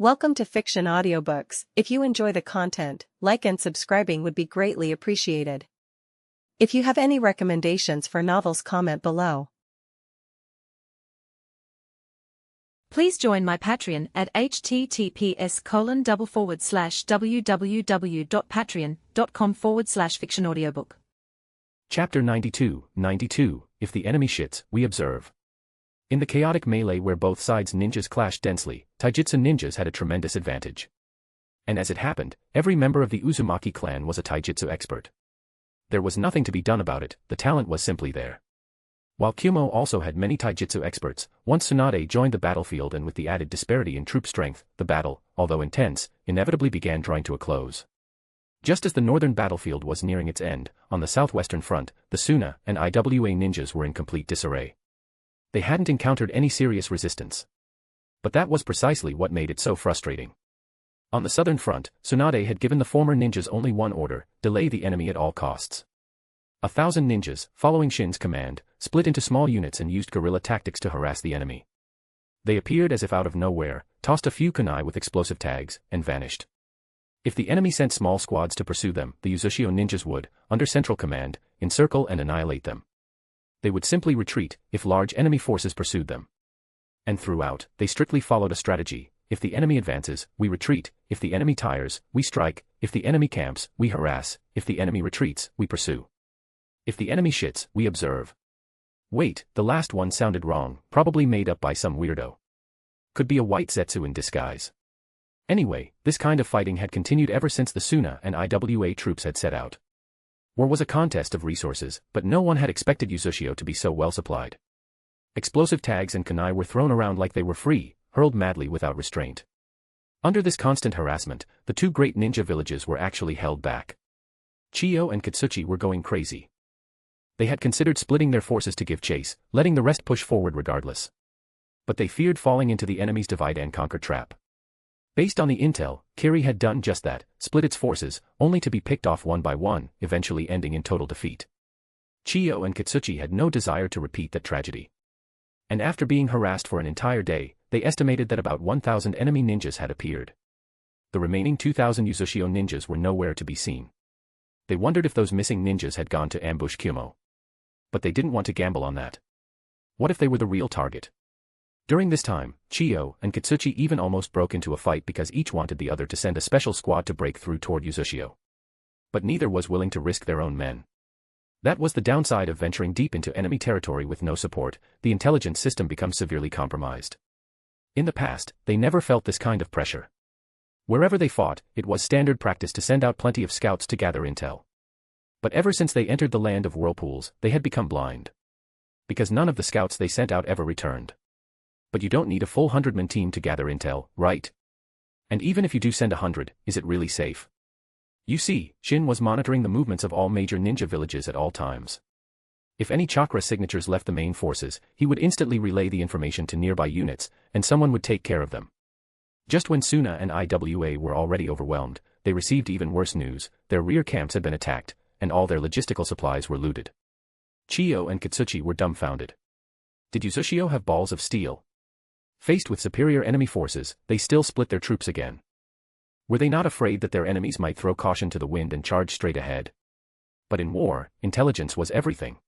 Welcome to Fiction Audiobooks. If you enjoy the content, like and subscribing would be greatly appreciated. If you have any recommendations for novels, comment below. Please join my Patreon at https://www.patreon.com/fictionaudiobook. Chapter 92, If the enemy shits, we observe. In the chaotic melee where both sides' ninjas clashed densely, taijutsu ninjas had a tremendous advantage. And as it happened, every member of the Uzumaki clan was a taijutsu expert. There was nothing to be done about it, the talent was simply there. While Kumo also had many taijutsu experts, once Tsunade joined the battlefield and with the added disparity in troop strength, the battle, although intense, inevitably began drawing to a close. Just as the northern battlefield was nearing its end, on the southwestern front, the Suna and Iwa ninjas were in complete disarray. They hadn't encountered any serious resistance. But that was precisely what made it so frustrating. On the southern front, Tsunade had given the former ninjas only one order: delay the enemy at all costs. 1,000 ninjas, following Shin's command, split into small units and used guerrilla tactics to harass the enemy. They appeared as if out of nowhere, tossed a few kunai with explosive tags, and vanished. If the enemy sent small squads to pursue them, the Uchiha ninjas would, under central command, encircle and annihilate them. They would simply retreat if large enemy forces pursued them. And throughout, they strictly followed a strategy: if the enemy advances, we retreat; if the enemy tires, we strike; if the enemy camps, we harass; if the enemy retreats, we pursue. If the enemy shits, we observe. Wait, the last one sounded wrong, probably made up by some weirdo. Could be a white zetsu in disguise. Anyway, this kind of fighting had continued ever since the Suna and Iwa troops had set out. War was a contest of resources, but no one had expected Uchiha to be so well supplied. Explosive tags and kunai were thrown around like they were free, hurled madly without restraint. Under this constant harassment, the two great ninja villages were actually held back. Chiyo and Katsuchi were going crazy. They had considered splitting their forces to give chase, letting the rest push forward regardless. But they feared falling into the enemy's divide-and-conquer trap. Based on the intel, Kiri had done just that, split its forces, only to be picked off one by one, eventually ending in total defeat. Chiyo and Katsuchi had no desire to repeat that tragedy. And after being harassed for an entire day, they estimated that about 1,000 enemy ninjas had appeared. The remaining 2,000 Uchiha ninjas were nowhere to be seen. They wondered if those missing ninjas had gone to ambush Kumo. But they didn't want to gamble on that. What if they were the real target? During this time, Chiyo and Katsuchi even almost broke into a fight because each wanted the other to send a special squad to break through toward Uchiha. But neither was willing to risk their own men. That was the downside of venturing deep into enemy territory with no support. The intelligence system becomes severely compromised. In the past, they never felt this kind of pressure. Wherever they fought, it was standard practice to send out plenty of scouts to gather intel. But ever since they entered the land of whirlpools, they had become blind. Because none of the scouts they sent out ever returned. But you don't need a full 100-man team to gather intel, right? And even if you do send 100, is it really safe? You see, Shin was monitoring the movements of all major ninja villages at all times. If any chakra signatures left the main forces, he would instantly relay the information to nearby units, and someone would take care of them. Just when Suna and Iwa were already overwhelmed, they received even worse news: their rear camps had been attacked, and all their logistical supplies were looted. Chiyo and Katsuchi were dumbfounded. Did Uchiha have balls of steel? Faced with superior enemy forces, they still split their troops again. Were they not afraid that their enemies might throw caution to the wind and charge straight ahead? But in war, intelligence was everything.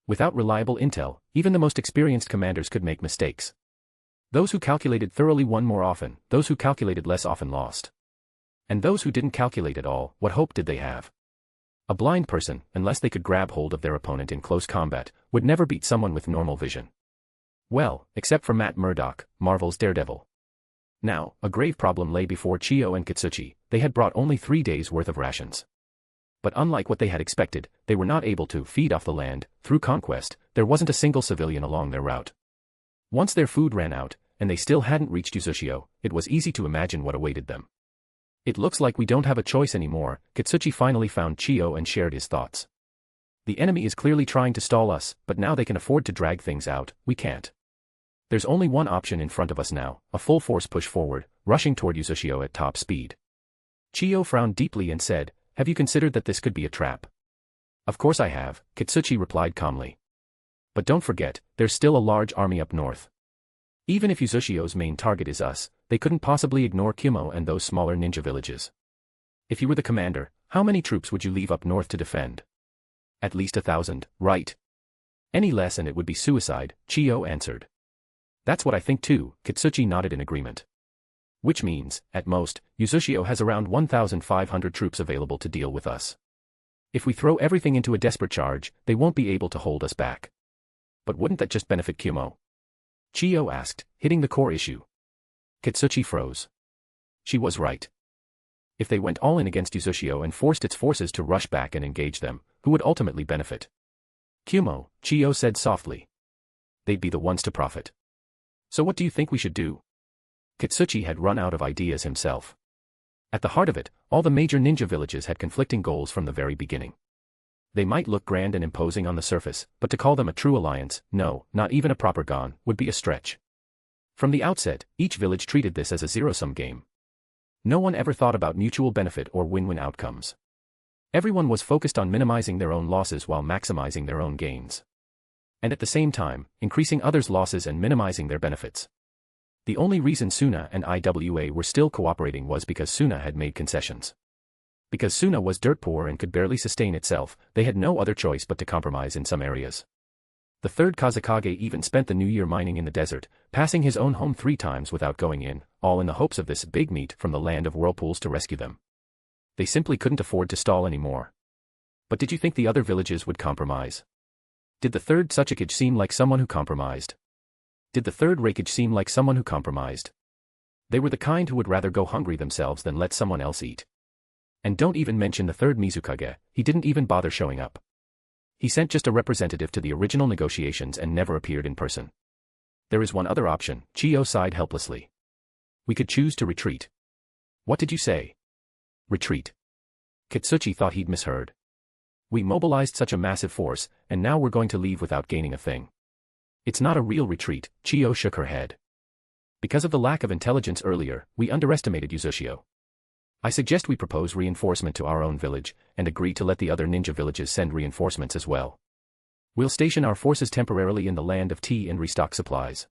Without reliable intel, even the most experienced commanders could make mistakes. Those who calculated thoroughly won more often, those who calculated less often lost. And those who didn't calculate at all, what hope did they have? A blind person, unless they could grab hold of their opponent in close combat, would never beat someone with normal vision. Well, except for Matt Murdock, Marvel's Daredevil. Now, a grave problem lay before Chiyo and Katsuchi. They had brought only 3 days' worth of rations. But unlike what they had expected, they were not able to feed off the land. Through conquest, there wasn't a single civilian along their route. Once their food ran out, and they still hadn't reached Uchiha, it was easy to imagine what awaited them. It looks like we don't have a choice anymore. Katsuchi finally found Chiyo and shared his thoughts. The enemy is clearly trying to stall us, but now they can afford to drag things out, we can't. There's only one option in front of us now: a full force push forward, rushing toward Uchiha at top speed. Chiyo frowned deeply and said, "Have you considered that this could be a trap?" "Of course I have," Katsuchi replied calmly. "But don't forget, there's still a large army up north. Even if Uzushio's main target is us, they couldn't possibly ignore Kumo and those smaller ninja villages. If you were the commander, how many troops would you leave up north to defend? At least 1,000, right? Any less and it would be suicide, Chiyo answered. That's what I think too, Kitsuchi nodded in agreement. Which means, at most, Uzushio has around 1,500 troops available to deal with us. If we throw everything into a desperate charge, they won't be able to hold us back. But wouldn't that just benefit Kumo? Chiyo asked, hitting the core issue. Kitsuchi froze. She was right. If they went all in against Uzushio and forced its forces to rush back and engage them, who would ultimately benefit? Kumo, Chiyo said softly. They'd be the ones to profit. So what do you think we should do? Kitsuchi had run out of ideas himself. At the heart of it, all the major ninja villages had conflicting goals from the very beginning. They might look grand and imposing on the surface, but to call them a true alliance, no, not even a proper gon, would be a stretch. From the outset, each village treated this as a zero-sum game. No one ever thought about mutual benefit or win-win outcomes. Everyone was focused on minimizing their own losses while maximizing their own gains. And at the same time, increasing others' losses and minimizing their benefits. The only reason Suna and IWA were still cooperating was because Suna had made concessions. Because Suna was dirt poor and could barely sustain itself, they had no other choice but to compromise in some areas. The third Kazekage even spent the new year mining in the desert, passing his own home 3 times without going in, all in the hopes of this big meat from the land of whirlpools to rescue them. They simply couldn't afford to stall anymore. But did you think the other villages would compromise? Did the third Tsuchikage seem like someone who compromised? Did the third Reikage seem like someone who compromised? They were the kind who would rather go hungry themselves than let someone else eat. And don't even mention the third Mizukage, he didn't even bother showing up. He sent just a representative to the original negotiations and never appeared in person. There is one other option, Chiyo sighed helplessly. We could choose to retreat. What did you say? Retreat. Kitsuchi thought he'd misheard. We mobilized such a massive force, and now we're going to leave without gaining a thing. It's not a real retreat, Chiyo shook her head. Because of the lack of intelligence earlier, we underestimated Uzushio. I suggest we propose reinforcement to our own village, and agree to let the other ninja villages send reinforcements as well. We'll station our forces temporarily in the land of tea and restock supplies.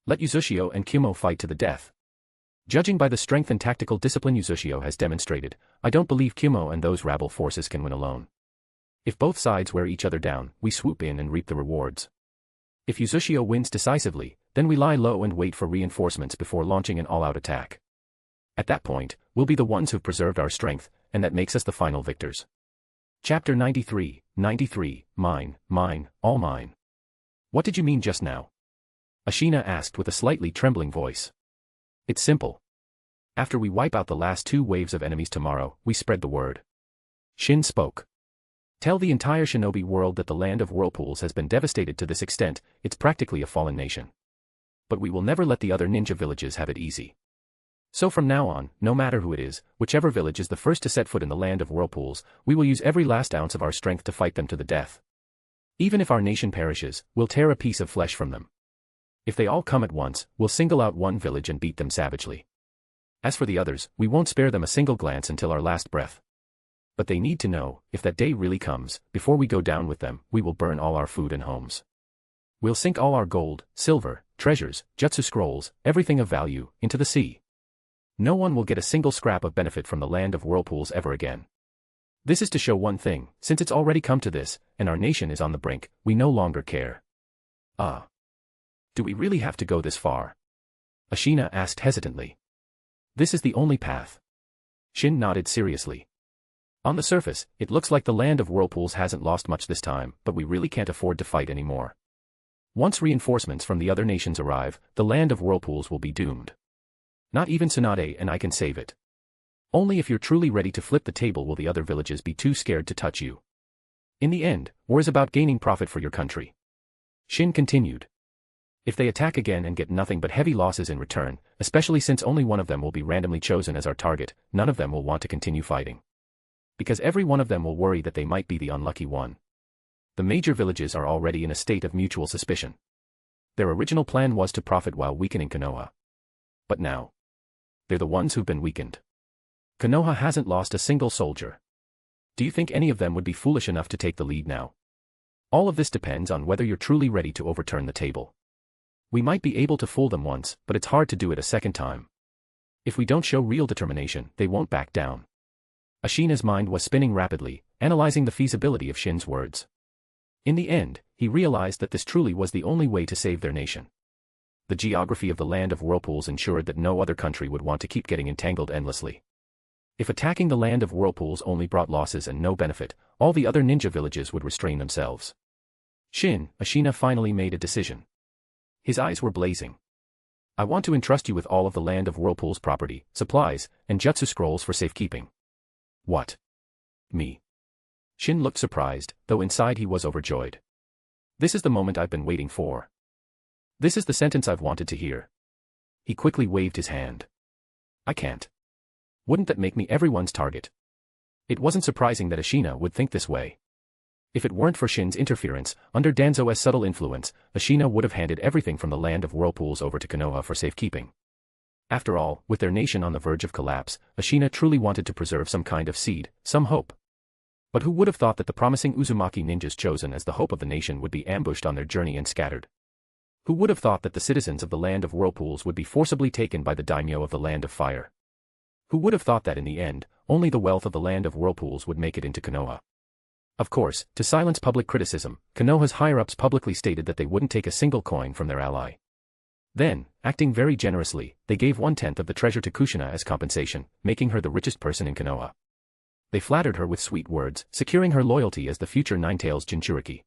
Let Uzushio and Kumo fight to the death. Judging by the strength and tactical discipline Uzushio has demonstrated, I don't believe Kumo and those rabble forces can win alone. If both sides wear each other down, we swoop in and reap the rewards. If Uzushio wins decisively, then we lie low and wait for reinforcements before launching an all-out attack. At that point, we'll be the ones who've preserved our strength, and that makes us the final victors. Chapter 93, mine, all mine. What did you mean just now? Ashina asked with a slightly trembling voice. It's simple. After we wipe out the last 2 waves of enemies tomorrow, we spread the word. Shin spoke. Tell the entire shinobi world that the land of whirlpools has been devastated to this extent, it's practically a fallen nation. But we will never let the other ninja villages have it easy. So from now on, no matter who it is, whichever village is the first to set foot in the land of whirlpools, we will use every last ounce of our strength to fight them to the death. Even if our nation perishes, we'll tear a piece of flesh from them. If they all come at once, we'll single out one village and beat them savagely. As for the others, we won't spare them a single glance until our last breath. But they need to know, if that day really comes, before we go down with them, we will burn all our food and homes. We'll sink all our gold, silver, treasures, jutsu scrolls, everything of value, into the sea. No one will get a single scrap of benefit from the land of whirlpools ever again. This is to show one thing, since it's already come to this, and our nation is on the brink, we no longer care. Do we really have to go this far? Ashina asked hesitantly. This is the only path. Shin nodded seriously. On the surface, it looks like the land of whirlpools hasn't lost much this time, but we really can't afford to fight anymore. Once reinforcements from the other nations arrive, the land of whirlpools will be doomed. Not even Tsunade and I can save it. Only if you're truly ready to flip the table will the other villages be too scared to touch you. In the end, war is about gaining profit for your country. Shin continued. If they attack again and get nothing but heavy losses in return, especially since only one of them will be randomly chosen as our target, none of them will want to continue fighting. Because every one of them will worry that they might be the unlucky one. The major villages are already in a state of mutual suspicion. Their original plan was to profit while weakening Konoha. But now, they're the ones who've been weakened. Konoha hasn't lost a single soldier. Do you think any of them would be foolish enough to take the lead now? All of this depends on whether you're truly ready to overturn the table. We might be able to fool them once, but it's hard to do it a second time. If we don't show real determination, they won't back down. Ashina's mind was spinning rapidly, analyzing the feasibility of Shin's words. In the end, he realized that this truly was the only way to save their nation. The geography of the land of whirlpools ensured that no other country would want to keep getting entangled endlessly. If attacking the land of whirlpools only brought losses and no benefit, all the other ninja villages would restrain themselves. Ashina finally made a decision. His eyes were blazing. I want to entrust you with all of the land of whirlpools property, supplies, and jutsu scrolls for safekeeping. What? Me? Shin looked surprised, though inside he was overjoyed. This is the moment I've been waiting for. This is the sentence I've wanted to hear. He quickly waved his hand. I can't. Wouldn't that make me everyone's target? It wasn't surprising that Ashina would think this way. If it weren't for Shin's interference, under Danzo's subtle influence, Ashina would have handed everything from the land of whirlpools over to Konoha for safekeeping. After all, with their nation on the verge of collapse, Ashina truly wanted to preserve some kind of seed, some hope. But who would have thought that the promising Uzumaki ninjas chosen as the hope of the nation would be ambushed on their journey and scattered? Who would have thought that the citizens of the land of whirlpools would be forcibly taken by the daimyo of the land of fire? Who would have thought that in the end, only the wealth of the land of whirlpools would make it into Konoha? Of course, to silence public criticism, Konoha's higher-ups publicly stated that they wouldn't take a single coin from their ally. Then, acting very generously, they gave 1/10 of the treasure to Kushina as compensation, making her the richest person in Konoha. They flattered her with sweet words, securing her loyalty as the future Nine-Tails Jinchuriki.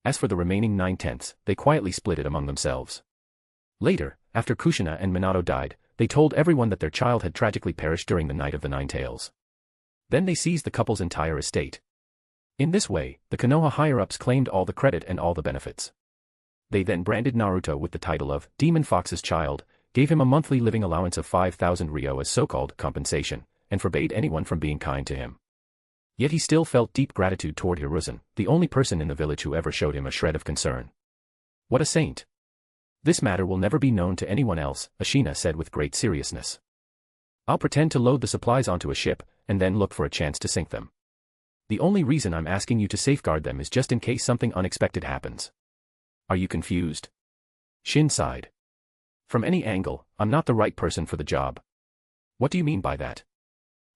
As for the remaining 9/10, they quietly split it among themselves. Later, after Kushina and Minato died, they told everyone that their child had tragically perished during the Night of the Nine-Tails. Then they seized the couple's entire estate. In this way, the Konoha higher-ups claimed all the credit and all the benefits. They then branded Naruto with the title of Demon Fox's Child, gave him a monthly living allowance of 5,000 ryo as so-called compensation, and forbade anyone from being kind to him. Yet he still felt deep gratitude toward Hiruzen, the only person in the village who ever showed him a shred of concern. What a saint! This matter will never be known to anyone else, Ashina said with great seriousness. I'll pretend to load the supplies onto a ship, and then look for a chance to sink them. The only reason I'm asking you to safeguard them is just in case something unexpected happens. Are you confused? Shin sighed. From any angle, I'm not the right person for the job. What do you mean by that?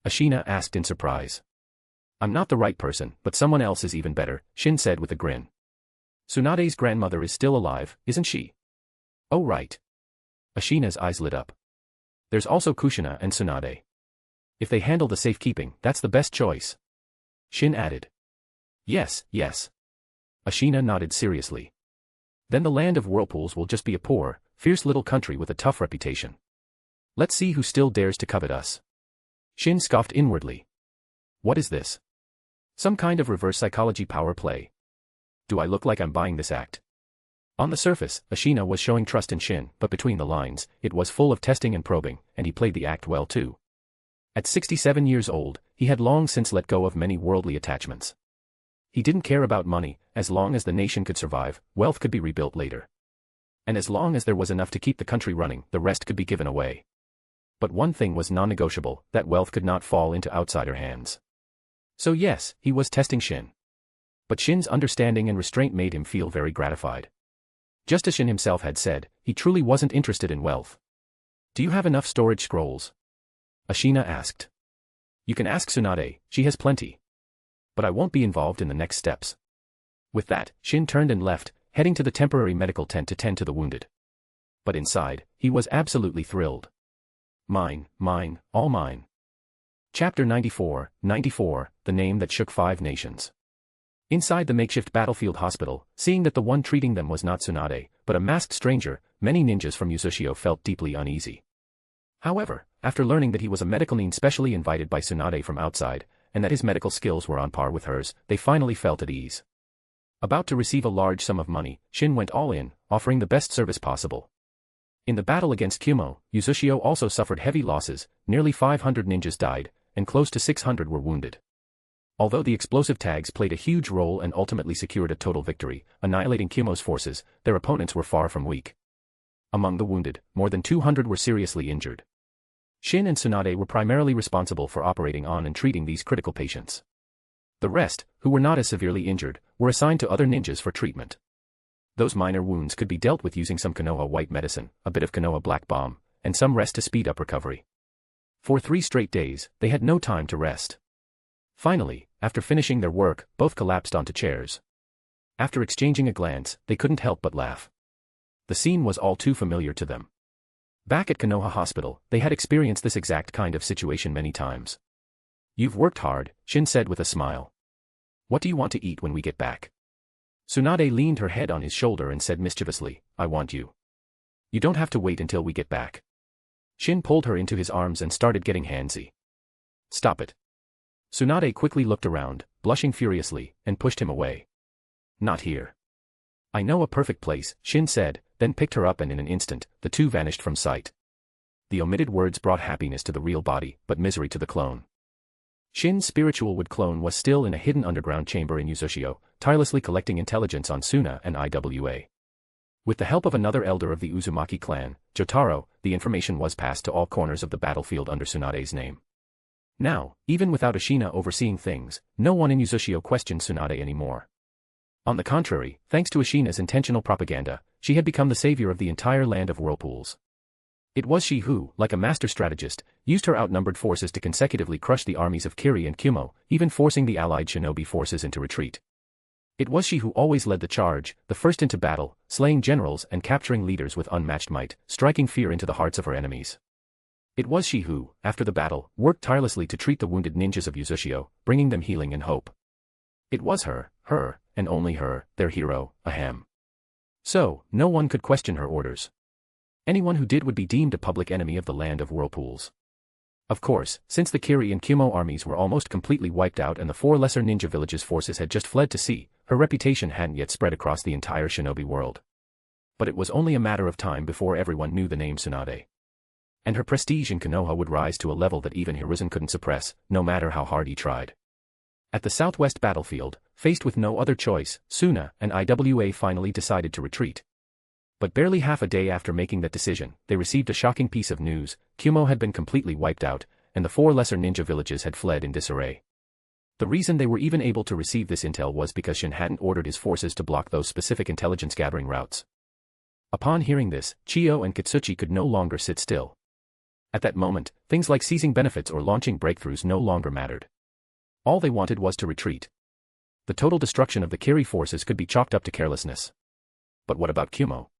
Ashina asked in surprise. I'm not the right person, but someone else is even better, Shin said with a grin. Tsunade's grandmother is still alive, isn't she? Oh right. Ashina's eyes lit up. There's also Kushina and Tsunade. If they handle the safekeeping, that's the best choice. Shin added. Yes, yes. Ashina nodded seriously. Then the land of whirlpools will just be a poor, fierce little country with a tough reputation. Let's see who still dares to covet us. Shin scoffed inwardly. What is this? Some kind of reverse psychology power play. Do I look like I'm buying this act? On the surface, Ashina was showing trust in Shin, but between the lines, it was full of testing and probing, and he played the act well too. At 67 years old, he had long since let go of many worldly attachments. He didn't care about money, as long as the nation could survive, wealth could be rebuilt later. And as long as there was enough to keep the country running, the rest could be given away. But one thing was non-negotiable, that wealth could not fall into outsider hands. So yes, he was testing Shin. But Shin's understanding and restraint made him feel very gratified. Just as Shin himself had said, he truly wasn't interested in wealth. Do you have enough storage scrolls? Ashina asked. You can ask Tsunade, she has plenty. But I won't be involved in the next steps. With that, Shin turned and left, heading to the temporary medical tent to tend to the wounded. But inside, he was absolutely thrilled. Mine, all mine. Chapter 94, the name that shook 5 nations. Inside the makeshift battlefield hospital, seeing that the one treating them was not Tsunade, but a masked stranger, many ninjas from Uchiha felt deeply uneasy. However, after learning that he was a medical nin specially invited by Tsunade from outside, and that his medical skills were on par with hers, they finally felt at ease. About to receive a large sum of money, Shin went all in, offering the best service possible. In the battle against Kumo, Uchiha also suffered heavy losses, nearly 500 ninjas died, and close to 600 were wounded. Although the explosive tags played a huge role and ultimately secured a total victory, annihilating Kumo's forces, their opponents were far from weak. Among the wounded, more than 200 were seriously injured. Shin and Tsunade were primarily responsible for operating on and treating these critical patients. The rest, who were not as severely injured, were assigned to other ninjas for treatment. Those minor wounds could be dealt with using some Konoha white medicine, a bit of Konoha black balm, and some rest to speed up recovery. For 3 straight days, they had no time to rest. Finally, after finishing their work, both collapsed onto chairs. After exchanging a glance, they couldn't help but laugh. The scene was all too familiar to them. Back at Konoha Hospital, they had experienced this exact kind of situation many times. "You've worked hard," Shin said with a smile. "What do you want to eat when we get back?" Tsunade leaned her head on his shoulder and said mischievously, "I want you. You don't have to wait until we get back." Shin pulled her into his arms and started getting handsy. "Stop it." Tsunade quickly looked around, blushing furiously, and pushed him away. "Not here." "I know a perfect place," Shin said, then picked her up and in an instant, the two vanished from sight. The omitted words brought happiness to the real body, but misery to the clone. Shin's spiritual wood clone was still in a hidden underground chamber in Uchiha, tirelessly collecting intelligence on Suna and IWA. With the help of another elder of the Uzumaki clan, Jotaro, the information was passed to all corners of the battlefield under Tsunade's name. Now, even without Ashina overseeing things, no one in Uchiha questioned Tsunade anymore. On the contrary, thanks to Ashina's intentional propaganda, she had become the savior of the entire land of whirlpools. It was she who, like a master strategist, used her outnumbered forces to consecutively crush the armies of Kiri and Kumo, even forcing the allied shinobi forces into retreat. It was she who always led the charge, the first into battle, slaying generals and capturing leaders with unmatched might, striking fear into the hearts of her enemies. It was she who, after the battle, worked tirelessly to treat the wounded ninjas of Uchiha, bringing them healing and hope. It was her, and only her, their hero, ahem. So, no one could question her orders. Anyone who did would be deemed a public enemy of the land of whirlpools. Of course, since the Kiri and Kumo armies were almost completely wiped out and the 4 lesser ninja villages' forces had just fled to sea, her reputation hadn't yet spread across the entire shinobi world. But it was only a matter of time before everyone knew the name Tsunade. And her prestige in Konoha would rise to a level that even Hiruzen couldn't suppress, no matter how hard he tried. At the southwest battlefield, faced with no other choice, Suna and IWA finally decided to retreat. But barely half a day after making that decision, they received a shocking piece of news: Kumo had been completely wiped out, and the 4 lesser ninja villages had fled in disarray. The reason they were even able to receive this intel was because Shin hadn't ordered his forces to block those specific intelligence-gathering routes. Upon hearing this, Chiyo and Kitsuchi could no longer sit still. At that moment, things like seizing benefits or launching breakthroughs no longer mattered. All they wanted was to retreat. The total destruction of the Kiri forces could be chalked up to carelessness. But what about Kumo?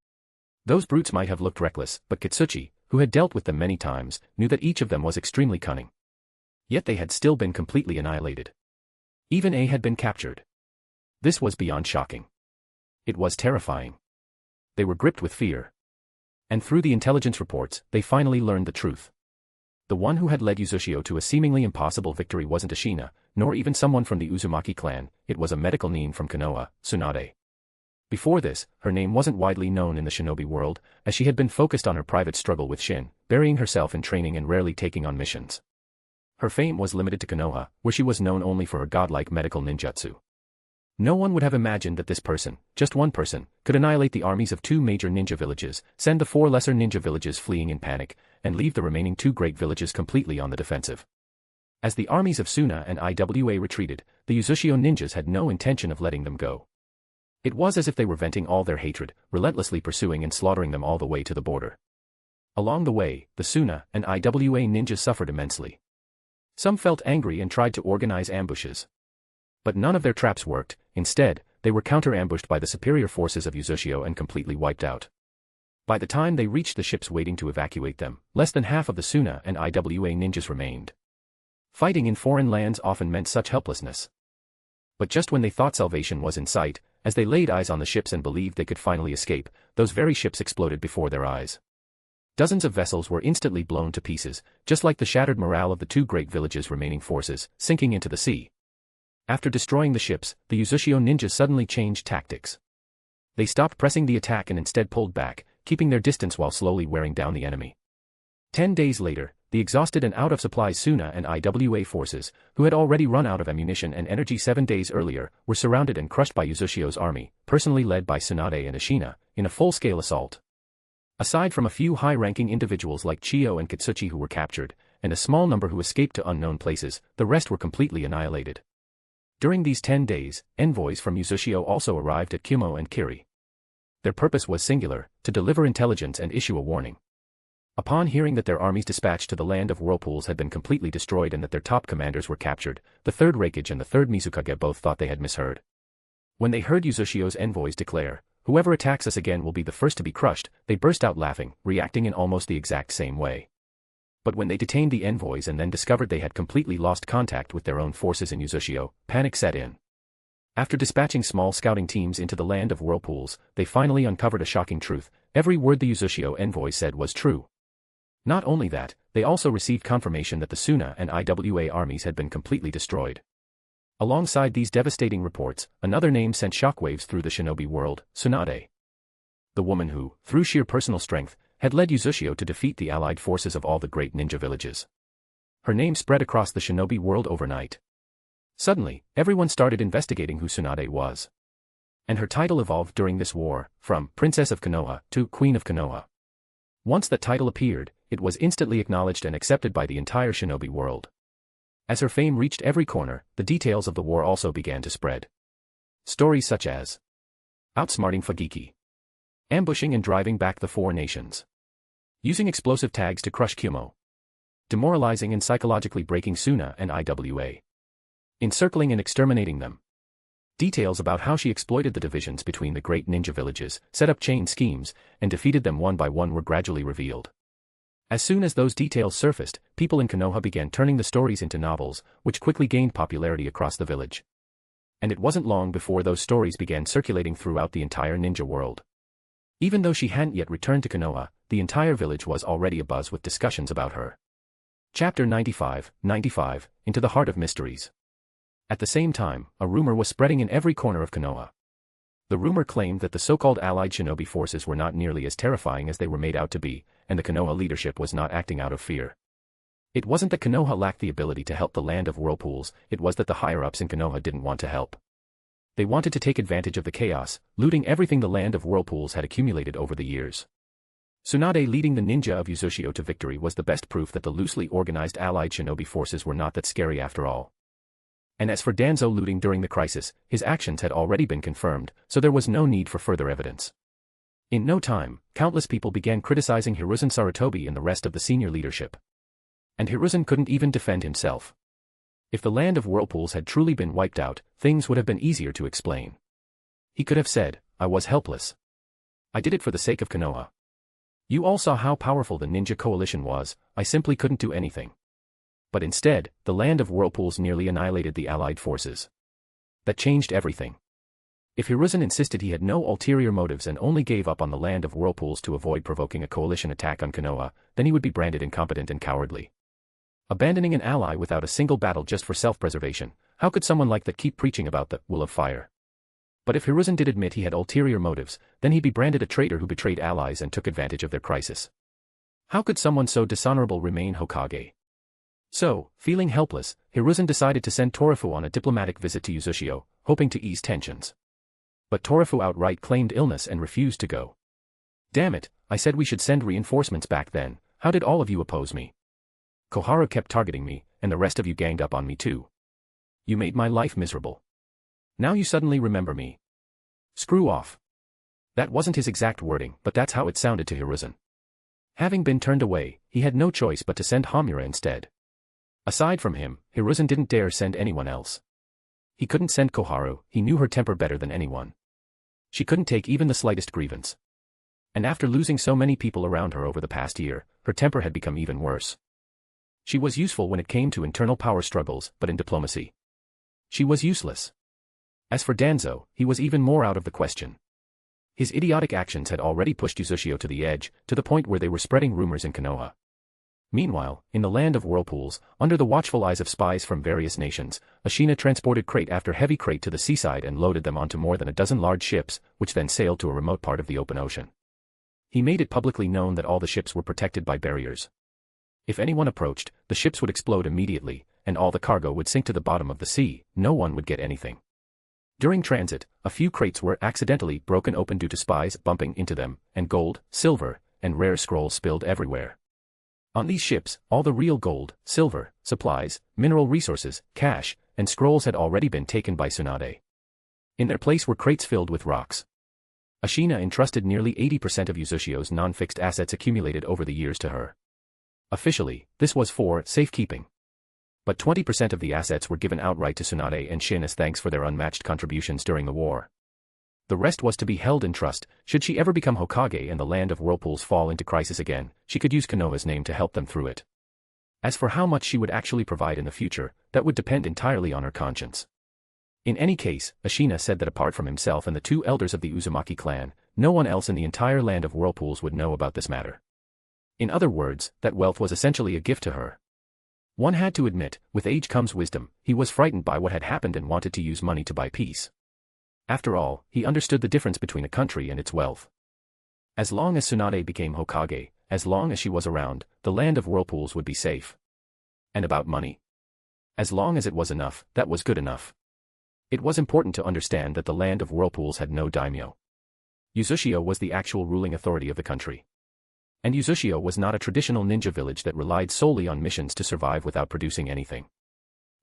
Those brutes might have looked reckless, but Kitsuchi, who had dealt with them many times, knew that each of them was extremely cunning. Yet they had still been completely annihilated. Even A had been captured. This was beyond shocking. It was terrifying. They were gripped with fear. And through the intelligence reports, they finally learned the truth. The one who had led Uchiha to a seemingly impossible victory wasn't Ashina, nor even someone from the Uzumaki clan, it was a medical nin from Konoha, Tsunade. Before this, her name wasn't widely known in the shinobi world, as she had been focused on her private struggle with Shin, burying herself in training and rarely taking on missions. Her fame was limited to Konoha, where she was known only for her godlike medical ninjutsu. No one would have imagined that this person, just one person, could annihilate the armies of 2 major ninja villages, send the 4 lesser ninja villages fleeing in panic, and leave the remaining 2 great villages completely on the defensive. As the armies of Suna and IWA retreated, the Uchiha ninjas had no intention of letting them go. It was as if they were venting all their hatred, relentlessly pursuing and slaughtering them all the way to the border. Along the way, the Suna and IWA ninjas suffered immensely. Some felt angry and tried to organize ambushes. But none of their traps worked. Instead, they were counter-ambushed by the superior forces of Uchiha and completely wiped out. By the time they reached the ships waiting to evacuate them, less than half of the Suna and IWA ninjas remained. Fighting in foreign lands often meant such helplessness. But just when they thought salvation was in sight, as they laid eyes on the ships and believed they could finally escape, those very ships exploded before their eyes. Dozens of vessels were instantly blown to pieces, just like the shattered morale of the 2 great villages' remaining forces, sinking into the sea. After destroying the ships, the Uchiha ninjas suddenly changed tactics. They stopped pressing the attack and instead pulled back, keeping their distance while slowly wearing down the enemy. 10 days later, the exhausted and out of supplies Suna and IWA forces, who had already run out of ammunition and energy 7 days earlier, were surrounded and crushed by Uchiha's army, personally led by Tsunade and Ashina, in a full-scale assault. Aside from a few high-ranking individuals like Chiyo and Kitsuchi who were captured, and a small number who escaped to unknown places, the rest were completely annihilated. During these 10 days, envoys from Uchiha also arrived at Kumo and Kiri. Their purpose was singular, to deliver intelligence and issue a warning. Upon hearing that their armies dispatched to the land of whirlpools had been completely destroyed and that their top commanders were captured, the 3rd Reikage and the 3rd Mizukage both thought they had misheard. When they heard Uzushio's envoys declare, "Whoever attacks us again will be the first to be crushed," they burst out laughing, reacting in almost the exact same way. But when they detained the envoys and then discovered they had completely lost contact with their own forces in Uzushio, panic set in. After dispatching small scouting teams into the land of whirlpools, they finally uncovered a shocking truth: every word the Uzushio envoy said was true. Not only that, they also received confirmation that the Suna and IWA armies had been completely destroyed. Alongside these devastating reports, another name sent shockwaves through the shinobi world: Tsunade. The woman who, through sheer personal strength, had led Uzushio to defeat the allied forces of all the great ninja villages. Her name spread across the shinobi world overnight. Suddenly, everyone started investigating who Tsunade was. And her title evolved during this war, from Princess of Konoha to Queen of Konoha. Once that title appeared, it was instantly acknowledged and accepted by the entire shinobi world. As her fame reached every corner, the details of the war also began to spread. Stories such as outsmarting Fagiki, ambushing and driving back the 4 nations, using explosive tags to crush Kumo, demoralizing and psychologically breaking Suna and IWA, encircling and exterminating them. Details about how she exploited the divisions between the great ninja villages, set up chain schemes, and defeated them one by one were gradually revealed. As soon as those details surfaced, people in Konoha began turning the stories into novels, which quickly gained popularity across the village. And it wasn't long before those stories began circulating throughout the entire ninja world. Even though she hadn't yet returned to Konoha, the entire village was already abuzz with discussions about her. Chapter 95, Into the Heart of Mysteries. At the same time, a rumor was spreading in every corner of Konoha. The rumor claimed that the so-called allied shinobi forces were not nearly as terrifying as they were made out to be, and the Konoha leadership was not acting out of fear. It wasn't that Konoha lacked the ability to help the land of whirlpools, it was that the higher-ups in Konoha didn't want to help. They wanted to take advantage of the chaos, looting everything the land of whirlpools had accumulated over the years. Tsunade leading the ninja of Uzushio to victory was the best proof that the loosely organized allied shinobi forces were not that scary after all. And as for Danzo looting during the crisis, his actions had already been confirmed, so there was no need for further evidence. In no time, countless people began criticizing Hiruzen Sarutobi and the rest of the senior leadership. And Hiruzen couldn't even defend himself. If the land of whirlpools had truly been wiped out, things would have been easier to explain. He could have said, "I was helpless. I did it for the sake of Konoha. You all saw how powerful the ninja coalition was, I simply couldn't do anything." But instead, the land of whirlpools nearly annihilated the allied forces. That changed everything. If Hiruzen insisted he had no ulterior motives and only gave up on the land of whirlpools to avoid provoking a coalition attack on Konoha, then he would be branded incompetent and cowardly. Abandoning an ally without a single battle just for self-preservation, how could someone like that keep preaching about the will of fire? But if Hiruzen did admit he had ulterior motives, then he'd be branded a traitor who betrayed allies and took advantage of their crisis. How could someone so dishonorable remain Hokage? So, feeling helpless, Hiruzen decided to send Torifu on a diplomatic visit to Uzushio, hoping to ease tensions. But Torifu outright claimed illness and refused to go. "Damn it, I said we should send reinforcements back then, how did all of you oppose me? Koharu kept targeting me, and the rest of you ganged up on me too. You made my life miserable. Now you suddenly remember me. Screw off." That wasn't his exact wording, but that's how it sounded to Hiruzen. Having been turned away, he had no choice but to send Homura instead. Aside from him, Hiruzen didn't dare send anyone else. He couldn't send Koharu, he knew her temper better than anyone. She couldn't take even the slightest grievance. And after losing so many people around her over the past year, her temper had become even worse. She was useful when it came to internal power struggles, but in diplomacy, she was useless. As for Danzo, he was even more out of the question. His idiotic actions had already pushed Uzushio to the edge, to the point where they were spreading rumors in Konoha. Meanwhile, in the land of whirlpools, under the watchful eyes of spies from various nations, Ashina transported crate after heavy crate to the seaside and loaded them onto more than a dozen large ships, which then sailed to a remote part of the open ocean. He made it publicly known that all the ships were protected by barriers. If anyone approached, the ships would explode immediately, and all the cargo would sink to the bottom of the sea, no one would get anything. During transit, a few crates were accidentally broken open due to spies bumping into them, and gold, silver, and rare scrolls spilled everywhere. On these ships, all the real gold, silver, supplies, mineral resources, cash, and scrolls had already been taken by Tsunade. In their place were crates filled with rocks. Ashina entrusted nearly 80% of Uzushio's non-fixed assets accumulated over the years to her. Officially, this was for safekeeping. But 20% of the assets were given outright to Tsunade and Shin as thanks for their unmatched contributions during the war. The rest was to be held in trust. Should she ever become Hokage and the land of whirlpools fall into crisis again, she could use Konoha's name to help them through it. As for how much she would actually provide in the future, that would depend entirely on her conscience. In any case, Ashina said that apart from himself and the two elders of the Uzumaki clan, no one else in the entire land of whirlpools would know about this matter. In other words, that wealth was essentially a gift to her. One had to admit, with age comes wisdom, he was frightened by what had happened and wanted to use money to buy peace. After all, he understood the difference between a country and its wealth. As long as Tsunade became Hokage, as long as she was around, the land of whirlpools would be safe. And about money? As long as it was enough, that was good enough. It was important to understand that the land of whirlpools had no daimyo. Uzushio was the actual ruling authority of the country. And Uzushio was not a traditional ninja village that relied solely on missions to survive without producing anything.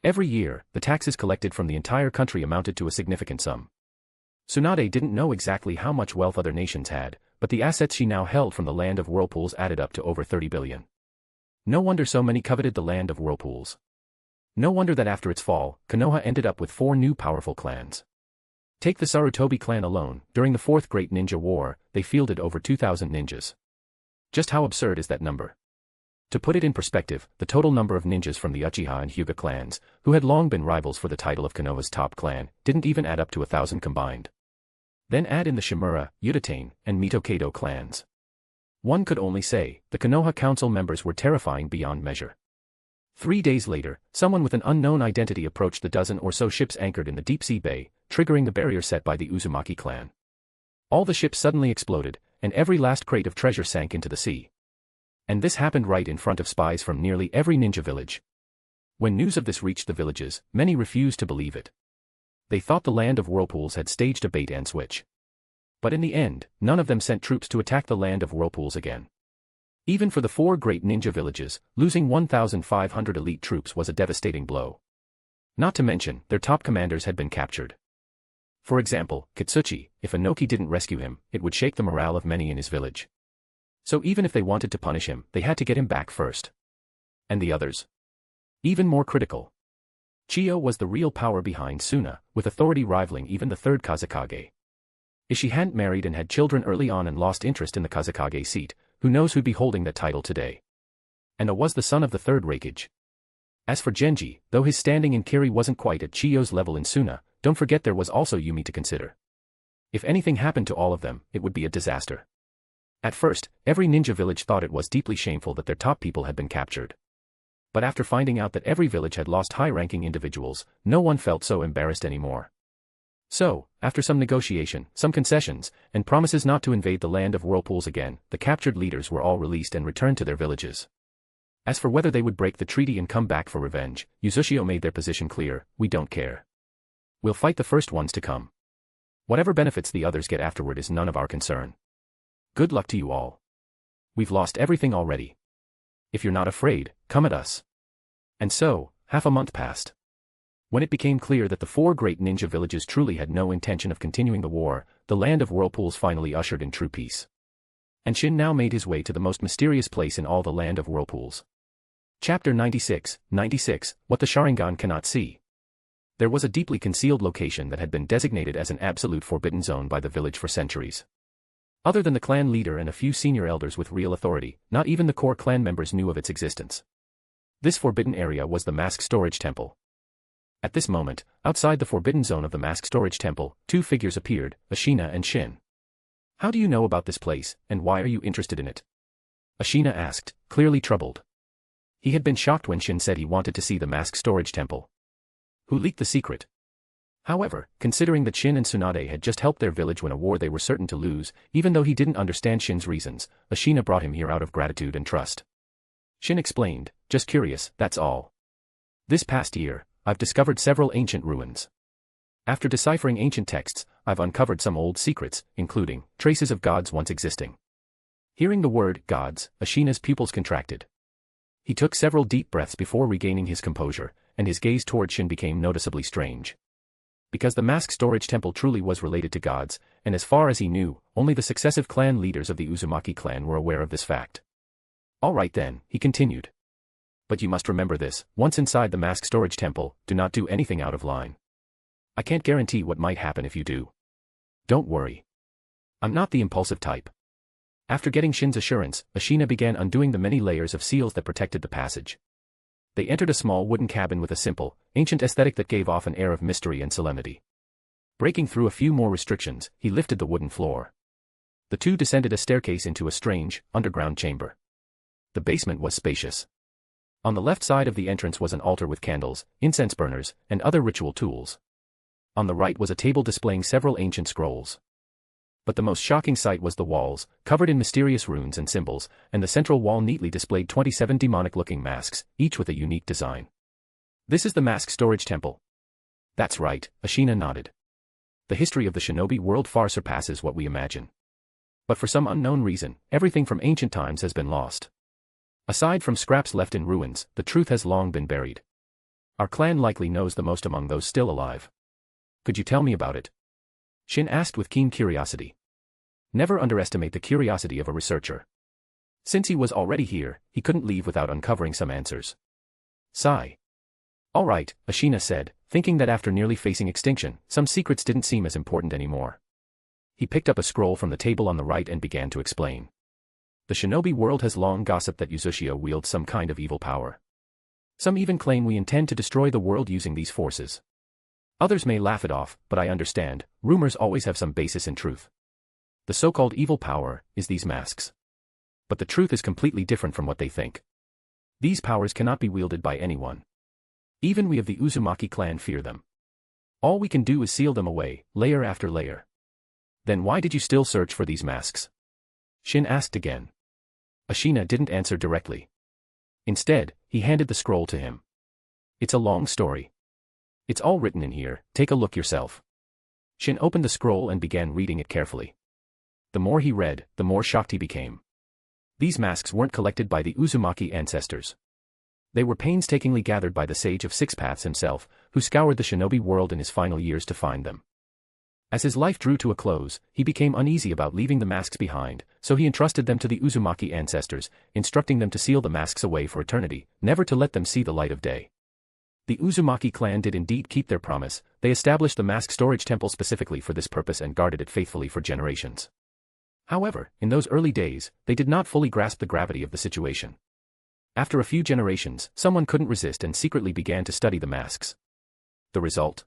Every year, the taxes collected from the entire country amounted to a significant sum. Tsunade didn't know exactly how much wealth other nations had, but the assets she now held from the land of whirlpools added up to over 30 billion. No wonder so many coveted the land of whirlpools. No wonder that after its fall, Konoha ended up with 4 new powerful clans. Take the Sarutobi clan alone, during the Fourth Great Ninja War, they fielded over 2,000 ninjas. Just how absurd is that number? To put it in perspective, the total number of ninjas from the Uchiha and Hyuga clans, who had long been rivals for the title of Konoha's top clan, didn't even add up to 1,000 combined. Then add in the Shimura, Yutane, and Mitokado clans. One could only say, the Konoha council members were terrifying beyond measure. 3 days later, someone with an unknown identity approached the dozen or so ships anchored in the deep-sea bay, triggering the barrier set by the Uzumaki clan. All the ships suddenly exploded, and every last crate of treasure sank into the sea. And this happened right in front of spies from nearly every ninja village. When news of this reached the villages, many refused to believe it. They thought the land of whirlpools had staged a bait-and-switch. But in the end, none of them sent troops to attack the land of whirlpools again. Even for the 4 great ninja villages, losing 1,500 elite troops was a devastating blow. Not to mention, their top commanders had been captured. For example, Kitsuchi, if Inoki didn't rescue him, it would shake the morale of many in his village. So even if they wanted to punish him, they had to get him back first. And the others? Even more critical. Chiyo was the real power behind Suna, with authority rivaling even the 3rd Kazekage. If she hadn't married and had children early on and lost interest in the Kazekage seat, who knows who'd be holding that title today? And was the son of the 3rd Raikage. As for Genji, though his standing in Kiri wasn't quite at Chiyo's level in Suna, don't forget there was also Yumi to consider. If anything happened to all of them, it would be a disaster. At first, every ninja village thought it was deeply shameful that their top people had been captured. But after finding out that every village had lost high-ranking individuals, no one felt so embarrassed anymore. So, after some negotiation, some concessions, and promises not to invade the land of whirlpools again, the captured leaders were all released and returned to their villages. As for whether they would break the treaty and come back for revenge, Uzushio made their position clear: we don't care. We'll fight the first ones to come. Whatever benefits the others get afterward is none of our concern. Good luck to you all. We've lost everything already. If you're not afraid, come at us. And so, half a month passed. When it became clear that the 4 great ninja villages truly had no intention of continuing the war, the land of whirlpools finally ushered in true peace. And Shin now made his way to the most mysterious place in all the land of whirlpools. Chapter 96, What the Sharingan Cannot See. There was a deeply concealed location that had been designated as an absolute forbidden zone by the village for centuries. Other than the clan leader and a few senior elders with real authority, not even the core clan members knew of its existence. This forbidden area was the Mask Storage Temple. At this moment, outside the forbidden zone of the Mask Storage Temple, 2 figures appeared, Ashina and Shin. How do you know about this place, and why are you interested in it? Ashina asked, clearly troubled. He had been shocked when Shin said he wanted to see the Mask Storage Temple. Who leaked the secret? However, considering that Shin and Tsunade had just helped their village win a war they were certain to lose, even though he didn't understand Shin's reasons, Ashina brought him here out of gratitude and trust. Shin explained, just curious, that's all. This past year, I've discovered several ancient ruins. After deciphering ancient texts, I've uncovered some old secrets, including traces of gods once existing. Hearing the word gods, Ashina's pupils contracted. He took several deep breaths before regaining his composure, and his gaze toward Shin became noticeably strange. Because the mask storage temple truly was related to gods, and as far as he knew, only the successive clan leaders of the Uzumaki clan were aware of this fact. Alright then, he continued. But you must remember this, once inside the mask storage temple, do not do anything out of line. I can't guarantee what might happen if you do. Don't worry. I'm not the impulsive type. After getting Shin's assurance, Ashina began undoing the many layers of seals that protected the passage. They entered a small wooden cabin with a simple, ancient aesthetic that gave off an air of mystery and solemnity. Breaking through a few more restrictions, he lifted the wooden floor. The two descended a staircase into a strange, underground chamber. The basement was spacious. On the left side of the entrance was an altar with candles, incense burners, and other ritual tools. On the right was a table displaying several ancient scrolls. But the most shocking sight was the walls, covered in mysterious runes and symbols, and the central wall neatly displayed 27 demonic-looking masks, each with a unique design. This is the mask storage temple. That's right, Ashina nodded. The history of the shinobi world far surpasses what we imagine. But for some unknown reason, everything from ancient times has been lost. Aside from scraps left in ruins, the truth has long been buried. Our clan likely knows the most among those still alive. Could you tell me about it? Shin asked with keen curiosity. Never underestimate the curiosity of a researcher. Since he was already here, he couldn't leave without uncovering some answers. Sigh. All right, Ashina said, thinking that after nearly facing extinction, some secrets didn't seem as important anymore. He picked up a scroll from the table on the right and began to explain. The shinobi world has long gossiped that Uchiha wields some kind of evil power. Some even claim we intend to destroy the world using these forces. Others may laugh it off, but I understand, rumors always have some basis in truth. The so-called evil power is these masks. But the truth is completely different from what they think. These powers cannot be wielded by anyone. Even we of the Uzumaki clan fear them. All we can do is seal them away, layer after layer. Then why did you still search for these masks? Shin asked again. Ashina didn't answer directly. Instead, he handed the scroll to him. It's a long story. It's all written in here, take a look yourself. Shin opened the scroll and began reading it carefully. The more he read, the more shocked he became. These masks weren't collected by the Uzumaki ancestors. They were painstakingly gathered by the Sage of Six Paths himself, who scoured the shinobi world in his final years to find them. As his life drew to a close, he became uneasy about leaving the masks behind, so he entrusted them to the Uzumaki ancestors, instructing them to seal the masks away for eternity, never to let them see the light of day. The Uzumaki clan did indeed keep their promise. They established the mask storage temple specifically for this purpose and guarded it faithfully for generations. However, in those early days, they did not fully grasp the gravity of the situation. After a few generations, someone couldn't resist and secretly began to study the masks. The result?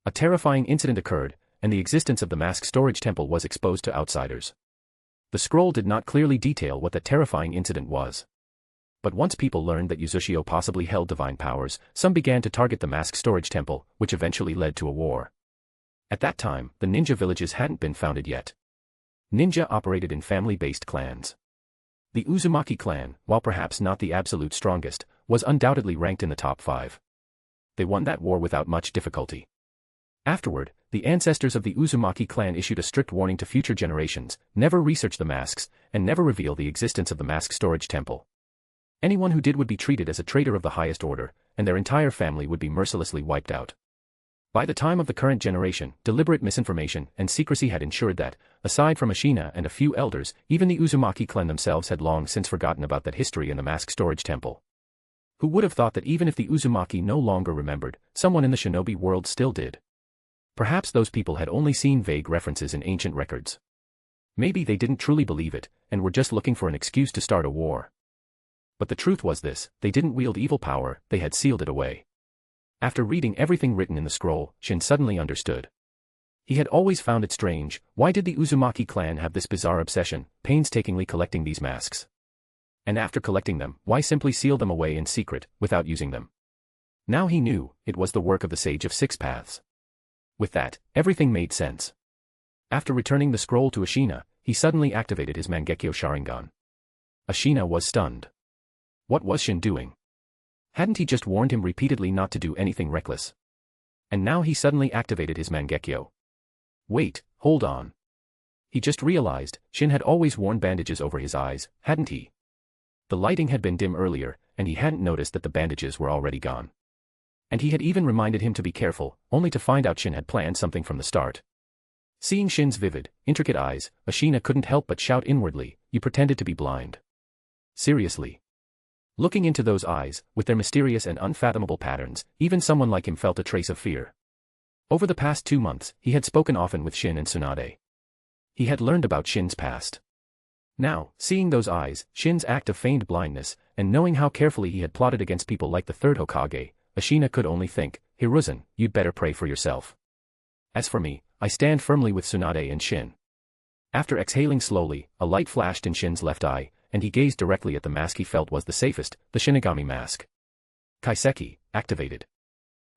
A terrifying incident occurred, and the existence of the mask storage temple was exposed to outsiders. The scroll did not clearly detail what that terrifying incident was. But once people learned that Uchiha possibly held divine powers, some began to target the mask storage temple, which eventually led to a war. At that time, the ninja villages hadn't been founded yet. Ninja operated in family-based clans. The Uzumaki clan, while perhaps not the absolute strongest, was undoubtedly ranked in the top 5. They won that war without much difficulty. Afterward, the ancestors of the Uzumaki clan issued a strict warning to future generations: never research the masks, and never reveal the existence of the mask storage temple. Anyone who did would be treated as a traitor of the highest order, and their entire family would be mercilessly wiped out. By the time of the current generation, deliberate misinformation and secrecy had ensured that, aside from Ashina and a few elders, even the Uzumaki clan themselves had long since forgotten about that history in the mask storage temple. Who would have thought that even if the Uzumaki no longer remembered, someone in the shinobi world still did? Perhaps those people had only seen vague references in ancient records. Maybe they didn't truly believe it, and were just looking for an excuse to start a war. But the truth was this: they didn't wield evil power, they had sealed it away. After reading everything written in the scroll, Shin suddenly understood. He had always found it strange, why did the Uzumaki clan have this bizarre obsession, painstakingly collecting these masks? And after collecting them, why simply seal them away in secret, without using them? Now he knew, it was the work of the Sage of Six Paths. With that, everything made sense. After returning the scroll to Ashina, he suddenly activated his Mangekyo Sharingan. Ashina was stunned. What was Shin doing? Hadn't he just warned him repeatedly not to do anything reckless? And now he suddenly activated his Mangekyo. Wait, hold on. He just realized, Shin had always worn bandages over his eyes, hadn't he? The lighting had been dim earlier, and he hadn't noticed that the bandages were already gone. And he had even reminded him to be careful, only to find out Shin had planned something from the start. Seeing Shin's vivid, intricate eyes, Ashina couldn't help but shout inwardly, "You pretended to be blind." Seriously. Looking into those eyes, with their mysterious and unfathomable patterns, even someone like him felt a trace of fear. Over the past 2 months, he had spoken often with Shin and Tsunade. He had learned about Shin's past. Now, seeing those eyes, Shin's act of feigned blindness, and knowing how carefully he had plotted against people like the third Hokage, Ashina could only think, "Hiruzen, you'd better pray for yourself. As for me, I stand firmly with Tsunade and Shin." After exhaling slowly, a light flashed in Shin's left eye, and he gazed directly at the mask he felt was the safest, the Shinigami mask. Kaiseki, activated.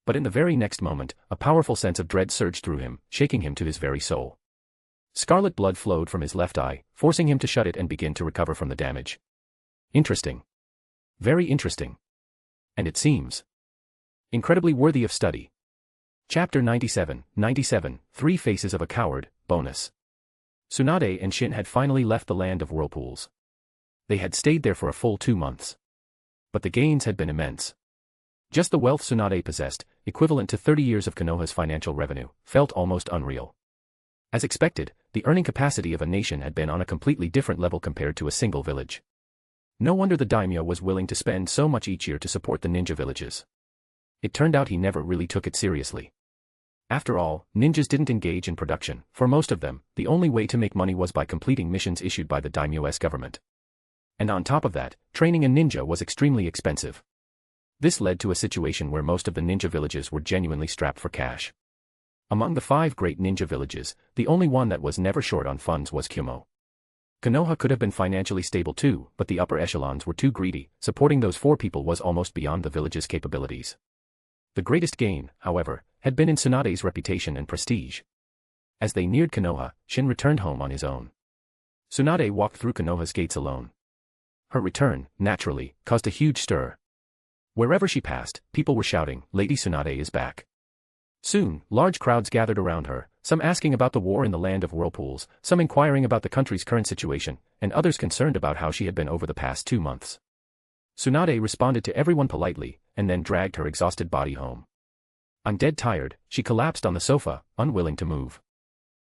But in the very next moment, a powerful sense of dread surged through him, shaking him to his very soul. Scarlet blood flowed from his left eye, forcing him to shut it and begin to recover from the damage. Interesting. Very interesting. And it seems incredibly worthy of study. Chapter 97, 3 Faces of a Coward, bonus. Tsunade and Shin had finally left the land of whirlpools. They had stayed there for a full 2 months. But the gains had been immense. Just the wealth Tsunade possessed, equivalent to 30 years of Konoha's financial revenue, felt almost unreal. As expected, the earning capacity of a nation had been on a completely different level compared to a single village. No wonder the daimyo was willing to spend so much each year to support the ninja villages. It turned out he never really took it seriously. After all, ninjas didn't engage in production. For most of them, the only way to make money was by completing missions issued by the daimyo's government. And on top of that, training a ninja was extremely expensive. This led to a situation where most of the ninja villages were genuinely strapped for cash. Among the 5 great ninja villages, the only one that was never short on funds was Kumo. Konoha could have been financially stable too, but the upper echelons were too greedy. Supporting those 4 people was almost beyond the village's capabilities. The greatest gain, however, had been in Tsunade's reputation and prestige. As they neared Konoha, Shin returned home on his own. Tsunade walked through Konoha's gates alone. Her return, naturally, caused a huge stir. Wherever she passed, people were shouting, "Lady Tsunade is back." Soon, large crowds gathered around her, some asking about the war in the land of whirlpools, some inquiring about the country's current situation, and others concerned about how she had been over the past 2 months. Tsunade responded to everyone politely, and then dragged her exhausted body home. "I'm dead tired," she collapsed on the sofa, unwilling to move.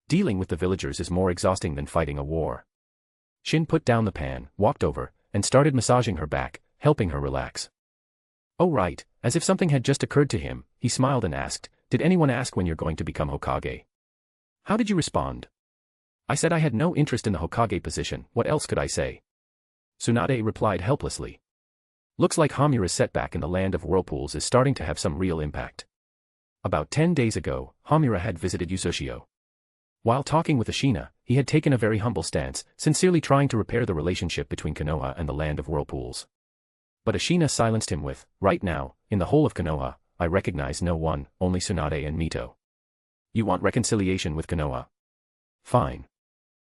Dealing with the villagers is more exhausting than fighting a war. Shin put down the pan, walked over, and started massaging her back, helping her relax. "Oh right," as if something had just occurred to him, he smiled and asked, "Did anyone ask when you're going to become Hokage?" "How did you respond?" "I said I had no interest in the Hokage position, what else could I say?" Tsunade replied helplessly. Looks like Hamura's setback in the land of whirlpools is starting to have some real impact. About 10 days ago, Hamura had visited Uchiha. While talking with Ashina, he had taken a very humble stance, sincerely trying to repair the relationship between Konoha and the land of whirlpools. But Ashina silenced him with, "Right now, in the whole of Konoha, I recognize no one, only Tsunade and Mito. You want reconciliation with Konoha? Fine.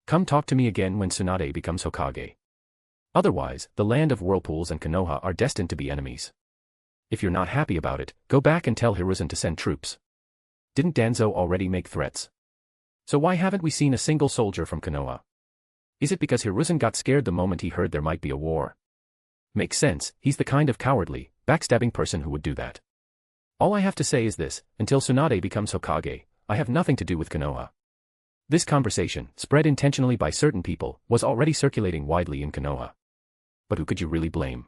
Come talk to me again when Tsunade becomes Hokage. Otherwise, the land of whirlpools and Konoha are destined to be enemies. If you're not happy about it, go back and tell Hiruzen to send troops. Didn't Danzo already make threats? So why haven't we seen a single soldier from Konoha? Is it because Hiruzen got scared the moment he heard there might be a war? Makes sense, he's the kind of cowardly, backstabbing person who would do that. All I have to say is this, until Tsunade becomes Hokage, I have nothing to do with Konoha." This conversation, spread intentionally by certain people, was already circulating widely in Konoha. But who could you really blame?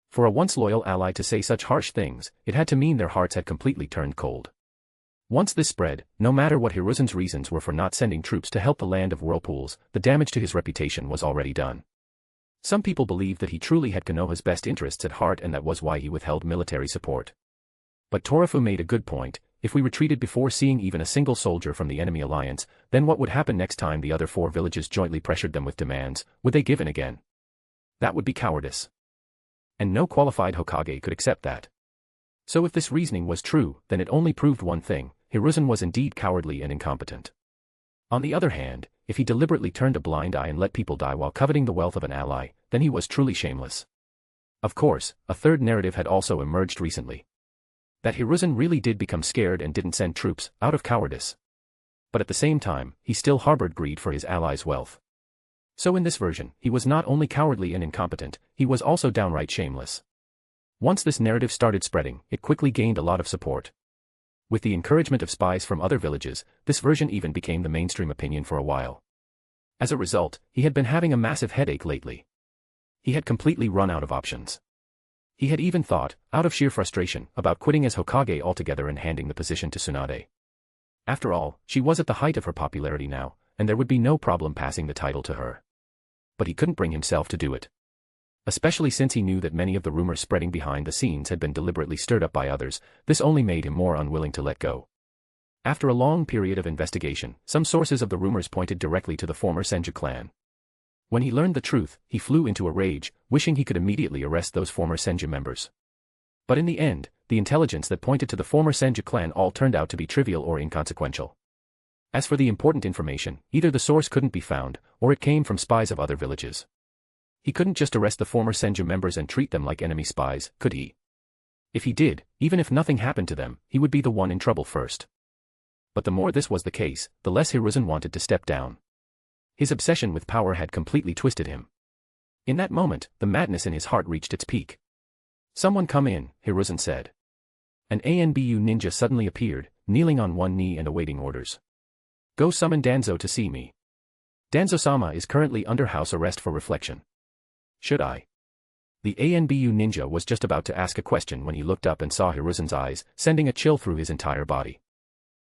For a once loyal ally to say such harsh things, it had to mean their hearts had completely turned cold. Once this spread, no matter what Hiruzen's reasons were for not sending troops to help the land of whirlpools, the damage to his reputation was already done. Some people believed that he truly had Konoha's best interests at heart and that was why he withheld military support. But Torafu made a good point: if we retreated before seeing even a single soldier from the enemy alliance, then what would happen next time the other 4 villages jointly pressured them with demands? Would they give in again? That would be cowardice. And no qualified Hokage could accept that. So if this reasoning was true, then it only proved one thing: Hiruzen was indeed cowardly and incompetent. On the other hand, if he deliberately turned a blind eye and let people die while coveting the wealth of an ally, then he was truly shameless. Of course, a third narrative had also emerged recently. That Hiruzen really did become scared and didn't send troops, out of cowardice. But at the same time, he still harbored greed for his allies' wealth. So in this version, he was not only cowardly and incompetent, he was also downright shameless. Once this narrative started spreading, it quickly gained a lot of support. With the encouragement of spies from other villages, this version even became the mainstream opinion for a while. As a result, he had been having a massive headache lately. He had completely run out of options. He had even thought, out of sheer frustration, about quitting as Hokage altogether and handing the position to Tsunade. After all, she was at the height of her popularity now, and there would be no problem passing the title to her. But he couldn't bring himself to do it. Especially since he knew that many of the rumors spreading behind the scenes had been deliberately stirred up by others, this only made him more unwilling to let go. After a long period of investigation, some sources of the rumors pointed directly to the former Senju clan. When he learned the truth, he flew into a rage, wishing he could immediately arrest those former Senju members. But in the end, the intelligence that pointed to the former Senju clan all turned out to be trivial or inconsequential. As for the important information, either the source couldn't be found, or it came from spies of other villages. He couldn't just arrest the former Senju members and treat them like enemy spies, could he? If he did, even if nothing happened to them, he would be the one in trouble first. But the more this was the case, the less Hiruzen wanted to step down. His obsession with power had completely twisted him. In that moment, the madness in his heart reached its peak. "Someone come in," Hiruzen said. An ANBU ninja suddenly appeared, kneeling on one knee and awaiting orders. "Go summon Danzo to see me. Danzo-sama is currently under house arrest for reflection." "Should I?" The ANBU ninja was just about to ask a question when he looked up and saw Hiruzen's eyes, sending a chill through his entire body.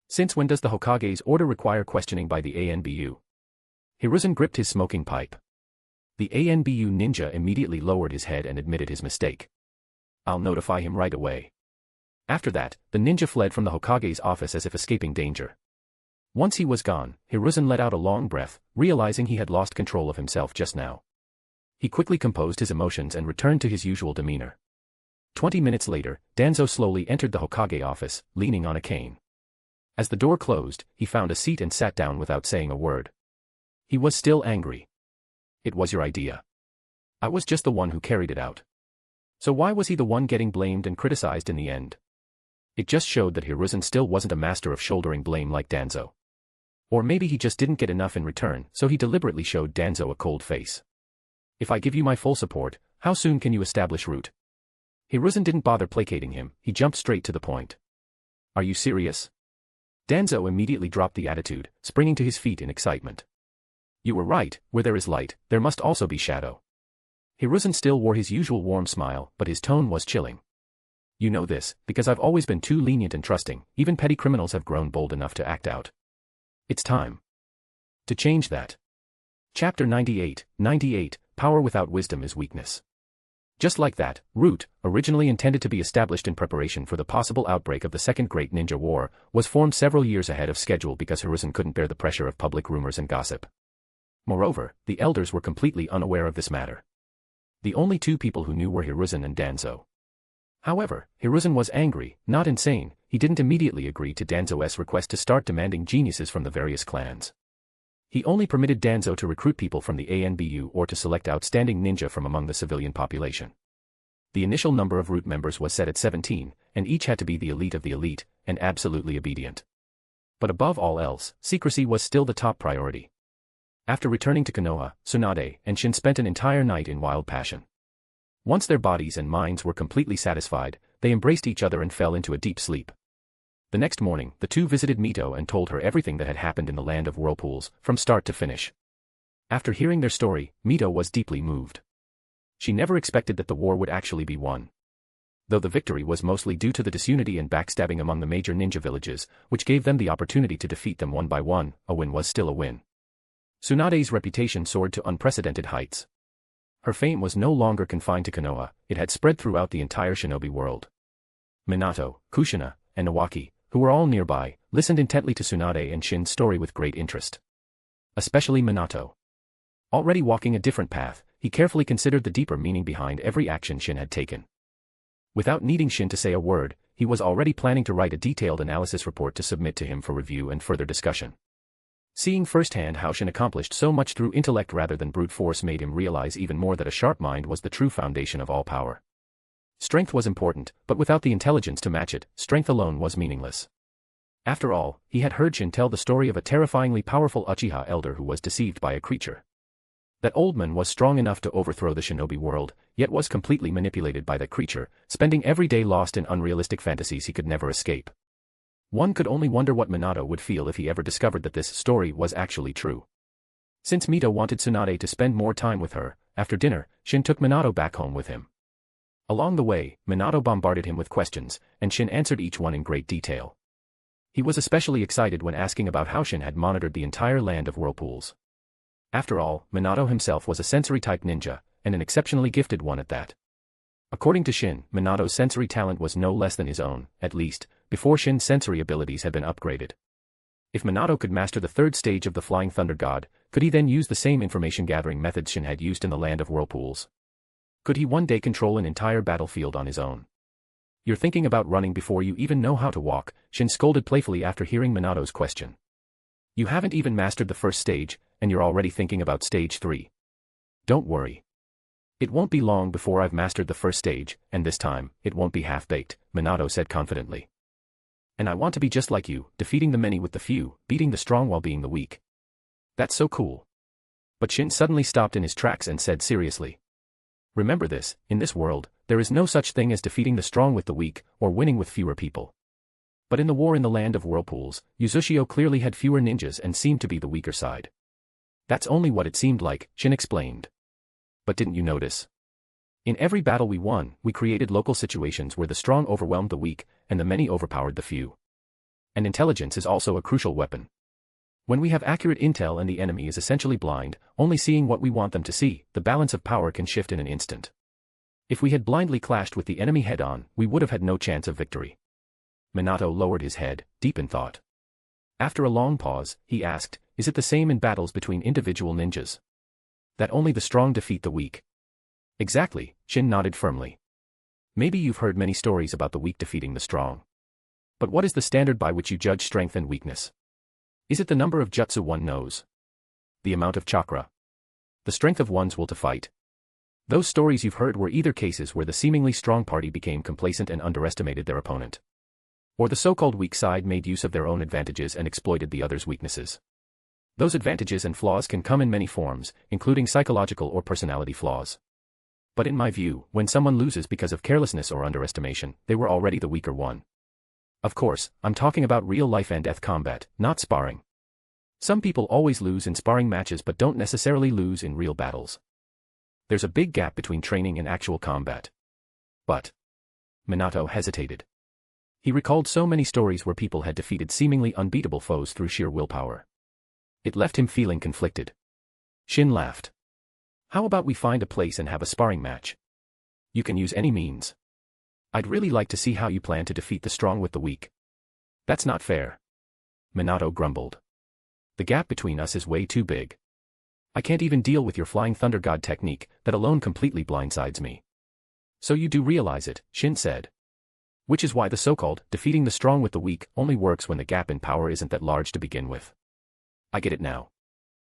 Since when does the Hokage's order require questioning by the ANBU? Hiruzen gripped his smoking pipe. The ANBU ninja immediately lowered his head and admitted his mistake. "I'll notify him right away." After that, the ninja fled from the Hokage's office as if escaping danger. Once he was gone, Hiruzen let out a long breath, realizing he had lost control of himself just now. He quickly composed his emotions and returned to his usual demeanor. 20 minutes later, Danzo slowly entered the Hokage office, leaning on a cane. As the door closed, he found a seat and sat down without saying a word. He was still angry. "It was your idea. I was just the one who carried it out. So why was he the one getting blamed and criticized in the end?" It just showed that Hiruzen still wasn't a master of shouldering blame like Danzo. Or maybe he just didn't get enough in return, so he deliberately showed Danzo a cold face. "If I give you my full support, how soon can you establish root?" Hiruzen didn't bother placating him, he jumped straight to the point. "Are you serious?" Danzo immediately dropped the attitude, springing to his feet in excitement. "You were right, where there is light, there must also be shadow." Hiruzen still wore his usual warm smile, but his tone was chilling. "You know this, because I've always been too lenient and trusting, even petty criminals have grown bold enough to act out. It's time to change that." Chapter 98, Power without wisdom is weakness. Just like that, Root, originally intended to be established in preparation for the possible outbreak of the Second Great Ninja War, was formed several years ahead of schedule because Hiruzen couldn't bear the pressure of public rumors and gossip. Moreover, the elders were completely unaware of this matter. The only two people who knew were Hiruzen and Danzo. However, Hiruzen was angry, not insane. He didn't immediately agree to Danzo's request to start demanding geniuses from the various clans. He only permitted Danzo to recruit people from the ANBU or to select outstanding ninja from among the civilian population. The initial number of Root members was set at 17, and each had to be the elite of the elite, and absolutely obedient. But above all else, secrecy was still the top priority. After returning to Konoha, Tsunade and Shin spent an entire night in wild passion. Once their bodies and minds were completely satisfied, they embraced each other and fell into a deep sleep. The next morning, the two visited Mito and told her everything that had happened in the land of whirlpools, from start to finish. After hearing their story, Mito was deeply moved. She never expected that the war would actually be won. Though the victory was mostly due to the disunity and backstabbing among the major ninja villages, which gave them the opportunity to defeat them one by one, a win was still a win. Tsunade's reputation soared to unprecedented heights. Her fame was no longer confined to Konoha, it had spread throughout the entire shinobi world. Minato, Kushina, and Nawaki, who were all nearby, listened intently to Tsunade and Shin's story with great interest. Especially Minato. Already walking a different path, he carefully considered the deeper meaning behind every action Shin had taken. Without needing Shin to say a word, he was already planning to write a detailed analysis report to submit to him for review and further discussion. Seeing firsthand how Shin accomplished so much through intellect rather than brute force made him realize even more that a sharp mind was the true foundation of all power. Strength was important, but without the intelligence to match it, strength alone was meaningless. After all, he had heard Shin tell the story of a terrifyingly powerful Uchiha elder who was deceived by a creature. That old man was strong enough to overthrow the shinobi world, yet was completely manipulated by that creature, spending every day lost in unrealistic fantasies he could never escape. One could only wonder what Minato would feel if he ever discovered that this story was actually true. Since Mito wanted Tsunade to spend more time with her, after dinner, Shin took Minato back home with him. Along the way, Minato bombarded him with questions, and Shin answered each one in great detail. He was especially excited when asking about how Shin had monitored the entire land of whirlpools. After all, Minato himself was a sensory-type ninja, and an exceptionally gifted one at that. According to Shin, Minato's sensory talent was no less than his own, at least, before Shin's sensory abilities had been upgraded. If Minato could master the third stage of the Flying Thunder God, could he then use the same information-gathering methods Shin had used in the land of whirlpools? Could he one day control an entire battlefield on his own? You're thinking about running before you even know how to walk, Shin scolded playfully after hearing Minato's question. You haven't even mastered the first stage, and you're already thinking about stage 3. Don't worry. It won't be long before I've mastered the first stage, and this time, it won't be half-baked, Minato said confidently. And I want to be just like you, defeating the many with the few, beating the strong while being the weak. That's so cool. But Shin suddenly stopped in his tracks and said seriously. Remember this, in this world, there is no such thing as defeating the strong with the weak, or winning with fewer people. But in the war in the land of whirlpools, Uzushio clearly had fewer ninjas and seemed to be the weaker side. That's only what it seemed like, Shin explained. But didn't you notice? In every battle we won, we created local situations where the strong overwhelmed the weak, and the many overpowered the few. And intelligence is also a crucial weapon. When we have accurate intel and the enemy is essentially blind, only seeing what we want them to see, the balance of power can shift in an instant. If we had blindly clashed with the enemy head-on, we would have had no chance of victory. Minato lowered his head, deep in thought. After a long pause, he asked, is it the same in battles between individual ninjas? That only the strong defeat the weak? Exactly, Shin nodded firmly. Maybe you've heard many stories about the weak defeating the strong. But what is the standard by which you judge strength and weakness? Is it the number of jutsu one knows? The amount of chakra? The strength of one's will to fight? Those stories you've heard were either cases where the seemingly strong party became complacent and underestimated their opponent. Or the so-called weak side made use of their own advantages and exploited the other's weaknesses. Those advantages and flaws can come in many forms, including psychological or personality flaws. But in my view, when someone loses because of carelessness or underestimation, they were already the weaker one. Of course, I'm talking about real life and death combat, not sparring. Some people always lose in sparring matches but don't necessarily lose in real battles. There's a big gap between training and actual combat. But Minato hesitated. He recalled so many stories where people had defeated seemingly unbeatable foes through sheer willpower. It left him feeling conflicted. Shin laughed. How about we find a place and have a sparring match? You can use any means. I'd really like to see how you plan to defeat the strong with the weak. That's not fair. Minato grumbled. The gap between us is way too big. I can't even deal with your Flying Thunder God technique, that alone completely blindsides me. So you do realize it, Shin said. Which is why the so-called defeating the strong with the weak only works when the gap in power isn't that large to begin with. I get it now.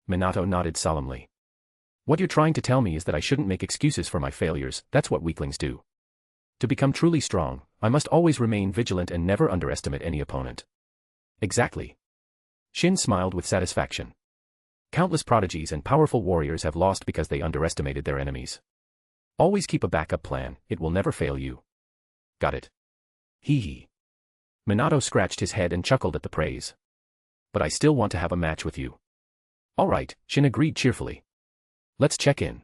Minato nodded solemnly. What you're trying to tell me is that I shouldn't make excuses for my failures, that's what weaklings do. To become truly strong, I must always remain vigilant and never underestimate any opponent. Exactly. Shin smiled with satisfaction. Countless prodigies and powerful warriors have lost because they underestimated their enemies. Always keep a backup plan, it will never fail you. Got it. Hee hee. Minato scratched his head and chuckled at the praise. But I still want to have a match with you. All right, Shin agreed cheerfully. Let's check in.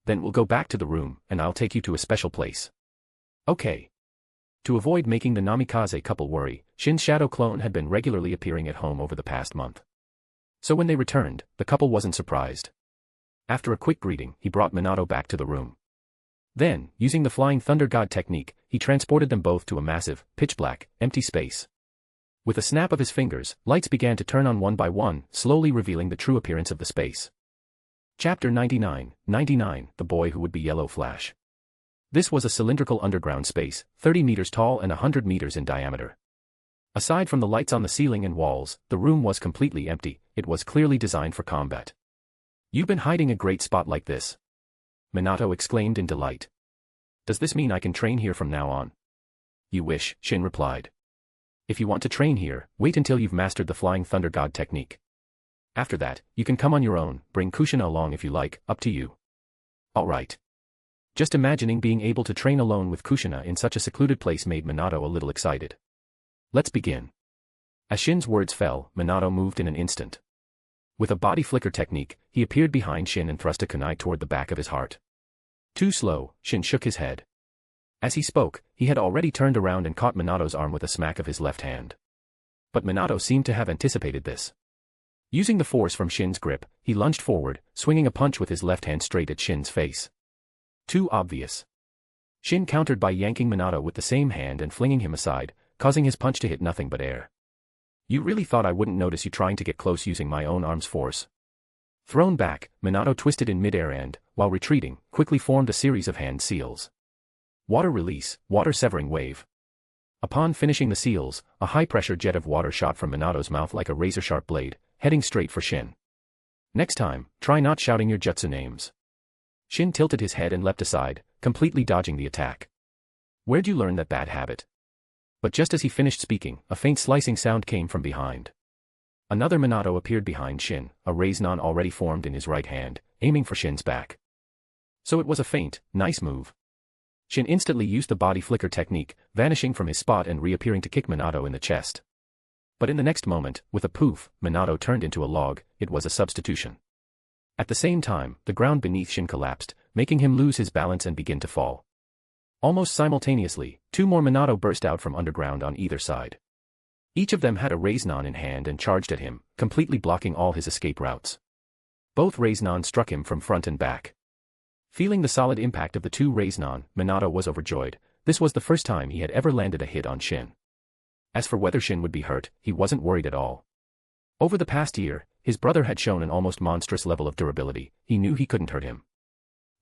Then we'll go back to the room, and I'll take you to a special place. Okay. To avoid making the Namikaze couple worry, Shin's shadow clone had been regularly appearing at home over the past month. So when they returned, the couple wasn't surprised. After a quick greeting, he brought Minato back to the room. Then, using the Flying Thunder God technique, he transported them both to a massive, pitch-black, empty space. With a snap of his fingers, lights began to turn on one by one, slowly revealing the true appearance of the space. Chapter 99, The Boy Who Would Be Yellow Flash. This was a cylindrical underground space, 30 meters tall and 100 meters in diameter. Aside from the lights on the ceiling and walls, the room was completely empty. It was clearly designed for combat. You've been hiding a great spot like this. Minato exclaimed in delight. Does this mean I can train here from now on? You wish, Shin replied. If you want to train here, wait until you've mastered the Flying Thunder God technique. After that, you can come on your own, bring Kushina along if you like, up to you. Alright. Just imagining being able to train alone with Kushina in such a secluded place made Minato a little excited. Let's begin. As Shin's words fell, Minato moved in an instant. With a body flicker technique, he appeared behind Shin and thrust a kunai toward the back of his heart. Too slow, Shin shook his head. As he spoke, he had already turned around and caught Minato's arm with a smack of his left hand. But Minato seemed to have anticipated this. Using the force from Shin's grip, he lunged forward, swinging a punch with his left hand straight at Shin's face. Too obvious. Shin countered by yanking Minato with the same hand and flinging him aside, causing his punch to hit nothing but air. You really thought I wouldn't notice you trying to get close using my own arm's force? Thrown back, Minato twisted in midair and, while retreating, quickly formed a series of hand seals. Water release, water severing wave. Upon finishing the seals, a high-pressure jet of water shot from Minato's mouth like a razor-sharp blade, heading straight for Shin. Next time, try not shouting your jutsu names. Shin tilted his head and leapt aside, completely dodging the attack. Where'd you learn that bad habit? But just as he finished speaking, a faint slicing sound came from behind. Another Minato appeared behind Shin, a raise-non already formed in his right hand, aiming for Shin's back. So it was a feint, nice move. Shin instantly used the body flicker technique, vanishing from his spot and reappearing to kick Minato in the chest. But in the next moment, with a poof, Minato turned into a log. It was a substitution. At the same time, the ground beneath Shin collapsed, making him lose his balance and begin to fall. Almost simultaneously, two more Minato burst out from underground on either side. Each of them had a raise-non in hand and charged at him, completely blocking all his escape routes. Both raise-non struck him from front and back. Feeling the solid impact of the two raise-non, Minato was overjoyed. This was the first time he had ever landed a hit on Shin. As for whether Shin would be hurt, he wasn't worried at all. Over the past year, his brother had shown an almost monstrous level of durability. He knew he couldn't hurt him.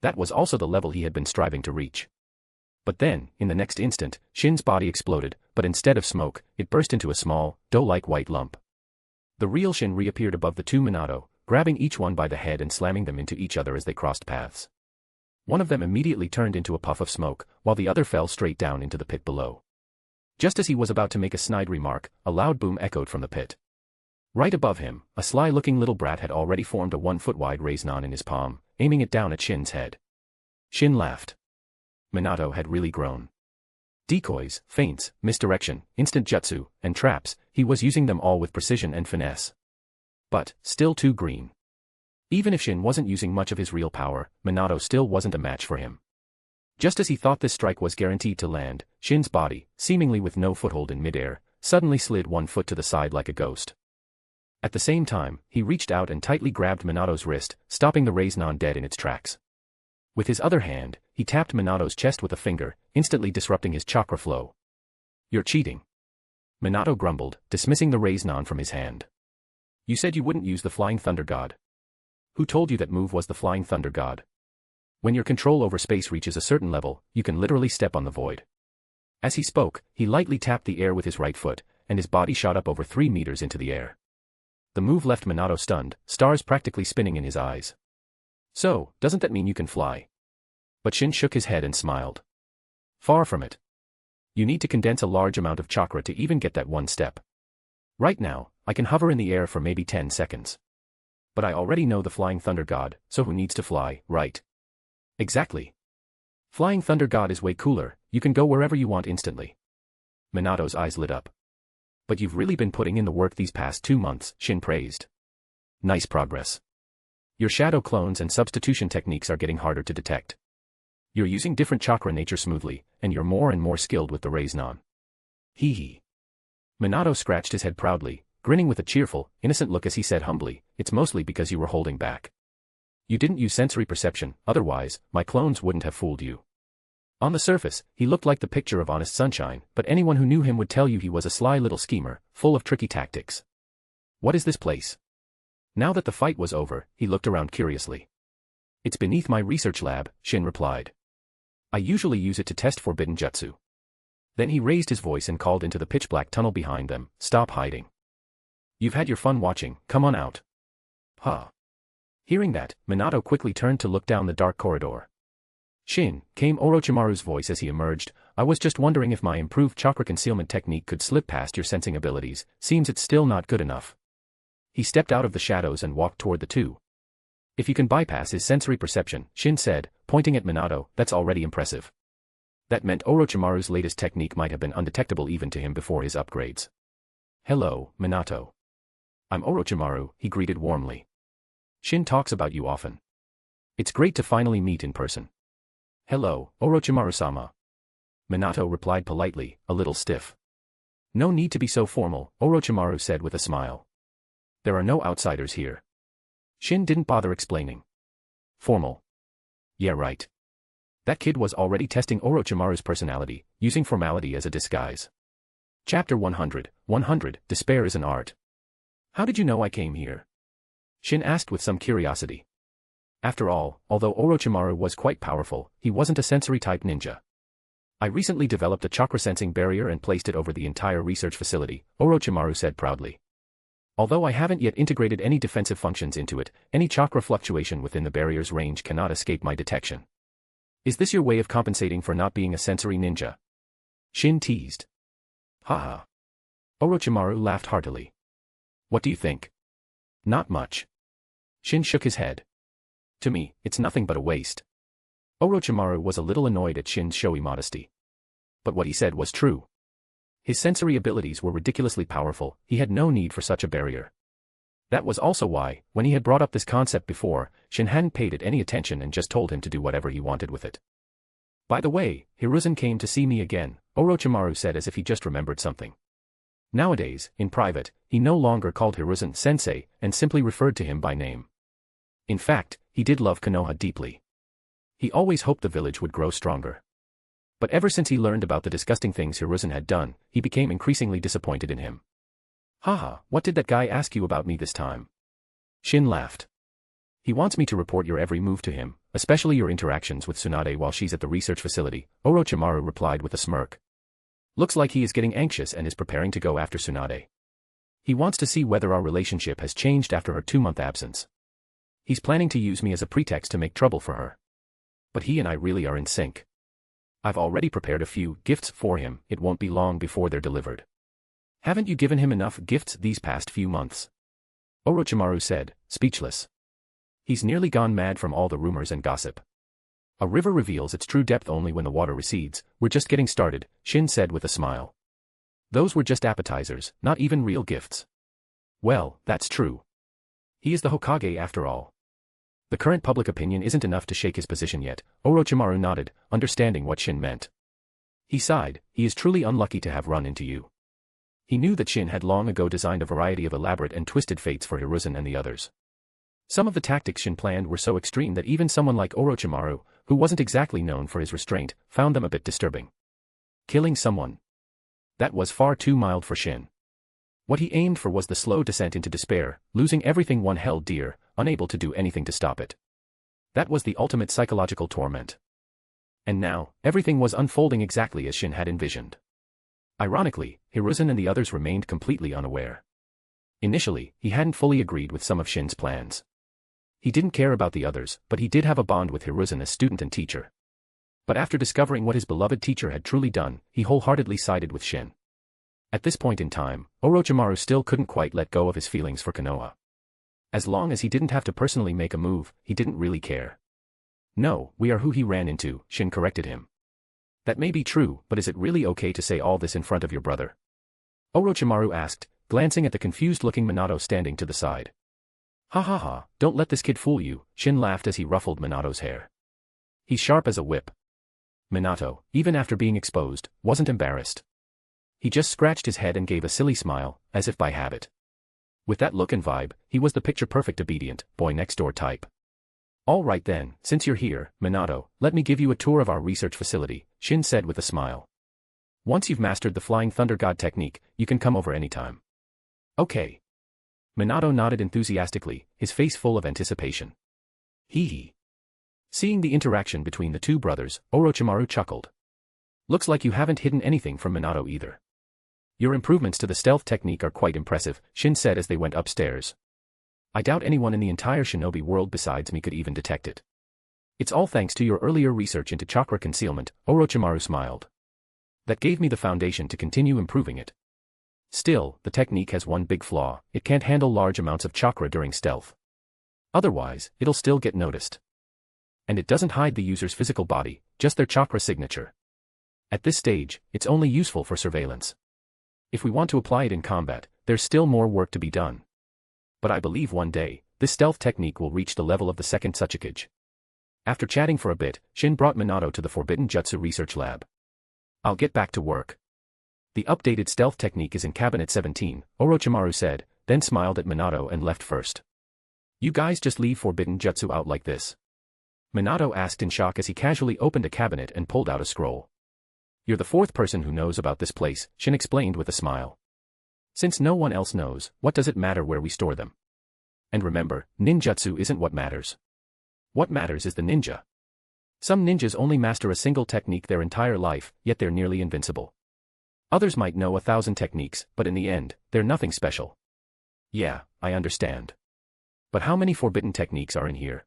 That was also the level he had been striving to reach. But then, in the next instant, Shin's body exploded, but instead of smoke, it burst into a small, dough-like white lump. The real Shin reappeared above the two Minato, grabbing each one by the head and slamming them into each other as they crossed paths. One of them immediately turned into a puff of smoke, while the other fell straight down into the pit below. Just as he was about to make a snide remark, a loud boom echoed from the pit. Right above him, a sly-looking little brat had already formed a 1-foot-wide raise-non in his palm, aiming it down at Shin's head. Shin laughed. Minato had really grown. Decoys, feints, misdirection, instant jutsu, and traps, he was using them all with precision and finesse. But, still too green. Even if Shin wasn't using much of his real power, Minato still wasn't a match for him. Just as he thought this strike was guaranteed to land, Shin's body, seemingly with no foothold in midair, suddenly slid 1 foot to the side like a ghost. At the same time, he reached out and tightly grabbed Minato's wrist, stopping the raise-non dead in its tracks. With his other hand, he tapped Minato's chest with a finger, instantly disrupting his chakra flow. You're cheating. Minato grumbled, dismissing the raise-non from his hand. You said you wouldn't use the Flying Thunder God. Who told you that move was the Flying Thunder God? When your control over space reaches a certain level, you can literally step on the void. As he spoke, he lightly tapped the air with his right foot, and his body shot up over 3 meters into the air. The move left Minato stunned, stars practically spinning in his eyes. So, doesn't that mean you can fly? But Shin shook his head and smiled. Far from it. You need to condense a large amount of chakra to even get that one step. Right now, I can hover in the air for maybe 10 seconds. But I already know the Flying Thunder God, so who needs to fly, right? Exactly. Flying Thunder God is way cooler, you can go wherever you want instantly. Minato's eyes lit up. But you've really been putting in the work these past 2 months, Shin praised. Nice progress. Your shadow clones and substitution techniques are getting harder to detect. You're using different chakra nature smoothly, and you're more and more skilled with the raise-non. Hee hee. Minato scratched his head proudly, grinning with a cheerful, innocent look as he said humbly, it's mostly because you were holding back. You didn't use sensory perception, otherwise, my clones wouldn't have fooled you. On the surface, he looked like the picture of honest sunshine, but anyone who knew him would tell you he was a sly little schemer, full of tricky tactics. What is this place? Now that the fight was over, he looked around curiously. It's beneath my research lab, Shin replied. I usually use it to test forbidden jutsu. Then he raised his voice and called into the pitch-black tunnel behind them, stop hiding. You've had your fun watching, come on out. Huh. Hearing that, Minato quickly turned to look down the dark corridor. Shin, came Orochimaru's voice as he emerged, I was just wondering if my improved chakra concealment technique could slip past your sensing abilities, seems it's still not good enough. He stepped out of the shadows and walked toward the two. If you can bypass his sensory perception, Shin said, pointing at Minato, that's already impressive. That meant Orochimaru's latest technique might have been undetectable even to him before his upgrades. Hello, Minato. I'm Orochimaru, he greeted warmly. Shin talks about you often. It's great to finally meet in person. Hello, Orochimaru-sama. Minato replied politely, a little stiff. No need to be so formal, Orochimaru said with a smile. There are no outsiders here. Shin didn't bother explaining. Formal. Yeah, right. That kid was already testing Orochimaru's personality, using formality as a disguise. Chapter 100, Despair is an Art. How did you know I came here? Shin asked with some curiosity. After all, although Orochimaru was quite powerful, he wasn't a sensory-type ninja. I recently developed a chakra-sensing barrier and placed it over the entire research facility, Orochimaru said proudly. Although I haven't yet integrated any defensive functions into it, any chakra fluctuation within the barrier's range cannot escape my detection. Is this your way of compensating for not being a sensory ninja? Shin teased. Haha. Orochimaru laughed heartily. What do you think? Not much. Shin shook his head. To me, it's nothing but a waste. Orochimaru was a little annoyed at Shin's showy modesty. But what he said was true. His sensory abilities were ridiculously powerful, he had no need for such a barrier. That was also why, when he had brought up this concept before, Shin hadn't paid it any attention and just told him to do whatever he wanted with it. By the way, Hiruzen came to see me again, Orochimaru said as if he just remembered something. Nowadays, in private, he no longer called Hiruzen sensei, and simply referred to him by name. In fact, he did love Konoha deeply. He always hoped the village would grow stronger. But ever since he learned about the disgusting things Hiruzen had done, he became increasingly disappointed in him. Haha, what did that guy ask you about me this time? Shin laughed. He wants me to report your every move to him, especially your interactions with Tsunade while she's at the research facility, Orochimaru replied with a smirk. Looks like he is getting anxious and is preparing to go after Tsunade. He wants to see whether our relationship has changed after her 2-month absence. He's planning to use me as a pretext to make trouble for her. But he and I really are in sync. I've already prepared a few gifts for him, it won't be long before they're delivered. Haven't you given him enough gifts these past few months? Orochimaru said, speechless. He's nearly gone mad from all the rumors and gossip. A river reveals its true depth only when the water recedes, we're just getting started, Shin said with a smile. Those were just appetizers, not even real gifts. Well, that's true. He is the Hokage after all. The current public opinion isn't enough to shake his position yet, Orochimaru nodded, understanding what Shin meant. He sighed, he is truly unlucky to have run into you. He knew that Shin had long ago designed a variety of elaborate and twisted fates for Hiruzen and the others. Some of the tactics Shin planned were so extreme that even someone like Orochimaru, who wasn't exactly known for his restraint, found them a bit disturbing. Killing someone. That was far too mild for Shin. What he aimed for was the slow descent into despair, losing everything one held dear, unable to do anything to stop it. That was the ultimate psychological torment. And now, everything was unfolding exactly as Shin had envisioned. Ironically, Hiruzen and the others remained completely unaware. Initially, he hadn't fully agreed with some of Shin's plans. He didn't care about the others, but he did have a bond with Hiruzen as student and teacher. But after discovering what his beloved teacher had truly done, he wholeheartedly sided with Shin. At this point in time, Orochimaru still couldn't quite let go of his feelings for Konoha. As long as he didn't have to personally make a move, he didn't really care. No, we are who he ran into, Shin corrected him. That may be true, but is it really okay to say all this in front of your brother? Orochimaru asked, glancing at the confused-looking Minato standing to the side. Ha ha ha, don't let this kid fool you, Shin laughed as he ruffled Minato's hair. He's sharp as a whip. Minato, even after being exposed, wasn't embarrassed. He just scratched his head and gave a silly smile, as if by habit. With that look and vibe, he was the picture-perfect obedient, boy-next-door type. All right then, since you're here, Minato, let me give you a tour of our research facility, Shin said with a smile. Once you've mastered the Flying Thunder God technique, you can come over anytime. Okay. Minato nodded enthusiastically, his face full of anticipation. Hee hee. Seeing the interaction between the two brothers, Orochimaru chuckled. Looks like you haven't hidden anything from Minato either. Your improvements to the stealth technique are quite impressive, Shin said as they went upstairs. I doubt anyone in the entire shinobi world besides me could even detect it. It's all thanks to your earlier research into chakra concealment, Orochimaru smiled. That gave me the foundation to continue improving it. Still, the technique has one big flaw: it can't handle large amounts of chakra during stealth. Otherwise, it'll still get noticed. And it doesn't hide the user's physical body, just their chakra signature. At this stage, it's only useful for surveillance. If we want to apply it in combat, there's still more work to be done. But I believe one day, this stealth technique will reach the level of the second Tsuchikage. After chatting for a bit, Shin brought Minato to the Forbidden Jutsu Research Lab. I'll get back to work. The updated stealth technique is in Cabinet 17, Orochimaru said, then smiled at Minato and left first. You guys just leave Forbidden Jutsu out like this? Minato asked in shock as he casually opened a cabinet and pulled out a scroll. You're the fourth person who knows about this place, Shin explained with a smile. Since no one else knows, what does it matter where we store them? And remember, ninjutsu isn't what matters. What matters is the ninja. Some ninjas only master a single technique their entire life, yet they're nearly invincible. Others might know 1,000 techniques, but in the end, they're nothing special. Yeah, I understand. But how many forbidden techniques are in here?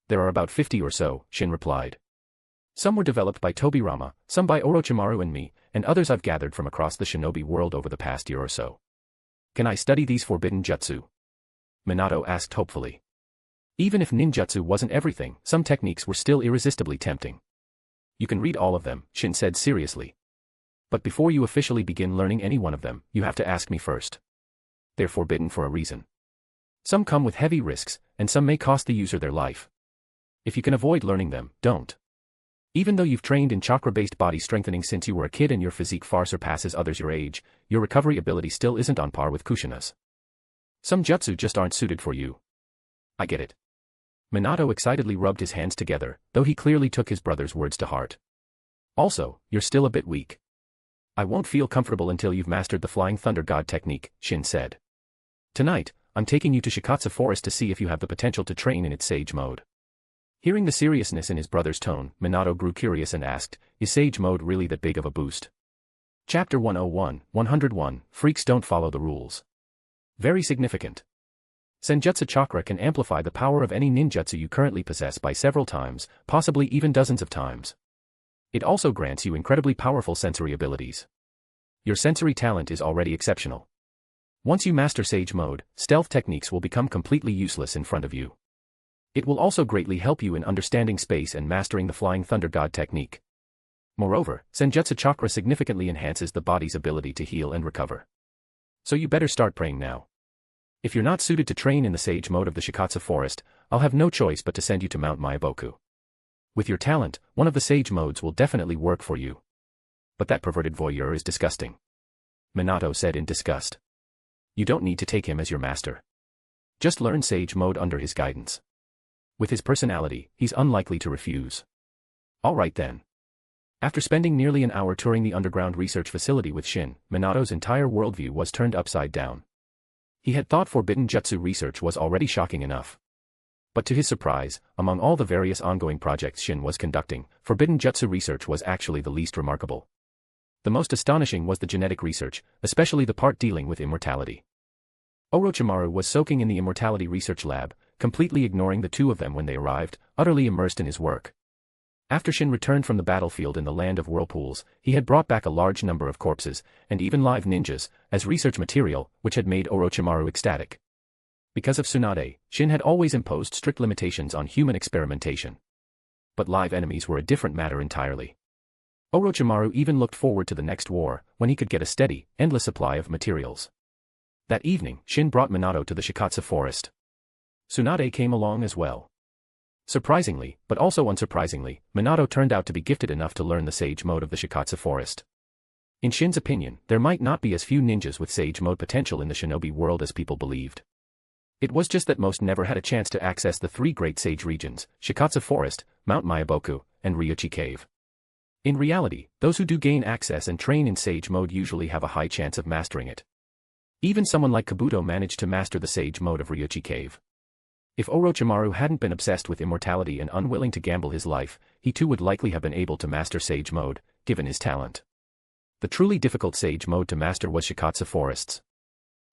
There are about 50 or so, Shin replied. Some were developed by Tobirama, some by Orochimaru and me, and others I've gathered from across the shinobi world over the past year or so. Can I study these forbidden jutsu? Minato asked hopefully. Even if ninjutsu wasn't everything, some techniques were still irresistibly tempting. You can read all of them, Shin said seriously. But before you officially begin learning any one of them, you have to ask me first. They're forbidden for a reason. Some come with heavy risks, and some may cost the user their life. If you can avoid learning them, don't. Even though you've trained in chakra-based body strengthening since you were a kid and your physique far surpasses others your age, your recovery ability still isn't on par with Kushina's. Some jutsu just aren't suited for you. I get it. Minato excitedly rubbed his hands together, though he clearly took his brother's words to heart. Also, you're still a bit weak. I won't feel comfortable until you've mastered the Flying Thunder God technique, Shin said. Tonight, I'm taking you to Shikatsu Forest to see if you have the potential to train in its Sage Mode. Hearing the seriousness in his brother's tone, Minato grew curious and asked, is Sage Mode really that big of a boost? Chapter 101, 101, Freaks Don't Follow the Rules. Very significant. Senjutsu Chakra can amplify the power of any ninjutsu you currently possess by several times, possibly even dozens of times. It also grants you incredibly powerful sensory abilities. Your sensory talent is already exceptional. Once you master Sage Mode, stealth techniques will become completely useless in front of you. It will also greatly help you in understanding space and mastering the Flying Thunder God technique. Moreover, Senjutsu Chakra significantly enhances the body's ability to heal and recover. So you better start praying now. If you're not suited to train in the Sage Mode of the Shikatsu Forest, I'll have no choice but to send you to Mount Myaboku. With your talent, one of the Sage Modes will definitely work for you. But that perverted voyeur is disgusting. Minato said in disgust. You don't need to take him as your master. Just learn Sage Mode under his guidance. With his personality, he's unlikely to refuse. All right then. After spending nearly an hour touring the underground research facility with Shin, Minato's entire worldview was turned upside down. He had thought forbidden jutsu research was already shocking enough. But to his surprise, among all the various ongoing projects Shin was conducting, forbidden jutsu research was actually the least remarkable. The most astonishing was the genetic research, especially the part dealing with immortality. Orochimaru was soaking in the immortality research lab, completely ignoring the two of them when they arrived, utterly immersed in his work. After Shin returned from the battlefield in the land of whirlpools, he had brought back a large number of corpses, and even live ninjas, as research material, which had made Orochimaru ecstatic. Because of Tsunade, Shin had always imposed strict limitations on human experimentation. But live enemies were a different matter entirely. Orochimaru even looked forward to the next war, when he could get a steady, endless supply of materials. That evening, Shin brought Minato to the Shikatsu Forest. Tsunade came along as well. Surprisingly, but also unsurprisingly, Minato turned out to be gifted enough to learn the Sage Mode of the Shikatsu Forest. In Shin's opinion, there might not be as few ninjas with Sage Mode potential in the shinobi world as people believed. It was just that most never had a chance to access the three great sage regions, Shikatsu Forest, Mount Myaboku, and Ryuchi Cave. In reality, those who do gain access and train in Sage Mode usually have a high chance of mastering it. Even someone like Kabuto managed to master the Sage Mode of Ryuchi Cave. If Orochimaru hadn't been obsessed with immortality and unwilling to gamble his life, he too would likely have been able to master Sage Mode, given his talent. The truly difficult Sage Mode to master was Shikatsu Forests.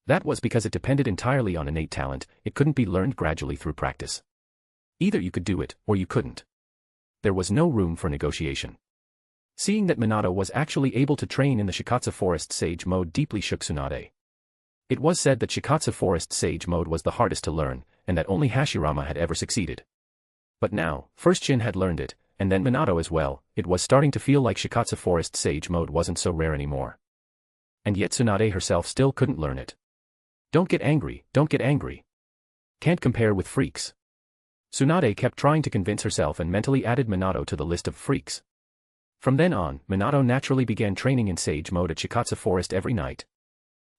That was because it depended entirely on innate talent, it couldn't be learned gradually through practice. Either you could do it, or you couldn't. There was no room for negotiation. Seeing that Minato was actually able to train in the Shikatsu Forest Sage mode deeply shook Tsunade. It was said that Shikatsu Forest Sage mode was the hardest to learn, and that only Hashirama had ever succeeded. But now, first Shin had learned it, and then Minato as well, it was starting to feel like Shikatsu Forest Sage mode wasn't so rare anymore. And yet Tsunade herself still couldn't learn it. Don't get angry, don't get angry. Can't compare with freaks. Tsunade kept trying to convince herself and mentally added Minato to the list of freaks. From then on, Minato naturally began training in Sage mode at Shikatsu Forest every night.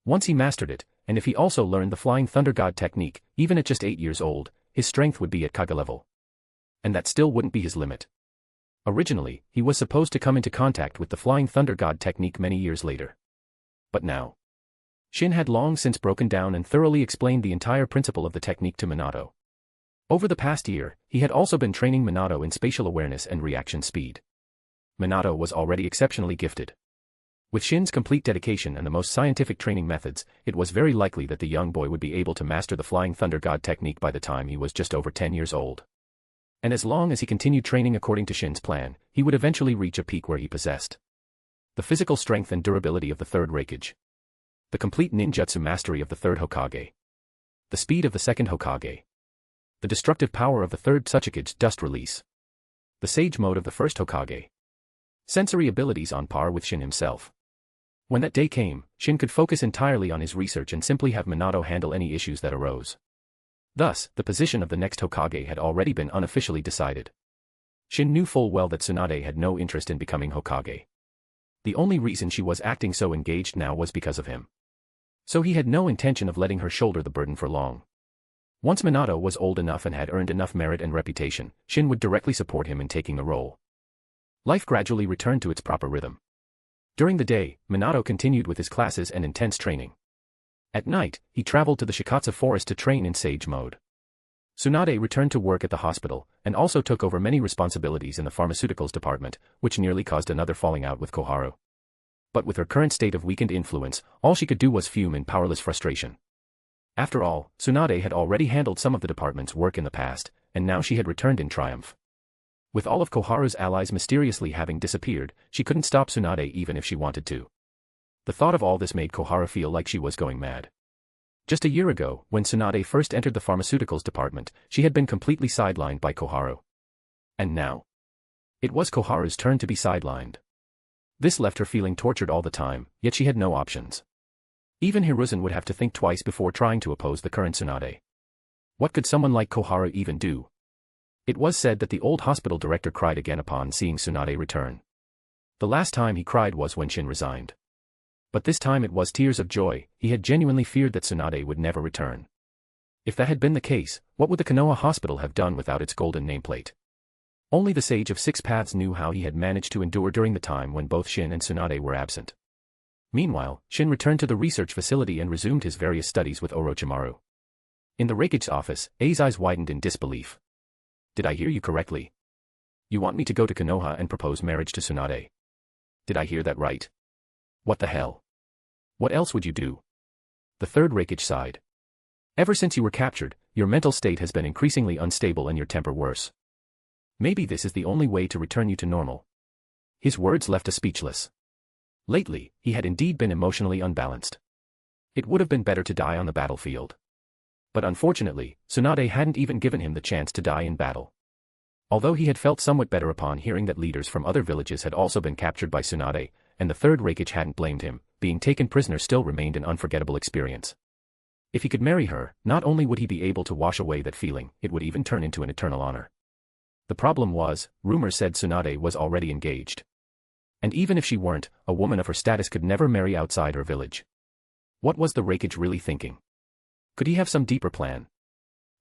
Once he mastered it, and if he also learned the Flying Thunder God technique, even at just 8 years old, his strength would be at Kage level. And that still wouldn't be his limit. Originally, he was supposed to come into contact with the Flying Thunder God technique many years later. But now, Shin had long since broken down and thoroughly explained the entire principle of the technique to Minato. Over the past year, he had also been training Minato in spatial awareness and reaction speed. Minato was already exceptionally gifted. With Shin's complete dedication and the most scientific training methods, it was very likely that the young boy would be able to master the Flying Thunder God technique by the time he was just over 10 years old. And as long as he continued training according to Shin's plan, he would eventually reach a peak where he possessed the physical strength and durability of the third Raikage, the complete ninjutsu mastery of the third Hokage, the speed of the second Hokage, the destructive power of the third Tsuchikage's dust release, the Sage mode of the first Hokage, sensory abilities on par with Shin himself. When that day came, Shin could focus entirely on his research and simply have Minato handle any issues that arose. Thus, the position of the next Hokage had already been unofficially decided. Shin knew full well that Tsunade had no interest in becoming Hokage. The only reason she was acting so engaged now was because of him. So he had no intention of letting her shoulder the burden for long. Once Minato was old enough and had earned enough merit and reputation, Shin would directly support him in taking the role. Life gradually returned to its proper rhythm. During the day, Minato continued with his classes and intense training. At night, he traveled to the Shikatsu Forest to train in Sage mode. Tsunade returned to work at the hospital, and also took over many responsibilities in the pharmaceuticals department, which nearly caused another falling out with Koharu. But with her current state of weakened influence, all she could do was fume in powerless frustration. After all, Tsunade had already handled some of the department's work in the past, and now she had returned in triumph. With all of Koharu's allies mysteriously having disappeared, she couldn't stop Tsunade even if she wanted to. The thought of all this made Koharu feel like she was going mad. Just a year ago, when Tsunade first entered the pharmaceuticals department, she had been completely sidelined by Koharu. And now, it was Koharu's turn to be sidelined. This left her feeling tortured all the time, yet she had no options. Even Hiruzen would have to think twice before trying to oppose the current Tsunade. What could someone like Koharu even do? It was said that the old hospital director cried again upon seeing Tsunade return. The last time he cried was when Shin resigned. But this time it was tears of joy. He had genuinely feared that Tsunade would never return. If that had been the case, what would the Konoha Hospital have done without its golden nameplate? Only the Sage of Six Paths knew how he had managed to endure during the time when both Shin and Tsunade were absent. Meanwhile, Shin returned to the research facility and resumed his various studies with Orochimaru. In the Raikage's office, A's eyes widened in disbelief. Did I hear you correctly? You want me to go to Konoha and propose marriage to Tsunade? Did I hear that right? What the hell? What else would you do? The third Raikage sighed. Ever since you were captured, your mental state has been increasingly unstable and your temper worse. Maybe this is the only way to return you to normal. His words left us speechless. Lately, he had indeed been emotionally unbalanced. It would have been better to die on the battlefield. But unfortunately, Tsunade hadn't even given him the chance to die in battle. Although he had felt somewhat better upon hearing that leaders from other villages had also been captured by Tsunade, and the third Raikage hadn't blamed him, being taken prisoner still remained an unforgettable experience. If he could marry her, not only would he be able to wash away that feeling, it would even turn into an eternal honor. The problem was, rumors said Tsunade was already engaged. And even if she weren't, a woman of her status could never marry outside her village. What was the Raikage really thinking? Could he have some deeper plan?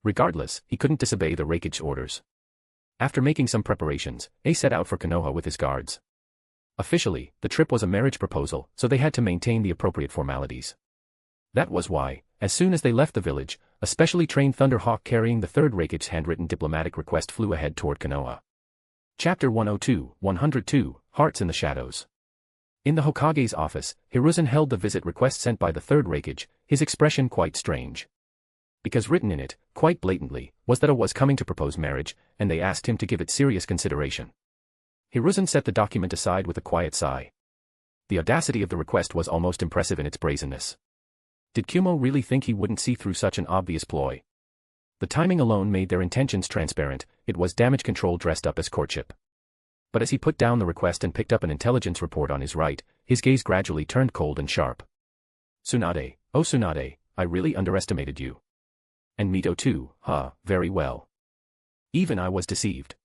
Regardless, he couldn't disobey the Raikage's orders. After making some preparations, A set out for Konoha with his guards. Officially, the trip was a marriage proposal, so they had to maintain the appropriate formalities. That was why, as soon as they left the village, a specially trained Thunderhawk carrying the third Raikage's handwritten diplomatic request flew ahead toward Konoha. Chapter 102, Hearts in the Shadows. In the Hokage's office, Hiruzen held the visit request sent by the third Raikage, his expression quite strange. Because written in it, quite blatantly, was that A was coming to propose marriage, and they asked him to give it serious consideration. Hiruzen set the document aside with a quiet sigh. The audacity of the request was almost impressive in its brazenness. Did Kumo really think he wouldn't see through such an obvious ploy? The timing alone made their intentions transparent. It was damage control dressed up as courtship. But as he put down the request and picked up an intelligence report on his right, his gaze gradually turned cold and sharp. Tsunade, oh Tsunade, I really underestimated you. And Mito too, very well. Even I was deceived.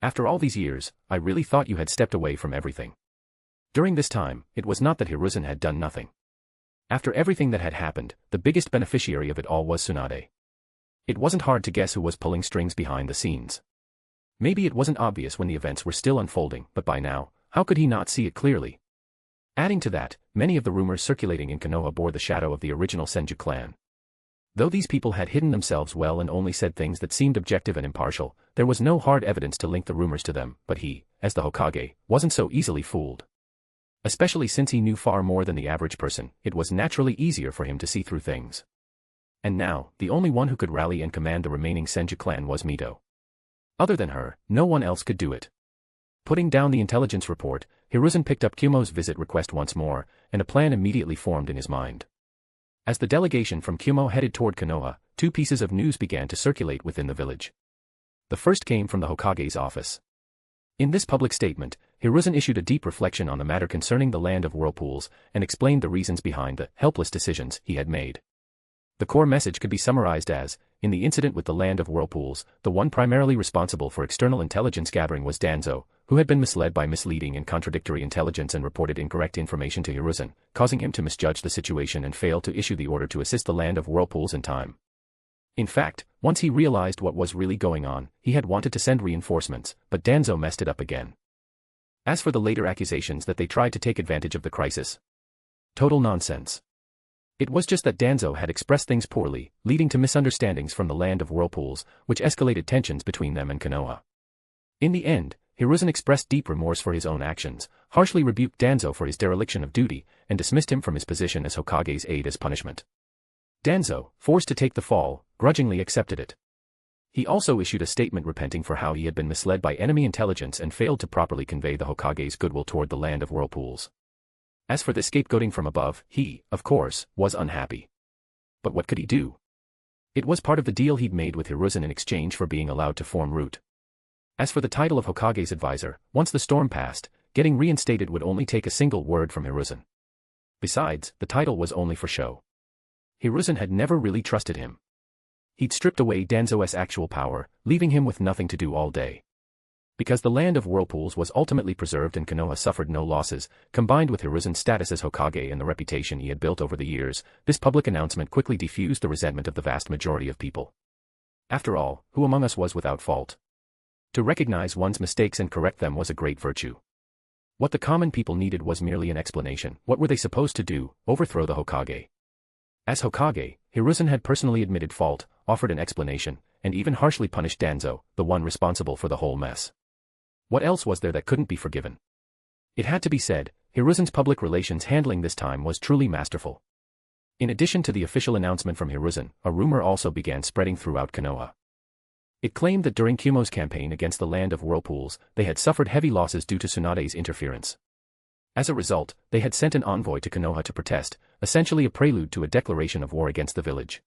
After all these years, I really thought you had stepped away from everything. During this time, it was not that Hiruzen had done nothing. After everything that had happened, the biggest beneficiary of it all was Tsunade. It wasn't hard to guess who was pulling strings behind the scenes. Maybe it wasn't obvious when the events were still unfolding, but by now, how could he not see it clearly? Adding to that, many of the rumors circulating in Konoha bore the shadow of the original Senju clan. Though these people had hidden themselves well and only said things that seemed objective and impartial, there was no hard evidence to link the rumors to them, but he, as the Hokage, wasn't so easily fooled. Especially since he knew far more than the average person, it was naturally easier for him to see through things. And now, the only one who could rally and command the remaining Senju clan was Mito. Other than her, no one else could do it. Putting down the intelligence report, Hiruzen picked up Kumo's visit request once more, and a plan immediately formed in his mind. As the delegation from Kumo headed toward Konoha, two pieces of news began to circulate within the village. The first came from the Hokage's office. In this public statement, Hiruzen issued a deep reflection on the matter concerning the land of whirlpools, and explained the reasons behind the helpless decisions he had made. The core message could be summarized as, in the incident with the land of whirlpools, the one primarily responsible for external intelligence gathering was Danzo, who had been misled by misleading and contradictory intelligence and reported incorrect information to Hiruzen, causing him to misjudge the situation and fail to issue the order to assist the land of whirlpools in time. In fact, once he realized what was really going on, he had wanted to send reinforcements, but Danzo messed it up again. As for the later accusations that they tried to take advantage of the crisis, total nonsense. It was just that Danzo had expressed things poorly, leading to misunderstandings from the land of whirlpools, which escalated tensions between them and Konoha. In the end, Hiruzen expressed deep remorse for his own actions, harshly rebuked Danzo for his dereliction of duty, and dismissed him from his position as Hokage's aide as punishment. Danzo, forced to take the fall, grudgingly accepted it. He also issued a statement repenting for how he had been misled by enemy intelligence and failed to properly convey the Hokage's goodwill toward the land of whirlpools. As for the scapegoating from above, he, of course, was unhappy. But what could he do? It was part of the deal he'd made with Hiruzen in exchange for being allowed to form Root. As for the title of Hokage's advisor, once the storm passed, getting reinstated would only take a single word from Hiruzen. Besides, the title was only for show. Hiruzen had never really trusted him. He'd stripped away Danzo's actual power, leaving him with nothing to do all day. Because the land of whirlpools was ultimately preserved and Konoha suffered no losses, combined with Hiruzen's status as Hokage and the reputation he had built over the years, this public announcement quickly diffused the resentment of the vast majority of people. After all, who among us was without fault? To recognize one's mistakes and correct them was a great virtue. What the common people needed was merely an explanation. What were they supposed to do? Overthrow the Hokage? As Hokage, Hiruzen had personally admitted fault, offered an explanation, and even harshly punished Danzo, the one responsible for the whole mess. What else was there that couldn't be forgiven? It had to be said, Hiruzen's public relations handling this time was truly masterful. In addition to the official announcement from Hiruzen, a rumor also began spreading throughout Konoha. It claimed that during Kumo's campaign against the land of whirlpools, they had suffered heavy losses due to Tsunade's interference. As a result, they had sent an envoy to Konoha to protest, essentially a prelude to a declaration of war against the village.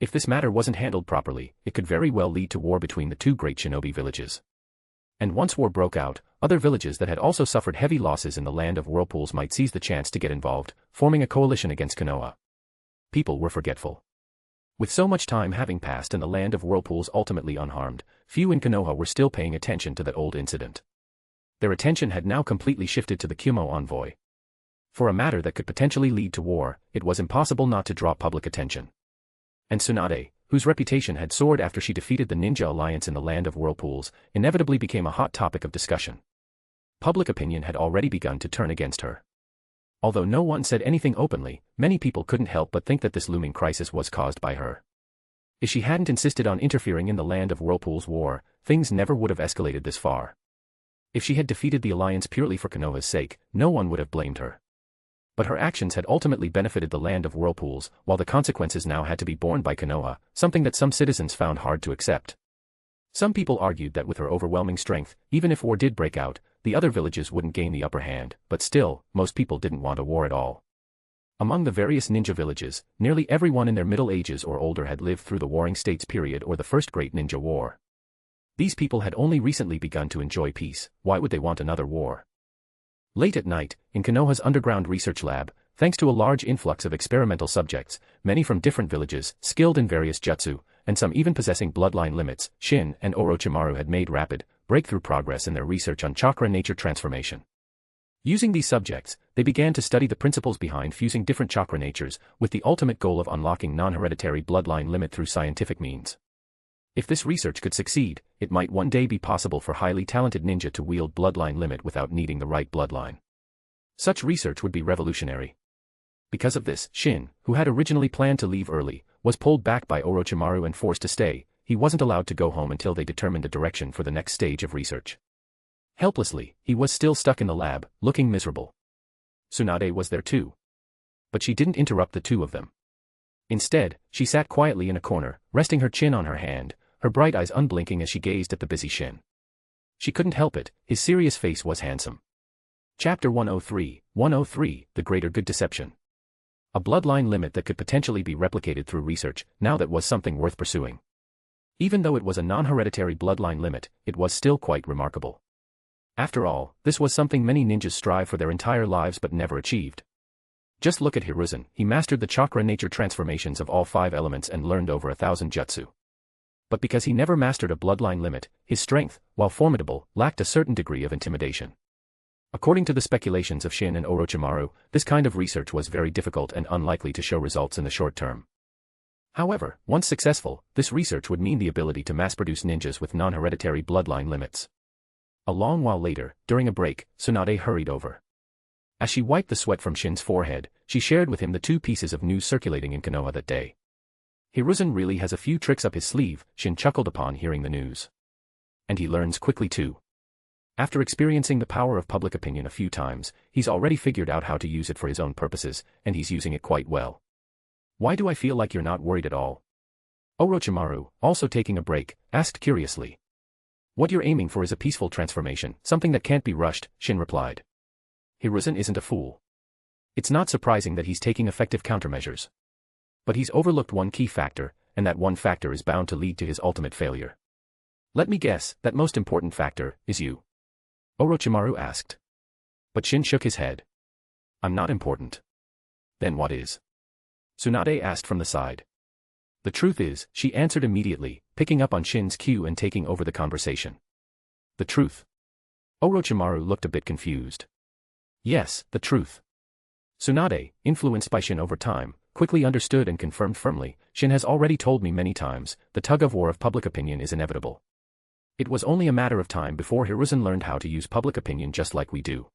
If this matter wasn't handled properly, it could very well lead to war between the two great shinobi villages. And once war broke out, other villages that had also suffered heavy losses in the land of whirlpools might seize the chance to get involved, forming a coalition against Konoha. People were forgetful. With so much time having passed and the land of whirlpools ultimately unharmed, few in Konoha were still paying attention to that old incident. Their attention had now completely shifted to the Kumo envoy. For a matter that could potentially lead to war, it was impossible not to draw public attention. And Tsunade, whose reputation had soared after she defeated the Ninja Alliance in the land of whirlpools, inevitably became a hot topic of discussion. Public opinion had already begun to turn against her. Although no one said anything openly, many people couldn't help but think that this looming crisis was caused by her. If she hadn't insisted on interfering in the land of whirlpools war, things never would have escalated this far. If she had defeated the alliance purely for Konoha's sake, no one would have blamed her. But her actions had ultimately benefited the land of whirlpools, while the consequences now had to be borne by Konoha, something that some citizens found hard to accept. Some people argued that with her overwhelming strength, even if war did break out, the other villages wouldn't gain the upper hand, but still, most people didn't want a war at all. Among the various ninja villages, nearly everyone in their middle ages or older had lived through the Warring States period or the First Great Ninja War. These people had only recently begun to enjoy peace. Why would they want another war? Late at night, in Konoha's underground research lab, thanks to a large influx of experimental subjects, many from different villages, skilled in various jutsu, and some even possessing bloodline limits, Shin and Orochimaru had made rapid, breakthrough progress in their research on chakra nature transformation. Using these subjects, they began to study the principles behind fusing different chakra natures, with the ultimate goal of unlocking non-hereditary bloodline limit through scientific means. If this research could succeed, it might one day be possible for highly talented ninja to wield bloodline limit without needing the right bloodline. Such research would be revolutionary. Because of this, Shin, who had originally planned to leave early, was pulled back by Orochimaru and forced to stay. He wasn't allowed to go home until they determined the direction for the next stage of research. Helplessly, he was still stuck in the lab, looking miserable. Tsunade was there too. But she didn't interrupt the two of them. Instead, she sat quietly in a corner, resting her chin on her hand, her bright eyes unblinking as she gazed at the busy Shin. She couldn't help it, his serious face was handsome. Chapter 103, 103, The Greater Good Deception. A bloodline limit that could potentially be replicated through research, now that was something worth pursuing. Even though it was a non-hereditary bloodline limit, it was still quite remarkable. After all, this was something many ninjas strive for their entire lives but never achieved. Just look at Hiruzen, he mastered the chakra nature transformations of all 5 elements and learned over 1,000 jutsu. But because he never mastered a bloodline limit, his strength, while formidable, lacked a certain degree of intimidation. According to the speculations of Shin and Orochimaru, this kind of research was very difficult and unlikely to show results in the short term. However, once successful, this research would mean the ability to mass-produce ninjas with non-hereditary bloodline limits. A long while later, during a break, Tsunade hurried over. As she wiped the sweat from Shin's forehead, she shared with him the 2 pieces of news circulating in Konoha that day. Hiruzen really has a few tricks up his sleeve, Shin chuckled upon hearing the news. And he learns quickly too. After experiencing the power of public opinion a few times, he's already figured out how to use it for his own purposes, and he's using it quite well. Why do I feel like you're not worried at all? Orochimaru, also taking a break, asked curiously. What you're aiming for is a peaceful transformation, something that can't be rushed, Shin replied. Hiruzen isn't a fool. It's not surprising that he's taking effective countermeasures. But he's overlooked one key factor, and that one factor is bound to lead to his ultimate failure. Let me guess, that most important factor is you. Orochimaru asked. But Shin shook his head. I'm not important. Then what is? Tsunade asked from the side. The truth is, she answered immediately, picking up on Shin's cue and taking over the conversation. The truth? Orochimaru looked a bit confused. Yes, the truth. Tsunade, influenced by Shin over time, quickly understood and confirmed firmly, Shin has already told me many times, the tug-of-war of public opinion is inevitable. It was only a matter of time before Hiruzen learned how to use public opinion just like we do.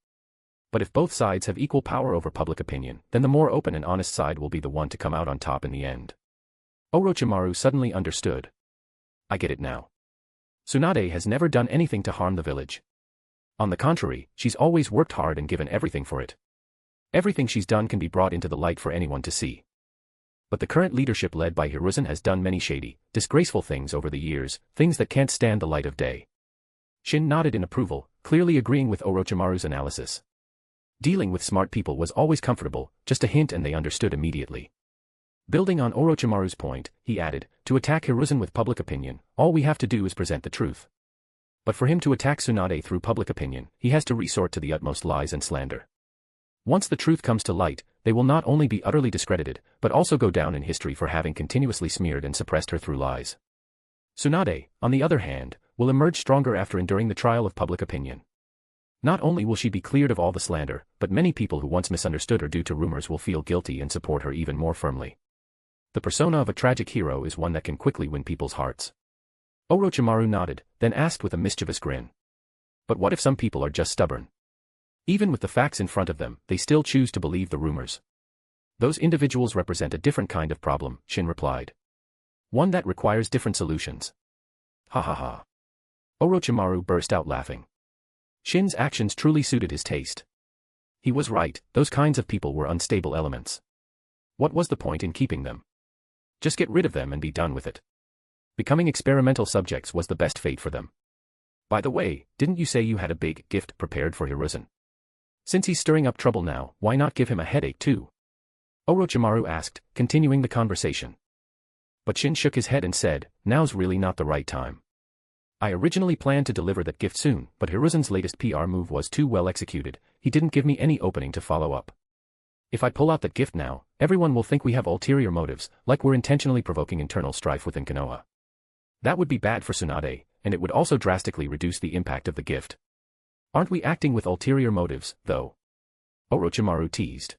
But if both sides have equal power over public opinion, then the more open and honest side will be the one to come out on top in the end. Orochimaru suddenly understood. I get it now. Tsunade has never done anything to harm the village. On the contrary, she's always worked hard and given everything for it. Everything she's done can be brought into the light for anyone to see. But the current leadership led by Hiruzen has done many shady, disgraceful things over the years, things that can't stand the light of day. Shin nodded in approval, clearly agreeing with Orochimaru's analysis. Dealing with smart people was always comfortable, just a hint and they understood immediately. Building on Orochimaru's point, he added, to attack Hiruzen with public opinion, all we have to do is present the truth. But for him to attack Tsunade through public opinion, he has to resort to the utmost lies and slander. Once the truth comes to light, they will not only be utterly discredited, but also go down in history for having continuously smeared and suppressed her through lies. Tsunade, on the other hand, will emerge stronger after enduring the trial of public opinion. Not only will she be cleared of all the slander, but many people who once misunderstood her due to rumors will feel guilty and support her even more firmly. The persona of a tragic hero is one that can quickly win people's hearts. Orochimaru nodded, then asked with a mischievous grin. But what if some people are just stubborn? Even with the facts in front of them, they still choose to believe the rumors. Those individuals represent a different kind of problem, Shin replied. One that requires different solutions. Ha ha ha. Orochimaru burst out laughing. Shin's actions truly suited his taste. He was right, those kinds of people were unstable elements. What was the point in keeping them? Just get rid of them and be done with it. Becoming experimental subjects was the best fate for them. By the way, didn't you say you had a big gift prepared for Hiruzen? Since he's stirring up trouble now, why not give him a headache too? Orochimaru asked, continuing the conversation. But Shin shook his head and said, now's really not the right time. I originally planned to deliver that gift soon, but Hiruzen's latest PR move was too well executed, he didn't give me any opening to follow up. If I pull out that gift now, everyone will think we have ulterior motives, like we're intentionally provoking internal strife within Konoha. That would be bad for Tsunade, and it would also drastically reduce the impact of the gift. Aren't we acting with ulterior motives, though? Orochimaru teased.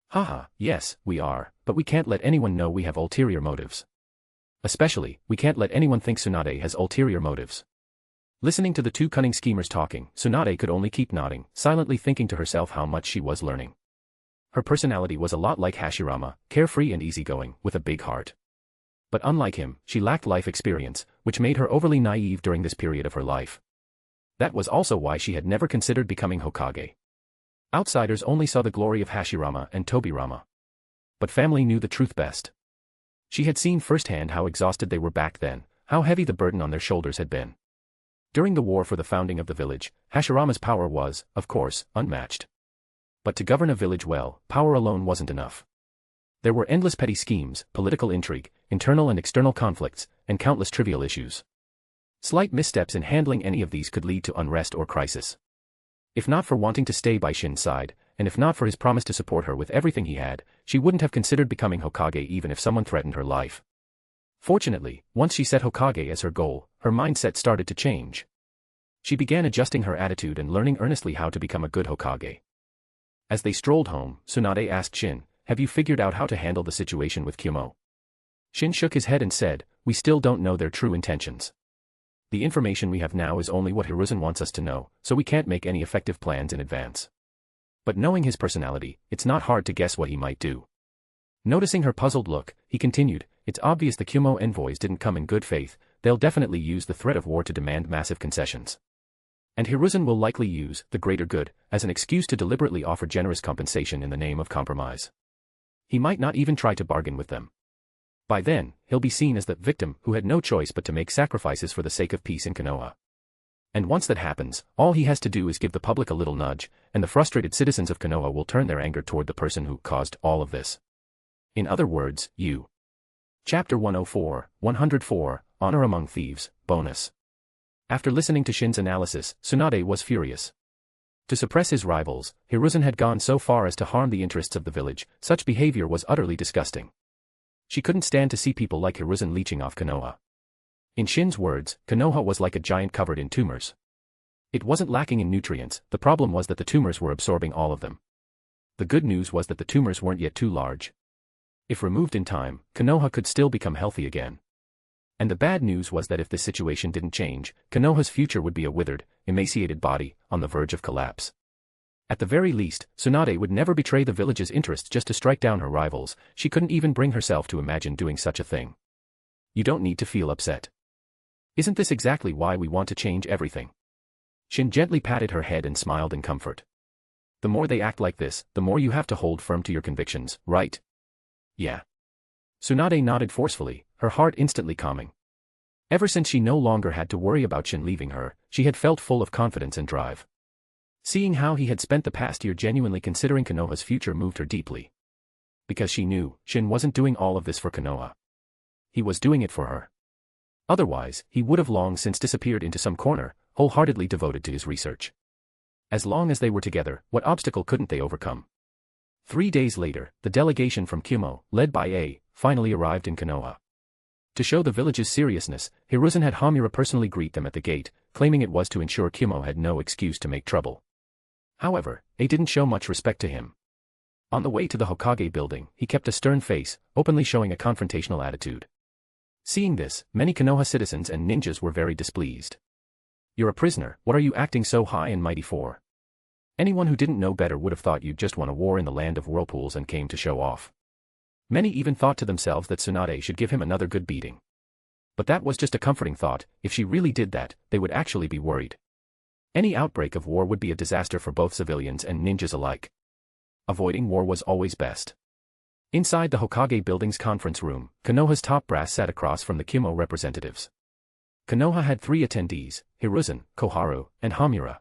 Haha, yes, we are, but we can't let anyone know we have ulterior motives. Especially, we can't let anyone think Tsunade has ulterior motives. Listening to the two cunning schemers talking, Tsunade could only keep nodding, silently thinking to herself how much she was learning. Her personality was a lot like Hashirama, carefree and easygoing, with a big heart. But unlike him, she lacked life experience, which made her overly naive during this period of her life. That was also why she had never considered becoming Hokage. Outsiders only saw the glory of Hashirama and Tobirama. But family knew the truth best. She had seen firsthand how exhausted they were back then, how heavy the burden on their shoulders had been. During the war for the founding of the village, Hashirama's power was, of course, unmatched. But to govern a village well, power alone wasn't enough. There were endless petty schemes, political intrigue, internal and external conflicts, and countless trivial issues. Slight missteps in handling any of these could lead to unrest or crisis. If not for wanting to stay by Shin's side, and if not for his promise to support her with everything he had, she wouldn't have considered becoming Hokage even if someone threatened her life. Fortunately, once she set Hokage as her goal, her mindset started to change. She began adjusting her attitude and learning earnestly how to become a good Hokage. As they strolled home, Tsunade asked Shin, have you figured out how to handle the situation with Kumo? Shin shook his head and said, we still don't know their true intentions. The information we have now is only what Hiruzen wants us to know, so we can't make any effective plans in advance. But knowing his personality, it's not hard to guess what he might do. Noticing her puzzled look, he continued, it's obvious the Kumo envoys didn't come in good faith, they'll definitely use the threat of war to demand massive concessions. And Hiruzen will likely use the greater good as an excuse to deliberately offer generous compensation in the name of compromise. He might not even try to bargain with them. By then, he'll be seen as the victim who had no choice but to make sacrifices for the sake of peace in Konoha. And once that happens, all he has to do is give the public a little nudge, and the frustrated citizens of Konoha will turn their anger toward the person who caused all of this. In other words, you. Chapter 104, 104, Honor Among Thieves, Bonus. After listening to Shin's analysis, Tsunade was furious. To suppress his rivals, Hiruzen had gone so far as to harm the interests of the village, such behavior was utterly disgusting. She couldn't stand to see people like Hiruzen leeching off Konoha. In Shin's words, Konoha was like a giant covered in tumors. It wasn't lacking in nutrients, the problem was that the tumors were absorbing all of them. The good news was that the tumors weren't yet too large. If removed in time, Konoha could still become healthy again. And the bad news was that if this situation didn't change, Konoha's future would be a withered, emaciated body, on the verge of collapse. At the very least, Tsunade would never betray the village's interests just to strike down her rivals, she couldn't even bring herself to imagine doing such a thing. You don't need to feel upset. Isn't this exactly why we want to change everything? Shin gently patted her head and smiled in comfort. The more they act like this, the more you have to hold firm to your convictions, right? Yeah. Tsunade nodded forcefully, her heart instantly calming. Ever since she no longer had to worry about Shin leaving her, she had felt full of confidence and drive. Seeing how he had spent the past year genuinely considering Konoha's future moved her deeply. Because she knew, Shin wasn't doing all of this for Konoha. He was doing it for her. Otherwise, he would have long since disappeared into some corner, wholeheartedly devoted to his research. As long as they were together, what obstacle couldn't they overcome? 3 days later, the delegation from Kumo, led by A, finally arrived in Konoha. To show the village's seriousness, Hiruzen had Hamura personally greet them at the gate, claiming it was to ensure Kumo had no excuse to make trouble. However, A didn't show much respect to him. On the way to the Hokage building, he kept a stern face, openly showing a confrontational attitude. Seeing this, many Konoha citizens and ninjas were very displeased. You're a prisoner, what are you acting so high and mighty for? Anyone who didn't know better would have thought you'd just won a war in the land of whirlpools and came to show off. Many even thought to themselves that Tsunade should give him another good beating. But that was just a comforting thought, if she really did that, they would actually be worried. Any outbreak of war would be a disaster for both civilians and ninjas alike. Avoiding war was always best. Inside the Hokage building's conference room, Konoha's top brass sat across from the Kumo representatives. Konoha had 3 attendees, Hiruzen, Koharu, and Hamura.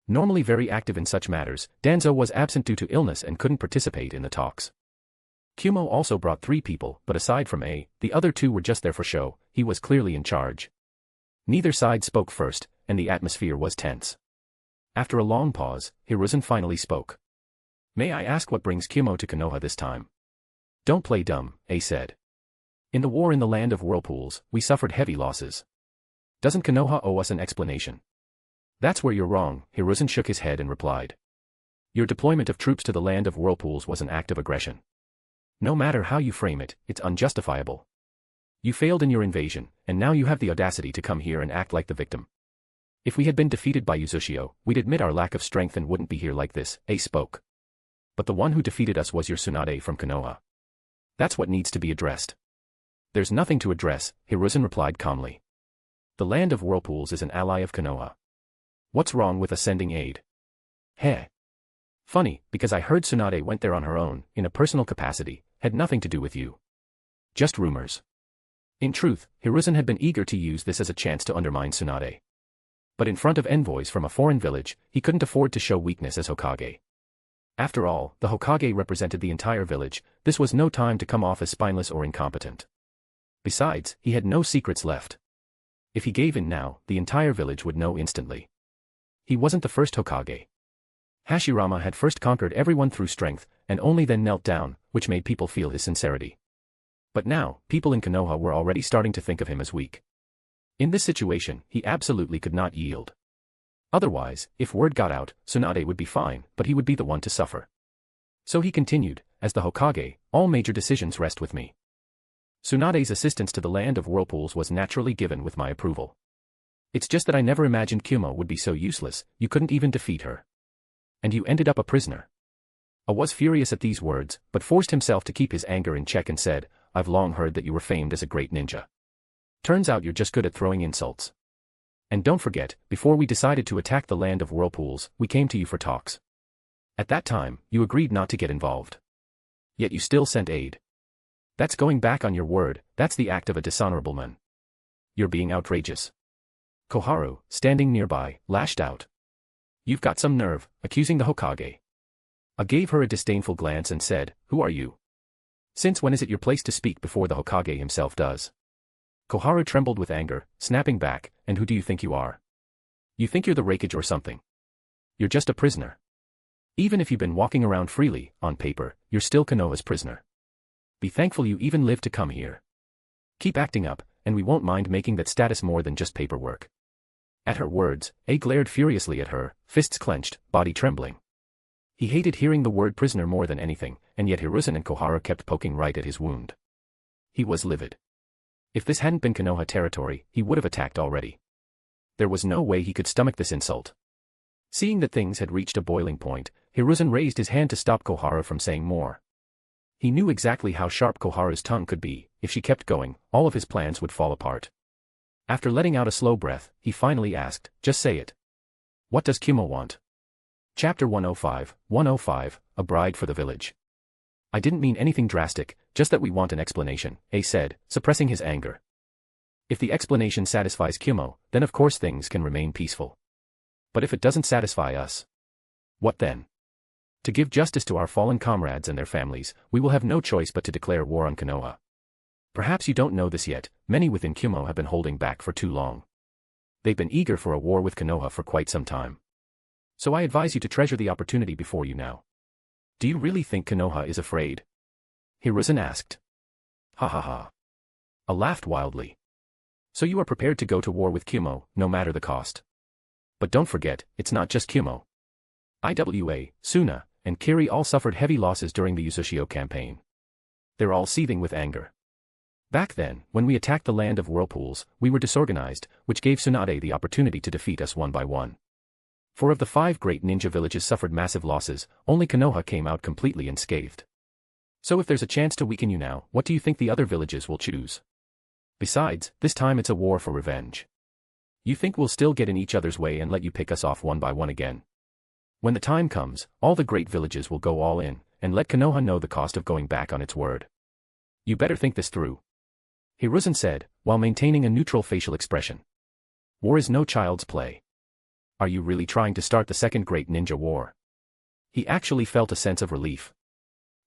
Normally very active in such matters, Danzo was absent due to illness and couldn't participate in the talks. Kumo also brought 3 people, but aside from the other 2 were just there for show. He was clearly in charge. Neither side spoke first, and the atmosphere was tense. After a long pause, Hiruzen finally spoke. "May I ask what brings Kumo to Konoha this time?" "Don't play dumb," said. "In the war in the land of whirlpools, we suffered heavy losses. Doesn't Konoha owe us an explanation?" "That's where you're wrong," Hiruzen shook his head and replied. "Your deployment of troops to the land of whirlpools was an act of aggression. No matter how you frame it, it's unjustifiable. You failed in your invasion, and now you have the audacity to come here and act like the victim. If we had been defeated by Uchiha, we'd admit our lack of strength and wouldn't be here like this," spoke. "But the one who defeated us was your Tsunade from Konoha. That's what needs to be addressed." "There's nothing to address," Hiruzen replied calmly. "The land of whirlpools is an ally of Konoha. What's wrong with us sending aid?" "Heh. Funny, because I heard Tsunade went there on her own, in a personal capacity, had nothing to do with you. Just rumors." In truth, Hiruzen had been eager to use this as a chance to undermine Tsunade. But in front of envoys from a foreign village, he couldn't afford to show weakness as Hokage. After all, the Hokage represented the entire village. This was no time to come off as spineless or incompetent. Besides, he had no secrets left. If he gave in now, the entire village would know instantly. He wasn't the first Hokage. Hashirama had first conquered everyone through strength, and only then knelt down, which made people feel his sincerity. But now, people in Konoha were already starting to think of him as weak. In this situation, he absolutely could not yield. Otherwise, if word got out, Tsunade would be fine, but he would be the one to suffer. So he continued, "As the Hokage, all major decisions rest with me. Tsunade's assistance to the land of whirlpools was naturally given with my approval. It's just that I never imagined Kumo would be so useless, you couldn't even defeat her. And you ended up a prisoner." I was furious at these words, but forced himself to keep his anger in check and said, "I've long heard that you were famed as a great ninja. Turns out you're just good at throwing insults. And don't forget, before we decided to attack the land of whirlpools, we came to you for talks. At that time, you agreed not to get involved. Yet you still sent aid. That's going back on your word. That's the act of a dishonorable man. You're being outrageous." Koharu, standing nearby, lashed out. "You've got some nerve, accusing the Hokage." I gave her a disdainful glance and said, "Who are you? Since when is it your place to speak before the Hokage himself does?" Koharu trembled with anger, snapping back, "And who do you think you are? You think you're the Raikage or something? You're just a prisoner. Even if you've been walking around freely, on paper, you're still Konoha's prisoner. Be thankful you even lived to come here. Keep acting up, and we won't mind making that status more than just paperwork." At her words, glared furiously at her, fists clenched, body trembling. He hated hearing the word prisoner more than anything, and yet Hiruzen and Koharu kept poking right at his wound. He was livid. If this hadn't been Konoha territory, he would have attacked already. There was no way he could stomach this insult. Seeing that things had reached a boiling point, Hiruzen raised his hand to stop Koharu from saying more. He knew exactly how sharp Koharu's tongue could be. If she kept going, all of his plans would fall apart. After letting out a slow breath, he finally asked, "Just say it. What does Kumo want?" Chapter 105, A Bride for the Village. "I didn't mean anything drastic, just that we want an explanation," said, suppressing his anger. "If the explanation satisfies Kumo, then of course things can remain peaceful. But if it doesn't satisfy us, what then? To give justice to our fallen comrades and their families, we will have no choice but to declare war on Konoha. Perhaps you don't know this yet, many within Kumo have been holding back for too long. They've been eager for a war with Konoha for quite some time. So I advise you to treasure the opportunity before you now." "Do you really think Konoha is afraid?" Hiruzen asked. "Ha ha ha." I laughed wildly. "So you are prepared to go to war with Kumo, no matter the cost. But don't forget, it's not just Kumo. Iwa, Suna, and Kiri all suffered heavy losses during the Uchiha campaign. They're all seething with anger. Back then, when we attacked the land of whirlpools, we were disorganized, which gave Tsunade the opportunity to defeat us one by one. 4 of the 5 great ninja villages suffered massive losses, only Konoha came out completely unscathed. So if there's a chance to weaken you now, what do you think the other villages will choose? Besides, this time it's a war for revenge. You think we'll still get in each other's way and let you pick us off one by one again? When the time comes, all the great villages will go all in, and let Konoha know the cost of going back on its word. You better think this through." Hiruzen said, while maintaining a neutral facial expression. War is no child's play. Are you really trying to start the second great ninja war? He actually felt a sense of relief.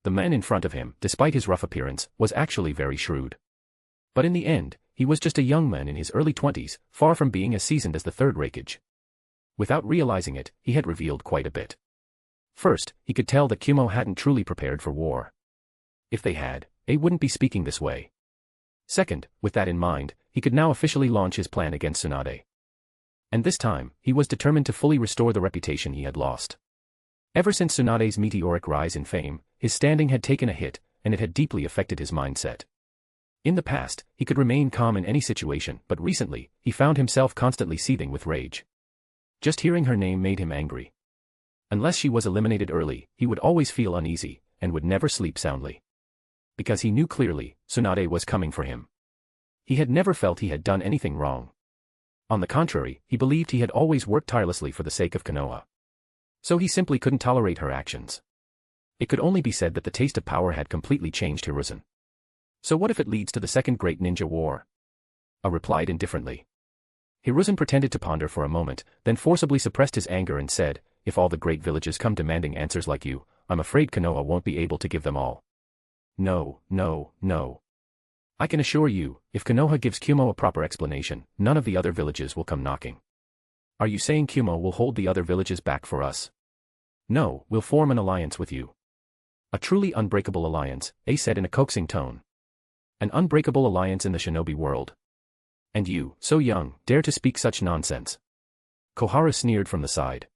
The man in front of him, despite his rough appearance, was actually very shrewd. But in the end, he was just a young man in his early 20s, far from being as seasoned as the third Raikage. Without realizing it, he had revealed quite a bit. First, he could tell that Kumo hadn't truly prepared for war. If they had, they wouldn't be speaking this way. Second, with that in mind, he could now officially launch his plan against Tsunade. And this time, he was determined to fully restore the reputation he had lost. Ever since Tsunade's meteoric rise in fame, his standing had taken a hit, and it had deeply affected his mindset. In the past, he could remain calm in any situation, but recently, he found himself constantly seething with rage. Just hearing her name made him angry. Unless she was eliminated early, he would always feel uneasy, and would never sleep soundly. Because he knew clearly, Tsunade was coming for him. He had never felt he had done anything wrong. On the contrary, he believed he had always worked tirelessly for the sake of Konoha. So he simply couldn't tolerate her actions. It could only be said that the taste of power had completely changed Hiruzen. So what if it leads to the second great ninja war? I replied indifferently. Hiruzen pretended to ponder for a moment, then forcibly suppressed his anger and said, if all the great villages come demanding answers like you, I'm afraid Konoha won't be able to give them all. No, no, no. I can assure you, if Konoha gives Kumo a proper explanation, none of the other villages will come knocking. Are you saying Kumo will hold the other villages back for us? No, we'll form an alliance with you. A truly unbreakable alliance, Ace said in a coaxing tone. An unbreakable alliance in the shinobi world. And you, so young, dare to speak such nonsense. Koharu sneered from the side.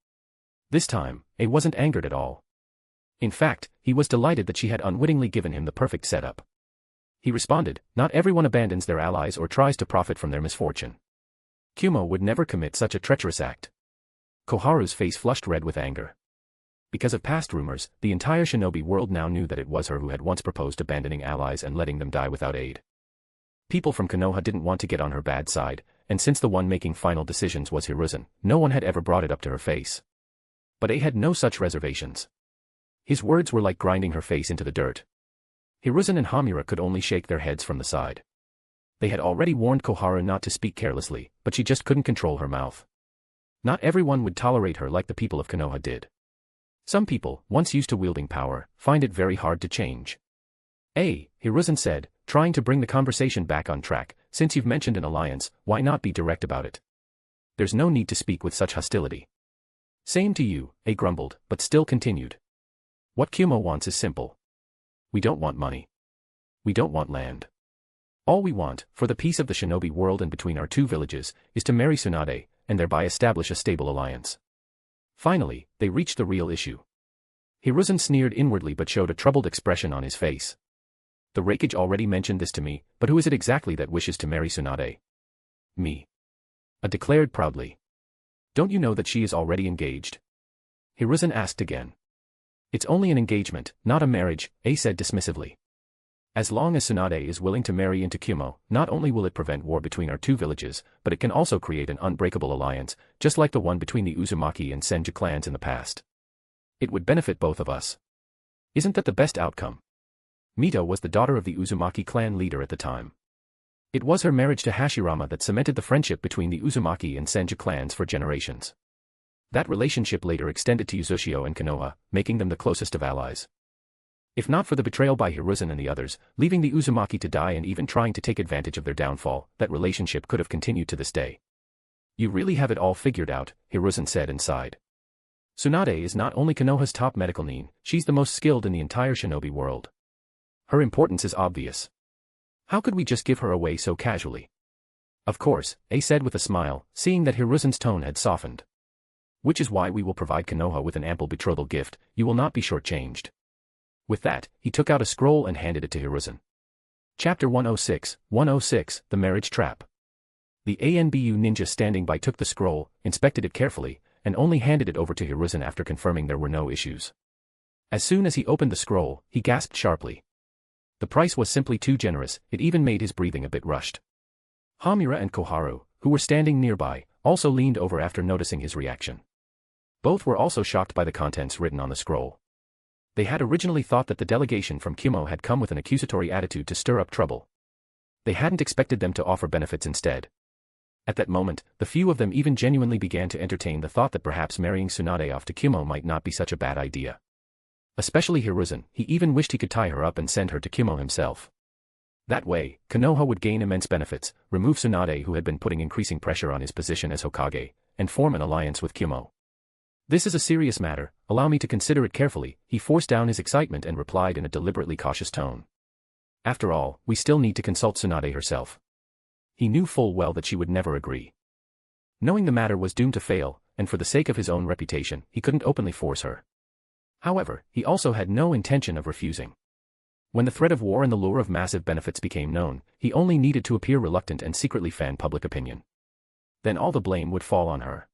This time, A wasn't angered at all. In fact, he was delighted that she had unwittingly given him the perfect setup. He responded, not everyone abandons their allies or tries to profit from their misfortune. Kumo would never commit such a treacherous act. Koharu's face flushed red with anger. Because of past rumors, the entire shinobi world now knew that it was her who had once proposed abandoning allies and letting them die without aid. People from Konoha didn't want to get on her bad side, and since the one making final decisions was Hiruzen, no one had ever brought it up to her face. But A had no such reservations. His words were like grinding her face into the dirt. Hiruzen and Hamura could only shake their heads from the side. They had already warned Koharu not to speak carelessly, but she just couldn't control her mouth. Not everyone would tolerate her like the people of Konoha did. Some people, once used to wielding power, find it very hard to change. Hiruzen said, trying to bring the conversation back on track, since you've mentioned an alliance, why not be direct about it? There's no need to speak with such hostility. Same to you, A grumbled, but still continued. What Kumo wants is simple. We don't want money. We don't want land. All we want, for the peace of the shinobi world and between our two villages, is to marry Tsunade, and thereby establish a stable alliance. Finally, they reached the real issue. Hiruzen sneered inwardly but showed a troubled expression on his face. The Raikage already mentioned this to me, but who is it exactly that wishes to marry Tsunade? Me. A declared proudly. Don't you know that she is already engaged? Hiruzen asked again. It's only an engagement, not a marriage, A said dismissively. As long as Tsunade is willing to marry into Kumo, not only will it prevent war between our two villages, but it can also create an unbreakable alliance, just like the one between the Uzumaki and Senju clans in the past. It would benefit both of us. Isn't that the best outcome? Mito was the daughter of the Uzumaki clan leader at the time. It was her marriage to Hashirama that cemented the friendship between the Uzumaki and Senju clans for generations. That relationship later extended to Uzushio and Konoha, making them the closest of allies. If not for the betrayal by Hiruzen and the others, leaving the Uzumaki to die and even trying to take advantage of their downfall, that relationship could have continued to this day. You really have it all figured out, Hiruzen said and sighed. Tsunade is not only Konoha's top medical nin, she's the most skilled in the entire shinobi world. Her importance is obvious. How could we just give her away so casually? Of course, A said with a smile, seeing that Hiruzen's tone had softened. Which is why we will provide Konoha with an ample betrothal gift, you will not be shortchanged. With that, he took out a scroll and handed it to Hiruzen. Chapter 106, 106, The Marriage Trap. The ANBU ninja standing by took the scroll, inspected it carefully, and only handed it over to Hiruzen after confirming there were no issues. As soon as he opened the scroll, he gasped sharply. The price was simply too generous, it even made his breathing a bit rushed. Hamura and Koharu, who were standing nearby, also leaned over after noticing his reaction. Both were also shocked by the contents written on the scroll. They had originally thought that the delegation from Kumo had come with an accusatory attitude to stir up trouble. They hadn't expected them to offer benefits instead. At that moment, the few of them even genuinely began to entertain the thought that perhaps marrying Tsunade off to Kumo might not be such a bad idea. Especially Hiruzen, he even wished he could tie her up and send her to Kumo himself. That way, Konoha would gain immense benefits, remove Tsunade who had been putting increasing pressure on his position as Hokage, and form an alliance with Kumo. This is a serious matter, allow me to consider it carefully, he forced down his excitement and replied in a deliberately cautious tone. After all, we still need to consult Tsunade herself. He knew full well that she would never agree. Knowing the matter was doomed to fail, and for the sake of his own reputation, he couldn't openly force her. However, he also had no intention of refusing. When the threat of war and the lure of massive benefits became known, he only needed to appear reluctant and secretly fan public opinion. Then all the blame would fall on her.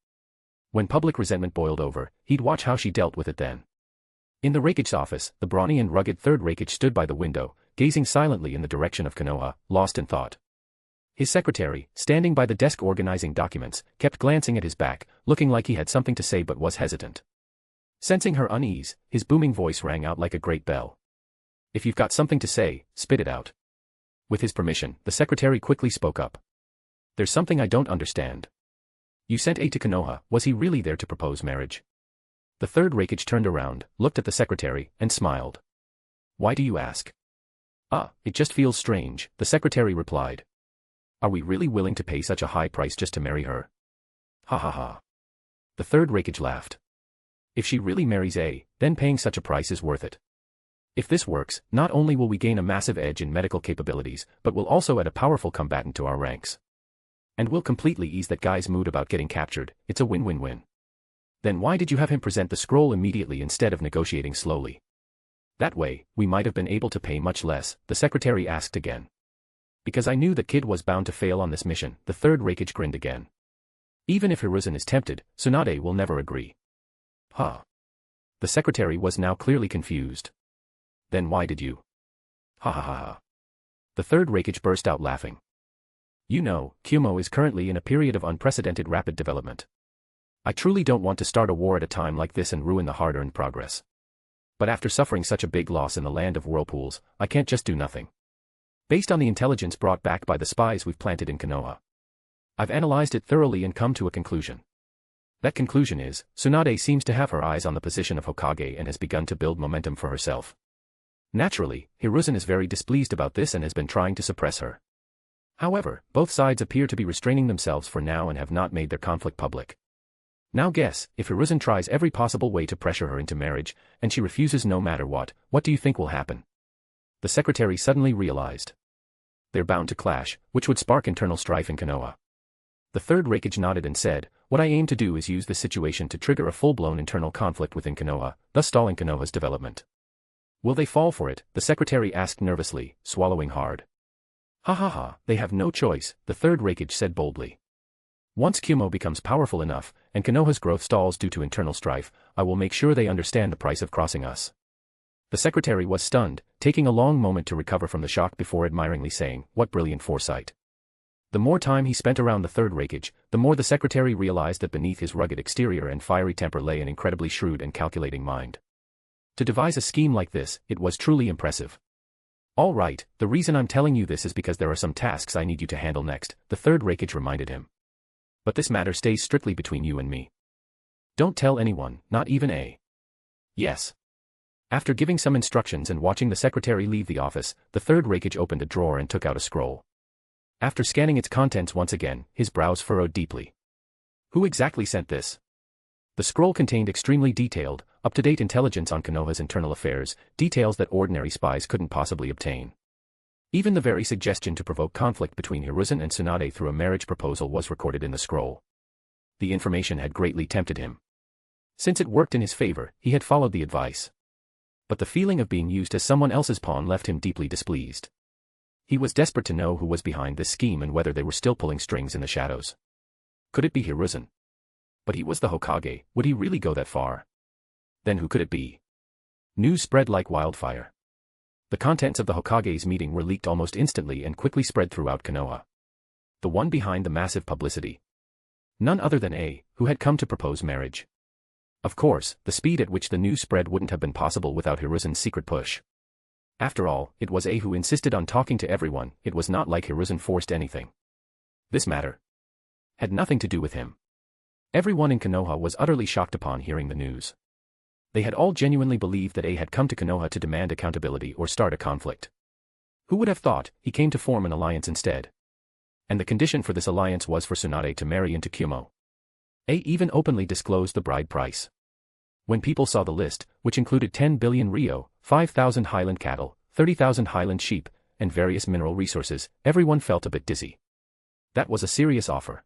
When public resentment boiled over, he'd watch how she dealt with it then. In the Raikage's office, the brawny and rugged third Raikage stood by the window, gazing silently in the direction of Konoha, lost in thought. His secretary, standing by the desk organizing documents, kept glancing at his back, looking like he had something to say but was hesitant. Sensing her unease, his booming voice rang out like a great bell. If you've got something to say, spit it out. With his permission, the secretary quickly spoke up. There's something I don't understand. You sent A to Konoha, was he really there to propose marriage? The third Raikage turned around, looked at the secretary, and smiled. Why do you ask? It just feels strange, the secretary replied. Are we really willing to pay such a high price just to marry her? Ha ha ha. The third Raikage laughed. If she really marries A, then paying such a price is worth it. If this works, not only will we gain a massive edge in medical capabilities, but we'll also add a powerful combatant to our ranks. And we'll completely ease that guy's mood about getting captured, it's a win-win-win. Then why did you have him present the scroll immediately instead of negotiating slowly? That way, we might have been able to pay much less, the secretary asked again. Because I knew that kid was bound to fail on this mission, the third Raikage grinned again. Even if Hiruzen is tempted, Tsunade will never agree. Huh. The secretary was now clearly confused. Then why did you? Ha ha ha ha. The third Raikage burst out laughing. You know, Kumo is currently in a period of unprecedented rapid development. I truly don't want to start a war at a time like this and ruin the hard-earned progress. But after suffering such a big loss in the land of whirlpools, I can't just do nothing. Based on the intelligence brought back by the spies we've planted in Konoha, I've analyzed it thoroughly and come to a conclusion. That conclusion is, Tsunade seems to have her eyes on the position of Hokage and has begun to build momentum for herself. Naturally, Hiruzen is very displeased about this and has been trying to suppress her. However, both sides appear to be restraining themselves for now and have not made their conflict public. Now guess, if Hiruzen tries every possible way to pressure her into marriage, and she refuses no matter what do you think will happen? The secretary suddenly realized. They're bound to clash, which would spark internal strife in Konoha. The third Raikage nodded and said, what I aim to do is use this situation to trigger a full-blown internal conflict within Konoha, thus stalling Konoha's development. Will they fall for it? The secretary asked nervously, swallowing hard. Ha ha ha, they have no choice, the third Raikage said boldly. Once Kumo becomes powerful enough, and Konoha's growth stalls due to internal strife, I will make sure they understand the price of crossing us. The secretary was stunned, taking a long moment to recover from the shock before admiringly saying, what brilliant foresight. The more time he spent around the third Raikage, the more the secretary realized that beneath his rugged exterior and fiery temper lay an incredibly shrewd and calculating mind. To devise a scheme like this, it was truly impressive. All right, the reason I'm telling you this is because there are some tasks I need you to handle next, the third Raikage reminded him. But this matter stays strictly between you and me. Don't tell anyone, not even A. Yes. After giving some instructions and watching the secretary leave the office, the third Raikage opened a drawer and took out a scroll. After scanning its contents once again, his brows furrowed deeply. Who exactly sent this? The scroll contained extremely detailed, up-to-date intelligence on Konoha's internal affairs, details that ordinary spies couldn't possibly obtain. Even the very suggestion to provoke conflict between Hiruzen and Tsunade through a marriage proposal was recorded in the scroll. The information had greatly tempted him. Since it worked in his favor, he had followed the advice. But the feeling of being used as someone else's pawn left him deeply displeased. He was desperate to know who was behind this scheme and whether they were still pulling strings in the shadows. Could it be Hiruzen? But he was the Hokage, would he really go that far? Then who could it be? News spread like wildfire. The contents of the Hokage's meeting were leaked almost instantly and quickly spread throughout Konoha. The one behind the massive publicity. None other than A, who had come to propose marriage. Of course, the speed at which the news spread wouldn't have been possible without Hiruzen's secret push. After all, it was A who insisted on talking to everyone, it was not like Hiruzen forced anything. This matter had nothing to do with him. Everyone in Konoha was utterly shocked upon hearing the news. They had all genuinely believed that A had come to Konoha to demand accountability or start a conflict. Who would have thought he came to form an alliance instead? And the condition for this alliance was for Tsunade to marry into Kumo. A even openly disclosed the bride price. When people saw the list, which included 10 billion ryo, 5,000 highland cattle, 30,000 highland sheep, and various mineral resources, everyone felt a bit dizzy. That was a serious offer.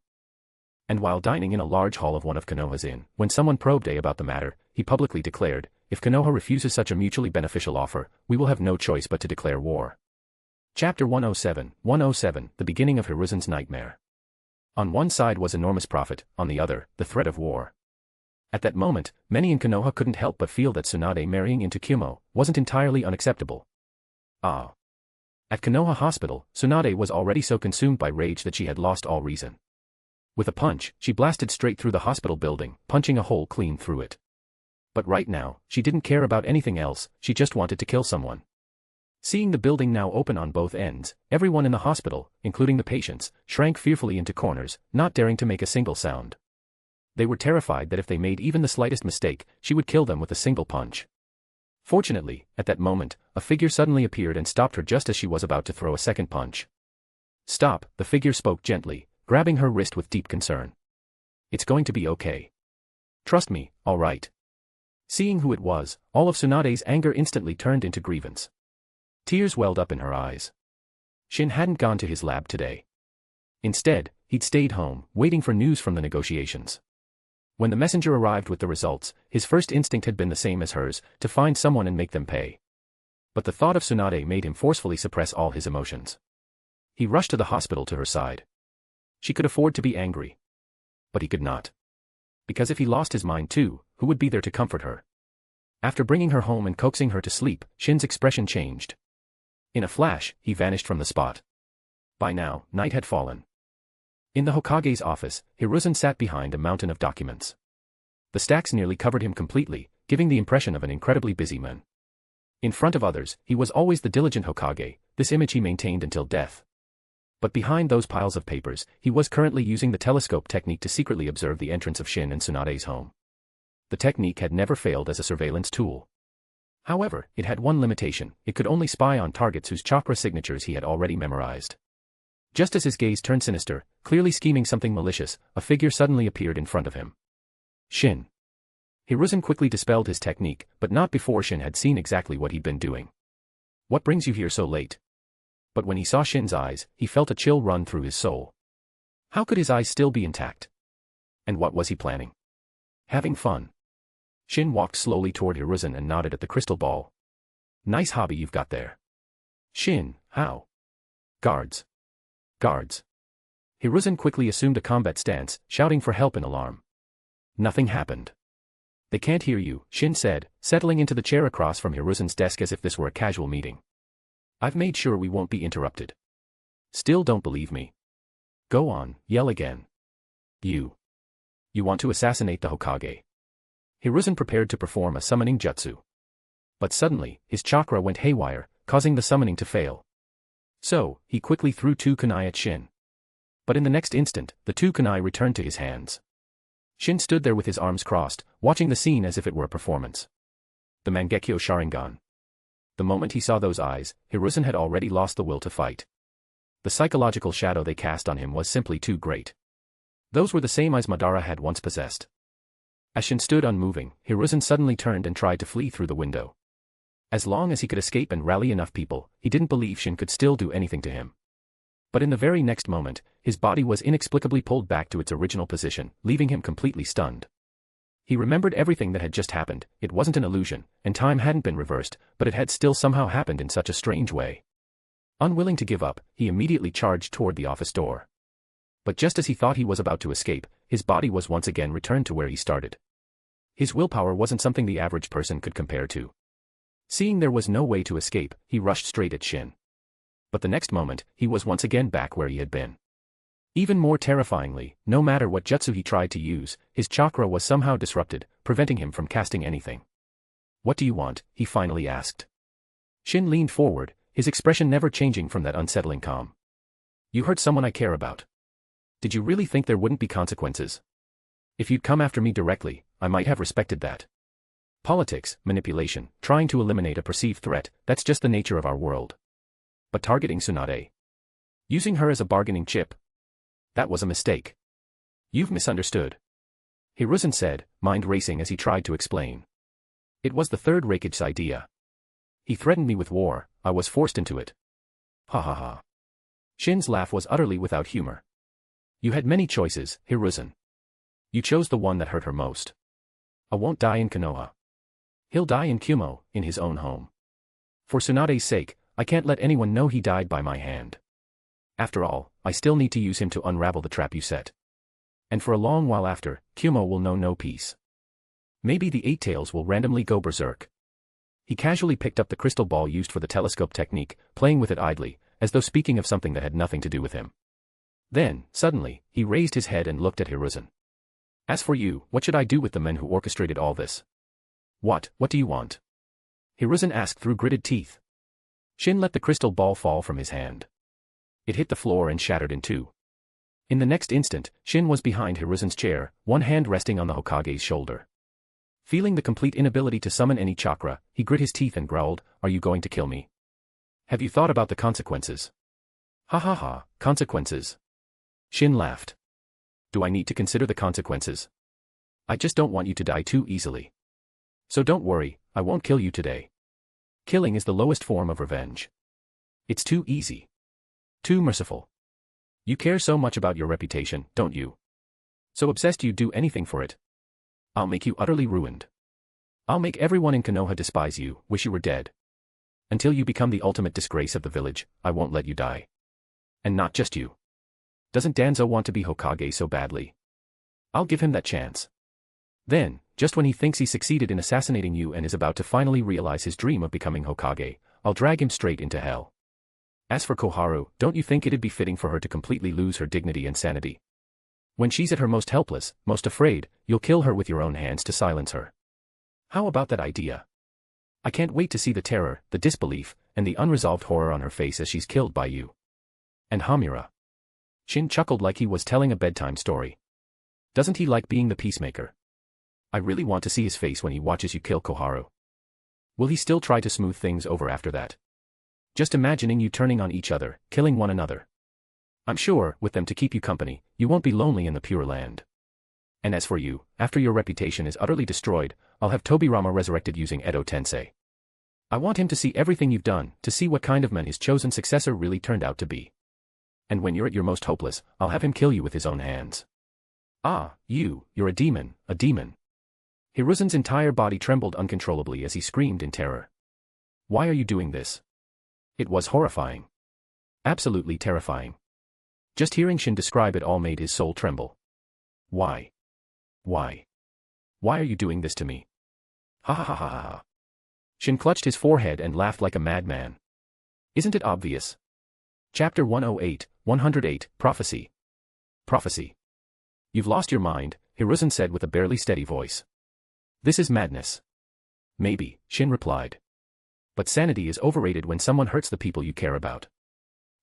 And while dining in a large hall of one of Konoha's inn, when someone probed A about the matter, he publicly declared, "If Konoha refuses such a mutually beneficial offer, we will have no choice but to declare war." Chapter 107, 107, the beginning of Hiruzen's nightmare. On one side was enormous profit, on the other, the threat of war. At that moment, many in Konoha couldn't help but feel that Tsunade marrying into Kumo wasn't entirely unacceptable. At Konoha Hospital, Tsunade was already so consumed by rage that she had lost all reason. With a punch, she blasted straight through the hospital building, punching a hole clean through it. But right now, she didn't care about anything else, she just wanted to kill someone. Seeing the building now open on both ends, everyone in the hospital, including the patients, shrank fearfully into corners, not daring to make a single sound. They were terrified that if they made even the slightest mistake, she would kill them with a single punch. Fortunately, at that moment, a figure suddenly appeared and stopped her just as she was about to throw a second punch. "Stop," the figure spoke gently, grabbing her wrist with deep concern. "It's going to be okay. Trust me, all right." Seeing who it was, all of Tsunade's anger instantly turned into grievance. Tears welled up in her eyes. Shin hadn't gone to his lab today. Instead, he'd stayed home, waiting for news from the negotiations. When the messenger arrived with the results, his first instinct had been the same as hers, to find someone and make them pay. But the thought of Tsunade made him forcefully suppress all his emotions. He rushed to the hospital to her side. She could afford to be angry. But he could not. Because if he lost his mind too, who would be there to comfort her? After bringing her home and coaxing her to sleep, Shin's expression changed. In a flash, he vanished from the spot. By now, night had fallen. In the Hokage's office, Hiruzen sat behind a mountain of documents. The stacks nearly covered him completely, giving the impression of an incredibly busy man. In front of others, he was always the diligent Hokage, this image he maintained until death. But behind those piles of papers, he was currently using the telescope technique to secretly observe the entrance of Shin and Tsunade's home. The technique had never failed as a surveillance tool. However, it had one limitation: it could only spy on targets whose chakra signatures he had already memorized. Just as his gaze turned sinister, clearly scheming something malicious, a figure suddenly appeared in front of him. Shin. Hiruzen quickly dispelled his technique, but not before Shin had seen exactly what he'd been doing. "What brings you here so late?" But when he saw Shin's eyes, he felt a chill run through his soul. How could his eyes still be intact? And what was he planning? Having fun. Shin walked slowly toward Hiruzen and nodded at the crystal ball. "Nice hobby you've got there." "Shin, how?" "Guards. Guards." Hiruzen quickly assumed a combat stance, shouting for help in alarm. Nothing happened. "They can't hear you," Shin said, settling into the chair across from Hiruzen's desk as if this were a casual meeting. "I've made sure we won't be interrupted." "Still don't believe me?" "Go on, yell again." You want to assassinate the Hokage." Hiruzen prepared to perform a summoning jutsu. But suddenly, his chakra went haywire, causing the summoning to fail. So, he quickly threw 2 kunai at Shin. But in the next instant, the 2 kunai returned to his hands. Shin stood there with his arms crossed, watching the scene as if it were a performance. The Mangekyo Sharingan. The moment he saw those eyes, Hiruzen had already lost the will to fight. The psychological shadow they cast on him was simply too great. Those were the same eyes Madara had once possessed. As Shin stood unmoving, Hiruzen suddenly turned and tried to flee through the window. As long as he could escape and rally enough people, he didn't believe Shin could still do anything to him. But in the very next moment, his body was inexplicably pulled back to its original position, leaving him completely stunned. He remembered everything that had just happened. It wasn't an illusion, and time hadn't been reversed, but it had still somehow happened in such a strange way. Unwilling to give up, he immediately charged toward the office door. But just as he thought he was about to escape, his body was once again returned to where he started. His willpower wasn't something the average person could compare to. Seeing there was no way to escape, he rushed straight at Shin. But the next moment, he was once again back where he had been. Even more terrifyingly, no matter what jutsu he tried to use, his chakra was somehow disrupted, preventing him from casting anything. "What do you want?" he finally asked. Shin leaned forward, his expression never changing from that unsettling calm. You hurt someone I care about. Did you really think there wouldn't be consequences? If you'd come after me directly, I might have respected that. Politics, manipulation, trying to eliminate a perceived threat, that's just the nature of our world. But targeting Tsunade, using her as a bargaining chip, that was a mistake. You've misunderstood. Hiruzen said, mind racing as he tried to explain. It was the third Raikage's idea. He threatened me with war, I was forced into it. Ha ha ha. Shin's laugh was utterly without humor. You had many choices, Hiruzen. You chose the one that hurt her most. I won't die in Konoha. He'll die in Kumo, in his own home. For Tsunade's sake, I can't let anyone know he died by my hand. After all, I still need to use him to unravel the trap you set. And for a long while after, Kumo will know no peace. Maybe the Eight Tails will randomly go berserk. He casually picked up the crystal ball used for the telescope technique, playing with it idly, as though speaking of something that had nothing to do with him. Then, suddenly, he raised his head and looked at Hiruzen. As for you, what should I do with the men who orchestrated all this? What do you want? Hiruzen asked through gritted teeth. Shin let the crystal ball fall from his hand. It hit the floor and shattered in two. In the next instant, Shin was behind Hiruzen's chair, one hand resting on the Hokage's shoulder. Feeling the complete inability to summon any chakra, he grit his teeth and growled, "Are you going to kill me? Have you thought about the consequences?" Ha ha ha, consequences. Shin laughed. Do I need to consider the consequences? I just don't want you to die too easily. So don't worry, I won't kill you today. Killing is the lowest form of revenge. It's too easy. Too merciful. You care so much about your reputation, don't you? So obsessed you'd do anything for it. I'll make you utterly ruined. I'll make everyone in Konoha despise you, wish you were dead. Until you become the ultimate disgrace of the village, I won't let you die. And not just you. Doesn't Danzo want to be Hokage so badly? I'll give him that chance. Then, just when he thinks he succeeded in assassinating you and is about to finally realize his dream of becoming Hokage, I'll drag him straight into hell. As for Koharu, don't you think it'd be fitting for her to completely lose her dignity and sanity? When she's at her most helpless, most afraid, you'll kill her with your own hands to silence her. How about that idea? I can't wait to see the terror, the disbelief, and the unresolved horror on her face as she's killed by you. And Hamura. Shin chuckled like he was telling a bedtime story. Doesn't he like being the peacemaker? I really want to see his face when he watches you kill Koharu. Will he still try to smooth things over after that? Just imagining you turning on each other, killing one another. I'm sure, with them to keep you company, you won't be lonely in the Pure Land. And as for you, after your reputation is utterly destroyed, I'll have Tobirama resurrected using Edo Tensei. I want him to see everything you've done, to see what kind of man his chosen successor really turned out to be. And when you're at your most hopeless, I'll have him kill you with his own hands. Ah, you're a demon, a demon. Hiruzen's entire body trembled uncontrollably as he screamed in terror. Why are you doing this? It was horrifying. Absolutely terrifying. Just hearing Shin describe it all made his soul tremble. Why? Why? Why are you doing this to me? Ha ha ha ha ha. Shin clutched his forehead and laughed like a madman. Isn't it obvious? Chapter 108, 108, Prophecy. Prophecy. You've lost your mind, Hiruzen said with a barely steady voice. This is madness. Maybe, Shin replied. But sanity is overrated when someone hurts the people you care about.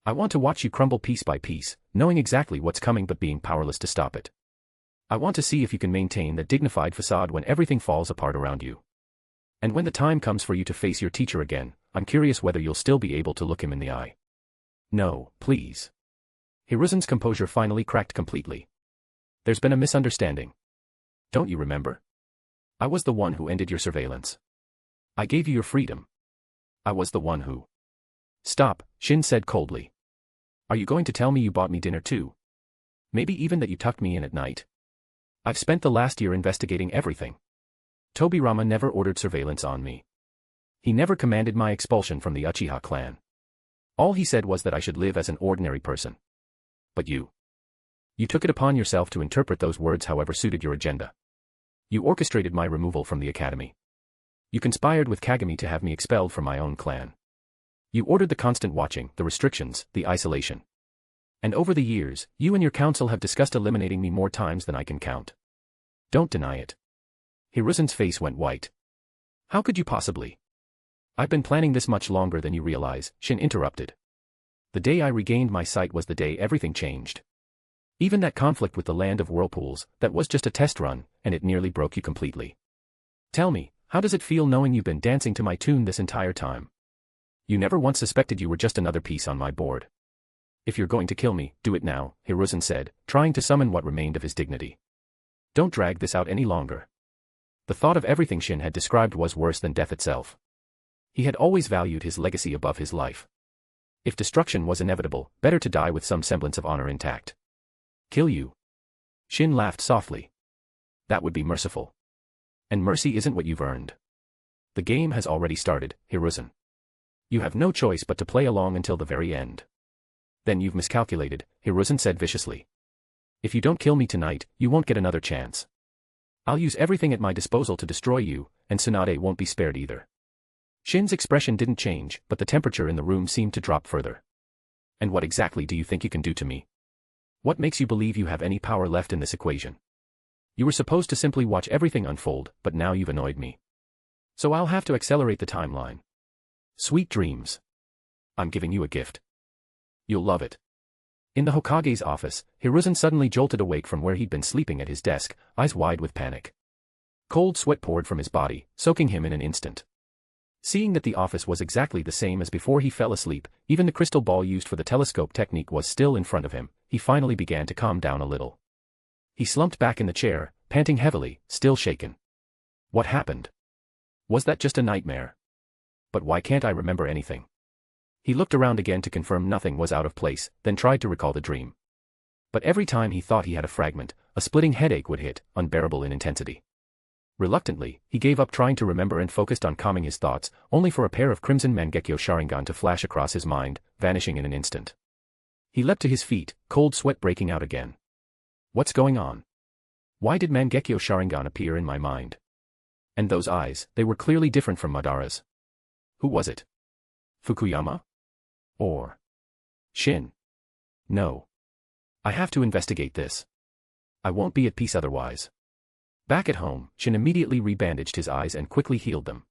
I want to watch you crumble piece by piece, knowing exactly what's coming but being powerless to stop it. I want to see if you can maintain that dignified facade when everything falls apart around you. And when the time comes for you to face your teacher again, I'm curious whether you'll still be able to look him in the eye. No, please. Hiruzen's composure finally cracked completely. There's been a misunderstanding. Don't you remember? I was the one who ended your surveillance. I gave you your freedom. I was the one who... Stop, Shin said coldly. Are you going to tell me you bought me dinner too? Maybe even that you tucked me in at night? I've spent the last year investigating everything. Tobirama never ordered surveillance on me. He never commanded my expulsion from the Uchiha clan. All he said was that I should live as an ordinary person. But you took it upon yourself to interpret those words however suited your agenda. You orchestrated my removal from the academy. You conspired with Kagami to have me expelled from my own clan. You ordered the constant watching, the restrictions, the isolation. And over the years, you and your council have discussed eliminating me more times than I can count. Don't deny it. Hiruzen's face went white. How could you possibly? I've been planning this much longer than you realize, Shin interrupted. The day I regained my sight was the day everything changed. Even that conflict with the land of whirlpools, that was just a test run, and it nearly broke you completely. Tell me, how does it feel knowing you've been dancing to my tune this entire time? You never once suspected you were just another piece on my board. If you're going to kill me, do it now, Hiruzen said, trying to summon what remained of his dignity. Don't drag this out any longer. The thought of everything Shin had described was worse than death itself. He had always valued his legacy above his life. If destruction was inevitable, better to die with some semblance of honor intact. Kill you? Shin laughed softly. That would be merciful. And mercy isn't what you've earned. The game has already started, Hiruzen. You have no choice but to play along until the very end. Then you've miscalculated, Hiruzen said viciously. If you don't kill me tonight, you won't get another chance. I'll use everything at my disposal to destroy you, and Tsunade won't be spared either. Shin's expression didn't change, but the temperature in the room seemed to drop further. And what exactly do you think you can do to me? What makes you believe you have any power left in this equation? You were supposed to simply watch everything unfold, but now you've annoyed me. So I'll have to accelerate the timeline. Sweet dreams. I'm giving you a gift. You'll love it. In the Hokage's office, Hiruzen suddenly jolted awake from where he'd been sleeping at his desk, eyes wide with panic. Cold sweat poured from his body, soaking him in an instant. Seeing that the office was exactly the same as before he fell asleep, even the crystal ball used for the telescope technique was still in front of him, he finally began to calm down a little. He slumped back in the chair, panting heavily, still shaken. What happened? Was that just a nightmare? But why can't I remember anything? He looked around again to confirm nothing was out of place, then tried to recall the dream. But every time he thought he had a fragment, a splitting headache would hit, unbearable in intensity. Reluctantly, he gave up trying to remember and focused on calming his thoughts, only for a pair of crimson Mangekyo Sharingan to flash across his mind, vanishing in an instant. He leapt to his feet, cold sweat breaking out again. What's going on? Why did Mangekyo Sharingan appear in my mind? And those eyes, they were clearly different from Madara's. Who was it? Fukuyama? Or Shin? No. I have to investigate this. I won't be at peace otherwise. Back at home, Shin immediately rebandaged his eyes and quickly healed them.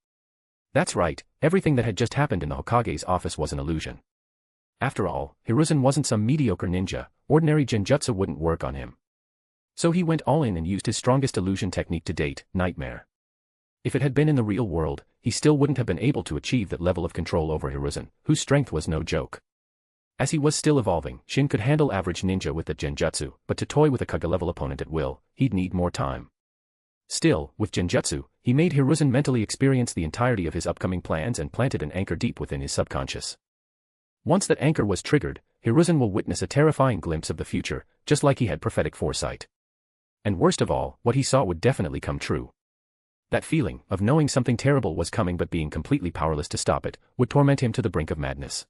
That's right, everything that had just happened in the Hokage's office was an illusion. After all, Hiruzen wasn't some mediocre ninja, ordinary genjutsu wouldn't work on him. So he went all in and used his strongest illusion technique to date, Nightmare. If it had been in the real world, he still wouldn't have been able to achieve that level of control over Hiruzen, whose strength was no joke. As he was still evolving, Shin could handle average ninja with the genjutsu, but to toy with a Kage-level opponent at will, he'd need more time. Still, with genjutsu, he made Hiruzen mentally experience the entirety of his upcoming plans and planted an anchor deep within his subconscious. Once that anchor was triggered, Hiruzen will witness a terrifying glimpse of the future, just like he had prophetic foresight. And worst of all, what he saw would definitely come true. That feeling, of knowing something terrible was coming but being completely powerless to stop it, would torment him to the brink of madness.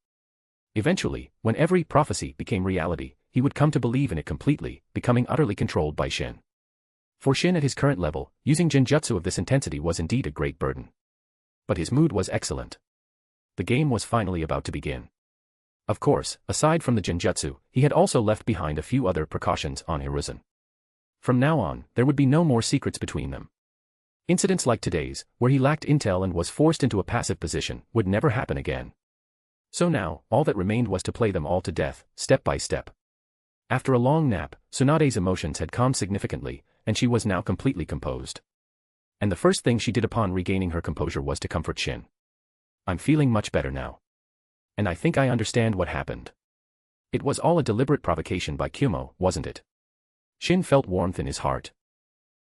Eventually, when every prophecy became reality, he would come to believe in it completely, becoming utterly controlled by Shin. For Shin at his current level, using genjutsu of this intensity was indeed a great burden. But his mood was excellent. The game was finally about to begin. Of course, aside from the genjutsu, he had also left behind a few other precautions on Hiruzen. From now on, there would be no more secrets between them. Incidents like today's, where he lacked intel and was forced into a passive position, would never happen again. So now, all that remained was to play them all to death, step by step. After a long nap, Tsunade's emotions had calmed significantly, and she was now completely composed. And the first thing she did upon regaining her composure was to comfort Shin. I'm feeling much better now. And I think I understand what happened. It was all a deliberate provocation by Kumo, wasn't it? Shin felt warmth in his heart.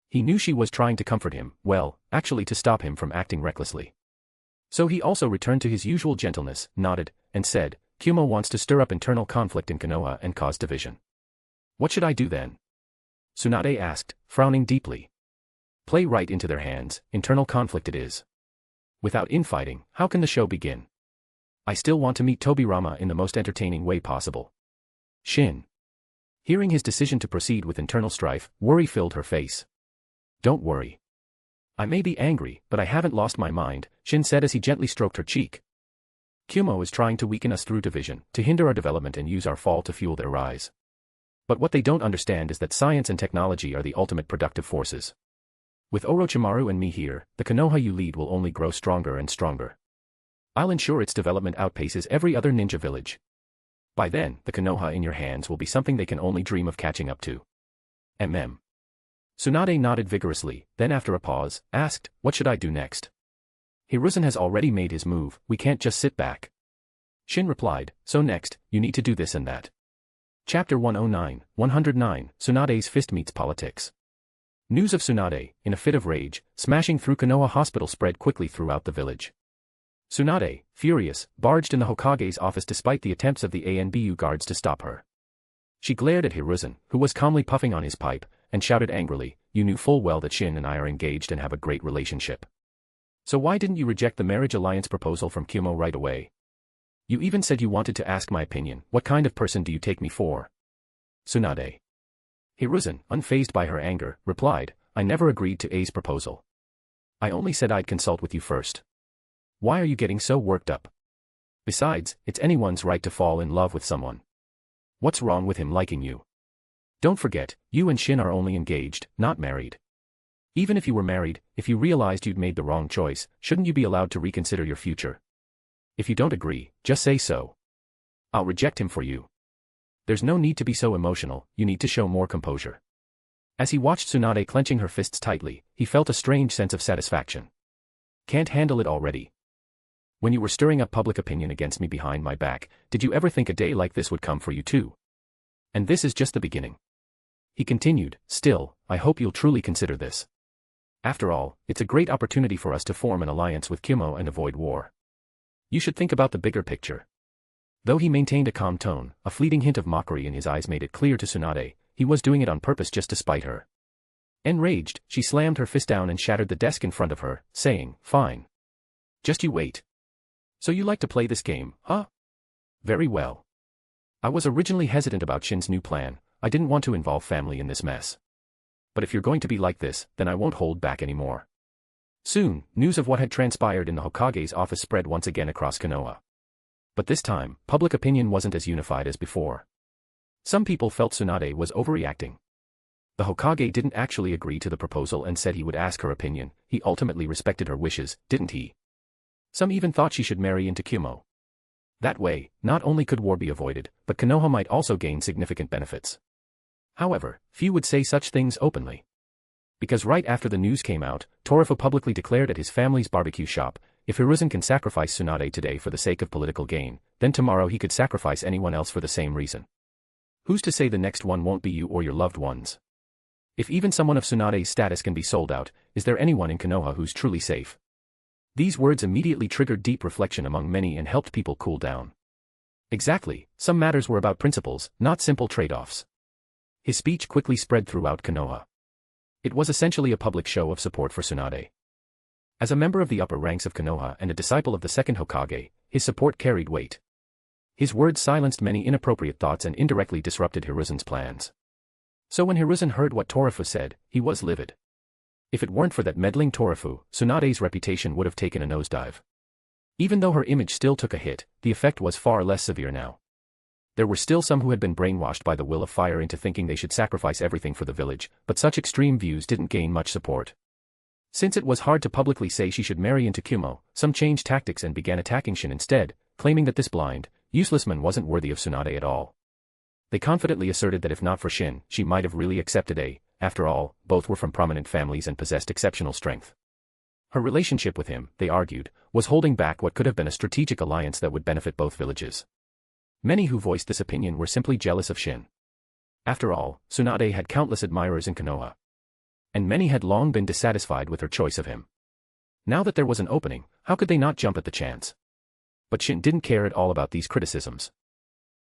He knew she was trying to comfort him, well, actually to stop him from acting recklessly. So he also returned to his usual gentleness, nodded, and said, Kumo wants to stir up internal conflict in Konoha and cause division. What should I do then? Tsunade asked, frowning deeply. Play right into their hands, internal conflict it is. Without infighting, how can the show begin? I still want to meet Tobirama in the most entertaining way possible. Shin. Hearing his decision to proceed with internal strife, worry filled her face. Don't worry. I may be angry, but I haven't lost my mind, Shin said as he gently stroked her cheek. Kumo is trying to weaken us through division, to hinder our development and use our fall to fuel their rise. But what they don't understand is that science and technology are the ultimate productive forces. With Orochimaru and me here, the Konoha you lead will only grow stronger and stronger. I'll ensure its development outpaces every other ninja village. By then, the Konoha in your hands will be something they can only dream of catching up to. Tsunade nodded vigorously, then after a pause, asked, what should I do next? Hiruzen has already made his move, we can't just sit back. Shin replied, so next, you need to do this and that. Chapter 109, Tsunade's fist meets politics. News of Tsunade, in a fit of rage, smashing through Konoha Hospital spread quickly throughout the village. Tsunade, furious, barged in the Hokage's office despite the attempts of the ANBU guards to stop her. She glared at Hiruzen, who was calmly puffing on his pipe, and shouted angrily, you knew full well that Shin and I are engaged and have a great relationship. So why didn't you reject the marriage alliance proposal from Kumo right away? You even said you wanted to ask my opinion, what kind of person do you take me for? Tsunade. Hiruzen, unfazed by her anger, replied, I never agreed to A's proposal. I only said I'd consult with you first. Why are you getting so worked up? Besides, it's anyone's right to fall in love with someone. What's wrong with him liking you? Don't forget, you and Shin are only engaged, not married. Even if you were married, if you realized you'd made the wrong choice, shouldn't you be allowed to reconsider your future? If you don't agree, just say so. I'll reject him for you. There's no need to be so emotional, you need to show more composure. As he watched Tsunade clenching her fists tightly, he felt a strange sense of satisfaction. Can't handle it already. When you were stirring up public opinion against me behind my back, did you ever think a day like this would come for you too? And this is just the beginning. He continued, still, I hope you'll truly consider this. After all, it's a great opportunity for us to form an alliance with Kumo and avoid war. You should think about the bigger picture. Though he maintained a calm tone, a fleeting hint of mockery in his eyes made it clear to Tsunade, he was doing it on purpose just to spite her. Enraged, she slammed her fist down and shattered the desk in front of her, saying, fine. Just you wait. So you like to play this game, huh? Very well. I was originally hesitant about Shin's new plan, I didn't want to involve family in this mess. But if you're going to be like this, then I won't hold back anymore. Soon, news of what had transpired in the Hokage's office spread once again across Konoha. But this time, public opinion wasn't as unified as before. Some people felt Tsunade was overreacting. The Hokage didn't actually agree to the proposal and said he would ask her opinion, he ultimately respected her wishes, didn't he? Some even thought she should marry into Kumo. That way, not only could war be avoided, but Konoha might also gain significant benefits. However, few would say such things openly. Because right after the news came out, Torifu publicly declared at his family's barbecue shop, if Hiruzen can sacrifice Tsunade today for the sake of political gain, then tomorrow he could sacrifice anyone else for the same reason. Who's to say the next one won't be you or your loved ones? If even someone of Tsunade's status can be sold out, is there anyone in Konoha who's truly safe? These words immediately triggered deep reflection among many and helped people cool down. Exactly, some matters were about principles, not simple trade-offs. His speech quickly spread throughout Konoha. It was essentially a public show of support for Tsunade. As a member of the upper ranks of Konoha and a disciple of the second Hokage, his support carried weight. His words silenced many inappropriate thoughts and indirectly disrupted Hiruzen's plans. So when Hiruzen heard what Torifu said, he was livid. If it weren't for that meddling Torifu, Tsunade's reputation would have taken a nosedive. Even though her image still took a hit, the effect was far less severe now. There were still some who had been brainwashed by the will of fire into thinking they should sacrifice everything for the village, but such extreme views didn't gain much support. Since it was hard to publicly say she should marry into Kumo, some changed tactics and began attacking Shin instead, claiming that this blind, useless man wasn't worthy of Tsunade at all. They confidently asserted that if not for Shin, she might have really accepted A. After all, both were from prominent families and possessed exceptional strength. Her relationship with him, they argued, was holding back what could have been a strategic alliance that would benefit both villages. Many who voiced this opinion were simply jealous of Shin. After all, Tsunade had countless admirers in Konoha. And many had long been dissatisfied with her choice of him. Now that there was an opening, how could they not jump at the chance? But Shin didn't care at all about these criticisms.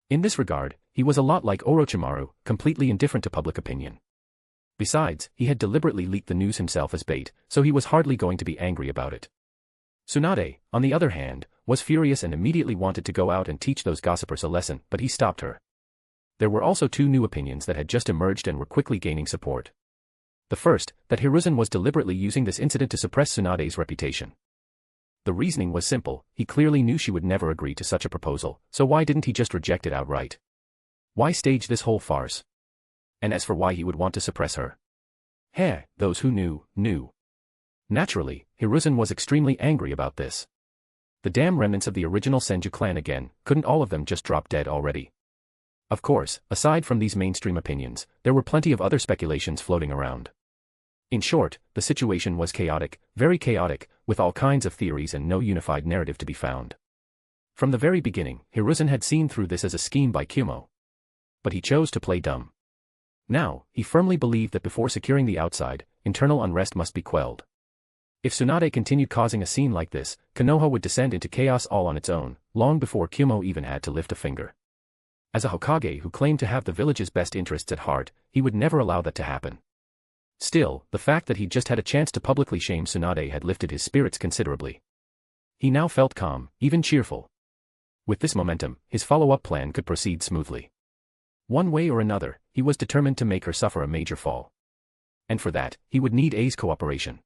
In this regard, he was a lot like Orochimaru, completely indifferent to public opinion. Besides, he had deliberately leaked the news himself as bait, so he was hardly going to be angry about it. Tsunade, on the other hand, was furious and immediately wanted to go out and teach those gossipers a lesson, but he stopped her. There were also two new opinions that had just emerged and were quickly gaining support. The first, that Hiruzen was deliberately using this incident to suppress Tsunade's reputation. The reasoning was simple, he clearly knew she would never agree to such a proposal, so why didn't he just reject it outright? Why stage this whole farce? And as for why he would want to suppress her? Those who knew, knew. Naturally, Hiruzen was extremely angry about this. The damn remnants of the original Senju clan again, couldn't all of them just drop dead already? Of course, aside from these mainstream opinions, there were plenty of other speculations floating around. In short, the situation was chaotic, very chaotic, with all kinds of theories and no unified narrative to be found. From the very beginning, Hiruzen had seen through this as a scheme by Kumo. But he chose to play dumb. Now, he firmly believed that before securing the outside, internal unrest must be quelled. If Tsunade continued causing a scene like this, Konoha would descend into chaos all on its own, long before Kumo even had to lift a finger. As a Hokage who claimed to have the village's best interests at heart, he would never allow that to happen. Still, the fact that he'd just had a chance to publicly shame Tsunade had lifted his spirits considerably. He now felt calm, even cheerful. With this momentum, his follow-up plan could proceed smoothly. One way or another, he was determined to make her suffer a major fall. And for that, he would need Ai's cooperation.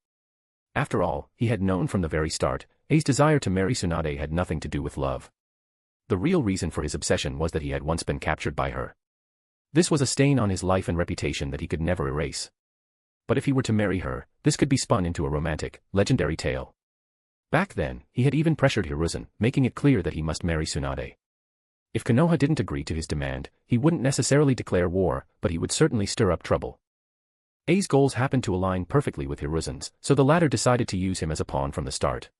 After all, he had known from the very start, Ai's desire to marry Tsunade had nothing to do with love. The real reason for his obsession was that he had once been captured by her. This was a stain on his life and reputation that he could never erase. But if he were to marry her, this could be spun into a romantic, legendary tale. Back then, he had even pressured Hiruzen, making it clear that he must marry Tsunade. If Konoha didn't agree to his demand, he wouldn't necessarily declare war, but he would certainly stir up trouble. Ai's goals happened to align perfectly with Hiruzen's, so the latter decided to use him as a pawn from the start.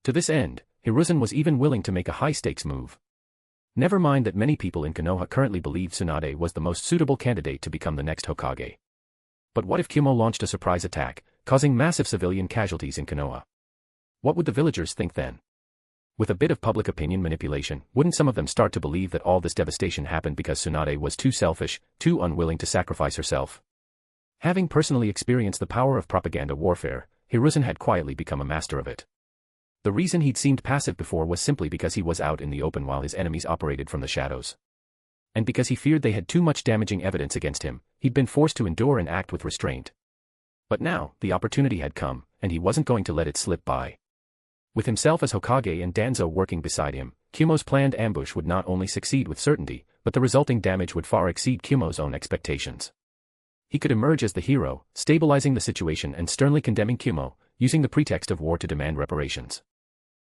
To this end, Hiruzen was even willing to make a high-stakes move. Never mind that many people in Konoha currently believed Tsunade was the most suitable candidate to become the next Hokage. But what if Kumo launched a surprise attack, causing massive civilian casualties in Konoha? What would the villagers think then? With a bit of public opinion manipulation, wouldn't some of them start to believe that all this devastation happened because Tsunade was too selfish, too unwilling to sacrifice herself? Having personally experienced the power of propaganda warfare, Hiruzen had quietly become a master of it. The reason he'd seemed passive before was simply because he was out in the open while his enemies operated from the shadows. And because he feared they had too much damaging evidence against him, he'd been forced to endure and act with restraint. But now, the opportunity had come, and he wasn't going to let it slip by. With himself as Hokage and Danzo working beside him, Kumo's planned ambush would not only succeed with certainty, but the resulting damage would far exceed Kumo's own expectations. He could emerge as the hero, stabilizing the situation and sternly condemning Kumo, using the pretext of war to demand reparations.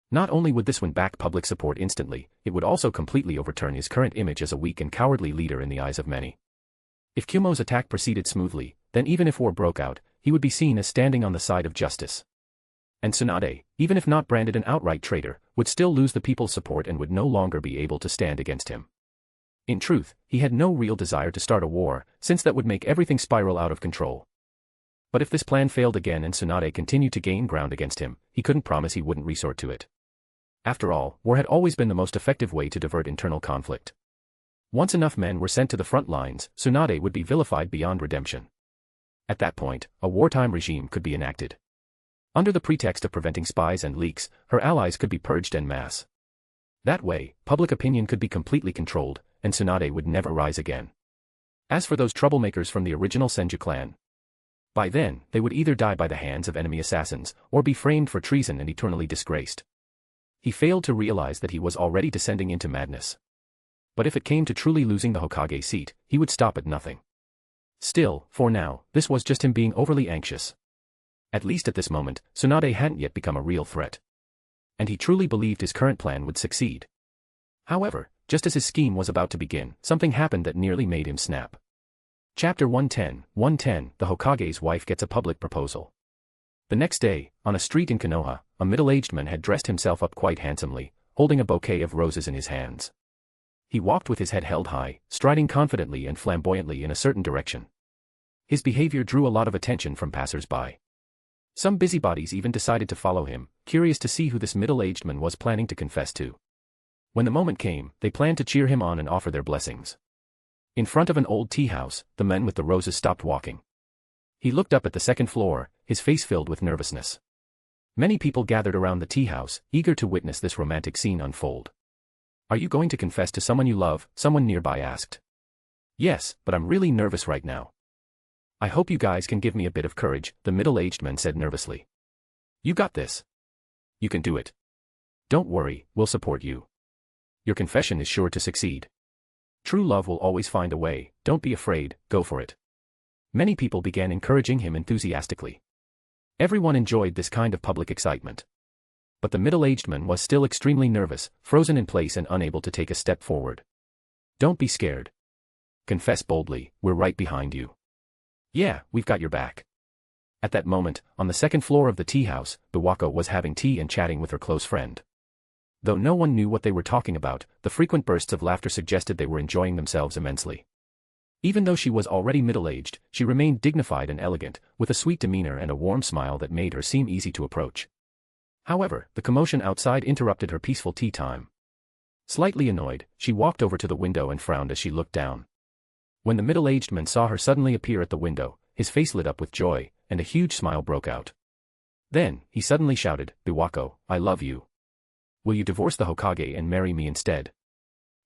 Not only would this win back public support instantly, it would also completely overturn his current image as a weak and cowardly leader in the eyes of many. If Kumo's attack proceeded smoothly, then even if war broke out, he would be seen as standing on the side of justice. And Tsunade, even if not branded an outright traitor, would still lose the people's support and would no longer be able to stand against him. In truth, he had no real desire to start a war, since that would make everything spiral out of control. But if this plan failed again and Tsunade continued to gain ground against him, he couldn't promise he wouldn't resort to it. After all, war had always been the most effective way to divert internal conflict. Once enough men were sent to the front lines, Tsunade would be vilified beyond redemption. At that point, a wartime regime could be enacted. Under the pretext of preventing spies and leaks, her allies could be purged en masse. That way, public opinion could be completely controlled, and Tsunade would never rise again. As for those troublemakers from the original Senju clan, by then, they would either die by the hands of enemy assassins, or be framed for treason and eternally disgraced. He failed to realize that he was already descending into madness. But if it came to truly losing the Hokage seat, he would stop at nothing. Still, for now, this was just him being overly anxious. At least at this moment, Tsunade hadn't yet become a real threat. And he truly believed his current plan would succeed. However, just as his scheme was about to begin, something happened that nearly made him snap. Chapter 110, The Hokage's Wife Gets a Public Proposal. The next day, on a street in Konoha, a middle-aged man had dressed himself up quite handsomely, holding a bouquet of roses in his hands. He walked with his head held high, striding confidently and flamboyantly in a certain direction. His behavior drew a lot of attention from passers-by. Some busybodies even decided to follow him, curious to see who this middle-aged man was planning to confess to. When the moment came, they planned to cheer him on and offer their blessings. In front of an old tea house, the man with the roses stopped walking. He looked up at the second floor, his face filled with nervousness. Many people gathered around the tea house, eager to witness this romantic scene unfold. "Are you going to confess to someone you love?" someone nearby asked. "Yes, but I'm really nervous right now." "I hope you guys can give me a bit of courage," the middle-aged man said nervously. "You got this. You can do it. Don't worry, we'll support you. Your confession is sure to succeed. True love will always find a way, don't be afraid, go for it." Many people began encouraging him enthusiastically. Everyone enjoyed this kind of public excitement. But the middle-aged man was still extremely nervous, frozen in place and unable to take a step forward. Don't be scared. Confess boldly, we're right behind you. Yeah, we've got your back. At that moment, on the second floor of the tea house, Biwako was having tea and chatting with her close friend. Though no one knew what they were talking about, the frequent bursts of laughter suggested they were enjoying themselves immensely. Even though she was already middle-aged, she remained dignified and elegant, with a sweet demeanor and a warm smile that made her seem easy to approach. However, the commotion outside interrupted her peaceful tea time. Slightly annoyed, she walked over to the window and frowned as she looked down. When the middle-aged man saw her suddenly appear at the window, his face lit up with joy, and a huge smile broke out. Then, he suddenly shouted, Biwako, I love you. Will you divorce the Hokage and marry me instead?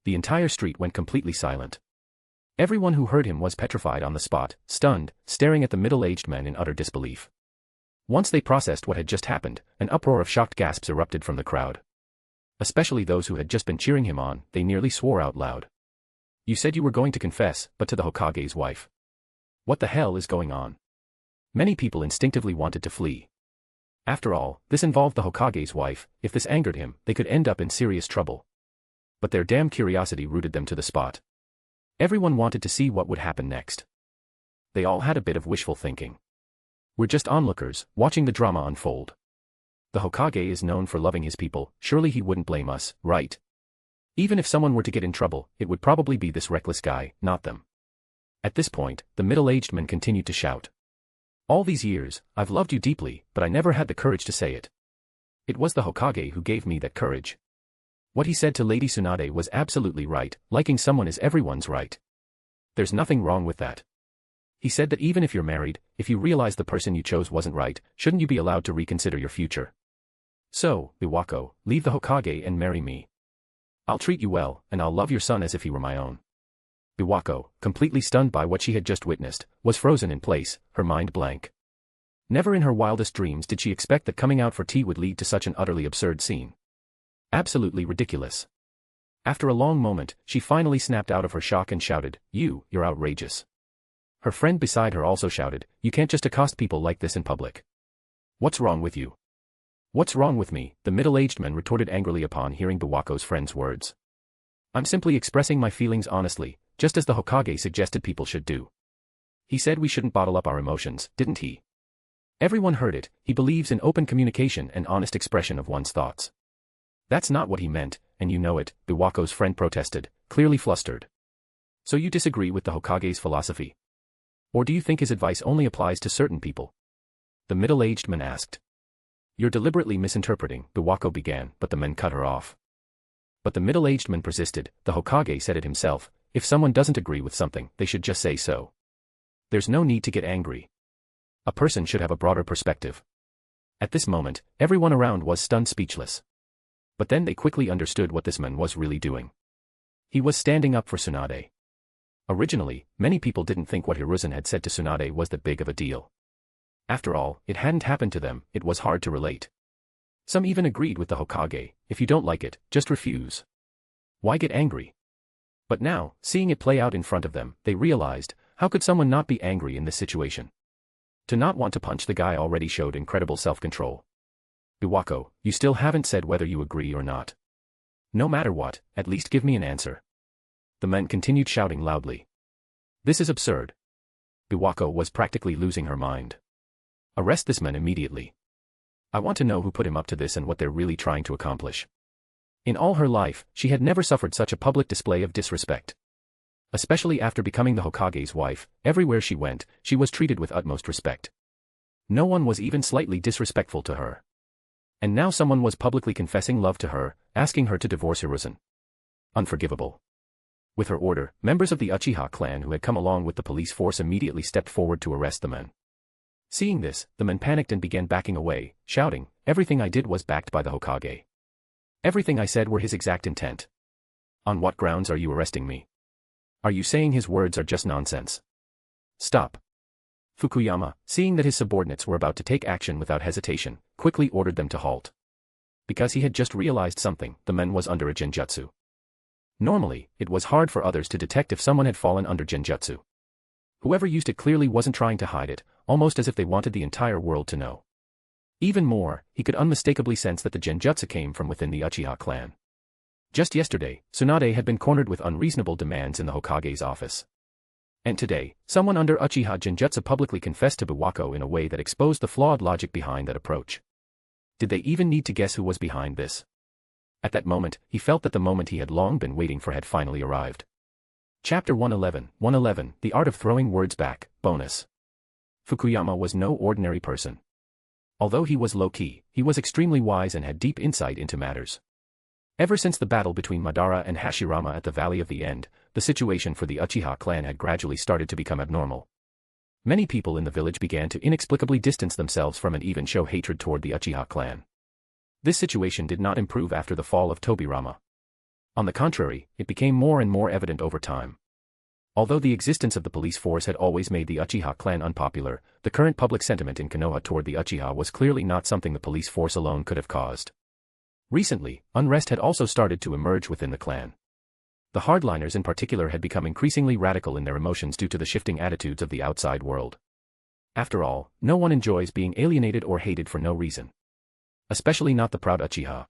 The entire street went completely silent. Everyone who heard him was petrified on the spot, stunned, staring at the middle-aged man in utter disbelief. Once they processed what had just happened, an uproar of shocked gasps erupted from the crowd. Especially those who had just been cheering him on, they nearly swore out loud. You said you were going to confess, but to the Hokage's wife. What the hell is going on? Many people instinctively wanted to flee. After all, this involved the Hokage's wife. If this angered him, they could end up in serious trouble. But their damn curiosity rooted them to the spot. Everyone wanted to see what would happen next. They all had a bit of wishful thinking. We're just onlookers, watching the drama unfold. The Hokage is known for loving his people, surely he wouldn't blame us, right? Even if someone were to get in trouble, it would probably be this reckless guy, not them. At this point, the middle-aged man continued to shout. All these years, I've loved you deeply, but I never had the courage to say it. It was the Hokage who gave me that courage. What he said to Lady Tsunade was absolutely right, liking someone is everyone's right. There's nothing wrong with that. He said that even if you're married, if you realize the person you chose wasn't right, shouldn't you be allowed to reconsider your future? So, Biwako, leave the Hokage and marry me. I'll treat you well, and I'll love your son as if he were my own. Biwako, completely stunned by what she had just witnessed, was frozen in place, her mind blank. Never in her wildest dreams did she expect that coming out for tea would lead to such an utterly absurd scene. Absolutely ridiculous. After a long moment, she finally snapped out of her shock and shouted, You're outrageous. Her friend beside her also shouted, You can't just accost people like this in public. What's wrong with you? What's wrong with me? The middle-aged man retorted angrily upon hearing Biwako's friend's words. I'm simply expressing my feelings honestly, just as the Hokage suggested people should do. He said we shouldn't bottle up our emotions, didn't he? Everyone heard it. He believes in open communication and honest expression of one's thoughts. That's not what he meant, and you know it, Biwako's friend protested, clearly flustered. So you disagree with the Hokage's philosophy? Or do you think his advice only applies to certain people? The middle-aged man asked. You're deliberately misinterpreting, Biwako began, but the man cut her off. But the middle-aged man persisted, the Hokage said it himself, if someone doesn't agree with something, they should just say so. There's no need to get angry. A person should have a broader perspective. At this moment, everyone around was stunned speechless. But then they quickly understood what this man was really doing. He was standing up for Tsunade. Originally, many people didn't think what Hiruzen had said to Tsunade was that big of a deal. After all, it hadn't happened to them, it was hard to relate. Some even agreed with the Hokage, if you don't like it, just refuse. Why get angry? But now, seeing it play out in front of them, they realized, how could someone not be angry in this situation? To not want to punch the guy already showed incredible self-control. Biwako, you still haven't said whether you agree or not. No matter what, at least give me an answer. The men continued shouting loudly. This is absurd. Biwako was practically losing her mind. Arrest this man immediately. I want to know who put him up to this and what they're really trying to accomplish. In all her life, she had never suffered such a public display of disrespect. Especially after becoming the Hokage's wife, everywhere she went, she was treated with utmost respect. No one was even slightly disrespectful to her. And now someone was publicly confessing love to her, asking her to divorce Hiruzen. Unforgivable. With her order, members of the Uchiha clan who had come along with the police force immediately stepped forward to arrest the men. Seeing this, the men panicked and began backing away, shouting, everything I did was backed by the Hokage. Everything I said were his exact intent. On what grounds are you arresting me? Are you saying his words are just nonsense? Stop. Fukuyama, seeing that his subordinates were about to take action without hesitation, quickly ordered them to halt. Because he had just realized something, the men was under a genjutsu. Normally, it was hard for others to detect if someone had fallen under genjutsu. Whoever used it clearly wasn't trying to hide it, almost as if they wanted the entire world to know. Even more, he could unmistakably sense that the genjutsu came from within the Uchiha clan. Just yesterday, Tsunade had been cornered with unreasonable demands in the Hokage's office. And today, someone under Uchiha genjutsu publicly confessed to Biwako in a way that exposed the flawed logic behind that approach. Did they even need to guess who was behind this? At that moment, he felt that the moment he had long been waiting for had finally arrived. Chapter 111, The Art of Throwing Words Back, Bonus. Fukuyama was no ordinary person. Although he was low-key, he was extremely wise and had deep insight into matters. Ever since the battle between Madara and Hashirama at the Valley of the End, the situation for the Uchiha clan had gradually started to become abnormal. Many people in the village began to inexplicably distance themselves from and even show hatred toward the Uchiha clan. This situation did not improve after the fall of Tobirama. On the contrary, it became more and more evident over time. Although the existence of the police force had always made the Uchiha clan unpopular, the current public sentiment in Konoha toward the Uchiha was clearly not something the police force alone could have caused. Recently, unrest had also started to emerge within the clan. The hardliners in particular had become increasingly radical in their emotions due to the shifting attitudes of the outside world. After all, no one enjoys being alienated or hated for no reason. Especially not the proud Uchiha.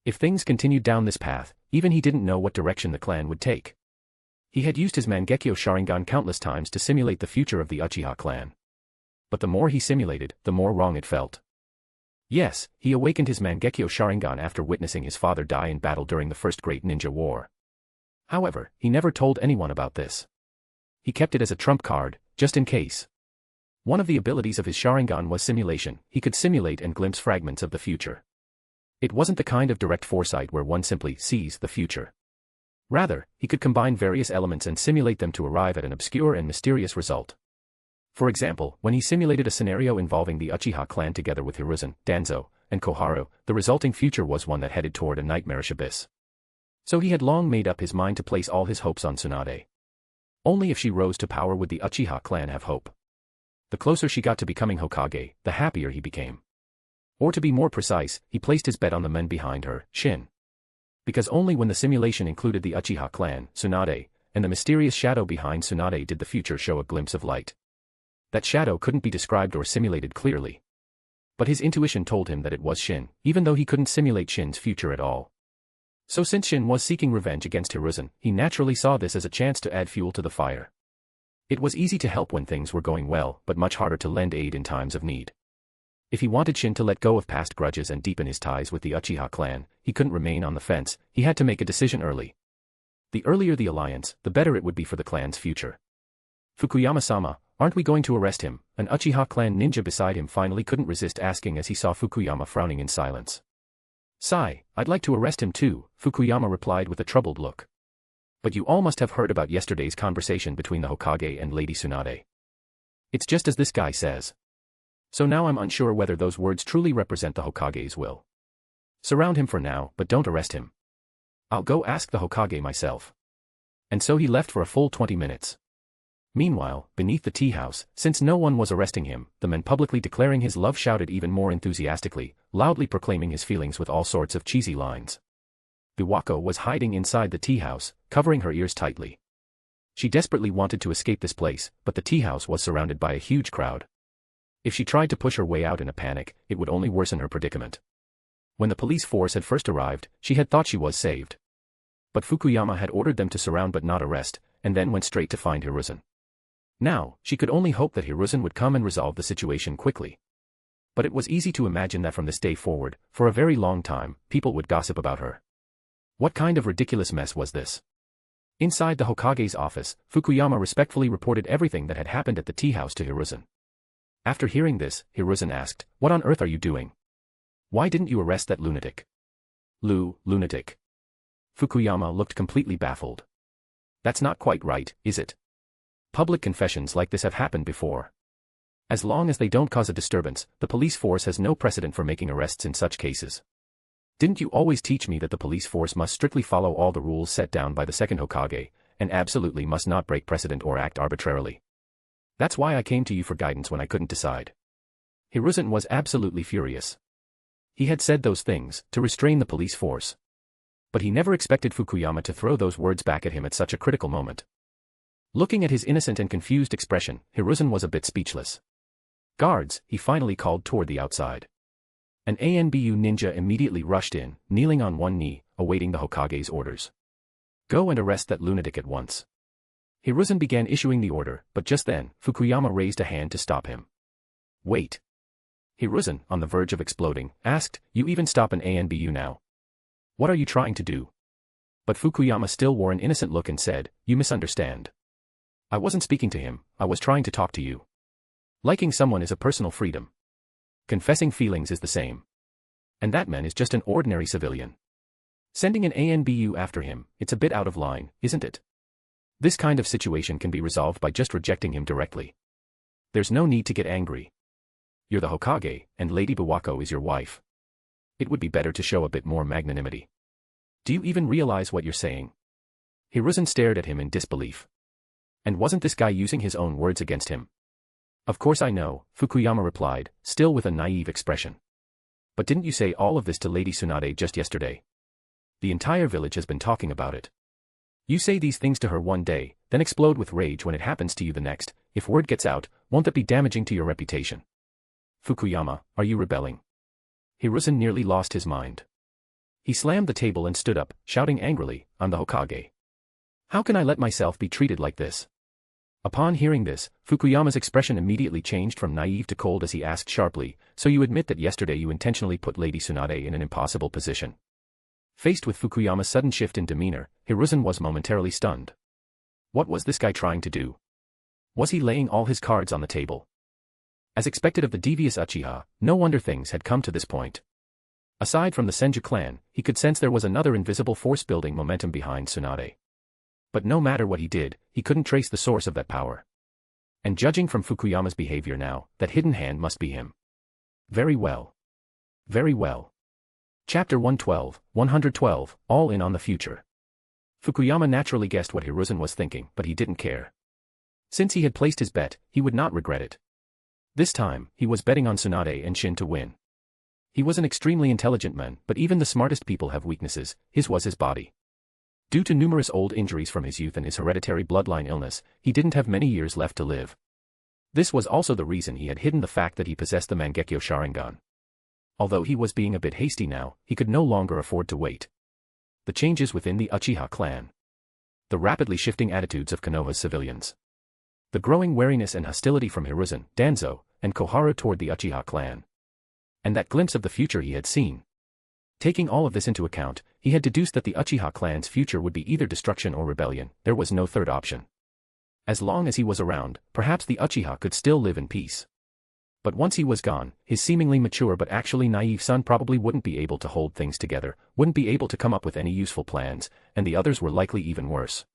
If things continued down this path, even he didn't know what direction the clan would take. He had used his Mangekyo Sharingan countless times to simulate the future of the Uchiha clan. But the more he simulated, the more wrong it felt. Yes, he awakened his Mangekyo Sharingan after witnessing his father die in battle during the First Great Ninja War. However, he never told anyone about this. He kept it as a trump card, just in case. One of the abilities of his Sharingan was simulation. He could simulate and glimpse fragments of the future. It wasn't the kind of direct foresight where one simply sees the future. Rather, he could combine various elements and simulate them to arrive at an obscure and mysterious result. For example, when he simulated a scenario involving the Uchiha clan together with Hiruzen, Danzo, and Koharu, the resulting future was one that headed toward a nightmarish abyss. So he had long made up his mind to place all his hopes on Tsunade. Only if she rose to power would the Uchiha clan have hope. The closer she got to becoming Hokage, the happier he became. Or to be more precise, he placed his bet on the men behind her, Shin. Because only when the simulation included the Uchiha clan, Tsunade, and the mysterious shadow behind Tsunade did the future show a glimpse of light. That shadow couldn't be described or simulated clearly. But his intuition told him that it was Shin, even though he couldn't simulate Shin's future at all. So since Shin was seeking revenge against Hiruzen, he naturally saw this as a chance to add fuel to the fire. It was easy to help when things were going well, but much harder to lend aid in times of need. If he wanted Shin to let go of past grudges and deepen his ties with the Uchiha clan, he couldn't remain on the fence. He had to make a decision early. The earlier the alliance, the better it would be for the clan's future. Fukuyama-sama, aren't we going to arrest him? An Uchiha clan ninja beside him finally couldn't resist asking as he saw Fukuyama frowning in silence. Sigh, I'd like to arrest him too, Fukuyama replied with a troubled look. But you all must have heard about yesterday's conversation between the Hokage and Lady Tsunade. It's just as this guy says. So now I'm unsure whether those words truly represent the Hokage's will. Surround him for now, but don't arrest him. I'll go ask the Hokage myself. And so he left for a full 20 minutes. Meanwhile, beneath the tea house, since no one was arresting him, the man publicly declaring his love shouted even more enthusiastically, loudly proclaiming his feelings with all sorts of cheesy lines. Biwako was hiding inside the tea house, covering her ears tightly. She desperately wanted to escape this place, but the tea house was surrounded by a huge crowd. If she tried to push her way out in a panic, it would only worsen her predicament. When the police force had first arrived, she had thought she was saved. But Fukuyama had ordered them to surround but not arrest, and then went straight to find Hiruzen. Now, she could only hope that Hiruzen would come and resolve the situation quickly. But it was easy to imagine that from this day forward, for a very long time, people would gossip about her. What kind of ridiculous mess was this? Inside the Hokage's office, Fukuyama respectfully reported everything that had happened at the tea house to Hiruzen. After hearing this, Hiruzen asked, "What on earth are you doing? Why didn't you arrest that lunatic?" Lunatic. Fukuyama looked completely baffled. That's not quite right, is it? Public confessions like this have happened before. As long as they don't cause a disturbance, the police force has no precedent for making arrests in such cases. Didn't you always teach me that the police force must strictly follow all the rules set down by the second Hokage, and absolutely must not break precedent or act arbitrarily? That's why I came to you for guidance when I couldn't decide. Hiruzen was absolutely furious. He had said those things to restrain the police force. But he never expected Fukuyama to throw those words back at him at such a critical moment. Looking at his innocent and confused expression, Hiruzen was a bit speechless. Guards, he finally called toward the outside. An ANBU ninja immediately rushed in, kneeling on one knee, awaiting the Hokage's orders. Go and arrest that lunatic at once. Hiruzen began issuing the order, but just then, Fukuyama raised a hand to stop him. Wait. Hiruzen, on the verge of exploding, asked, you even stop an ANBU now? What are you trying to do? But Fukuyama still wore an innocent look and said, you misunderstand. I wasn't speaking to him, I was trying to talk to you. Liking someone is a personal freedom. Confessing feelings is the same. And that man is just an ordinary civilian. Sending an ANBU after him, it's a bit out of line, isn't it? This kind of situation can be resolved by just rejecting him directly. There's no need to get angry. You're the Hokage, and Lady Biwako is your wife. It would be better to show a bit more magnanimity. Do you even realize what you're saying? Hiruzen stared at him in disbelief. And wasn't this guy using his own words against him? Of course I know, Fukuyama replied, still with a naive expression. But didn't you say all of this to Lady Tsunade just yesterday? The entire village has been talking about it. You say these things to her one day, then explode with rage when it happens to you the next. If word gets out, won't that be damaging to your reputation? Fukuyama, are you rebelling? Hiruzen nearly lost his mind. He slammed the table and stood up, shouting angrily, I'm the Hokage. How can I let myself be treated like this? Upon hearing this, Fukuyama's expression immediately changed from naive to cold as he asked sharply, so you admit that yesterday you intentionally put Lady Tsunade in an impossible position? Faced with Fukuyama's sudden shift in demeanor, Hiruzen was momentarily stunned. What was this guy trying to do? Was he laying all his cards on the table? As expected of the devious Uchiha, no wonder things had come to this point. Aside from the Senju clan, he could sense there was another invisible force building momentum behind Tsunade. But no matter what he did, he couldn't trace the source of that power. And judging from Fukuyama's behavior now, that hidden hand must be him. Very well. Very well. Chapter 112, all in on the future. Fukuyama naturally guessed what Hiruzen was thinking, but he didn't care. Since he had placed his bet, he would not regret it. This time, he was betting on Tsunade and Shin to win. He was an extremely intelligent man, but even the smartest people have weaknesses, his was his body. Due to numerous old injuries from his youth and his hereditary bloodline illness, he didn't have many years left to live. This was also the reason he had hidden the fact that he possessed the Mangekyo Sharingan. Although he was being a bit hasty now, he could no longer afford to wait. The changes within the Uchiha clan. The rapidly shifting attitudes of Konoha's civilians. The growing wariness and hostility from Hiruzen, Danzo, and Koharu toward the Uchiha clan. And that glimpse of the future he had seen. Taking all of this into account, he had deduced that the Uchiha clan's future would be either destruction or rebellion. There was no third option. As long as he was around, perhaps the Uchiha could still live in peace. But once he was gone, his seemingly mature but actually naive son probably wouldn't be able to hold things together, wouldn't be able to come up with any useful plans, and the others were likely even worse.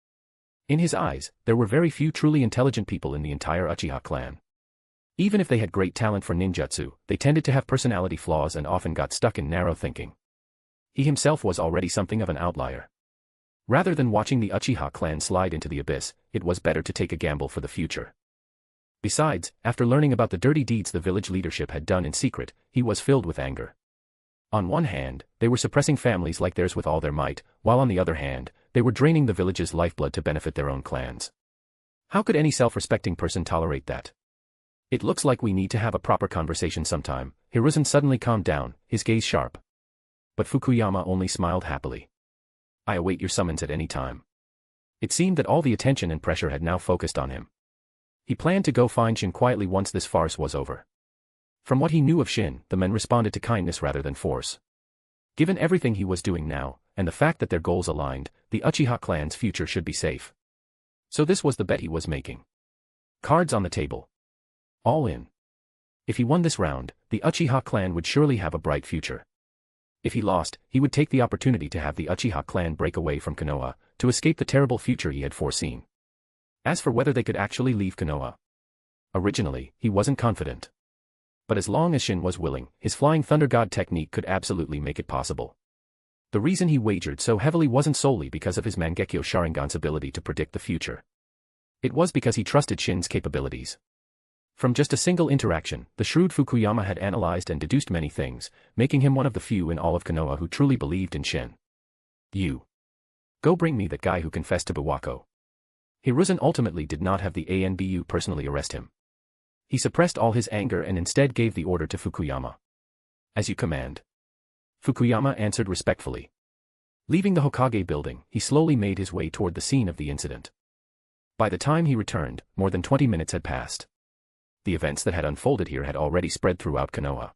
In his eyes, there were very few truly intelligent people in the entire Uchiha clan. Even if they had great talent for ninjutsu, they tended to have personality flaws and often got stuck in narrow thinking. He himself was already something of an outlier. Rather than watching the Uchiha clan slide into the abyss, it was better to take a gamble for the future. Besides, after learning about the dirty deeds the village leadership had done in secret, he was filled with anger. On one hand, they were suppressing families like theirs with all their might, while on the other hand, they were draining the village's lifeblood to benefit their own clans. How could any self-respecting person tolerate that? It looks like we need to have a proper conversation sometime. Hiruzen suddenly calmed down, his gaze sharp. But Fukuyama only smiled happily. I await your summons at any time. It seemed that all the attention and pressure had now focused on him. He planned to go find Shin quietly once this farce was over. From what he knew of Shin, the men responded to kindness rather than force. Given everything he was doing now, and the fact that their goals aligned, the Uchiha clan's future should be safe. So this was the bet he was making. Cards on the table. All in. If he won this round, the Uchiha clan would surely have a bright future. If he lost, he would take the opportunity to have the Uchiha clan break away from Konoha, to escape the terrible future he had foreseen. As for whether they could actually leave Konoha. Originally, he wasn't confident. But as long as Shin was willing, his Flying Thunder God technique could absolutely make it possible. The reason he wagered so heavily wasn't solely because of his Mangekyo Sharingan's ability to predict the future. It was because he trusted Shin's capabilities. From just a single interaction, the shrewd Fukuyama had analyzed and deduced many things, making him one of the few in all of Konoha who truly believed in Shin. You. Go bring me that guy who confessed to Biwako. Hiruzen ultimately did not have the ANBU personally arrest him. He suppressed all his anger and instead gave the order to Fukuyama. As you command. Fukuyama answered respectfully. Leaving the Hokage building, he slowly made his way toward the scene of the incident. By the time he returned, more than 20 minutes had passed. The events that had unfolded here had already spread throughout Konoha.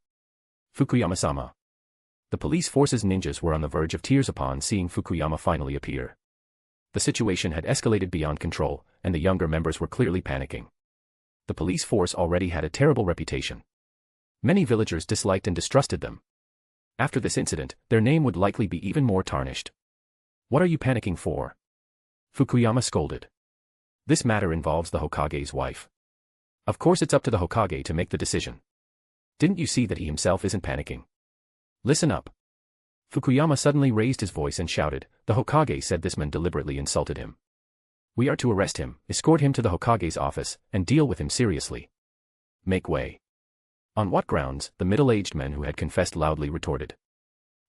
Fukuyama-sama. The police force's ninjas were on the verge of tears upon seeing Fukuyama finally appear. The situation had escalated beyond control, and the younger members were clearly panicking. The police force already had a terrible reputation. Many villagers disliked and distrusted them. After this incident, their name would likely be even more tarnished. What are you panicking for? Fukuyama scolded. This matter involves the Hokage's wife. Of course it's up to the Hokage to make the decision. Didn't you see that he himself isn't panicking? Listen up. Fukuyama suddenly raised his voice and shouted, the Hokage said this man deliberately insulted him. We are to arrest him, escort him to the Hokage's office, and deal with him seriously. Make way. On what grounds? The middle-aged man who had confessed loudly retorted.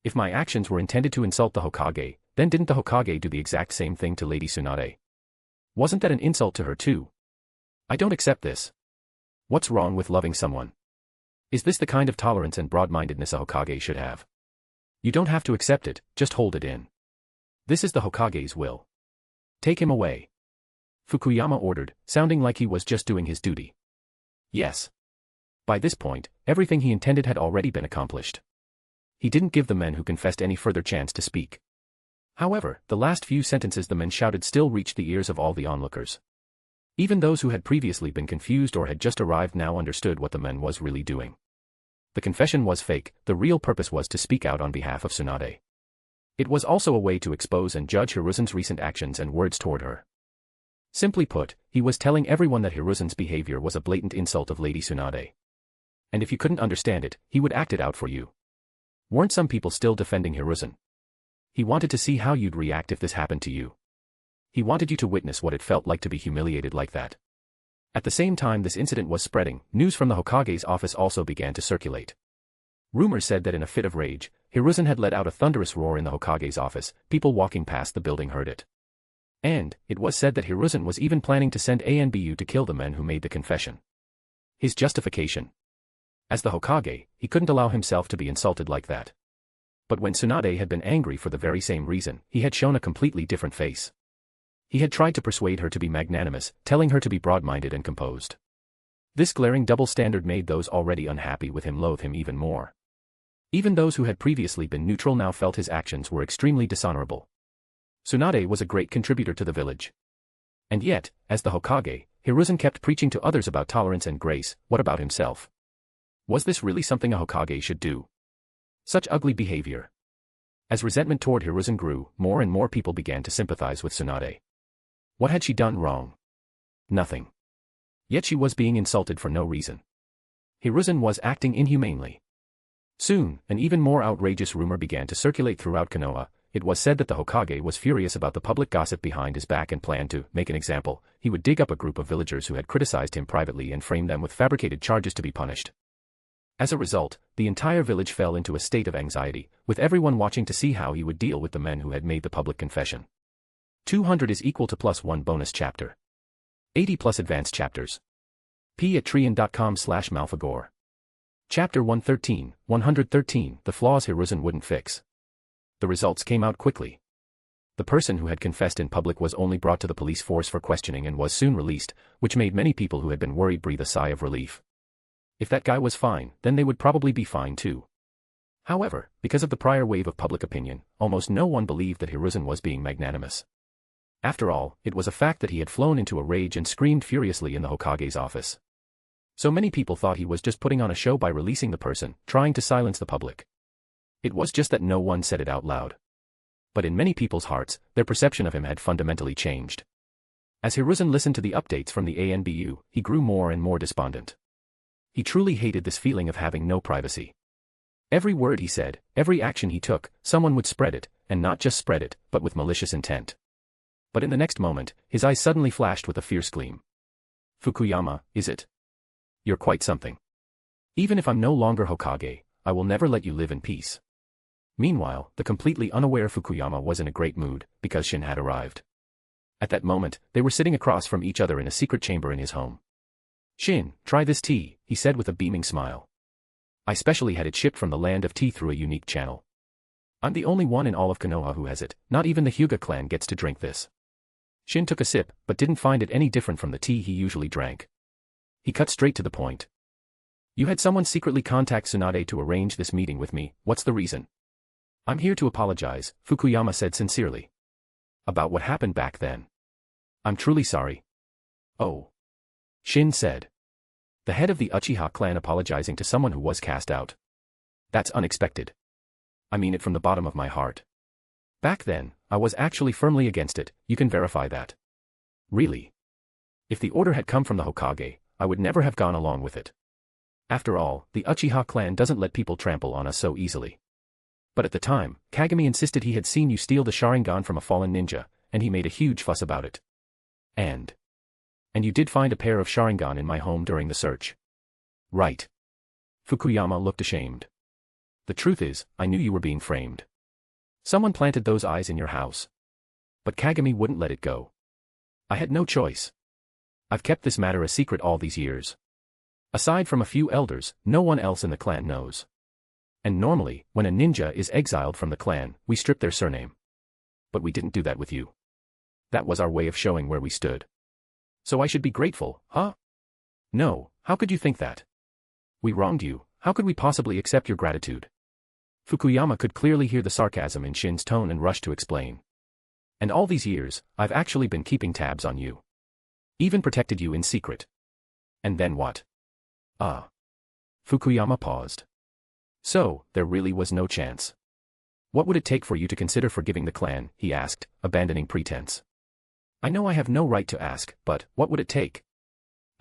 If my actions were intended to insult the Hokage, then didn't the Hokage do the exact same thing to Lady Tsunade? Wasn't that an insult to her too? I don't accept this. What's wrong with loving someone? Is this the kind of tolerance and broad-mindedness a Hokage should have? You don't have to accept it, just hold it in. This is the Hokage's will. Take him away. Fukuyama ordered, sounding like he was just doing his duty. Yes. By this point, everything he intended had already been accomplished. He didn't give the men who confessed any further chance to speak. However, the last few sentences the men shouted still reached the ears of all the onlookers. Even those who had previously been confused or had just arrived now understood what the man was really doing. The confession was fake, the real purpose was to speak out on behalf of Tsunade. It was also a way to expose and judge Hiruzen's recent actions and words toward her. Simply put, he was telling everyone that Hiruzen's behavior was a blatant insult of Lady Tsunade. And if you couldn't understand it, he would act it out for you. Weren't some people still defending Hiruzen? He wanted to see how you'd react if this happened to you. He wanted you to witness what it felt like to be humiliated like that. At the same time this incident was spreading, news from the Hokage's office also began to circulate. Rumors said that in a fit of rage, Hiruzen had let out a thunderous roar in the Hokage's office, people walking past the building heard it. And, it was said that Hiruzen was even planning to send Anbu to kill the men who made the confession. His justification. As the Hokage, he couldn't allow himself to be insulted like that. But when Tsunade had been angry for the very same reason, he had shown a completely different face. He had tried to persuade her to be magnanimous, telling her to be broad-minded and composed. This glaring double standard made those already unhappy with him loathe him even more. Even those who had previously been neutral now felt his actions were extremely dishonorable. Tsunade was a great contributor to the village. And yet, as the Hokage, Hiruzen kept preaching to others about tolerance and grace. What about himself? Was this really something a Hokage should do? Such ugly behavior. As resentment toward Hiruzen grew, more and more people began to sympathize with Tsunade. What had she done wrong? Nothing. Yet she was being insulted for no reason. Hiruzen was acting inhumanely. Soon, an even more outrageous rumor began to circulate throughout Konoha. It was said that the Hokage was furious about the public gossip behind his back and planned to make an example. He would dig up a group of villagers who had criticized him privately and frame them with fabricated charges to be punished. As a result, the entire village fell into a state of anxiety, with everyone watching to see how he would deal with the men who had made the public confession. 200 is equal to +1 bonus chapter. 80 plus advanced chapters. p@trian.com/malfagor. Chapter 113, 113, The Flaws Hiruzen Wouldn't Fix. The results came out quickly. The person who had confessed in public was only brought to the police force for questioning and was soon released, which made many people who had been worried breathe a sigh of relief. If that guy was fine, then they would probably be fine too. However, because of the prior wave of public opinion, almost no one believed that Hiruzen was being magnanimous. After all, it was a fact that he had flown into a rage and screamed furiously in the Hokage's office. So many people thought he was just putting on a show by releasing the person, trying to silence the public. It was just that no one said it out loud. But in many people's hearts, their perception of him had fundamentally changed. As Hiruzen listened to the updates from the ANBU, he grew more and more despondent. He truly hated this feeling of having no privacy. Every word he said, every action he took, someone would spread it, and not just spread it, but with malicious intent. But in the next moment, his eyes suddenly flashed with a fierce gleam. Fukuyama, is it? You're quite something. Even if I'm no longer Hokage, I will never let you live in peace. Meanwhile, the completely unaware Fukuyama was in a great mood, because Shin had arrived. At that moment, they were sitting across from each other in a secret chamber in his home. Shin, try this tea, he said with a beaming smile. I specially had it shipped from the land of tea through a unique channel. I'm the only one in all of Konoha who has it, not even the Hyuga clan gets to drink this. Shin took a sip, but didn't find it any different from the tea he usually drank. He cut straight to the point. You had someone secretly contact Tsunade to arrange this meeting with me, what's the reason? I'm here to apologize, Fukuyama said sincerely. About what happened back then. I'm truly sorry. Oh. Shin said. The head of the Uchiha clan apologizing to someone who was cast out. That's unexpected. I mean it from the bottom of my heart. Back then, I was actually firmly against it, you can verify that. Really? If the order had come from the Hokage, I would never have gone along with it. After all, the Uchiha clan doesn't let people trample on us so easily. But at the time, Kagami insisted he had seen you steal the Sharingan from a fallen ninja, and he made a huge fuss about it. And you did find a pair of Sharingan in my home during the search. Right. Fukuyama looked ashamed. The truth is, I knew you were being framed. Someone planted those eyes in your house. But Kagami wouldn't let it go. I had no choice. I've kept this matter a secret all these years. Aside from a few elders, no one else in the clan knows. And normally, when a ninja is exiled from the clan, we strip their surname. But we didn't do that with you. That was our way of showing where we stood. So I should be grateful, huh? No, how could you think that? We wronged you, how could we possibly accept your gratitude? Fukuyama could clearly hear the sarcasm in Shin's tone and rushed to explain. And all these years, I've actually been keeping tabs on you. Even protected you in secret. And then what? Fukuyama paused. So, there really was no chance. What would it take for you to consider forgiving the clan, he asked, abandoning pretense. I know I have no right to ask, but what would it take?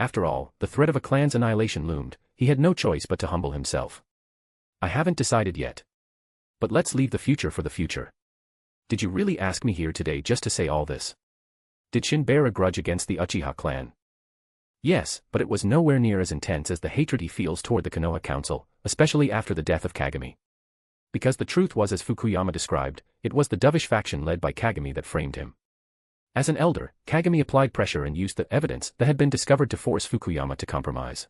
After all, the threat of a clan's annihilation loomed, he had no choice but to humble himself. I haven't decided yet. But let's leave the future for the future. Did you really ask me here today just to say all this? Did Shin bear a grudge against the Uchiha clan? Yes, but it was nowhere near as intense as the hatred he feels toward the Konoha Council, especially after the death of Kagami. Because the truth was as Fukuyama described, it was the dovish faction led by Kagami that framed him. As an elder, Kagami applied pressure and used the evidence that had been discovered to force Fukuyama to compromise.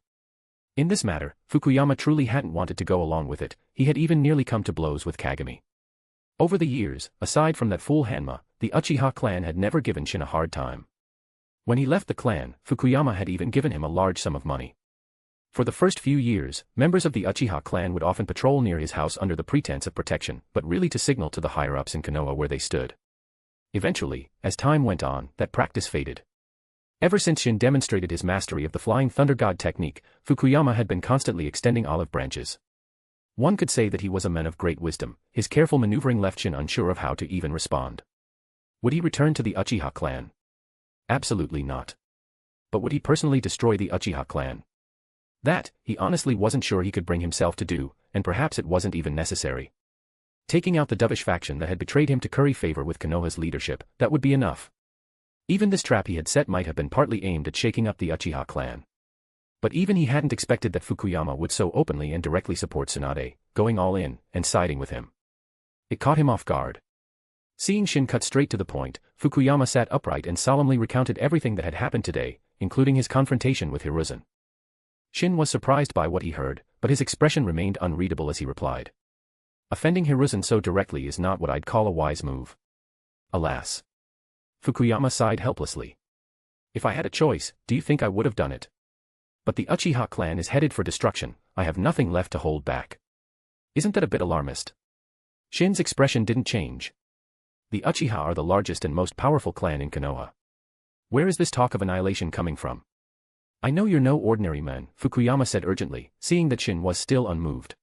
In this matter, Fukuyama truly hadn't wanted to go along with it, he had even nearly come to blows with Kagami. Over the years, aside from that fool Hanma, the Uchiha clan had never given Shin a hard time. When he left the clan, Fukuyama had even given him a large sum of money. For the first few years, members of the Uchiha clan would often patrol near his house under the pretense of protection, but really to signal to the higher-ups in Konoha where they stood. Eventually, as time went on, that practice faded. Ever since Shin demonstrated his mastery of the Flying Thunder God technique, Fukuyama had been constantly extending olive branches. One could say that he was a man of great wisdom, his careful maneuvering left Shin unsure of how to even respond. Would he return to the Uchiha clan? Absolutely not. But would he personally destroy the Uchiha clan? That, he honestly wasn't sure he could bring himself to do, and perhaps it wasn't even necessary. Taking out the dovish faction that had betrayed him to curry favor with Konoha's leadership, that would be enough. Even this trap he had set might have been partly aimed at shaking up the Uchiha clan. But even he hadn't expected that Fukuyama would so openly and directly support Tsunade, going all in, and siding with him. It caught him off guard. Seeing Shin cut straight to the point, Fukuyama sat upright and solemnly recounted everything that had happened today, including his confrontation with Hiruzen. Shin was surprised by what he heard, but his expression remained unreadable as he replied. Offending Hiruzen so directly is not what I'd call a wise move. Alas. Fukuyama sighed helplessly. If I had a choice, do you think I would have done it? But the Uchiha clan is headed for destruction, I have nothing left to hold back. Isn't that a bit alarmist? Shin's expression didn't change. The Uchiha are the largest and most powerful clan in Konoha. Where is this talk of annihilation coming from? I know you're no ordinary man, Fukuyama said urgently, seeing that Shin was still unmoved.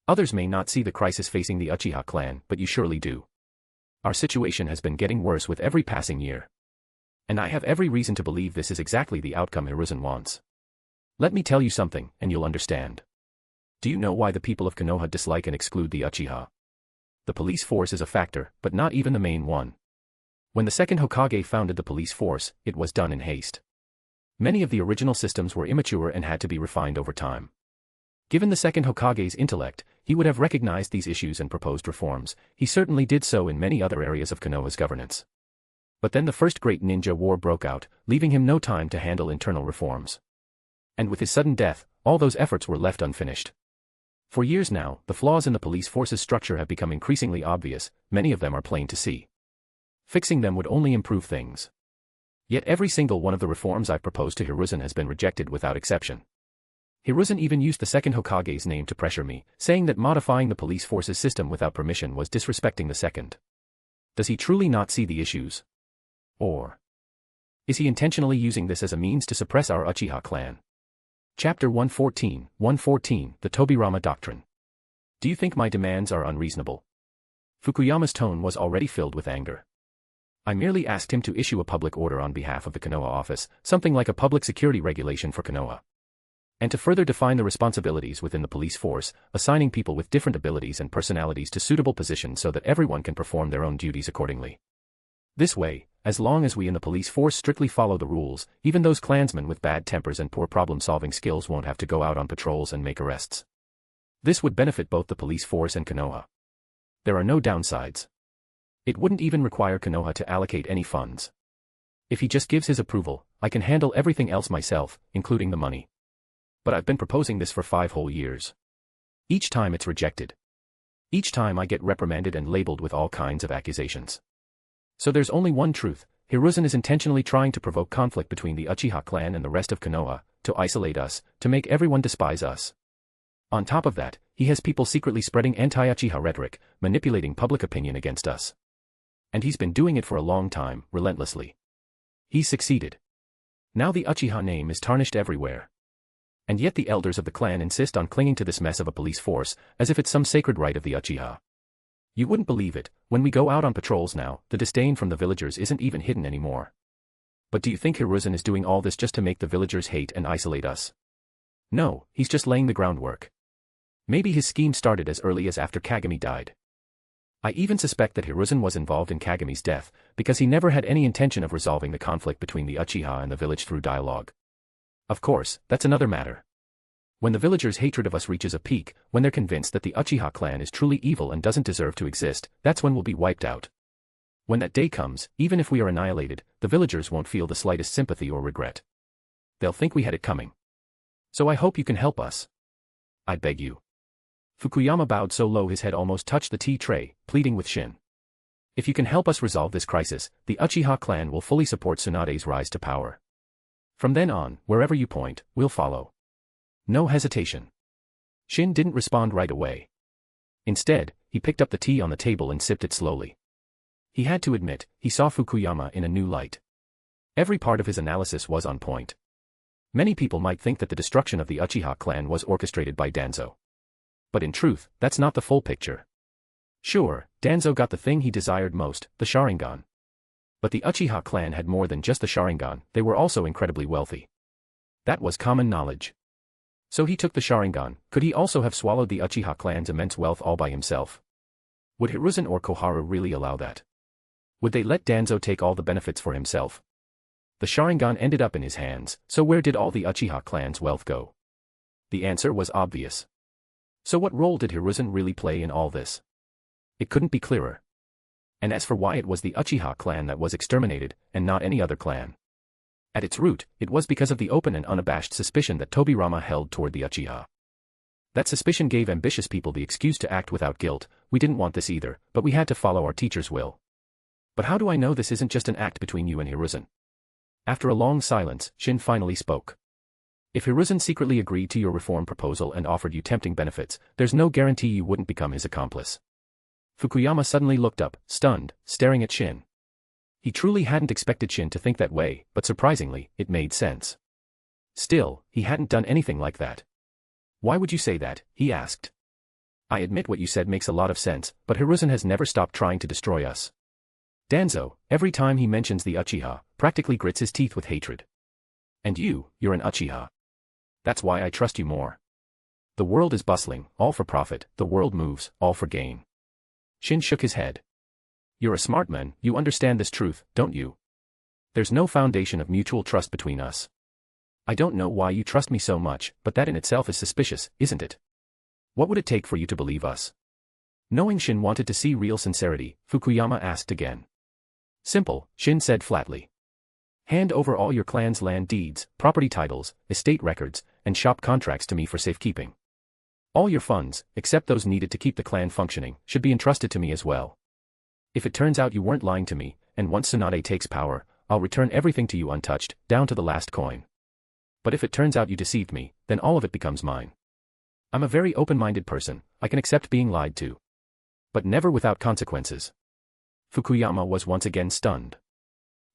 Others may not see the crisis facing the Uchiha clan, but you surely do. Our situation has been getting worse with every passing year. And I have every reason to believe this is exactly the outcome Hiruzen wants. Let me tell you something, and you'll understand. Do you know why the people of Konoha dislike and exclude the Uchiha? The police force is a factor, but not even the main one. When the second Hokage founded the police force, it was done in haste. Many of the original systems were immature and had to be refined over time. Given the second Hokage's intellect, he would have recognized these issues and proposed reforms. He certainly did so in many other areas of Konoha's governance. But then the first great ninja war broke out, leaving him no time to handle internal reforms. And with his sudden death, all those efforts were left unfinished. For years now, the flaws in the police force's structure have become increasingly obvious, many of them are plain to see. Fixing them would only improve things. Yet every single one of the reforms I've proposed to Hiruzen has been rejected without exception. Hiruzen even used the second Hokage's name to pressure me, saying that modifying the police force's system without permission was disrespecting the second. Does he truly not see the issues? Or is he intentionally using this as a means to suppress our Uchiha clan? Chapter 114, the Tobirama Doctrine. Do you think my demands are unreasonable? Fukuyama's tone was already filled with anger. I merely asked him to issue a public order on behalf of the Konoha office, something like a public security regulation for Konoha. And to further define the responsibilities within the police force, assigning people with different abilities and personalities to suitable positions so that everyone can perform their own duties accordingly. This way, as long as we in the police force strictly follow the rules, even those clansmen with bad tempers and poor problem-solving skills won't have to go out on patrols and make arrests. This would benefit both the police force and Konoha. There are no downsides. It wouldn't even require Konoha to allocate any funds. If he just gives his approval, I can handle everything else myself, including the money. But I've been proposing this for 5 whole years. Each time it's rejected. Each time I get reprimanded and labeled with all kinds of accusations. So there's only one truth: Hiruzen is intentionally trying to provoke conflict between the Uchiha clan and the rest of Konoha, to isolate us, to make everyone despise us. On top of that, he has people secretly spreading anti-Uchiha rhetoric, manipulating public opinion against us. And he's been doing it for a long time, relentlessly. He's succeeded. Now the Uchiha name is tarnished everywhere. And yet the elders of the clan insist on clinging to this mess of a police force, as if it's some sacred right of the Uchiha. You wouldn't believe it, when we go out on patrols now, the disdain from the villagers isn't even hidden anymore. But do you think Hiruzen is doing all this just to make the villagers hate and isolate us? No, he's just laying the groundwork. Maybe his scheme started as early as after Kagami died. I even suspect that Hiruzen was involved in Kagami's death, because he never had any intention of resolving the conflict between the Uchiha and the village through dialogue. Of course, that's another matter. When the villagers' hatred of us reaches a peak, when they're convinced that the Uchiha clan is truly evil and doesn't deserve to exist, that's when we'll be wiped out. When that day comes, even if we are annihilated, the villagers won't feel the slightest sympathy or regret. They'll think we had it coming. So I hope you can help us. I beg you. Fukuyama bowed so low his head almost touched the tea tray, pleading with Shin. If you can help us resolve this crisis, the Uchiha clan will fully support Tsunade's rise to power. From then on, wherever you point, we'll follow. No hesitation. Shin didn't respond right away. Instead, he picked up the tea on the table and sipped it slowly. He had to admit, he saw Fukuyama in a new light. Every part of his analysis was on point. Many people might think that the destruction of the Uchiha clan was orchestrated by Danzo. But in truth, that's not the full picture. Sure, Danzo got the thing he desired most, the Sharingan. But the Uchiha clan had more than just the Sharingan, they were also incredibly wealthy. That was common knowledge. So he took the Sharingan. Could he also have swallowed the Uchiha clan's immense wealth all by himself? Would Hiruzen or Koharu really allow that? Would they let Danzo take all the benefits for himself? The Sharingan ended up in his hands, so where did all the Uchiha clan's wealth go? The answer was obvious. So what role did Hiruzen really play in all this? It couldn't be clearer. And as for why it was the Uchiha clan that was exterminated, and not any other clan. At its root, it was because of the open and unabashed suspicion that Tobirama held toward the Uchiha. That suspicion gave ambitious people the excuse to act without guilt. We didn't want this either, but we had to follow our teacher's will. But how do I know this isn't just an act between you and Hiruzen? After a long silence, Shin finally spoke. If Hiruzen secretly agreed to your reform proposal and offered you tempting benefits, there's no guarantee you wouldn't become his accomplice. Fukuyama suddenly looked up, stunned, staring at Shin. He truly hadn't expected Shin to think that way, but surprisingly, it made sense. Still, he hadn't done anything like that. Why would you say that? He asked. I admit what you said makes a lot of sense, but Hiruzen has never stopped trying to destroy us. Danzo, every time he mentions the Uchiha, practically grits his teeth with hatred. And you're an Uchiha. That's why I trust you more. The world is bustling, all for profit, the world moves, all for gain. Shin shook his head. You're a smart man, you understand this truth, don't you? There's no foundation of mutual trust between us. I don't know why you trust me so much, but that in itself is suspicious, isn't it? What would it take for you to believe us? Knowing Shin wanted to see real sincerity, Fukuyama asked again. Simple, Shin said flatly. Hand over all your clan's land deeds, property titles, estate records, and shop contracts to me for safekeeping. All your funds, except those needed to keep the clan functioning, should be entrusted to me as well. If it turns out you weren't lying to me, and once Tsunade takes power, I'll return everything to you untouched, down to the last coin. But if it turns out you deceived me, then all of it becomes mine. I'm a very open-minded person, I can accept being lied to. But never without consequences. Fukuyama was once again stunned.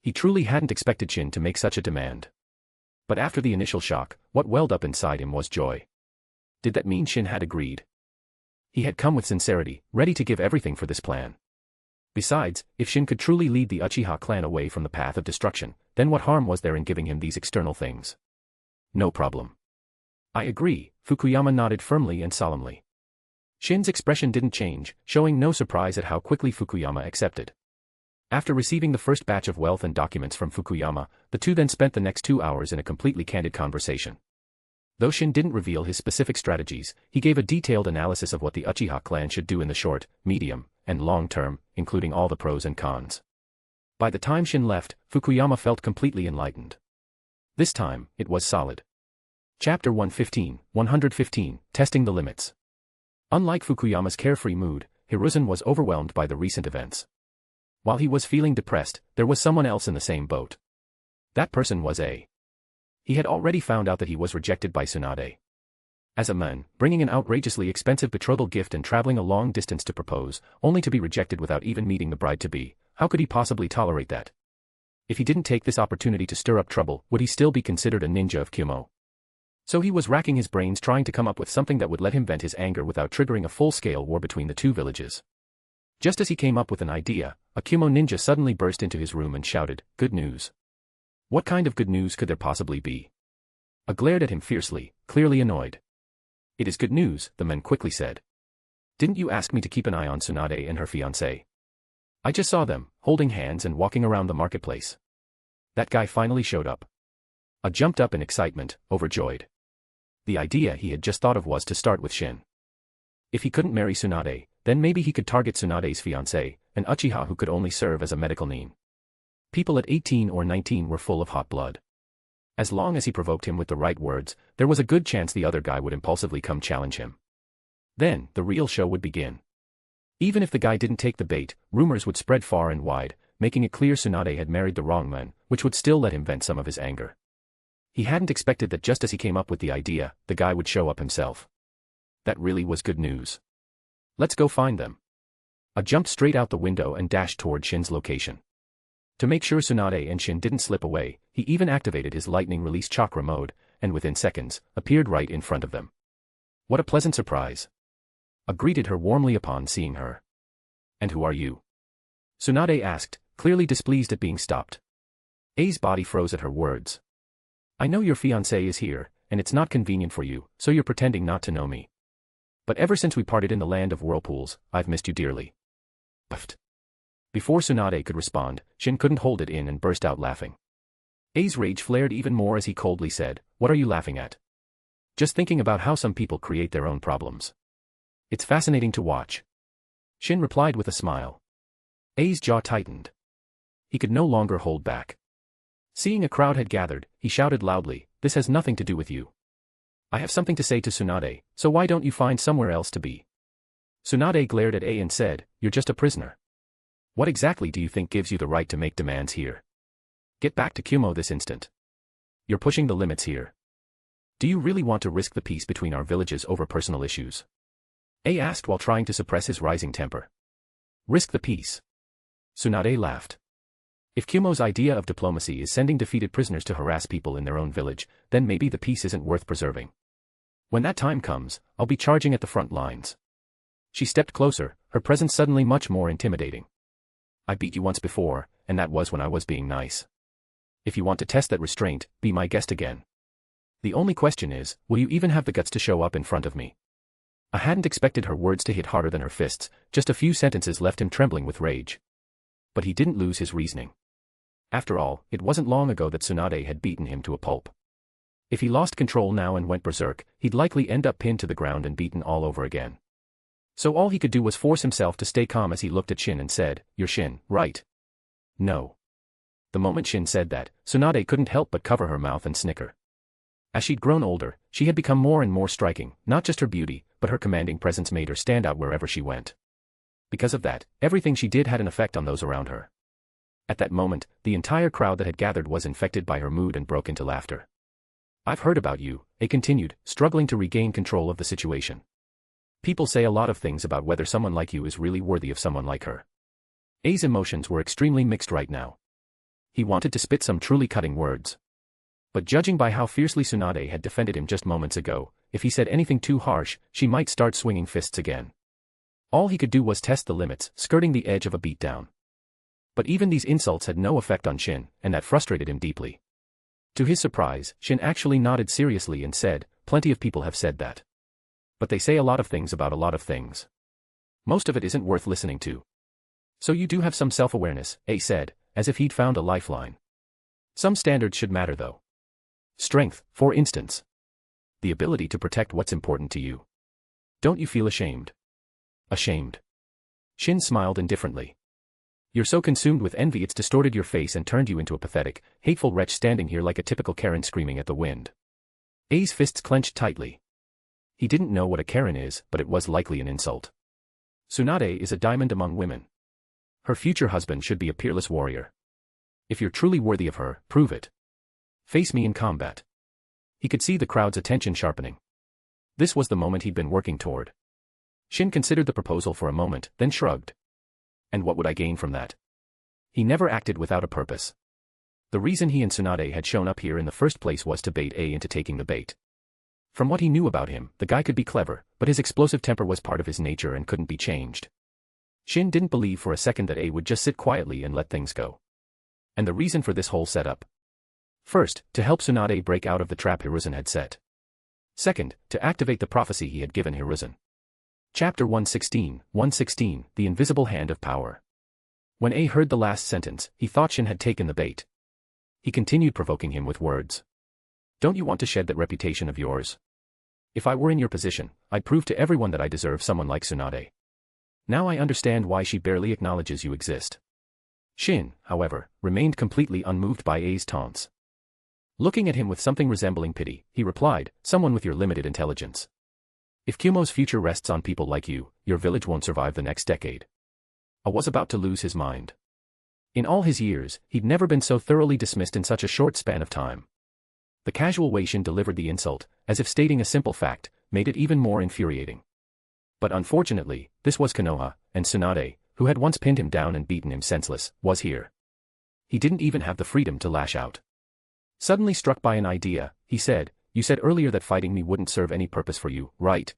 He truly hadn't expected Shin to make such a demand. But after the initial shock, what welled up inside him was joy. Did that mean Shin had agreed? He had come with sincerity, ready to give everything for this plan. Besides, if Shin could truly lead the Uchiha clan away from the path of destruction, then what harm was there in giving him these external things? No problem. I agree, Fukuyama nodded firmly and solemnly. Shin's expression didn't change, showing no surprise at how quickly Fukuyama accepted. After receiving the first batch of wealth and documents from Fukuyama, the two then spent the next 2 hours in a completely candid conversation. Though Shin didn't reveal his specific strategies, he gave a detailed analysis of what the Uchiha clan should do in the short, medium, and long term, including all the pros and cons. By the time Shin left, Fukuyama felt completely enlightened. This time, it was solid. Chapter 115, Testing the Limits. Unlike Fukuyama's carefree mood, Hiruzen was overwhelmed by the recent events. While he was feeling depressed, there was someone else in the same boat. That person was A. He had already found out that he was rejected by Tsunade. As a man, bringing an outrageously expensive betrothal gift and traveling a long distance to propose, only to be rejected without even meeting the bride-to-be, how could he possibly tolerate that? If he didn't take this opportunity to stir up trouble, would he still be considered a ninja of Kumo? So he was racking his brains trying to come up with something that would let him vent his anger without triggering a full-scale war between the two villages. Just as he came up with an idea, a Kumo ninja suddenly burst into his room and shouted, "Good news." What kind of good news could there possibly be? A glared at him fiercely, clearly annoyed. "It is good news," the man quickly said. "Didn't you ask me to keep an eye on Tsunade and her fiancé? I just saw them, holding hands and walking around the marketplace." That guy finally showed up. A jumped up in excitement, overjoyed. The idea he had just thought of was to start with Shin. If he couldn't marry Tsunade, then maybe he could target Tsunade's fiancé, an Uchiha who could only serve as a medical name. People at 18 or 19 were full of hot blood. As long as he provoked him with the right words, there was a good chance the other guy would impulsively come challenge him. Then, the real show would begin. Even if the guy didn't take the bait, rumors would spread far and wide, making it clear Tsunade had married the wrong man, which would still let him vent some of his anger. He hadn't expected that just as he came up with the idea, the guy would show up himself. That really was good news. Let's go find them. I jumped straight out the window and dashed toward Shin's location. To make sure Tsunade and Shin didn't slip away, he even activated his lightning release chakra mode, and within seconds, appeared right in front of them. What a pleasant surprise. I greeted her warmly upon seeing her. "And who are you?" Tsunade asked, clearly displeased at being stopped. A's body froze at her words. "I know your fiancé is here, and it's not convenient for you, so you're pretending not to know me. But ever since we parted in the land of whirlpools, I've missed you dearly." Puffed. Before Tsunade could respond, Shin couldn't hold it in and burst out laughing. A's rage flared even more as he coldly said, "What are you laughing at?" "Just thinking about how some people create their own problems. It's fascinating to watch." Shin replied with a smile. A's jaw tightened. He could no longer hold back. Seeing a crowd had gathered, he shouted loudly, "This has nothing to do with you. I have something to say to Tsunade, so why don't you find somewhere else to be?" Tsunade glared at A and said, "You're just a prisoner. What exactly do you think gives you the right to make demands here? Get back to Kumo this instant. You're pushing the limits here. Do you really want to risk the peace between our villages over personal issues?" A asked while trying to suppress his rising temper. "Risk the peace?" Tsunade laughed. "If Kumo's idea of diplomacy is sending defeated prisoners to harass people in their own village, then maybe the peace isn't worth preserving. When that time comes, I'll be charging at the front lines." She stepped closer, her presence suddenly much more intimidating. "I beat you once before, and that was when I was being nice. If you want to test that restraint, be my guest again. The only question is, will you even have the guts to show up in front of me?" I hadn't expected her words to hit harder than her fists, just a few sentences left him trembling with rage. But he didn't lose his reasoning. After all, it wasn't long ago that Tsunade had beaten him to a pulp. If he lost control now and went berserk, he'd likely end up pinned to the ground and beaten all over again. So all he could do was force himself to stay calm as he looked at Shin and said, "You're Shin, right?" "No." The moment Shin said that, Tsunade couldn't help but cover her mouth and snicker. As she'd grown older, she had become more and more striking. Not just her beauty, but her commanding presence made her stand out wherever she went. Because of that, everything she did had an effect on those around her. At that moment, the entire crowd that had gathered was infected by her mood and broke into laughter. "I've heard about you," A continued, struggling to regain control of the situation. "People say a lot of things about whether someone like you is really worthy of someone like her." A's emotions were extremely mixed right now. He wanted to spit some truly cutting words. But judging by how fiercely Tsunade had defended him just moments ago, if he said anything too harsh, she might start swinging fists again. All he could do was test the limits, skirting the edge of a beatdown. But even these insults had no effect on Shin, and that frustrated him deeply. To his surprise, Shin actually nodded seriously and said, "Plenty of people have said that. But they say a lot of things about a lot of things. Most of it isn't worth listening to. So you do have some self-awareness," A said, as if he'd found a lifeline. "Some standards should matter though. Strength, for instance. The ability to protect what's important to you. Don't you feel ashamed?" "Ashamed?" Shin smiled indifferently. "You're so consumed with envy it's distorted your face and turned you into a pathetic, hateful wretch standing here like a typical Karen screaming at the wind." A's fists clenched tightly. He didn't know what a Karen is, but it was likely an insult. Tsunade is a diamond among women. Her future husband should be a peerless warrior. If you're truly worthy of her, prove it. Face me in combat. He could see the crowd's attention sharpening. This was the moment he'd been working toward. Shin considered the proposal for a moment, then shrugged. And what would I gain from that? He never acted without a purpose. The reason he and Tsunade had shown up here in the first place was to bait A into taking the bait. From what he knew about him, the guy could be clever, but his explosive temper was part of his nature and couldn't be changed. Shin didn't believe for a second that A would just sit quietly and let things go. And the reason for this whole setup? First, to help Tsunade break out of the trap Hiruzen had set. Second, to activate the prophecy he had given Hiruzen. Chapter 116, The Invisible Hand of Power. When A heard the last sentence, he thought Shin had taken the bait. He continued provoking him with words. "Don't you want to shed that reputation of yours? If I were in your position, I'd prove to everyone that I deserve someone like Tsunade. Now I understand why she barely acknowledges you exist." Shin, however, remained completely unmoved by A's taunts. Looking at him with something resembling pity, he replied, "Someone with your limited intelligence. If Kumo's future rests on people like you, your village won't survive the next decade." A was about to lose his mind. In all his years, he'd never been so thoroughly dismissed in such a short span of time. The casual way Shin delivered the insult, as if stating a simple fact, made it even more infuriating. But unfortunately, this was Konoha, and Tsunade, who had once pinned him down and beaten him senseless, was here. He didn't even have the freedom to lash out. Suddenly struck by an idea, he said, "You said earlier that fighting me wouldn't serve any purpose for you, right?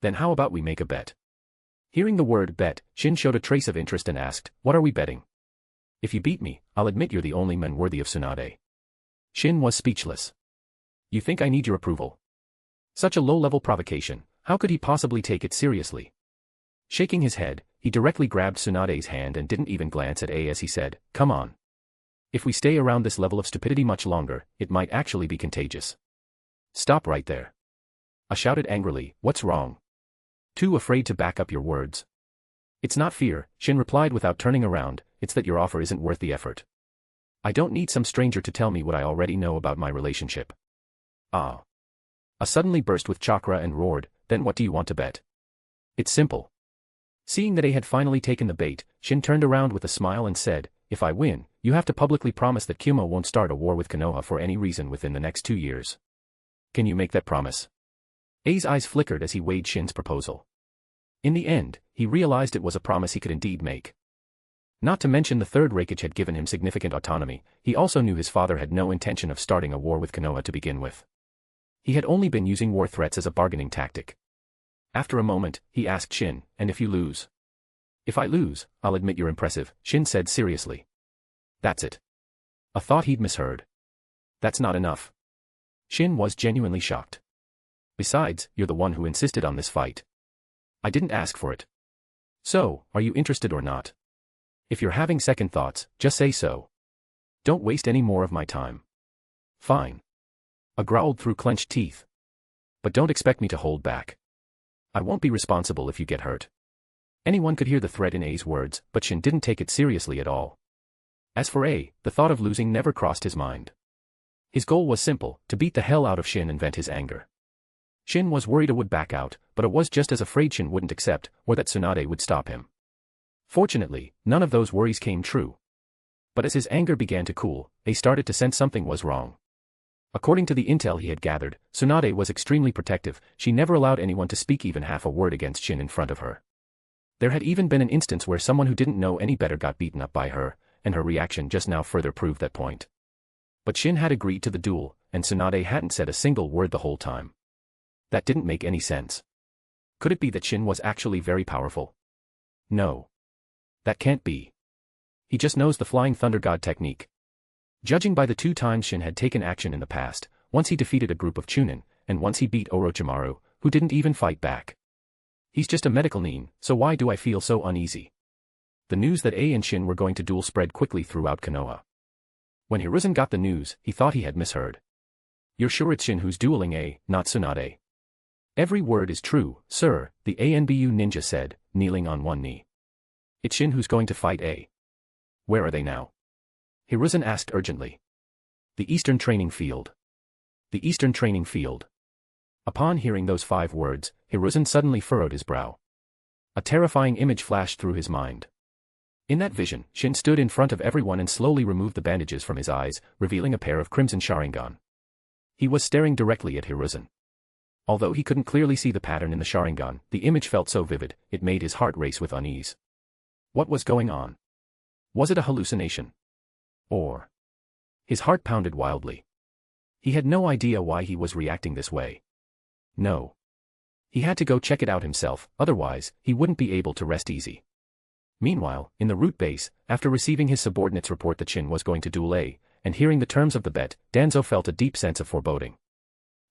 Then how about we make a bet?" Hearing the word bet, Shin showed a trace of interest and asked, "What are we betting?" "If you beat me, I'll admit you're the only man worthy of Tsunade." Shin was speechless. "You think I need your approval?" Such a low-level provocation, how could he possibly take it seriously? Shaking his head, he directly grabbed Tsunade's hand and didn't even glance at A as he said, "Come on. If we stay around this level of stupidity much longer, it might actually be contagious." "Stop right there." A shouted angrily, "What's wrong? Too afraid to back up your words?" "It's not fear," Shin replied without turning around, "it's that your offer isn't worth the effort. I don't need some stranger to tell me what I already know about my relationship." "Ah." A suddenly burst with chakra and roared, "Then what do you want to bet?" "It's simple." Seeing that A had finally taken the bait, Shin turned around with a smile and said, "If I win, you have to publicly promise that Kumo won't start a war with Konoha for any reason within the next 2 years. Can you make that promise?" A's eyes flickered as he weighed Shin's proposal. In the end, he realized it was a promise he could indeed make. Not to mention the third Reikage had given him significant autonomy, he also knew his father had no intention of starting a war with Konoha to begin with. He had only been using war threats as a bargaining tactic. After a moment, he asked Shin, "And if you lose?" "If I lose, I'll admit you're impressive," Shin said seriously. "That's it." A thought he'd misheard. "That's not enough." Shin was genuinely shocked. "Besides, you're the one who insisted on this fight. I didn't ask for it. So, are you interested or not? If you're having second thoughts, just say so. Don't waste any more of my time." "Fine." A growled through clenched teeth. "But don't expect me to hold back. I won't be responsible if you get hurt." Anyone could hear the threat in A's words, but Shin didn't take it seriously at all. As for A, the thought of losing never crossed his mind. His goal was simple, to beat the hell out of Shin and vent his anger. Shin was worried A would back out, but A was just as afraid Shin wouldn't accept, or that Tsunade would stop him. Fortunately, none of those worries came true. But as his anger began to cool, A started to sense something was wrong. According to the intel he had gathered, Tsunade was extremely protective. She never allowed anyone to speak even half a word against Shin in front of her. There had even been an instance where someone who didn't know any better got beaten up by her, and her reaction just now further proved that point. But Shin had agreed to the duel, and Tsunade hadn't said a single word the whole time. That didn't make any sense. Could it be that Shin was actually very powerful? No. That can't be. He just knows the Flying Thunder God technique. Judging by the 2 times Shin had taken action in the past, once he defeated a group of Chunin, and once he beat Orochimaru, who didn't even fight back. He's just a medical nin, so why do I feel so uneasy? The news that A and Shin were going to duel spread quickly throughout Konoha. When Hiruzen got the news, he thought he had misheard. You're sure it's Shin who's dueling A, not Tsunade? Every word is true, sir, the ANBU ninja said, kneeling on one knee. It's Shin who's going to fight A. Where are they now? Hiruzen asked urgently. The Eastern Training Field. The Eastern Training Field. Upon hearing those 5 words, Hiruzen suddenly furrowed his brow. A terrifying image flashed through his mind. In that vision, Shin stood in front of everyone and slowly removed the bandages from his eyes, revealing a pair of crimson Sharingan. He was staring directly at Hiruzen. Although he couldn't clearly see the pattern in the Sharingan, the image felt so vivid, it made his heart race with unease. What was going on? Was it a hallucination? Or? His heart pounded wildly. He had no idea why he was reacting this way. No. He had to go check it out himself, otherwise, he wouldn't be able to rest easy. Meanwhile, in the root base, after receiving his subordinate's report that Shin was going to duel A, and hearing the terms of the bet, Danzo felt a deep sense of foreboding.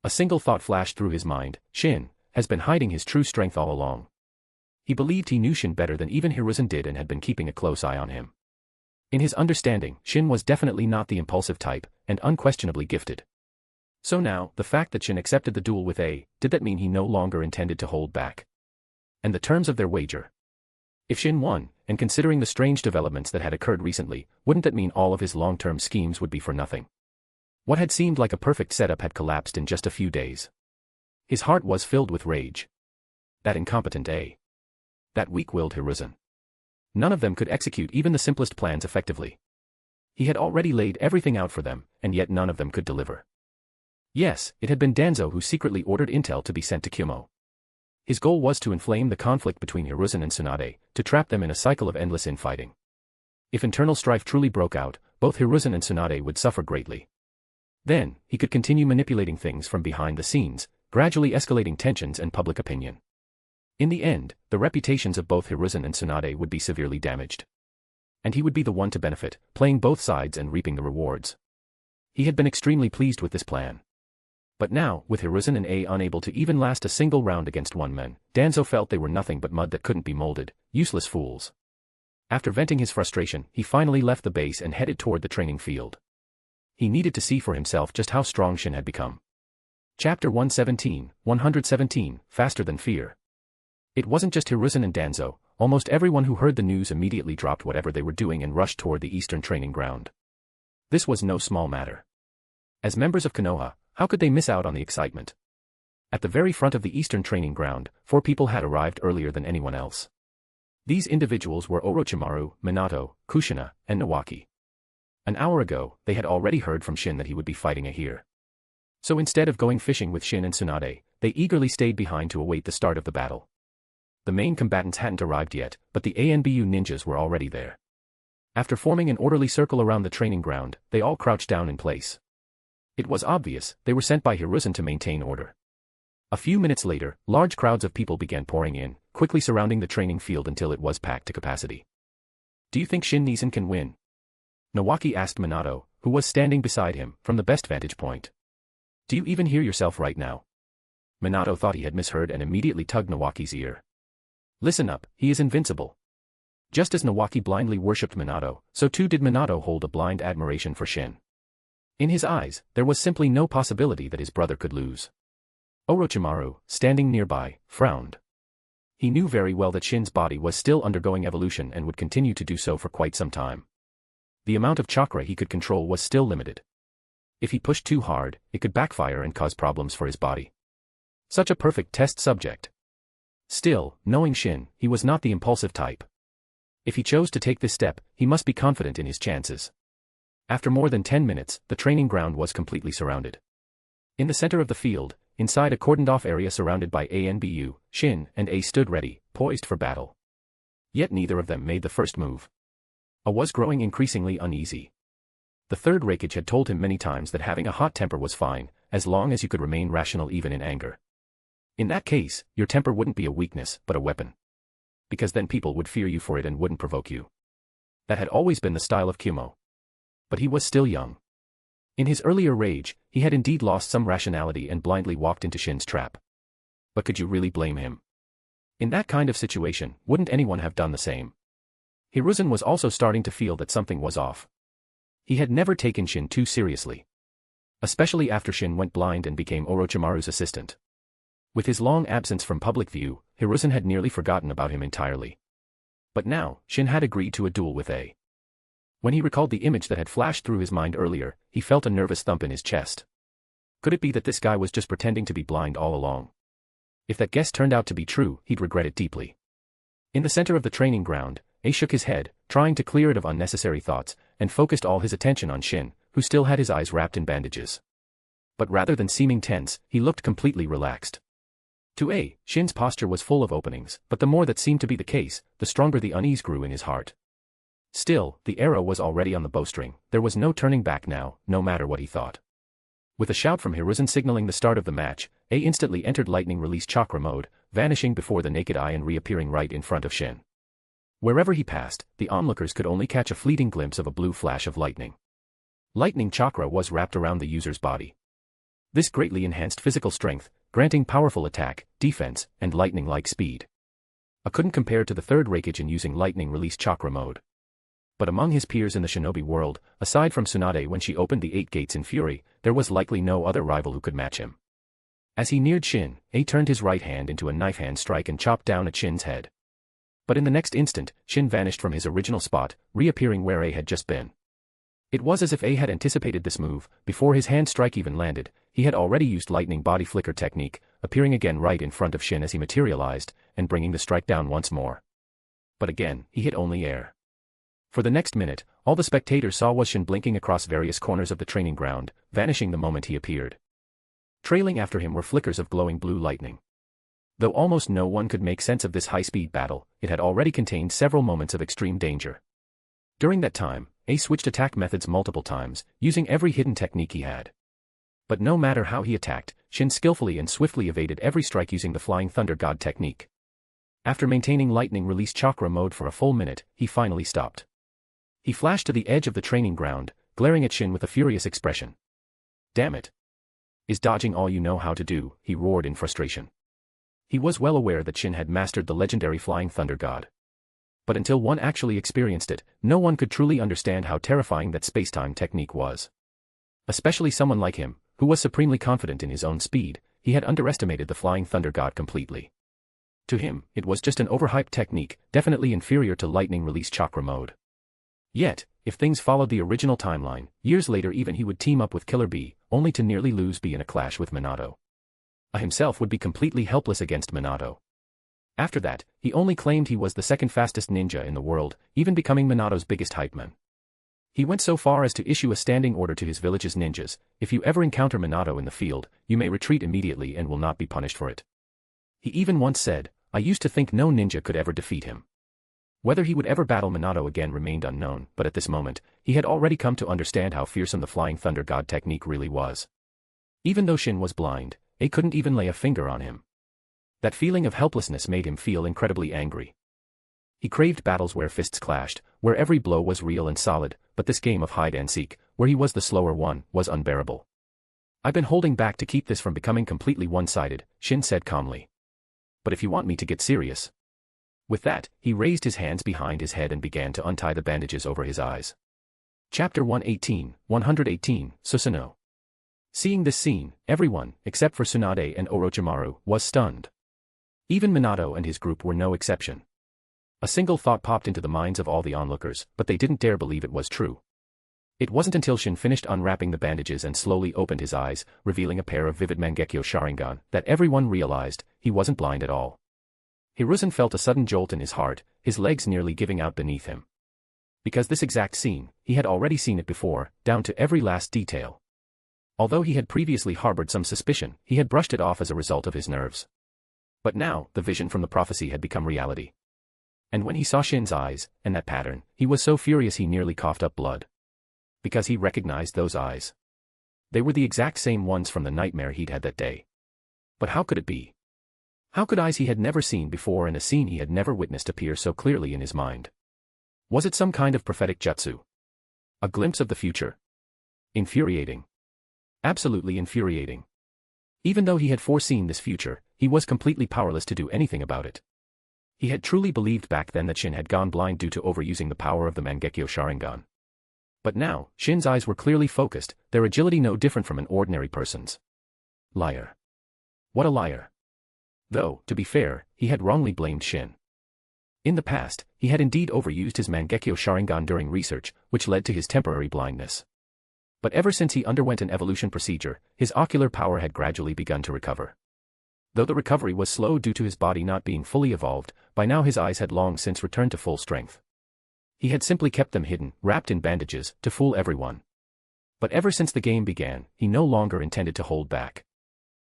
A single thought flashed through his mind: Shin has been hiding his true strength all along. He believed he knew Shin better than even Hiruzen did and had been keeping a close eye on him. In his understanding, Shin was definitely not the impulsive type, and unquestionably gifted. So now, the fact that Shin accepted the duel with A, did that mean he no longer intended to hold back? And the terms of their wager? If Shin won, and considering the strange developments that had occurred recently, wouldn't that mean all of his long-term schemes would be for nothing? What had seemed like a perfect setup had collapsed in just a few days. His heart was filled with rage. That incompetent A. That weak-willed Hiruzen. None of them could execute even the simplest plans effectively. He had already laid everything out for them, and yet none of them could deliver. Yes, it had been Danzo who secretly ordered intel to be sent to Kumo. His goal was to inflame the conflict between Hiruzen and Tsunade, to trap them in a cycle of endless infighting. If internal strife truly broke out, both Hiruzen and Tsunade would suffer greatly. Then, he could continue manipulating things from behind the scenes, gradually escalating tensions and public opinion. In the end, the reputations of both Hiruzen and Tsunade would be severely damaged. And he would be the one to benefit, playing both sides and reaping the rewards. He had been extremely pleased with this plan. But now, with Hiruzen and A unable to even last a single round against one man, Danzo felt they were nothing but mud that couldn't be molded, useless fools. After venting his frustration, he finally left the base and headed toward the training field. He needed to see for himself just how strong Shin had become. Chapter 117, Faster Than Fear. It wasn't just Hiruzen and Danzo, almost everyone who heard the news immediately dropped whatever they were doing and rushed toward the Eastern Training Ground. This was no small matter. As members of Konoha, how could they miss out on the excitement? At the very front of the Eastern Training Ground, 4 people had arrived earlier than anyone else. These individuals were Orochimaru, Minato, Kushina, and Nawaki. An hour ago, they had already heard from Shin that he would be fighting A here. So instead of going fishing with Shin and Tsunade, they eagerly stayed behind to await the start of the battle. The main combatants hadn't arrived yet, but the ANBU ninjas were already there. After forming an orderly circle around the training ground, they all crouched down in place. It was obvious, they were sent by Hiruzen to maintain order. A few minutes later, large crowds of people began pouring in, quickly surrounding the training field until it was packed to capacity. Do you think Shin Neeson can win? Nawaki asked Minato, who was standing beside him, from the best vantage point. Do you even hear yourself right now? Minato thought he had misheard and immediately tugged Nawaki's ear. Listen up, he is invincible. Just as Nawaki blindly worshipped Minato, so too did Minato hold a blind admiration for Shin. In his eyes, there was simply no possibility that his brother could lose. Orochimaru, standing nearby, frowned. He knew very well that Shin's body was still undergoing evolution and would continue to do so for quite some time. The amount of chakra he could control was still limited. If he pushed too hard, it could backfire and cause problems for his body. Such a perfect test subject. Still, knowing Shin, he was not the impulsive type. If he chose to take this step, he must be confident in his chances. After more than 10 minutes, the training ground was completely surrounded. In the center of the field, inside a cordoned-off area surrounded by A and BU, Shin and A stood ready, poised for battle. Yet neither of them made the first move. A was growing increasingly uneasy. The third Raikage had told him many times that having a hot temper was fine, as long as you could remain rational even in anger. In that case, your temper wouldn't be a weakness, but a weapon. Because then people would fear you for it and wouldn't provoke you. That had always been the style of Kumo. But he was still young. In his earlier rage, he had indeed lost some rationality and blindly walked into Shin's trap. But could you really blame him? In that kind of situation, wouldn't anyone have done the same? Hiruzen was also starting to feel that something was off. He had never taken Shin too seriously. Especially after Shin went blind and became Orochimaru's assistant. With his long absence from public view, Hiruzen had nearly forgotten about him entirely. But now, Shin had agreed to a duel with A. When he recalled the image that had flashed through his mind earlier, he felt a nervous thump in his chest. Could it be that this guy was just pretending to be blind all along? If that guess turned out to be true, he'd regret it deeply. In the center of the training ground, A shook his head, trying to clear it of unnecessary thoughts, and focused all his attention on Shin, who still had his eyes wrapped in bandages. But rather than seeming tense, he looked completely relaxed. To A, Shin's posture was full of openings, but the more that seemed to be the case, the stronger the unease grew in his heart. Still, the arrow was already on the bowstring, there was no turning back now, no matter what he thought. With a shout from Hiruzen signaling the start of the match, A instantly entered lightning release chakra mode, vanishing before the naked eye and reappearing right in front of Shin. Wherever he passed, the onlookers could only catch a fleeting glimpse of a blue flash of lightning. Lightning chakra was wrapped around the user's body. This greatly enhanced physical strength, granting powerful attack, defense, and lightning-like speed. A couldn't compare to the third Raikage in using lightning release chakra mode. But among his peers in the shinobi world, aside from Tsunade when she opened the 8 gates in fury, there was likely no other rival who could match him. As he neared Shin, A turned his right hand into a knife hand strike and chopped down at Shin's head. But in the next instant, Shin vanished from his original spot, reappearing where A had just been. It was as if A had anticipated this move. Before his hand strike even landed, he had already used lightning body flicker technique, appearing again right in front of Shin as he materialized, and bringing the strike down once more. But again, he hit only air. For the next minute, all the spectators saw was Shin blinking across various corners of the training ground, vanishing the moment he appeared. Trailing after him were flickers of glowing blue lightning. Though almost no one could make sense of this high-speed battle, it had already contained several moments of extreme danger. During that time, A switched attack methods multiple times, using every hidden technique he had. But no matter how he attacked, Shin skillfully and swiftly evaded every strike using the Flying Thunder God technique. After maintaining lightning release chakra mode for a full minute, he finally stopped. He flashed to the edge of the training ground, glaring at Shin with a furious expression. "Damn it. Is dodging all you know how to do?" he roared in frustration. He was well aware that Shin had mastered the legendary Flying Thunder God. But until one actually experienced it, no one could truly understand how terrifying that space-time technique was. Especially someone like him, who was supremely confident in his own speed, he had underestimated the Flying Thunder God completely. To him, it was just an overhyped technique, definitely inferior to lightning release chakra mode. Yet, if things followed the original timeline, years later even he would team up with Killer Bee, only to nearly lose Bee in a clash with Minato. A himself would be completely helpless against Minato. After that, he only claimed he was the second fastest ninja in the world, even becoming Minato's biggest hype man. He went so far as to issue a standing order to his village's ninjas: if you ever encounter Minato in the field, you may retreat immediately and will not be punished for it. He even once said, "I used to think no ninja could ever defeat him." Whether he would ever battle Minato again remained unknown, but at this moment, he had already come to understand how fearsome the Flying Thunder God technique really was. Even though Shin was blind, A couldn't even lay a finger on him. That feeling of helplessness made him feel incredibly angry. He craved battles where fists clashed, where every blow was real and solid, but this game of hide and seek, where he was the slower one, was unbearable. "I've been holding back to keep this from becoming completely one-sided," Shin said calmly. "But if you want me to get serious..." With that, he raised his hands behind his head and began to untie the bandages over his eyes. Chapter 118, Susanoo. Seeing this scene, everyone, except for Tsunade and Orochimaru, was stunned. Even Minato and his group were no exception. A single thought popped into the minds of all the onlookers, but they didn't dare believe it was true. It wasn't until Shin finished unwrapping the bandages and slowly opened his eyes, revealing a pair of vivid Mangekyo Sharingan, that everyone realized he wasn't blind at all. Hiruzen felt a sudden jolt in his heart, his legs nearly giving out beneath him. Because this exact scene, he had already seen it before, down to every last detail. Although he had previously harbored some suspicion, he had brushed it off as a result of his nerves. But now, the vision from the prophecy had become reality. And when he saw Shin's eyes, and that pattern, he was so furious he nearly coughed up blood. Because he recognized those eyes. They were the exact same ones from the nightmare he'd had that day. But how could it be? How could eyes he had never seen before and a scene he had never witnessed appear so clearly in his mind? Was it some kind of prophetic jutsu? A glimpse of the future? Infuriating. Absolutely infuriating. Even though he had foreseen this future, he was completely powerless to do anything about it. He had truly believed back then that Shin had gone blind due to overusing the power of the Mangekyo Sharingan. But now, Shin's eyes were clearly focused, their agility no different from an ordinary person's. Liar. What a liar. Though, to be fair, he had wrongly blamed Shin. In the past, he had indeed overused his Mangekyo Sharingan during research, which led to his temporary blindness. But ever since he underwent an evolution procedure, his ocular power had gradually begun to recover. Though the recovery was slow due to his body not being fully evolved, by now his eyes had long since returned to full strength. He had simply kept them hidden, wrapped in bandages, to fool everyone. But ever since the game began, he no longer intended to hold back.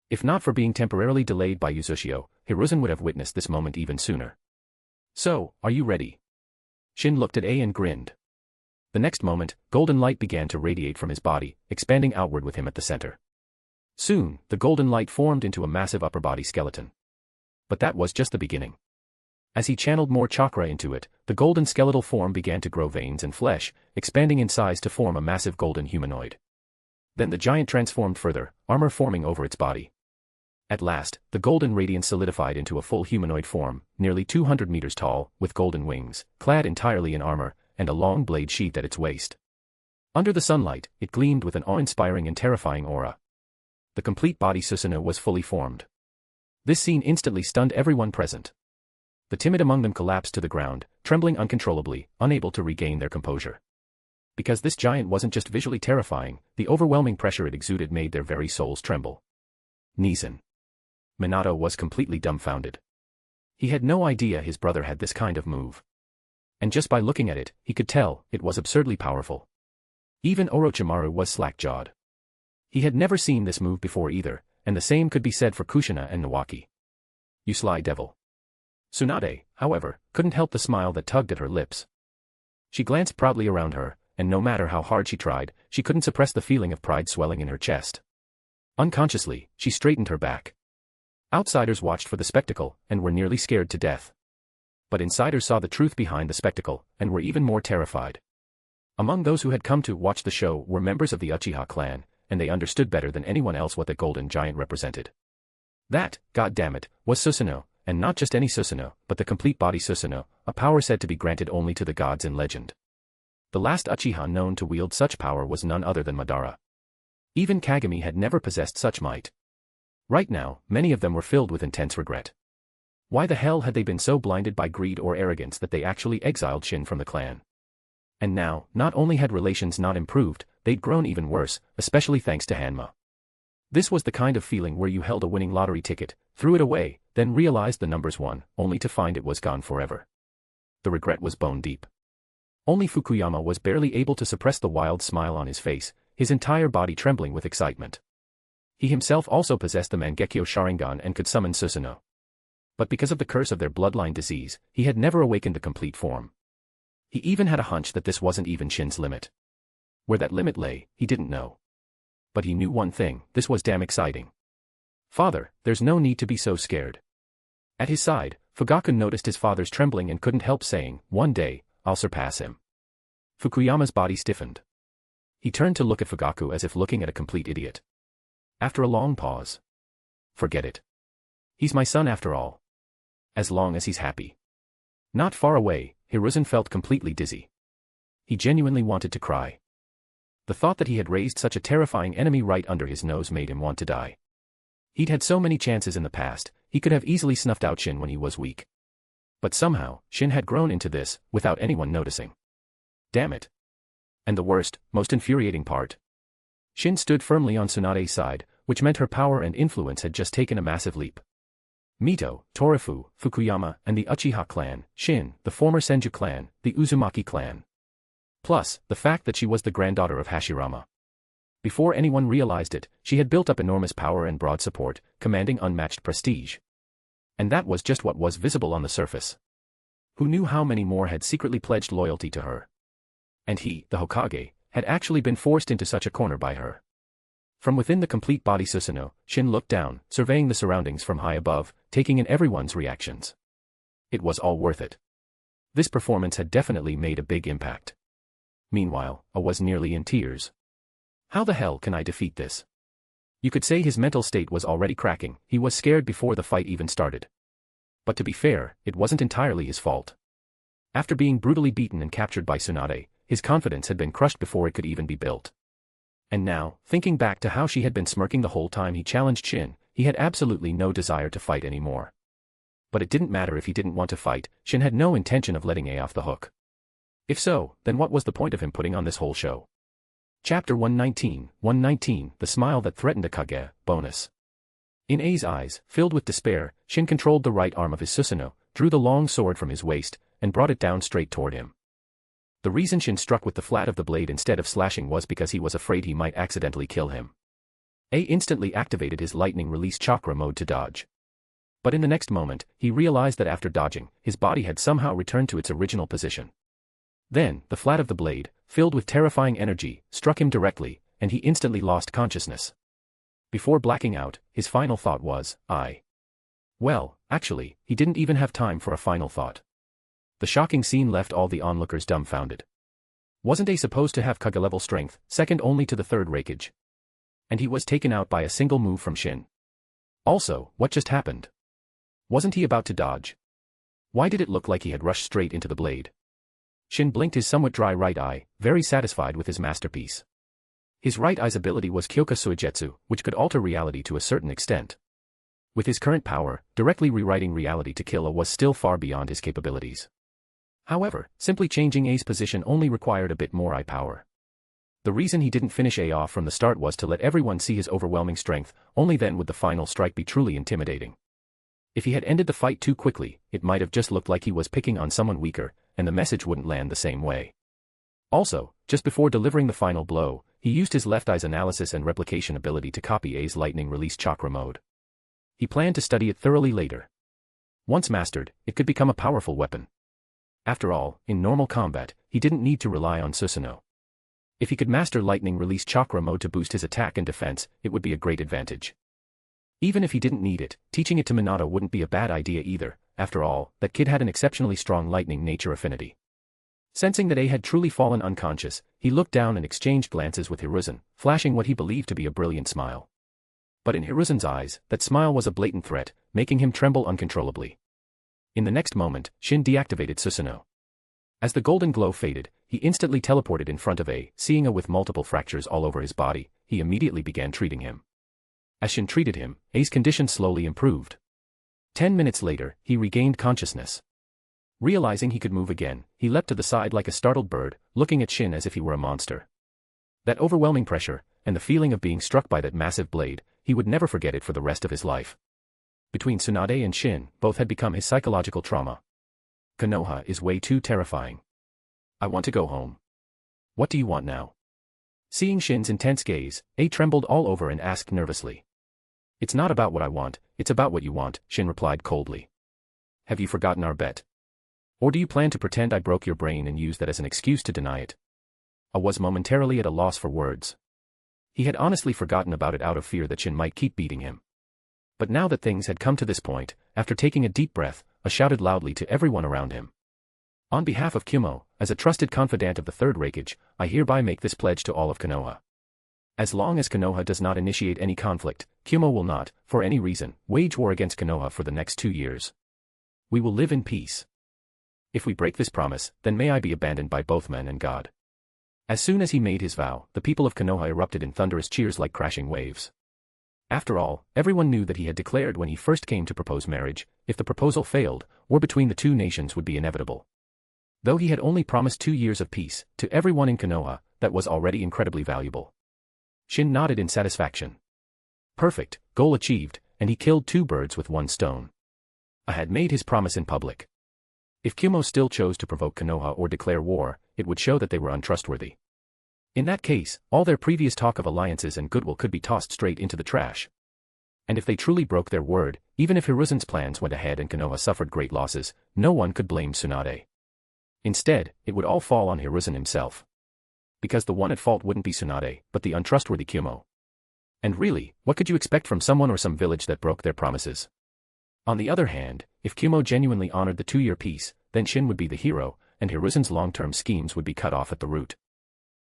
If not for being temporarily delayed by Uzushio, Hiruzen would have witnessed this moment even sooner. So, are you ready? Shin looked at A and grinned. The next moment, golden light began to radiate from his body, expanding outward with him at the center. Soon, the golden light formed into a massive upper body skeleton. But that was just the beginning. As he channeled more chakra into it, the golden skeletal form began to grow veins and flesh, expanding in size to form a massive golden humanoid. Then the giant transformed further, armor forming over its body. At last, the golden radiance solidified into a full humanoid form, nearly 200 meters tall, with golden wings, clad entirely in armor, and a long blade sheathed at its waist. Under the sunlight, it gleamed with an awe-inspiring and terrifying aura. The complete body Susanoo was fully formed. This scene instantly stunned everyone present. The timid among them collapsed to the ground, trembling uncontrollably, unable to regain their composure. Because this giant wasn't just visually terrifying, the overwhelming pressure it exuded made their very souls tremble. Nizan. Minato was completely dumbfounded. He had no idea his brother had this kind of move. And just by looking at it, he could tell it was absurdly powerful. Even Orochimaru was slack-jawed. He had never seen this move before either, and the same could be said for Kushina and Nawaki. You sly devil. Tsunade, however, couldn't help the smile that tugged at her lips. She glanced proudly around her, and no matter how hard she tried, she couldn't suppress the feeling of pride swelling in her chest. Unconsciously, she straightened her back. Outsiders watched for the spectacle, and were nearly scared to death. But insiders saw the truth behind the spectacle, and were even more terrified. Among those who had come to watch the show were members of the Uchiha clan, and they understood better than anyone else what the golden giant represented. That, goddammit, was Susanoo, and not just any Susanoo, but the complete body Susanoo, a power said to be granted only to the gods in legend. The last Uchiha known to wield such power was none other than Madara. Even Kagami had never possessed such might. Right now, many of them were filled with intense regret. Why the hell had they been so blinded by greed or arrogance that they actually exiled Shin from the clan? And now, not only had relations not improved, they'd grown even worse, especially thanks to Hanma. This was the kind of feeling where you held a winning lottery ticket, threw it away, then realized the numbers won, only to find it was gone forever. The regret was bone deep. Only Fukuyama was barely able to suppress the wild smile on his face, his entire body trembling with excitement. He himself also possessed the Mangekyo Sharingan and could summon Susanoo. But because of the curse of their bloodline disease, he had never awakened the complete form. He even had a hunch that this wasn't even Shin's limit. Where that limit lay, he didn't know. But he knew one thing, this was damn exciting. Father, there's no need to be so scared. At his side, Fugaku noticed his father's trembling and couldn't help saying, one day, I'll surpass him. Fukuyama's body stiffened. He turned to look at Fugaku as if looking at a complete idiot. After a long pause. Forget it. He's my son after all. As long as he's happy. Not far away, Hiruzen felt completely dizzy. He genuinely wanted to cry. The thought that he had raised such a terrifying enemy right under his nose made him want to die. He'd had so many chances in the past, he could have easily snuffed out Shin when he was weak. But somehow, Shin had grown into this, without anyone noticing. Damn it. And the worst, most infuriating part. Shin stood firmly on Tsunade's side, which meant her power and influence had just taken a massive leap. Mito, Torifu, Fukuyama, and the Uchiha clan, Shin, the former Senju clan, the Uzumaki clan. Plus, the fact that she was the granddaughter of Hashirama. Before anyone realized it, she had built up enormous power and broad support, commanding unmatched prestige. And that was just what was visible on the surface. Who knew how many more had secretly pledged loyalty to her? And he, the Hokage, had actually been forced into such a corner by her. From within the complete body Susanoo, Shin looked down, surveying the surroundings from high above, taking in everyone's reactions. It was all worth it. This performance had definitely made a big impact. Meanwhile, A was nearly in tears. How the hell can I defeat this? You could say his mental state was already cracking, he was scared before the fight even started. But to be fair, it wasn't entirely his fault. After being brutally beaten and captured by Tsunade, his confidence had been crushed before it could even be built. And now, thinking back to how she had been smirking the whole time he challenged Shin, he had absolutely no desire to fight anymore. But it didn't matter if he didn't want to fight, Shin had no intention of letting A off the hook. If so, then what was the point of him putting on this whole show? Chapter 119, The Smile That Threatened a Kage, bonus. In A's eyes, filled with despair, Shin controlled the right arm of his Susanoo, drew the long sword from his waist, and brought it down straight toward him. The reason Shin struck with the flat of the blade instead of slashing was because he was afraid he might accidentally kill him. A instantly activated his lightning release chakra mode to dodge. But in the next moment, he realized that after dodging, his body had somehow returned to its original position. Then, the flat of the blade, filled with terrifying energy, struck him directly, and he instantly lost consciousness. Before blacking out, his final thought was, Well, actually, he didn't even have time for a final thought. The shocking scene left all the onlookers dumbfounded. Wasn't A supposed to have Kage-level strength, second only to the third Raikage? And he was taken out by a single move from Shin. Also, what just happened? Wasn't he about to dodge? Why did it look like he had rushed straight into the blade? Shin blinked his somewhat dry right eye, very satisfied with his masterpiece. His right eye's ability was Kyoka Suigetsu, which could alter reality to a certain extent. With his current power, directly rewriting reality to kill A was still far beyond his capabilities. However, simply changing A's position only required a bit more eye power. The reason he didn't finish A off from the start was to let everyone see his overwhelming strength, only then would the final strike be truly intimidating. If he had ended the fight too quickly, it might have just looked like he was picking on someone weaker, and the message wouldn't land the same way. Also, just before delivering the final blow, he used his left eye's analysis and replication ability to copy A's lightning release chakra mode. He planned to study it thoroughly later. Once mastered, it could become a powerful weapon. After all, in normal combat, he didn't need to rely on Susanoo. If he could master lightning release chakra mode to boost his attack and defense, it would be a great advantage. Even if he didn't need it, teaching it to Minato wouldn't be a bad idea either. After all, that kid had an exceptionally strong lightning nature affinity. Sensing that A had truly fallen unconscious, he looked down and exchanged glances with Hiruzen, flashing what he believed to be a brilliant smile. But in Hiruzen's eyes, that smile was a blatant threat, making him tremble uncontrollably. In the next moment, Shin deactivated Susanoo. As the golden glow faded, he instantly teleported in front of A, seeing A with multiple fractures all over his body, he immediately began treating him. As Shin treated him, A's condition slowly improved. 10 minutes later, he regained consciousness. Realizing he could move again, he leapt to the side like a startled bird, looking at Shin as if he were a monster. That overwhelming pressure, and the feeling of being struck by that massive blade, he would never forget it for the rest of his life. Between Tsunade and Shin, both had become his psychological trauma. Konoha is way too terrifying. I want to go home. What do you want now? Seeing Shin's intense gaze, A trembled all over and asked nervously. It's not about what I want, it's about what you want, Shin replied coldly. Have you forgotten our bet? Or do you plan to pretend I broke your brain and use that as an excuse to deny it? A was momentarily at a loss for words. He had honestly forgotten about it out of fear that Shin might keep beating him. But now that things had come to this point, after taking a deep breath, A shouted loudly to everyone around him. On behalf of Kumo, as a trusted confidant of the third Raikage, I hereby make this pledge to all of Konoha. As long as Konoha does not initiate any conflict, Kumo will not, for any reason, wage war against Konoha for the next 2 years. We will live in peace. If we break this promise, then may I be abandoned by both men and God. As soon as he made his vow, the people of Konoha erupted in thunderous cheers like crashing waves. After all, everyone knew that he had declared when he first came to propose marriage, if the proposal failed, war between the two nations would be inevitable. Though he had only promised 2 years of peace, to everyone in Konoha, that was already incredibly valuable. Shin nodded in satisfaction. Perfect, goal achieved, and he killed 2 birds with 1 stone. I had made his promise in public. If Kumo still chose to provoke Konoha or declare war, it would show that they were untrustworthy. In that case, all their previous talk of alliances and goodwill could be tossed straight into the trash. And if they truly broke their word, even if Hiruzen's plans went ahead and Konoha suffered great losses, no one could blame Tsunade. Instead, it would all fall on Hiruzen himself. Because the one at fault wouldn't be Tsunade, but the untrustworthy Kumo. And really, what could you expect from someone or some village that broke their promises? On the other hand, if Kumo genuinely honored the 2-year peace, then Shin would be the hero, and Hiruzen's long-term schemes would be cut off at the root.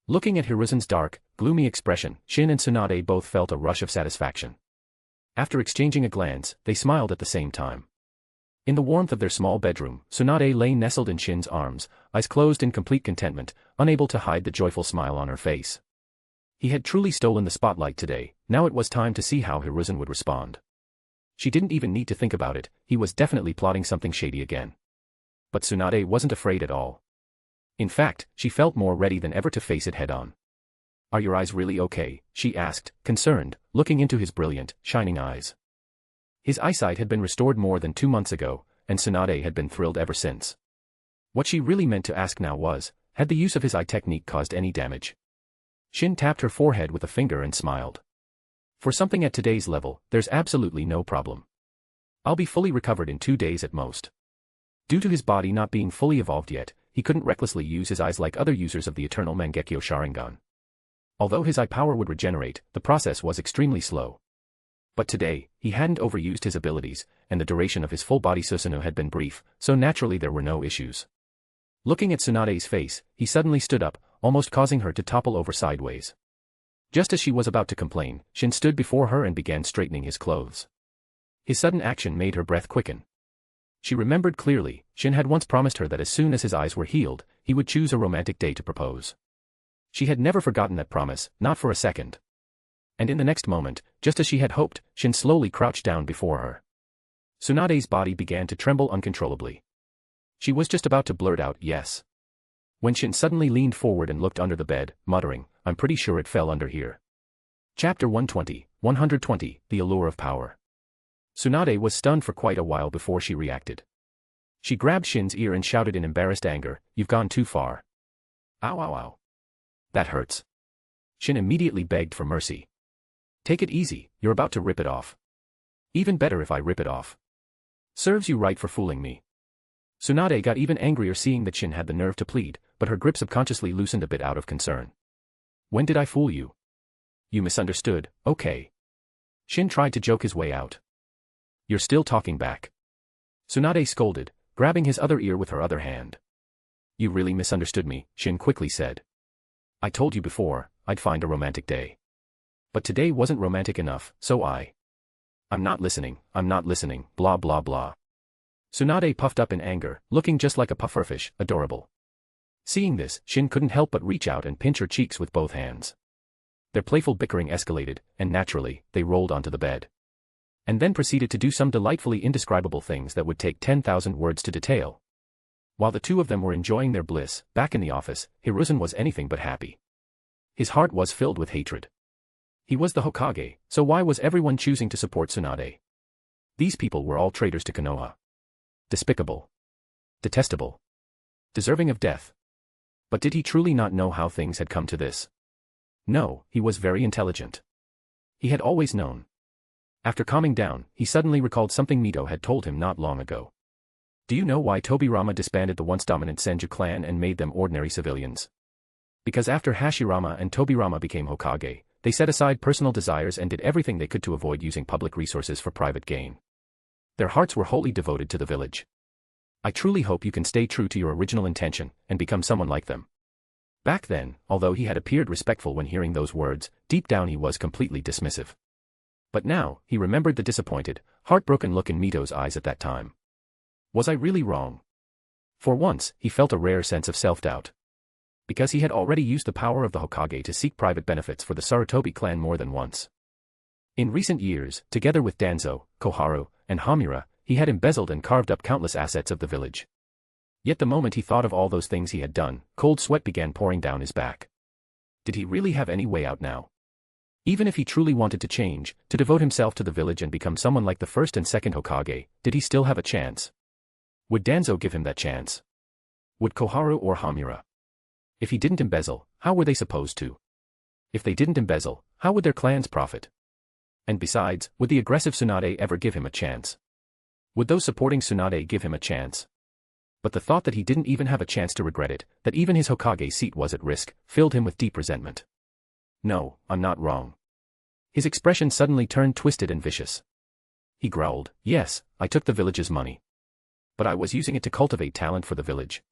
Looking at Hiruzen's dark, gloomy expression, Shin and Tsunade both felt a rush of satisfaction. After exchanging a glance, they smiled at the same time. In the warmth of their small bedroom, Tsunade lay nestled in Shin's arms, eyes closed in complete contentment, unable to hide the joyful smile on her face. He had truly stolen the spotlight today, now it was time to see how Hiruzen would respond. She didn't even need to think about it, he was definitely plotting something shady again. But Tsunade wasn't afraid at all. In fact, she felt more ready than ever to face it head-on. "Are your eyes really okay?" she asked, concerned, looking into his brilliant, shining eyes. His eyesight had been restored more than 2 months ago, and Tsunade had been thrilled ever since. What she really meant to ask now was, had the use of his eye technique caused any damage? Shin tapped her forehead with a finger and smiled. "For something at today's level, there's absolutely no problem. I'll be fully recovered in 2 days at most." Due to his body not being fully evolved yet, he couldn't recklessly use his eyes like other users of the eternal Mangekyo Sharingan. Although his eye power would regenerate, the process was extremely slow. But today, he hadn't overused his abilities, and the duration of his full-body Susanoo had been brief, so naturally there were no issues. Looking at Tsunade's face, he suddenly stood up, almost causing her to topple over sideways. Just as she was about to complain, Shin stood before her and began straightening his clothes. His sudden action made her breath quicken. She remembered clearly, Shin had once promised her that as soon as his eyes were healed, he would choose a romantic day to propose. She had never forgotten that promise, not for a second. And in the next moment, just as she had hoped, Shin slowly crouched down before her. Tsunade's body began to tremble uncontrollably. She was just about to blurt out yes, when Shin suddenly leaned forward and looked under the bed, muttering, "I'm pretty sure it fell under here." Chapter 120, The Allure of Power. Tsunade was stunned for quite a while before she reacted. She grabbed Shin's ear and shouted in embarrassed anger, "You've gone too far." "Ow ow ow. That hurts." Shin immediately begged for mercy. "Take it easy, you're about to rip it off." "Even better if I rip it off." "Serves you right for fooling me." Tsunade got even angrier seeing that Shin had the nerve to plead, but her grip subconsciously loosened a bit out of concern. "When did I fool you?" "You misunderstood, okay." Shin tried to joke his way out. "You're still talking back." Tsunade scolded, grabbing his other ear with her other hand. "You really misunderstood me," Shin quickly said. "I told you before, I'd find a romantic day. But today wasn't romantic enough, so I'm not listening, blah blah blah." Tsunade puffed up in anger, looking just like a pufferfish, adorable. Seeing this, Shin couldn't help but reach out and pinch her cheeks with both hands. Their playful bickering escalated, and naturally, they rolled onto the bed. And then proceeded to do some delightfully indescribable things that would take 10,000 words to detail. While the two of them were enjoying their bliss, back in the office, Hiruzen was anything but happy. His heart was filled with hatred. He was the Hokage, so why was everyone choosing to support Tsunade? These people were all traitors to Konoha. Despicable. Detestable. Deserving of death. But did he truly not know how things had come to this? No, he was very intelligent. He had always known. After calming down, he suddenly recalled something Mito had told him not long ago. "Do you know why Tobirama disbanded the once dominant Senju clan and made them ordinary civilians? Because after Hashirama and Tobirama became Hokage, they set aside personal desires and did everything they could to avoid using public resources for private gain. Their hearts were wholly devoted to the village. I truly hope you can stay true to your original intention and become someone like them." Back then, although he had appeared respectful when hearing those words, deep down he was completely dismissive. But now, he remembered the disappointed, heartbroken look in Mito's eyes at that time. Was I really wrong? For once, he felt a rare sense of self-doubt. Because he had already used the power of the Hokage to seek private benefits for the Sarutobi clan more than once. In recent years, together with Danzo, Koharu, and Hamura, he had embezzled and carved up countless assets of the village. Yet the moment he thought of all those things he had done, cold sweat began pouring down his back. Did he really have any way out now? Even if he truly wanted to change, to devote himself to the village and become someone like the first and second Hokage, did he still have a chance? Would Danzo give him that chance? Would Koharu or Hamura? If he didn't embezzle, how were they supposed to? If they didn't embezzle, how would their clans profit? And besides, would the aggressive Tsunade ever give him a chance? Would those supporting Tsunade give him a chance? But the thought that he didn't even have a chance to regret it, that even his Hokage seat was at risk, filled him with deep resentment. No, I'm not wrong. His expression suddenly turned twisted and vicious. He growled, yes, I took the village's money. But I was using it to cultivate talent for the village.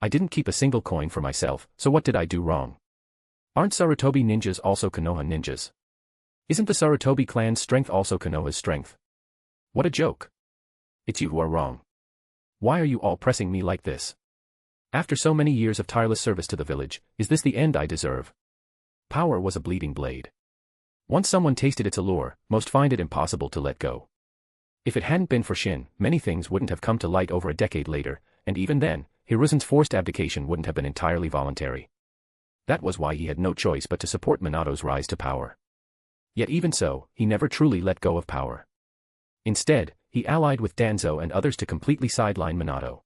I didn't keep a single coin for myself, so what did I do wrong? Aren't Sarutobi ninjas also Konoha ninjas? Isn't the Sarutobi clan's strength also Konoha's strength? What a joke. It's you who are wrong. Why are you all pressing me like this? After so many years of tireless service to the village, is this the end I deserve? Power was a bleeding blade. Once someone tasted its allure, most find it impossible to let go. If it hadn't been for Shin, many things wouldn't have come to light over a decade later, and even then, Hiruzen's forced abdication wouldn't have been entirely voluntary. That was why he had no choice but to support Minato's rise to power. Yet even so, he never truly let go of power. Instead, he allied with Danzo and others to completely sideline Minato.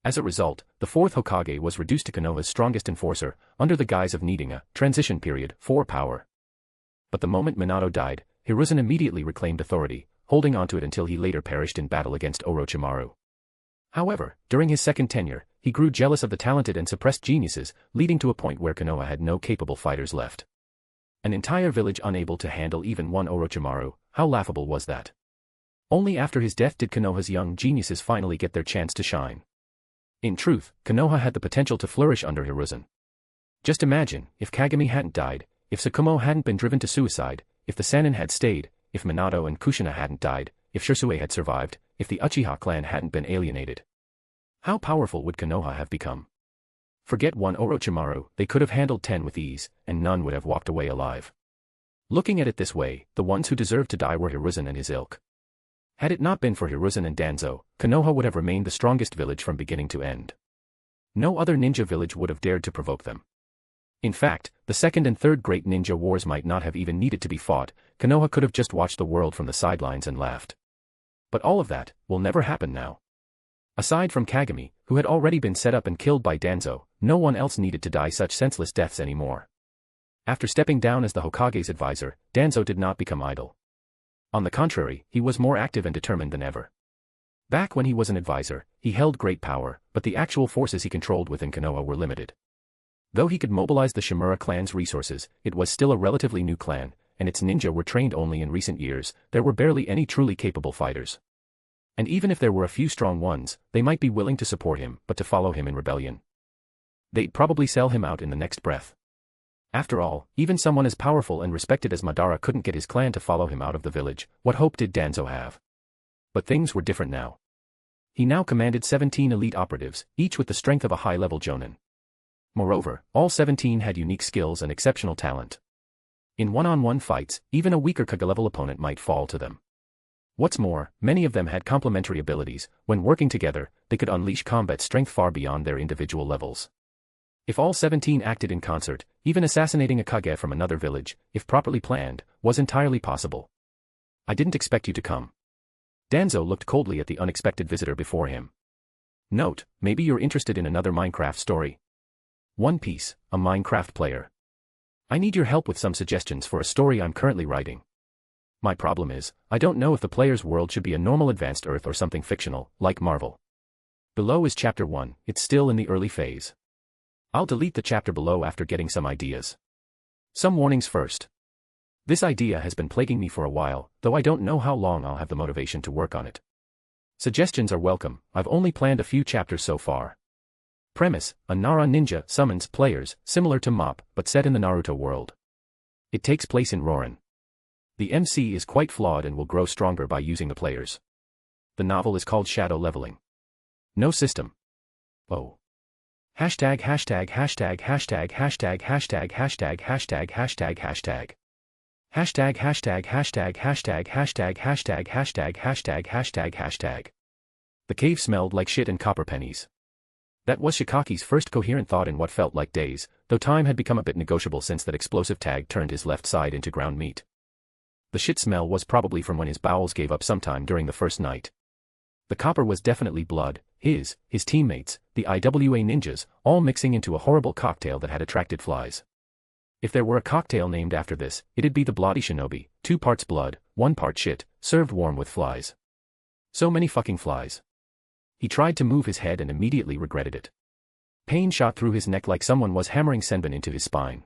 As a result, the fourth Hokage was reduced to Konoha's strongest enforcer, under the guise of needing a transition period for power. But the moment Minato died, Hiruzen immediately reclaimed authority, holding onto it until he later perished in battle against Orochimaru. However, during his second tenure, he grew jealous of the talented and suppressed geniuses, leading to a point where Konoha had no capable fighters left. An entire village unable to handle even one Orochimaru, how laughable was that? Only after his death did Konoha's young geniuses finally get their chance to shine. In truth, Konoha had the potential to flourish under Hiruzen. Just imagine, if Kagami hadn't died, if Tsukumo hadn't been driven to suicide, if the Sannin had stayed, if Minato and Kushina hadn't died, if Shisui had survived, if the Uchiha clan hadn't been alienated. How powerful would Konoha have become? Forget one Orochimaru, they could have handled 10 with ease, and none would have walked away alive. Looking at it this way, the ones who deserved to die were Hiruzen and his ilk. Had it not been for Hiruzen and Danzo, Konoha would have remained the strongest village from beginning to end. No other ninja village would have dared to provoke them. In fact, the second and third great ninja wars might not have even needed to be fought, Konoha could have just watched the world from the sidelines and laughed. But all of that will never happen now. Aside from Kagami, who had already been set up and killed by Danzo, no one else needed to die such senseless deaths anymore. After stepping down as the Hokage's advisor, Danzo did not become idle. On the contrary, he was more active and determined than ever. Back when he was an advisor, he held great power, but the actual forces he controlled within Konoha were limited. Though he could mobilize the Shimura clan's resources, it was still a relatively new clan, and its ninja were trained only in recent years. There were barely any truly capable fighters. And even if there were a few strong ones, they might be willing to support him, but to follow him in rebellion. They'd probably sell him out in the next breath. After all, even someone as powerful and respected as Madara couldn't get his clan to follow him out of the village. What hope did Danzo have? But things were different now. He now commanded 17 elite operatives, each with the strength of a high-level jonin. Moreover, all 17 had unique skills and exceptional talent. In one-on-one fights, even a weaker Kage-level opponent might fall to them. What's more, many of them had complementary abilities. When working together, they could unleash combat strength far beyond their individual levels. If all 17 acted in concert, even assassinating a Kage from another village, if properly planned, was entirely possible. I didn't expect you to come. Danzo looked coldly at the unexpected visitor before him. Note, maybe you're interested in another Minecraft story. One Piece, a Minecraft player. I need your help with some suggestions for a story I'm currently writing. My problem is, I don't know if the player's world should be a normal advanced Earth or something fictional, like Marvel. Below is Chapter 1, it's still in the early phase. I'll delete the chapter below after getting some ideas. Some warnings first. This idea has been plaguing me for a while, though I don't know how long I'll have the motivation to work on it. Suggestions are welcome, I've only planned a few chapters so far. Premise, a Nara ninja summons players, similar to Mop, but set in the Naruto world. It takes place in Rorin. The MC is quite flawed and will grow stronger by using the players. The novel is called Shadow Leveling. No system. Oh. Hashtag hashtag hashtag hashtag hashtag hashtag hashtag hashtag hashtag hashtag. Hashtag hashtag hashtag hashtag hashtag hashtag hashtag hashtag hashtag hashtag. The cave smelled like shit and copper pennies. That was Shikaki's first coherent thought in what felt like days, though time had become a bit negotiable since that explosive tag turned his left side into ground meat. The shit smell was probably from when his bowels gave up sometime during the first night. The copper was definitely blood, his teammates, the IWA ninjas, all mixing into a horrible cocktail that had attracted flies. If there were a cocktail named after this, it'd be the Bloody Shinobi, 2 parts blood, 1 part shit, served warm with flies. So many fucking flies. He tried to move his head and immediately regretted it. Pain shot through his neck like someone was hammering senbon into his spine.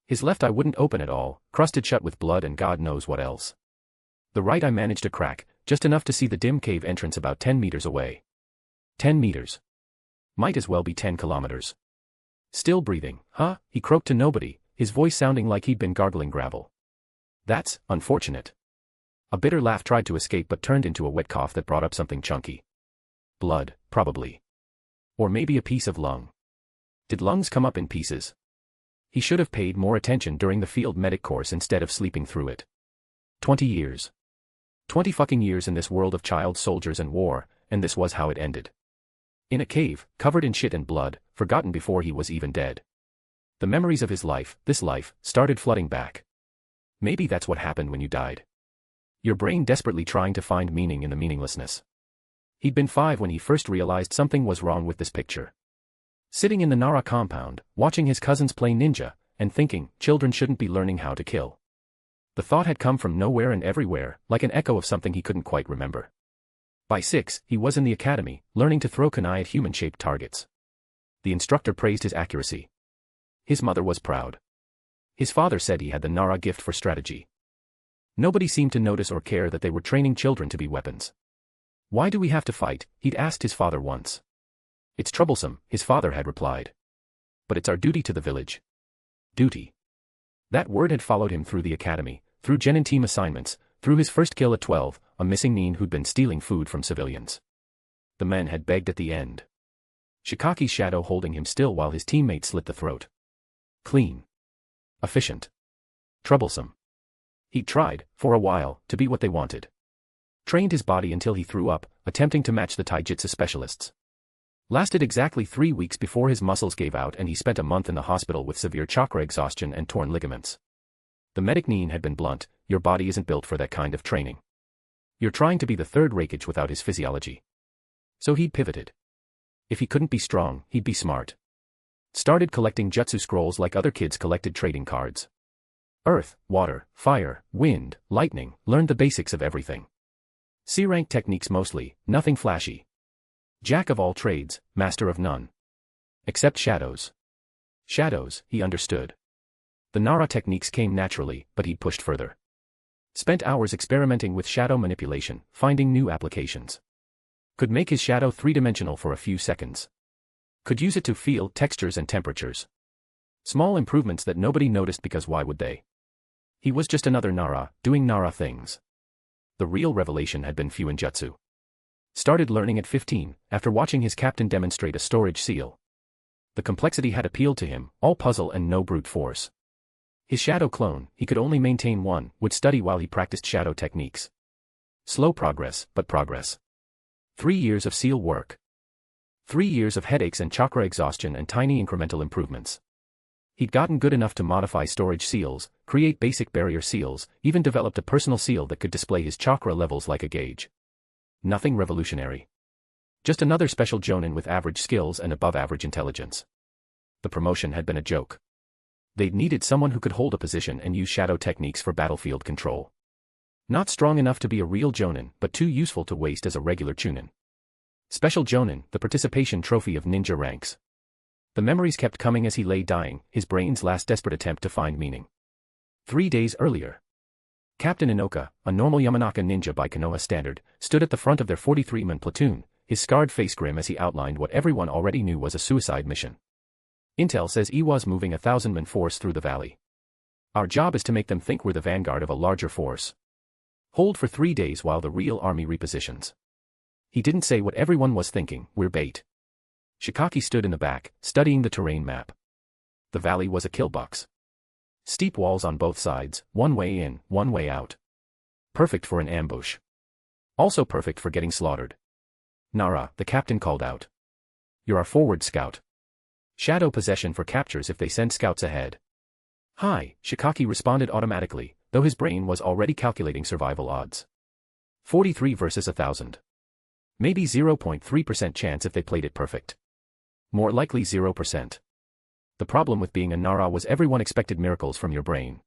His left eye wouldn't open at all, crusted shut with blood and God knows what else. The right eye managed to crack, just enough to see the dim cave entrance about 10 meters away. 10 meters. Might as well be 10 kilometers. Still breathing, huh? He croaked to nobody, his voice sounding like he'd been gargling gravel. That's unfortunate. A bitter laugh tried to escape but turned into a wet cough that brought up something chunky. Blood, probably. Or maybe a piece of lung. Did lungs come up in pieces? He should have paid more attention during the field medic course instead of sleeping through it. 20 years. 20 fucking years in this world of child soldiers and war, and this was how it ended. In a cave, covered in shit and blood, forgotten before he was even dead. The memories of his life, this life, started flooding back. Maybe that's what happened when you died. Your brain desperately trying to find meaning in the meaninglessness. He'd been 5 when he first realized something was wrong with this picture. Sitting in the Nara compound, watching his cousins play ninja, and thinking, children shouldn't be learning how to kill. The thought had come from nowhere and everywhere, like an echo of something he couldn't quite remember. By 6, he was in the academy, learning to throw kunai at human-shaped targets. The instructor praised his accuracy. His mother was proud. His father said he had the Nara gift for strategy. Nobody seemed to notice or care that they were training children to be weapons. Why do we have to fight? He'd asked his father once. It's troublesome, his father had replied. But it's our duty to the village. Duty. That word had followed him through the academy, through Genin team assignments, through his first kill at 12, a missing nin who'd been stealing food from civilians. The men had begged at the end. Shikaki's shadow holding him still while his teammate slit the throat. Clean. Efficient. Troublesome. He'd tried, for a while, to be what they wanted. Trained his body until he threw up, attempting to match the taijutsu specialists. Lasted exactly 3 weeks before his muscles gave out and he spent a month in the hospital with severe chakra exhaustion and torn ligaments. The medic nin had been blunt, your body isn't built for that kind of training. You're trying to be the third Reikage without his physiology. So he'd pivoted. If he couldn't be strong, he'd be smart. Started collecting jutsu scrolls like other kids collected trading cards. Earth, water, fire, wind, lightning, learned the basics of everything. C-rank techniques mostly, nothing flashy. Jack of all trades, master of none. Except shadows. Shadows, he understood. The Nara techniques came naturally, but he'd pushed further. Spent hours experimenting with shadow manipulation, finding new applications. Could make his shadow 3-dimensional for a few seconds. Could use it to feel textures and temperatures. Small improvements that nobody noticed because why would they? He was just another Nara, doing Nara things. The real revelation had been Fuinjutsu. Started learning at 15, after watching his captain demonstrate a storage seal. The complexity had appealed to him, all puzzle and no brute force. His shadow clone, he could only maintain one, would study while he practiced shadow techniques. Slow progress, but progress. 3 years of seal work. 3 years of headaches and chakra exhaustion and tiny incremental improvements. He'd gotten good enough to modify storage seals, create basic barrier seals, even developed a personal seal that could display his chakra levels like a gauge. Nothing revolutionary. Just another special jonin with average skills and above-average intelligence. The promotion had been a joke. They'd needed someone who could hold a position and use shadow techniques for battlefield control. Not strong enough to be a real jonin, but too useful to waste as a regular chunin. Special jonin, the participation trophy of ninja ranks. The memories kept coming as he lay dying, his brain's last desperate attempt to find meaning. 3 days earlier. Captain Inoka, a normal Yamanaka ninja by Konoha standard, stood at the front of their 43-man platoon, his scarred face grim as he outlined what everyone already knew was a suicide mission. Intel says Iwa's moving 1,000-man force through the valley. Our job is to make them think we're the vanguard of a larger force. Hold for 3 days while the real army repositions. He didn't say what everyone was thinking, we're bait. Shikaki stood in the back, studying the terrain map. The valley was a killbox. Steep walls on both sides, one way in, one way out. Perfect for an ambush. Also perfect for getting slaughtered. Nara, the captain called out. You're our forward scout. Shadow possession for captures if they send scouts ahead. Hi, Shikaki responded automatically, though his brain was already calculating survival odds. 43 versus 1,000. Maybe 0.3% chance if they played it perfect. More likely 0%. The problem with being a Nara was everyone expected miracles from your brain.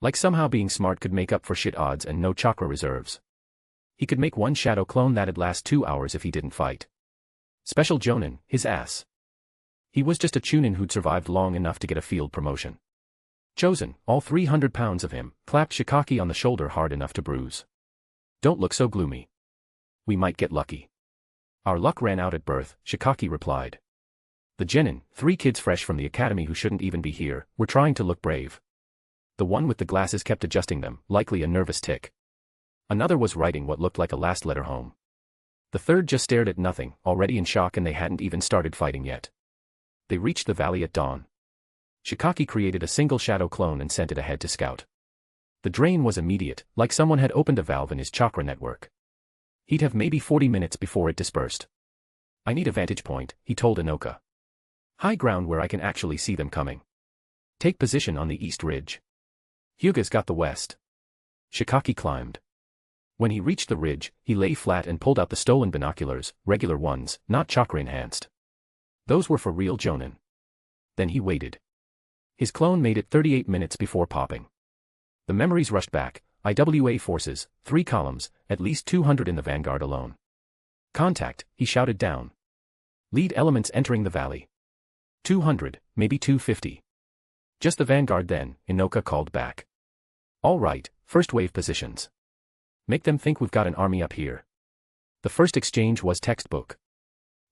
Like somehow being smart could make up for shit odds and no chakra reserves. He could make one shadow clone that'd last 2 hours if he didn't fight. Special Jonin, his ass. He was just a Chunin who'd survived long enough to get a field promotion. Chosen, all 300 pounds of him, clapped Shikaki on the shoulder hard enough to bruise. Don't look so gloomy. We might get lucky. Our luck ran out at birth, Shikaki replied. The genin, 3 kids fresh from the academy who shouldn't even be here, were trying to look brave. The one with the glasses kept adjusting them, likely a nervous tic. Another was writing what looked like a last letter home. The third just stared at nothing, already in shock, and they hadn't even started fighting yet. They reached the valley at dawn. Shikaki created a single shadow clone and sent it ahead to scout. The drain was immediate, like someone had opened a valve in his chakra network. He'd have maybe 40 minutes before it dispersed. I need a vantage point, he told Inoka. High ground where I can actually see them coming. Take position on the east ridge. Hyuga's got the west. Shikaki climbed. When he reached the ridge, he lay flat and pulled out the stolen binoculars, regular ones, not chakra-enhanced. Those were for real Jonin. Then he waited. His clone made it 38 minutes before popping. The memories rushed back. IWA forces, 3 columns, at least 200 in the vanguard alone. Contact, he shouted down. Lead elements entering the valley. 200, maybe 250. Just the vanguard then, Inoka called back. All right, first wave positions. Make them think we've got an army up here. The first exchange was textbook.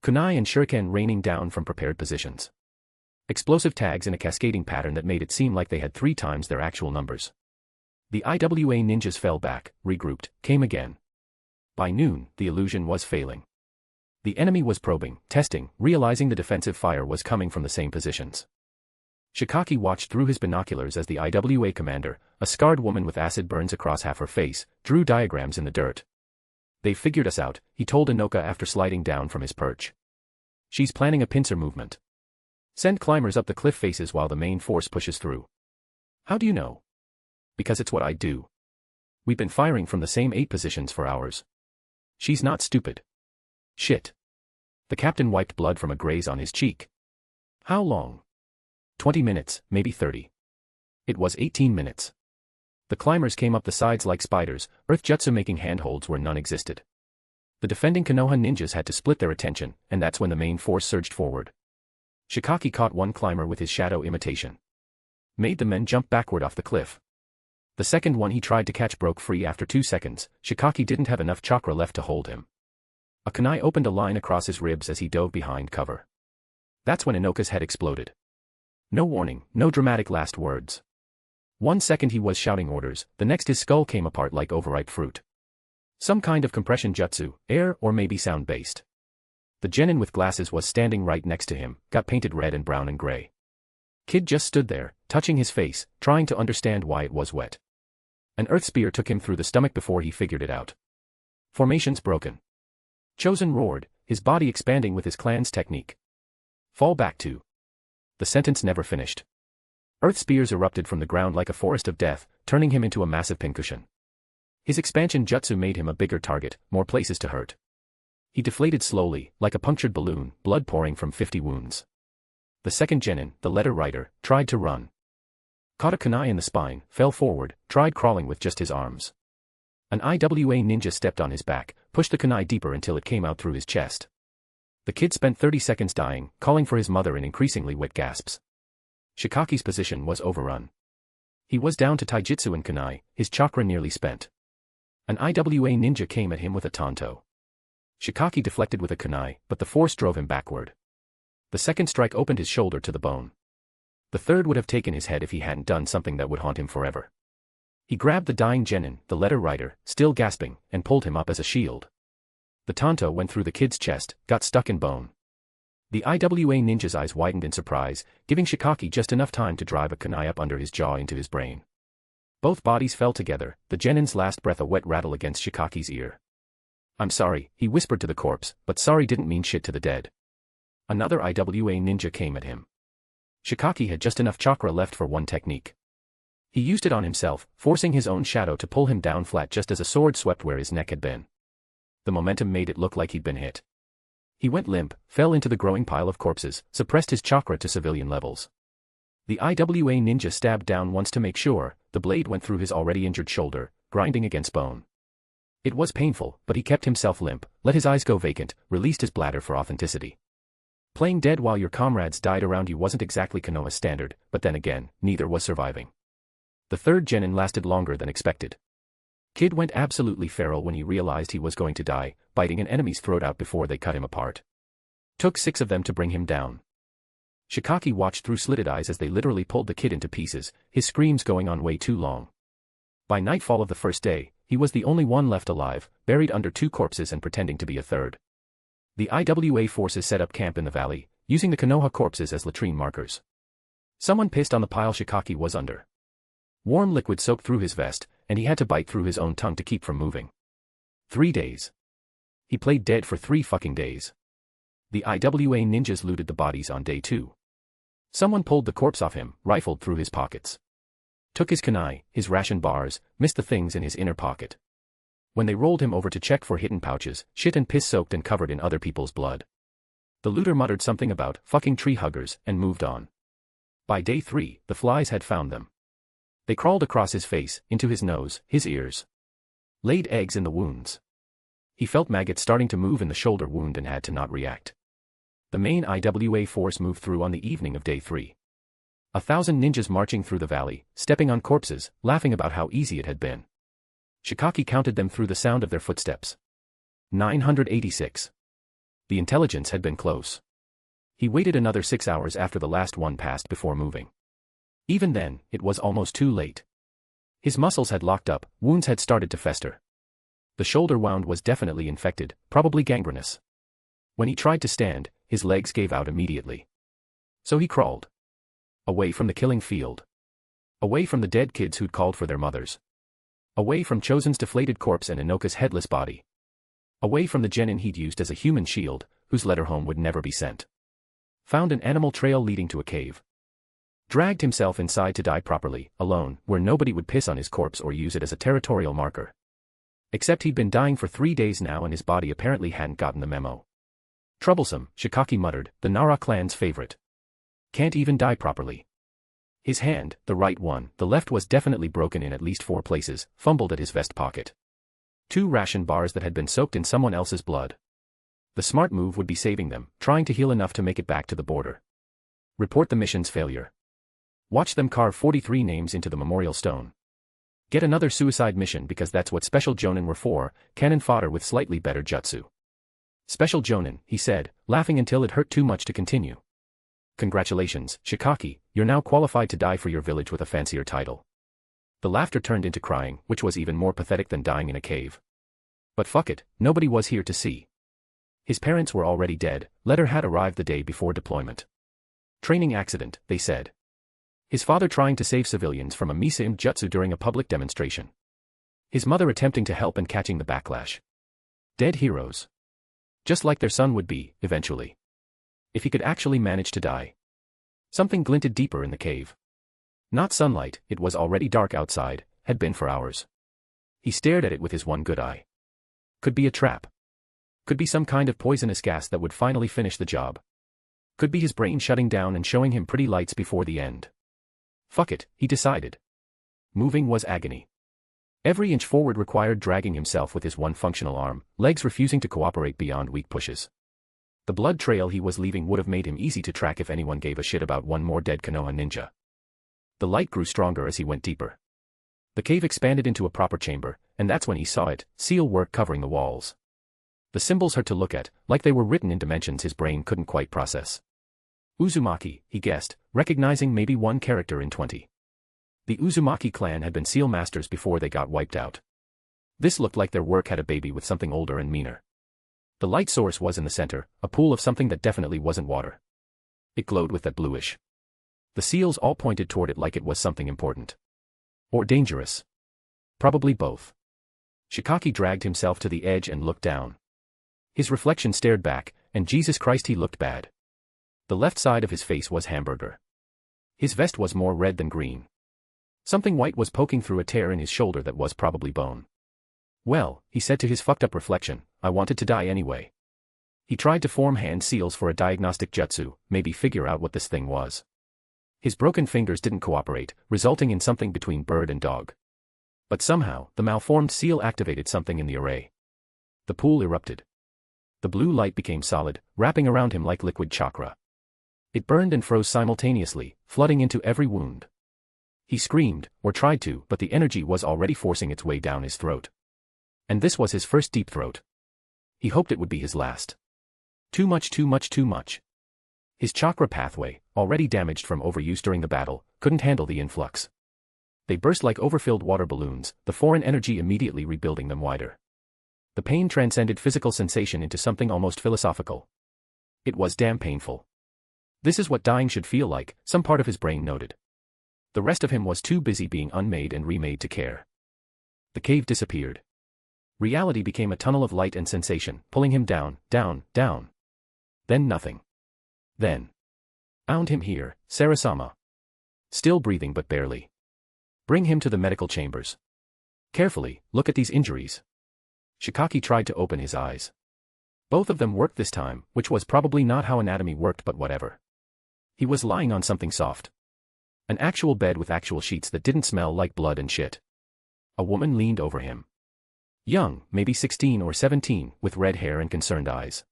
Kunai and shuriken raining down from prepared positions. Explosive tags in a cascading pattern that made it seem like they had 3 times their actual numbers. The IWA ninjas fell back, regrouped, came again. By noon, the illusion was failing. The enemy was probing, testing, realizing the defensive fire was coming from the same positions. Shikaki watched through his binoculars as the IWA commander, a scarred woman with acid burns across half her face, drew diagrams in the dirt. They figured us out, he told Inoka after sliding down from his perch. She's planning a pincer movement. Send climbers up the cliff faces while the main force pushes through. How do you know? Because it's what I do. We've been firing from the same 8 positions for hours. She's not stupid. Shit. The captain wiped blood from a graze on his cheek. How long? 20 minutes, maybe 30. It was 18 minutes. The climbers came up the sides like spiders, earth jutsu making handholds where none existed. The defending Konoha ninjas had to split their attention, and that's when the main force surged forward. Shikaki caught one climber with his shadow imitation. Made the men jump backward off the cliff. The second one he tried to catch broke free after 2 seconds. Shikaki didn't have enough chakra left to hold him. A kunai opened a line across his ribs as he dove behind cover. That's when Inoka's head exploded. No warning, no dramatic last words. 1 second he was shouting orders, the next his skull came apart like overripe fruit. Some kind of compression jutsu, air or maybe sound-based. The genin with glasses was standing right next to him, got painted red and brown and gray. Kid just stood there, touching his face, trying to understand why it was wet. An earth spear took him through the stomach before he figured it out. Formations broken. Chosen roared, his body expanding with his clan's technique. Fall back to. The sentence never finished. Earth spears erupted from the ground like a forest of death, turning him into a massive pincushion. His expansion jutsu made him a bigger target, more places to hurt. He deflated slowly, like a punctured balloon, blood pouring from 50 wounds. The second genin, the letter writer, tried to run. Caught a kunai in the spine, fell forward, tried crawling with just his arms. An IWA ninja stepped on his back, pushed the kunai deeper until it came out through his chest. The kid spent 30 seconds dying, calling for his mother in increasingly wet gasps. Shikaki's position was overrun. He was down to taijutsu and kunai, his chakra nearly spent. An IWA ninja came at him with a tanto. Shikaki deflected with a kunai, but the force drove him backward. The second strike opened his shoulder to the bone. The third would have taken his head if he hadn't done something that would haunt him forever. He grabbed the dying genin, the letter writer, still gasping, and pulled him up as a shield. The tanto went through the kid's chest, got stuck in bone. The IWA ninja's eyes widened in surprise, giving Shikaki just enough time to drive a kunai up under his jaw into his brain. Both bodies fell together, the genin's last breath a wet rattle against Shikaki's ear. I'm sorry, he whispered to the corpse, but sorry didn't mean shit to the dead. Another IWA ninja came at him. Shikaki had just enough chakra left for one technique. He used it on himself, forcing his own shadow to pull him down flat just as a sword swept where his neck had been. The momentum made it look like he'd been hit. He went limp, fell into the growing pile of corpses, suppressed his chakra to civilian levels. The IWA ninja stabbed down once to make sure, the blade went through his already injured shoulder, grinding against bone. It was painful, but he kept himself limp, let his eyes go vacant, released his bladder for authenticity. Playing dead while your comrades died around you wasn't exactly Konoha standard, but then again, neither was surviving. The third genin lasted longer than expected. Kid went absolutely feral when he realized he was going to die, biting an enemy's throat out before they cut him apart. Took 6 of them to bring him down. Shikaki watched through slitted eyes as they literally pulled the kid into pieces, his screams going on way too long. By nightfall of the first day, he was the only one left alive, buried under 2 corpses and pretending to be a third. The IWA forces set up camp in the valley, using the Konoha corpses as latrine markers. Someone pissed on the pile Shikaki was under. Warm liquid soaked through his vest, and he had to bite through his own tongue to keep from moving. 3 days. He played dead for 3 fucking days. The IWA ninjas looted the bodies on day 2. Someone pulled the corpse off him, rifled through his pockets. Took his kunai, his ration bars, missed the things in his inner pocket. When they rolled him over to check for hidden pouches, shit and piss soaked and covered in other people's blood. The looter muttered something about fucking tree huggers and moved on. By day 3, the flies had found them. They crawled across his face, into his nose, his ears. Laid eggs in the wounds. He felt maggots starting to move in the shoulder wound and had to not react. The main IWA force moved through on the evening of day 3. 1,000 ninjas marching through the valley, stepping on corpses, laughing about how easy it had been. Shikaki counted them through the sound of their footsteps. 986. The intelligence had been close. He waited another 6 hours after the last one passed before moving. Even then, it was almost too late. His muscles had locked up, wounds had started to fester. The shoulder wound was definitely infected, probably gangrenous. When he tried to stand, his legs gave out immediately. So he crawled. Away from the killing field. Away from the dead kids who'd called for their mothers. Away from Chosen's deflated corpse and Inoka's headless body. Away from the genin he'd used as a human shield, whose letter home would never be sent. Found an animal trail leading to a cave. Dragged himself inside to die properly, alone, where nobody would piss on his corpse or use it as a territorial marker. Except he'd been dying for 3 days now and his body apparently hadn't gotten the memo. Troublesome, Shikaki muttered, the Nara clan's favorite. Can't even die properly. His hand, the right one, the left was definitely broken in at least 4 places, fumbled at his vest pocket. 2 ration bars that had been soaked in someone else's blood. The smart move would be saving them, trying to heal enough to make it back to the border. Report the mission's failure. Watch them carve 43 names into the memorial stone. Get another suicide mission because that's what special jonin were for, cannon fodder with slightly better jutsu. Special jonin, he said, laughing until it hurt too much to continue. Congratulations, Shikaki, you're now qualified to die for your village with a fancier title. The laughter turned into crying, which was even more pathetic than dying in a cave. But fuck it, nobody was here to see. His parents were already dead, letter had arrived the day before deployment. Training accident, they said. His father trying to save civilians from a Misa jutsu during a public demonstration. His mother attempting to help and catching the backlash. Dead heroes. Just like their son would be, eventually. If he could actually manage to die. Something glinted deeper in the cave. Not sunlight, it was already dark outside, had been for hours. He stared at it with his one good eye. Could be a trap. Could be some kind of poisonous gas that would finally finish the job. Could be his brain shutting down and showing him pretty lights before the end. Fuck it, he decided. Moving was agony. Every inch forward required dragging himself with his one functional arm, legs refusing to cooperate beyond weak pushes. The blood trail he was leaving would have made him easy to track if anyone gave a shit about one more dead Konoha ninja. The light grew stronger as he went deeper. The cave expanded into a proper chamber, and that's when he saw it, seal work covering the walls. The symbols hurt to look at, like they were written in dimensions his brain couldn't quite process. Uzumaki, he guessed, recognizing maybe one character in 20. The Uzumaki clan had been seal masters before they got wiped out. This looked like their work had a baby with something older and meaner. The light source was in the center, a pool of something that definitely wasn't water. It glowed with that bluish. The seals all pointed toward it like it was something important. Or dangerous. Probably both. Shikaki dragged himself to the edge and looked down. His reflection stared back, and Jesus Christ he looked bad. The left side of his face was hamburger. His vest was more red than green. Something white was poking through a tear in his shoulder that was probably bone. Well, he said to his fucked up reflection, I wanted to die anyway. He tried to form hand seals for a diagnostic jutsu, maybe figure out what this thing was. His broken fingers didn't cooperate, resulting in something between bird and dog. But somehow, the malformed seal activated something in the array. The pool erupted. The blue light became solid, wrapping around him like liquid chakra. It burned and froze simultaneously, flooding into every wound. He screamed, or tried to, but the energy was already forcing its way down his throat. And this was his first deep throat. He hoped it would be his last. Too much, too much, too much. His chakra pathway, already damaged from overuse during the battle, couldn't handle the influx. They burst like overfilled water balloons, the foreign energy immediately rebuilding them wider. The pain transcended physical sensation into something almost philosophical. It was damn painful. This is what dying should feel like, some part of his brain noted. The rest of him was too busy being unmade and remade to care. The cave disappeared. Reality became a tunnel of light and sensation, pulling him down, down, down. Then nothing. Then. Found him here, Sarasama. Still breathing but barely. Bring him to the medical chambers. Carefully, look at these injuries. Shikaki tried to open his eyes. Both of them worked this time, which was probably not how anatomy worked, but whatever. He was lying on something soft. An actual bed with actual sheets that didn't smell like blood and shit. A woman leaned over him. Young, maybe 16 or 17, with red hair and concerned eyes.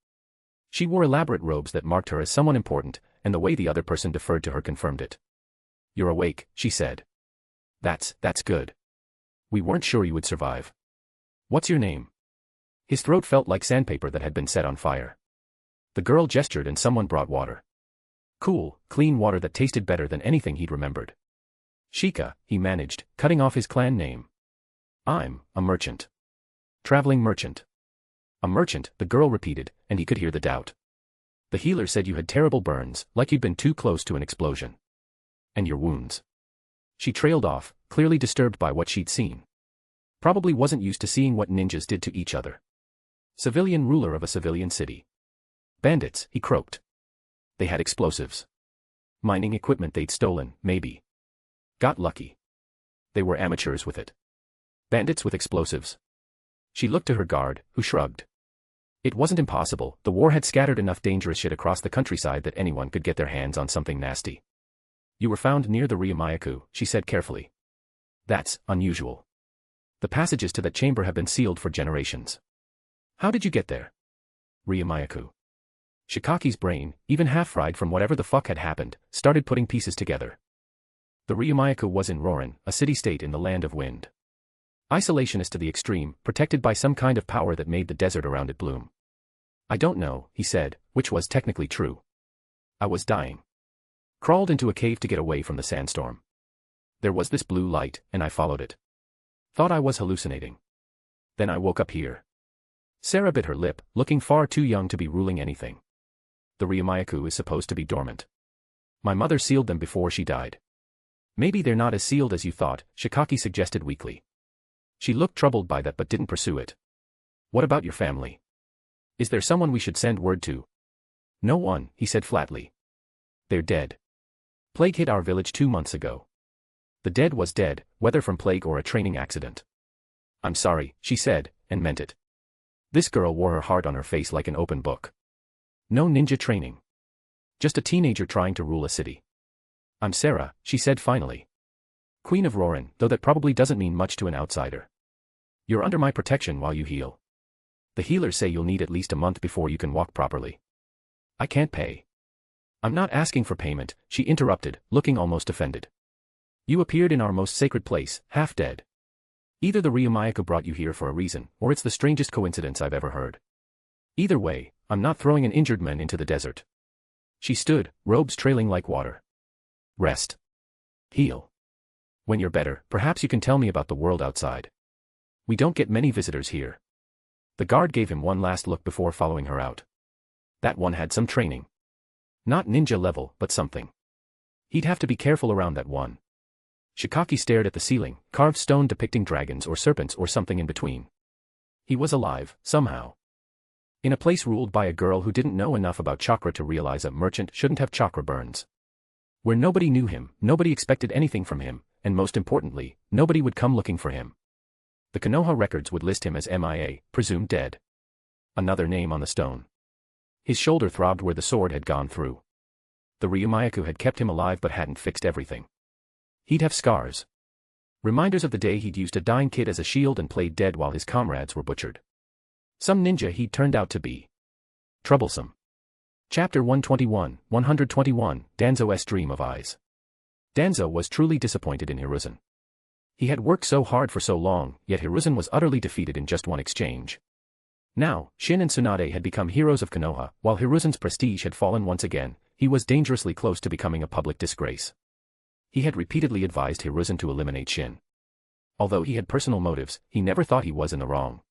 She wore elaborate robes that marked her as someone important, and the way the other person deferred to her confirmed it. You're awake, she said. That's good. We weren't sure you would survive. What's your name? His throat felt like sandpaper that had been set on fire. The girl gestured and someone brought water. Cool, clean water that tasted better than anything he'd remembered. Shika, he managed, cutting off his clan name. I'm a merchant. Traveling merchant. A merchant, the girl repeated, and he could hear the doubt. The healer said you had terrible burns, like you'd been too close to an explosion. And your wounds. She trailed off, clearly disturbed by what she'd seen. Probably wasn't used to seeing what ninjas did to each other. Civilian ruler of a civilian city. Bandits, he croaked. They had explosives. Mining equipment they'd stolen, maybe. Got lucky. They were amateurs with it. Bandits with explosives. She looked to her guard, who shrugged. It wasn't impossible, the war had scattered enough dangerous shit across the countryside that anyone could get their hands on something nasty. You were found near the Ryumayaku, she said carefully. That's unusual. The passages to that chamber have been sealed for generations. How did you get there? Ryumayaku. Shikaki's brain, even half-fried from whatever the fuck had happened, started putting pieces together. The Ryumayaku was in Rorin, a city-state in the Land of Wind. Isolationist to the extreme, protected by some kind of power that made the desert around it bloom. I don't know, he said, which was technically true. I was dying. Crawled into a cave to get away from the sandstorm. There was this blue light, and I followed it. Thought I was hallucinating. Then I woke up here. Sarah bit her lip, looking far too young to be ruling anything. The Ryumayaku is supposed to be dormant. My mother sealed them before she died. Maybe they're not as sealed as you thought, Shikaki suggested weakly. She looked troubled by that but didn't pursue it. What about your family? Is there someone we should send word to? No one, he said flatly. They're dead. Plague hit our village 2 months ago. The dead was dead, whether from plague or a training accident. I'm sorry, she said, and meant it. This girl wore her heart on her face like an open book. No ninja training. Just a teenager trying to rule a city. I'm Sarah, she said finally. Queen of Rorin, though that probably doesn't mean much to an outsider. You're under my protection while you heal. The healers say you'll need at least a month before you can walk properly. I can't pay. I'm not asking for payment, she interrupted, looking almost offended. You appeared in our most sacred place, half dead. Either the Ryumayaku brought you here for a reason, or it's the strangest coincidence I've ever heard. Either way, I'm not throwing an injured man into the desert. She stood, robes trailing like water. Rest. Heal. When you're better, perhaps you can tell me about the world outside. We don't get many visitors here. The guard gave him one last look before following her out. That one had some training. Not ninja level, but something. He'd have to be careful around that one. Shikaki stared at the ceiling, carved stone depicting dragons or serpents or something in between. He was alive, somehow. In a place ruled by a girl who didn't know enough about chakra to realize a merchant shouldn't have chakra burns. Where nobody knew him, nobody expected anything from him, and most importantly, nobody would come looking for him. The Konoha records would list him as MIA, presumed dead. Another name on the stone. His shoulder throbbed where the sword had gone through. The Ryumayaku had kept him alive but hadn't fixed everything. He'd have scars. Reminders of the day he'd used a dying kid as a shield and played dead while his comrades were butchered. Some ninja he'd turned out to be. Troublesome. Chapter 121, Danzo's Dream of Eyes. Danzo was truly disappointed in Hiruzen. He had worked so hard for so long, yet Hiruzen was utterly defeated in just one exchange. Now, Shin and Tsunade had become heroes of Konoha, while Hiruzen's prestige had fallen once again. He was dangerously close to becoming a public disgrace. He had repeatedly advised Hiruzen to eliminate Shin. Although he had personal motives, he never thought he was in the wrong.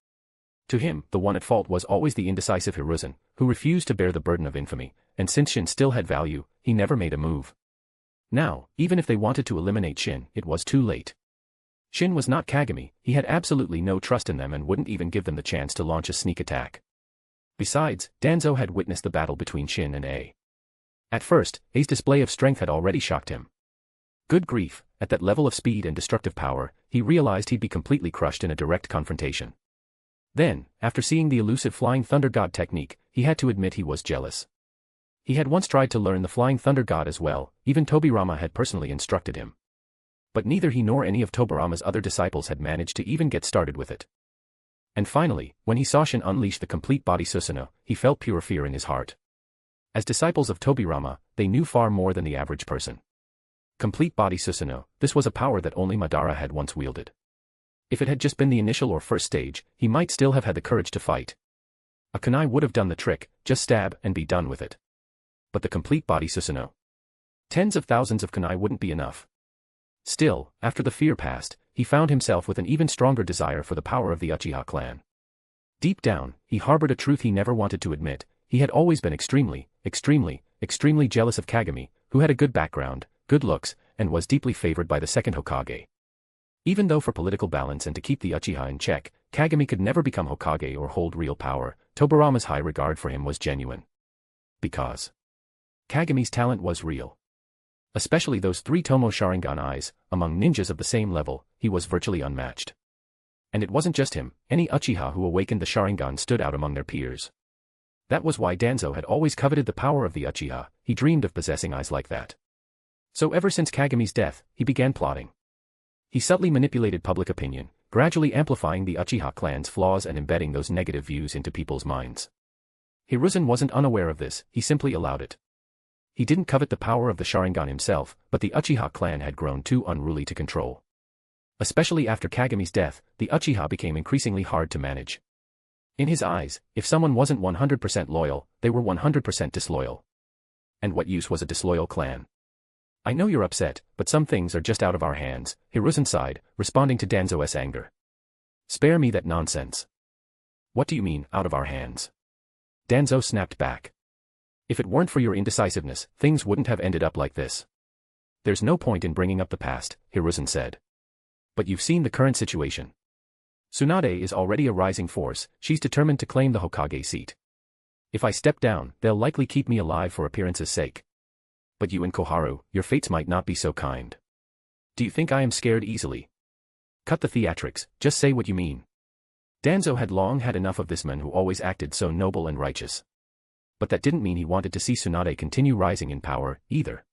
To him, the one at fault was always the indecisive Hiruzen, who refused to bear the burden of infamy, and since Shin still had value, he never made a move. Now, even if they wanted to eliminate Shin, it was too late. Shin was not Kagami, he had absolutely no trust in them and wouldn't even give them the chance to launch a sneak attack. Besides, Danzo had witnessed the battle between Shin and A. At first, A's display of strength had already shocked him. Good grief, at that level of speed and destructive power, he realized he'd be completely crushed in a direct confrontation. Then, after seeing the elusive Flying Thunder God technique, he had to admit he was jealous. He had once tried to learn the Flying Thunder God as well, even Tobirama had personally instructed him. But neither he nor any of Tobirama's other disciples had managed to even get started with it. And finally, when he saw Shin unleash the complete body Susanoo, he felt pure fear in his heart. As disciples of Tobirama, they knew far more than the average person. Complete body Susanoo, this was a power that only Madara had once wielded. If it had just been the initial or first stage, he might still have had the courage to fight. A kunai would have done the trick, just stab and be done with it. But the complete body Susanoo. Tens of thousands of kunai wouldn't be enough. Still, after the fear passed, he found himself with an even stronger desire for the power of the Uchiha clan. Deep down, he harbored a truth he never wanted to admit. He had always been extremely jealous of Kagami, who had a good background, good looks, and was deeply favored by the second Hokage. Even though for political balance and to keep the Uchiha in check, Kagami could never become Hokage or hold real power, Tobirama's high regard for him was genuine. Because Kagami's talent was real. Especially those 3 Tomo Sharingan eyes, among ninjas of the same level, he was virtually unmatched. And it wasn't just him, any Uchiha who awakened the Sharingan stood out among their peers. That was why Danzo had always coveted the power of the Uchiha, he dreamed of possessing eyes like that. So ever since Kagami's death, he began plotting. He subtly manipulated public opinion, gradually amplifying the Uchiha clan's flaws and embedding those negative views into people's minds. Hiruzen wasn't unaware of this, he simply allowed it. He didn't covet the power of the Sharingan himself, but the Uchiha clan had grown too unruly to control. Especially after Kagami's death, the Uchiha became increasingly hard to manage. In his eyes, if someone wasn't 100% loyal, they were 100% disloyal. And what use was a disloyal clan? I know you're upset, but some things are just out of our hands, Hiruzen sighed, responding to Danzo's anger. Spare me that nonsense. What do you mean, out of our hands? Danzo snapped back. If it weren't for your indecisiveness, things wouldn't have ended up like this. There's no point in bringing up the past, Hiruzen said. But you've seen the current situation. Tsunade is already a rising force, she's determined to claim the Hokage seat. If I step down, they'll likely keep me alive for appearance's sake. But you and Koharu, your fates might not be so kind. Do you think I am scared easily? Cut the theatrics, just say what you mean. Danzo had long had enough of this man who always acted so noble and righteous. But that didn't mean he wanted to see Tsunade continue rising in power, either.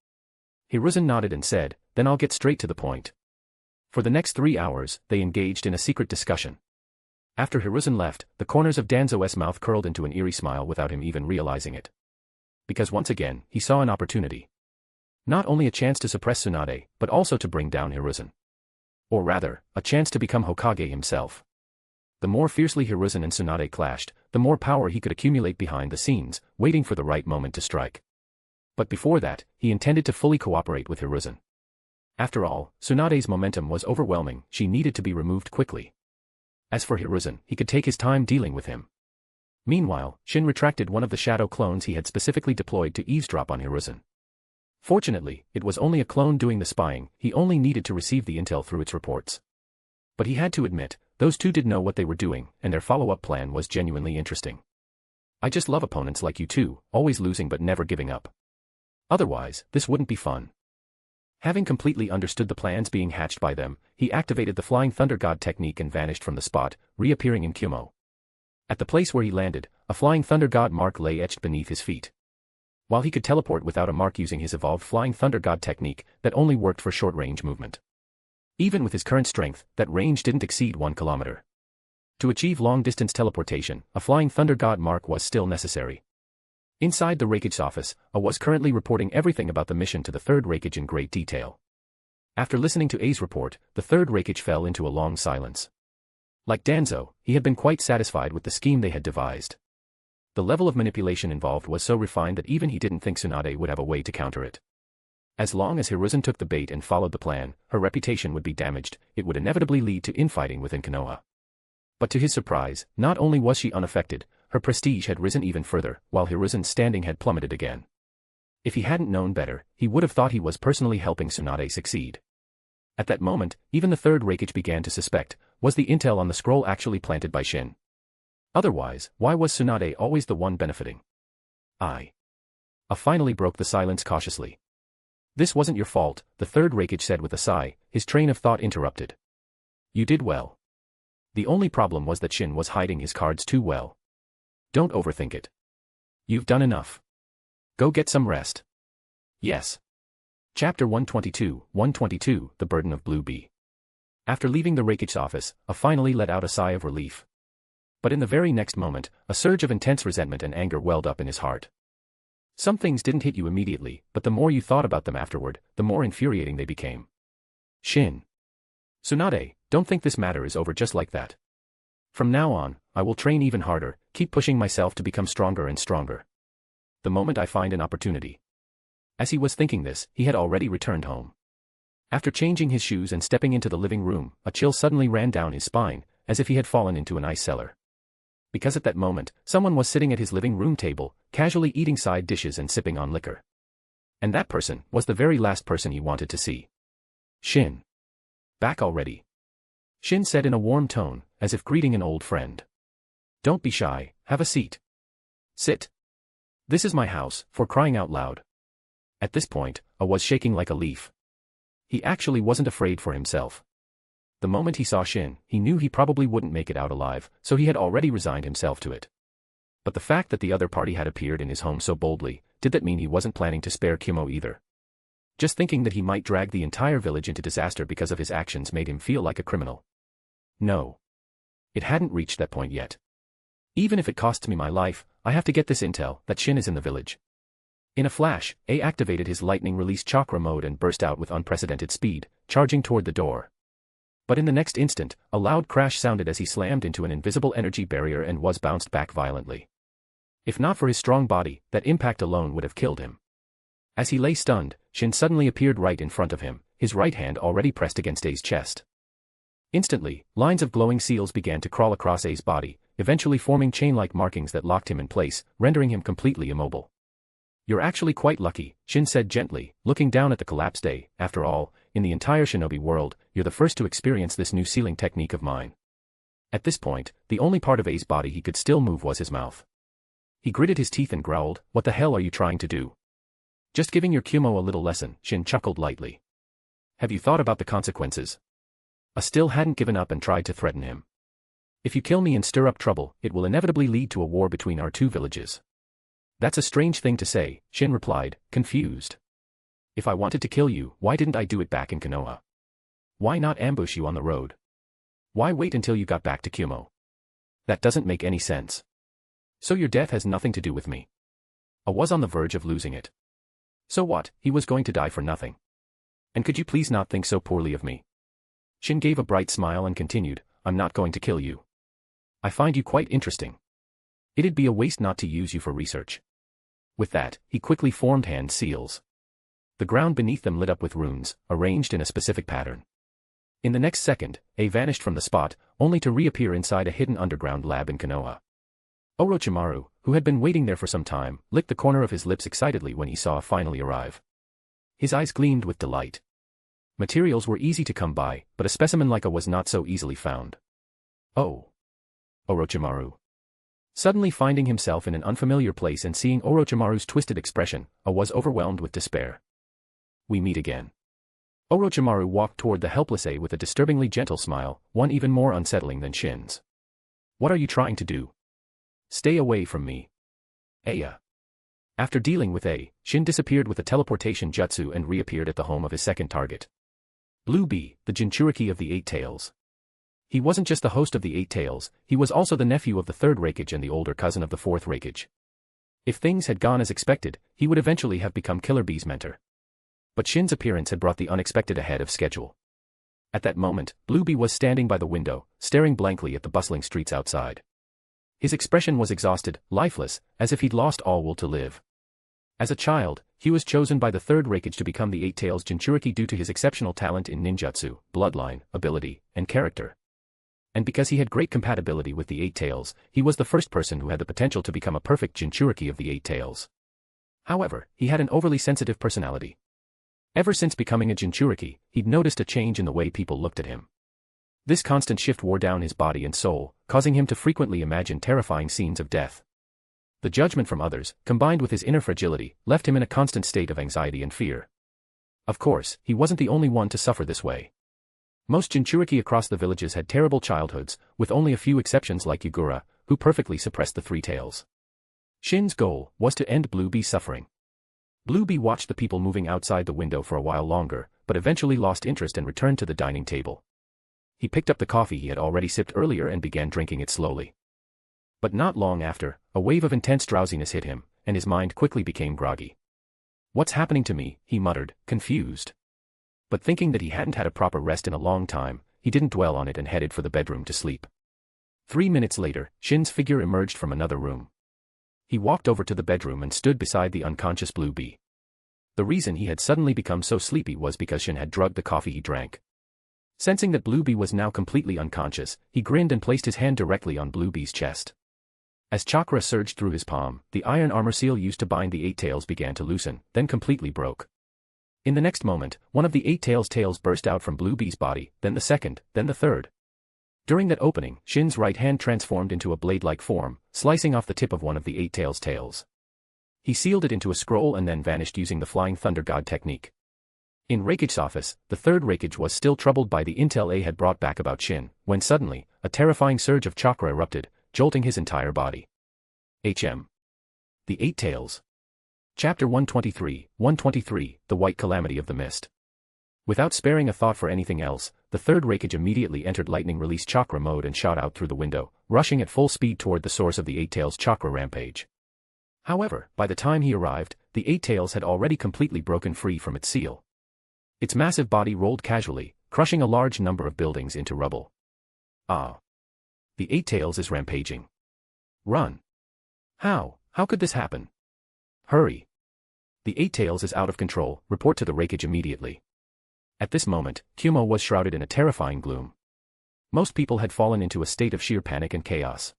Hiruzen nodded and said, then I'll get straight to the point. For the next 3 hours, they engaged in a secret discussion. After Hiruzen left, the corners of Danzo's mouth curled into an eerie smile without him even realizing it. Because once again, he saw an opportunity. Not only a chance to suppress Tsunade, but also to bring down Hiruzen. Or rather, a chance to become Hokage himself. The more fiercely Hiruzen and Tsunade clashed, the more power he could accumulate behind the scenes, waiting for the right moment to strike. But before that, he intended to fully cooperate with Hiruzen. After all, Tsunade's momentum was overwhelming, she needed to be removed quickly. As for Hiruzen, he could take his time dealing with him. Meanwhile, Shin retracted one of the shadow clones he had specifically deployed to eavesdrop on Hiruzen. Fortunately, it was only a clone doing the spying, he only needed to receive the intel through its reports. But he had to admit, those two did know what they were doing, and their follow-up plan was genuinely interesting. I just love opponents like you two, always losing but never giving up. Otherwise, this wouldn't be fun. Having completely understood the plans being hatched by them, he activated the Flying Thunder God technique and vanished from the spot, reappearing in Kumo. At the place where he landed, a Flying Thunder God mark lay etched beneath his feet. While he could teleport without a mark using his evolved Flying Thunder God technique that only worked for short-range movement. Even with his current strength, that range didn't exceed 1 kilometer. To achieve long-distance teleportation, a Flying Thunder God mark was still necessary. Inside the Rakeage office, A was currently reporting everything about the mission to the third Rakeage in great detail. After listening to A's report, the third Rakeage fell into a long silence. Like Danzo, he had been quite satisfied with the scheme they had devised. The level of manipulation involved was so refined that even he didn't think Tsunade would have a way to counter it. As long as Hiruzen took the bait and followed the plan, her reputation would be damaged, it would inevitably lead to infighting within Konoha. But to his surprise, not only was she unaffected, her prestige had risen even further, while Hiruzen's standing had plummeted again. If he hadn't known better, he would have thought he was personally helping Tsunade succeed. At that moment, even the third Rakeage began to suspect, was the intel on the scroll actually planted by Shin? Otherwise, why was Tsunade always the one benefiting? A finally broke the silence cautiously. This wasn't your fault, the third Rakeage said with a sigh, his train of thought interrupted. You did well. The only problem was that Shin was hiding his cards too well. Don't overthink it. You've done enough. Go get some rest. Yes. Chapter 122, The Burden of Blue Bee. After leaving the Rakeage office, A finally let out a sigh of relief. But in the very next moment, a surge of intense resentment and anger welled up in his heart. Some things didn't hit you immediately, but the more you thought about them afterward, the more infuriating they became. Shin. Tsunade, don't think this matter is over just like that. From now on, I will train even harder, keep pushing myself to become stronger and stronger. The moment I find an opportunity. As he was thinking this, he had already returned home. After changing his shoes and stepping into the living room, a chill suddenly ran down his spine, as if he had fallen into an ice cellar. Because at that moment, someone was sitting at his living room table, casually eating side dishes and sipping on liquor. And that person was the very last person he wanted to see. Shin. Back already. Shin said in a warm tone, as if greeting an old friend. Don't be shy, have a seat. Sit. This is my house, for crying out loud. At this point, A was shaking like a leaf. He actually wasn't afraid for himself. The moment he saw Shin, he knew he probably wouldn't make it out alive, so he had already resigned himself to it. But the fact that the other party had appeared in his home so boldly, did that mean he wasn't planning to spare Kumo either? Just thinking that he might drag the entire village into disaster because of his actions made him feel like a criminal. No. It hadn't reached that point yet. Even if it costs me my life, I have to get this intel that Shin is in the village. In a flash, A activated his lightning-release chakra mode and burst out with unprecedented speed, charging toward the door. But in the next instant, a loud crash sounded as he slammed into an invisible energy barrier and was bounced back violently. If not for his strong body, that impact alone would have killed him. As he lay stunned, Shin suddenly appeared right in front of him, his right hand already pressed against A's chest. Instantly, lines of glowing seals began to crawl across A's body, eventually forming chain-like markings that locked him in place, rendering him completely immobile. You're actually quite lucky, Shin said gently, looking down at the collapsed A. After all, in the entire shinobi world, you're the first to experience this new sealing technique of mine. At this point, the only part of A's body he could still move was his mouth. He gritted his teeth and growled, "What the hell are you trying to do?" "Just giving your Kumo a little lesson," Shin chuckled lightly. "Have you thought about the consequences?" A still hadn't given up and tried to threaten him. "If you kill me and stir up trouble, it will inevitably lead to a war between our two villages." "That's a strange thing to say," Shin replied, confused. "If I wanted to kill you, why didn't I do it back in Konoha? Why not ambush you on the road? Why wait until you got back to Kumo? That doesn't make any sense. So your death has nothing to do with me." I was on the verge of losing it. So what, he was going to die for nothing. And could you please not think so poorly of me? Shin gave a bright smile and continued, "I'm not going to kill you. I find you quite interesting. It'd be a waste not to use you for research." With that, he quickly formed hand seals. The ground beneath them lit up with runes, arranged in a specific pattern. In the next second, A vanished from the spot, only to reappear inside a hidden underground lab in Konoha. Orochimaru, who had been waiting there for some time, licked the corner of his lips excitedly when he saw A finally arrive. His eyes gleamed with delight. Materials were easy to come by, but a specimen like A was not so easily found. "Oh. Orochimaru. Suddenly finding himself in an unfamiliar place and seeing Orochimaru's twisted expression, A was overwhelmed with despair. We meet again. Orochimaru walked toward the helpless A with a disturbingly gentle smile, one even more unsettling than Shin's. What are you trying to do? Stay away from me. Aya. After dealing with A, Shin disappeared with a teleportation jutsu and reappeared at the home of his second target. Blue Bee, the Jinchuriki of the Eight Tails. He wasn't just the host of the Eight Tails, he was also the nephew of the third Raikage and the older cousin of the fourth Raikage. If things had gone as expected, he would eventually have become Killer Bee's mentor. But Shin's appearance had brought the unexpected ahead of schedule. At that moment, Blue Bee was standing by the window, staring blankly at the bustling streets outside. His expression was exhausted, lifeless, as if he'd lost all will to live. As a child, he was chosen by the third Raikage to become the Eight Tails Jinchuriki due to his exceptional talent in ninjutsu, bloodline, ability, and character. And because he had great compatibility with the Eight Tails, he was the first person who had the potential to become a perfect Jinchuriki of the Eight Tails. However, he had an overly sensitive personality. Ever since becoming a Jinchuriki, he'd noticed a change in the way people looked at him. This constant shift wore down his body and soul, causing him to frequently imagine terrifying scenes of death. The judgment from others, combined with his inner fragility, left him in a constant state of anxiety and fear. Of course, he wasn't the only one to suffer this way. Most Jinchuriki across the villages had terrible childhoods, with only a few exceptions like Yagura, who perfectly suppressed the three tails. Shin's goal was to end Blue Bee's suffering. Blue Bee watched the people moving outside the window for a while longer, but eventually lost interest and returned to the dining table. He picked up the coffee he had already sipped earlier and began drinking it slowly. But not long after, a wave of intense drowsiness hit him, and his mind quickly became groggy. What's happening to me, he muttered, confused. But thinking that he hadn't had a proper rest in a long time, he didn't dwell on it and headed for the bedroom to sleep. 3 minutes later, Shin's figure emerged from another room. He walked over to the bedroom and stood beside the unconscious Blue Bee. The reason he had suddenly become so sleepy was because Shin had drugged the coffee he drank. Sensing that Blue Bee was now completely unconscious, he grinned and placed his hand directly on Blue Bee's chest. As chakra surged through his palm, the iron armor seal used to bind the Eight Tails began to loosen, then completely broke. In the next moment, one of the Eight Tails' tails burst out from Blue Bee's body, then the second, then the third. During that opening, Shin's right hand transformed into a blade-like form, slicing off the tip of one of the Eight Tails' tails. He sealed it into a scroll and then vanished using the Flying Thunder God technique. In Raikage's office, the third Raikage was still troubled by the intel A had brought back about Shin, when suddenly, a terrifying surge of chakra erupted, jolting his entire body. The Eight Tails. Chapter 123, The White Calamity of the Mist. Without sparing a thought for anything else, the third Raikage immediately entered lightning release chakra mode and shot out through the window, rushing at full speed toward the source of the Eight Tails' chakra rampage. However, by the time he arrived, the Eight Tails had already completely broken free from its seal. Its massive body rolled casually, crushing a large number of buildings into rubble. Ah! The Eight Tails is rampaging. Run! How could this happen? Hurry! The Eight Tails is out of control, report to the Raikage immediately. At this moment, Kumo was shrouded in a terrifying gloom. Most people had fallen into a state of sheer panic and chaos.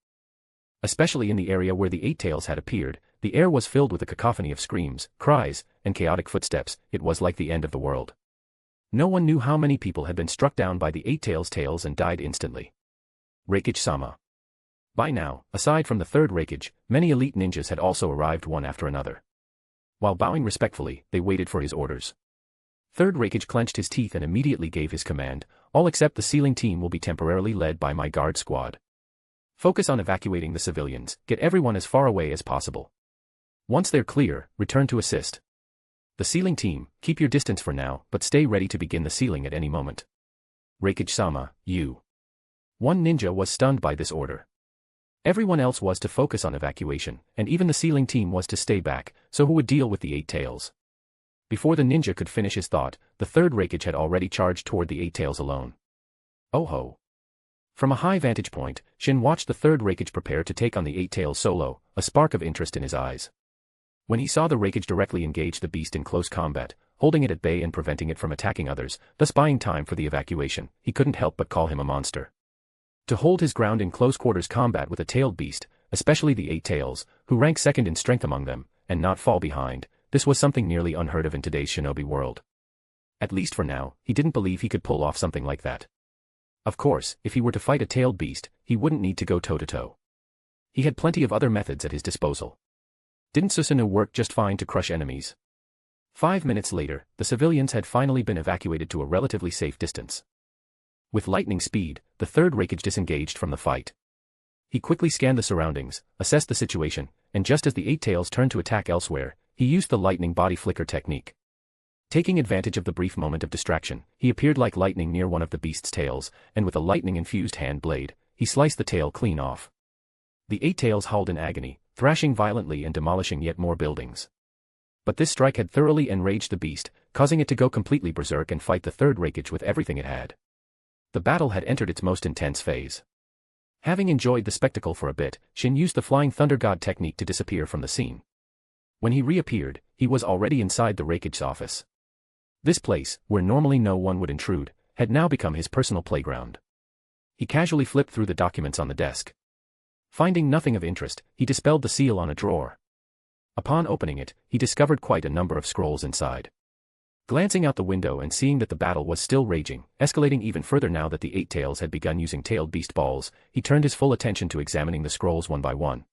Especially in the area where the Eight Tails had appeared, the air was filled with a cacophony of screams, cries, and chaotic footsteps. It was like the end of the world. No one knew how many people had been struck down by the Eight Tails' tails and died instantly. Raikage-sama. By now, aside from the third Raikage, many elite ninjas had also arrived one after another. While bowing respectfully, they waited for his orders. Third Raikage clenched his teeth and immediately gave his command, all except the sealing team will be temporarily led by my guard squad. Focus on evacuating the civilians, get everyone as far away as possible. Once they're clear, return to assist. The sealing team, keep your distance for now, but stay ready to begin the sealing at any moment. Raikage-sama, you. One ninja was stunned by this order. Everyone else was to focus on evacuation, and even the sealing team was to stay back, so who would deal with the Eight Tails? Before the ninja could finish his thought, the third Raikage had already charged toward the Eight Tails alone. Oh ho! From a high vantage point, Shin watched the third Raikage prepare to take on the Eight Tails solo, a spark of interest in his eyes. When he saw the Raikage directly engage the beast in close combat, holding it at bay and preventing it from attacking others, thus buying time for the evacuation, he couldn't help but call him a monster. To hold his ground in close quarters combat with a tailed beast, especially the Eight Tails, who rank second in strength among them, and not fall behind, this was something nearly unheard of in today's shinobi world. At least for now, he didn't believe he could pull off something like that. Of course, if he were to fight a tailed beast, he wouldn't need to go toe-to-toe. He had plenty of other methods at his disposal. Didn't Tsunade work just fine to crush enemies? 5 minutes later, the civilians had finally been evacuated to a relatively safe distance. With lightning speed, the third Raikage disengaged from the fight. He quickly scanned the surroundings, assessed the situation, and just as the Eight Tails turned to attack elsewhere, he used the lightning body flicker technique. Taking advantage of the brief moment of distraction, he appeared like lightning near one of the beast's tails, and with a lightning-infused hand blade, he sliced the tail clean off. The Eight Tails howled in agony, thrashing violently and demolishing yet more buildings. But this strike had thoroughly enraged the beast, causing it to go completely berserk and fight the third Raikage with everything it had. The battle had entered its most intense phase. Having enjoyed the spectacle for a bit, Shin used the Flying Thunder God technique to disappear from the scene. When he reappeared, he was already inside the Raikage's office. This place, where normally no one would intrude, had now become his personal playground. He casually flipped through the documents on the desk. Finding nothing of interest, he dispelled the seal on a drawer. Upon opening it, he discovered quite a number of scrolls inside. Glancing out the window and seeing that the battle was still raging, escalating even further now that the Eight Tails had begun using tailed beast balls, he turned his full attention to examining the scrolls one by one.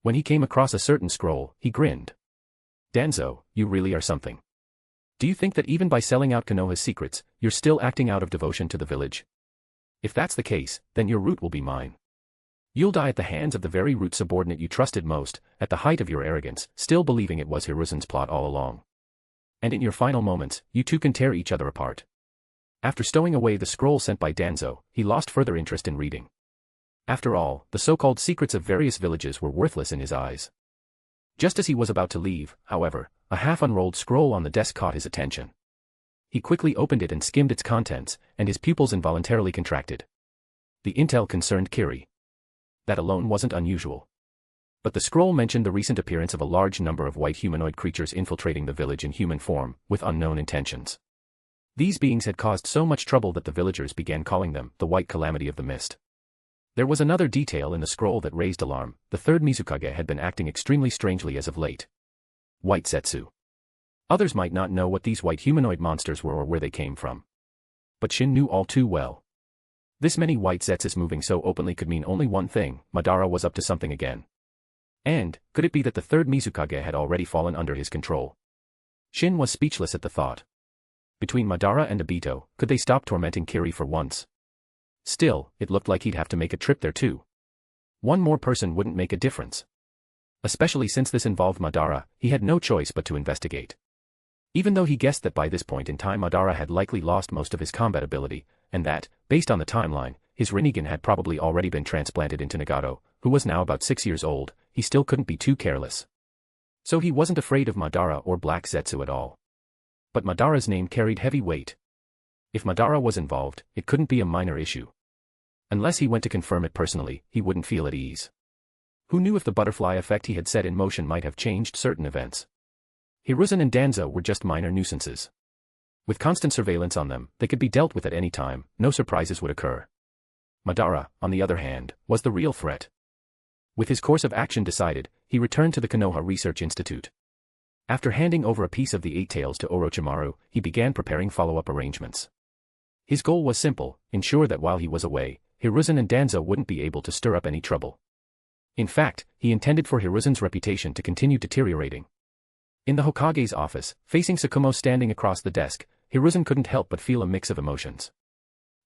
When he came across a certain scroll, he grinned. Danzo, you really are something. Do you think that even by selling out Konoha's secrets, you're still acting out of devotion to the village? If that's the case, then your root will be mine. You'll die at the hands of the very root subordinate you trusted most, at the height of your arrogance, still believing it was Hiruzen's plot all along. And in your final moments, you two can tear each other apart. After stowing away the scroll sent by Danzo, he lost further interest in reading. After all, the so-called secrets of various villages were worthless in his eyes. Just as he was about to leave, however, a half-unrolled scroll on the desk caught his attention. He quickly opened it and skimmed its contents, and his pupils involuntarily contracted. The intel concerned Kiri. That alone wasn't unusual. But the scroll mentioned the recent appearance of a large number of white humanoid creatures infiltrating the village in human form, with unknown intentions. These beings had caused so much trouble that the villagers began calling them the White Calamity of the Mist. There was another detail in the scroll that raised alarm: the third Mizukage had been acting extremely strangely as of late. White Zetsu. Others might not know what these white humanoid monsters were or where they came from. But Shin knew all too well. This many white Zetsus moving so openly could mean only one thing: Madara was up to something again. And, could it be that the third Mizukage had already fallen under his control? Shin was speechless at the thought. Between Madara and Obito, could they stop tormenting Kiri for once? Still, it looked like he'd have to make a trip there too. One more person wouldn't make a difference. Especially since this involved Madara, he had no choice but to investigate. Even though he guessed that by this point in time Madara had likely lost most of his combat ability, and that, based on the timeline, his Rinnegan had probably already been transplanted into Nagato, who was now about 6 years old, he still couldn't be too careless. So he wasn't afraid of Madara or Black Zetsu at all. But Madara's name carried heavy weight. If Madara was involved, it couldn't be a minor issue. Unless he went to confirm it personally, he wouldn't feel at ease. Who knew if the butterfly effect he had set in motion might have changed certain events? Hiruzen and Danzo were just minor nuisances. With constant surveillance on them, they could be dealt with at any time, no surprises would occur. Madara, on the other hand, was the real threat. With his course of action decided, he returned to the Konoha Research Institute. After handing over a piece of the Eight Tails to Orochimaru, he began preparing follow-up arrangements. His goal was simple: ensure that while he was away, Hiruzen and Danzo wouldn't be able to stir up any trouble. In fact, he intended for Hiruzen's reputation to continue deteriorating. In the Hokage's office, facing Tsukumo standing across the desk, Hiruzen couldn't help but feel a mix of emotions.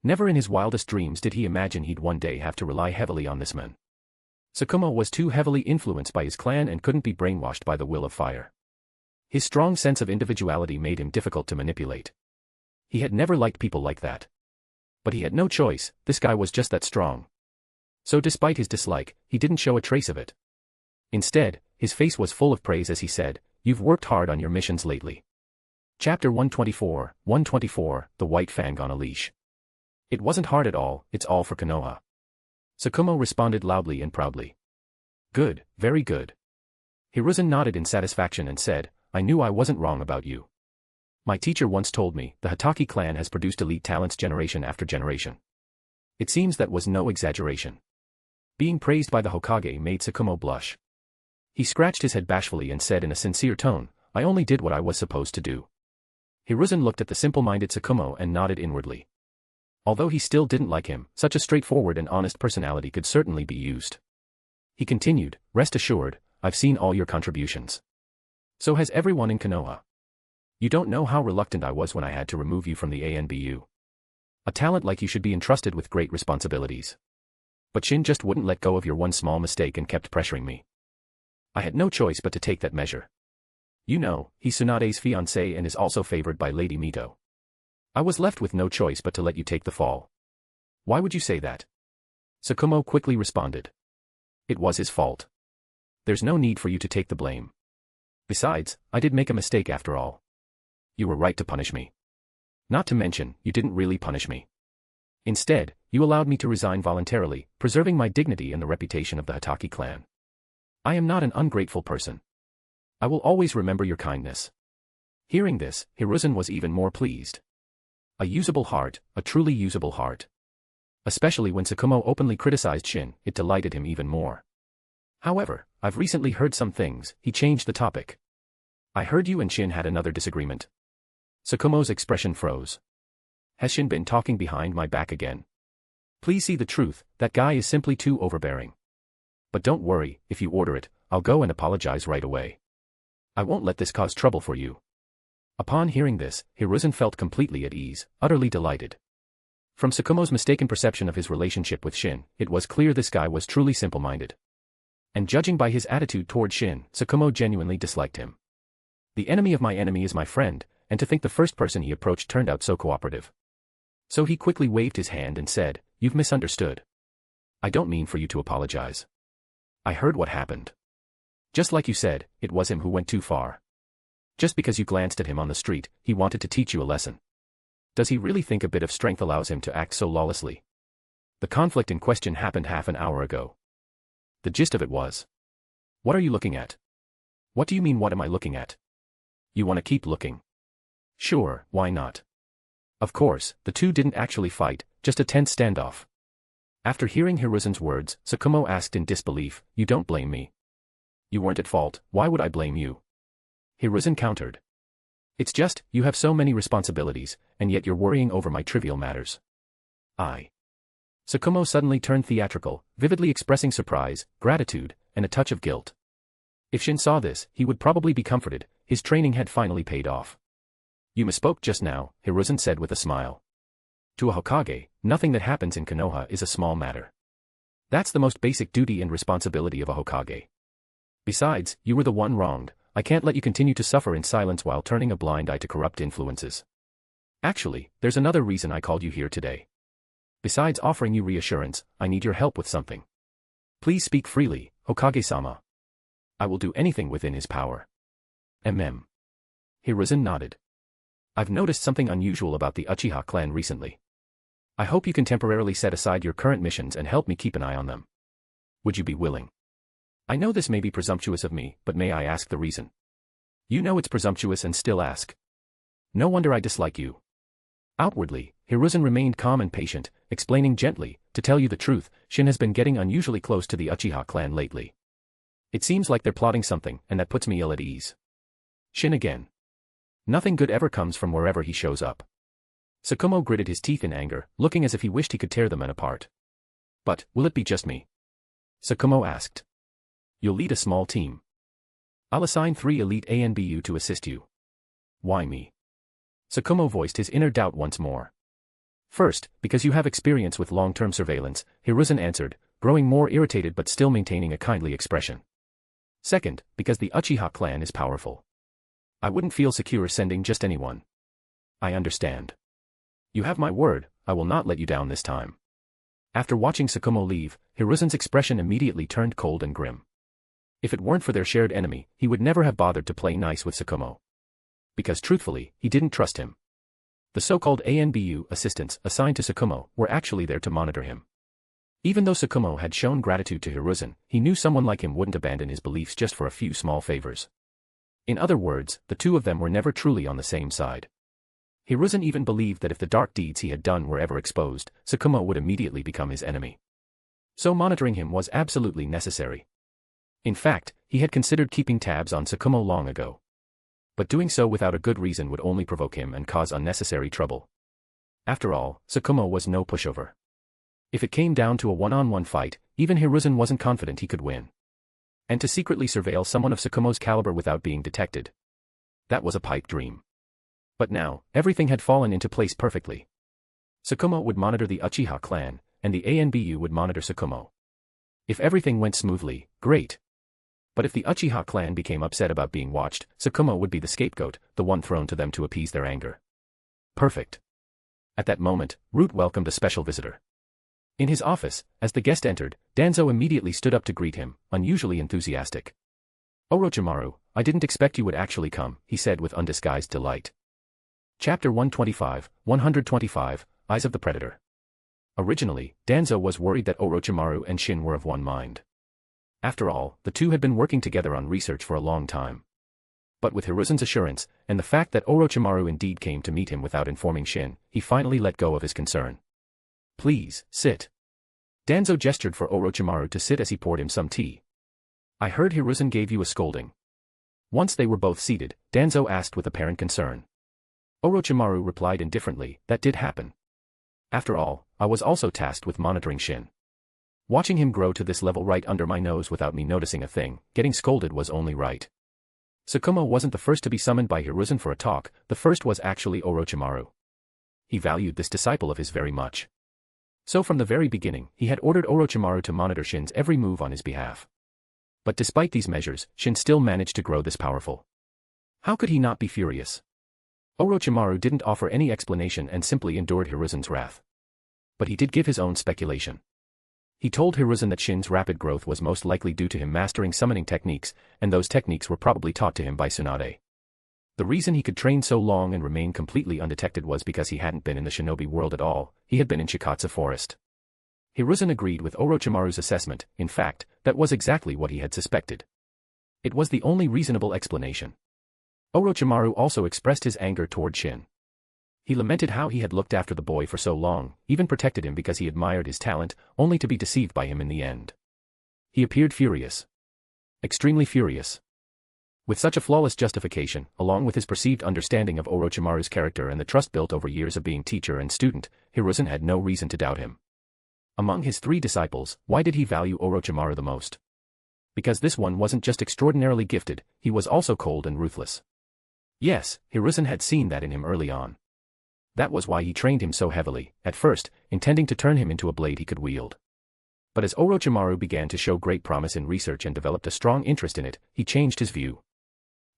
Never in his wildest dreams did he imagine he'd one day have to rely heavily on this man. Tsukumo was too heavily influenced by his clan and couldn't be brainwashed by the will of fire. His strong sense of individuality made him difficult to manipulate. He had never liked people like that. But he had no choice, this guy was just that strong. So despite his dislike, he didn't show a trace of it. Instead, his face was full of praise as he said, "You've worked hard on your missions lately." Chapter 124, The White Fang on a Leash. It wasn't hard at all, it's all for Konoha. Tsukumo responded loudly and proudly. Good, very good. Hiruzen nodded in satisfaction and said, "I knew I wasn't wrong about you. My teacher once told me, the Hatake clan has produced elite talents generation after generation." It seems that was no exaggeration. Being praised by the Hokage made Tsukumo blush. He scratched his head bashfully and said in a sincere tone, "I only did what I was supposed to do." Hiruzen looked at the simple-minded Tsukumo and nodded inwardly. Although he still didn't like him, such a straightforward and honest personality could certainly be used. He continued, rest assured, I've seen all your contributions. So has everyone in Konoha. You don't know how reluctant I was when I had to remove you from the ANBU. A talent like you should be entrusted with great responsibilities. But Shin just wouldn't let go of your one small mistake and kept pressuring me. I had no choice but to take that measure. You know, he's Tsunade's fiancé and is also favored by Lady Mito. I was left with no choice but to let you take the fall. Why would you say that? Tsukumo quickly responded. It was his fault. There's no need for you to take the blame. Besides, I did make a mistake after all. You were right to punish me. Not to mention, you didn't really punish me. Instead, you allowed me to resign voluntarily, preserving my dignity and the reputation of the Hatake clan. I am not an ungrateful person. I will always remember your kindness. Hearing this, Hiruzen was even more pleased. A usable heart, a truly usable heart. Especially when Tsukumo openly criticized Shin, it delighted him even more. However, I've recently heard some things. He changed the topic. I heard you and Shin had another disagreement. Tsukumo's expression froze. Has Shin been talking behind my back again? Please see the truth, that guy is simply too overbearing. But don't worry, if you order it, I'll go and apologize right away. I won't let this cause trouble for you. Upon hearing this, Hiruzen felt completely at ease, utterly delighted. From Tsukumo's mistaken perception of his relationship with Shin, it was clear this guy was truly simple-minded. And judging by his attitude toward Shin, Tsukumo genuinely disliked him. The enemy of my enemy is my friend, and to think the first person he approached turned out so cooperative. So he quickly waved his hand and said, "You've misunderstood. I don't mean for you to apologize. I heard what happened. Just like you said, it was him who went too far. Just because you glanced at him on the street, he wanted to teach you a lesson. Does he really think a bit of strength allows him to act so lawlessly? The conflict in question happened half an hour ago. The gist of it was. What are you looking at? What do you mean what am I looking at? You want to keep looking? Sure, why not? Of course, the two didn't actually fight, just a tense standoff. After hearing Hiruzen's words, Tsukumo asked in disbelief, you don't blame me. You weren't at fault, why would I blame you? Hiruzen countered. It's just, you have so many responsibilities, and yet you're worrying over my trivial matters. Tsukumo suddenly turned theatrical, vividly expressing surprise, gratitude, and a touch of guilt. If Shin saw this, he would probably be comforted, his training had finally paid off. You misspoke just now, Hiruzen said with a smile. To a Hokage, nothing that happens in Konoha is a small matter. That's the most basic duty and responsibility of a Hokage. Besides, you were the one wronged. I can't let you continue to suffer in silence while turning a blind eye to corrupt influences. Actually, there's another reason I called you here today. Besides offering you reassurance, I need your help with something. Please speak freely, Hokage-sama. I will do anything within his power. Hiruzen nodded. I've noticed something unusual about the Uchiha clan recently. I hope you can temporarily set aside your current missions and help me keep an eye on them. Would you be willing? I know this may be presumptuous of me, but may I ask the reason? You know it's presumptuous and still ask. No wonder I dislike you. Outwardly, Hiruzen remained calm and patient, explaining gently, to tell you the truth, Shin has been getting unusually close to the Uchiha clan lately. It seems like they're plotting something, and that puts me ill at ease. Shin again. Nothing good ever comes from wherever he shows up. Tsukumo gritted his teeth in anger, looking as if he wished he could tear the men apart. But, will it be just me? Tsukumo asked. You'll lead a small team. I'll assign 3 elite ANBU to assist you. Why me? Tsukumo voiced his inner doubt once more. First, because you have experience with long-term surveillance, Hiruzen answered, growing more irritated but still maintaining a kindly expression. Second, because the Uchiha clan is powerful. I wouldn't feel secure sending just anyone. I understand. You have my word, I will not let you down this time. After watching Tsukumo leave, Hiruzen's expression immediately turned cold and grim. If it weren't for their shared enemy, he would never have bothered to play nice with Tsukumo. Because truthfully, he didn't trust him. The so-called ANBU assistants assigned to Tsukumo were actually there to monitor him. Even though Tsukumo had shown gratitude to Hiruzen, he knew someone like him wouldn't abandon his beliefs just for a few small favors. In other words, the two of them were never truly on the same side. Hiruzen even believed that if the dark deeds he had done were ever exposed, Tsukumo would immediately become his enemy. So monitoring him was absolutely necessary. In fact, he had considered keeping tabs on Tsukumo long ago. But doing so without a good reason would only provoke him and cause unnecessary trouble. After all, Tsukumo was no pushover. If it came down to a one-on-one fight, even Hiruzen wasn't confident he could win. And to secretly surveil someone of Tsukumo's caliber without being detected. That was a pipe dream. But now, everything had fallen into place perfectly. Tsukumo would monitor the Uchiha clan, and the ANBU would monitor Tsukumo. If everything went smoothly, great. But if the Uchiha clan became upset about being watched, Tsukumo would be the scapegoat, the one thrown to them to appease their anger. Perfect. At that moment, Root welcomed a special visitor. In his office, as the guest entered, Danzo immediately stood up to greet him, unusually enthusiastic. Orochimaru, I didn't expect you would actually come, he said with undisguised delight. Chapter 125, Eyes of the Predator. Originally, Danzo was worried that Orochimaru and Shin were of one mind. After all, the two had been working together on research for a long time. But with Hiruzen's assurance, and the fact that Orochimaru indeed came to meet him without informing Shin, he finally let go of his concern. Please, sit. Danzo gestured for Orochimaru to sit as he poured him some tea. I heard Hiruzen gave you a scolding. Once they were both seated, Danzo asked with apparent concern. Orochimaru replied indifferently, that did happen. After all, I was also tasked with monitoring Shin. Watching him grow to this level right under my nose without me noticing a thing, getting scolded was only right. Tsukumo wasn't the first to be summoned by Hiruzen for a talk, the first was actually Orochimaru. He valued this disciple of his very much. So from the very beginning, he had ordered Orochimaru to monitor Shin's every move on his behalf. But despite these measures, Shin still managed to grow this powerful. How could he not be furious? Orochimaru didn't offer any explanation and simply endured Hiruzen's wrath. But he did give his own speculation. He told Hiruzen that Shin's rapid growth was most likely due to him mastering summoning techniques, and those techniques were probably taught to him by Tsunade. The reason he could train so long and remain completely undetected was because he hadn't been in the shinobi world at all, he had been in Shikatsu Forest. Hiruzen agreed with Orochimaru's assessment, in fact, that was exactly what he had suspected. It was the only reasonable explanation. Orochimaru also expressed his anger toward Shin. He lamented how he had looked after the boy for so long, even protected him because he admired his talent, only to be deceived by him in the end. He appeared furious. Extremely furious. With such a flawless justification, along with his perceived understanding of Orochimaru's character and the trust built over years of being teacher and student, Hiruzen had no reason to doubt him. Among his three disciples, why did he value Orochimaru the most? Because this one wasn't just extraordinarily gifted, he was also cold and ruthless. Yes, Hiruzen had seen that in him early on. That was why he trained him so heavily, at first, intending to turn him into a blade he could wield. But as Orochimaru began to show great promise in research and developed a strong interest in it, he changed his view.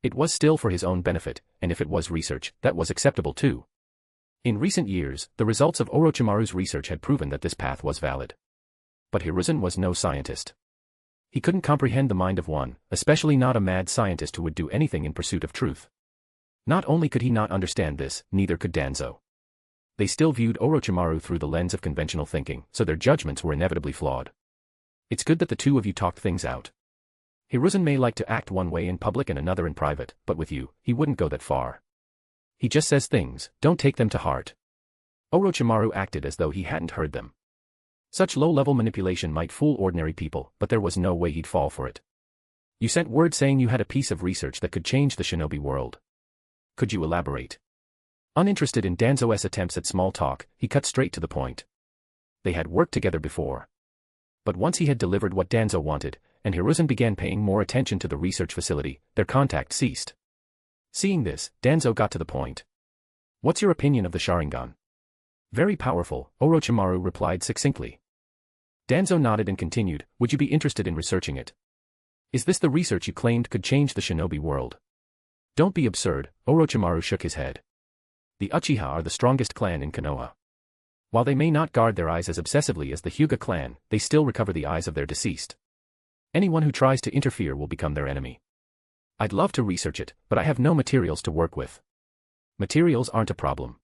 It was still for his own benefit, and if it was research, that was acceptable too. In recent years, the results of Orochimaru's research had proven that this path was valid. But Hiruzen was no scientist. He couldn't comprehend the mind of one, especially not a mad scientist who would do anything in pursuit of truth. Not only could he not understand this, neither could Danzo. They still viewed Orochimaru through the lens of conventional thinking, so their judgments were inevitably flawed. It's good that the two of you talked things out. Hiruzen may like to act one way in public and another in private, but with you, he wouldn't go that far. He just says things, don't take them to heart. Orochimaru acted as though he hadn't heard them. Such low-level manipulation might fool ordinary people, but there was no way he'd fall for it. You sent word saying you had a piece of research that could change the shinobi world. Could you elaborate? Uninterested in Danzo's attempts at small talk, he cut straight to the point. They had worked together before. But once he had delivered what Danzo wanted, and Hiruzen began paying more attention to the research facility, their contact ceased. Seeing this, Danzo got to the point. What's your opinion of the Sharingan? Very powerful, Orochimaru replied succinctly. Danzo nodded and continued, would you be interested in researching it? Is this the research you claimed could change the shinobi world? Don't be absurd, Orochimaru shook his head. The Uchiha are the strongest clan in Konoha. While they may not guard their eyes as obsessively as the Hyuga clan, they still recover the eyes of their deceased. Anyone who tries to interfere will become their enemy. I'd love to research it, but I have no materials to work with. Materials aren't a problem.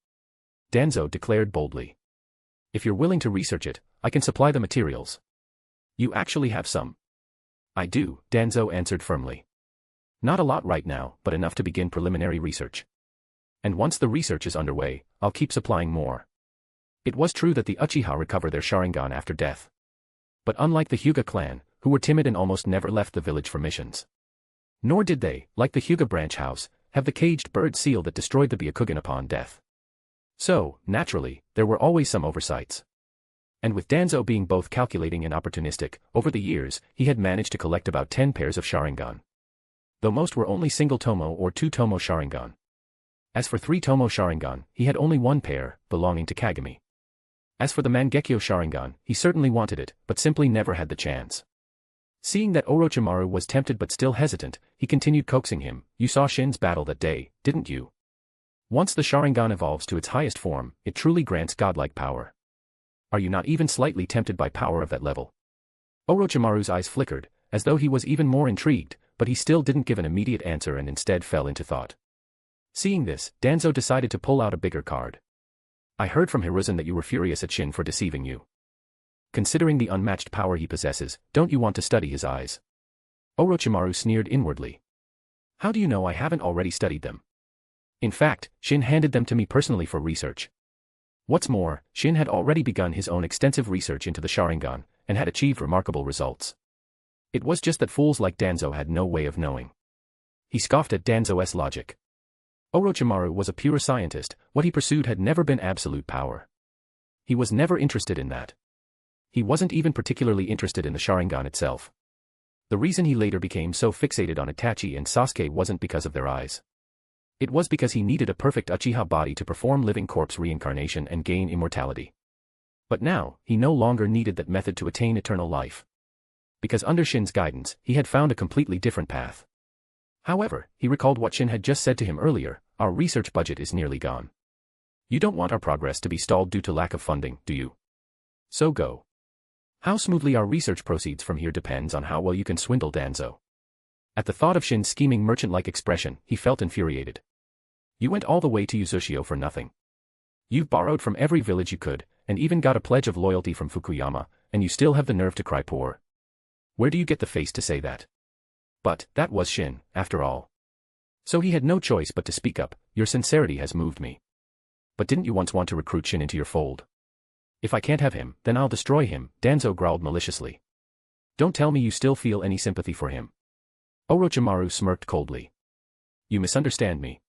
Danzo declared boldly. If you're willing to research it, I can supply the materials. You actually have some? I do, Danzo answered firmly. Not a lot right now, but enough to begin preliminary research. And once the research is underway, I'll keep supplying more. It was true that the Uchiha recover their Sharingan after death. But unlike the Hyuga clan, who were timid and almost never left the village for missions. Nor did they, like the Hyuga branch house, have the caged bird seal that destroyed the Byakugan upon death. So, naturally, there were always some oversights. And with Danzo being both calculating and opportunistic, over the years, he had managed to collect about 10 pairs of Sharingan. Though most were only single Tomo or 2 Tomo Sharingan. As for 3 Tomo Sharingan, he had only 1 pair, belonging to Kagami. As for the Mangekyo Sharingan, he certainly wanted it, but simply never had the chance. Seeing that Orochimaru was tempted but still hesitant, he continued coaxing him. You saw Shin's battle that day, didn't you? Once the Sharingan evolves to its highest form, it truly grants godlike power. Are you not even slightly tempted by power of that level? Orochimaru's eyes flickered, as though he was even more intrigued, but he still didn't give an immediate answer and instead fell into thought. Seeing this, Danzo decided to pull out a bigger card. I heard from Hiruzen that you were furious at Shin for deceiving you. Considering the unmatched power he possesses, don't you want to study his eyes? Orochimaru sneered inwardly. How do you know I haven't already studied them? In fact, Shin handed them to me personally for research. What's more, Shin had already begun his own extensive research into the Sharingan, and had achieved remarkable results. It was just that fools like Danzo had no way of knowing. He scoffed at Danzo's logic. Orochimaru was a pure scientist, what he pursued had never been absolute power. He was never interested in that. He wasn't even particularly interested in the Sharingan itself. The reason he later became so fixated on Itachi and Sasuke wasn't because of their eyes. It was because he needed a perfect Uchiha body to perform living corpse reincarnation and gain immortality. But now, he no longer needed that method to attain eternal life. Because under Shin's guidance, he had found a completely different path. However, he recalled what Shin had just said to him earlier, our research budget is nearly gone. You don't want our progress to be stalled due to lack of funding, do you? So go. How smoothly our research proceeds from here depends on how well you can swindle Danzo. At the thought of Shin's scheming merchant-like expression, he felt infuriated. You went all the way to Uchiha for nothing. You've borrowed from every village you could, and even got a pledge of loyalty from Fukuyama, and you still have the nerve to cry poor. Where do you get the face to say that? But, that was Shin, after all. So he had no choice but to speak up. Your sincerity has moved me. But didn't you once want to recruit Shin into your fold? If I can't have him, then I'll destroy him, Danzo growled maliciously. Don't tell me you still feel any sympathy for him. Orochimaru smirked coldly. You misunderstand me.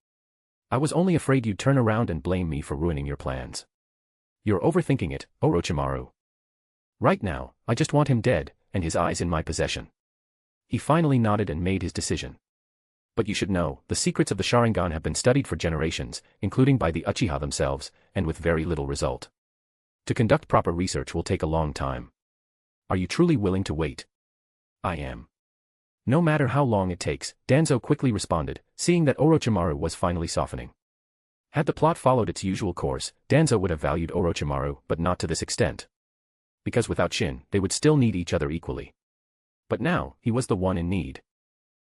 I was only afraid you'd turn around and blame me for ruining your plans. You're overthinking it, Orochimaru. Right now, I just want him dead, and his eyes in my possession. He finally nodded and made his decision. But you should know, the secrets of the Sharingan have been studied for generations, including by the Uchiha themselves, and with very little result. To conduct proper research will take a long time. Are you truly willing to wait? I am. No matter how long it takes, Danzo quickly responded, seeing that Orochimaru was finally softening. Had the plot followed its usual course, Danzo would have valued Orochimaru, but not to this extent. Because without Shin, they would still need each other equally. But now, he was the one in need.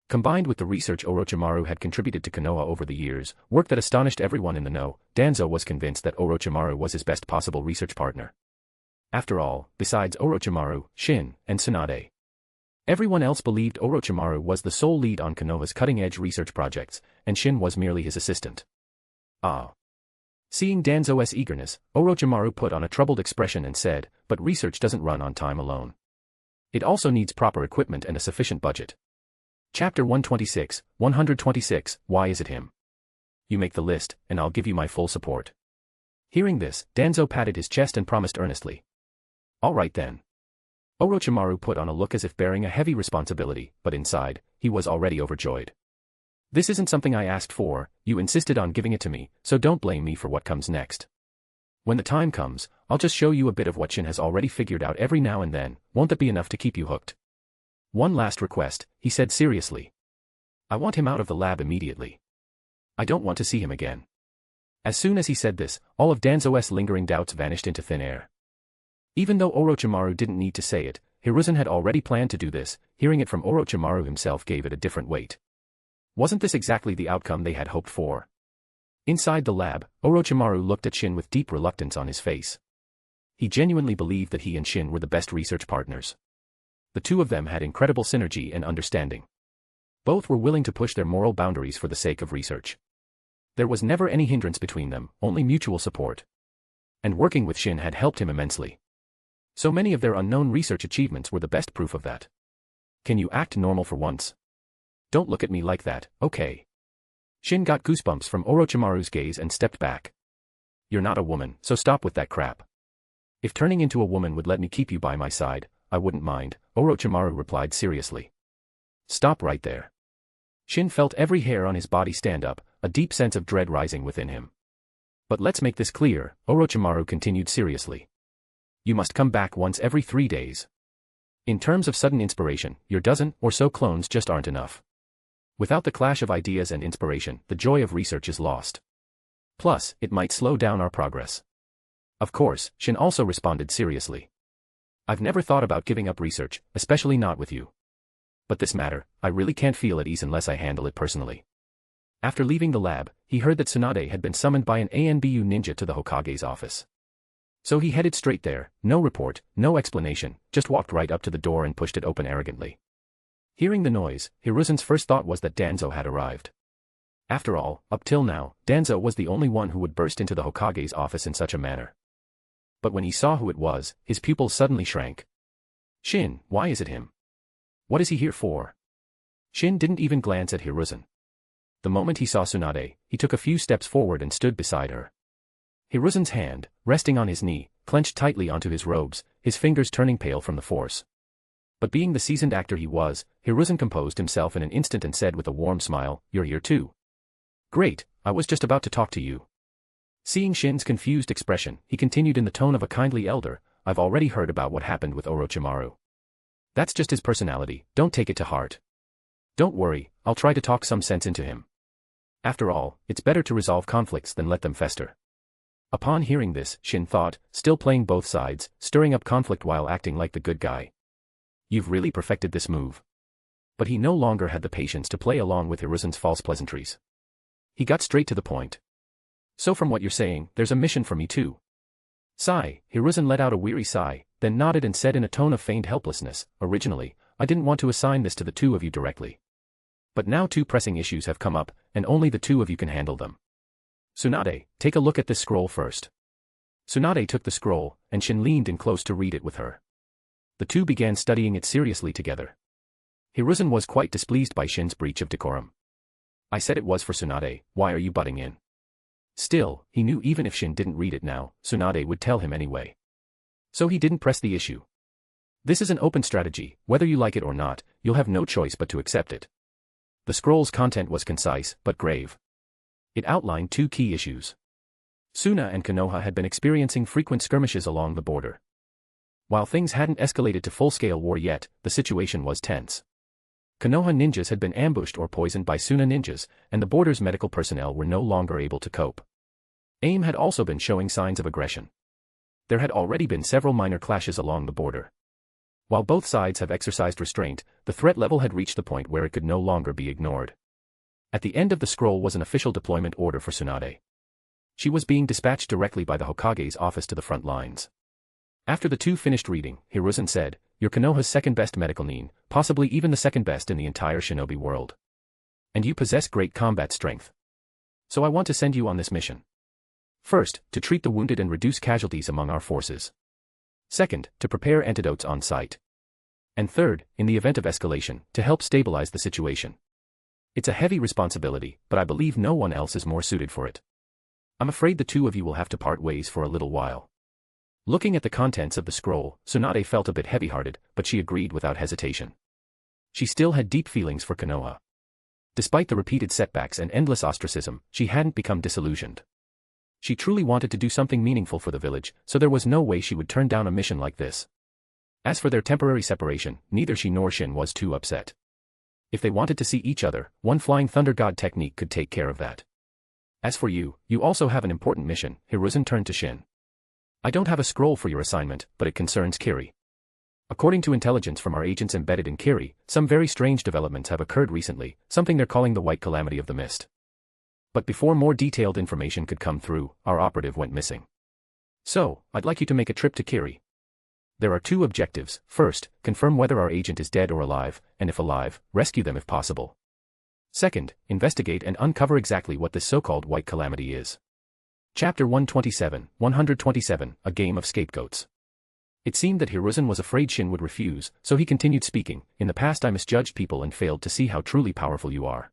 Combined with the research Orochimaru had contributed to Konoha over the years, work that astonished everyone in the know, Danzo was convinced that Orochimaru was his best possible research partner. After all, besides Orochimaru, Shin, and Tsunade, everyone else believed Orochimaru was the sole lead on Konoha's cutting-edge research projects, and Shin was merely his assistant. Ah. Seeing Danzo's eagerness, Orochimaru put on a troubled expression and said, but research doesn't run on time alone. It also needs proper equipment and a sufficient budget. Chapter 126, Why is it him? You make the list, and I'll give you my full support. Hearing this, Danzo patted his chest and promised earnestly. All right then. Orochimaru put on a look as if bearing a heavy responsibility, but inside, he was already overjoyed. This isn't something I asked for, you insisted on giving it to me, so don't blame me for what comes next. When the time comes, I'll just show you a bit of what Shin has already figured out every now and then, won't that be enough to keep you hooked? One last request, he said seriously. I want him out of the lab immediately. I don't want to see him again. As soon as he said this, all of Danzo's lingering doubts vanished into thin air. Even though Orochimaru didn't need to say it, Hiruzen had already planned to do this, hearing it from Orochimaru himself gave it a different weight. Wasn't this exactly the outcome they had hoped for? Inside the lab, Orochimaru looked at Shin with deep reluctance on his face. He genuinely believed that he and Shin were the best research partners. The two of them had incredible synergy and understanding. Both were willing to push their moral boundaries for the sake of research. There was never any hindrance between them, only mutual support. And working with Shin had helped him immensely. So many of their unknown research achievements were the best proof of that. Can you act normal for once? Don't look at me like that, okay? Shin got goosebumps from Orochimaru's gaze and stepped back. You're not a woman, so stop with that crap. If turning into a woman would let me keep you by my side, I wouldn't mind, Orochimaru replied seriously. Stop right there. Shin felt every hair on his body stand up, a deep sense of dread rising within him. But let's make this clear, Orochimaru continued seriously. You must come back once every 3 days. In terms of sudden inspiration, your dozen or so clones just aren't enough. Without the clash of ideas and inspiration, the joy of research is lost. Plus, it might slow down our progress. Of course, Shin also responded seriously. I've never thought about giving up research, especially not with you. But this matter, I really can't feel at ease unless I handle it personally. After leaving the lab, he heard that Tsunade had been summoned by an ANBU ninja to the Hokage's office. So he headed straight there, no report, no explanation, just walked right up to the door and pushed it open arrogantly. Hearing the noise, Hiruzen's first thought was that Danzo had arrived. After all, up till now, Danzo was the only one who would burst into the Hokage's office in such a manner. But when he saw who it was, his pupils suddenly shrank. Shin, why is it him? What is he here for? Shin didn't even glance at Hiruzen. The moment he saw Tsunade, he took a few steps forward and stood beside her. Hiruzen's hand, resting on his knee, clenched tightly onto his robes, his fingers turning pale from the force. But being the seasoned actor he was, Hiruzen composed himself in an instant and said with a warm smile, "You're here too. Great, I was just about to talk to you." Seeing Shin's confused expression, he continued in the tone of a kindly elder, "I've already heard about what happened with Orochimaru. That's just his personality, don't take it to heart. Don't worry, I'll try to talk some sense into him. After all, it's better to resolve conflicts than let them fester." Upon hearing this, Shin thought, still playing both sides, stirring up conflict while acting like the good guy. You've really perfected this move. But he no longer had the patience to play along with Hiruzen's false pleasantries. He got straight to the point. "So from what you're saying, there's a mission for me too." Sigh, Hiruzen let out a weary sigh, then nodded and said in a tone of feigned helplessness, "Originally, I didn't want to assign this to the two of you directly. But now 2 pressing issues have come up, and only the 2 of you can handle them. Tsunade, take a look at this scroll first." Tsunade took the scroll, and Shin leaned in close to read it with her. The two began studying it seriously together. Hiruzen was quite displeased by Shin's breach of decorum. "I said it was for Tsunade, why are you butting in?" Still, he knew even if Shin didn't read it now, Tsunade would tell him anyway. So he didn't press the issue. This is an open strategy, whether you like it or not, you'll have no choice but to accept it. The scroll's content was concise, but grave. It outlined 2 key issues. Suna and Konoha had been experiencing frequent skirmishes along the border. While things hadn't escalated to full-scale war yet, the situation was tense. Konoha ninjas had been ambushed or poisoned by Suna ninjas, and the border's medical personnel were no longer able to cope. AIM had also been showing signs of aggression. There had already been several minor clashes along the border. While both sides have exercised restraint, the threat level had reached the point where it could no longer be ignored. At the end of the scroll was an official deployment order for Tsunade. She was being dispatched directly by the Hokage's office to the front lines. After the two finished reading, Hiruzen said, "You're Konoha's second-best medical nin, possibly even the second-best in the entire shinobi world. And you possess great combat strength. So I want to send you on this mission. First, to treat the wounded and reduce casualties among our forces. Second, to prepare antidotes on site. And third, in the event of escalation, to help stabilize the situation. It's a heavy responsibility, but I believe no one else is more suited for it. I'm afraid the two of you will have to part ways for a little while." Looking at the contents of the scroll, Tsunade felt a bit heavy-hearted, but she agreed without hesitation. She still had deep feelings for Konoha. Despite the repeated setbacks and endless ostracism, she hadn't become disillusioned. She truly wanted to do something meaningful for the village, so there was no way she would turn down a mission like this. As for their temporary separation, neither she nor Shin was too upset. If they wanted to see each other, one Flying Thunder God technique could take care of that. As for you, you also have an important mission. Hiruzen turned to Shin. I don't have a scroll for your assignment, but it concerns Kiri. According to intelligence from our agents embedded in Kiri, some very strange developments have occurred recently, something they're calling the White Calamity of the Mist. But before more detailed information could come through, our operative went missing. So, I'd like you to make a trip to Kiri. There are two objectives. First, confirm whether our agent is dead or alive, and if alive, rescue them if possible. Second, investigate and uncover exactly what this so-called White Calamity is. Chapter 127, A Game of Scapegoats. It seemed that Hiruzen was afraid Shin would refuse, so he continued speaking. In the past I misjudged people and failed to see how truly powerful you are.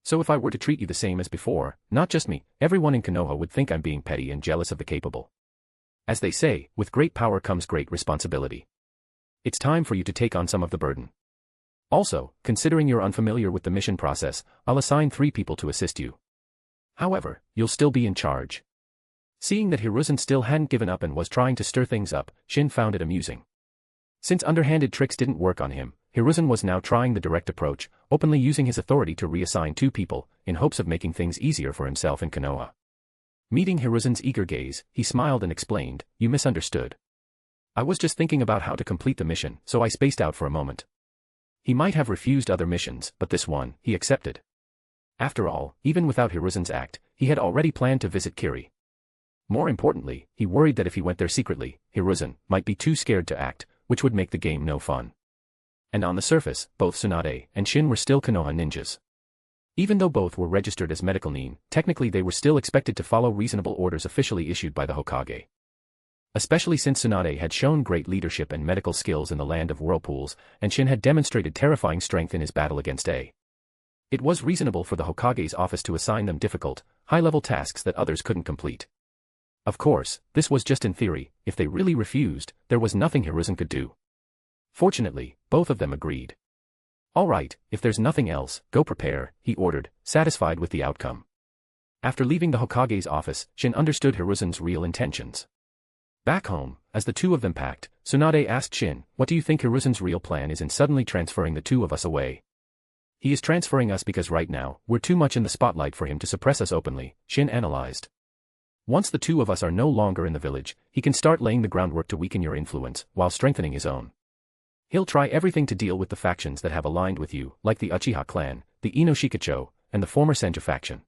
So if I were to treat you the same as before, not just me, everyone in Konoha would think I'm being petty and jealous of the capable. As they say, with great power comes great responsibility. It's time for you to take on some of the burden. Also, considering you're unfamiliar with the mission process, I'll assign 3 people to assist you. However, you'll still be in charge. Seeing that Hiruzen still hadn't given up and was trying to stir things up, Shin found it amusing. Since underhanded tricks didn't work on him, Hiruzen was now trying the direct approach, openly using his authority to reassign 2 people, in hopes of making things easier for himself and Konoha. Meeting Hiruzen's eager gaze, he smiled and explained, "You misunderstood. I was just thinking about how to complete the mission, so I spaced out for a moment." He might have refused other missions, but this one, he accepted. After all, even without Hiruzen's act, he had already planned to visit Kiri. More importantly, he worried that if he went there secretly, Hiruzen might be too scared to act, which would make the game no fun. And on the surface, both Tsunade and Shin were still Konoha ninjas. Even though both were registered as medical nin, technically they were still expected to follow reasonable orders officially issued by the Hokage. Especially since Tsunade had shown great leadership and medical skills in the land of whirlpools, and Shin had demonstrated terrifying strength in his battle against A. It was reasonable for the Hokage's office to assign them difficult, high-level tasks that others couldn't complete. Of course, this was just in theory. If they really refused, there was nothing Hiruzen could do. Fortunately, both of them agreed. "All right, if there's nothing else, go prepare," he ordered, satisfied with the outcome. After leaving the Hokage's office, Shin understood Hiruzen's real intentions. Back home, as the 2 of them packed, Tsunade asked Shin, "What do you think Hiruzen's real plan is in suddenly transferring the 2 of us away?" "He is transferring us because right now, we're too much in the spotlight for him to suppress us openly," Shin analyzed. "Once the 2 of us are no longer in the village, he can start laying the groundwork to weaken your influence, while strengthening his own. He'll try everything to deal with the factions that have aligned with you, like the Uchiha clan, the Inoshikacho, and the former Senju faction.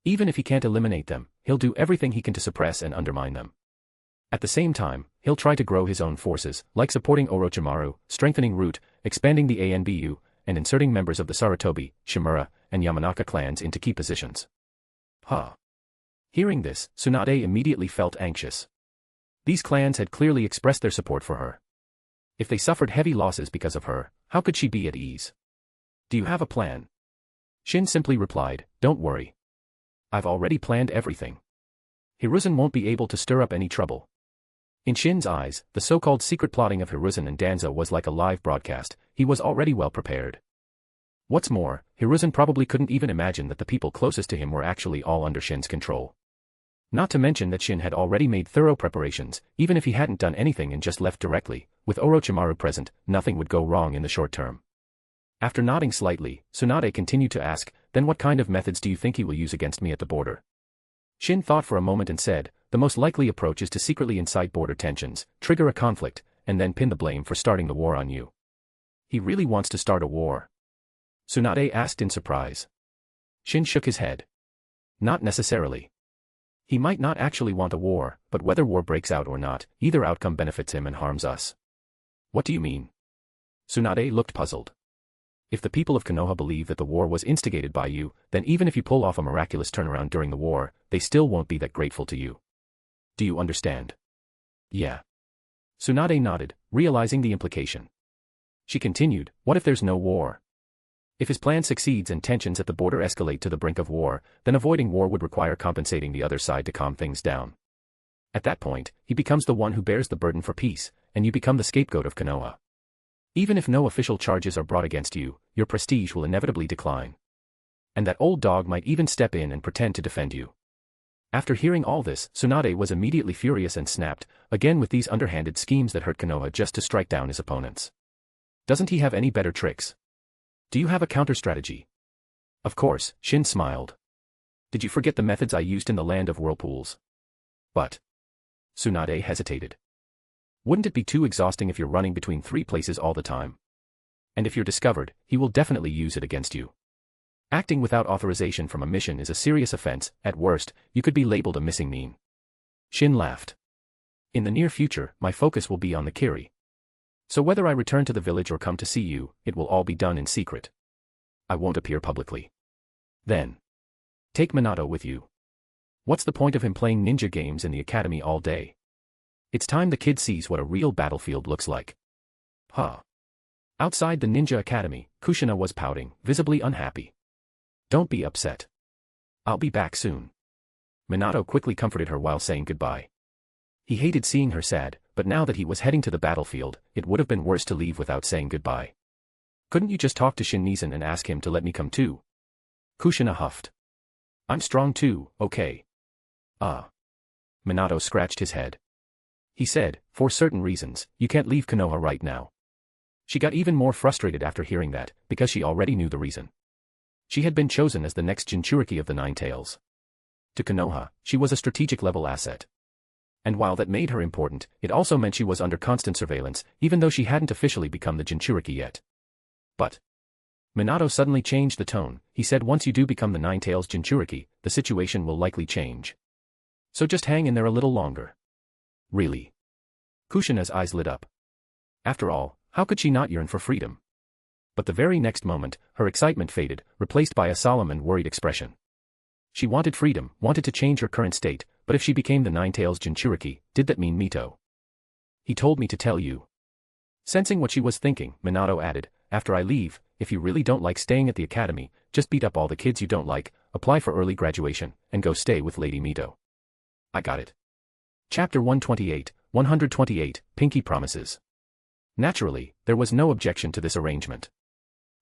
Even if he can't eliminate them, he'll do everything he can to suppress and undermine them. At the same time, he'll try to grow his own forces, like supporting Orochimaru, strengthening Root, expanding the ANBU, and inserting members of the Sarutobi, Shimura, and Yamanaka clans into key positions." Huh. Hearing this, Tsunade immediately felt anxious. These clans had clearly expressed their support for her. If they suffered heavy losses because of her, how could she be at ease? "Do you have a plan?" Shin simply replied, "Don't worry. I've already planned everything. Hiruzen won't be able to stir up any trouble." In Shin's eyes, the so-called secret plotting of Hiruzen and Danzo was like a live broadcast. He was already well prepared. What's more, Hiruzen probably couldn't even imagine that the people closest to him were actually all under Shin's control. Not to mention that Shin had already made thorough preparations. Even if he hadn't done anything and just left directly, with Orochimaru present, nothing would go wrong in the short term. After nodding slightly, Tsunade continued to ask, "Then what kind of methods do you think he will use against me at the border?" Shin thought for a moment and said, "The most likely approach is to secretly incite border tensions, trigger a conflict, and then pin the blame for starting the war on you." "He really wants to start a war?" Tsunade asked in surprise. Shin shook his head. "Not necessarily. He might not actually want a war, but whether war breaks out or not, either outcome benefits him and harms us." "What do you mean?" Tsunade looked puzzled. "If the people of Konoha believe that the war was instigated by you, then even if you pull off a miraculous turnaround during the war, they still won't be that grateful to you. Do you understand?" "Yeah." Tsunade nodded, realizing the implication. She continued, "What if there's no war? If his plan succeeds and tensions at the border escalate to the brink of war, then avoiding war would require compensating the other side to calm things down. At that point, he becomes the one who bears the burden for peace, and you become the scapegoat of Konoha. Even if no official charges are brought against you, your prestige will inevitably decline. And that old dog might even step in and pretend to defend you." After hearing all this, Tsunade was immediately furious and snapped, again with these underhanded schemes that hurt Konoha just to strike down his opponents. "Doesn't he have any better tricks? Do you have a counter-strategy?" "Of course," Shin smiled. "Did you forget the methods I used in the land of whirlpools?" "But..." Tsunade hesitated. "Wouldn't it be too exhausting if you're running between 3 places all the time? And if you're discovered, he will definitely use it against you. Acting without authorization from a mission is a serious offense. At worst, you could be labeled a missing nin." Shin laughed. "In the near future, my focus will be on the Kiri. So whether I return to the village or come to see you, it will all be done in secret. I won't appear publicly. Then, take Minato with you. What's the point of him playing ninja games in the academy all day? It's time the kid sees what a real battlefield looks like." Huh. Outside the ninja academy, Kushina was pouting, visibly unhappy. "Don't be upset. I'll be back soon." Minato quickly comforted her while saying goodbye. He hated seeing her sad, but now that he was heading to the battlefield, it would have been worse to leave without saying goodbye. Couldn't you just talk to Shin and ask him to let me come too? Kushina huffed. I'm strong too, okay. Minato scratched his head. He said, for certain reasons, you can't leave Konoha right now. She got even more frustrated after hearing that, because she already knew the reason. She had been chosen as the next Jinchuriki of the Nine Tails. To Konoha, she was a strategic-level asset. And while that made her important, it also meant she was under constant surveillance, even though she hadn't officially become the Jinchuriki yet. But Minato suddenly changed the tone. He said once you do become the Nine Tails Jinchuriki, the situation will likely change. So just hang in there a little longer. Really? Kushina's eyes lit up. After all, how could she not yearn for freedom? But the very next moment, her excitement faded, replaced by a solemn and worried expression. She wanted freedom, wanted to change her current state, but if she became the Nine Tails Jinchuriki, did that mean Mito? He told me to tell you. Sensing what she was thinking, Minato added, after I leave, if you really don't like staying at the academy, just beat up all the kids you don't like, apply for early graduation, and go stay with Lady Mito. I got it. Chapter 128, Pinky Promises. Naturally, there was no objection to this arrangement.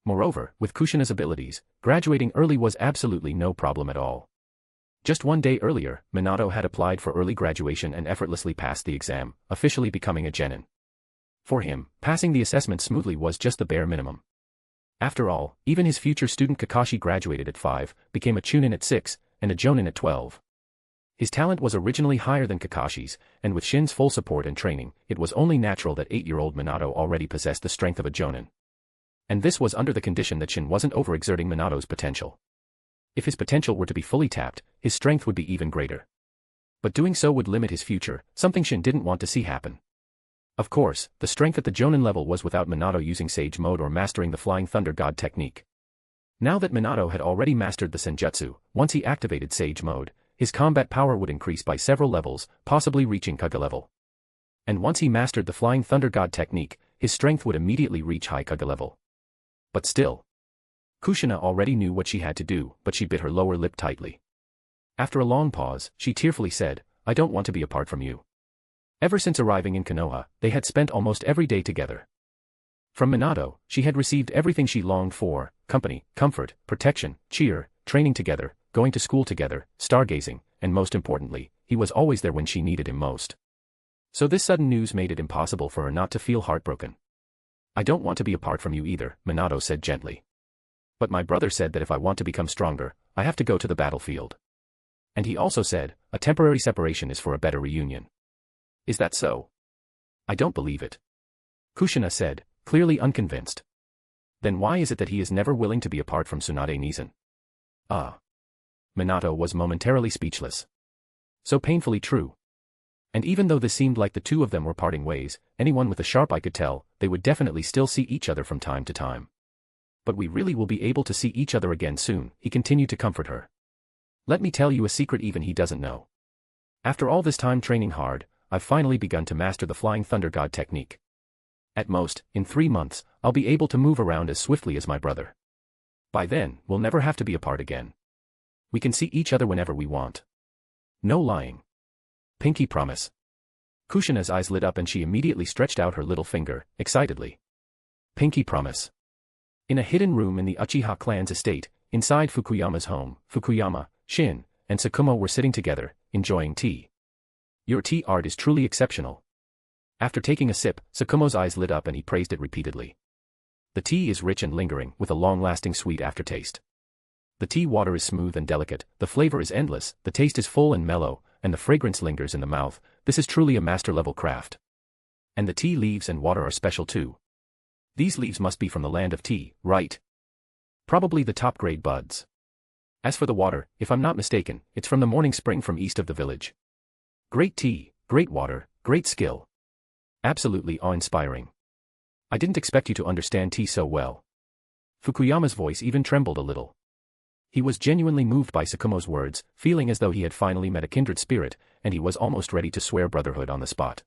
Moreover, with Kushina's abilities, graduating early was absolutely no problem at all. Just one day earlier, Minato had applied for early graduation and effortlessly passed the exam, officially becoming a genin. For him, passing the assessment smoothly was just the bare minimum. After all, even his future student Kakashi graduated at 5, became a chunin at 6, and a jonin at 12. His talent was originally higher than Kakashi's, and with Shin's full support and training, it was only natural that 8-year-old Minato already possessed the strength of a jonin. And this was under the condition that Shin wasn't overexerting Minato's potential. If his potential were to be fully tapped, his strength would be even greater. But doing so would limit his future, something Shin didn't want to see happen. Of course, the strength at the jonin level was without Minato using Sage Mode or mastering the Flying Thunder God technique. Now that Minato had already mastered the Senjutsu, once he activated Sage Mode, his combat power would increase by several levels, possibly reaching Kaga level. And once he mastered the Flying Thunder God technique, his strength would immediately reach high Kaga level. But still, Kushina already knew what she had to do, but she bit her lower lip tightly. After a long pause, she tearfully said, I don't want to be apart from you. Ever since arriving in Konoha, they had spent almost every day together. From Minato, she had received everything she longed for: company, comfort, protection, cheer, training together, going to school together, stargazing, and most importantly, he was always there when she needed him most. So this sudden news made it impossible for her not to feel heartbroken. I don't want to be apart from you either, Minato said gently. But my brother said that if I want to become stronger, I have to go to the battlefield. And he also said, a temporary separation is for a better reunion. Is that so? I don't believe it. Kushina said, clearly unconvinced. Then why is it that he is never willing to be apart from Tsunade Nizan? Minato was momentarily speechless. So painfully true. And even though this seemed like the two of them were parting ways, anyone with a sharp eye could tell, they would definitely still see each other from time to time. But we really will be able to see each other again soon, he continued to comfort her. Let me tell you a secret even he doesn't know. After all this time training hard, I've finally begun to master the Flying Thunder God technique. At most, in 3 months, I'll be able to move around as swiftly as my brother. By then, we'll never have to be apart again. We can see each other whenever we want. No lying. Pinky promise. Kushina's eyes lit up and she immediately stretched out her little finger, excitedly. Pinky promise. In a hidden room in the Uchiha clan's estate, inside Fukuyama's home, Fukuyama, Shin, and Tsukumo were sitting together, enjoying tea. Your tea art is truly exceptional. After taking a sip, Tsukumo's eyes lit up and he praised it repeatedly. The tea is rich and lingering, with a long-lasting sweet aftertaste. The tea water is smooth and delicate, the flavor is endless, the taste is full and mellow, and the fragrance lingers in the mouth. This is truly a master-level craft. And the tea leaves and water are special too. These leaves must be from the land of tea, right? Probably the top-grade buds. As for the water, if I'm not mistaken, it's from the morning spring from east of the village. Great tea, great water, great skill. Absolutely awe-inspiring. I didn't expect you to understand tea so well. Fukuyama's voice even trembled a little. He was genuinely moved by Tsukumo's words, feeling as though he had finally met a kindred spirit, and he was almost ready to swear brotherhood on the spot.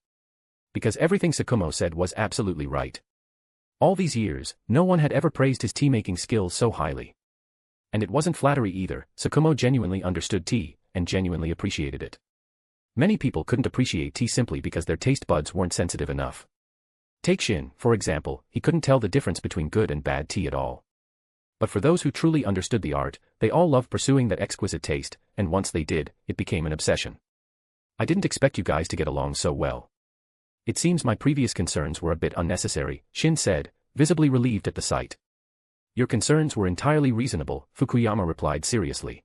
Because everything Tsukumo said was absolutely right. All these years, no one had ever praised his tea-making skills so highly. And it wasn't flattery either, Tsukumo genuinely understood tea, and genuinely appreciated it. Many people couldn't appreciate tea simply because their taste buds weren't sensitive enough. Take Shin, for example, he couldn't tell the difference between good and bad tea at all. But for those who truly understood the art, they all loved pursuing that exquisite taste, and once they did, it became an obsession. I didn't expect you guys to get along so well. It seems my previous concerns were a bit unnecessary, Shin said, visibly relieved at the sight. Your concerns were entirely reasonable, Fukuyama replied seriously.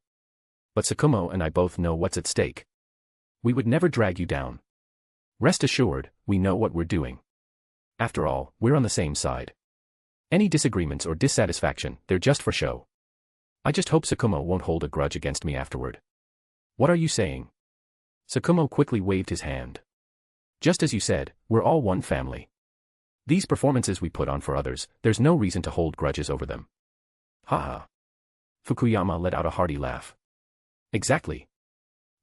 But Tsukumo and I both know what's at stake. We would never drag you down. Rest assured, we know what we're doing. After all, we're on the same side. Any disagreements or dissatisfaction, they're just for show. I just hope Tsukumo won't hold a grudge against me afterward. What are you saying? Tsukumo quickly waved his hand. Just as you said, we're all one family. These performances we put on for others, there's no reason to hold grudges over them. Ha. Fukuyama let out a hearty laugh. Exactly.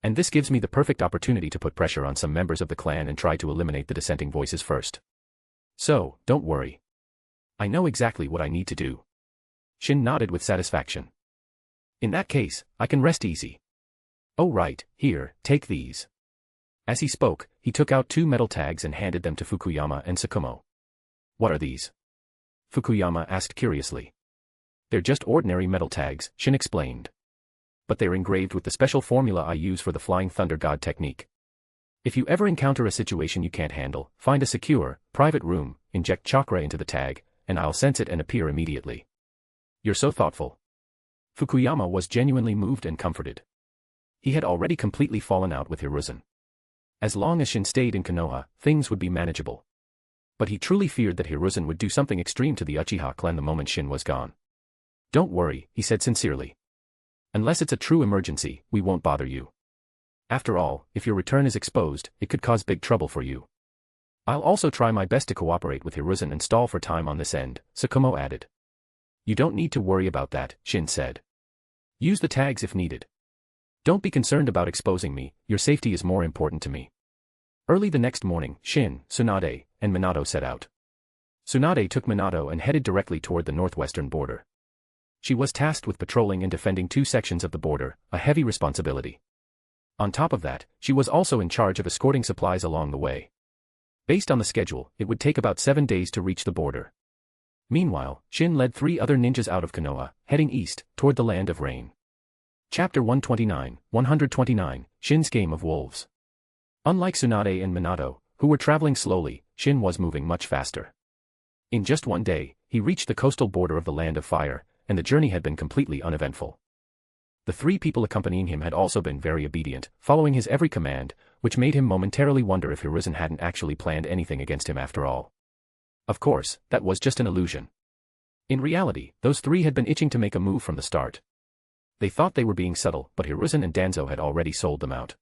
And this gives me the perfect opportunity to put pressure on some members of the clan and try to eliminate the dissenting voices first. So, don't worry. I know exactly what I need to do. Shin nodded with satisfaction. In that case, I can rest easy. Oh right, here, take these. As he spoke, he took out 2 metal tags and handed them to Fukuyama and Tsukumo. What are these? Fukuyama asked curiously. They're just ordinary metal tags, Shin explained. But they're engraved with the special formula I use for the Flying Thunder God technique. If you ever encounter a situation you can't handle, find a secure, private room, inject chakra into the tag, and I'll sense it and appear immediately. You're so thoughtful. Fukuyama was genuinely moved and comforted. He had already completely fallen out with Hiruzen. As long as Shin stayed in Konoha, things would be manageable. But he truly feared that Hiruzen would do something extreme to the Uchiha clan the moment Shin was gone. Don't worry, he said sincerely. Unless it's a true emergency, we won't bother you. After all, if your return is exposed, it could cause big trouble for you. I'll also try my best to cooperate with Hiruzen and stall for time on this end, Tsukumo added. You don't need to worry about that, Shin said. Use the tags if needed. Don't be concerned about exposing me, your safety is more important to me. Early the next morning, Shin, Tsunade, and Minato set out. Tsunade took Minato and headed directly toward the northwestern border. She was tasked with patrolling and defending 2 sections of the border, a heavy responsibility. On top of that, she was also in charge of escorting supplies along the way. Based on the schedule, it would take about 7 days to reach the border. Meanwhile, Shin led 3 other ninjas out of Konoha, heading east, toward the Land of Rain. Chapter 129, Shin's Game of Wolves. Unlike Tsunade and Minato, who were traveling slowly, Shin was moving much faster. In just 1 day, he reached the coastal border of the Land of Fire, and the journey had been completely uneventful. The 3 people accompanying him had also been very obedient, following his every command, which made him momentarily wonder if Hiruzen hadn't actually planned anything against him after all. Of course, that was just an illusion. In reality, those 3 had been itching to make a move from the start. They thought they were being subtle, but Hiruzen and Danzo had already sold them out.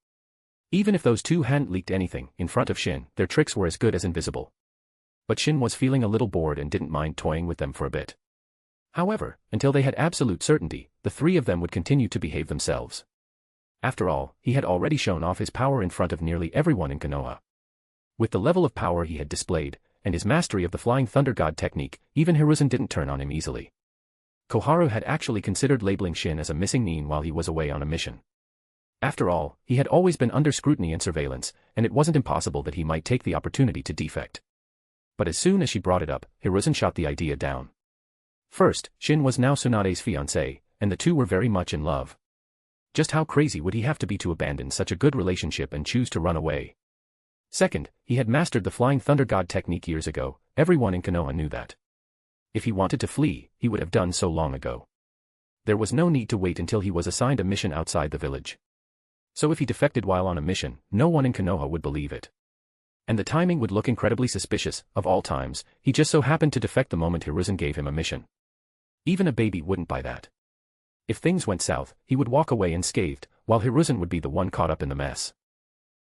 Even if those 2 hadn't leaked anything in front of Shin, their tricks were as good as invisible. But Shin was feeling a little bored and didn't mind toying with them for a bit. However, until they had absolute certainty, the 3 of them would continue to behave themselves. After all, he had already shown off his power in front of nearly everyone in Konoha. With the level of power he had displayed, and his mastery of the Flying Thunder God technique, even Hiruzen didn't turn on him easily. Koharu had actually considered labeling Shin as a missing nin while he was away on a mission. After all, he had always been under scrutiny and surveillance, and it wasn't impossible that he might take the opportunity to defect. But as soon as she brought it up, Hiruzen shot the idea down. First, Shin was now Tsunade's fiancé, and the 2 were very much in love. Just how crazy would he have to be to abandon such a good relationship and choose to run away? Second, he had mastered the Flying Thunder God technique years ago, everyone in Konoha knew that. If he wanted to flee, he would have done so long ago. There was no need to wait until he was assigned a mission outside the village. So if he defected while on a mission, no one in Konoha would believe it. And the timing would look incredibly suspicious. Of all times, he just so happened to defect the moment Hiruzen gave him a mission. Even a baby wouldn't buy that. If things went south, he would walk away unscathed, while Hiruzen would be the one caught up in the mess.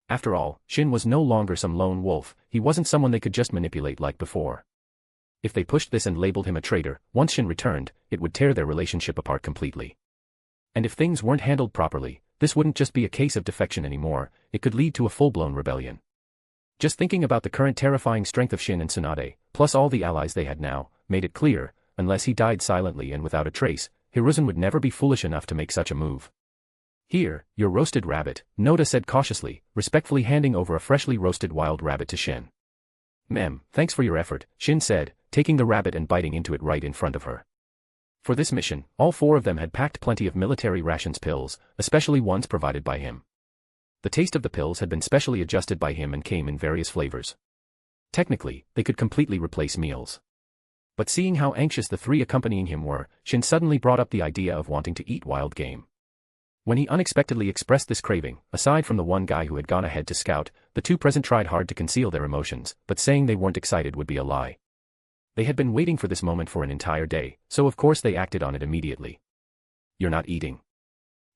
After all, Shin was no longer some lone wolf, he wasn't someone they could just manipulate like before. If they pushed this and labeled him a traitor, once Shin returned, it would tear their relationship apart completely. And if things weren't handled properly, this wouldn't just be a case of defection anymore, it could lead to a full-blown rebellion. Just thinking about the current terrifying strength of Shin and Tsunade, plus all the allies they had now, made it clear, unless he died silently and without a trace, Hiruzen would never be foolish enough to make such a move. Here, your roasted rabbit, Noda said cautiously, respectfully handing over a freshly roasted wild rabbit to Shin. Thanks for your effort, Shin said, taking the rabbit and biting into it right in front of her. For this mission, all four of them had packed plenty of military rations pills, especially ones provided by him. The taste of the pills had been specially adjusted by him and came in various flavors. Technically, they could completely replace meals. But seeing how anxious the three accompanying him were, Shin suddenly brought up the idea of wanting to eat wild game. When he unexpectedly expressed this craving, aside from the one guy who had gone ahead to scout, the two present tried hard to conceal their emotions, but saying they weren't excited would be a lie. They had been waiting for this moment for an entire day, so of course they acted on it immediately. You're not eating.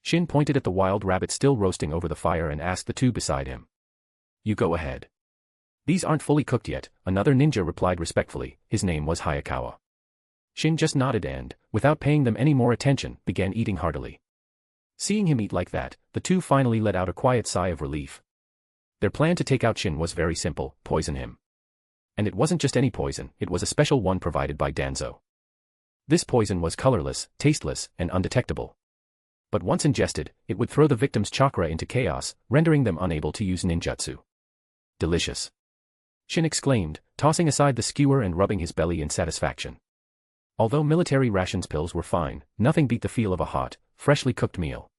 Shin pointed at the wild rabbit still roasting over the fire and asked the two beside him. You go ahead. These aren't fully cooked yet, another ninja replied respectfully, his name was Hayakawa. Shin just nodded and, without paying them any more attention, began eating heartily. Seeing him eat like that, the two finally let out a quiet sigh of relief. Their plan to take out Shin was very simple, poison him. And it wasn't just any poison, it was a special one provided by Danzo. This poison was colorless, tasteless, and undetectable. But once ingested, it would throw the victim's chakra into chaos, rendering them unable to use ninjutsu. Delicious. Shin exclaimed, tossing aside the skewer and rubbing his belly in satisfaction. Although military rations pills were fine, nothing beat the feel of a hot, freshly cooked meal.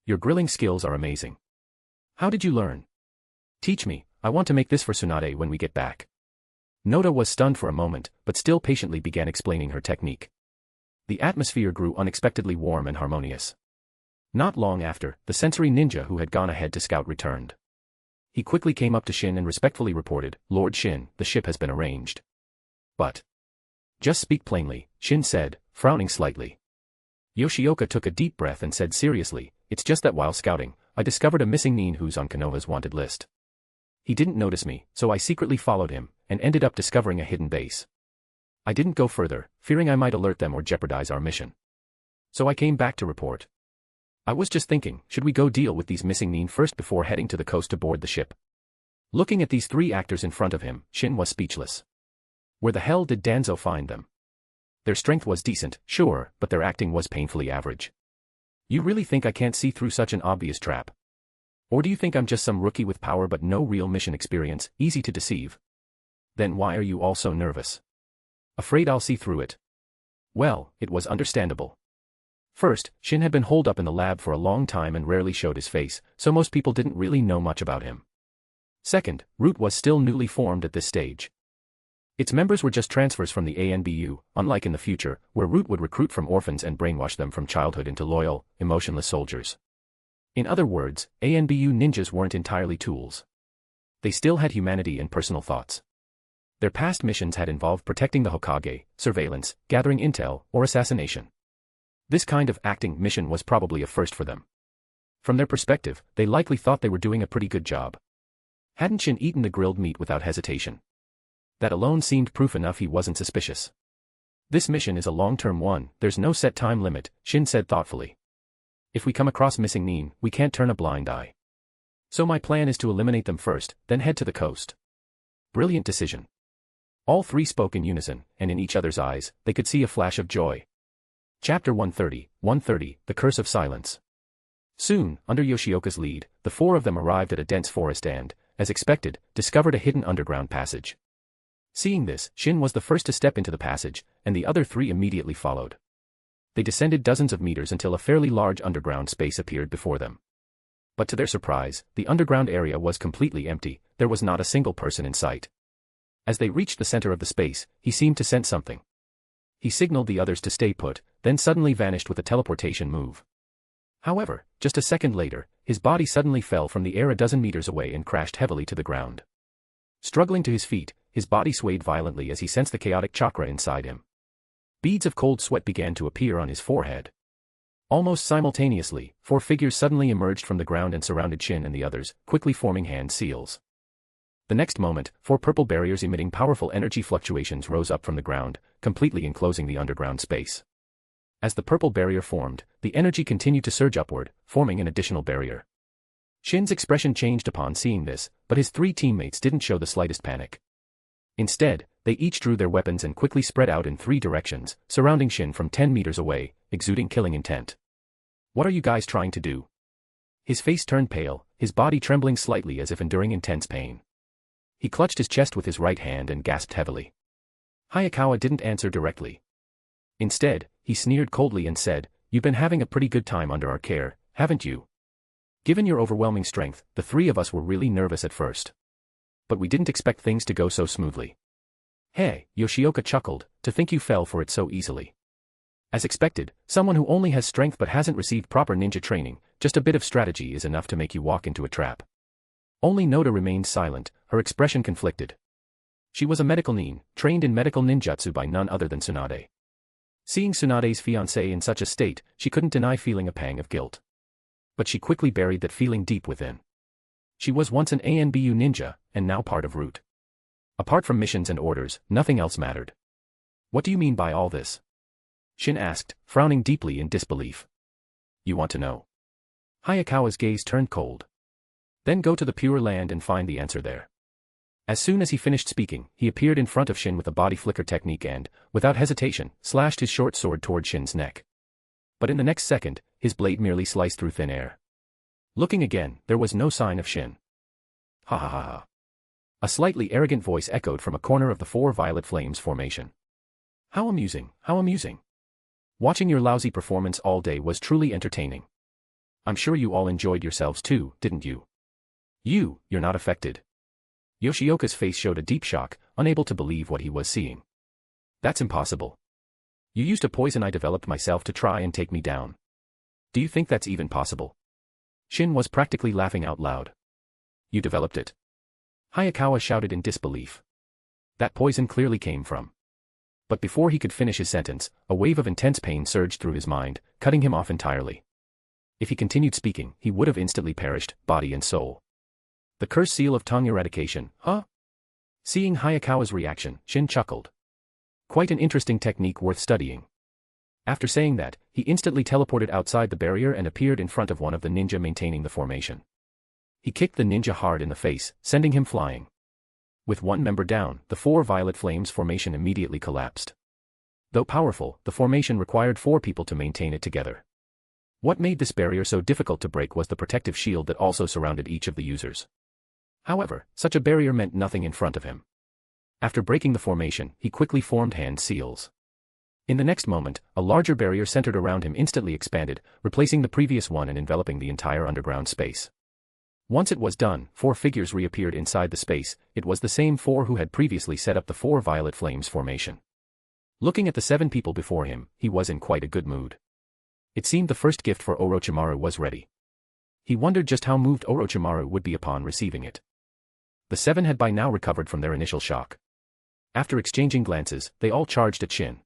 Your grilling skills are amazing. How did you learn? Teach me, I want to make this for Tsunade when we get back. Noda was stunned for a moment, but still patiently began explaining her technique. The atmosphere grew unexpectedly warm and harmonious. Not long after, the sensory ninja who had gone ahead to scout returned. He quickly came up to Shin and respectfully reported, Lord Shin, the ship has been arranged. But. Just speak plainly, Shin said, frowning slightly. Yoshioka took a deep breath and said seriously, it's just that while scouting, I discovered a missing nin who's on Konoha's wanted list. He didn't notice me, so I secretly followed him, and ended up discovering a hidden base. I didn't go further, fearing I might alert them or jeopardize our mission. So I came back to report. I was just thinking, should we go deal with these missing nin first before heading to the coast to board the ship? Looking at these three actors in front of him, Shin was speechless. Where the hell did Danzo find them? Their strength was decent, sure, but their acting was painfully average. You really think I can't see through such an obvious trap? Or do you think I'm just some rookie with power but no real mission experience, easy to deceive? Then why are you all so nervous? Afraid I'll see through it? Well, it was understandable. First, Shin had been holed up in the lab for a long time and rarely showed his face, so most people didn't really know much about him. Second, Root was still newly formed at this stage. Its members were just transfers from the ANBU, unlike in the future, where Root would recruit from orphans and brainwash them from childhood into loyal, emotionless soldiers. In other words, ANBU ninjas weren't entirely tools. They still had humanity and personal thoughts. Their past missions had involved protecting the Hokage, surveillance, gathering intel, or assassination. This kind of acting mission was probably a first for them. From their perspective, they likely thought they were doing a pretty good job. Hadn't Shin eaten the grilled meat without hesitation? That alone seemed proof enough he wasn't suspicious. This mission is a long-term one, there's no set time limit, Shin said thoughtfully. If we come across missing nin, we can't turn a blind eye. So my plan is to eliminate them first, then head to the coast. Brilliant decision. All three spoke in unison, and in each other's eyes, they could see a flash of joy. Chapter 130, The Curse of Silence. Soon, under Yoshioka's lead, the four of them arrived at a dense forest and, as expected, discovered a hidden underground passage. Seeing this, Shin was the first to step into the passage, and the other three immediately followed. They descended dozens of meters until a fairly large underground space appeared before them. But to their surprise, the underground area was completely empty, there was not a single person in sight. As they reached the center of the space, he seemed to sense something. He signaled the others to stay put, then suddenly vanished with a teleportation move. However, just a second later, his body suddenly fell from the air a dozen meters away and crashed heavily to the ground. Struggling to his feet, his body swayed violently as he sensed the chaotic chakra inside him. Beads of cold sweat began to appear on his forehead. Almost simultaneously, four figures suddenly emerged from the ground and surrounded Shin and the others, quickly forming hand seals. The next moment, four purple barriers emitting powerful energy fluctuations rose up from the ground, completely enclosing the underground space. As the purple barrier formed, the energy continued to surge upward, forming an additional barrier. Shin's expression changed upon seeing this, but his three teammates didn't show the slightest panic. Instead, they each drew their weapons and quickly spread out in three directions, surrounding Shin from 10 meters away, exuding killing intent. What are you guys trying to do? His face turned pale, his body trembling slightly as if enduring intense pain. He clutched his chest with his right hand and gasped heavily. Hayakawa didn't answer directly. Instead, he sneered coldly and said, "You've been having a pretty good time under our care, haven't you? Given your overwhelming strength, the three of us were really nervous at first. But we didn't expect things to go so smoothly." "Hey," Yoshioka chuckled, "to think you fell for it so easily." As expected, someone who only has strength but hasn't received proper ninja training, just a bit of strategy is enough to make you walk into a trap. Only Noda remained silent, her expression conflicted. She was a medical nin, trained in medical ninjutsu by none other than Tsunade. Seeing Tsunade's fiancé in such a state, she couldn't deny feeling a pang of guilt. But she quickly buried that feeling deep within. She was once an ANBU ninja, and now part of Root. Apart from missions and orders, nothing else mattered. "What do you mean by all this?" Shin asked, frowning deeply in disbelief. "You want to know?" Hayakawa's gaze turned cold. "Then go to the Pure Land and find the answer there." As soon as he finished speaking, he appeared in front of Shin with a body flicker technique and, without hesitation, slashed his short sword toward Shin's neck. But in the next second, his blade merely sliced through thin air. Looking again, there was no sign of Shin. "Ha ha ha ha." A slightly arrogant voice echoed from a corner of the four violet flames formation. "How amusing, how amusing. Watching your lousy performance all day was truly entertaining. I'm sure you all enjoyed yourselves too, didn't you? You're not affected." Yoshioka's face showed a deep shock, unable to believe what he was seeing. "That's impossible. You used a poison I developed myself to try and take me down. Do you think that's even possible?" Shin was practically laughing out loud. "You developed it?" Hayakawa shouted in disbelief. "That poison clearly came from..." But before he could finish his sentence, a wave of intense pain surged through his mind, cutting him off entirely. If he continued speaking, he would have instantly perished, body and soul. "The curse seal of tongue eradication, huh?" Seeing Hayakawa's reaction, Shin chuckled. "Quite an interesting technique worth studying." After saying that, he instantly teleported outside the barrier and appeared in front of one of the ninja maintaining the formation. He kicked the ninja hard in the face, sending him flying. With one member down, the four violet flames formation immediately collapsed. Though powerful, the formation required 4 people to maintain it together. What made this barrier so difficult to break was the protective shield that also surrounded each of the users. However, such a barrier meant nothing in front of him. After breaking the formation, he quickly formed hand seals. In the next moment, a larger barrier centered around him instantly expanded, replacing the previous one and enveloping the entire underground space. Once it was done, 4 figures reappeared inside the space. It was the same 4 who had previously set up the 4 violet flames formation. Looking at the 7 people before him, he was in quite a good mood. It seemed the first gift for Orochimaru was ready. He wondered just how moved Orochimaru would be upon receiving it. The 7 had by now recovered from their initial shock. After exchanging glances, they all charged at Shin.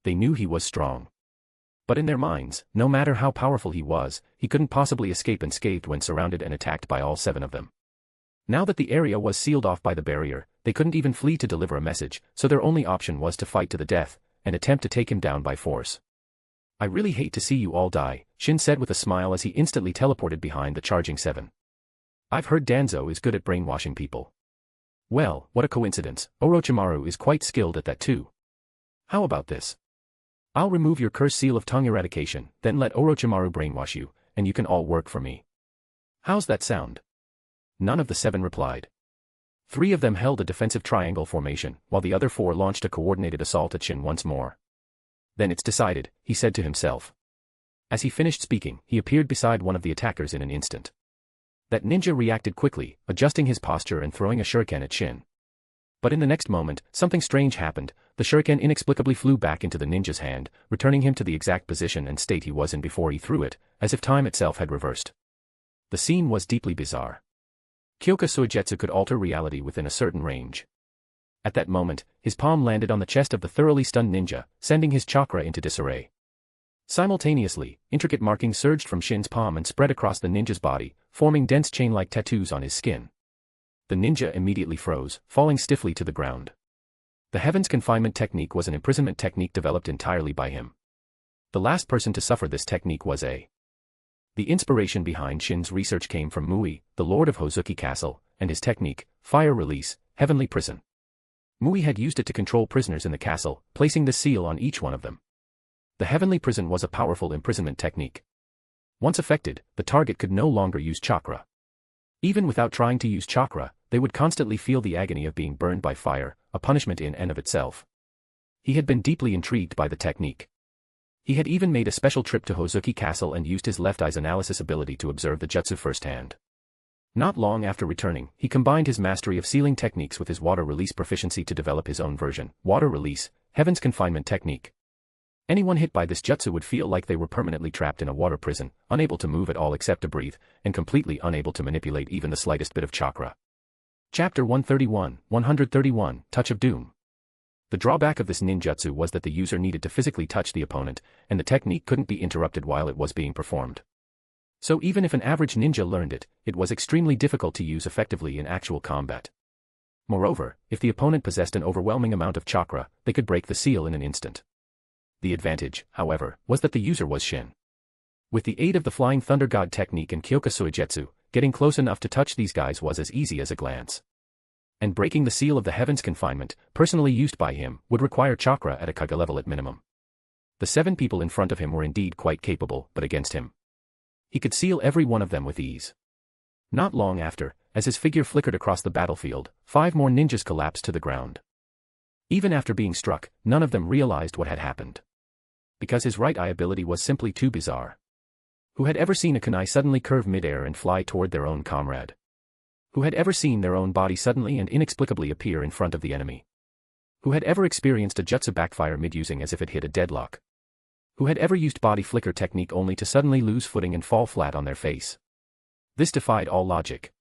They knew he was strong. But in their minds, no matter how powerful he was, he couldn't possibly escape unscathed when surrounded and attacked by all 7 of them. Now that the area was sealed off by the barrier, they couldn't even flee to deliver a message, so their only option was to fight to the death, and attempt to take him down by force. "I really hate to see you all die," Shin said with a smile as he instantly teleported behind the charging 7. "I've heard Danzo is good at brainwashing people." "Well, what a coincidence, Orochimaru is quite skilled at that too. How about this? I'll remove your curse seal of tongue eradication, then let Orochimaru brainwash you, and you can all work for me. How's that sound?" None of the 7 replied. 3 of them held a defensive triangle formation, while the other 4 launched a coordinated assault at Shin once more. "Then it's decided," he said to himself. As he finished speaking, he appeared beside one of the attackers in an instant. That ninja reacted quickly, adjusting his posture and throwing a shuriken at Shin. But in the next moment, something strange happened. The shuriken inexplicably flew back into the ninja's hand, returning him to the exact position and state he was in before he threw it, as if time itself had reversed. The scene was deeply bizarre. Kyoka Suigetsu could alter reality within a certain range. At that moment, his palm landed on the chest of the thoroughly stunned ninja, sending his chakra into disarray. Simultaneously, intricate markings surged from Shin's palm and spread across the ninja's body, forming dense chain-like tattoos on his skin. The ninja immediately froze, falling stiffly to the ground. The Heaven's Confinement technique was an imprisonment technique developed entirely by him. The last person to suffer this technique was A. The inspiration behind Shin's research came from Mui, the Lord of Hozuki Castle, and his technique, Fire Release, Heavenly Prison. Mui had used it to control prisoners in the castle, placing the seal on each one of them. The Heavenly Prison was a powerful imprisonment technique. Once affected, the target could no longer use chakra. Even without trying to use chakra, they would constantly feel the agony of being burned by fire, a punishment in and of itself. He had been deeply intrigued by the technique. He had even made a special trip to Hozuki Castle and used his left eye's analysis ability to observe the jutsu firsthand. Not long after returning, he combined his mastery of sealing techniques with his water release proficiency to develop his own version, water release, heaven's confinement technique. Anyone hit by this jutsu would feel like they were permanently trapped in a water prison, unable to move at all except to breathe, and completely unable to manipulate even the slightest bit of chakra. Chapter 131, Touch of Doom. The drawback of this ninjutsu was that the user needed to physically touch the opponent, and the technique couldn't be interrupted while it was being performed. So even if an average ninja learned it, it was extremely difficult to use effectively in actual combat. Moreover, if the opponent possessed an overwhelming amount of chakra, they could break the seal in an instant. The advantage, however, was that the user was Shin. With the aid of the Flying Thunder God technique and Kyoka Suigetsu, getting close enough to touch these guys was as easy as a glance. And breaking the seal of the heaven's confinement, personally used by him, would require chakra at a Kage level at minimum. The 7 people in front of him were indeed quite capable, but against him, he could seal every one of them with ease. Not long after, as his figure flickered across the battlefield, 5 more ninjas collapsed to the ground. Even after being struck, none of them realized what had happened. Because his right eye ability was simply too bizarre. Who had ever seen a kunai suddenly curve midair and fly toward their own comrade? Who had ever seen their own body suddenly and inexplicably appear in front of the enemy? Who had ever experienced a jutsu backfire mid-using as if it hit a deadlock? Who had ever used body flicker technique only to suddenly lose footing and fall flat on their face? This defied all logic.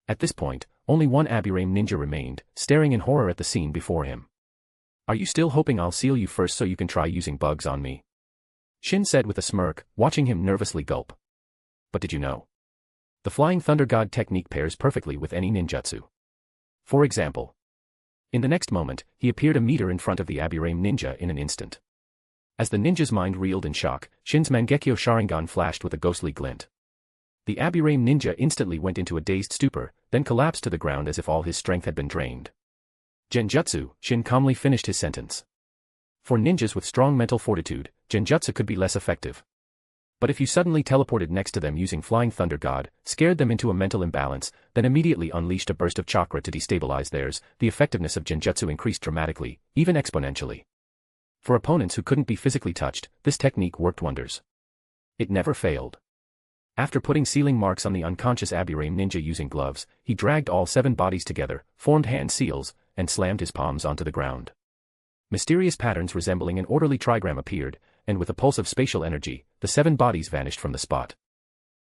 At this point, only one Abirame ninja remained, staring in horror at the scene before him. "Are you still hoping I'll seal you first so you can try using bugs on me?" Shin said with a smirk, watching him nervously gulp. "But did you know? The Flying Thunder God technique pairs perfectly with any ninjutsu. For example." In the next moment, he appeared a meter in front of the Abirame ninja in an instant. As the ninja's mind reeled in shock, Shin's Mangekyo Sharingan flashed with a ghostly glint. The Abirame ninja instantly went into a dazed stupor, then collapsed to the ground as if all his strength had been drained. "Genjutsu," Shin calmly finished his sentence. For ninjas with strong mental fortitude, genjutsu could be less effective. But if you suddenly teleported next to them using Flying Thunder God, scared them into a mental imbalance, then immediately unleashed a burst of chakra to destabilize theirs, the effectiveness of genjutsu increased dramatically, even exponentially. For opponents who couldn't be physically touched, this technique worked wonders. It never failed. After putting sealing marks on the unconscious Abirame ninja using gloves, he dragged all 7 bodies together, formed hand seals, and slammed his palms onto the ground. Mysterious patterns resembling an orderly trigram appeared, and with a pulse of spatial energy, the 7 bodies vanished from the spot.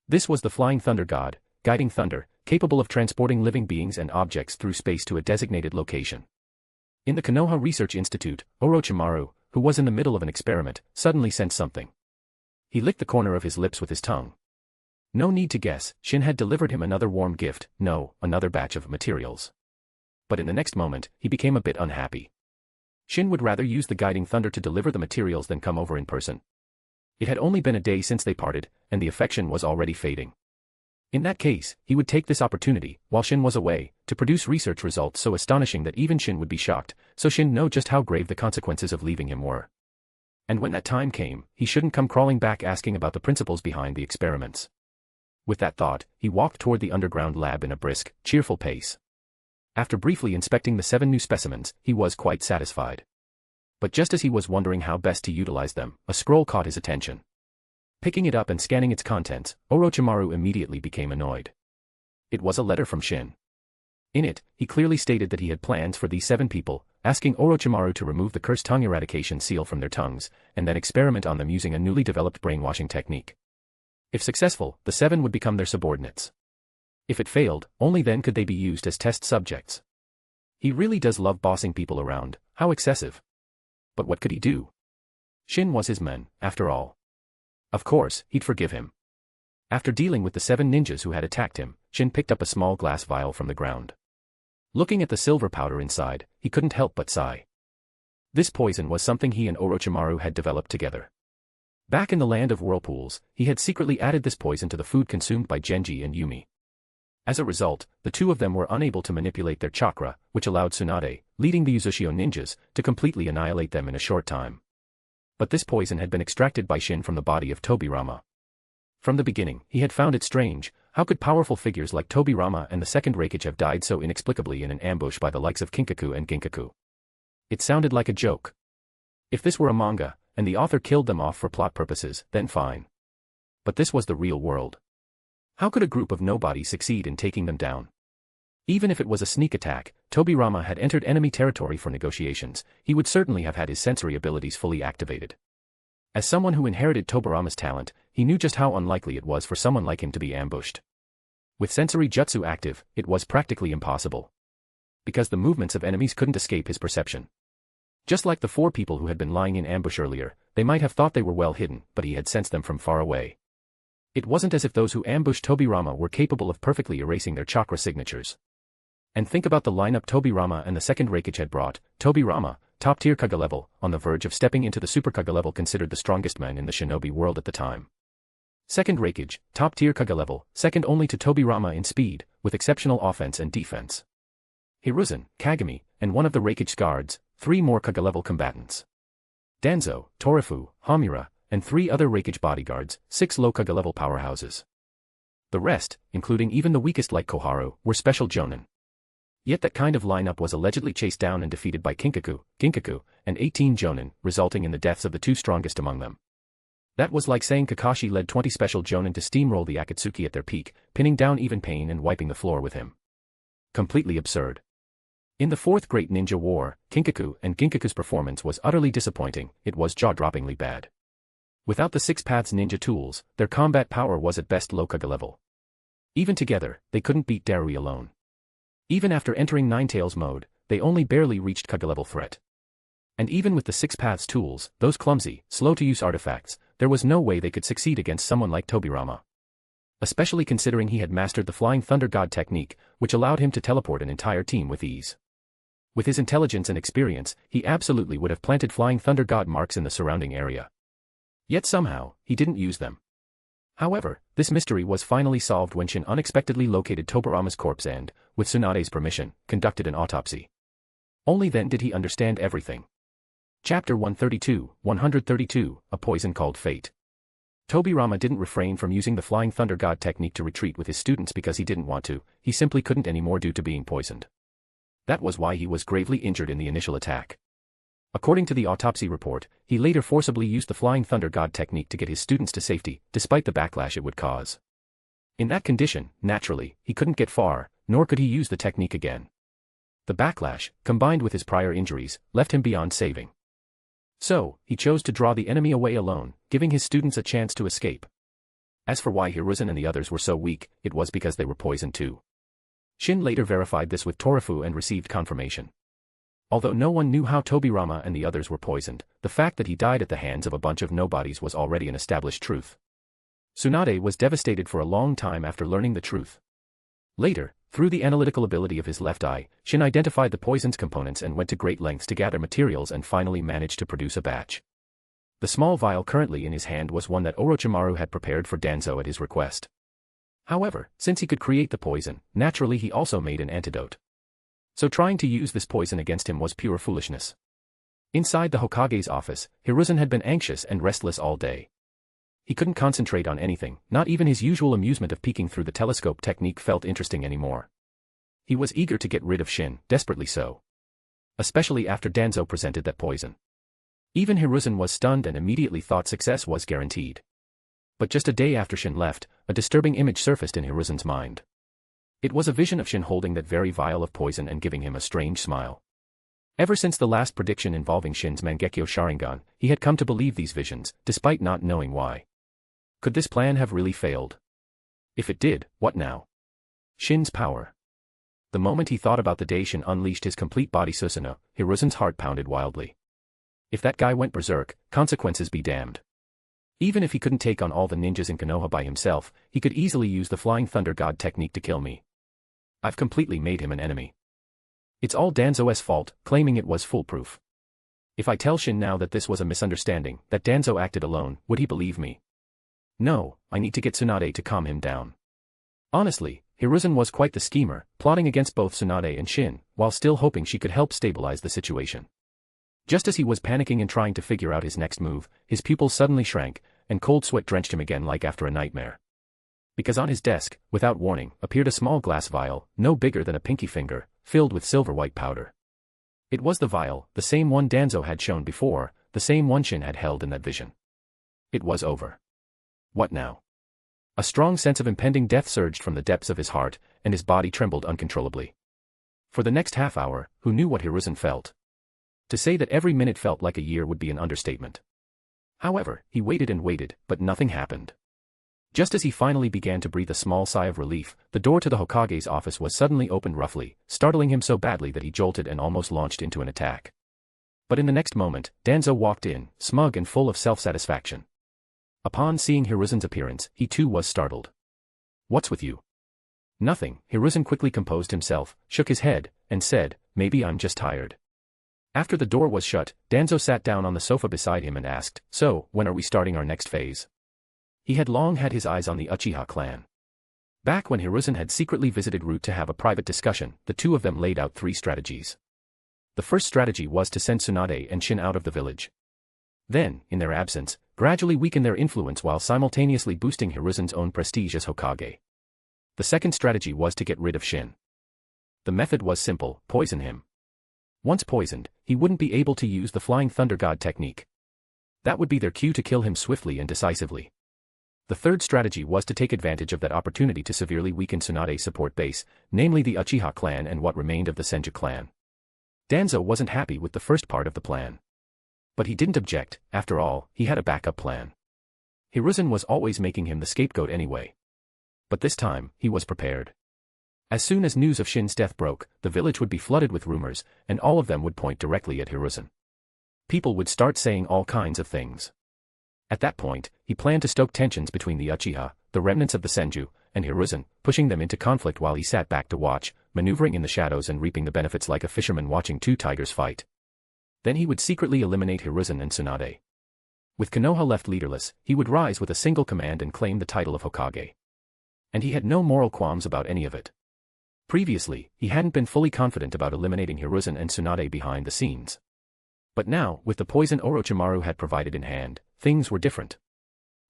This was the Flying Thunder God, guiding thunder, capable of transporting living beings and objects through space to a designated location. In the Konoha Research Institute, Orochimaru, who was in the middle of an experiment, suddenly sensed something. He licked the corner of his lips with his tongue. No need to guess, Shin had delivered him another warm gift, another batch of materials. But in the next moment, he became a bit unhappy. Shin would rather use the guiding thunder to deliver the materials than come over in person. It had only been a day since they parted, and the affection was already fading. In that case, he would take this opportunity, while Shin was away, to produce research results so astonishing that even Shin would be shocked, so Shin knew just how grave the consequences of leaving him were. And when that time came, he shouldn't come crawling back asking about the principles behind the experiments. With that thought, he walked toward the underground lab in a brisk, cheerful pace. After briefly inspecting the 7 new specimens, he was quite satisfied. But just as he was wondering how best to utilize them, a scroll caught his attention. Picking it up and scanning its contents, Orochimaru immediately became annoyed. It was a letter from Shin. In it, he clearly stated that he had plans for these 7 people, asking Orochimaru to remove the cursed tongue eradication seal from their tongues, and then experiment on them using a newly developed brainwashing technique. If successful, the 7 would become their subordinates. If it failed, only then could they be used as test subjects. He really does love bossing people around, how excessive. But what could he do? Shin was his man, after all. Of course, he'd forgive him. After dealing with the 7 ninjas who had attacked him, Shin picked up a small glass vial from the ground. Looking at the silver powder inside, he couldn't help but sigh. This poison was something he and Orochimaru had developed together. Back in the land of whirlpools, he had secretly added this poison to the food consumed by Genji and Yumi. As a result, the 2 of them were unable to manipulate their chakra, which allowed Tsunade, leading the Uchiha ninjas, to completely annihilate them in a short time. But this poison had been extracted by Shin from the body of Tobirama. From the beginning, he had found it strange, how could powerful figures like Tobirama and the second Raikage have died so inexplicably in an ambush by the likes of Kinkaku and Ginkaku? It sounded like a joke. If this were a manga, and the author killed them off for plot purposes, then fine. But this was the real world. How could a group of nobodies succeed in taking them down? Even if it was a sneak attack, Tobirama had entered enemy territory for negotiations, he would certainly have had his sensory abilities fully activated. As someone who inherited Tobirama's talent, he knew just how unlikely it was for someone like him to be ambushed. With sensory jutsu active, it was practically impossible. Because the movements of enemies couldn't escape his perception. Just like the 4 people who had been lying in ambush earlier, they might have thought they were well hidden, but he had sensed them from far away. It wasn't as if those who ambushed Tobirama were capable of perfectly erasing their chakra signatures. And think about the lineup Tobirama and the second Raikage had brought. Tobirama, top-tier Kaga level, on the verge of stepping into the Super Kaga level, considered the strongest man in the shinobi world at the time. Second Raikage, top-tier Kaga level, second only to Tobirama in speed, with exceptional offense and defense. Hiruzen, Kagami, and one of the Raikage's guards, 3 more Kaga level combatants. Danzo, Torifu, Hamura, and 3 other Raikage bodyguards, 6 low Kaga level powerhouses. The rest, including even the weakest like Koharu, were special jonin. Yet that kind of lineup was allegedly chased down and defeated by Kinkaku, Ginkaku, and 18 jonin, resulting in the deaths of the 2 strongest among them. That was like saying Kakashi led 20 special jonin to steamroll the Akatsuki at their peak, pinning down even Pain and wiping the floor with him. Completely absurd. In the 4th Great Ninja War, Kinkaku and Ginkaku's performance was utterly disappointing, it was jaw-droppingly bad. Without the 6 Paths ninja tools, their combat power was at best low Kaga level. Even together, they couldn't beat Darui alone. Even after entering Ninetales mode, they only barely reached Kaga level threat. And even with the 6 Paths tools, those clumsy, slow-to-use artifacts, there was no way they could succeed against someone like Tobirama. Especially considering he had mastered the Flying Thunder God technique, which allowed him to teleport an entire team with ease. With his intelligence and experience, he absolutely would have planted Flying Thunder God marks in the surrounding area. Yet somehow, he didn't use them. However, this mystery was finally solved when Shin unexpectedly located Tobirama's corpse and, with Tsunade's permission, conducted an autopsy. Only then did he understand everything. Chapter 132, A Poison Called Fate. Tobirama didn't refrain from using the Flying Thunder God technique to retreat with his students because he didn't want to, he simply couldn't anymore due to being poisoned. That was why he was gravely injured in the initial attack. According to the autopsy report, he later forcibly used the Flying Thunder God technique to get his students to safety, despite the backlash it would cause. In that condition, naturally, he couldn't get far, nor could he use the technique again. The backlash, combined with his prior injuries, left him beyond saving. So, he chose to draw the enemy away alone, giving his students a chance to escape. As for why Hiruzen and the others were so weak, it was because they were poisoned too. Shin later verified this with Torifu and received confirmation. Although no one knew how Tobirama and the others were poisoned, the fact that he died at the hands of a bunch of nobodies was already an established truth. Tsunade was devastated for a long time after learning the truth. Later, through the analytical ability of his left eye, Shin identified the poison's components and went to great lengths to gather materials and finally managed to produce a batch. The small vial currently in his hand was one that Orochimaru had prepared for Danzo at his request. However, since he could create the poison, naturally he also made an antidote. So trying to use this poison against him was pure foolishness. Inside the Hokage's office, Hiruzen had been anxious and restless all day. He couldn't concentrate on anything, not even his usual amusement of peeking through the telescope technique felt interesting anymore. He was eager to get rid of Shin, desperately so. Especially after Danzo presented that poison. Even Hiruzen was stunned and immediately thought success was guaranteed. But just a day after Shin left, a disturbing image surfaced in Hiruzen's mind. It was a vision of Shin holding that very vial of poison and giving him a strange smile. Ever since the last prediction involving Shin's Mangekyo Sharingan, he had come to believe these visions, despite not knowing why. Could this plan have really failed? If it did, what now? Shin's power. The moment he thought about the day Shin unleashed his complete body Susanoo, Hiruzen's heart pounded wildly. If that guy went berserk, consequences be damned. Even if he couldn't take on all the ninjas in Konoha by himself, he could easily use the Flying Thunder God technique to kill me. I've completely made him an enemy. It's all Danzo's fault, claiming it was foolproof. If I tell Shin now that this was a misunderstanding, that Danzo acted alone, would he believe me? No, I need to get Tsunade to calm him down. Honestly, Hiruzen was quite the schemer, plotting against both Tsunade and Shin, while still hoping she could help stabilize the situation. Just as he was panicking and trying to figure out his next move, his pupils suddenly shrank, and cold sweat drenched him again like after a nightmare. Because on his desk, without warning, appeared a small glass vial, no bigger than a pinky finger, filled with silver-white powder. It was the vial, the same one Danzo had shown before, the same one Shin had held in that vision. It was over. What now? A strong sense of impending death surged from the depths of his heart, and his body trembled uncontrollably. For the next half hour, who knew what Hiruzen felt? To say that every minute felt like a year would be an understatement. However, he waited and waited, but nothing happened. Just as he finally began to breathe a small sigh of relief, the door to the Hokage's office was suddenly opened roughly, startling him so badly that he jolted and almost launched into an attack. But in the next moment, Danzo walked in, smug and full of self-satisfaction. Upon seeing Hiruzen's appearance, he too was startled. "What's with you?" "Nothing." Hiruzen quickly composed himself, shook his head, and said, "Maybe I'm just tired." After the door was shut, Danzo sat down on the sofa beside him and asked, "So, when are we starting our next phase?" He had long had his eyes on the Uchiha clan. Back when Hiruzen had secretly visited Root to have a private discussion, the two of them laid out 3 strategies. The first strategy was to send Tsunade and Shin out of the village. Then, in their absence, gradually weaken their influence while simultaneously boosting Hiruzen's own prestige as Hokage. The second strategy was to get rid of Shin. The method was simple: poison him. Once poisoned, he wouldn't be able to use the Flying Thunder God technique. That would be their cue to kill him swiftly and decisively. The third strategy was to take advantage of that opportunity to severely weaken Tsunade's support base, namely the Uchiha clan and what remained of the Senju clan. Danzo wasn't happy with the first part of the plan. But he didn't object. After all, he had a backup plan. Hiruzen was always making him the scapegoat anyway. But this time, he was prepared. As soon as news of Shin's death broke, the village would be flooded with rumors, and all of them would point directly at Hiruzen. People would start saying all kinds of things. At that point, he planned to stoke tensions between the Uchiha, the remnants of the Senju, and Hiruzen, pushing them into conflict while he sat back to watch, maneuvering in the shadows and reaping the benefits like a fisherman watching 2 tigers fight. Then he would secretly eliminate Hiruzen and Tsunade. With Konoha left leaderless, he would rise with a single command and claim the title of Hokage. And he had no moral qualms about any of it. Previously, he hadn't been fully confident about eliminating Hiruzen and Tsunade behind the scenes. But now, with the poison Orochimaru had provided in hand, things were different.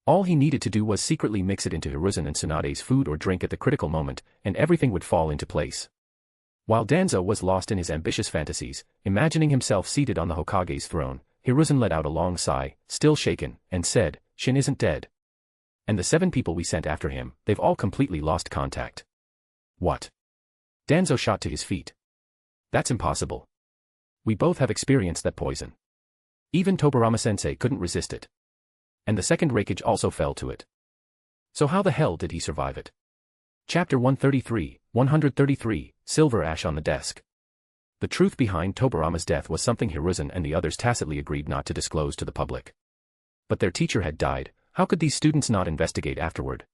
All he needed to do was secretly mix it into Hiruzen and Tsunade's food or drink at the critical moment, and everything would fall into place. While Danzo was lost in his ambitious fantasies, imagining himself seated on the Hokage's throne, Hiruzen let out a long sigh, still shaken, and said, "Shin isn't dead. And the 7 people we sent after him, they've all completely lost contact." "What?" Danzo shot to his feet. "That's impossible. We both have experienced that poison. Even Tobirama-sensei couldn't resist it. And the second Raikage also fell to it. So how the hell did he survive it?" Chapter 133, Silver Ash on the Desk. The truth behind Tobirama's death was something Hiruzen and the others tacitly agreed not to disclose to the public. But their teacher had died. How could these students not investigate afterward?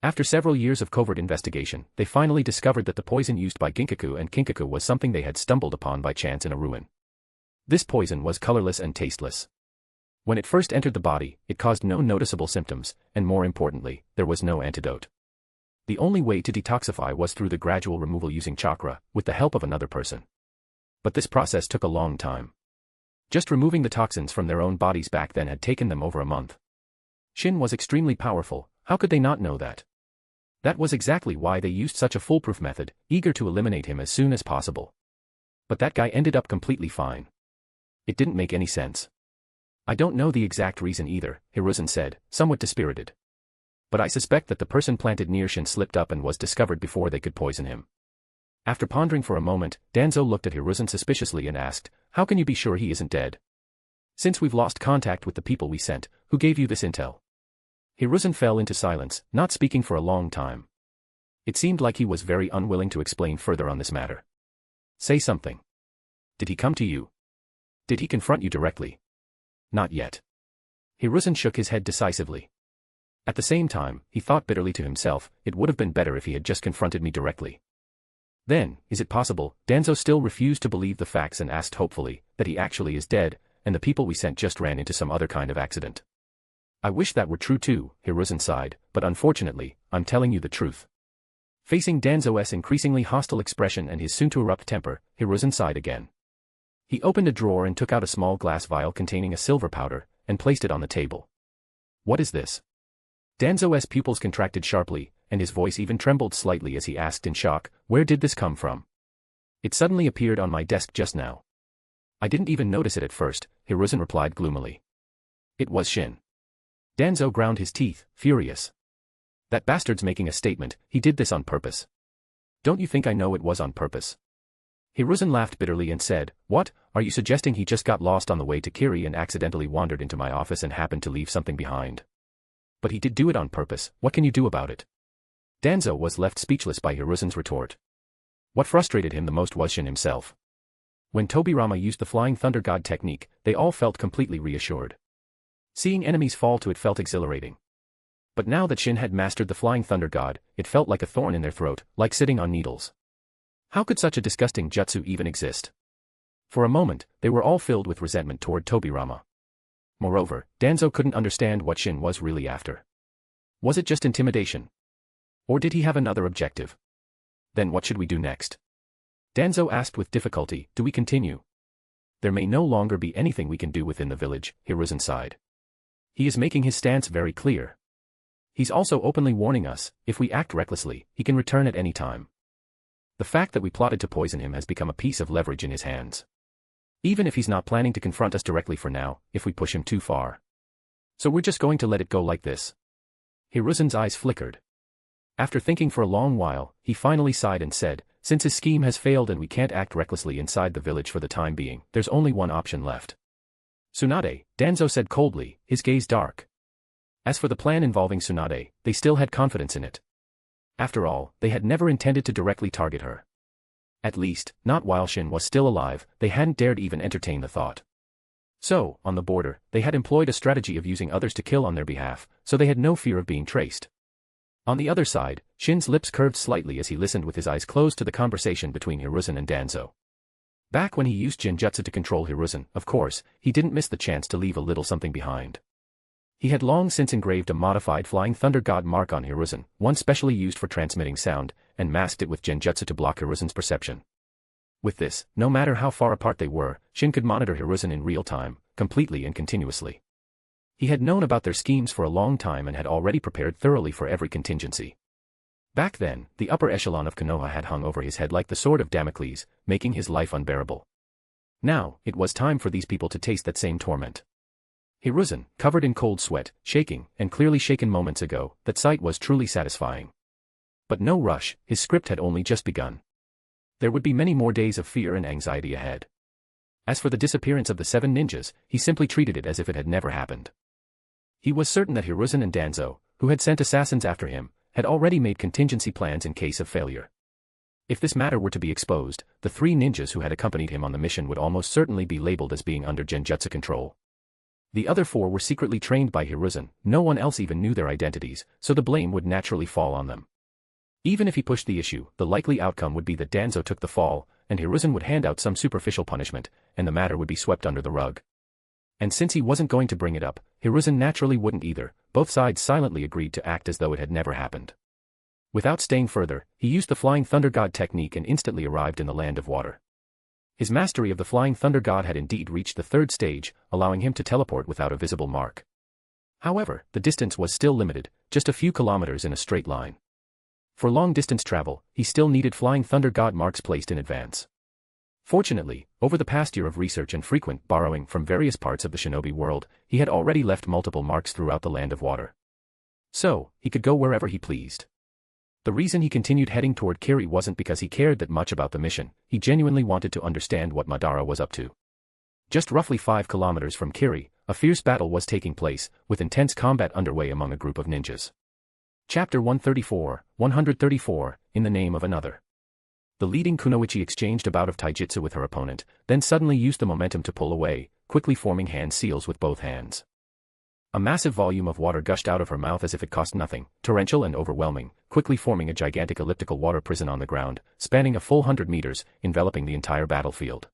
After several years of covert investigation, they finally discovered that the poison used by Ginkaku and Kinkaku was something they had stumbled upon by chance in a ruin. This poison was colorless and tasteless. When it first entered the body, it caused no noticeable symptoms, and more importantly, there was no antidote. The only way to detoxify was through the gradual removal using chakra, with the help of another person. But this process took a long time. Just removing the toxins from their own bodies back then had taken them over a month. Shin was extremely powerful. How could they not know that? That was exactly why they used such a foolproof method, eager to eliminate him as soon as possible. But that guy ended up completely fine. It didn't make any sense. "I don't know the exact reason either," Hiruzen said, somewhat dispirited. "But I suspect that the person planted near Shin slipped up and was discovered before they could poison him." After pondering for a moment, Danzo looked at Hiruzen suspiciously and asked, "How can you be sure he isn't dead? Since we've lost contact with the people we sent, who gave you this intel?" Hiruzen fell into silence, not speaking for a long time. It seemed like he was very unwilling to explain further on this matter. "Say something. Did he come to you? Did he confront you directly?" "Not yet." Hiruzen shook his head decisively. At the same time, he thought bitterly to himself, it would have been better if he had just confronted me directly. Then, is it possible? Danzo still refused to believe the facts and asked hopefully, that he actually is dead, and the people we sent just ran into some other kind of accident. "I wish that were true too," Hiruzen sighed, "but unfortunately, I'm telling you the truth." Facing Danzo's increasingly hostile expression and his soon-to-erupt temper, Hiruzen sighed again. He opened a drawer and took out a small glass vial containing a silver powder, and placed it on the table. What is this? Danzo's pupils contracted sharply, and his voice even trembled slightly as he asked in shock, where did this come from? It suddenly appeared on my desk just now. I didn't even notice it at first, Hiruzen replied gloomily. It was Shin. Danzo ground his teeth, furious. That bastard's making a statement, he did this on purpose. Don't you think I know it was on purpose? Hiruzen laughed bitterly and said, what, are you suggesting he just got lost on the way to Kiri and accidentally wandered into my office and happened to leave something behind? But he did do it on purpose, what can you do about it? Danzo was left speechless by Hiruzen's retort. What frustrated him the most was Shin himself. When Tobirama used the Flying Thunder God technique, they all felt completely reassured. Seeing enemies fall to it felt exhilarating. But now that Shin had mastered the Flying Thunder God, it felt like a thorn in their throat, like sitting on needles. How could such a disgusting jutsu even exist? For a moment, they were all filled with resentment toward Tobirama. Moreover, Danzo couldn't understand what Shin was really after. Was it just intimidation? Or did he have another objective? Then what should we do next? Danzo asked with difficulty, do we continue? There may no longer be anything we can do within the village, Hiruzen sighed. He is making his stance very clear. He's also openly warning us, if we act recklessly, he can return at any time. The fact that we plotted to poison him has become a piece of leverage in his hands. Even if he's not planning to confront us directly for now, if we push him too far. So we're just going to let it go like this. Hiruzen's eyes flickered. After thinking for a long while, he finally sighed and said, since his scheme has failed and we can't act recklessly inside the village for the time being, there's only one option left. Tsunade, Danzo said coldly, his gaze dark. As for the plan involving Tsunade, they still had confidence in it. After all, they had never intended to directly target her. At least, not while Shin was still alive, they hadn't dared even entertain the thought. So, on the border, they had employed a strategy of using others to kill on their behalf, so they had no fear of being traced. On the other side, Shin's lips curved slightly as he listened with his eyes closed to the conversation between Hiruzen and Danzo. Back when he used Genjutsu to control Hiruzen, of course, he didn't miss the chance to leave a little something behind. He had long since engraved a modified Flying Thunder God mark on Hiruzen, one specially used for transmitting sound, and masked it with Genjutsu to block Hiruzen's perception. With this, no matter how far apart they were, Shin could monitor Hiruzen in real time, completely and continuously. He had known about their schemes for a long time and had already prepared thoroughly for every contingency. Back then, the upper echelon of Konoha had hung over his head like the sword of Damocles, making his life unbearable. Now, it was time for these people to taste that same torment. Hiruzen, covered in cold sweat, shaking, and clearly shaken moments ago, that sight was truly satisfying. But no rush, his script had only just begun. There would be many more days of fear and anxiety ahead. As for the disappearance of the 7 ninjas, he simply treated it as if it had never happened. He was certain that Hiruzen and Danzo, who had sent assassins after him, had already made contingency plans in case of failure. If this matter were to be exposed, the 3 ninjas who had accompanied him on the mission would almost certainly be labeled as being under Genjutsu control. The other 4 were secretly trained by Hiruzen, no one else even knew their identities, so the blame would naturally fall on them. Even if he pushed the issue, the likely outcome would be that Danzo took the fall, and Hiruzen would hand out some superficial punishment, and the matter would be swept under the rug. And since he wasn't going to bring it up, Hiruzen naturally wouldn't either. Both sides silently agreed to act as though it had never happened. Without staying further, he used the Flying Thunder God technique and instantly arrived in the land of water. His mastery of the Flying Thunder God had indeed reached the 3rd stage, allowing him to teleport without a visible mark. However, the distance was still limited, just a few kilometers in a straight line. For long-distance travel, he still needed Flying Thunder God marks placed in advance. Fortunately, over the past year of research and frequent borrowing from various parts of the shinobi world, he had already left multiple marks throughout the land of water. So, he could go wherever he pleased. The reason he continued heading toward Kiri wasn't because he cared that much about the mission, he genuinely wanted to understand what Madara was up to. Just roughly 5 kilometers from Kiri, a fierce battle was taking place, with intense combat underway among a group of ninjas. Chapter 134, In the Name of Another. The leading kunoichi exchanged a bout of taijutsu with her opponent, then suddenly used the momentum to pull away, quickly forming hand seals with both hands. A massive volume of water gushed out of her mouth as if it cost nothing, torrential and overwhelming, quickly forming a gigantic elliptical water prison on the ground, spanning a full 100 meters, enveloping the entire battlefield.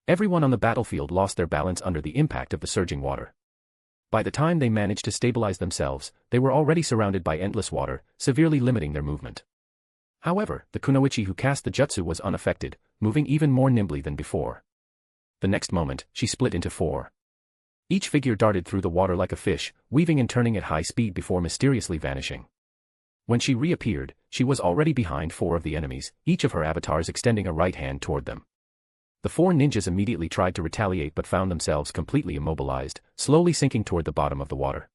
Everyone on the battlefield lost their balance under the impact of the surging water. By the time they managed to stabilize themselves, they were already surrounded by endless water, severely limiting their movement. However, the kunoichi who cast the jutsu was unaffected, moving even more nimbly than before. The next moment, she split into 4. Each figure darted through the water like a fish, weaving and turning at high speed before mysteriously vanishing. When she reappeared, she was already behind 4 of the enemies, each of her avatars extending a right hand toward them. The 4 ninjas immediately tried to retaliate but found themselves completely immobilized, slowly sinking toward the bottom of the water.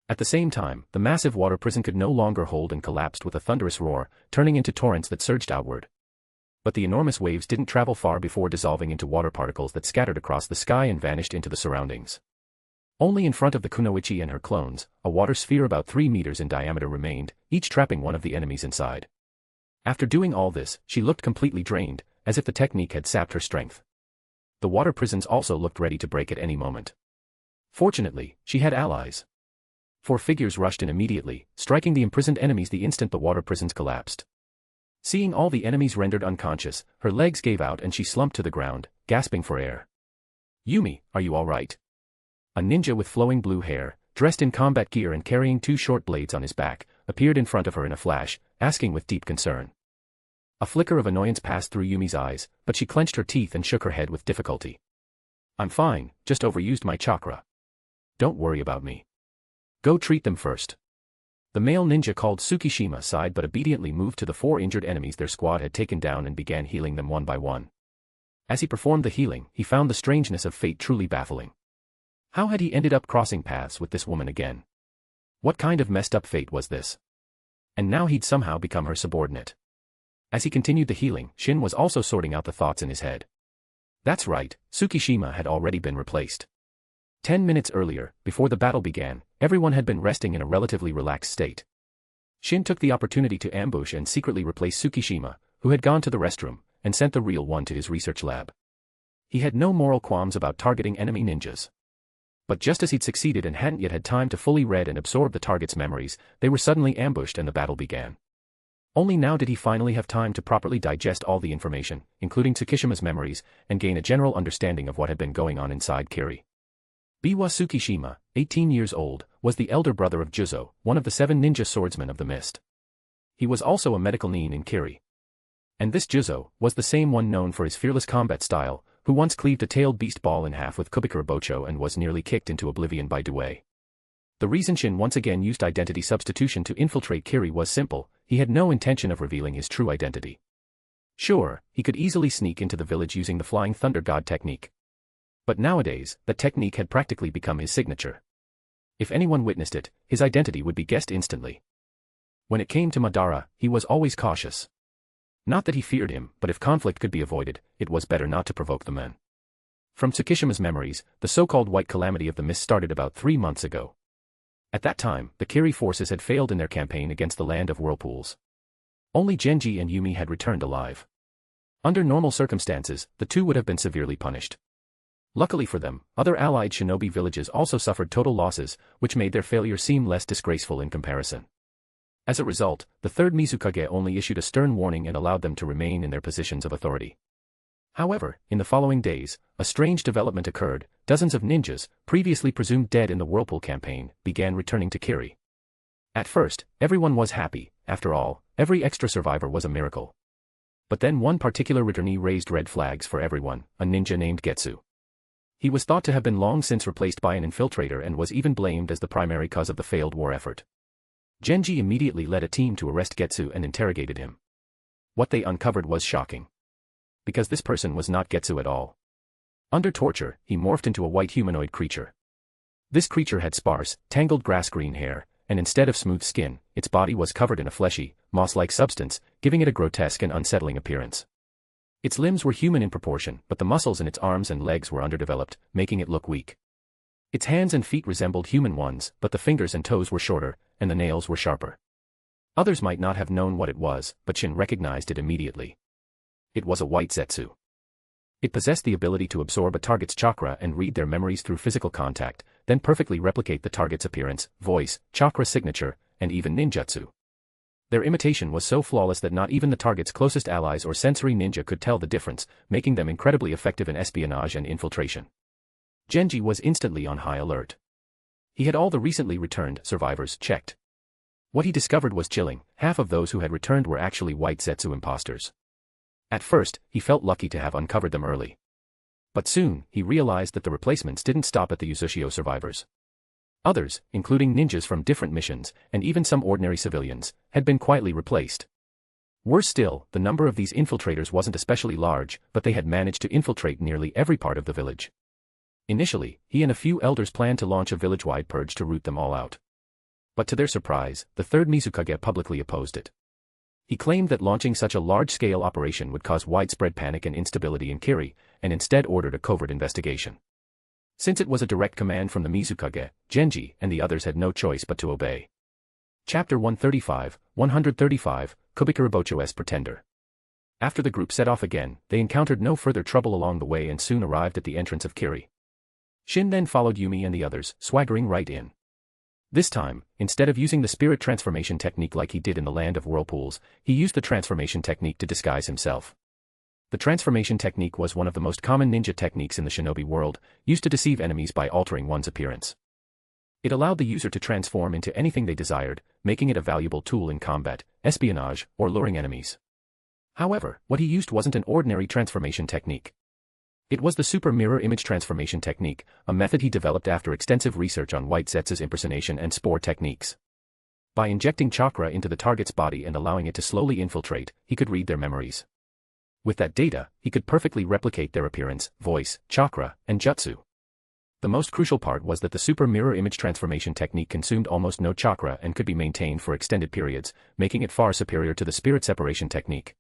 At the same time, the massive water prison could no longer hold and collapsed with a thunderous roar, turning into torrents that surged outward. But the enormous waves didn't travel far before dissolving into water particles that scattered across the sky and vanished into the surroundings. Only in front of the Kunoichi and her clones, a water sphere about 3 meters in diameter remained, each trapping one of the enemies inside. After doing all this, she looked completely drained, as if the technique had sapped her strength. The water prisons also looked ready to break at any moment. Fortunately, she had allies. 4 figures rushed in immediately, striking the imprisoned enemies the instant the water prisons collapsed. Seeing all the enemies rendered unconscious, her legs gave out and she slumped to the ground, gasping for air. "Yumi, are you all right?" A ninja with flowing blue hair, dressed in combat gear and carrying 2 short blades on his back, appeared in front of her in a flash, asking with deep concern. A flicker of annoyance passed through Yumi's eyes, but she clenched her teeth and shook her head with difficulty. "I'm fine, just overused my chakra. Don't worry about me. Go treat them first." The male ninja called Tsukishima sighed but obediently moved to the 4 injured enemies their squad had taken down and began healing them one by one. As he performed the healing, he found the strangeness of fate truly baffling. How had he ended up crossing paths with this woman again? What kind of messed up fate was this? And now he'd somehow become her subordinate. As he continued the healing, Shin was also sorting out the thoughts in his head. That's right, Tsukishima had already been replaced. 10 minutes earlier, before the battle began, everyone had been resting in a relatively relaxed state. Shin took the opportunity to ambush and secretly replace Tsukishima, who had gone to the restroom, and sent the real one to his research lab. He had no moral qualms about targeting enemy ninjas. But just as he'd succeeded and hadn't yet had time to fully read and absorb the target's memories, they were suddenly ambushed and the battle began. Only now did he finally have time to properly digest all the information, including Tsukishima's memories, and gain a general understanding of what had been going on inside Kiri. Biwa Tsukishima, 18 years old, was the elder brother of Juzo, one of the 7 ninja swordsmen of the mist. He was also a medical nin in Kiri. And this Juzo was the same one known for his fearless combat style, who once cleaved a tailed beast ball in half with Kubikura Bocho and was nearly kicked into oblivion by Due. The reason Shin once again used identity substitution to infiltrate Kiri was simple: he had no intention of revealing his true identity. Sure, he could easily sneak into the village using the Flying Thunder God technique. But nowadays, that technique had practically become his signature. If anyone witnessed it, his identity would be guessed instantly. When it came to Madara, he was always cautious. Not that he feared him, but if conflict could be avoided, it was better not to provoke the men. From Tsukishima's memories, the so-called White Calamity of the Mist started about 3 months ago. At that time, the Kiri forces had failed in their campaign against the Land of Whirlpools. Only Genji and Yumi had returned alive. Under normal circumstances, the 2 would have been severely punished. Luckily for them, other allied shinobi villages also suffered total losses, which made their failure seem less disgraceful in comparison. As a result, the 3rd Mizukage only issued a stern warning and allowed them to remain in their positions of authority. However, in the following days, a strange development occurred. Dozens of ninjas, previously presumed dead in the Whirlpool campaign, began returning to Kiri. At first, everyone was happy. After all, every extra survivor was a miracle. But then one particular returnee raised red flags for everyone, a ninja named Getsu. He was thought to have been long since replaced by an infiltrator and was even blamed as the primary cause of the failed war effort. Genji immediately led a team to arrest Getsu and interrogated him. What they uncovered was shocking. Because this person was not Getsu at all. Under torture, he morphed into a white humanoid creature. This creature had sparse, tangled grass-green hair, and instead of smooth skin, its body was covered in a fleshy, moss-like substance, giving it a grotesque and unsettling appearance. Its limbs were human in proportion, but the muscles in its arms and legs were underdeveloped, making it look weak. Its hands and feet resembled human ones, but the fingers and toes were shorter, and the nails were sharper. Others might not have known what it was, but Shin recognized it immediately. It was a white Zetsu. It possessed the ability to absorb a target's chakra and read their memories through physical contact, then perfectly replicate the target's appearance, voice, chakra signature, and even ninjutsu. Their imitation was so flawless that not even the target's closest allies or sensory ninja could tell the difference, making them incredibly effective in espionage and infiltration. Genji was instantly on high alert. He had all the recently returned survivors checked. What he discovered was chilling: half of those who had returned were actually white Zetsu imposters. At first, he felt lucky to have uncovered them early. But soon, he realized that the replacements didn't stop at the Uchiha survivors. Others, including ninjas from different missions, and even some ordinary civilians, had been quietly replaced. Worse still, the number of these infiltrators wasn't especially large, but they had managed to infiltrate nearly every part of the village. Initially, he and a few elders planned to launch a village-wide purge to root them all out. But to their surprise, the third Mizukage publicly opposed it. He claimed that launching such a large-scale operation would cause widespread panic and instability in Kiri, and instead ordered a covert investigation. Since it was a direct command from the Mizukage, Genji and the others had no choice but to obey. Chapter 135, Kubikarabocho's Pretender. After the group set off again, they encountered no further trouble along the way and soon arrived at the entrance of Kiri. Shin then followed Yumi and the others, swaggering right in. This time, instead of using the spirit transformation technique like he did in the Land of Whirlpools, he used the transformation technique to disguise himself. The transformation technique was one of the most common ninja techniques in the shinobi world, used to deceive enemies by altering one's appearance. It allowed the user to transform into anything they desired, making it a valuable tool in combat, espionage, or luring enemies. However, what he used wasn't an ordinary transformation technique. It was the super mirror image transformation technique, a method he developed after extensive research on White Zetsu's impersonation and spore techniques. By injecting chakra into the target's body and allowing it to slowly infiltrate, he could read their memories. With that data, he could perfectly replicate their appearance, voice, chakra, and jutsu. The most crucial part was that the super mirror image transformation technique consumed almost no chakra and could be maintained for extended periods, making it far superior to the spirit separation technique.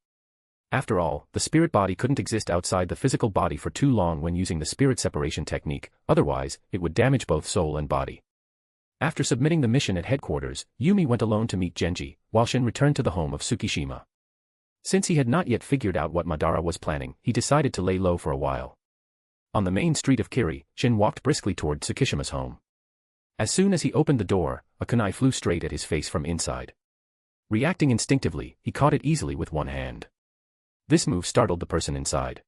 After all, the spirit body couldn't exist outside the physical body for too long when using the spirit separation technique, otherwise, it would damage both soul and body. After submitting the mission at headquarters, Yumi went alone to meet Genji, while Shin returned to the home of Tsukishima. Since he had not yet figured out what Madara was planning, he decided to lay low for a while. On the main street of Kiri, Shin walked briskly toward Tsukishima's home. As soon as he opened the door, a kunai flew straight at his face from inside. Reacting instinctively, he caught it easily with one hand. This move startled the person inside.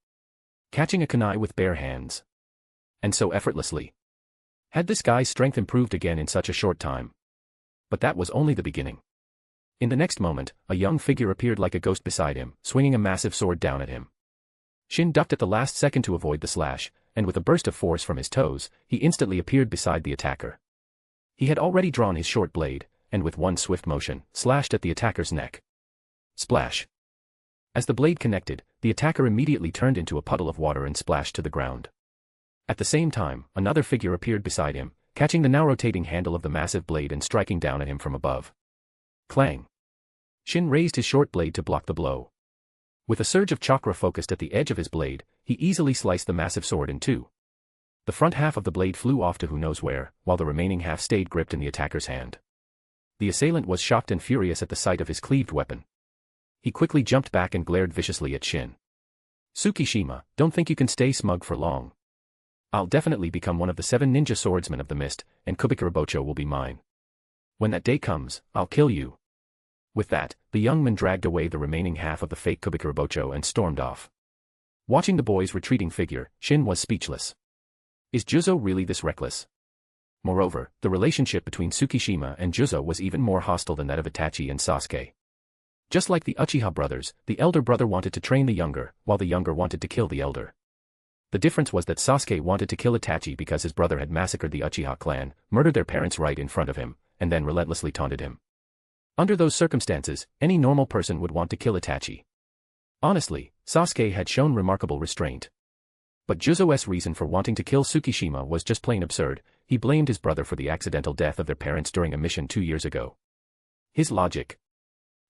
Catching a kunai with bare hands. And so effortlessly. Had this guy's strength improved again in such a short time? But that was only the beginning. In the next moment, a young figure appeared like a ghost beside him, swinging a massive sword down at him. Shin ducked at the last second to avoid the slash, and with a burst of force from his toes, he instantly appeared beside the attacker. He had already drawn his short blade, and with one swift motion, slashed at the attacker's neck. Splash. As the blade connected, the attacker immediately turned into a puddle of water and splashed to the ground. At the same time, another figure appeared beside him, catching the now rotating handle of the massive blade and striking down at him from above. Clang. Shin raised his short blade to block the blow. With a surge of chakra focused at the edge of his blade, he easily sliced the massive sword in two. The front half of the blade flew off to who knows where, while the remaining half stayed gripped in the attacker's hand. The assailant was shocked and furious at the sight of his cleaved weapon. He quickly jumped back and glared viciously at Shin. Tsukishima, don't think you can stay smug for long. I'll definitely become one of the 7 ninja swordsmen of the mist, and Kubikarabocho will be mine. When that day comes, I'll kill you. With that, the young man dragged away the remaining half of the fake Kubikarabocho and stormed off. Watching the boy's retreating figure, Shin was speechless. Is Juzo really this reckless? Moreover, the relationship between Tsukishima and Juzo was even more hostile than that of Itachi and Sasuke. Just like the Uchiha brothers, the elder brother wanted to train the younger, while the younger wanted to kill the elder. The difference was that Sasuke wanted to kill Itachi because his brother had massacred the Uchiha clan, murdered their parents right in front of him, and then relentlessly taunted him. Under those circumstances, any normal person would want to kill Itachi. Honestly, Sasuke had shown remarkable restraint. But Juzo's reason for wanting to kill Tsukishima was just plain absurd. He blamed his brother for the accidental death of their parents during a mission 2 years ago. His logic.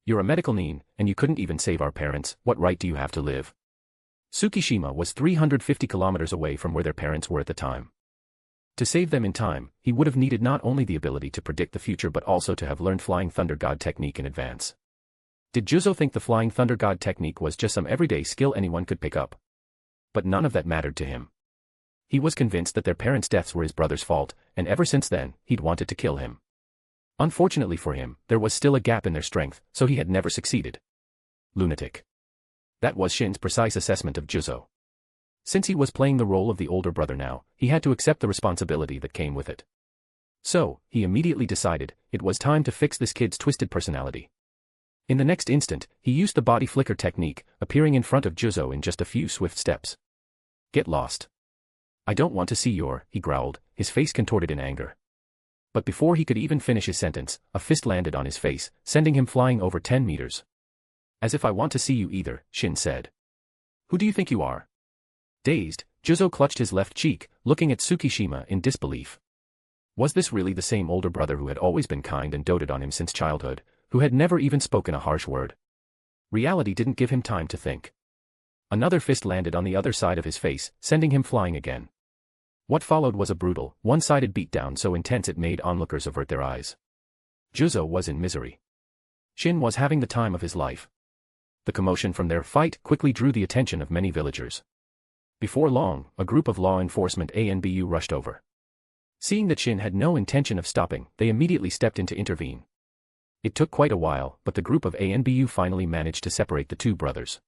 You're a medical nin, and you couldn't even save our parents, what right do you have to live? Tsukishima was 350 kilometers away from where their parents were at the time. To save them in time, he would have needed not only the ability to predict the future but also to have learned Flying Thunder God technique in advance. Did Juzo think the Flying Thunder God technique was just some everyday skill anyone could pick up? But none of that mattered to him. He was convinced that their parents' deaths were his brother's fault, and ever since then, he'd wanted to kill him. Unfortunately for him, there was still a gap in their strength, so he had never succeeded. Lunatic. That was Shin's precise assessment of Juzo. Since he was playing the role of the older brother now, he had to accept the responsibility that came with it. So, he immediately decided, it was time to fix this kid's twisted personality. In the next instant, he used the body flicker technique, appearing in front of Juzo in just a few swift steps. Get lost. I don't want to see he growled, his face contorted in anger. But before he could even finish his sentence, a fist landed on his face, sending him flying over 10 meters. As if I want to see you either, Shin said. Who do you think you are? Dazed, Juzo clutched his left cheek, looking at Tsukishima in disbelief. Was this really the same older brother who had always been kind and doted on him since childhood, who had never even spoken a harsh word? Reality didn't give him time to think. Another fist landed on the other side of his face, sending him flying again. What followed was a brutal, one-sided beatdown so intense it made onlookers avert their eyes. Juzo was in misery. Shin was having the time of his life. The commotion from their fight quickly drew the attention of many villagers. Before long, a group of law enforcement ANBU rushed over. Seeing that Shin had no intention of stopping, they immediately stepped in to intervene. It took quite a while, but the group of ANBU finally managed to separate the two brothers.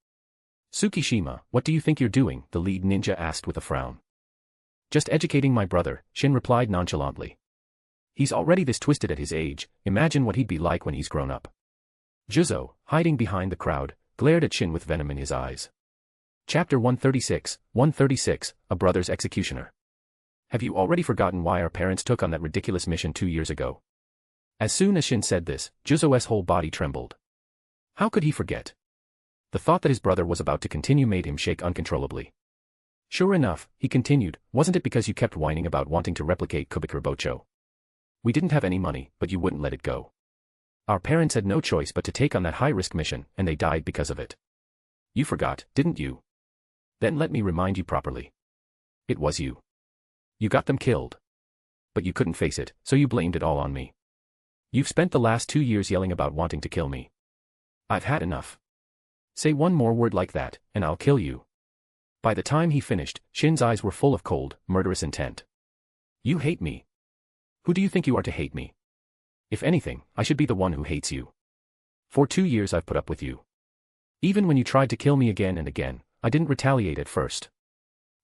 Tsukishima, what do you think you're doing? The lead ninja asked with a frown. Just educating my brother, Shin replied nonchalantly. He's already this twisted at his age, imagine what he'd be like when he's grown up. Juzo, hiding behind the crowd, glared at Shin with venom in his eyes. Chapter 136, A Brother's Executioner. Have you already forgotten why our parents took on that ridiculous mission 2 years ago? As soon as Shin said this, Juzo's whole body trembled. How could he forget? The thought that his brother was about to continue made him shake uncontrollably. Sure enough, he continued, wasn't it because you kept whining about wanting to replicate Kubikurabocho? We didn't have any money, but you wouldn't let it go. Our parents had no choice but to take on that high-risk mission, and they died because of it. You forgot, didn't you? Then let me remind you properly. It was you. You got them killed. But you couldn't face it, so you blamed it all on me. You've spent the last 2 years yelling about wanting to kill me. I've had enough. Say one more word like that, and I'll kill you. By the time he finished, Shin's eyes were full of cold, murderous intent. You hate me. Who do you think you are to hate me? If anything, I should be the one who hates you. For 2 years I've put up with you. Even when you tried to kill me again and again, I didn't retaliate at first.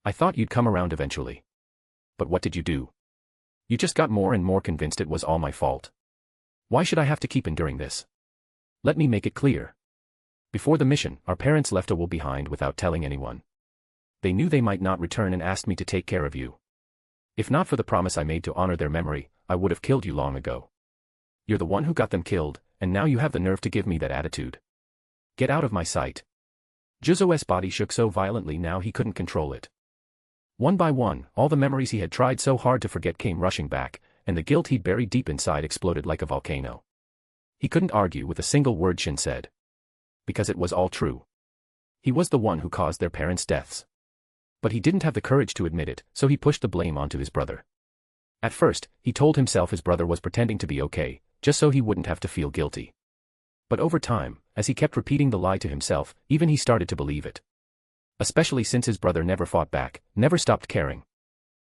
I thought you'd come around eventually. But what did you do? You just got more and more convinced it was all my fault. Why should I have to keep enduring this? Let me make it clear. Before the mission, our parents left a will behind without telling anyone. They knew they might not return and asked me to take care of you. If not for the promise I made to honor their memory, I would have killed you long ago. You're the one who got them killed, and now you have the nerve to give me that attitude. Get out of my sight. Juzo's body shook so violently now he couldn't control it. One by one, all the memories he had tried so hard to forget came rushing back, and the guilt he'd buried deep inside exploded like a volcano. He couldn't argue with a single word Shin said. Because it was all true. He was the one who caused their parents' deaths. But he didn't have the courage to admit it, so he pushed the blame onto his brother. At first, he told himself his brother was pretending to be okay, just so he wouldn't have to feel guilty. But over time, as he kept repeating the lie to himself, even he started to believe it. Especially since his brother never fought back, never stopped caring.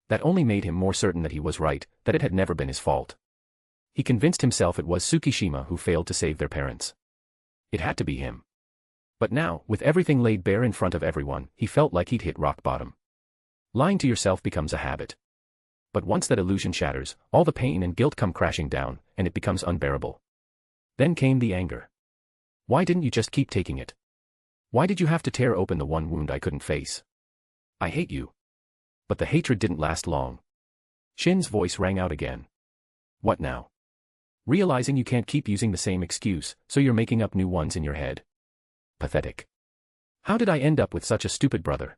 That only made him more certain that he was right, that it had never been his fault. He convinced himself it was Tsukishima who failed to save their parents. It had to be him. But now, with everything laid bare in front of everyone, he felt like he'd hit rock bottom. Lying to yourself becomes a habit. But once that illusion shatters, all the pain and guilt come crashing down, and it becomes unbearable. Then came the anger. Why didn't you just keep taking it? Why did you have to tear open the one wound I couldn't face? I hate you. But the hatred didn't last long. Shin's voice rang out again. What now? Realizing you can't keep using the same excuse, so you're making up new ones in your head. Pathetic. How did I end up with such a stupid brother?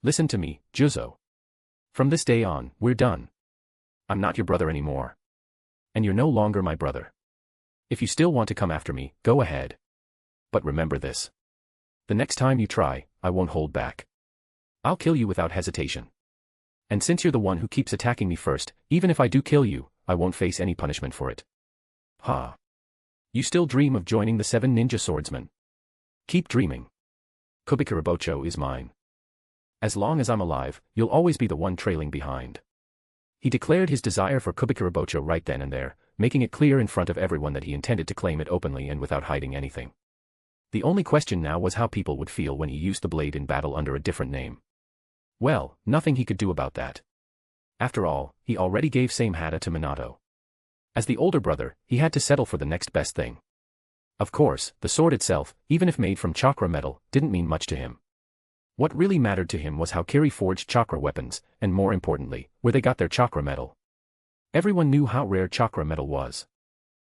Listen to me, Juzo. From this day on, we're done. I'm not your brother anymore. And you're no longer my brother. If you still want to come after me, go ahead. But remember this. The next time you try, I won't hold back. I'll kill you without hesitation. And since you're the one who keeps attacking me first, even if I do kill you, I won't face any punishment for it. Ha. You still dream of joining the 7 ninja swordsmen? Keep dreaming. Kubikurabocho is mine. As long as I'm alive, you'll always be the one trailing behind. He declared his desire for Kubikurabocho right then and there, making it clear in front of everyone that he intended to claim it openly and without hiding anything. The only question now was how people would feel when he used the blade in battle under a different name. Well, nothing he could do about that. After all, he already gave same hata to Minato. As the older brother, he had to settle for the next best thing. Of course, the sword itself, even if made from chakra metal, didn't mean much to him. What really mattered to him was how Kiri forged chakra weapons, and more importantly, where they got their chakra metal. Everyone knew how rare chakra metal was.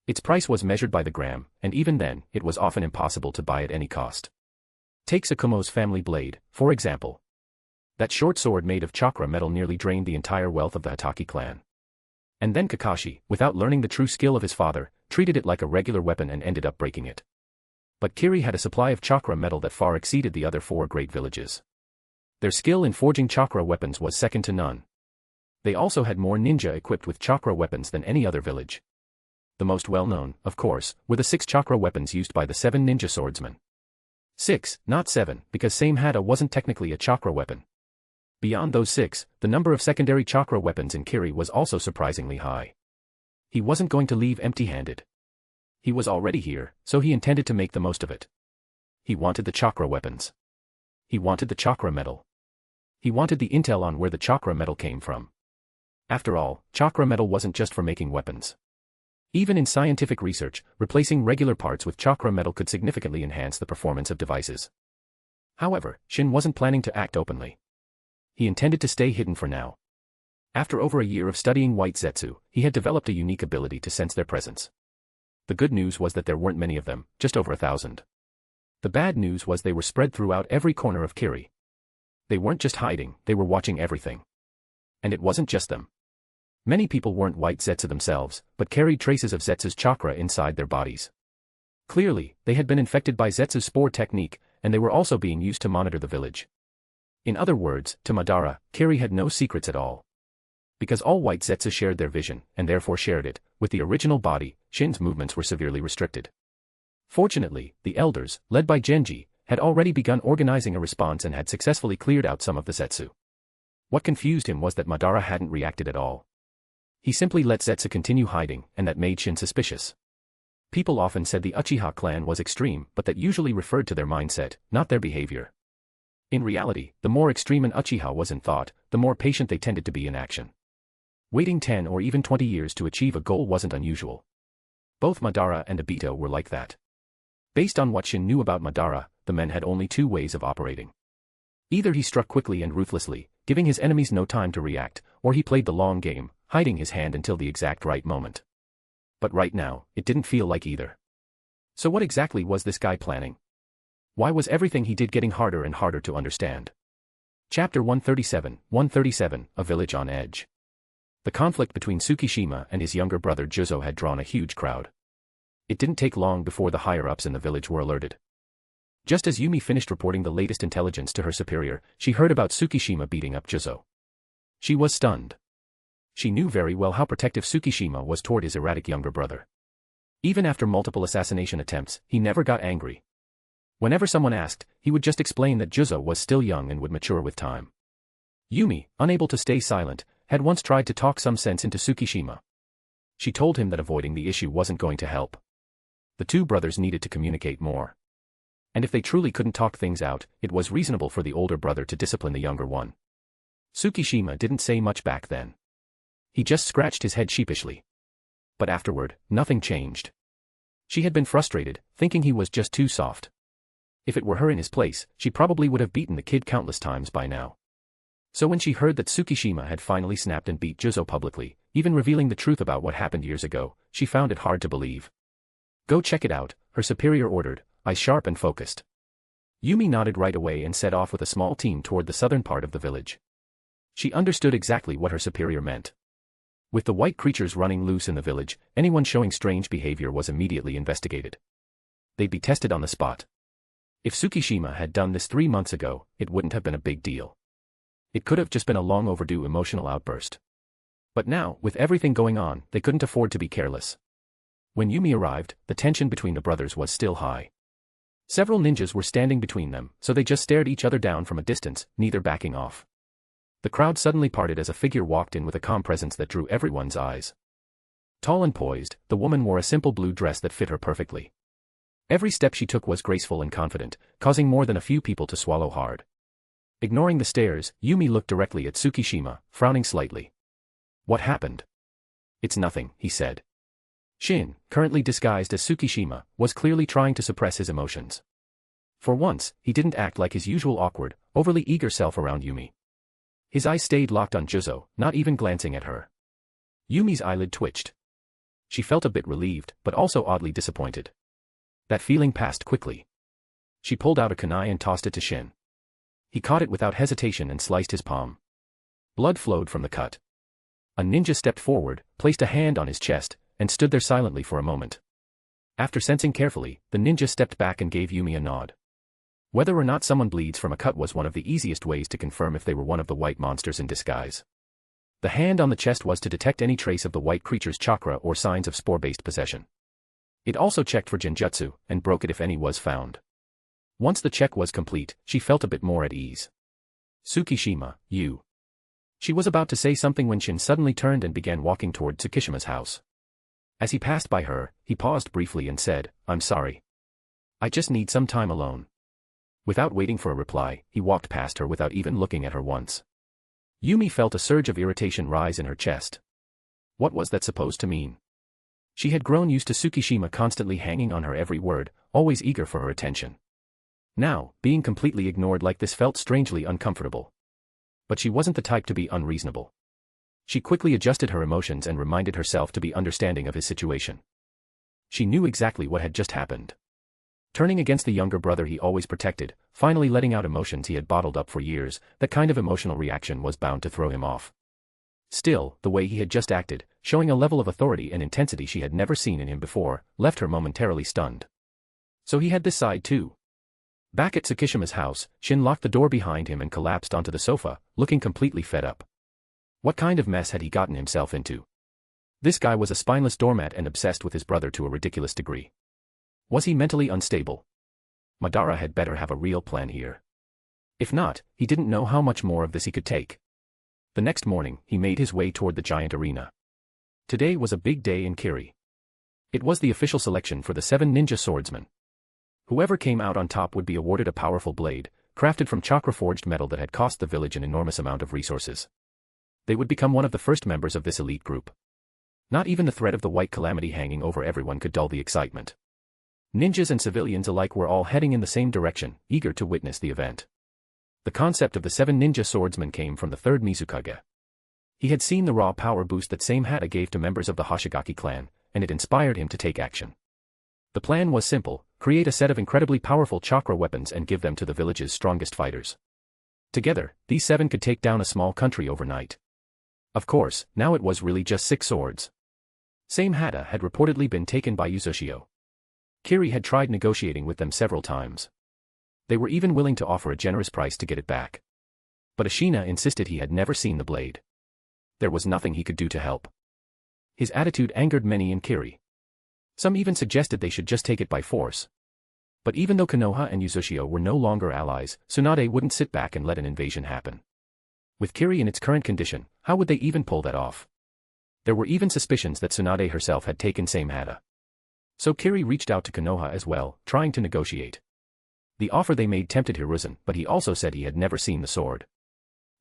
Its price was measured by the gram, and even then, it was often impossible to buy at any cost. Take Kumo's family blade, for example. That short sword made of chakra metal nearly drained the entire wealth of the Hatake clan. And then Kakashi, without learning the true skill of his father, treated it like a regular weapon and ended up breaking it. But Kiri had a supply of chakra metal that far exceeded the other 4 great villages. Their skill in forging chakra weapons was second to none. They also had more ninja equipped with chakra weapons than any other village. The most well-known, of course, were the 6 chakra weapons used by the 7 ninja swordsmen. 6, not 7, because Same Hada wasn't technically a chakra weapon. Beyond those 6, the number of secondary chakra weapons in Kiri was also surprisingly high. He wasn't going to leave empty-handed. He was already here, so he intended to make the most of it. He wanted the chakra weapons. He wanted the chakra metal. He wanted the intel on where the chakra metal came from. After all, chakra metal wasn't just for making weapons. Even in scientific research, replacing regular parts with chakra metal could significantly enhance the performance of devices. However, Shin wasn't planning to act openly. He intended to stay hidden for now. After over a year of studying white Zetsu, he had developed a unique ability to sense their presence. The good news was that there weren't many of them, just over 1,000. The bad news was they were spread throughout every corner of Kiri. They weren't just hiding, they were watching everything. And it wasn't just them. Many people weren't white Zetsu themselves, but carried traces of Zetsu's chakra inside their bodies. Clearly, they had been infected by Zetsu's spore technique, and they were also being used to monitor the village. In other words, to Madara, Kiri had no secrets at all. Because all white Zetsu shared their vision, and therefore shared it, with the original body, Shin's movements were severely restricted. Fortunately, the elders, led by Genji, had already begun organizing a response and had successfully cleared out some of the Zetsu. What confused him was that Madara hadn't reacted at all. He simply let Zetsu continue hiding, and that made Shin suspicious. People often said the Uchiha clan was extreme, but that usually referred to their mindset, not their behavior. In reality, the more extreme an Uchiha was in thought, the more patient they tended to be in action. Waiting 10 or even 20 years to achieve a goal wasn't unusual. Both Madara and Obito were like that. Based on what Shin knew about Madara, the men had only 2 ways of operating. Either he struck quickly and ruthlessly, giving his enemies no time to react, or he played the long game, hiding his hand until the exact right moment. But right now, it didn't feel like either. So what exactly was this guy planning? Why was everything he did getting harder and harder to understand? Chapter 137, A Village on Edge. The conflict between Tsukishima and his younger brother Juzo had drawn a huge crowd. It didn't take long before the higher-ups in the village were alerted. Just as Yumi finished reporting the latest intelligence to her superior, she heard about Tsukishima beating up Juzo. She was stunned. She knew very well how protective Tsukishima was toward his erratic younger brother. Even after multiple assassination attempts, he never got angry. Whenever someone asked, he would just explain that Juzo was still young and would mature with time. Yumi, unable to stay silent, had once tried to talk some sense into Tsukishima. She told him that avoiding the issue wasn't going to help. The 2 brothers needed to communicate more. And if they truly couldn't talk things out, it was reasonable for the older brother to discipline the younger one. Tsukishima didn't say much back then. He just scratched his head sheepishly. But afterward, nothing changed. She had been frustrated, thinking he was just too soft. If it were her in his place, she probably would have beaten the kid countless times by now. So when she heard that Tsukishima had finally snapped and beat Juzo publicly, even revealing the truth about what happened years ago, she found it hard to believe. Go check it out, her superior ordered, eyes sharp and focused. Yumi nodded right away and set off with a small team toward the southern part of the village. She understood exactly what her superior meant. With the white creatures running loose in the village, anyone showing strange behavior was immediately investigated. They'd be tested on the spot. If Tsukishima had done this 3 months ago, it wouldn't have been a big deal. It could have just been a long overdue emotional outburst. But now, with everything going on, they couldn't afford to be careless. When Yumi arrived, the tension between the brothers was still high. Several ninjas were standing between them, so they just stared each other down from a distance, neither backing off. The crowd suddenly parted as a figure walked in with a calm presence that drew everyone's eyes. Tall and poised, the woman wore a simple blue dress that fit her perfectly. Every step she took was graceful and confident, causing more than a few people to swallow hard. Ignoring the stares, Yumi looked directly at Tsukishima, frowning slightly. What happened? It's nothing, he said. Shin, currently disguised as Tsukishima, was clearly trying to suppress his emotions. For once, he didn't act like his usual awkward, overly eager self around Yumi. His eyes stayed locked on Juzo, not even glancing at her. Yumi's eyelid twitched. She felt a bit relieved, but also oddly disappointed. That feeling passed quickly. She pulled out a kunai and tossed it to Shin. He caught it without hesitation and sliced his palm. Blood flowed from the cut. A ninja stepped forward, placed a hand on his chest, and stood there silently for a moment. After sensing carefully, the ninja stepped back and gave Yumi a nod. Whether or not someone bleeds from a cut was one of the easiest ways to confirm if they were one of the white monsters in disguise. The hand on the chest was to detect any trace of the white creature's chakra or signs of spore-based possession. It also checked for genjutsu, and broke it if any was found. Once the check was complete, she felt a bit more at ease. Tsukishima, you. She was about to say something when Shin suddenly turned and began walking toward Tsukishima's house. As he passed by her, he paused briefly and said, "I'm sorry. I just need some time alone." Without waiting for a reply, he walked past her without even looking at her once. Yumi felt a surge of irritation rise in her chest. What was that supposed to mean? She had grown used to Tsukishima constantly hanging on her every word, always eager for her attention. Now, being completely ignored like this felt strangely uncomfortable. But she wasn't the type to be unreasonable. She quickly adjusted her emotions and reminded herself to be understanding of his situation. She knew exactly what had just happened. Turning against the younger brother he always protected, finally letting out emotions he had bottled up for years, that kind of emotional reaction was bound to throw him off. Still, the way he had just acted, showing a level of authority and intensity she had never seen in him before, left her momentarily stunned. So he had this side too. Back at Tsukishima's house, Shin locked the door behind him and collapsed onto the sofa, looking completely fed up. What kind of mess had he gotten himself into? This guy was a spineless doormat and obsessed with his brother to a ridiculous degree. Was he mentally unstable? Madara had better have a real plan here. If not, he didn't know how much more of this he could take. The next morning, he made his way toward the giant arena. Today was a big day in Kiri. It was the official selection for the 7 ninja swordsmen. Whoever came out on top would be awarded a powerful blade, crafted from chakra-forged metal that had cost the village an enormous amount of resources. They would become one of the first members of this elite group. Not even the threat of the white calamity hanging over everyone could dull the excitement. Ninjas and civilians alike were all heading in the same direction, eager to witness the event. The concept of the 7 ninja swordsmen came from the 3rd Mizukage. He had seen the raw power boost that same Hata gave to members of the Hoshigaki clan, and it inspired him to take action. The plan was simple: create a set of incredibly powerful chakra weapons and give them to the village's strongest fighters. Together, these 7 could take down a small country overnight. Of course, now it was really just 6 swords. Same Hata had reportedly been taken by Uzushio. Kiri had tried negotiating with them several times. They were even willing to offer a generous price to get it back. But Ashina insisted he had never seen the blade. There was nothing he could do to help. His attitude angered many in Kiri. Some even suggested they should just take it by force. But even though Konoha and Uzushio were no longer allies, Tsunade wouldn't sit back and let an invasion happen. With Kiri in its current condition, how would they even pull that off? There were even suspicions that Tsunade herself had taken same Hata. So Kiri reached out to Konoha as well, trying to negotiate. The offer they made tempted Hiruzen, but he also said he had never seen the sword.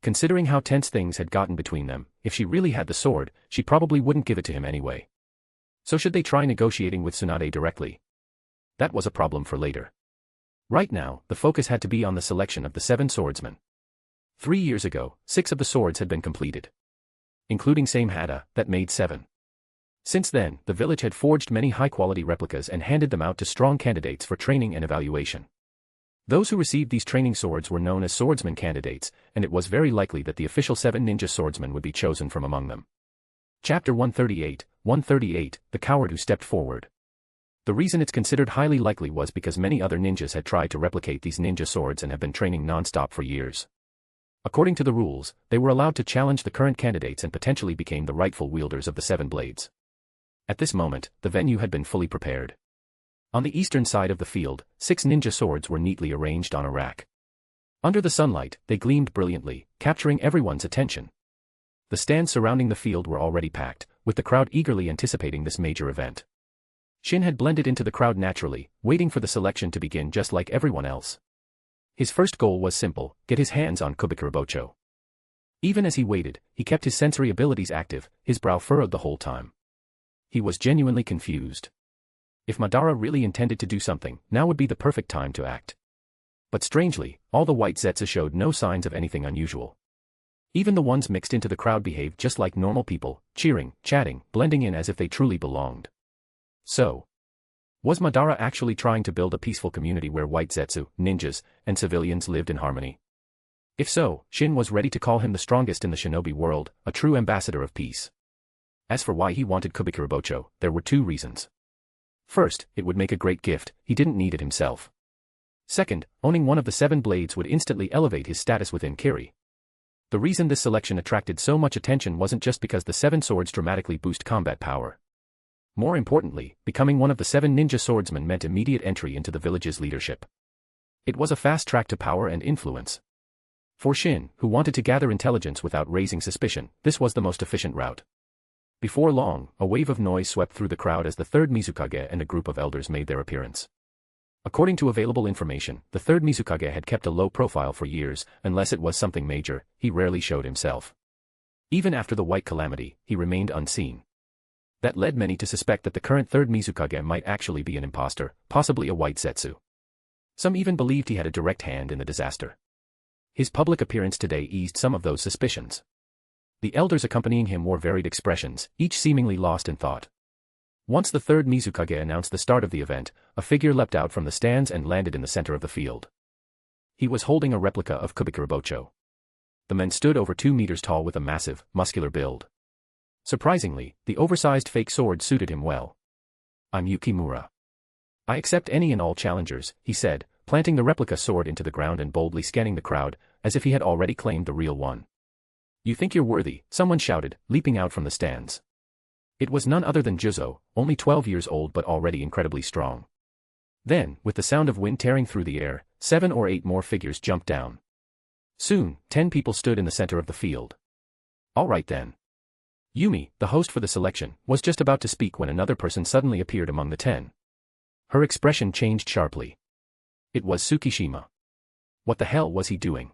Considering how tense things had gotten between them, if she really had the sword, she probably wouldn't give it to him anyway. So should they try negotiating with Tsunade directly? That was a problem for later. Right now, the focus had to be on the selection of the 7 swordsmen. 3 years ago, 6 of the swords had been completed. Including same Hata, that made 7. Since then, the village had forged many high-quality replicas and handed them out to strong candidates for training and evaluation. Those who received these training swords were known as swordsman candidates, and it was very likely that the official 7 ninja swordsmen would be chosen from among them. Chapter 138, The Coward Who Stepped Forward. The reason it's considered highly likely was because many other ninjas had tried to replicate these ninja swords and have been training non-stop for years. According to the rules, they were allowed to challenge the current candidates and potentially became the rightful wielders of the 7 blades. At this moment, the venue had been fully prepared. On the eastern side of the field, 6 ninja swords were neatly arranged on a rack. Under the sunlight, they gleamed brilliantly, capturing everyone's attention. The stands surrounding the field were already packed, with the crowd eagerly anticipating this major event. Shin had blended into the crowd naturally, waiting for the selection to begin just like everyone else. His first goal was simple: get his hands on Kubikurabocho. Even as he waited, he kept his sensory abilities active, his brow furrowed the whole time. He was genuinely confused. If Madara really intended to do something, now would be the perfect time to act. But strangely, all the white Zetsu showed no signs of anything unusual. Even the ones mixed into the crowd behaved just like normal people, cheering, chatting, blending in as if they truly belonged. So, was Madara actually trying to build a peaceful community where white Zetsu, ninjas, and civilians lived in harmony? If so, Shin was ready to call him the strongest in the shinobi world, a true ambassador of peace. As for why he wanted Kubikurabocho, there were two reasons. First, it would make a great gift, he didn't need it himself. Second, owning one of the 7 blades would instantly elevate his status within Kiri. The reason this selection attracted so much attention wasn't just because the 7 swords dramatically boost combat power. More importantly, becoming one of the 7 ninja swordsmen meant immediate entry into the village's leadership. It was a fast track to power and influence. For Shin, who wanted to gather intelligence without raising suspicion, this was the most efficient route. Before long, a wave of noise swept through the crowd as the 3rd Mizukage and a group of elders made their appearance. According to available information, the 3rd Mizukage had kept a low profile for years, unless it was something major, he rarely showed himself. Even after the White Calamity, he remained unseen. That led many to suspect that the current 3rd Mizukage might actually be an imposter, possibly a white Zetsu. Some even believed he had a direct hand in the disaster. His public appearance today eased some of those suspicions. The elders accompanying him wore varied expressions, each seemingly lost in thought. Once the 3rd Mizukage announced the start of the event, a figure leapt out from the stands and landed in the center of the field. He was holding a replica of Kubikurabocho. The man stood over 2 meters tall with a massive, muscular build. Surprisingly, the oversized fake sword suited him well. "I'm Yukimura. I accept any and all challengers," he said, planting the replica sword into the ground and boldly scanning the crowd, as if he had already claimed the real one. "You think you're worthy?" someone shouted, leaping out from the stands. It was none other than Juzo, only 12 years old but already incredibly strong. Then, with the sound of wind tearing through the air, 7 or 8 more figures jumped down. Soon, 10 people stood in the center of the field. All right then. Yumi, the host for the selection, was just about to speak when another person suddenly appeared among the 10. Her expression changed sharply. It was Tsukishima. What the hell was he doing?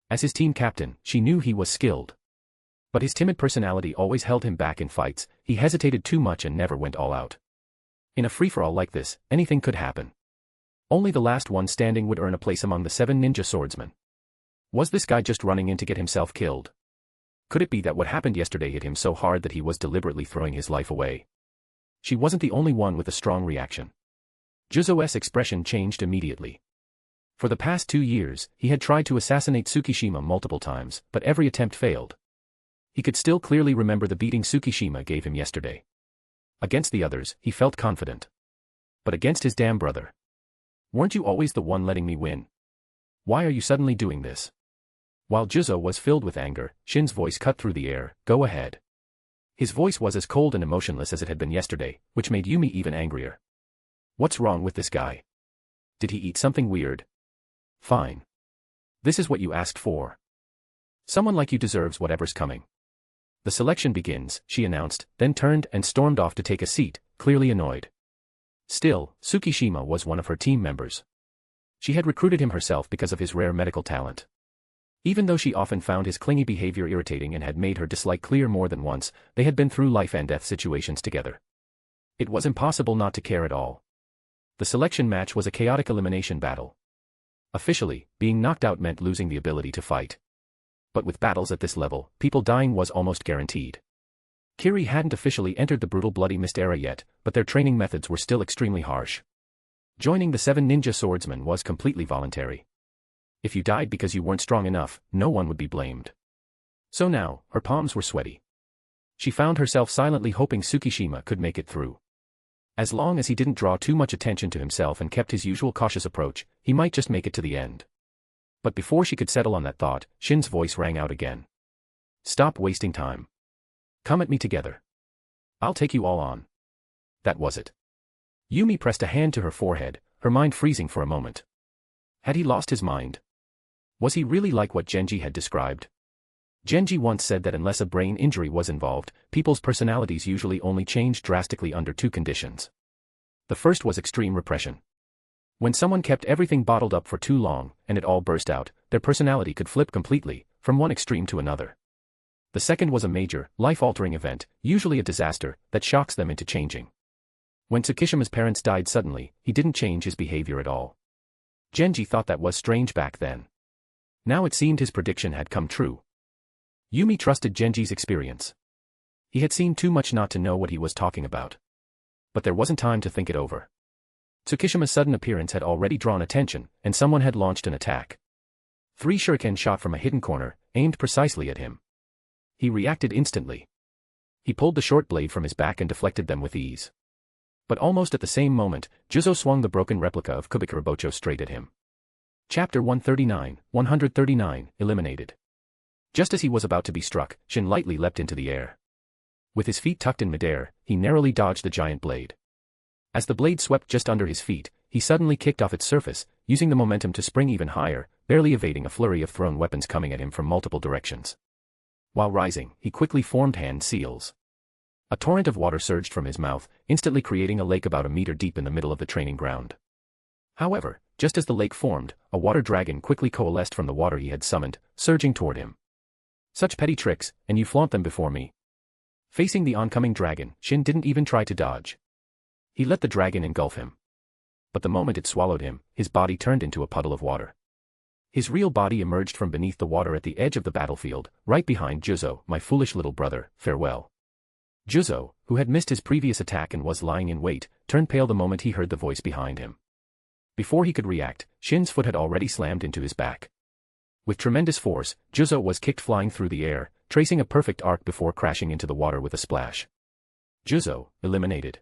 As his team captain, she knew he was skilled. But his timid personality always held him back in fights, he hesitated too much and never went all out. In a free-for-all like this, anything could happen. Only the last one standing would earn a place among the 7 ninja swordsmen. Was this guy just running in to get himself killed? Could it be that what happened yesterday hit him so hard that he was deliberately throwing his life away? She wasn't the only one with a strong reaction. Juzo's expression changed immediately. For the past 2 years, he had tried to assassinate Tsukishima multiple times, but every attempt failed. He could still clearly remember the beating Tsukishima gave him yesterday. Against the others, he felt confident. But against his damn brother. Weren't you always the one letting me win? Why are you suddenly doing this? While Juzo was filled with anger, Shin's voice cut through the air, "Go ahead." His voice was as cold and emotionless as it had been yesterday, which made Yumi even angrier. What's wrong with this guy? Did he eat something weird? Fine. This is what you asked for. Someone like you deserves whatever's coming. The selection begins, she announced, then turned and stormed off to take a seat, clearly annoyed. Still, Tsukishima was one of her team members. She had recruited him herself because of his rare medical talent. Even though she often found his clingy behavior irritating and had made her dislike clear more than once, they had been through life and death situations together. It was impossible not to care at all. The selection match was a chaotic elimination battle. Officially, being knocked out meant losing the ability to fight. But with battles at this level, people dying was almost guaranteed. Kiri hadn't officially entered the brutal Bloody Mist era yet, but their training methods were still extremely harsh. Joining the 7 ninja swordsmen was completely voluntary. If you died because you weren't strong enough, no one would be blamed. So now, her palms were sweaty. She found herself silently hoping Tsukishima could make it through. As long as he didn't draw too much attention to himself and kept his usual cautious approach, he might just make it to the end. But before she could settle on that thought, Shin's voice rang out again. "Stop wasting time. Come at me together. I'll take you all on." That was it. Yumi pressed a hand to her forehead, her mind freezing for a moment. Had he lost his mind? Was he really like what Genji had described? Genji once said that unless a brain injury was involved, people's personalities usually only changed drastically under 2 conditions. The first was extreme repression. When someone kept everything bottled up for too long, and it all burst out, their personality could flip completely, from one extreme to another. The second was a major, life-altering event, usually a disaster, that shocks them into changing. When Tsukishima's parents died suddenly, he didn't change his behavior at all. Genji thought that was strange back then. Now it seemed his prediction had come true. Yumi trusted Genji's experience. He had seen too much not to know what he was talking about. But there wasn't time to think it over. Tsukishima's sudden appearance had already drawn attention, and someone had launched an attack. 3 shuriken shot from a hidden corner, aimed precisely at him. He reacted instantly. He pulled the short blade from his back and deflected them with ease. But almost at the same moment, Juzo swung the broken replica of Kubikurabocho straight at him. Chapter 139, Eliminated. Just as he was about to be struck, Shin lightly leapt into the air. With his feet tucked in midair, he narrowly dodged the giant blade. As the blade swept just under his feet, he suddenly kicked off its surface, using the momentum to spring even higher, barely evading a flurry of thrown weapons coming at him from multiple directions. While rising, he quickly formed hand seals. A torrent of water surged from his mouth, instantly creating a lake about a meter deep in the middle of the training ground. However, just as the lake formed, a water dragon quickly coalesced from the water he had summoned, surging toward him. Such petty tricks, and you flaunt them before me. Facing the oncoming dragon, Shin didn't even try to dodge. He let the dragon engulf him. But the moment it swallowed him, his body turned into a puddle of water. His real body emerged from beneath the water at the edge of the battlefield, right behind Juzo, my foolish little brother, farewell. Juzo, who had missed his previous attack and was lying in wait, turned pale the moment he heard the voice behind him. Before he could react, Shin's foot had already slammed into his back. With tremendous force, Juzo was kicked flying through the air, tracing a perfect arc before crashing into the water with a splash. Juzo, eliminated.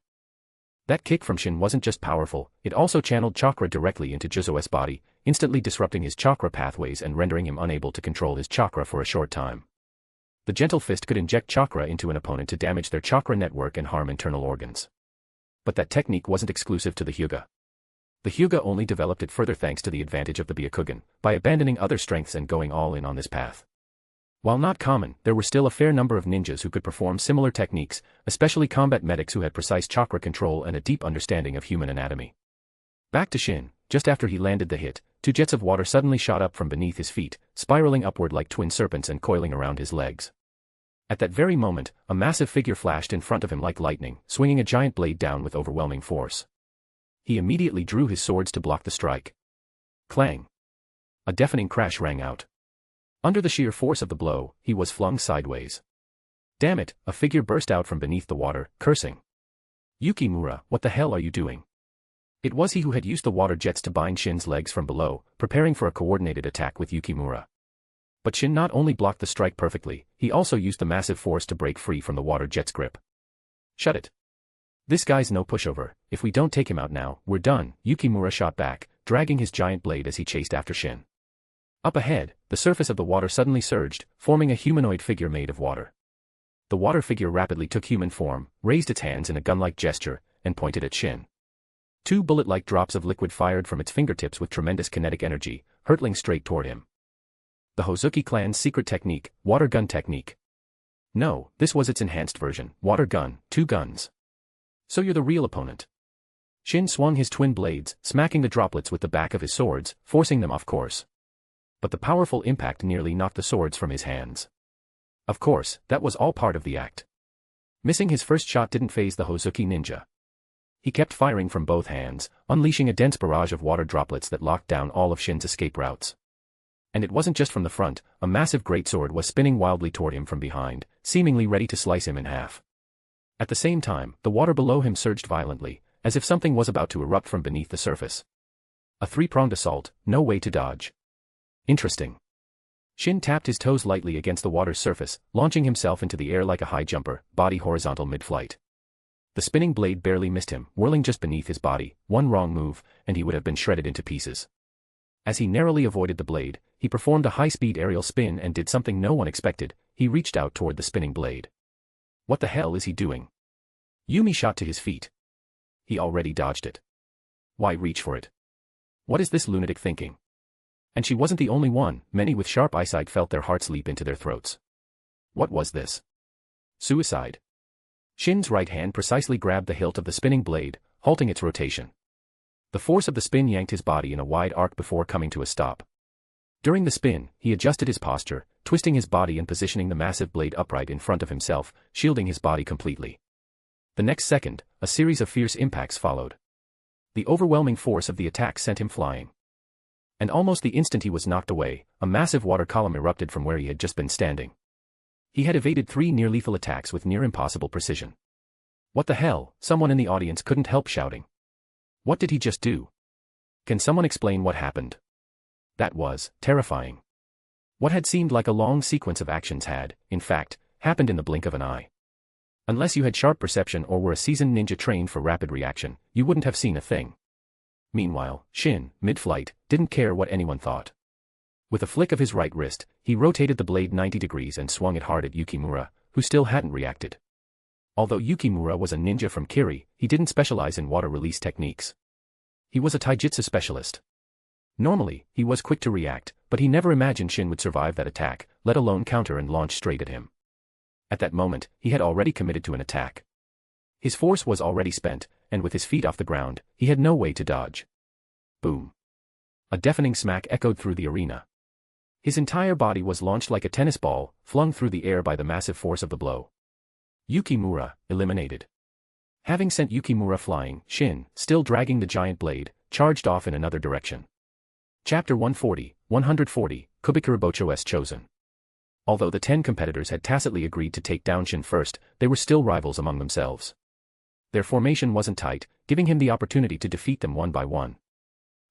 That kick from Shin wasn't just powerful, it also channeled chakra directly into Juzo's body, instantly disrupting his chakra pathways and rendering him unable to control his chakra for a short time. The gentle fist could inject chakra into an opponent to damage their chakra network and harm internal organs. But that technique wasn't exclusive to the Hyuga. The Hyuga only developed it further thanks to the advantage of the Byakugan, by abandoning other strengths and going all in on this path. While not common, there were still a fair number of ninjas who could perform similar techniques, especially combat medics who had precise chakra control and a deep understanding of human anatomy. Back to Shin, just after he landed the hit, 2 jets of water suddenly shot up from beneath his feet, spiraling upward like twin serpents and coiling around his legs. At that very moment, a massive figure flashed in front of him like lightning, swinging a giant blade down with overwhelming force. He immediately drew his swords to block the strike. Clang! A deafening crash rang out. Under the sheer force of the blow, he was flung sideways. Damn it, a figure burst out from beneath the water, cursing. Yukimura, what the hell are you doing? It was he who had used the water jets to bind Shin's legs from below, preparing for a coordinated attack with Yukimura. But Shin not only blocked the strike perfectly, he also used the massive force to break free from the water jet's grip. Shut it. This guy's no pushover, if we don't take him out now, we're done, Yukimura shot back, dragging his giant blade as he chased after Shin. Up ahead, the surface of the water suddenly surged, forming a humanoid figure made of water. The water figure rapidly took human form, raised its hands in a gun-like gesture, and pointed at Shin. 2 bullet-like drops of liquid fired from its fingertips with tremendous kinetic energy, hurtling straight toward him. The Hozuki clan's secret technique, water gun technique. No, this was its enhanced version, water gun, 2 guns. So you're the real opponent. Shin swung his twin blades, smacking the droplets with the back of his swords, forcing them off course. But the powerful impact nearly knocked the swords from his hands. Of course, that was all part of the act. Missing his first shot didn't faze the Hozuki ninja. He kept firing from both hands, unleashing a dense barrage of water droplets that locked down all of Shin's escape routes. And it wasn't just from the front, a massive greatsword was spinning wildly toward him from behind, seemingly ready to slice him in half. At the same time, the water below him surged violently, as if something was about to erupt from beneath the surface. A 3-pronged assault, no way to dodge. Interesting. Shin tapped his toes lightly against the water's surface, launching himself into the air like a high jumper, body horizontal mid-flight. The spinning blade barely missed him, whirling just beneath his body, one wrong move, and he would have been shredded into pieces. As he narrowly avoided the blade, he performed a high-speed aerial spin and did something no one expected, he reached out toward the spinning blade. What the hell is he doing? Yumi shot to his feet. He already dodged it. Why reach for it? What is this lunatic thinking? And she wasn't the only one, many with sharp eyesight felt their hearts leap into their throats. What was this? Suicide. Shin's right hand precisely grabbed the hilt of the spinning blade, halting its rotation. The force of the spin yanked his body in a wide arc before coming to a stop. During the spin, he adjusted his posture, twisting his body and positioning the massive blade upright in front of himself, shielding his body completely. The next second, a series of fierce impacts followed. The overwhelming force of the attack sent him flying. And almost the instant he was knocked away, a massive water column erupted from where he had just been standing. He had evaded 3 near-lethal attacks with near-impossible precision. What the hell? Someone in the audience couldn't help shouting. What did he just do? Can someone explain what happened? That was terrifying. What had seemed like a long sequence of actions had, in fact, happened in the blink of an eye. Unless you had sharp perception or were a seasoned ninja trained for rapid reaction, you wouldn't have seen a thing. Meanwhile, Shin, mid-flight, didn't care what anyone thought. With a flick of his right wrist, he rotated the blade 90 degrees and swung it hard at Yukimura, who still hadn't reacted. Although Yukimura was a ninja from Kiri, he didn't specialize in water release techniques. He was a taijutsu specialist. Normally, he was quick to react, but he never imagined Shin would survive that attack, let alone counter and launch straight at him. At that moment, he had already committed to an attack. His force was already spent, and with his feet off the ground, he had no way to dodge. Boom. A deafening smack echoed through the arena. His entire body was launched like a tennis ball, flung through the air by the massive force of the blow. Yukimura, eliminated. Having sent Yukimura flying, Shin, still dragging the giant blade, charged off in another direction. Chapter 140, Kubikurabocho's chosen. Although the 10 competitors had tacitly agreed to take down Shin first, they were still rivals among themselves. Their formation wasn't tight, giving him the opportunity to defeat them one by one.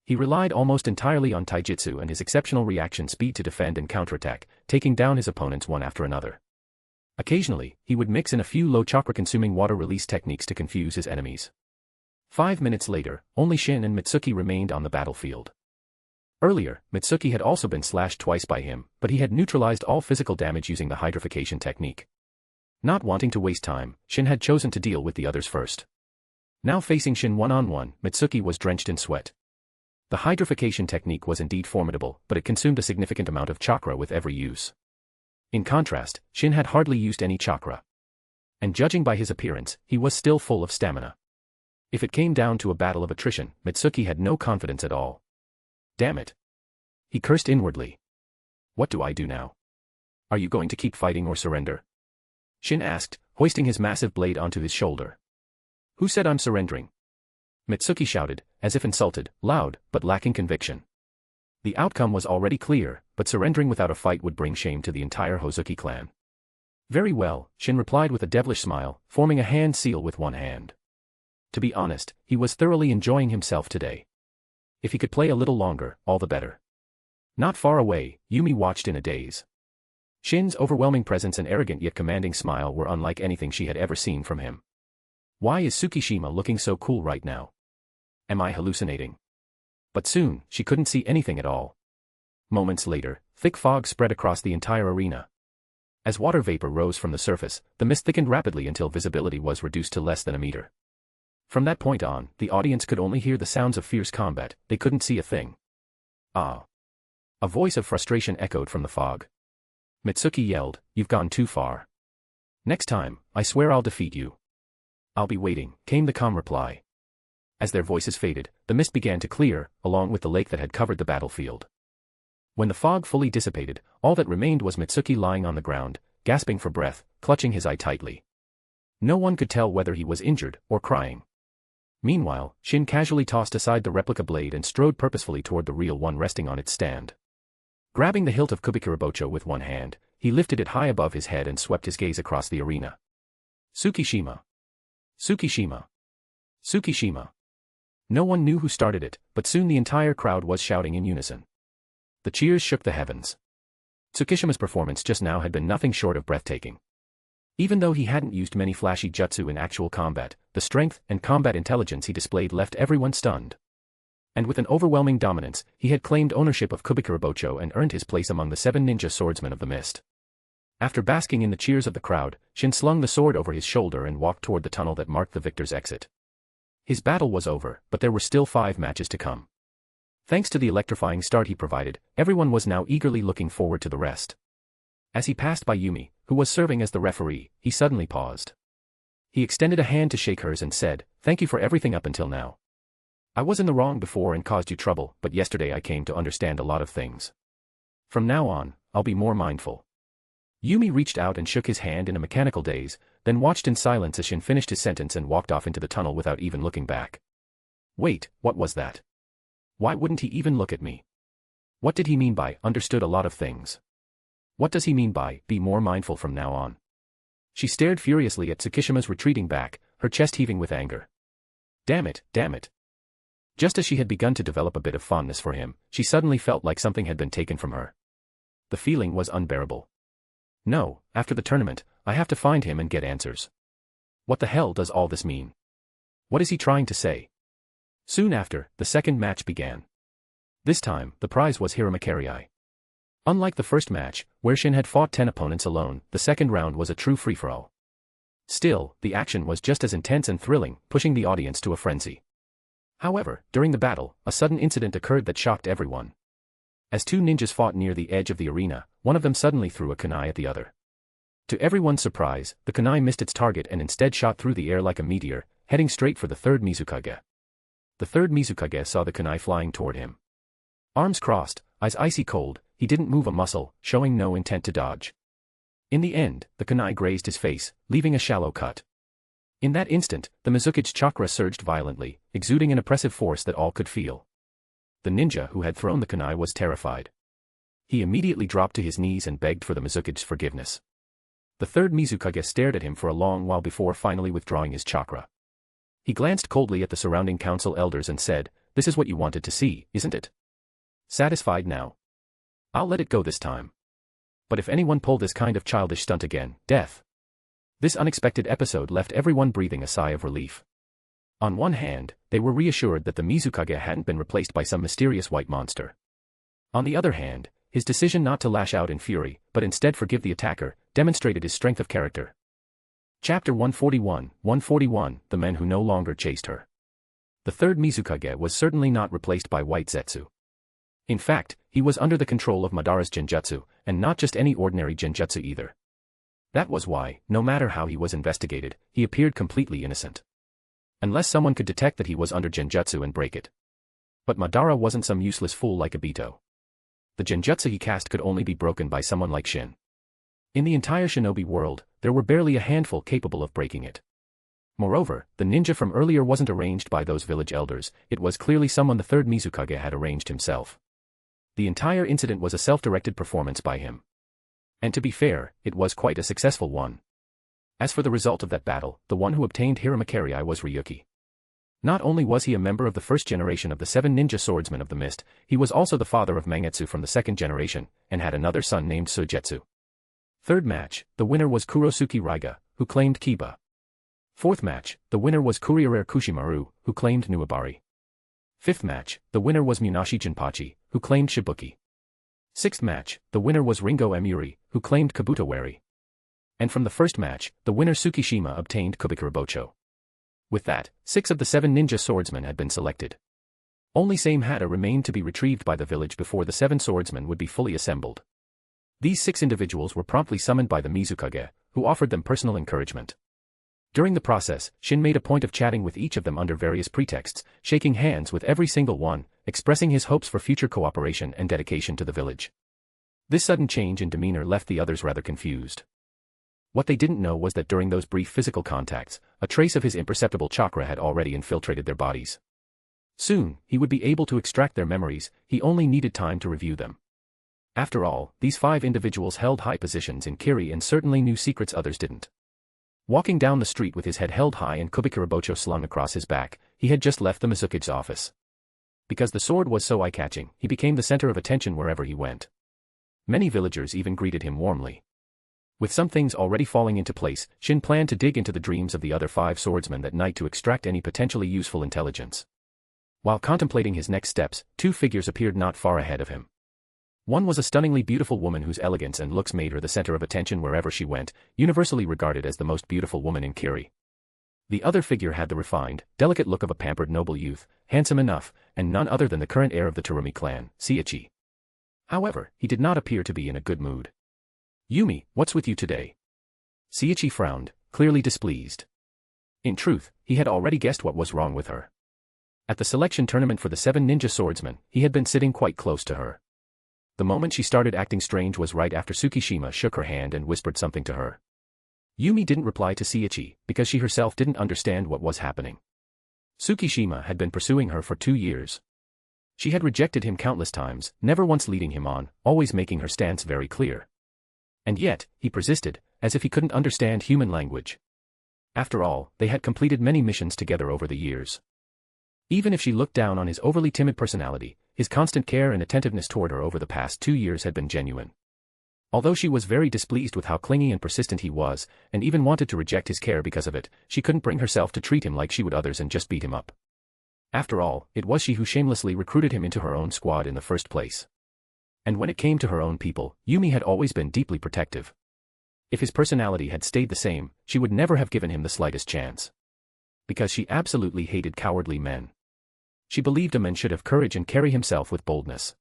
He relied almost entirely on taijutsu and his exceptional reaction speed to defend and counterattack, taking down his opponents one after another. Occasionally, he would mix in a few low chakra-consuming water release techniques to confuse his enemies. 5 minutes later, only Shin and Mitsuki remained on the battlefield. Earlier, Mitsuki had also been slashed twice by him, but he had neutralized all physical damage using the hydrification technique. Not wanting to waste time, Shin had chosen to deal with the others first. Now facing Shin one-on-one, Mitsuki was drenched in sweat. The hydrification technique was indeed formidable, but it consumed a significant amount of chakra with every use. In contrast, Shin had hardly used any chakra. And judging by his appearance, he was still full of stamina. If it came down to a battle of attrition, Mitsuki had no confidence at all. Damn it. He cursed inwardly. What do I do now? Are you going to keep fighting or surrender? Shin asked, hoisting his massive blade onto his shoulder. Who said I'm surrendering? Mitsuki shouted, as if insulted, loud, but lacking conviction. The outcome was already clear, but surrendering without a fight would bring shame to the entire Hozuki clan. Very well, Shin replied with a devilish smile, forming a hand seal with one hand. To be honest, he was thoroughly enjoying himself today. If he could play a little longer, all the better. Not far away, Yumi watched in a daze. Shin's overwhelming presence and arrogant yet commanding smile were unlike anything she had ever seen from him. Why is Tsukishima looking so cool right now? Am I hallucinating? But soon, she couldn't see anything at all. Moments later, thick fog spread across the entire arena. As water vapor rose from the surface, the mist thickened rapidly until visibility was reduced to less than a meter. From that point on, the audience could only hear the sounds of fierce combat, they couldn't see a thing. Ah. A voice of frustration echoed from the fog. Mitsuki yelled, "You've gone too far. Next time, I swear I'll defeat you." "I'll be waiting," came the calm reply. As their voices faded, the mist began to clear, along with the lake that had covered the battlefield. When the fog fully dissipated, all that remained was Mitsuki lying on the ground, gasping for breath, clutching his eye tightly. No one could tell whether he was injured or crying. Meanwhile, Shin casually tossed aside the replica blade and strode purposefully toward the real one resting on its stand. Grabbing the hilt of Kubikurabocho with one hand, he lifted it high above his head and swept his gaze across the arena. Tsukishima. Tsukishima. Tsukishima. No one knew who started it, but soon the entire crowd was shouting in unison. The cheers shook the heavens. Tsukishima's performance just now had been nothing short of breathtaking. Even though he hadn't used many flashy jutsu in actual combat, the strength and combat intelligence he displayed left everyone stunned. And with an overwhelming dominance, he had claimed ownership of Kubikurabocho and earned his place among the 7 ninja swordsmen of the mist. After basking in the cheers of the crowd, Shin slung the sword over his shoulder and walked toward the tunnel that marked the victor's exit. His battle was over, but there were still 5 matches to come. Thanks to the electrifying start he provided, everyone was now eagerly looking forward to the rest. As he passed by Yumi, who was serving as the referee, he suddenly paused. He extended a hand to shake hers and said, "Thank you for everything up until now. I was in the wrong before and caused you trouble, but yesterday I came to understand a lot of things. From now on, I'll be more mindful." Yumi reached out and shook his hand in a mechanical daze, then watched in silence as Shin finished his sentence and walked off into the tunnel without even looking back. Wait, what was that? Why wouldn't he even look at me? What did he mean by understood a lot of things? What does he mean by be more mindful from now on? She stared furiously at Tsukishima's retreating back, her chest heaving with anger. Damn it, damn it. Just as she had begun to develop a bit of fondness for him, she suddenly felt like something had been taken from her. The feeling was unbearable. No, after the tournament, I have to find him and get answers. What the hell does all this mean? What is he trying to say? Soon after, the second match began. This time, the prize was Hiramakarei. Unlike the first match, where Shin had fought 10 opponents alone, the second round was a true free-for-all. Still, the action was just as intense and thrilling, pushing the audience to a frenzy. However, during the battle, a sudden incident occurred that shocked everyone. As two ninjas fought near the edge of the arena, one of them suddenly threw a kunai at the other. To everyone's surprise, the kunai missed its target and instead shot through the air like a meteor, heading straight for the third Mizukage. The third Mizukage saw the kunai flying toward him. Arms crossed, eyes icy cold, he didn't move a muscle, showing no intent to dodge. In the end, the kunai grazed his face, leaving a shallow cut. In that instant, the Mizuki's chakra surged violently, exuding an oppressive force that all could feel. The ninja who had thrown the kunai was terrified. He immediately dropped to his knees and begged for the Mizuki's forgiveness. The third Mizukage stared at him for a long while before finally withdrawing his chakra. He glanced coldly at the surrounding council elders and said, "This is what you wanted to see, isn't it? Satisfied now? I'll let it go this time. But if anyone pull this kind of childish stunt again, death." This unexpected episode left everyone breathing a sigh of relief. On one hand, they were reassured that the Mizukage hadn't been replaced by some mysterious white monster. On the other hand, his decision not to lash out in fury, but instead forgive the attacker, demonstrated his strength of character. Chapter 141, The Men Who No Longer Chased Her. The third Mizukage was certainly not replaced by White Zetsu. In fact, he was under the control of Madara's genjutsu, and not just any ordinary genjutsu either. That was why, no matter how he was investigated, he appeared completely innocent. Unless someone could detect that he was under genjutsu and break it. But Madara wasn't some useless fool like Obito. The genjutsu he cast could only be broken by someone like Shin. In the entire shinobi world, there were barely a handful capable of breaking it. Moreover, the ninja from earlier wasn't arranged by those village elders, it was clearly someone the third Mizukage had arranged himself. The entire incident was a self-directed performance by him. And to be fair, it was quite a successful one. As for the result of that battle, the one who obtained Hiramakarei was Ryuki. Not only was he a member of the first generation of the 7 ninja swordsmen of the mist, he was also the father of Mangetsu from the second generation, and had another son named Suigetsu. Third match, the winner was Kurosuke Raiga, who claimed Kiba. Fourth match, the winner was Kuriarare Kushimaru, who claimed Nuabari. Fifth match, the winner was Munashi Jinpachi, who claimed Shibuki. Sixth match, the winner was Ringo Emuri, who claimed Kabutowari. And from the first match, the winner Tsukishima obtained Kubikurabocho. With that, 6 of the 7 ninja swordsmen had been selected. Only Same Hata remained to be retrieved by the village before the 7 swordsmen would be fully assembled. These 6 individuals were promptly summoned by the Mizukage, who offered them personal encouragement. During the process, Shin made a point of chatting with each of them under various pretexts, shaking hands with every single one, expressing his hopes for future cooperation and dedication to the village. This sudden change in demeanor left the others rather confused. What they didn't know was that during those brief physical contacts, a trace of his imperceptible chakra had already infiltrated their bodies. Soon, he would be able to extract their memories, he only needed time to review them. After all, these 5 individuals held high positions in Kiri and certainly knew secrets others didn't. Walking down the street with his head held high and Kubikurabocho slung across his back, he had just left the Mizuki's office. Because the sword was so eye-catching, he became the center of attention wherever he went. Many villagers even greeted him warmly. With some things already falling into place, Shin planned to dig into the dreams of the other 5 swordsmen that night to extract any potentially useful intelligence. While contemplating his next steps, 2 figures appeared not far ahead of him. One was a stunningly beautiful woman whose elegance and looks made her the center of attention wherever she went, universally regarded as the most beautiful woman in Kiri. The other figure had the refined, delicate look of a pampered noble youth, handsome enough, and none other than the current heir of the Terumi clan, Seiichi. However, he did not appear to be in a good mood. "Yumi, what's with you today?" Seiichi frowned, clearly displeased. In truth, he had already guessed what was wrong with her. At the selection tournament for the 7 ninja swordsmen, he had been sitting quite close to her. The moment she started acting strange was right after Tsukishima shook her hand and whispered something to her. Yumi didn't reply to Seiichi, because she herself didn't understand what was happening. Tsukishima had been pursuing her for 2 years. She had rejected him countless times, never once leading him on, always making her stance very clear. And yet, he persisted, as if he couldn't understand human language. After all, they had completed many missions together over the years. Even if she looked down on his overly timid personality, his constant care and attentiveness toward her over the past 2 years had been genuine. Although she was very displeased with how clingy and persistent he was, and even wanted to reject his care because of it, she couldn't bring herself to treat him like she would others and just beat him up. After all, it was she who shamelessly recruited him into her own squad in the first place. And when it came to her own people, Yumi had always been deeply protective. If his personality had stayed the same, she would never have given him the slightest chance. Because she absolutely hated cowardly men. She believed a man should have courage and carry himself with boldness.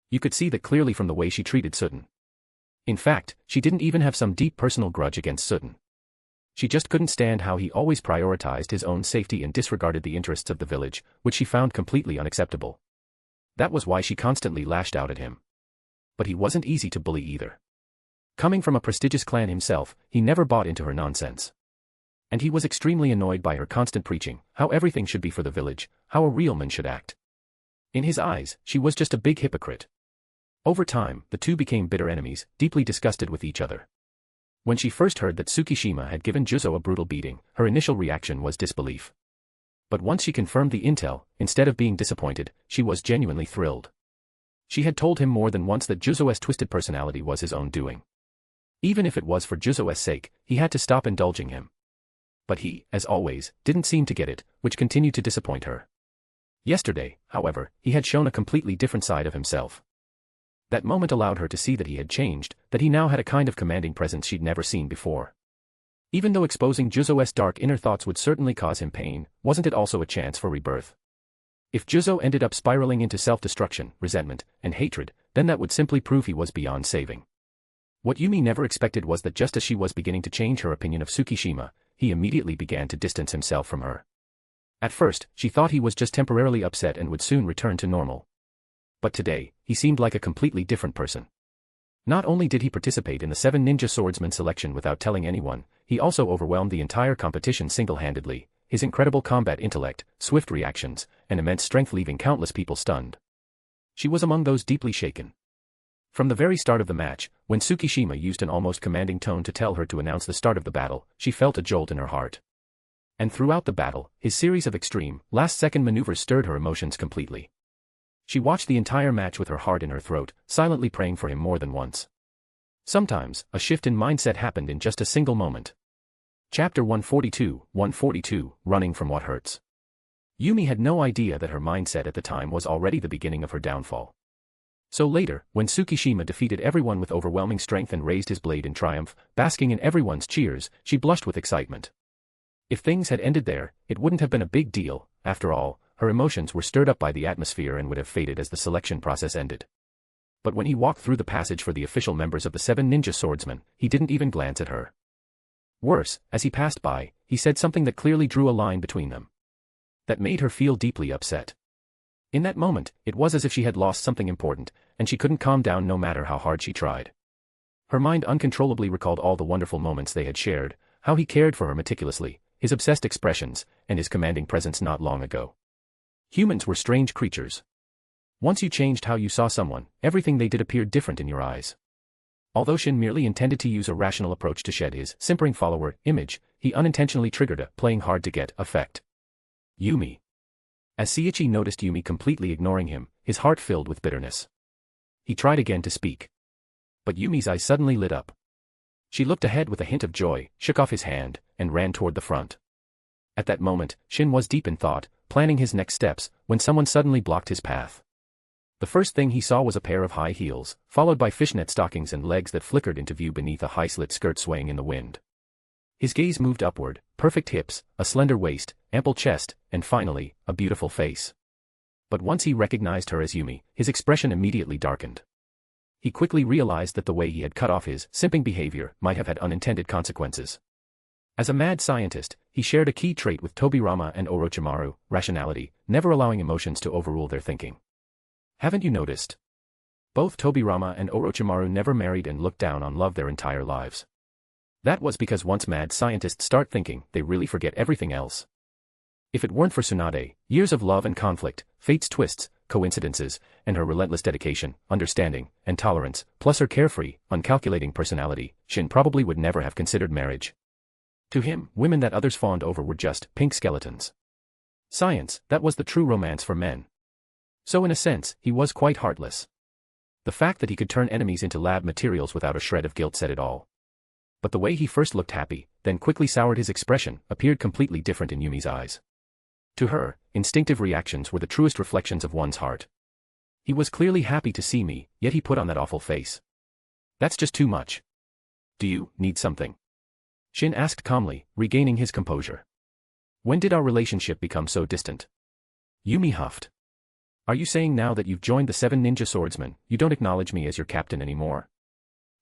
You could see that clearly from the way she treated Sutton. In fact, she didn't even have some deep personal grudge against Sutton. She just couldn't stand how he always prioritized his own safety and disregarded the interests of the village, which she found completely unacceptable. That was why she constantly lashed out at him. But he wasn't easy to bully either. Coming from a prestigious clan himself, he never bought into her nonsense. And he was extremely annoyed by her constant preaching, how everything should be for the village, how a real man should act. In his eyes, she was just a big hypocrite. Over time, the two became bitter enemies, deeply disgusted with each other. When she first heard that Tsukishima had given Juzo a brutal beating, her initial reaction was disbelief. But once she confirmed the intel, instead of being disappointed, she was genuinely thrilled. She had told him more than once that Juzo's twisted personality was his own doing. Even if it was for Juzo's sake, he had to stop indulging him. But he, as always, didn't seem to get it, which continued to disappoint her. Yesterday, however, he had shown a completely different side of himself. That moment allowed her to see that he had changed, that he now had a kind of commanding presence she'd never seen before. Even though exposing Juzo's dark inner thoughts would certainly cause him pain, wasn't it also a chance for rebirth? If Juzo ended up spiraling into self-destruction, resentment, and hatred, then that would simply prove he was beyond saving. What Yumi never expected was that just as she was beginning to change her opinion of Tsukishima, he immediately began to distance himself from her. At first, she thought he was just temporarily upset and would soon return to normal. But today, he seemed like a completely different person. Not only did he participate in the 7 ninja swordsman selection without telling anyone, he also overwhelmed the entire competition single-handedly, his incredible combat intellect, swift reactions, and immense strength leaving countless people stunned. She was among those deeply shaken. From the very start of the match, when Tsukishima used an almost commanding tone to tell her to announce the start of the battle, she felt a jolt in her heart. And throughout the battle, his series of extreme, last-second maneuvers stirred her emotions completely. She watched the entire match with her heart in her throat, silently praying for him more than once. Sometimes, a shift in mindset happened in just a single moment. Chapter 142, Running from What Hurts. Yumi had no idea that her mindset at the time was already the beginning of her downfall. So later, when Tsukishima defeated everyone with overwhelming strength and raised his blade in triumph, basking in everyone's cheers, she blushed with excitement. If things had ended there, it wouldn't have been a big deal. After all, her emotions were stirred up by the atmosphere and would have faded as the selection process ended. But when he walked through the passage for the official members of the 7 ninja swordsmen, he didn't even glance at her. Worse, as he passed by, he said something that clearly drew a line between them. That made her feel deeply upset. In that moment, it was as if she had lost something important, and she couldn't calm down no matter how hard she tried. Her mind uncontrollably recalled all the wonderful moments they had shared, how he cared for her meticulously, his obsessed expressions, and his commanding presence not long ago. Humans were strange creatures. Once you changed how you saw someone, everything they did appeared different in your eyes. Although Shin merely intended to use a rational approach to shed his simpering follower image, he unintentionally triggered a playing hard to get effect. Yumi. As Seiichi noticed Yumi completely ignoring him, his heart filled with bitterness. He tried again to speak. But Yumi's eyes suddenly lit up. She looked ahead with a hint of joy, shook off his hand, and ran toward the front. At that moment, Shin was deep in thought, planning his next steps, when someone suddenly blocked his path. The first thing he saw was a pair of high heels, followed by fishnet stockings and legs that flickered into view beneath a high-slit skirt swaying in the wind. His gaze moved upward, perfect hips, a slender waist, ample chest, and finally, a beautiful face. But once he recognized her as Yumi, his expression immediately darkened. He quickly realized that the way he had cut off his simping behavior might have had unintended consequences. As a mad scientist, he shared a key trait with Tobirama and Orochimaru, rationality, never allowing emotions to overrule their thinking. Haven't you noticed? Both Tobirama and Orochimaru never married and looked down on love their entire lives. That was because once mad scientists start thinking, they really forget everything else. If it weren't for Tsunade, years of love and conflict, fate's twists, coincidences, and her relentless dedication, understanding, and tolerance, plus her carefree, uncalculating personality, Shin probably would never have considered marriage. To him, women that others fawned over were just pink skeletons. Science, that was the true romance for men. So in a sense, he was quite heartless. The fact that he could turn enemies into lab materials without a shred of guilt said it all. But the way he first looked happy, then quickly soured his expression, appeared completely different in Yumi's eyes. To her, instinctive reactions were the truest reflections of one's heart. He was clearly happy to see me, yet he put on that awful face. That's just too much. Do you need something? Shin asked calmly, regaining his composure. When did our relationship become so distant? Yumi huffed. Are you saying now that you've joined the 7 ninja swordsmen, you don't acknowledge me as your captain anymore?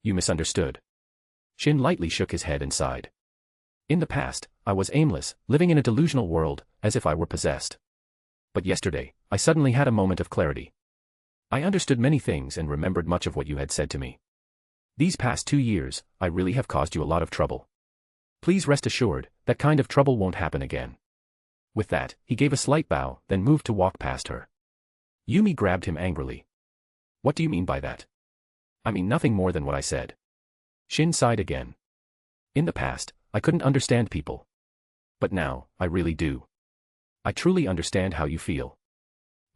You misunderstood. Shin lightly shook his head and sighed. In the past, I was aimless, living in a delusional world, as if I were possessed. But yesterday, I suddenly had a moment of clarity. I understood many things and remembered much of what you had said to me. These past 2 years, I really have caused you a lot of trouble. Please rest assured, that kind of trouble won't happen again. With that, he gave a slight bow, then moved to walk past her. Yumi grabbed him angrily. What do you mean by that? I mean nothing more than what I said. Shin sighed again. In the past, I couldn't understand people. But now, I really do. I truly understand how you feel.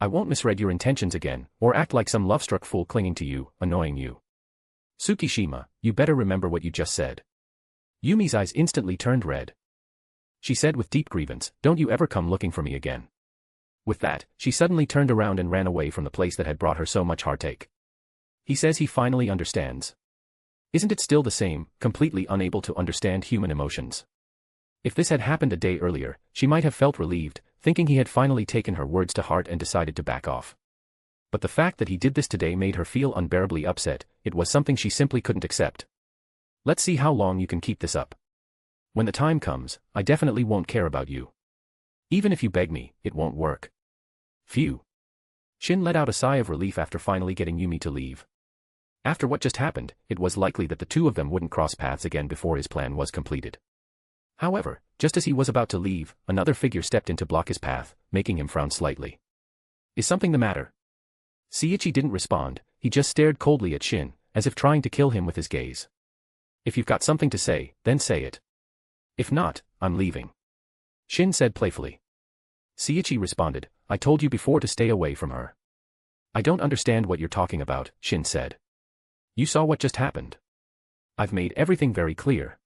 I won't misread your intentions again, or act like some love-struck fool clinging to you, annoying you. Tsukishima, you better remember what you just said. Yumi's eyes instantly turned red. She said with deep grievance, don't you ever come looking for me again. With that, she suddenly turned around and ran away from the place that had brought her so much heartache. He says he finally understands. Isn't it still the same, completely unable to understand human emotions? If this had happened a day earlier, she might have felt relieved, thinking he had finally taken her words to heart and decided to back off. But the fact that he did this today made her feel unbearably upset. It was something she simply couldn't accept. Let's see how long you can keep this up. When the time comes, I definitely won't care about you. Even if you beg me, it won't work. Phew. Shin let out a sigh of relief after finally getting Yumi to leave. After what just happened, it was likely that the two of them wouldn't cross paths again before his plan was completed. However, just as he was about to leave, another figure stepped in to block his path, making him frown slightly. Is something the matter? Seiichi didn't respond, he just stared coldly at Shin, as if trying to kill him with his gaze. If you've got something to say, then say it. If not, I'm leaving. Shin said playfully. Seiichi responded, I told you before to stay away from her. I don't understand what you're talking about, Shin said. You saw what just happened. I've made everything very clear.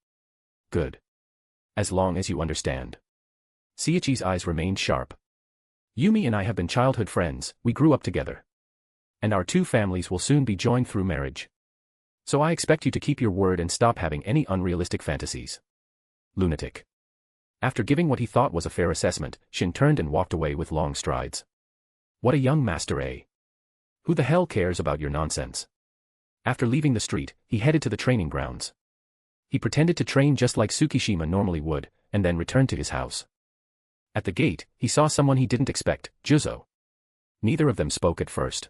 Good. As long as you understand. Seiichi's eyes remained sharp. Yumi and I have been childhood friends, we grew up together. And our two families will soon be joined through marriage. So I expect you to keep your word and stop having any unrealistic fantasies. Lunatic. After giving what he thought was a fair assessment, Shin turned and walked away with long strides. What a young master, eh? Who the hell cares about your nonsense? After leaving the street, he headed to the training grounds. He pretended to train just like Tsukishima normally would, and then returned to his house. At the gate, he saw someone he didn't expect, Juzo. Neither of them spoke at first.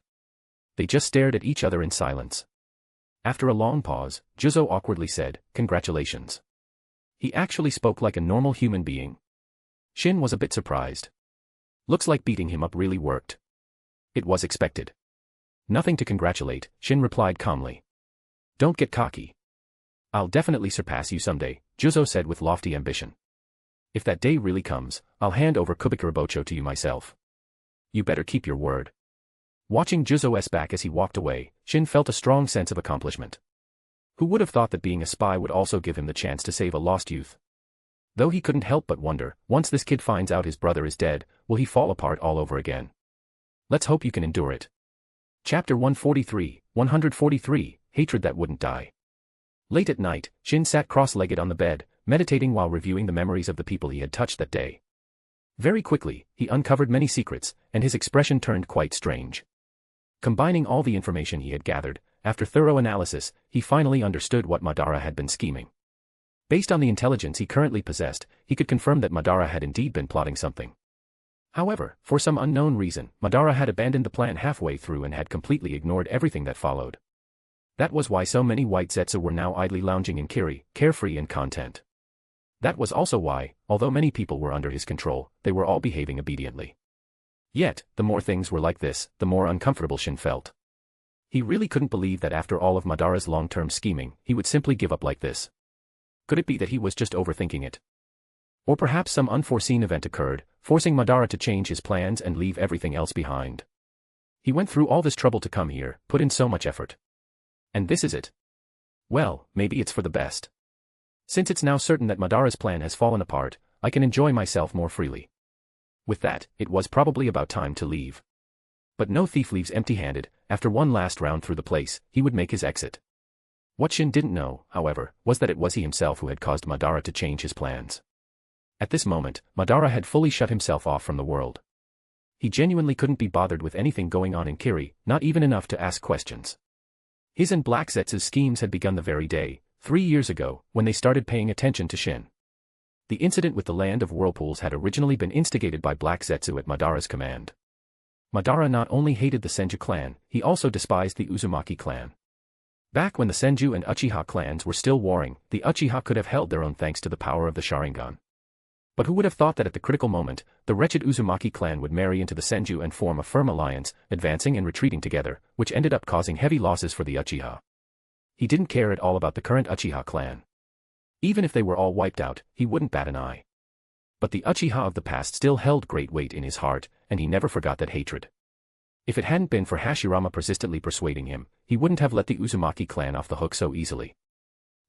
They just stared at each other in silence. After a long pause, Juzo awkwardly said, Congratulations. He actually spoke like a normal human being. Shin was a bit surprised. Looks like beating him up really worked. It was expected. Nothing to congratulate, Shin replied calmly. Don't get cocky. I'll definitely surpass you someday, Juzo said with lofty ambition. If that day really comes, I'll hand over Kubikurabocho to you myself. You better keep your word. Watching Juzo's back as he walked away, Shin felt a strong sense of accomplishment. Who would have thought that being a spy would also give him the chance to save a lost youth? Though he couldn't help but wonder, once this kid finds out his brother is dead, will he fall apart all over again? Let's hope you can endure it. Chapter 143, Hatred That Wouldn't Die. Late at night, Shin sat cross-legged on the bed, meditating while reviewing the memories of the people he had touched that day. Very quickly, he uncovered many secrets, and his expression turned quite strange. Combining all the information he had gathered, after thorough analysis, he finally understood what Madara had been scheming. Based on the intelligence he currently possessed, he could confirm that Madara had indeed been plotting something. However, for some unknown reason, Madara had abandoned the plan halfway through and had completely ignored everything that followed. That was why so many white Zetsu were now idly lounging in Kiri, carefree and content. That was also why, although many people were under his control, they were all behaving obediently. Yet, the more things were like this, the more uncomfortable Shin felt. He really couldn't believe that after all of Madara's long-term scheming, he would simply give up like this. Could it be that he was just overthinking it? Or perhaps some unforeseen event occurred, forcing Madara to change his plans and leave everything else behind. He went through all this trouble to come here, put in so much effort. And this is it. Well, maybe it's for the best. Since it's now certain that Madara's plan has fallen apart, I can enjoy myself more freely. With that, it was probably about time to leave. But no thief leaves empty-handed. After one last round through the place, he would make his exit. What Shin didn't know, however, was that it was he himself who had caused Madara to change his plans. At this moment, Madara had fully shut himself off from the world. He genuinely couldn't be bothered with anything going on in Kiri, not even enough to ask questions. His and Black Zetsu's schemes had begun the very day, 3 years ago, when they started paying attention to Shin. The incident with the Land of Whirlpools had originally been instigated by Black Zetsu at Madara's command. Madara not only hated the Senju clan, he also despised the Uzumaki clan. Back when the Senju and Uchiha clans were still warring, the Uchiha could have held their own thanks to the power of the Sharingan. But who would have thought that at the critical moment, the wretched Uzumaki clan would marry into the Senju and form a firm alliance, advancing and retreating together, which ended up causing heavy losses for the Uchiha. He didn't care at all about the current Uchiha clan. Even if they were all wiped out, he wouldn't bat an eye. But the Uchiha of the past still held great weight in his heart, and he never forgot that hatred. If it hadn't been for Hashirama persistently persuading him, he wouldn't have let the Uzumaki clan off the hook so easily.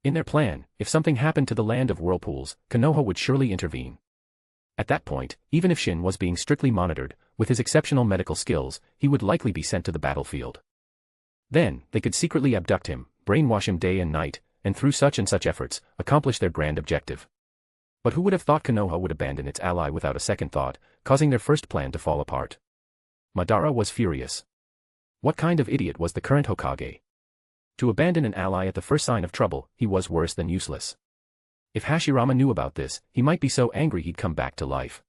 In their plan, if something happened to the Land of Whirlpools, Konoha would surely intervene. At that point, even if Shin was being strictly monitored, with his exceptional medical skills, he would likely be sent to the battlefield. Then, they could secretly abduct him, brainwash him day and night, and through such and such efforts, accomplish their grand objective. But who would have thought Konoha would abandon its ally without a second thought, causing their first plan to fall apart? Madara was furious. What kind of idiot was the current Hokage? To abandon an ally at the first sign of trouble, he was worse than useless. If Hashirama knew about this, he might be so angry he'd come back to life.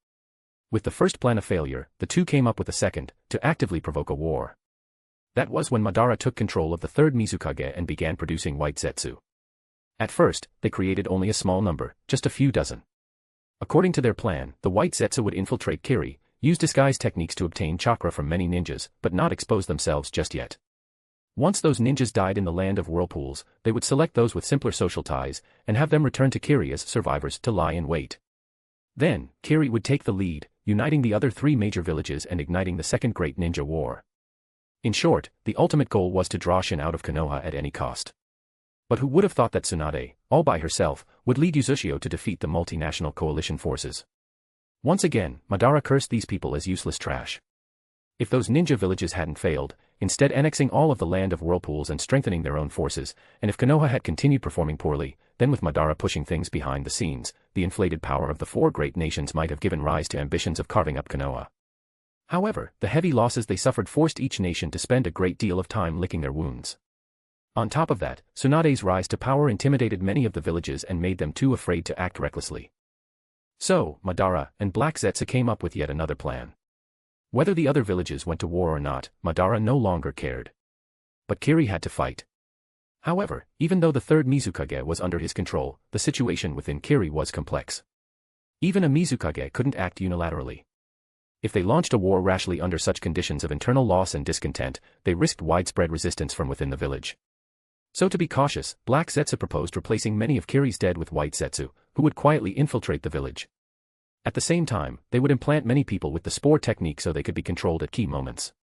With the first plan a failure, the two came up with a second, to actively provoke a war. That was when Madara took control of the third Mizukage and began producing white Zetsu. At first, they created only a small number, just a few dozen. According to their plan, the white Zetsu would infiltrate Kiri, use disguise techniques to obtain chakra from many ninjas, but not expose themselves just yet. Once those ninjas died in the Land of Whirlpools, they would select those with simpler social ties, and have them return to Kiri as survivors to lie in wait. Then, Kiri would take the lead, uniting the other 3 major villages and igniting the Second Great Ninja War. In short, the ultimate goal was to draw Shin out of Konoha at any cost. But who would have thought that Tsunade, all by herself, would lead Uzushio to defeat the multinational coalition forces? Once again, Madara cursed these people as useless trash. If those ninja villages hadn't failed, instead annexing all of the Land of Whirlpools and strengthening their own forces, and if Konoha had continued performing poorly, then with Madara pushing things behind the scenes, the inflated power of the 4 great nations might have given rise to ambitions of carving up Konoha. However, the heavy losses they suffered forced each nation to spend a great deal of time licking their wounds. On top of that, Tsunade's rise to power intimidated many of the villages and made them too afraid to act recklessly. So, Madara and Black Zetsu came up with yet another plan. Whether the other villages went to war or not, Madara no longer cared. But Kiri had to fight. However, even though the third Mizukage was under his control, the situation within Kiri was complex. Even a Mizukage couldn't act unilaterally. If they launched a war rashly under such conditions of internal loss and discontent, they risked widespread resistance from within the village. So to be cautious, Black Zetsu proposed replacing many of Kiri's dead with white Zetsu, who would quietly infiltrate the village. At the same time, they would implant many people with the spore technique so they could be controlled at key moments.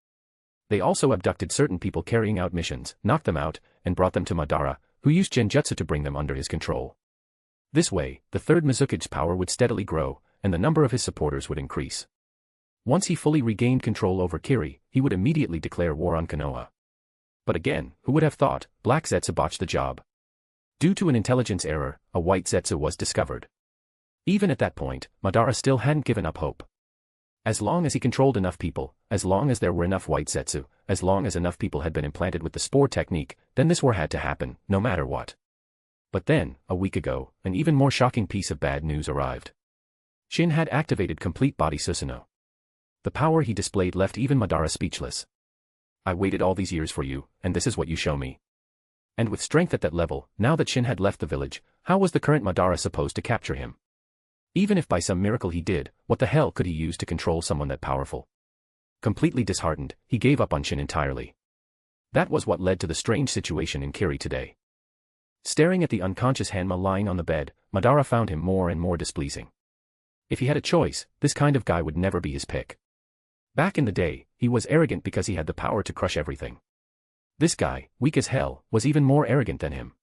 They also abducted certain people carrying out missions, knocked them out, and brought them to Madara, who used genjutsu to bring them under his control. This way, the third Mizukage's power would steadily grow, and the number of his supporters would increase. Once he fully regained control over Kiri, he would immediately declare war on Konoha. But again, who would have thought, Black Zetsu botched the job. Due to an intelligence error, a white Zetsu was discovered. Even at that point, Madara still hadn't given up hope. As long as he controlled enough people, as long as there were enough white Zetsu, as long as enough people had been implanted with the spore technique, then this war had to happen, no matter what. But then, a week ago, an even more shocking piece of bad news arrived. Shin had activated complete body Susanoo. The power he displayed left even Madara speechless. I waited all these years for you, and this is what you show me. And with strength at that level, now that Shin had left the village, how was the current Madara supposed to capture him? Even if by some miracle he did, what the hell could he use to control someone that powerful? Completely disheartened, he gave up on Shin entirely. That was what led to the strange situation in Kiri today. Staring at the unconscious Hanma lying on the bed, Madara found him more and more displeasing. If he had a choice, this kind of guy would never be his pick. Back in the day, he was arrogant because he had the power to crush everything. This guy, weak as hell, was even more arrogant than him.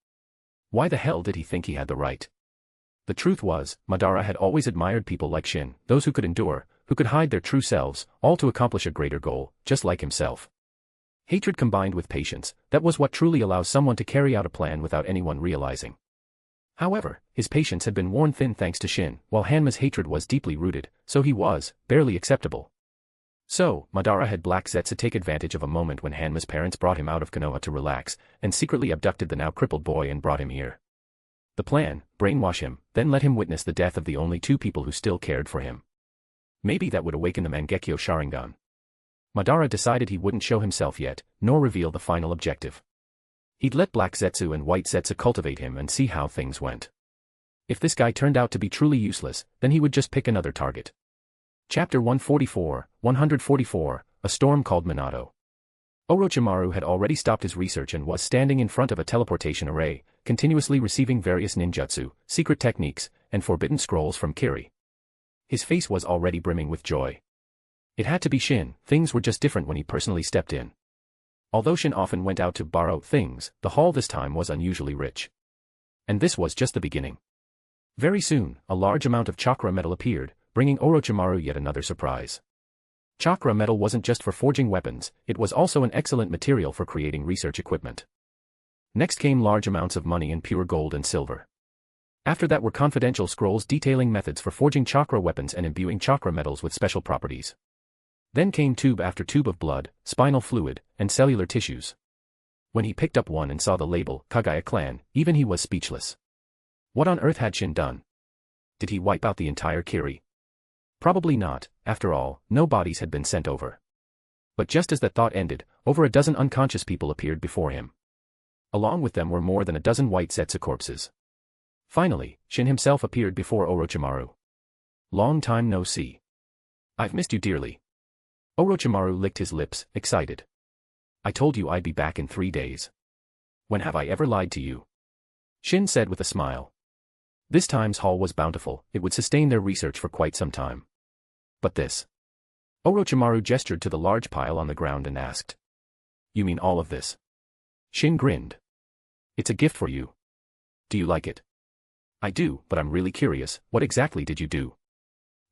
Why the hell did he think he had the right? The truth was, Madara had always admired people like Shin, those who could endure, who could hide their true selves, all to accomplish a greater goal, just like himself. Hatred combined with patience, that was what truly allows someone to carry out a plan without anyone realizing. However, his patience had been worn thin thanks to Shin, while Hanma's hatred was deeply rooted, so he was, barely acceptable. So, Madara had Black Zetsu take advantage of a moment when Hanma's parents brought him out of Konoha to relax, and secretly abducted the now crippled boy and brought him here. The plan, brainwash him, then let him witness the death of the only two people who still cared for him. Maybe that would awaken the Mangekyo Sharingan. Madara decided he wouldn't show himself yet, nor reveal the final objective. He'd let Black Zetsu and White Zetsu cultivate him and see how things went. If this guy turned out to be truly useless, then he would just pick another target. Chapter 144, A Storm Called Minato. Orochimaru had already stopped his research and was standing in front of a teleportation array, continuously receiving various ninjutsu, secret techniques, and forbidden scrolls from Kiri. His face was already brimming with joy. It had to be Shin, things were just different when he personally stepped in. Although Shin often went out to borrow things, the haul this time was unusually rich. And this was just the beginning. Very soon, a large amount of chakra metal appeared, bringing Orochimaru yet another surprise. Chakra metal wasn't just for forging weapons, it was also an excellent material for creating research equipment. Next came large amounts of money in pure gold and silver. After that were confidential scrolls detailing methods for forging chakra weapons and imbuing chakra metals with special properties. Then came tube after tube of blood, spinal fluid, and cellular tissues. When he picked up one and saw the label, Kagaya Clan, even he was speechless. What on earth had Shin done? Did he wipe out the entire Kiri? Probably not, after all, no bodies had been sent over. But just as that thought ended, over a dozen unconscious people appeared before him. Along with them were more than a dozen White Zetsu corpses. Finally, Shin himself appeared before Orochimaru. Long time no see. I've missed you dearly. Orochimaru licked his lips, excited. I told you I'd be back in 3 days. When have I ever lied to you? Shin said with a smile. This time's haul was bountiful, it would sustain their research for quite some time. But this? Orochimaru gestured to the large pile on the ground and asked. You mean all of this? Shin grinned. It's a gift for you. Do you like it? I do, but I'm really curious, what exactly did you do?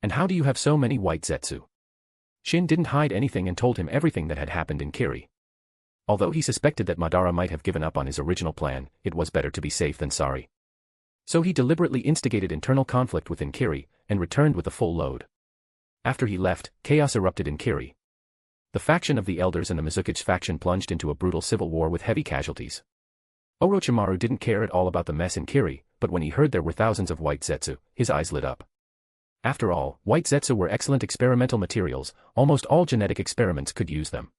And how do you have so many White Zetsu? Shin didn't hide anything and told him everything that had happened in Kiri. Although he suspected that Madara might have given up on his original plan, it was better to be safe than sorry. So he deliberately instigated internal conflict within Kiri, and returned with a full load. After he left, chaos erupted in Kiri. The faction of the Elders and the Mizukage faction plunged into a brutal civil war with heavy casualties. Orochimaru didn't care at all about the mess in Kiri, but when he heard there were thousands of White Zetsu, his eyes lit up. After all, White Zetsu were excellent experimental materials, almost all genetic experiments could use them.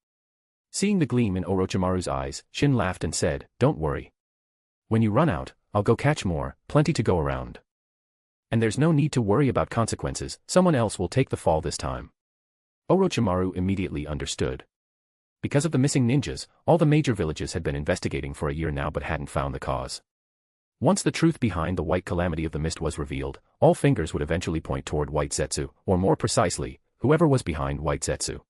Seeing the gleam in Orochimaru's eyes, Shin laughed and said, Don't worry. When you run out, I'll go catch more, plenty to go around. And there's no need to worry about consequences, someone else will take the fall this time. Orochimaru immediately understood. Because of the missing ninjas, all the major villages had been investigating for a year now but hadn't found the cause. Once the truth behind the White Calamity of the Mist was revealed, all fingers would eventually point toward White Zetsu, or more precisely, whoever was behind White Zetsu.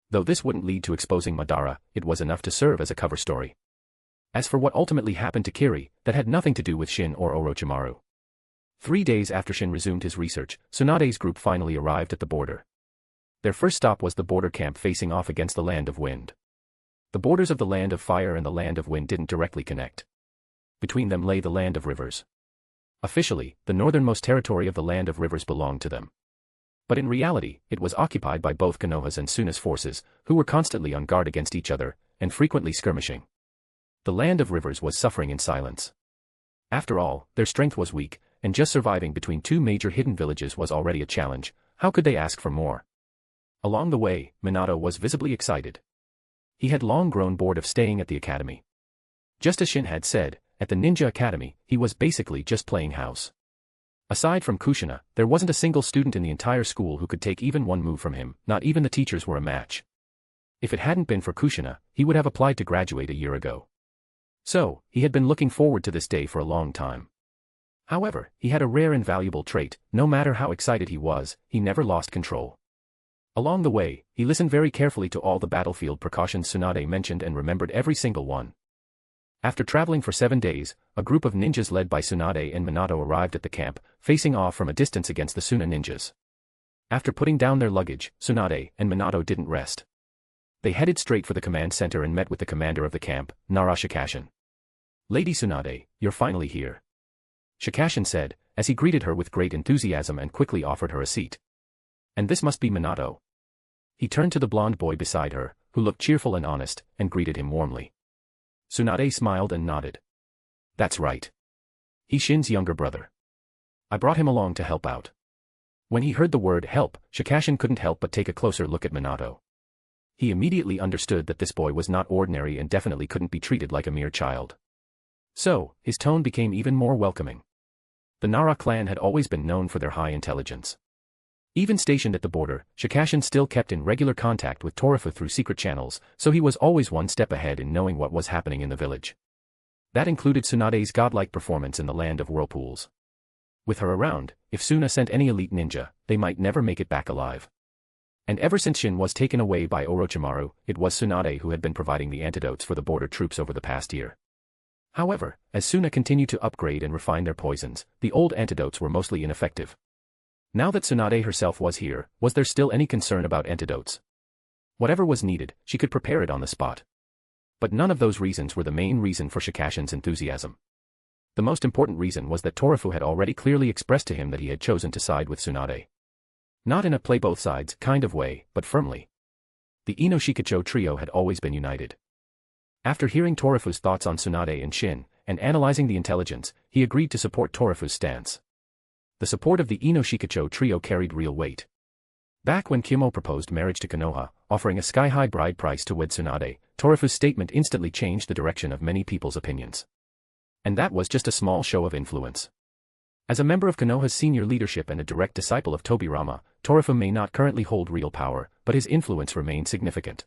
Though this wouldn't lead to exposing Madara, it was enough to serve as a cover story. As for what ultimately happened to Kiri, that had nothing to do with Shin or Orochimaru. 3 days after Shin resumed his research, Tsunade's group finally arrived at the border. Their first stop was the border camp facing off against the Land of Wind. The borders of the Land of Fire and the Land of Wind didn't directly connect. Between them lay the Land of Rivers. Officially, the northernmost territory of the Land of Rivers belonged to them. But in reality, it was occupied by both Konoha's and Tsunade's forces, who were constantly on guard against each other, and frequently skirmishing. The Land of Rivers was suffering in silence. After all, their strength was weak, and just surviving between two major hidden villages was already a challenge. How could they ask for more? Along the way, Minato was visibly excited. He had long grown bored of staying at the academy. Just as Shin had said, at the Ninja Academy, he was basically just playing house. Aside from Kushina, there wasn't a single student in the entire school who could take even one move from him, not even the teachers were a match. If it hadn't been for Kushina, he would have applied to graduate a year ago. So, he had been looking forward to this day for a long time. However, he had a rare and valuable trait: no matter how excited he was, he never lost control. Along the way, he listened very carefully to all the battlefield precautions Tsunade mentioned and remembered every single one. After traveling for 7 days, a group of ninjas led by Tsunade and Minato arrived at the camp, facing off from a distance against the Suna ninjas. After putting down their luggage, Tsunade and Minato didn't rest. They headed straight for the command center and met with the commander of the camp, Nara Shikashin. "Lady Tsunade, you're finally here," Shikashin said, as he greeted her with great enthusiasm and quickly offered her a seat. "And this must be Minato." He turned to the blonde boy beside her, who looked cheerful and honest, and greeted him warmly. Tsunade smiled and nodded. "That's right. He's Shin's younger brother. I brought him along to help out." When he heard the word help, Shikashin couldn't help but take a closer look at Minato. He immediately understood that this boy was not ordinary and definitely couldn't be treated like a mere child. So, his tone became even more welcoming. The Nara clan had always been known for their high intelligence. Even stationed at the border, Shikashin still kept in regular contact with Torifu through secret channels, so he was always one step ahead in knowing what was happening in the village. That included Tsunade's godlike performance in the land of whirlpools. With her around, if Suna sent any elite ninja, they might never make it back alive. And ever since Shin was taken away by Orochimaru, it was Tsunade who had been providing the antidotes for the border troops over the past year. However, as Suna continued to upgrade and refine their poisons, the old antidotes were mostly ineffective. Now that Tsunade herself was here, was there still any concern about antidotes? Whatever was needed, she could prepare it on the spot. But none of those reasons were the main reason for Shikashin's enthusiasm. The most important reason was that Torifu had already clearly expressed to him that he had chosen to side with Tsunade. Not in a play-both-sides kind of way, but firmly. The Ino Shikacho trio had always been united. After hearing Torifu's thoughts on Tsunade and Shin, and analyzing the intelligence, he agreed to support Torifu's stance. The support of the Ino Shikacho trio carried real weight. Back when Kumo proposed marriage to Konoha, offering a sky-high bride price to wed Tsunade, Torifu's statement instantly changed the direction of many people's opinions. And that was just a small show of influence. As a member of Konoha's senior leadership and a direct disciple of Tobirama, Torifu may not currently hold real power, but his influence remained significant.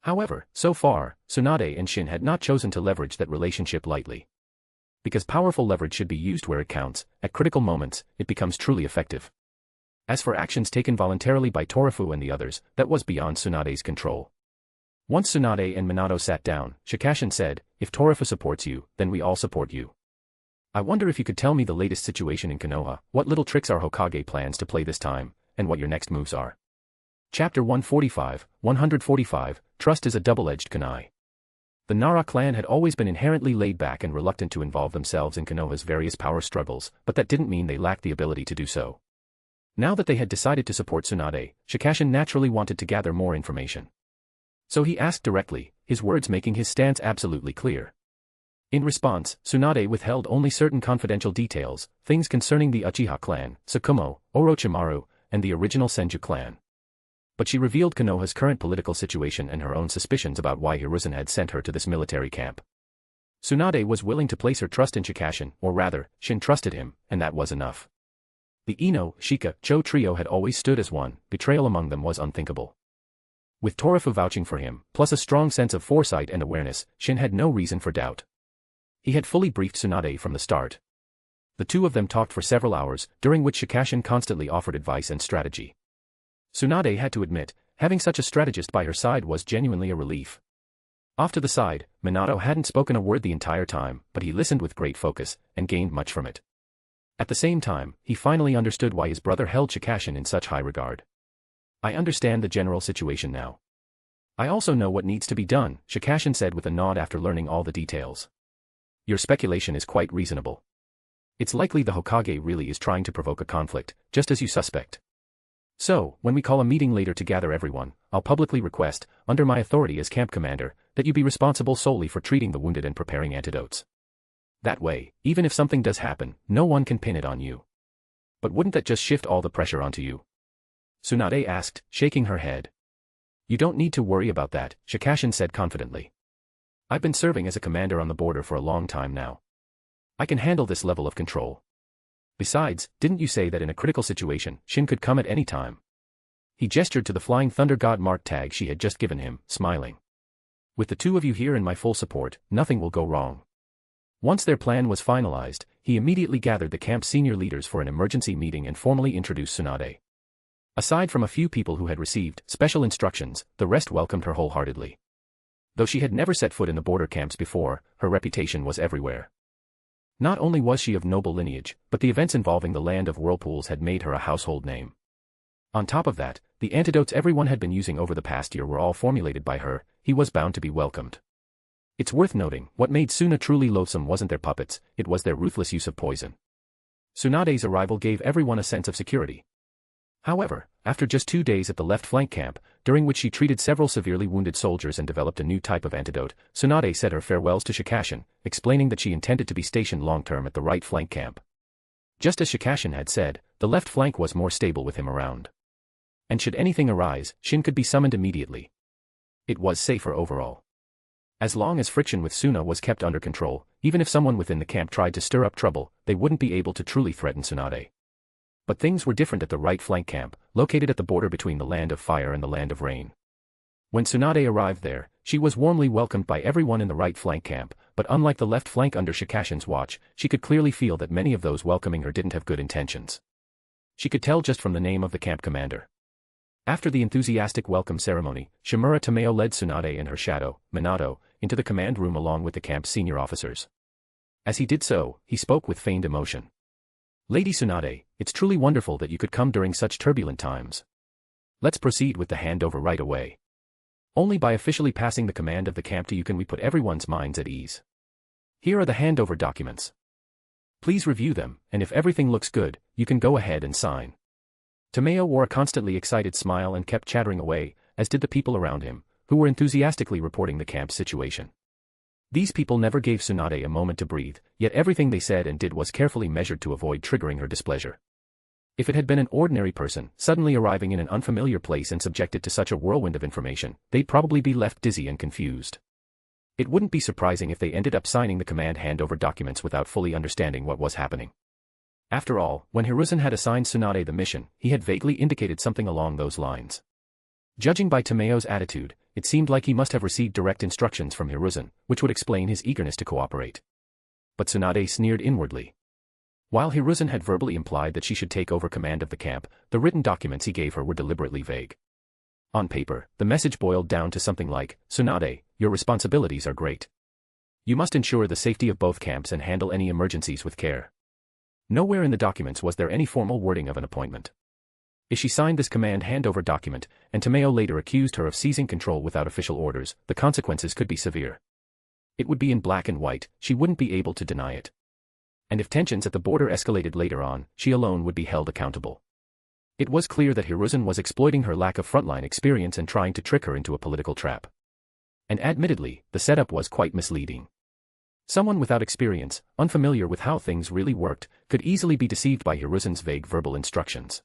However, so far, Tsunade and Shin had not chosen to leverage that relationship lightly. Because powerful leverage should be used where it counts, at critical moments, it becomes truly effective. As for actions taken voluntarily by Torifu and the others, that was beyond Tsunade's control. Once Tsunade and Minato sat down, Shikashin said, "If Torifu supports you, then we all support you. I wonder if you could tell me the latest situation in Konoha, what little tricks our Hokage plans to play this time, and what your next moves are." Chapter 145, Trust is a double-edged kunai. The Nara clan had always been inherently laid back and reluctant to involve themselves in Konoha's various power struggles, but that didn't mean they lacked the ability to do so. Now that they had decided to support Tsunade, Shikashin naturally wanted to gather more information. So he asked directly, his words making his stance absolutely clear. In response, Tsunade withheld only certain confidential details, things concerning the Uchiha clan, Kumo, Orochimaru, and the original Senju clan. But she revealed Konoha's current political situation and her own suspicions about why Hiruzen had sent her to this military camp. Tsunade was willing to place her trust in Shikashin, or rather, Shin trusted him, and that was enough. The Ino, Shika, Cho trio had always stood as one, betrayal among them was unthinkable. With Torifu vouching for him, plus a strong sense of foresight and awareness, Shin had no reason for doubt. He had fully briefed Tsunade from the start. The two of them talked for several hours, during which Shikashin constantly offered advice and strategy. Tsunade had to admit, having such a strategist by her side was genuinely a relief. Off to the side, Minato hadn't spoken a word the entire time, but he listened with great focus, and gained much from it. At the same time, he finally understood why his brother held Shikashin in such high regard. "I understand the general situation now. I also know what needs to be done," Shikashin said with a nod after learning all the details. "Your speculation is quite reasonable. It's likely the Hokage really is trying to provoke a conflict, just as you suspect. So, when we call a meeting later to gather everyone, I'll publicly request, under my authority as camp commander, that you be responsible solely for treating the wounded and preparing antidotes. That way, even if something does happen, no one can pin it on you. But wouldn't that just shift all the pressure onto you?" Tsunade asked, shaking her head. "You don't need to worry about that," Shikashin said confidently. "I've been serving as a commander on the border for a long time now. I can handle this level of control. Besides, didn't you say that in a critical situation, Shin could come at any time?" He gestured to the flying thunder god mark tag she had just given him, smiling. With the two of you here and my full support, nothing will go wrong. Once their plan was finalized, he immediately gathered the camp's senior leaders for an emergency meeting and formally introduced Tsunade. Aside from a few people who had received special instructions, the rest welcomed her wholeheartedly. Though she had never set foot in the border camps before, her reputation was everywhere. Not only was she of noble lineage, but the events involving the land of whirlpools had made her a household name. On top of that, the antidotes everyone had been using over the past year were all formulated by her. He was bound to be welcomed. It's worth noting, what made Suna truly loathsome wasn't their puppets, it was their ruthless use of poison. Tsunade's arrival gave everyone a sense of security. However, after just 2 days at the left flank camp, during which she treated several severely wounded soldiers and developed a new type of antidote, Tsunade said her farewells to Shikashin, explaining that she intended to be stationed long-term at the right flank camp. Just as Shikashin had said, the left flank was more stable with him around. And should anything arise, Shin could be summoned immediately. It was safer overall. As long as friction with Suna was kept under control, even if someone within the camp tried to stir up trouble, they wouldn't be able to truly threaten Tsunade. But things were different at the right flank camp, located at the border between the land of fire and the land of rain. When Tsunade arrived there, she was warmly welcomed by everyone in the right flank camp, but unlike the left flank under Shikashin's watch, she could clearly feel that many of those welcoming her didn't have good intentions. She could tell just from the name of the camp commander. After the enthusiastic welcome ceremony, Shimura Tomeo led Tsunade and her shadow, Minato, into the command room along with the camp's senior officers. As he did so, he spoke with feigned emotion. Lady Tsunade, it's truly wonderful that you could come during such turbulent times. Let's proceed with the handover right away. Only by officially passing the command of the camp to you can we put everyone's minds at ease. Here are the handover documents. Please review them, and if everything looks good, you can go ahead and sign. Tomeo wore a constantly excited smile and kept chattering away, as did the people around him, who were enthusiastically reporting the camp's situation. These people never gave Tsunade a moment to breathe, yet everything they said and did was carefully measured to avoid triggering her displeasure. If it had been an ordinary person, suddenly arriving in an unfamiliar place and subjected to such a whirlwind of information, they'd probably be left dizzy and confused. It wouldn't be surprising if they ended up signing the command handover documents without fully understanding what was happening. After all, when Hiruzen had assigned Tsunade the mission, he had vaguely indicated something along those lines. Judging by Tomeo's attitude, it seemed like he must have received direct instructions from Hiruzen, which would explain his eagerness to cooperate. But Tsunade sneered inwardly. While Hiruzen had verbally implied that she should take over command of the camp, the written documents he gave her were deliberately vague. On paper, the message boiled down to something like, Tsunade, your responsibilities are great. You must ensure the safety of both camps and handle any emergencies with care. Nowhere in the documents was there any formal wording of an appointment. If she signed this command handover document, and Tomeo later accused her of seizing control without official orders, the consequences could be severe. It would be in black and white, she wouldn't be able to deny it. And if tensions at the border escalated later on, she alone would be held accountable. It was clear that Hiruzen was exploiting her lack of frontline experience and trying to trick her into a political trap. And admittedly, the setup was quite misleading. Someone without experience, unfamiliar with how things really worked, could easily be deceived by Hiruzen's vague verbal instructions.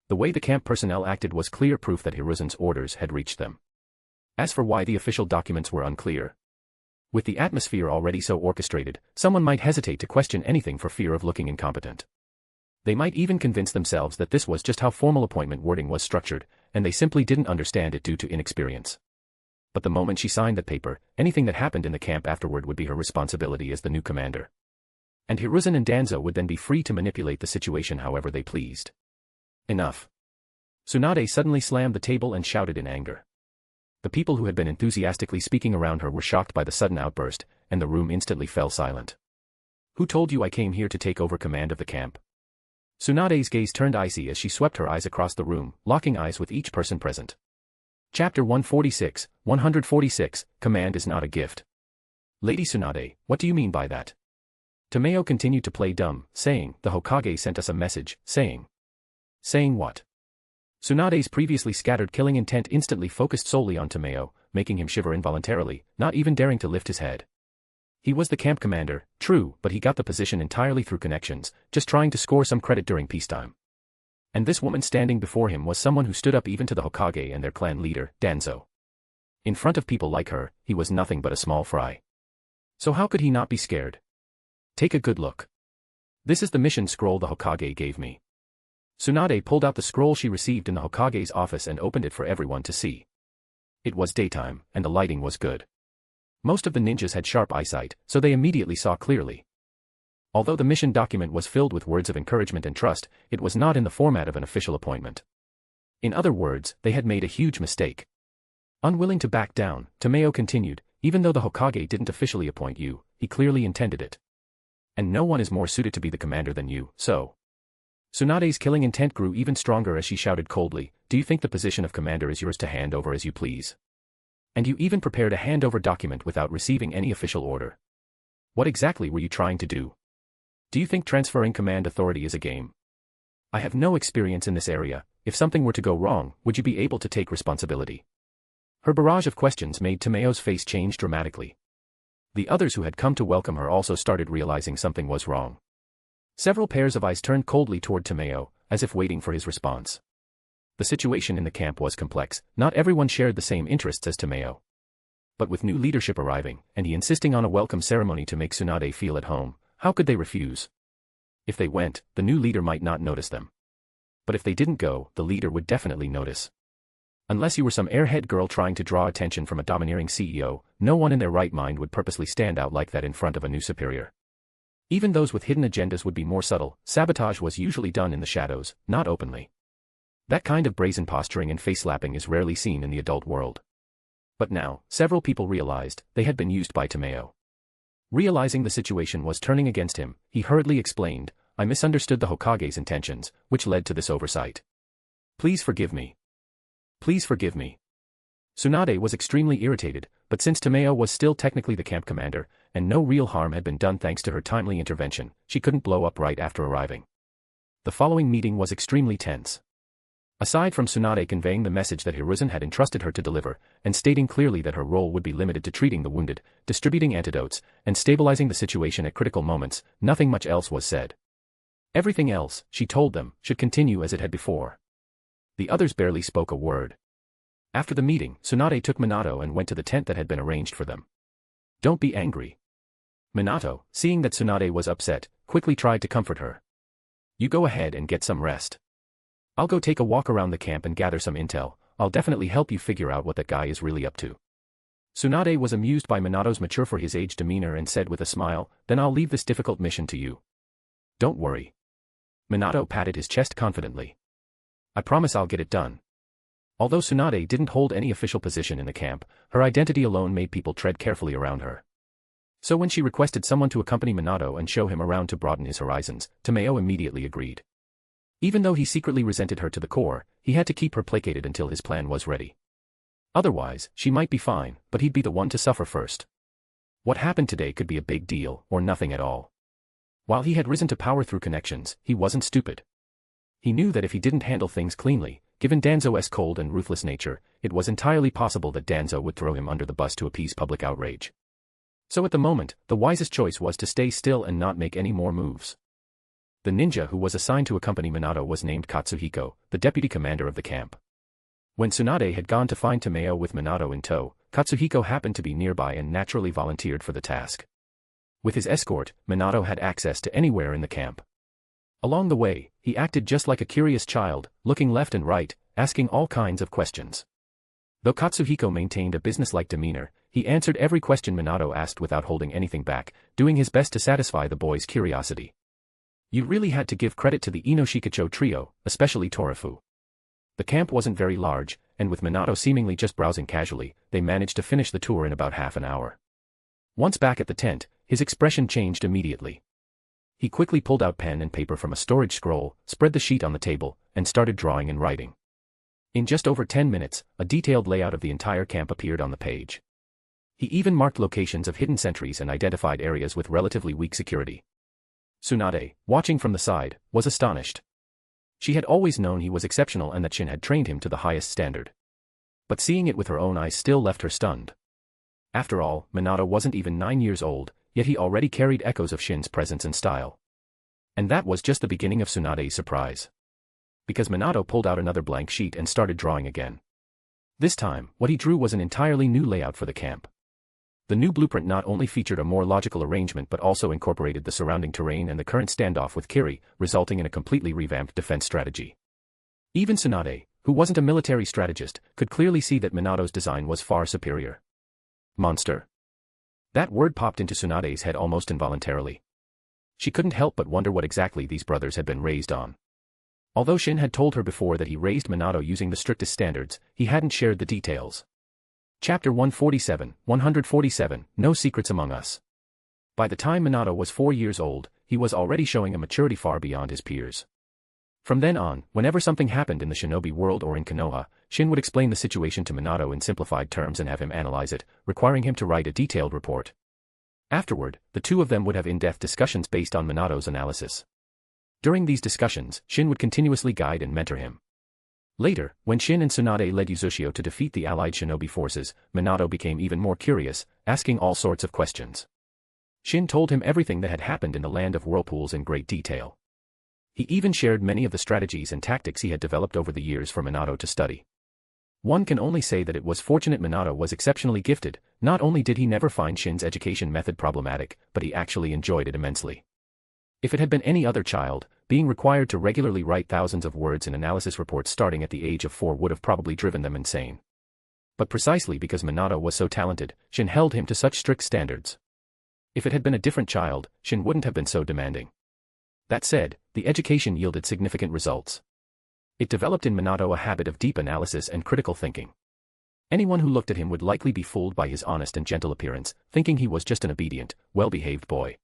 The way the camp personnel acted was clear proof that Hiruzen's orders had reached them. As for why the official documents were unclear, with the atmosphere already so orchestrated, someone might hesitate to question anything for fear of looking incompetent. They might even convince themselves that this was just how formal appointment wording was structured, and they simply didn't understand it due to inexperience. But the moment she signed that paper, anything that happened in the camp afterward would be her responsibility as the new commander. And Hiruzen and Danzo would then be free to manipulate the situation however they pleased. Enough. Tsunade suddenly slammed the table and shouted in anger. The people who had been enthusiastically speaking around her were shocked by the sudden outburst, and the room instantly fell silent. Who told you I came here to take over command of the camp? Tsunade's gaze turned icy as she swept her eyes across the room, locking eyes with each person present. Chapter 146, Command is not a gift. Lady Tsunade, what do you mean by that? Tomeo continued to play dumb, saying, the Hokage sent us a message, saying. Saying what? Tsunade's previously scattered killing intent instantly focused solely on Tomeo, making him shiver involuntarily, not even daring to lift his head. He was the camp commander, true, but he got the position entirely through connections, just trying to score some credit during peacetime. And this woman standing before him was someone who stood up even to the Hokage and their clan leader, Danzo. In front of people like her, he was nothing but a small fry. So how could he not be scared? Take a good look. This is the mission scroll the Hokage gave me. Tsunade pulled out the scroll she received in the Hokage's office and opened it for everyone to see. It was daytime, and the lighting was good. Most of the ninjas had sharp eyesight, so they immediately saw clearly. Although the mission document was filled with words of encouragement and trust, it was not in the format of an official appointment. In other words, they had made a huge mistake. Unwilling to back down, Tomeo continued, even though the Hokage didn't officially appoint you, he clearly intended it. And no one is more suited to be the commander than you, so. Tsunade's killing intent grew even stronger as she shouted coldly, do you think the position of commander is yours to hand over as you please? And you even prepared a handover document without receiving any official order. What exactly were you trying to do? Do you think transferring command authority is a game? I have no experience in this area. If something were to go wrong, would you be able to take responsibility? Her barrage of questions made Tomeo's face change dramatically. The others who had come to welcome her also started realizing something was wrong. Several pairs of eyes turned coldly toward Tomeo, as if waiting for his response. The situation in the camp was complex, not everyone shared the same interests as Tomeo. But with new leadership arriving, and he insisting on a welcome ceremony to make Tsunade feel at home, how could they refuse? If they went, the new leader might not notice them. But if they didn't go, the leader would definitely notice. Unless you were some airhead girl trying to draw attention from a domineering CEO, no one in their right mind would purposely stand out like that in front of a new superior. Even those with hidden agendas would be more subtle. Sabotage was usually done in the shadows, not openly. That kind of brazen posturing and face-slapping is rarely seen in the adult world. But now, several people realized they had been used by Tomeo. Realizing the situation was turning against him, he hurriedly explained, I misunderstood the Hokage's intentions, which led to this oversight. Please forgive me. Please forgive me. Tsunade was extremely irritated, but since Tomeo was still technically the camp commander, and no real harm had been done thanks to her timely intervention, she couldn't blow up right after arriving. The following meeting was extremely tense. Aside from Tsunade conveying the message that Hiruzen had entrusted her to deliver, and stating clearly that her role would be limited to treating the wounded, distributing antidotes, and stabilizing the situation at critical moments, nothing much else was said. Everything else, she told them, should continue as it had before. The others barely spoke a word. After the meeting, Tsunade took Minato and went to the tent that had been arranged for them. Don't be angry. Minato, seeing that Tsunade was upset, quickly tried to comfort her. You go ahead and get some rest. I'll go take a walk around the camp and gather some intel. I'll definitely help you figure out what that guy is really up to. Tsunade was amused by Minato's mature for his age demeanor and said with a smile, then I'll leave this difficult mission to you. Don't worry. Minato patted his chest confidently. I promise I'll get it done. Although Tsunade didn't hold any official position in the camp, her identity alone made people tread carefully around her. So when she requested someone to accompany Minato and show him around to broaden his horizons, Tomeo immediately agreed. Even though he secretly resented her to the core, he had to keep her placated until his plan was ready. Otherwise, she might be fine, but he'd be the one to suffer first. What happened today could be a big deal, or nothing at all. While he had risen to power through connections, he wasn't stupid. He knew that if he didn't handle things cleanly, given Danzo's cold and ruthless nature, it was entirely possible that Danzo would throw him under the bus to appease public outrage. So at the moment, the wisest choice was to stay still and not make any more moves. The ninja who was assigned to accompany Minato was named Katsuhiko, the deputy commander of the camp. When Tsunade had gone to find Tomeo with Minato in tow, Katsuhiko happened to be nearby and naturally volunteered for the task. With his escort, Minato had access to anywhere in the camp. Along the way, he acted just like a curious child, looking left and right, asking all kinds of questions. Though Katsuhiko maintained a businesslike demeanor, he answered every question Minato asked without holding anything back, doing his best to satisfy the boy's curiosity. You really had to give credit to the Inoshikacho trio, especially Torifu. The camp wasn't very large, and with Minato seemingly just browsing casually, they managed to finish the tour in about half an hour. Once back at the tent, his expression changed immediately. He quickly pulled out pen and paper from a storage scroll, spread the sheet on the table, and started drawing and writing. In just over 10 minutes, a detailed layout of the entire camp appeared on the page. He even marked locations of hidden sentries and identified areas with relatively weak security. Tsunade, watching from the side, was astonished. She had always known he was exceptional and that Shin had trained him to the highest standard. But seeing it with her own eyes still left her stunned. After all, Minato wasn't even 9 years old, yet he already carried echoes of Shin's presence and style. And that was just the beginning of Tsunade's surprise. Because Minato pulled out another blank sheet and started drawing again. This time, what he drew was an entirely new layout for the camp. The new blueprint not only featured a more logical arrangement but also incorporated the surrounding terrain and the current standoff with Kiri, resulting in a completely revamped defense strategy. Even Tsunade, who wasn't a military strategist, could clearly see that Minato's design was far superior. Monster. That word popped into Tsunade's head almost involuntarily. She couldn't help but wonder what exactly these brothers had been raised on. Although Shin had told her before that he raised Minato using the strictest standards, he hadn't shared the details. Chapter 147, No Secrets Among Us. By the time Minato was 4 years old, he was already showing a maturity far beyond his peers. From then on, whenever something happened in the shinobi world or in Konoha, Shin would explain the situation to Minato in simplified terms and have him analyze it, requiring him to write a detailed report. Afterward, the two of them would have in-depth discussions based on Minato's analysis. During these discussions, Shin would continuously guide and mentor him. Later, when Shin and Tsunade led Uchiha to defeat the allied shinobi forces, Minato became even more curious, asking all sorts of questions. Shin told him everything that had happened in the land of whirlpools in great detail. He even shared many of the strategies and tactics he had developed over the years for Minato to study. One can only say that it was fortunate Minato was exceptionally gifted. Not only did he never find Shin's education method problematic, but he actually enjoyed it immensely. If it had been any other child, being required to regularly write thousands of words in analysis reports starting at the age of 4 would have probably driven them insane. But precisely because Minato was so talented, Shin held him to such strict standards. If it had been a different child, Shin wouldn't have been so demanding. That said, the education yielded significant results. It developed in Minato a habit of deep analysis and critical thinking. Anyone who looked at him would likely be fooled by his honest and gentle appearance, thinking he was just an obedient, well-behaved boy.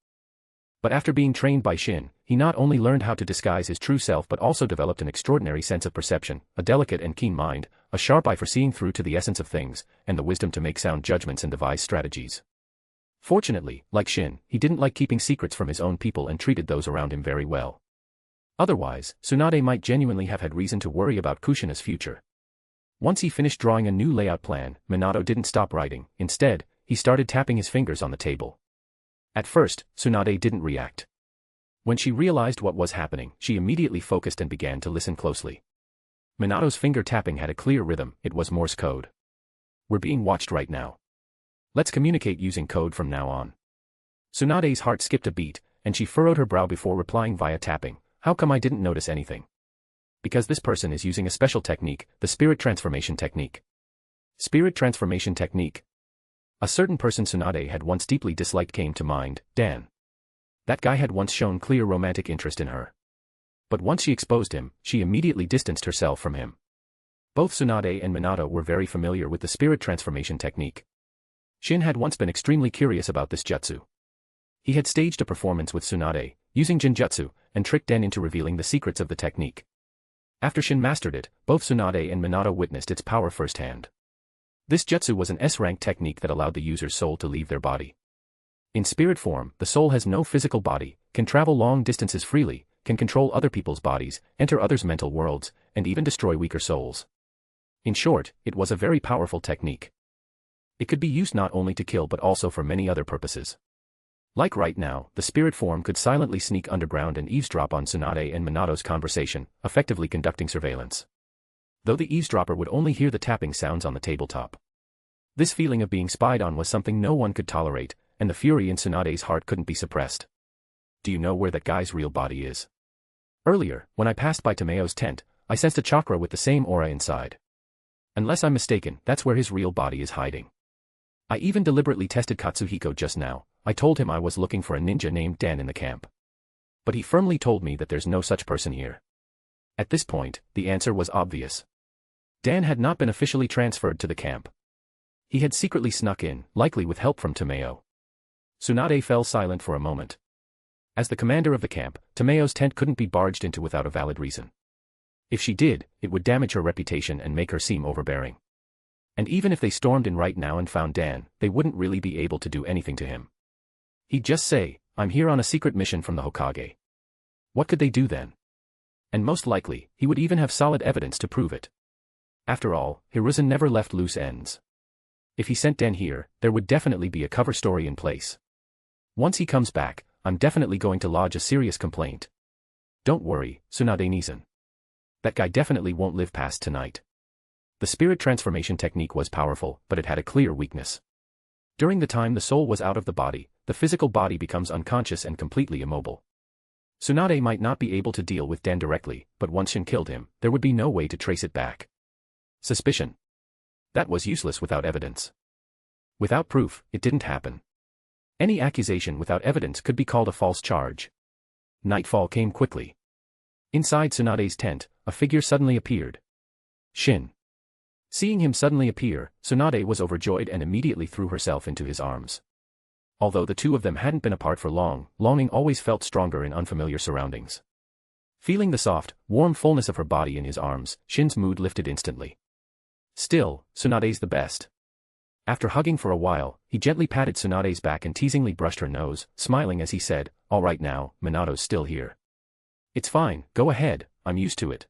But after being trained by Shin, he not only learned how to disguise his true self but also developed an extraordinary sense of perception, a delicate and keen mind, a sharp eye for seeing through to the essence of things, and the wisdom to make sound judgments and devise strategies. Fortunately, like Shin, he didn't like keeping secrets from his own people and treated those around him very well. Otherwise, Tsunade might genuinely have had reason to worry about Kushina's future. Once he finished drawing a new layout plan, Minato didn't stop writing. Instead, he started tapping his fingers on the table. At first, Tsunade didn't react. When she realized what was happening, she immediately focused and began to listen closely. Minato's finger tapping had a clear rhythm. It was Morse code. We're being watched right now. Let's communicate using code from now on. Tsunade's heart skipped a beat, and she furrowed her brow before replying via tapping. How come I didn't notice anything? Because this person is using a special technique, the spirit transformation technique. Spirit transformation technique. A certain person Tsunade had once deeply disliked came to mind, Dan. That guy had once shown clear romantic interest in her. But once she exposed him, she immediately distanced herself from him. Both Tsunade and Minato were very familiar with the spirit transformation technique. Shin had once been extremely curious about this jutsu. He had staged a performance with Tsunade, using Jinjutsu, and tricked Den into revealing the secrets of the technique. After Shin mastered it, both Tsunade and Minato witnessed its power firsthand. This jutsu was an S-rank technique that allowed the user's soul to leave their body. In spirit form, the soul has no physical body, can travel long distances freely, can control other people's bodies, enter others' mental worlds, and even destroy weaker souls. In short, it was a very powerful technique. It could be used not only to kill but also for many other purposes. Like right now, the spirit form could silently sneak underground and eavesdrop on Tsunade and Minato's conversation, effectively conducting surveillance. Though the eavesdropper would only hear the tapping sounds on the tabletop. This feeling of being spied on was something no one could tolerate, and the fury in Tsunade's heart couldn't be suppressed. Do you know where that guy's real body is? Earlier, when I passed by Tomeo's tent, I sensed a chakra with the same aura inside. Unless I'm mistaken, that's where his real body is hiding. I even deliberately tested Katsuhiko just now. I told him I was looking for a ninja named Dan in the camp. But he firmly told me that there's no such person here. At this point, the answer was obvious. Dan had not been officially transferred to the camp. He had secretly snuck in, likely with help from Tomeo. Tsunade fell silent for a moment. As the commander of the camp, Tomeo's tent couldn't be barged into without a valid reason. If she did, it would damage her reputation and make her seem overbearing. And even if they stormed in right now and found Dan, they wouldn't really be able to do anything to him. He'd just say, I'm here on a secret mission from the Hokage. What could they do then? And most likely, he would even have solid evidence to prove it. After all, Hiruzen never left loose ends. If he sent Dan here, there would definitely be a cover story in place. Once he comes back, I'm definitely going to lodge a serious complaint. Don't worry, Tsunade-Nizan. That guy definitely won't live past tonight. The spirit transformation technique was powerful, but it had a clear weakness. During the time the soul was out of the body, the physical body becomes unconscious and completely immobile. Tsunade might not be able to deal with Den directly, but once Shin killed him, there would be no way to trace it back. Suspicion. That was useless without evidence. Without proof, it didn't happen. Any accusation without evidence could be called a false charge. Nightfall came quickly. Inside Tsunade's tent, a figure suddenly appeared. Shin. Seeing him suddenly appear, Tsunade was overjoyed and immediately threw herself into his arms. Although the two of them hadn't been apart for long, longing always felt stronger in unfamiliar surroundings. Feeling the soft, warm fullness of her body in his arms, Shin's mood lifted instantly. Still, Tsunade's the best. After hugging for a while, he gently patted Tsunade's back and teasingly brushed her nose, smiling as he said, "All right now, Minato's still here." "It's fine, go ahead, I'm used to it,"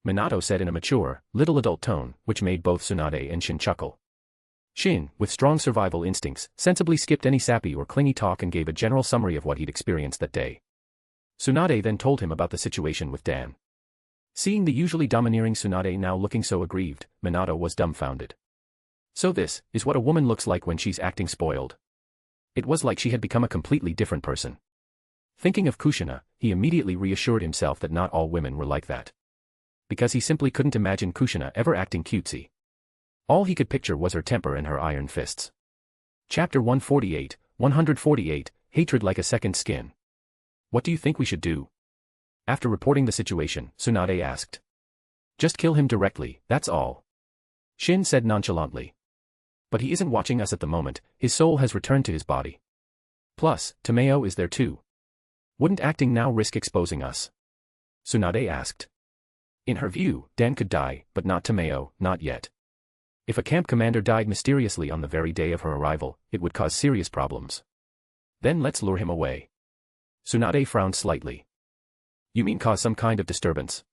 Minato said in a mature, little adult tone, which made both Tsunade and Shin chuckle. Shin, with strong survival instincts, sensibly skipped any sappy or clingy talk and gave a general summary of what he'd experienced that day. Tsunade then told him about the situation with Dan. Seeing the usually domineering Tsunade now looking so aggrieved, Minato was dumbfounded. So this is what a woman looks like when she's acting spoiled. It was like she had become a completely different person. Thinking of Kushina, he immediately reassured himself that not all women were like that. Because he simply couldn't imagine Kushina ever acting cutesy. All he could picture was her temper and her iron fists. Chapter 148, Hatred Like a Second Skin. "What do you think we should do?" After reporting the situation, Tsunade asked. "Just kill him directly, that's all," Shin said nonchalantly. "But he isn't watching us at the moment, his soul has returned to his body. Plus, Tomeo is there too. Wouldn't acting now risk exposing us?" Tsunade asked. In her view, Dan could die, but not Tomeo, not yet. If a camp commander died mysteriously on the very day of her arrival, it would cause serious problems. Then let's lure him away. Tsunade frowned slightly. "You mean cause some kind of disturbance?"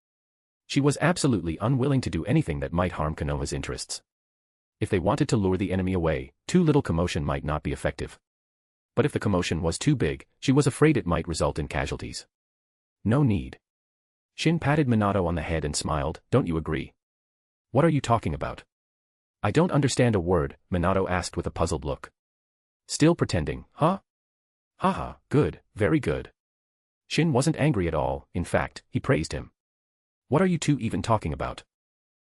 She was absolutely unwilling to do anything that might harm Konoha's interests. If they wanted to lure the enemy away, too little commotion might not be effective. But if the commotion was too big, she was afraid it might result in casualties. No need. Shin patted Minato on the head and smiled, "Don't you agree?" "What are you talking about?" "I don't understand a word," Minato asked with a puzzled look. "Still pretending, huh?" "Haha, good, very good." Shin wasn't angry at all, in fact, he praised him. "What are you two even talking about?"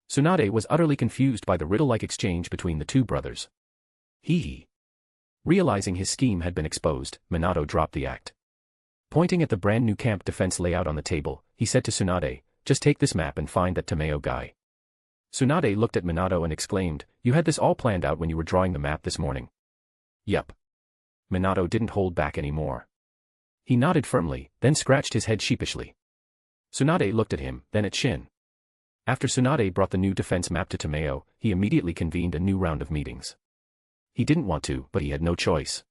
Tsunade was utterly confused by the riddle-like exchange between the two brothers. Hee. Realizing his scheme had been exposed, Minato dropped the act. Pointing at the brand new camp defense layout on the table, he said to Tsunade, "Just take this map and find that Tomeo guy." Tsunade looked at Minato and exclaimed, "You had this all planned out when you were drawing the map this morning?" "Yup." Minato didn't hold back anymore. He nodded firmly, then scratched his head sheepishly. Tsunade looked at him, then at Shin. After Tsunade brought the new defense map to Tomeo, he immediately convened a new round of meetings. He didn't want to, but he had no choice.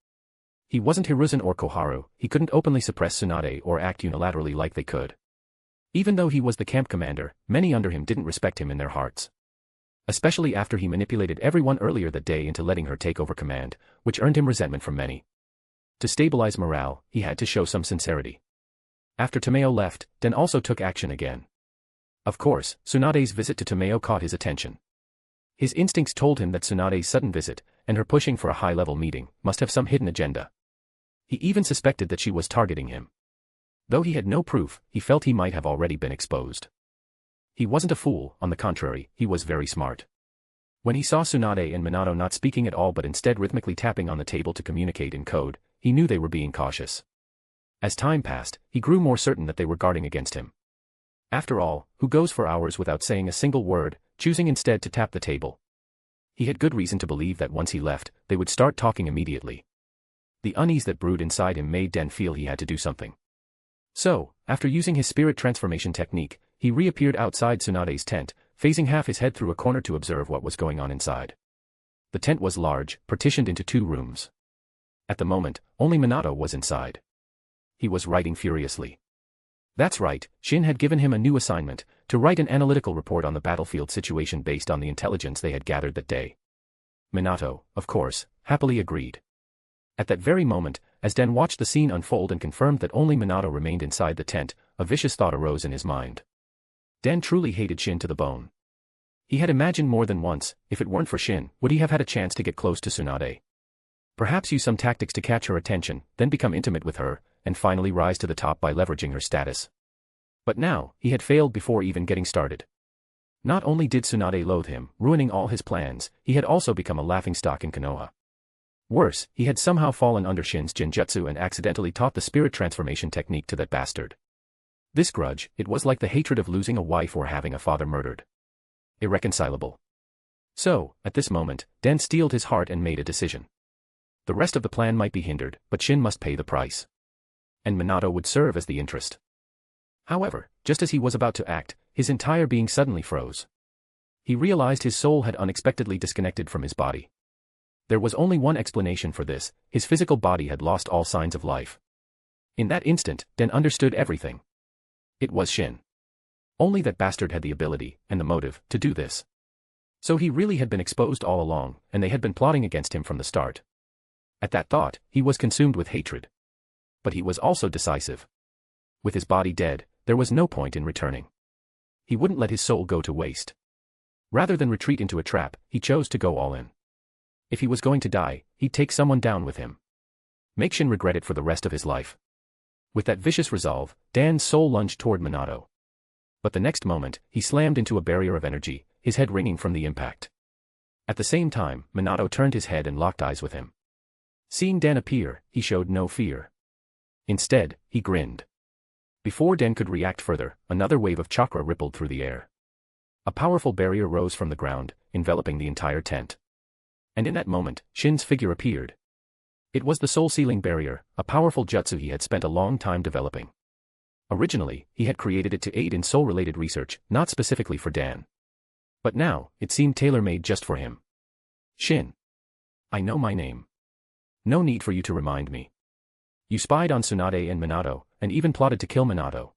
He wasn't Hiruzen or Koharu, he couldn't openly suppress Tsunade or act unilaterally like they could. Even though he was the camp commander, many under him didn't respect him in their hearts. Especially after he manipulated everyone earlier that day into letting her take over command, which earned him resentment from many. To stabilize morale, he had to show some sincerity. After Tomeo left, Den also took action again. Of course, Tsunade's visit to Tomeo caught his attention. His instincts told him that Tsunade's sudden visit, and her pushing for a high-level meeting, must have some hidden agenda. He even suspected that she was targeting him. Though he had no proof, he felt he might have already been exposed. He wasn't a fool, on the contrary, he was very smart. When he saw Tsunade and Minato not speaking at all but instead rhythmically tapping on the table to communicate in code, he knew they were being cautious. As time passed, he grew more certain that they were guarding against him. After all, who goes for hours without saying a single word, choosing instead to tap the table? He had good reason to believe that once he left, they would start talking immediately. The unease that brewed inside him made Den feel he had to do something. So, after using his spirit transformation technique, he reappeared outside Tsunade's tent, phasing half his head through a corner to observe what was going on inside. The tent was large, partitioned into 2 rooms. At the moment, only Minato was inside. He was writing furiously. That's right, Shin had given him a new assignment, to write an analytical report on the battlefield situation based on the intelligence they had gathered that day. Minato, of course, happily agreed. At that very moment, as Den watched the scene unfold and confirmed that only Minato remained inside the tent, a vicious thought arose in his mind. Den truly hated Shin to the bone. He had imagined more than once, if it weren't for Shin, would he have had a chance to get close to Tsunade? Perhaps use some tactics to catch her attention, then become intimate with her, and finally rise to the top by leveraging her status. But now, he had failed before even getting started. Not only did Tsunade loathe him, ruining all his plans, he had also become a laughingstock in Konoha. Worse, he had somehow fallen under Shin's genjutsu and accidentally taught the spirit transformation technique to that bastard. This grudge, it was like the hatred of losing a wife or having a father murdered. Irreconcilable. So, at this moment, Den steeled his heart and made a decision. The rest of the plan might be hindered, but Shin must pay the price. And Minato would serve as the interest. However, just as he was about to act, his entire being suddenly froze. He realized his soul had unexpectedly disconnected from his body. There was only one explanation for this: his physical body had lost all signs of life. In that instant, Den understood everything. It was Shin. Only that bastard had the ability, and the motive, to do this. So he really had been exposed all along, and they had been plotting against him from the start. At that thought, he was consumed with hatred. But he was also decisive. With his body dead, there was no point in returning. He wouldn't let his soul go to waste. Rather than retreat into a trap, he chose to go all in. If he was going to die, he'd take someone down with him. Make Shin regret it for the rest of his life. With that vicious resolve, Dan's soul lunged toward Minato. But the next moment, he slammed into a barrier of energy, his head ringing from the impact. At the same time, Minato turned his head and locked eyes with him. Seeing Dan appear, he showed no fear. Instead, he grinned. Before Dan could react further, another wave of chakra rippled through the air. A powerful barrier rose from the ground, enveloping the entire tent. And in that moment, Shin's figure appeared. It was the soul-sealing barrier, a powerful jutsu he had spent a long time developing. Originally, he had created it to aid in soul-related research, not specifically for Dan. But now, it seemed tailor-made just for him. Shin. I know my name. No need for you to remind me. You spied on Tsunade and Minato, and even plotted to kill Minato.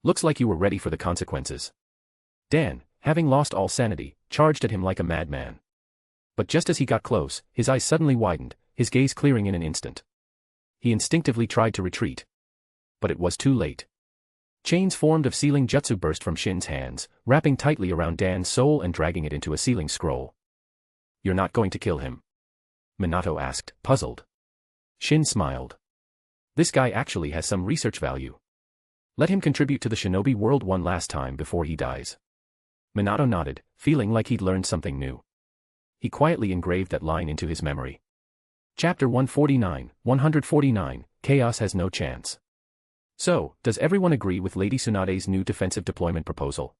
Looks like you were ready for the consequences. Dan, having lost all sanity, charged at him like a madman. But just as he got close, his eyes suddenly widened, his gaze clearing in an instant. He instinctively tried to retreat. But it was too late. Chains formed of sealing jutsu burst from Shin's hands, wrapping tightly around Dan's soul and dragging it into a sealing scroll. You're not going to kill him? Minato asked, puzzled. Shin smiled. This guy actually has some research value. Let him contribute to the shinobi world one last time before he dies. Minato nodded, feeling like he'd learned something new. He quietly engraved that line into his memory. Chapter 149, Chaos has no chance. So, does everyone agree with Lady Tsunade's new defensive deployment proposal?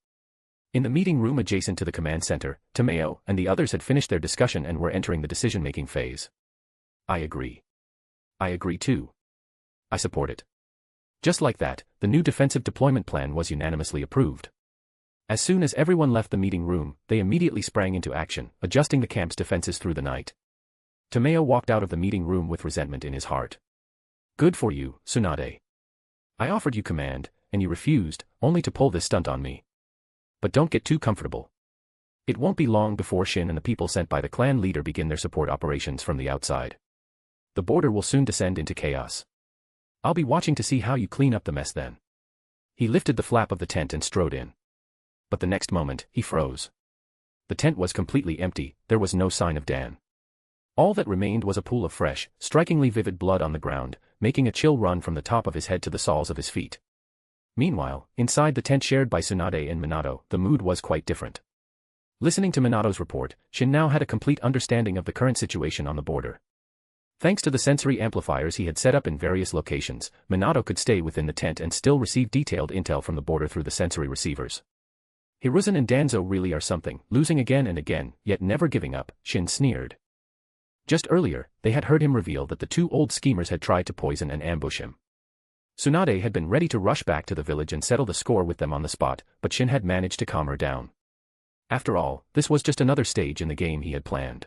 In the meeting room adjacent to the command center, Tomeo and the others had finished their discussion and were entering the decision-making phase. I agree. I agree too. I support it. Just like that, the new defensive deployment plan was unanimously approved. As soon as everyone left the meeting room, they immediately sprang into action, adjusting the camp's defenses through the night. Tomeo walked out of the meeting room with resentment in his heart. Good for you, Tsunade. I offered you command, and you refused, only to pull this stunt on me. But don't get too comfortable. It won't be long before Shin and the people sent by the clan leader begin their support operations from the outside. The border will soon descend into chaos. I'll be watching to see how you clean up the mess then. He lifted the flap of the tent and strode in. But the next moment, he froze. The tent was completely empty, there was no sign of Dan. All that remained was a pool of fresh, strikingly vivid blood on the ground, making a chill run from the top of his head to the soles of his feet. Meanwhile, inside the tent shared by Tsunade and Minato, the mood was quite different. Listening to Minato's report, Shin now had a complete understanding of the current situation on the border. Thanks to the sensory amplifiers he had set up in various locations, Minato could stay within the tent and still receive detailed intel from the border through the sensory receivers. Hiruzen and Danzo really are something, losing again and again, yet never giving up, Shin sneered. Just earlier, they had heard him reveal that the two old schemers had tried to poison and ambush him. Tsunade had been ready to rush back to the village and settle the score with them on the spot, but Shin had managed to calm her down. After all, this was just another stage in the game he had planned.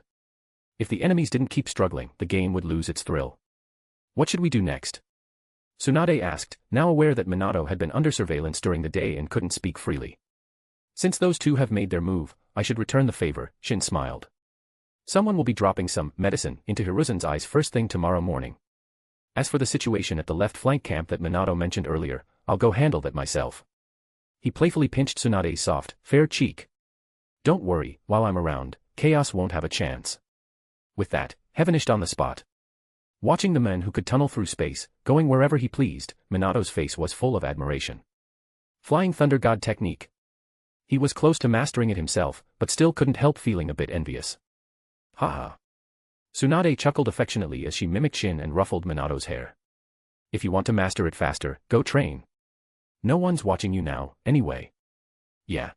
If the enemies didn't keep struggling, the game would lose its thrill. What should we do next? Tsunade asked, now aware that Minato had been under surveillance during the day and couldn't speak freely. Since those two have made their move, I should return the favor, Shin smiled. Someone will be dropping some medicine into Hiruzen's eyes first thing tomorrow morning. As for the situation at the left flank camp that Minato mentioned earlier, I'll go handle that myself. He playfully pinched Tsunade's soft, fair cheek. Don't worry, while I'm around, Chaos won't have a chance. With that, he vanished on the spot. Watching the man who could tunnel through space, going wherever he pleased, Minato's face was full of admiration. Flying Thunder God technique. He was close to mastering it himself, but still couldn't help feeling a bit envious. Haha. Tsunade chuckled affectionately as she mimicked Shin and ruffled Minato's hair. If you want to master it faster, go train. No one's watching you now, anyway. Yeah.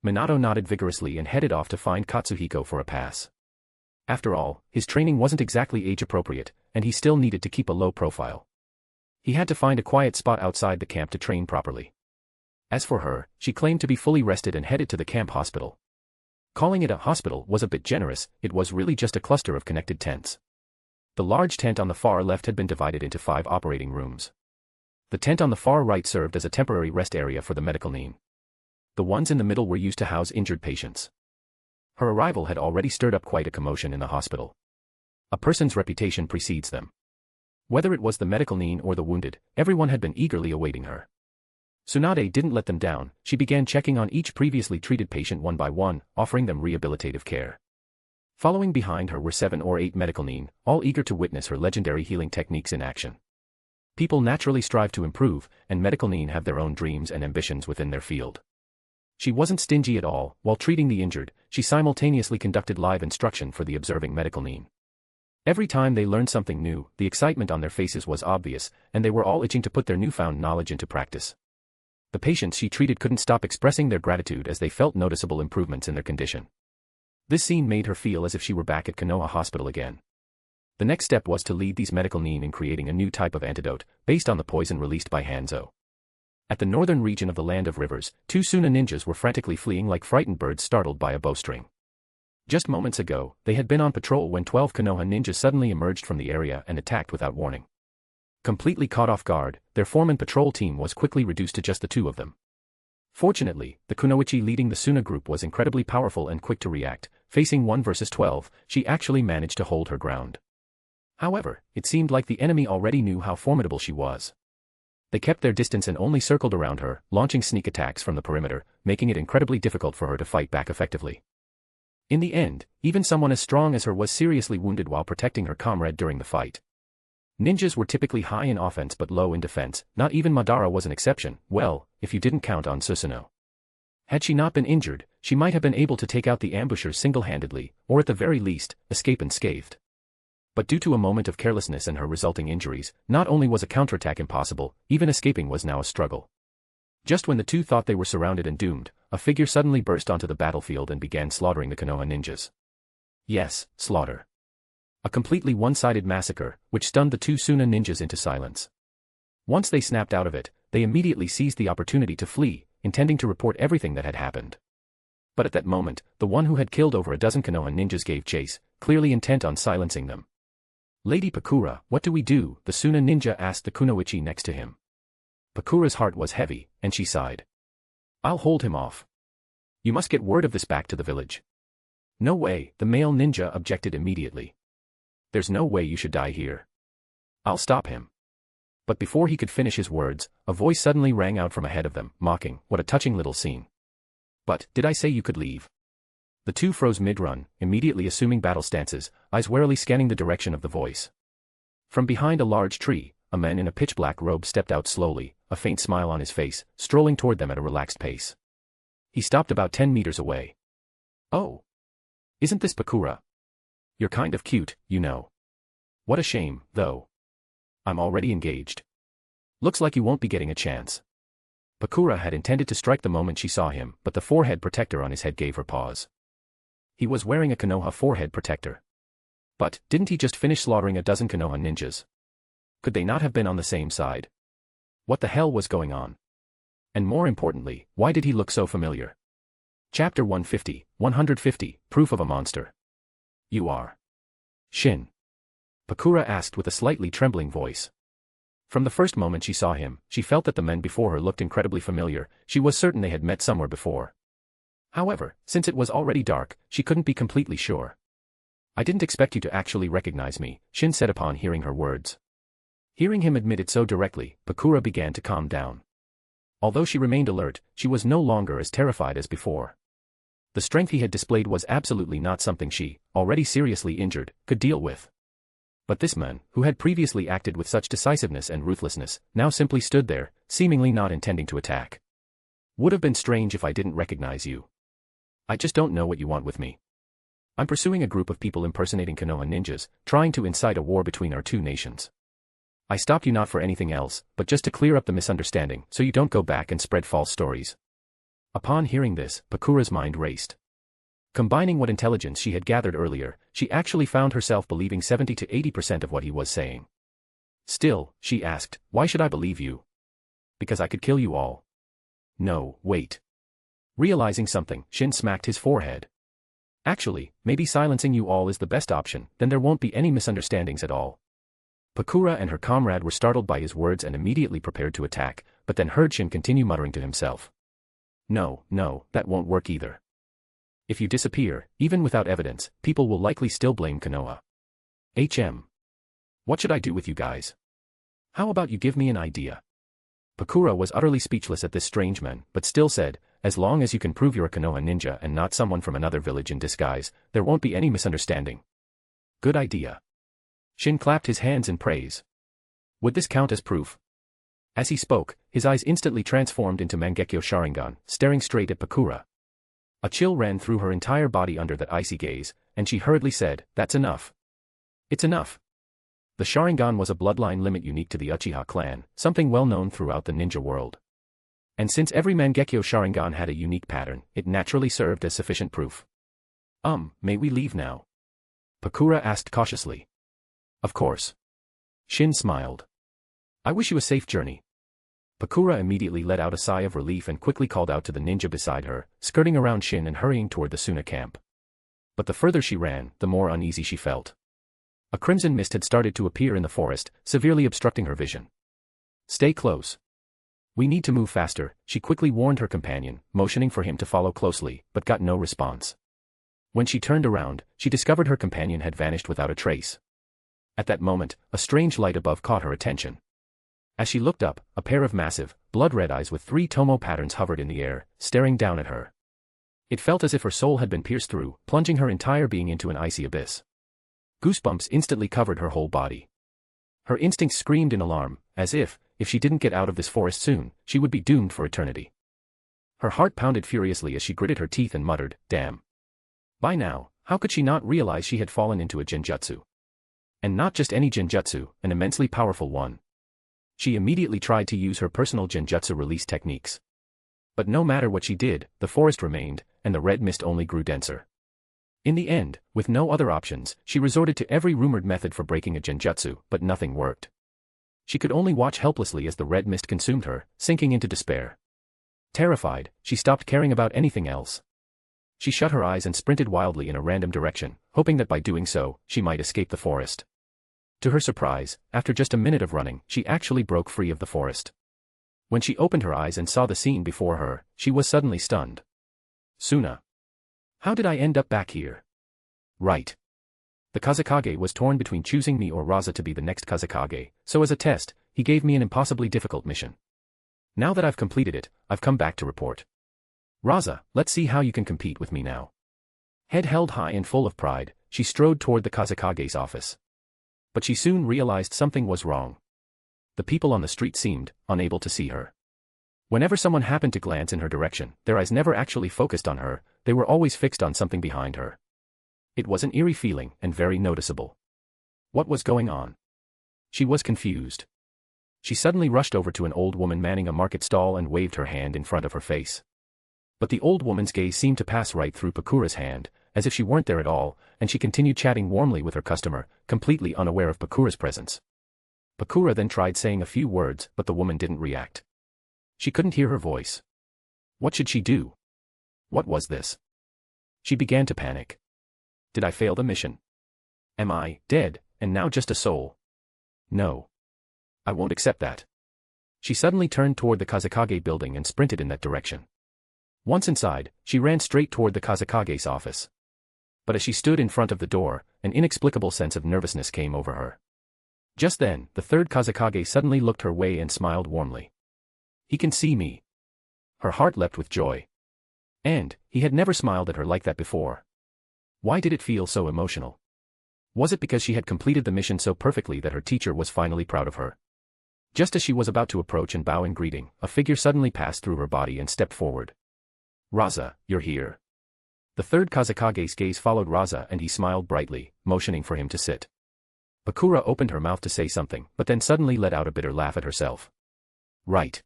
Minato nodded vigorously and headed off to find Katsuhiko for a pass. After all, his training wasn't exactly age-appropriate, and he still needed to keep a low profile. He had to find a quiet spot outside the camp to train properly. As for her, she claimed to be fully rested and headed to the camp hospital. Calling it a hospital was a bit generous, it was really just a cluster of connected tents. The large tent on the far left had been divided into 5 operating rooms. The tent on the far right served as a temporary rest area for the medical neem. The ones in the middle were used to house injured patients. Her arrival had already stirred up quite a commotion in the hospital. A person's reputation precedes them. Whether it was the medical neem or the wounded, everyone had been eagerly awaiting her. Tsunade didn't let them down, she began checking on each previously treated patient one by one, offering them rehabilitative care. Following behind her were 7 or 8 medical neem, all eager to witness her legendary healing techniques in action. People naturally strive to improve, and medical neem have their own dreams and ambitions within their field. She wasn't stingy at all. While treating the injured, she simultaneously conducted live instruction for the observing medical neem. Every time they learned something new, the excitement on their faces was obvious, and they were all itching to put their newfound knowledge into practice. The patients she treated couldn't stop expressing their gratitude as they felt noticeable improvements in their condition. This scene made her feel as if she were back at Konoha Hospital again. The next step was to lead these medical neem in creating a new type of antidote, based on the poison released by Hanzo. At the northern region of the Land of Rivers, 2 Suna ninjas were frantically fleeing like frightened birds startled by a bowstring. Just moments ago, they had been on patrol when 12 Konoha ninjas suddenly emerged from the area and attacked without warning. Completely caught off guard, their foreman patrol team was quickly reduced to just the 2 of them. Fortunately, the kunoichi leading the Suna group was incredibly powerful and quick to react. Facing 1 versus 12, she actually managed to hold her ground. However, it seemed like the enemy already knew how formidable she was. They kept their distance and only circled around her, launching sneak attacks from the perimeter, making it incredibly difficult for her to fight back effectively. In the end, even someone as strong as her was seriously wounded while protecting her comrade during the fight. Ninjas were typically high in offense but low in defense, not even Madara was an exception, well, if you didn't count on Susanoo. Had she not been injured, she might have been able to take out the ambushers single-handedly, or at the very least, escape unscathed. But due to a moment of carelessness and her resulting injuries, not only was a counterattack impossible, even escaping was now a struggle. Just when the 2 thought they were surrounded and doomed, a figure suddenly burst onto the battlefield and began slaughtering the Konoha ninjas. Yes, slaughter. A completely one-sided massacre, which stunned the 2 Suna ninjas into silence. Once they snapped out of it, they immediately seized the opportunity to flee, intending to report everything that had happened. But at that moment, the one who had killed over a dozen Konoha ninjas gave chase, clearly intent on silencing them. Lady Pakura, what do we do? The Suna ninja asked the kunoichi next to him. Pakura's heart was heavy, and she sighed. I'll hold him off. You must get word of this back to the village. No way, the male ninja objected immediately. There's no way you should die here. I'll stop him. But before he could finish his words, a voice suddenly rang out from ahead of them, mocking, what a touching little scene. But, did I say you could leave? The 2 froze mid-run, immediately assuming battle stances, eyes warily scanning the direction of the voice. From behind a large tree, a man in a pitch-black robe stepped out slowly, a faint smile on his face, strolling toward them at a relaxed pace. He stopped about 10 meters away. Oh. Isn't this Pakura? You're kind of cute, you know. What a shame, though. I'm already engaged. Looks like you won't be getting a chance. Pakura had intended to strike the moment she saw him, but the forehead protector on his head gave her pause. He was wearing a Konoha forehead protector. But, didn't he just finish slaughtering a dozen Konoha ninjas? Could they not have been on the same side? What the hell was going on? And more importantly, why did he look so familiar? Chapter 150, Proof of a Monster. You are Shin? Pakura asked with a slightly trembling voice. From the first moment she saw him, she felt that the men before her looked incredibly familiar. She was certain they had met somewhere before. However, since it was already dark, she couldn't be completely sure. I didn't expect you to actually recognize me, Shin said upon hearing her words. Hearing him admit it so directly, Pakura began to calm down. Although she remained alert, she was no longer as terrified as before. The strength he had displayed was absolutely not something she, already seriously injured, could deal with. But this man, who had previously acted with such decisiveness and ruthlessness, now simply stood there, seemingly not intending to attack. Would have been strange if I didn't recognize you. I just don't know what you want with me. I'm pursuing a group of people impersonating Konoha ninjas, trying to incite a war between our two nations. I stopped you not for anything else, but just to clear up the misunderstanding, so you don't go back and spread false stories. Upon hearing this, Pakura's mind raced. Combining what intelligence she had gathered earlier, she actually found herself believing 70 to 80% of what he was saying. Still, she asked, why should I believe you? Because I could kill you all. No, wait. Realizing something, Shin smacked his forehead. Actually, maybe silencing you all is the best option, then there won't be any misunderstandings at all. Pakura and her comrade were startled by his words and immediately prepared to attack, but then heard Shin continue muttering to himself. No, that won't work either. If you disappear, even without evidence, people will likely still blame Konoha. What should I do with you guys? How about you give me an idea? Pakura was utterly speechless at this strange man, but still said, as long as you can prove you're a Konoha ninja and not someone from another village in disguise, there won't be any misunderstanding. Good idea. Shin clapped his hands in praise. Would this count as proof? As he spoke, his eyes instantly transformed into Mangekyo Sharingan, staring straight at Pakura. A chill ran through her entire body under that icy gaze, and she hurriedly said, that's enough. It's enough. The Sharingan was a bloodline limit unique to the Uchiha clan, something well known throughout the ninja world. And since every Mangekyo Sharingan had a unique pattern, it naturally served as sufficient proof. May we leave now? Pakura asked cautiously. Of course. Shin smiled. I wish you a safe journey. Pakura immediately let out a sigh of relief and quickly called out to the ninja beside her, skirting around Shin and hurrying toward the Suna camp. But the further she ran, the more uneasy she felt. A crimson mist had started to appear in the forest, severely obstructing her vision. Stay close. We need to move faster, she quickly warned her companion, motioning for him to follow closely, but got no response. When she turned around, she discovered her companion had vanished without a trace. At that moment, a strange light above caught her attention. As she looked up, a pair of massive, blood-red eyes with 3 tomo patterns hovered in the air, staring down at her. It felt as if her soul had been pierced through, plunging her entire being into an icy abyss. Goosebumps instantly covered her whole body. Her instincts screamed in alarm, as if she didn't get out of this forest soon, she would be doomed for eternity. Her heart pounded furiously as she gritted her teeth and muttered, damn. By now, how could she not realize she had fallen into a genjutsu? And not just any genjutsu, an immensely powerful one. She immediately tried to use her personal genjutsu release techniques. But no matter what she did, the forest remained, and the red mist only grew denser. In the end, with no other options, she resorted to every rumored method for breaking a genjutsu, but nothing worked. She could only watch helplessly as the red mist consumed her, sinking into despair. Terrified, she stopped caring about anything else. She shut her eyes and sprinted wildly in a random direction, hoping that by doing so, she might escape the forest. To her surprise, after just a minute of running, she actually broke free of the forest. When she opened her eyes and saw the scene before her, she was suddenly stunned. Suna. How did I end up back here? Right. The Kazekage was torn between choosing me or Raza to be the next Kazekage, so as a test, he gave me an impossibly difficult mission. Now that I've completed it, I've come back to report. Raza, let's see how you can compete with me now. Head held high and full of pride, she strode toward the Kazekage's office. But she soon realized something was wrong. The people on the street seemed unable to see her. Whenever someone happened to glance in her direction, their eyes never actually focused on her, they were always fixed on something behind her. It was an eerie feeling and very noticeable. What was going on? She was confused. She suddenly rushed over to an old woman manning a market stall and waved her hand in front of her face. But the old woman's gaze seemed to pass right through Pakura's hand, as if she weren't there at all, and she continued chatting warmly with her customer, completely unaware of Pakura's presence. Pakura then tried saying a few words, but the woman didn't react. She couldn't hear her voice. What should she do? What was this? She began to panic. Did I fail the mission? Am I dead, and now just a soul? No. I won't accept that. She suddenly turned toward the Kazekage building and sprinted in that direction. Once inside, she ran straight toward the Kazekage's office. But as she stood in front of the door, an inexplicable sense of nervousness came over her. Just then, the third Kazekage suddenly looked her way and smiled warmly. He can see me. Her heart leapt with joy. And he had never smiled at her like that before. Why did it feel so emotional? Was it because she had completed the mission so perfectly that her teacher was finally proud of her? Just as she was about to approach and bow in greeting, a figure suddenly passed through her body and stepped forward. Raza, you're here. The third Kazekage's gaze followed Raza and he smiled brightly, motioning for him to sit. Bakura opened her mouth to say something, but then suddenly let out a bitter laugh at herself. Right.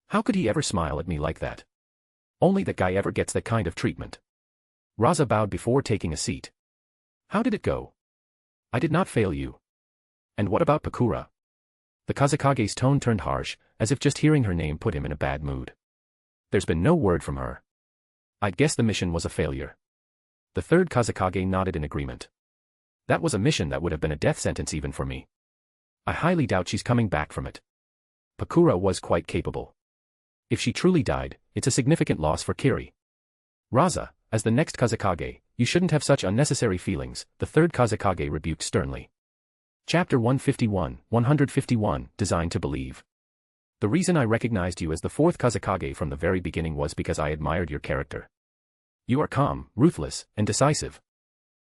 How could he ever smile at me like that? Only that guy ever gets that kind of treatment. Raza bowed before taking a seat. How did it go? I did not fail you. And what about Bakura? The Kazekage's tone turned harsh, as if just hearing her name put him in a bad mood. There's been no word from her. I'd guess the mission was a failure. The third Kazekage nodded in agreement. That was a mission that would have been a death sentence even for me. I highly doubt she's coming back from it. Bakura was quite capable. If she truly died, it's a significant loss for Kiri. Raza, as the next Kazekage, you shouldn't have such unnecessary feelings, the third Kazekage rebuked sternly. Chapter 151, Designed to Believe. The reason I recognized you as the fourth Kazekage from the very beginning was because I admired your character. You are calm, ruthless, and decisive.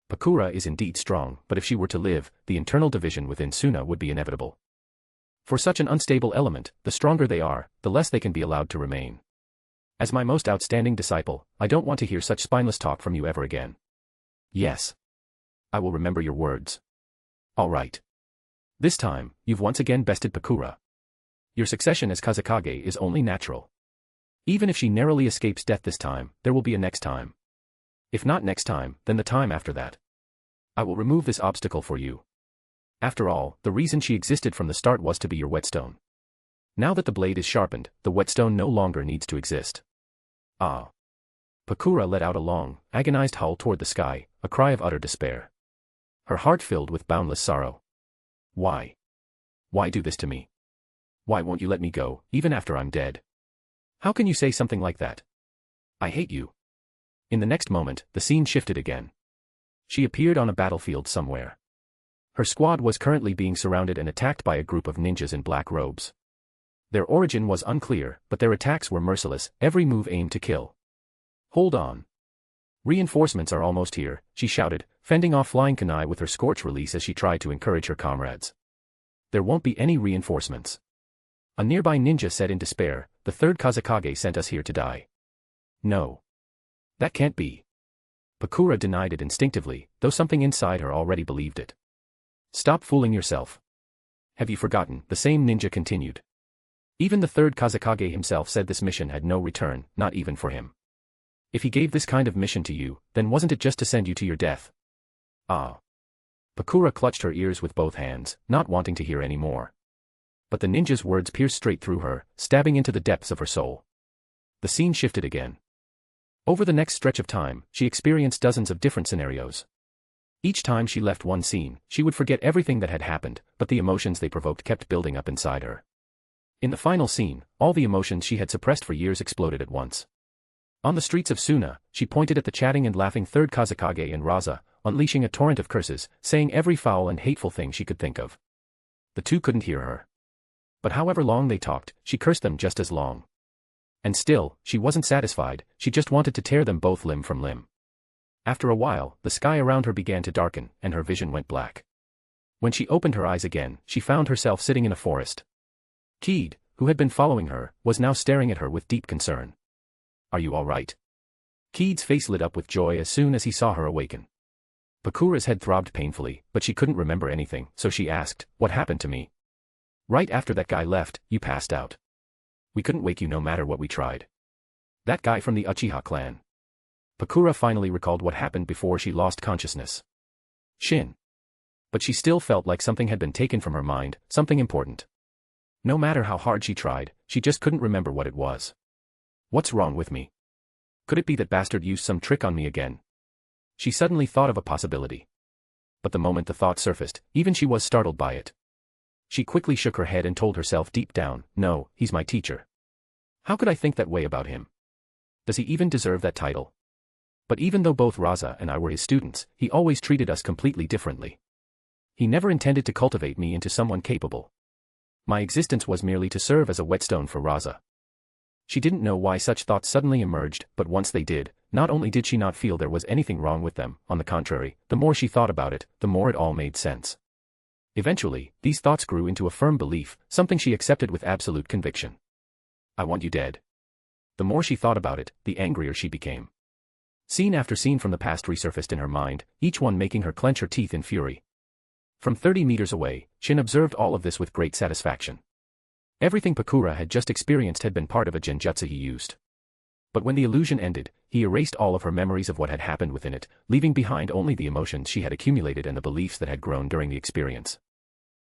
Bakura is indeed strong, but if she were to live, the internal division within Suna would be inevitable. For such an unstable element, the stronger they are, the less they can be allowed to remain. As my most outstanding disciple, I don't want to hear such spineless talk from you ever again. Yes. I will remember your words. All right. This time, you've once again bested Bakura. Your succession as Kazekage is only natural. Even if she narrowly escapes death this time, there will be a next time. If not next time, then the time after that. I will remove this obstacle for you. After all, the reason she existed from the start was to be your whetstone. Now that the blade is sharpened, the whetstone no longer needs to exist. Ah. Bakura let out a long, agonized howl toward the sky, a cry of utter despair. Her heart filled with boundless sorrow. Why? Why do this to me? Why won't you let me go, even after I'm dead? How can you say something like that? I hate you. In the next moment, the scene shifted again. She appeared on a battlefield somewhere. Her squad was currently being surrounded and attacked by a group of ninjas in black robes. Their origin was unclear, but their attacks were merciless, every move aimed to kill. Hold on. Reinforcements are almost here, she shouted, fending off flying kunai with her scorch release as she tried to encourage her comrades. There won't be any reinforcements. A nearby ninja said in despair, the third Kazekage sent us here to die. No. That can't be. Bakura denied it instinctively, though something inside her already believed it. Stop fooling yourself. Have you forgotten? The same ninja continued. Even the third Kazekage himself said this mission had no return, not even for him. If he gave this kind of mission to you, then wasn't it just to send you to your death? Ah. Bakura clutched her ears with both hands, not wanting to hear any more. But the ninja's words pierced straight through her, stabbing into the depths of her soul. The scene shifted again. Over the next stretch of time, she experienced dozens of different scenarios. Each time she left one scene, she would forget everything that had happened, but the emotions they provoked kept building up inside her. In the final scene, all the emotions she had suppressed for years exploded at once. On the streets of Suna, she pointed at the chatting and laughing third Kazekage and Raza, unleashing a torrent of curses, saying every foul and hateful thing she could think of. The two couldn't hear her. But however long they talked, she cursed them just as long. And still, she wasn't satisfied, she just wanted to tear them both limb from limb. After a while, the sky around her began to darken, and her vision went black. When she opened her eyes again, she found herself sitting in a forest. Keed, who had been following her, was now staring at her with deep concern. Are you all right? Keed's face lit up with joy as soon as he saw her awaken. Bakura's head throbbed painfully, but she couldn't remember anything, so she asked, what happened to me? Right after that guy left, you passed out. We couldn't wake you no matter what we tried. That guy from the Uchiha clan. Bakura finally recalled what happened before she lost consciousness. Shin. But she still felt like something had been taken from her mind, something important. No matter how hard she tried, she just couldn't remember what it was. What's wrong with me? Could it be that bastard used some trick on me again? She suddenly thought of a possibility. But the moment the thought surfaced, even she was startled by it. She quickly shook her head and told herself deep down, no, he's my teacher. How could I think that way about him? Does he even deserve that title? But even though both Raza and I were his students, he always treated us completely differently. He never intended to cultivate me into someone capable. My existence was merely to serve as a whetstone for Raza. She didn't know why such thoughts suddenly emerged, but once they did, not only did she not feel there was anything wrong with them, on the contrary, the more she thought about it, the more it all made sense. Eventually, these thoughts grew into a firm belief, something she accepted with absolute conviction. I want you dead. The more she thought about it, the angrier she became. Scene after scene from the past resurfaced in her mind, each one making her clench her teeth in fury. From 30 meters away, Shin observed all of this with great satisfaction. Everything Pakura had just experienced had been part of a genjutsu he used. But when the illusion ended, he erased all of her memories of what had happened within it, leaving behind only the emotions she had accumulated and the beliefs that had grown during the experience.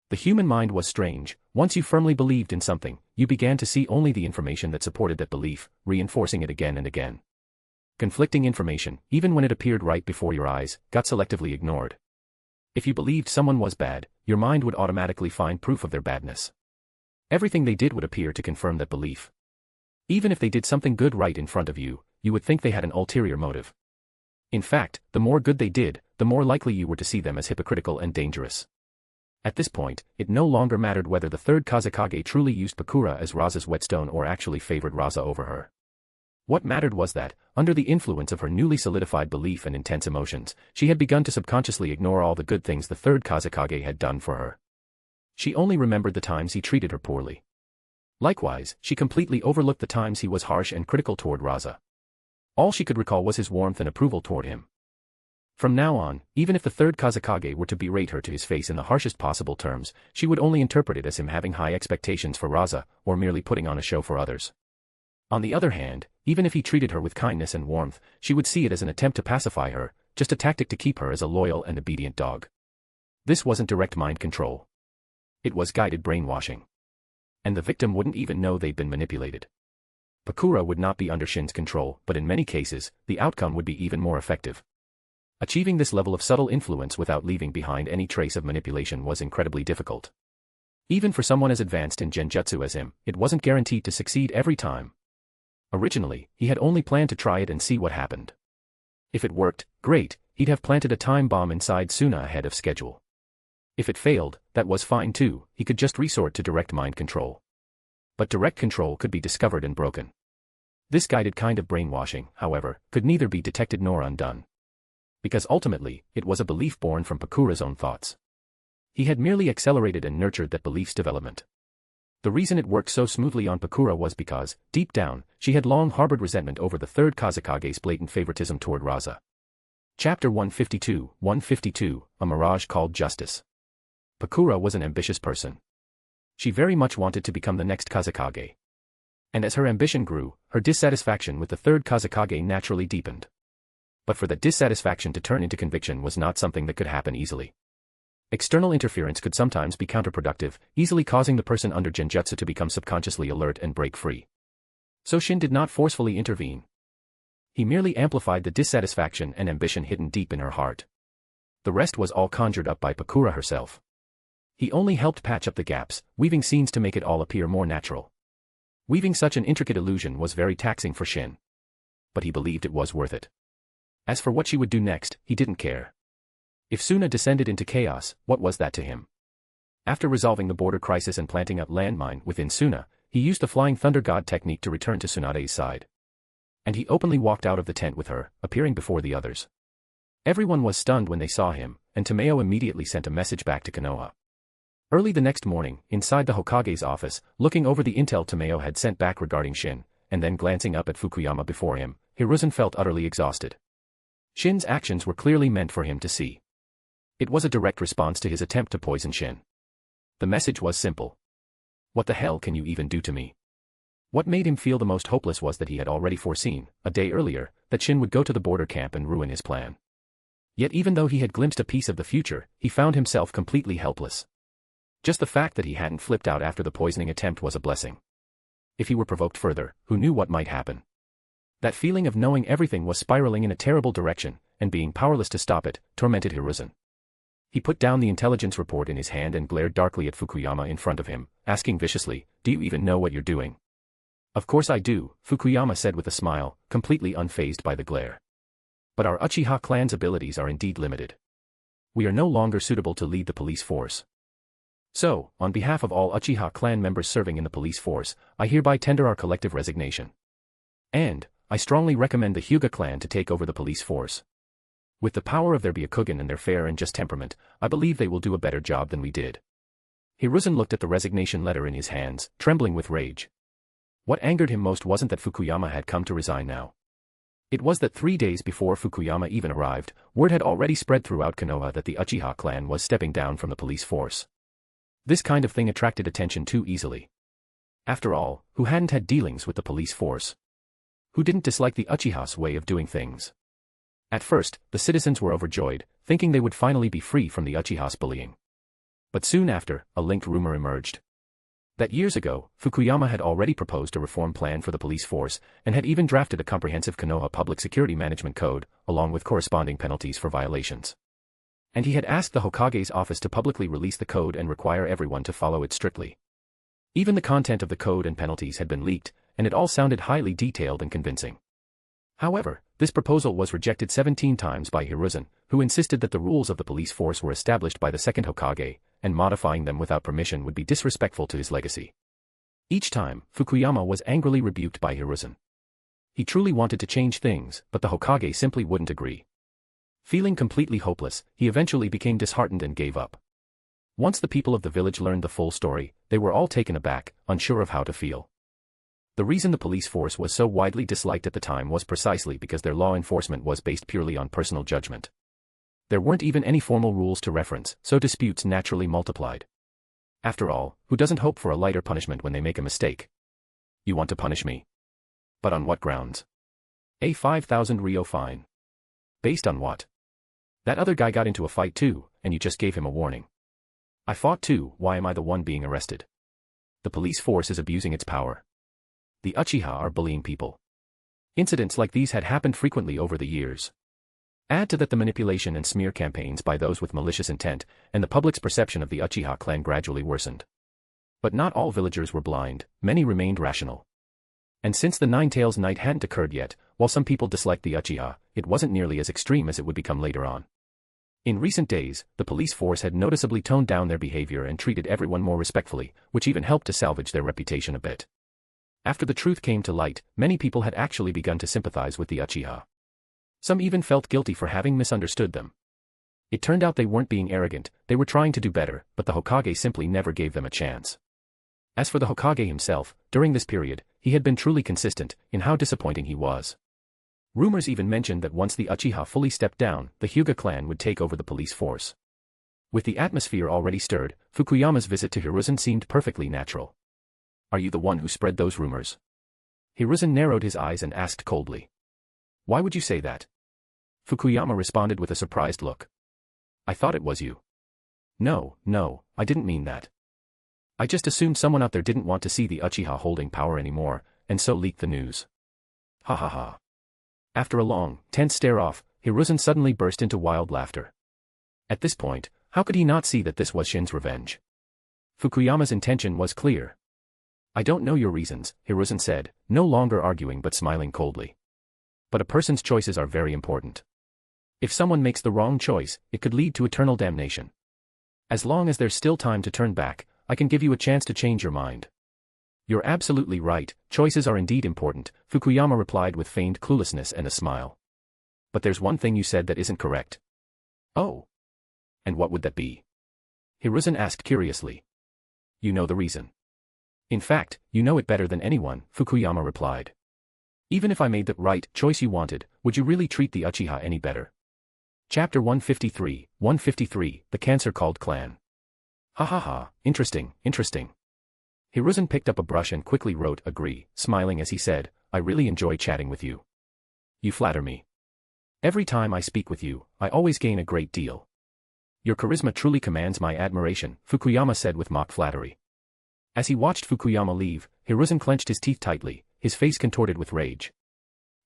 The human mind was strange. Once you firmly believed in something, you began to see only the information that supported that belief, reinforcing it again and again. Conflicting information, even when it appeared right before your eyes, got selectively ignored. If you believed someone was bad, your mind would automatically find proof of their badness. Everything they did would appear to confirm that belief. Even if they did something good right in front of you, you would think they had an ulterior motive. In fact, the more good they did, the more likely you were to see them as hypocritical and dangerous. At this point, it no longer mattered whether the third Kazekage truly used Pakura as Raza's whetstone or actually favored Raza over her. What mattered was that, under the influence of her newly solidified belief and intense emotions, she had begun to subconsciously ignore all the good things the third Kazekage had done for her. She only remembered the times he treated her poorly. Likewise, she completely overlooked the times he was harsh and critical toward Raza. All she could recall was his warmth and approval toward him. From now on, even if the third Kazekage were to berate her to his face in the harshest possible terms, she would only interpret it as him having high expectations for Raza, or merely putting on a show for others. On the other hand, even if he treated her with kindness and warmth, she would see it as an attempt to pacify her, just a tactic to keep her as a loyal and obedient dog. This wasn't direct mind control. It was guided brainwashing. And the victim wouldn't even know they'd been manipulated. Pakura would not be under Shin's control, but in many cases, the outcome would be even more effective. Achieving this level of subtle influence without leaving behind any trace of manipulation was incredibly difficult. Even for someone as advanced in genjutsu as him, it wasn't guaranteed to succeed every time. Originally, he had only planned to try it and see what happened. If it worked, great, he'd have planted a time bomb inside Suna ahead of schedule. If it failed, that was fine too, he could just resort to direct mind control. But direct control could be discovered and broken. This guided kind of brainwashing, however, could neither be detected nor undone. Because ultimately, it was a belief born from Pakura's own thoughts. He had merely accelerated and nurtured that belief's development. The reason it worked so smoothly on Pakura was because, deep down, she had long harbored resentment over the third Kazekage's blatant favoritism toward Raza. Chapter 152, A Mirage Called Justice. Pakura was an ambitious person. She very much wanted to become the next Kazekage. And as her ambition grew, her dissatisfaction with the third Kazekage naturally deepened. But for that dissatisfaction to turn into conviction was not something that could happen easily. External interference could sometimes be counterproductive, easily causing the person under genjutsu to become subconsciously alert and break free. So Shin did not forcefully intervene. He merely amplified the dissatisfaction and ambition hidden deep in her heart. The rest was all conjured up by Pakura herself. He only helped patch up the gaps, weaving scenes to make it all appear more natural. Weaving such an intricate illusion was very taxing for Shin. But he believed it was worth it. As for what she would do next, he didn't care. If Suna descended into chaos, what was that to him? After resolving the border crisis and planting a landmine within Suna, he used the Flying Thunder God technique to return to Tsunade's side. And he openly walked out of the tent with her, appearing before the others. Everyone was stunned when they saw him, and Tomeo immediately sent a message back to Konoha. Early the next morning, inside the Hokage's office, looking over the intel Tomeo had sent back regarding Shin, and then glancing up at Fukuyama before him, Hiruzen felt utterly exhausted. Shin's actions were clearly meant for him to see. It was a direct response to his attempt to poison Shin. The message was simple. What the hell can you even do to me? What made him feel the most hopeless was that he had already foreseen, a day earlier, that Shin would go to the border camp and ruin his plan. Yet even though he had glimpsed a piece of the future, he found himself completely helpless. Just the fact that he hadn't flipped out after the poisoning attempt was a blessing. If he were provoked further, who knew what might happen? That feeling of knowing everything was spiraling in a terrible direction, and being powerless to stop it, tormented Hiruzen. He put down the intelligence report in his hand and glared darkly at Fukuyama in front of him, asking viciously, "Do you even know what you're doing?" "Of course I do," Fukuyama said with a smile, completely unfazed by the glare. "But our Uchiha clan's abilities are indeed limited. We are no longer suitable to lead the police force." So, on behalf of all Uchiha clan members serving in the police force, I hereby tender our collective resignation. And, I strongly recommend the Hyuga clan to take over the police force. With the power of their Byakugan and their fair and just temperament, I believe they will do a better job than we did. Hiruzen looked at the resignation letter in his hands, trembling with rage. What angered him most wasn't that Fukuyama had come to resign now. It was that 3 days before Fukuyama even arrived, word had already spread throughout Konoha that the Uchiha clan was stepping down from the police force. This kind of thing attracted attention too easily. After all, who hadn't had dealings with the police force? Who didn't dislike the Uchiha's way of doing things? At first, the citizens were overjoyed, thinking they would finally be free from the Uchiha's bullying. But soon after, a linked rumor emerged. That years ago, Fukuyama had already proposed a reform plan for the police force, and had even drafted a comprehensive Konoha Public Security Management Code, along with corresponding penalties for violations. And he had asked the Hokage's office to publicly release the code and require everyone to follow it strictly. Even the content of the code and penalties had been leaked, and it all sounded highly detailed and convincing. However, this proposal was rejected 17 times by Hiruzen, who insisted that the rules of the police force were established by the second Hokage, and modifying them without permission would be disrespectful to his legacy. Each time, Fukuyama was angrily rebuked by Hiruzen. He truly wanted to change things, but the Hokage simply wouldn't agree. Feeling completely hopeless, he eventually became disheartened and gave up. Once the people of the village learned the full story, they were all taken aback, unsure of how to feel. The reason the police force was so widely disliked at the time was precisely because their law enforcement was based purely on personal judgment. There weren't even any formal rules to reference, so disputes naturally multiplied. After all, who doesn't hope for a lighter punishment when they make a mistake? You want to punish me? But on what grounds? A 5,000 ryo fine. Based on what? That other guy got into a fight too, and you just gave him a warning. I fought too, why am I the one being arrested? The police force is abusing its power. The Uchiha are bullying people. Incidents like these had happened frequently over the years. Add to that the manipulation and smear campaigns by those with malicious intent, and the public's perception of the Uchiha clan gradually worsened. But not all villagers were blind, many remained rational. And since the Nine-Tails Night hadn't occurred yet, while some people disliked the Uchiha, it wasn't nearly as extreme as it would become later on. In recent days, the police force had noticeably toned down their behavior and treated everyone more respectfully, which even helped to salvage their reputation a bit. After the truth came to light, many people had actually begun to sympathize with the Uchiha. Some even felt guilty for having misunderstood them. It turned out they weren't being arrogant, they were trying to do better, but the Hokage simply never gave them a chance. As for the Hokage himself, during this period, he had been truly consistent in how disappointing he was. Rumors even mentioned that once the Uchiha fully stepped down, the Hyuga clan would take over the police force. With the atmosphere already stirred, Fukuyama's visit to Hiruzen seemed perfectly natural. Are you the one who spread those rumors? Hiruzen narrowed his eyes and asked coldly. Why would you say that? Fukuyama responded with a surprised look. I thought it was you. No, I didn't mean that. I just assumed someone out there didn't want to see the Uchiha holding power anymore, and so leaked the news. Ha ha ha. After a long, tense stare-off, Hiruzen suddenly burst into wild laughter. At this point, how could he not see that this was Shin's revenge? Fukuyama's intention was clear. I don't know your reasons, Hiruzen said, no longer arguing but smiling coldly. But a person's choices are very important. If someone makes the wrong choice, it could lead to eternal damnation. As long as there's still time to turn back, I can give you a chance to change your mind. You're absolutely right, choices are indeed important, Fukuyama replied with feigned cluelessness and a smile. But there's one thing you said that isn't correct. Oh. And what would that be? Hiruzen asked curiously. You know the reason. In fact, you know it better than anyone, Fukuyama replied. Even if I made the right choice you wanted, would you really treat the Uchiha any better? Chapter 153, The Cancer-Called Clan. Ha ha ha, interesting. Hiruzen picked up a brush and quickly wrote agree, smiling as he said, I really enjoy chatting with you. You flatter me. Every time I speak with you, I always gain a great deal. Your charisma truly commands my admiration, Fukuyama said with mock flattery. As he watched Fukuyama leave, Hiruzen clenched his teeth tightly, his face contorted with rage.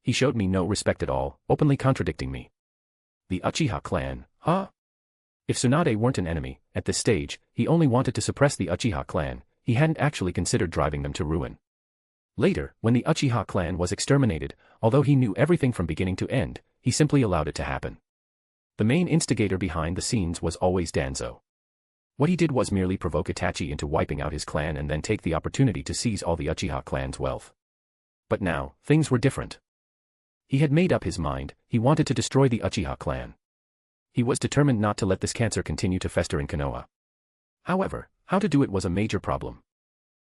He showed me no respect at all, openly contradicting me. The Uchiha clan, huh? If Tsunade weren't an enemy, at this stage, he only wanted to suppress the Uchiha clan, he hadn't actually considered driving them to ruin. Later, when the Uchiha clan was exterminated, although he knew everything from beginning to end, he simply allowed it to happen. The main instigator behind the scenes was always Danzo. What he did was merely provoke Itachi into wiping out his clan and then take the opportunity to seize all the Uchiha clan's wealth. But now, things were different. He had made up his mind, he wanted to destroy the Uchiha clan. He was determined not to let this cancer continue to fester in Konoha. However, how to do it was a major problem.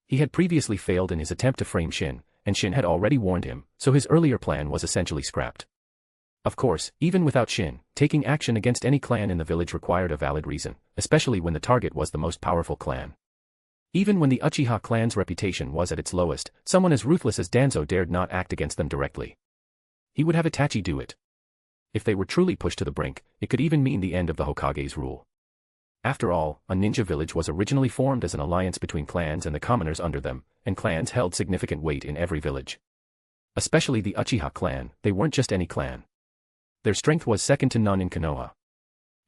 He had previously failed in his attempt to frame Shin, and Shin had already warned him, so his earlier plan was essentially scrapped. Of course, even without Shin, taking action against any clan in the village required a valid reason, especially when the target was the most powerful clan. Even when the Uchiha clan's reputation was at its lowest, someone as ruthless as Danzo dared not act against them directly. He would have Itachi do it. If they were truly pushed to the brink, it could even mean the end of the Hokage's rule. After all, a ninja village was originally formed as an alliance between clans and the commoners under them, and clans held significant weight in every village. Especially the Uchiha clan, they weren't just any clan. Their strength was second to none in Konoha.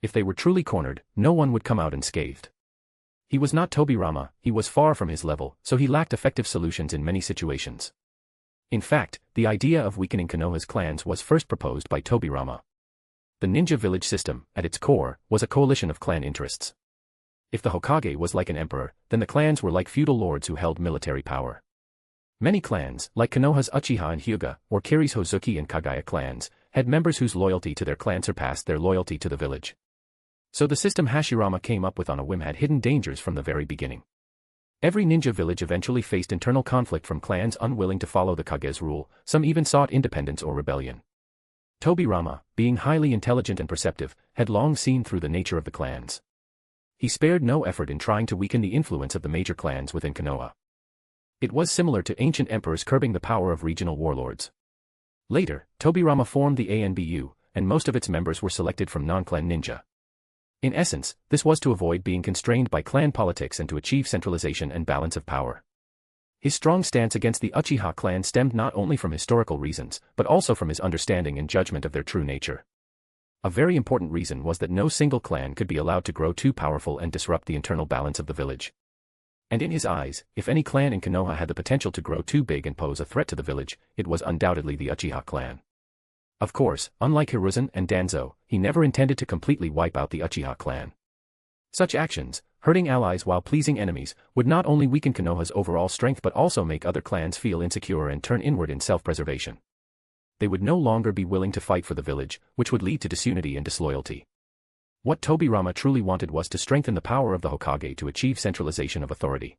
If they were truly cornered, no one would come out unscathed. He was not Tobirama, he was far from his level, so he lacked effective solutions in many situations. In fact, the idea of weakening Konoha's clans was first proposed by Tobirama. The ninja village system, at its core, was a coalition of clan interests. If the Hokage was like an emperor, then the clans were like feudal lords who held military power. Many clans, like Konoha's Uchiha and Hyuga, or Kiri's Hozuki and Kagaya clans, had members whose loyalty to their clan surpassed their loyalty to the village. So the system Hashirama came up with on a whim had hidden dangers from the very beginning. Every ninja village eventually faced internal conflict from clans unwilling to follow the Kage's rule, some even sought independence or rebellion. Tobirama, being highly intelligent and perceptive, had long seen through the nature of the clans. He spared no effort in trying to weaken the influence of the major clans within Konoha. It was similar to ancient emperors curbing the power of regional warlords. Later, Tobirama formed the ANBU, and most of its members were selected from non-clan ninja. In essence, this was to avoid being constrained by clan politics and to achieve centralization and balance of power. His strong stance against the Uchiha clan stemmed not only from historical reasons, but also from his understanding and judgment of their true nature. A very important reason was that no single clan could be allowed to grow too powerful and disrupt the internal balance of the village. And in his eyes, if any clan in Konoha had the potential to grow too big and pose a threat to the village, it was undoubtedly the Uchiha clan. Of course, unlike Hiruzen and Danzo, he never intended to completely wipe out the Uchiha clan. Such actions, hurting allies while pleasing enemies, would not only weaken Konoha's overall strength but also make other clans feel insecure and turn inward in self-preservation. They would no longer be willing to fight for the village, which would lead to disunity and disloyalty. What Tobirama truly wanted was to strengthen the power of the Hokage to achieve centralization of authority.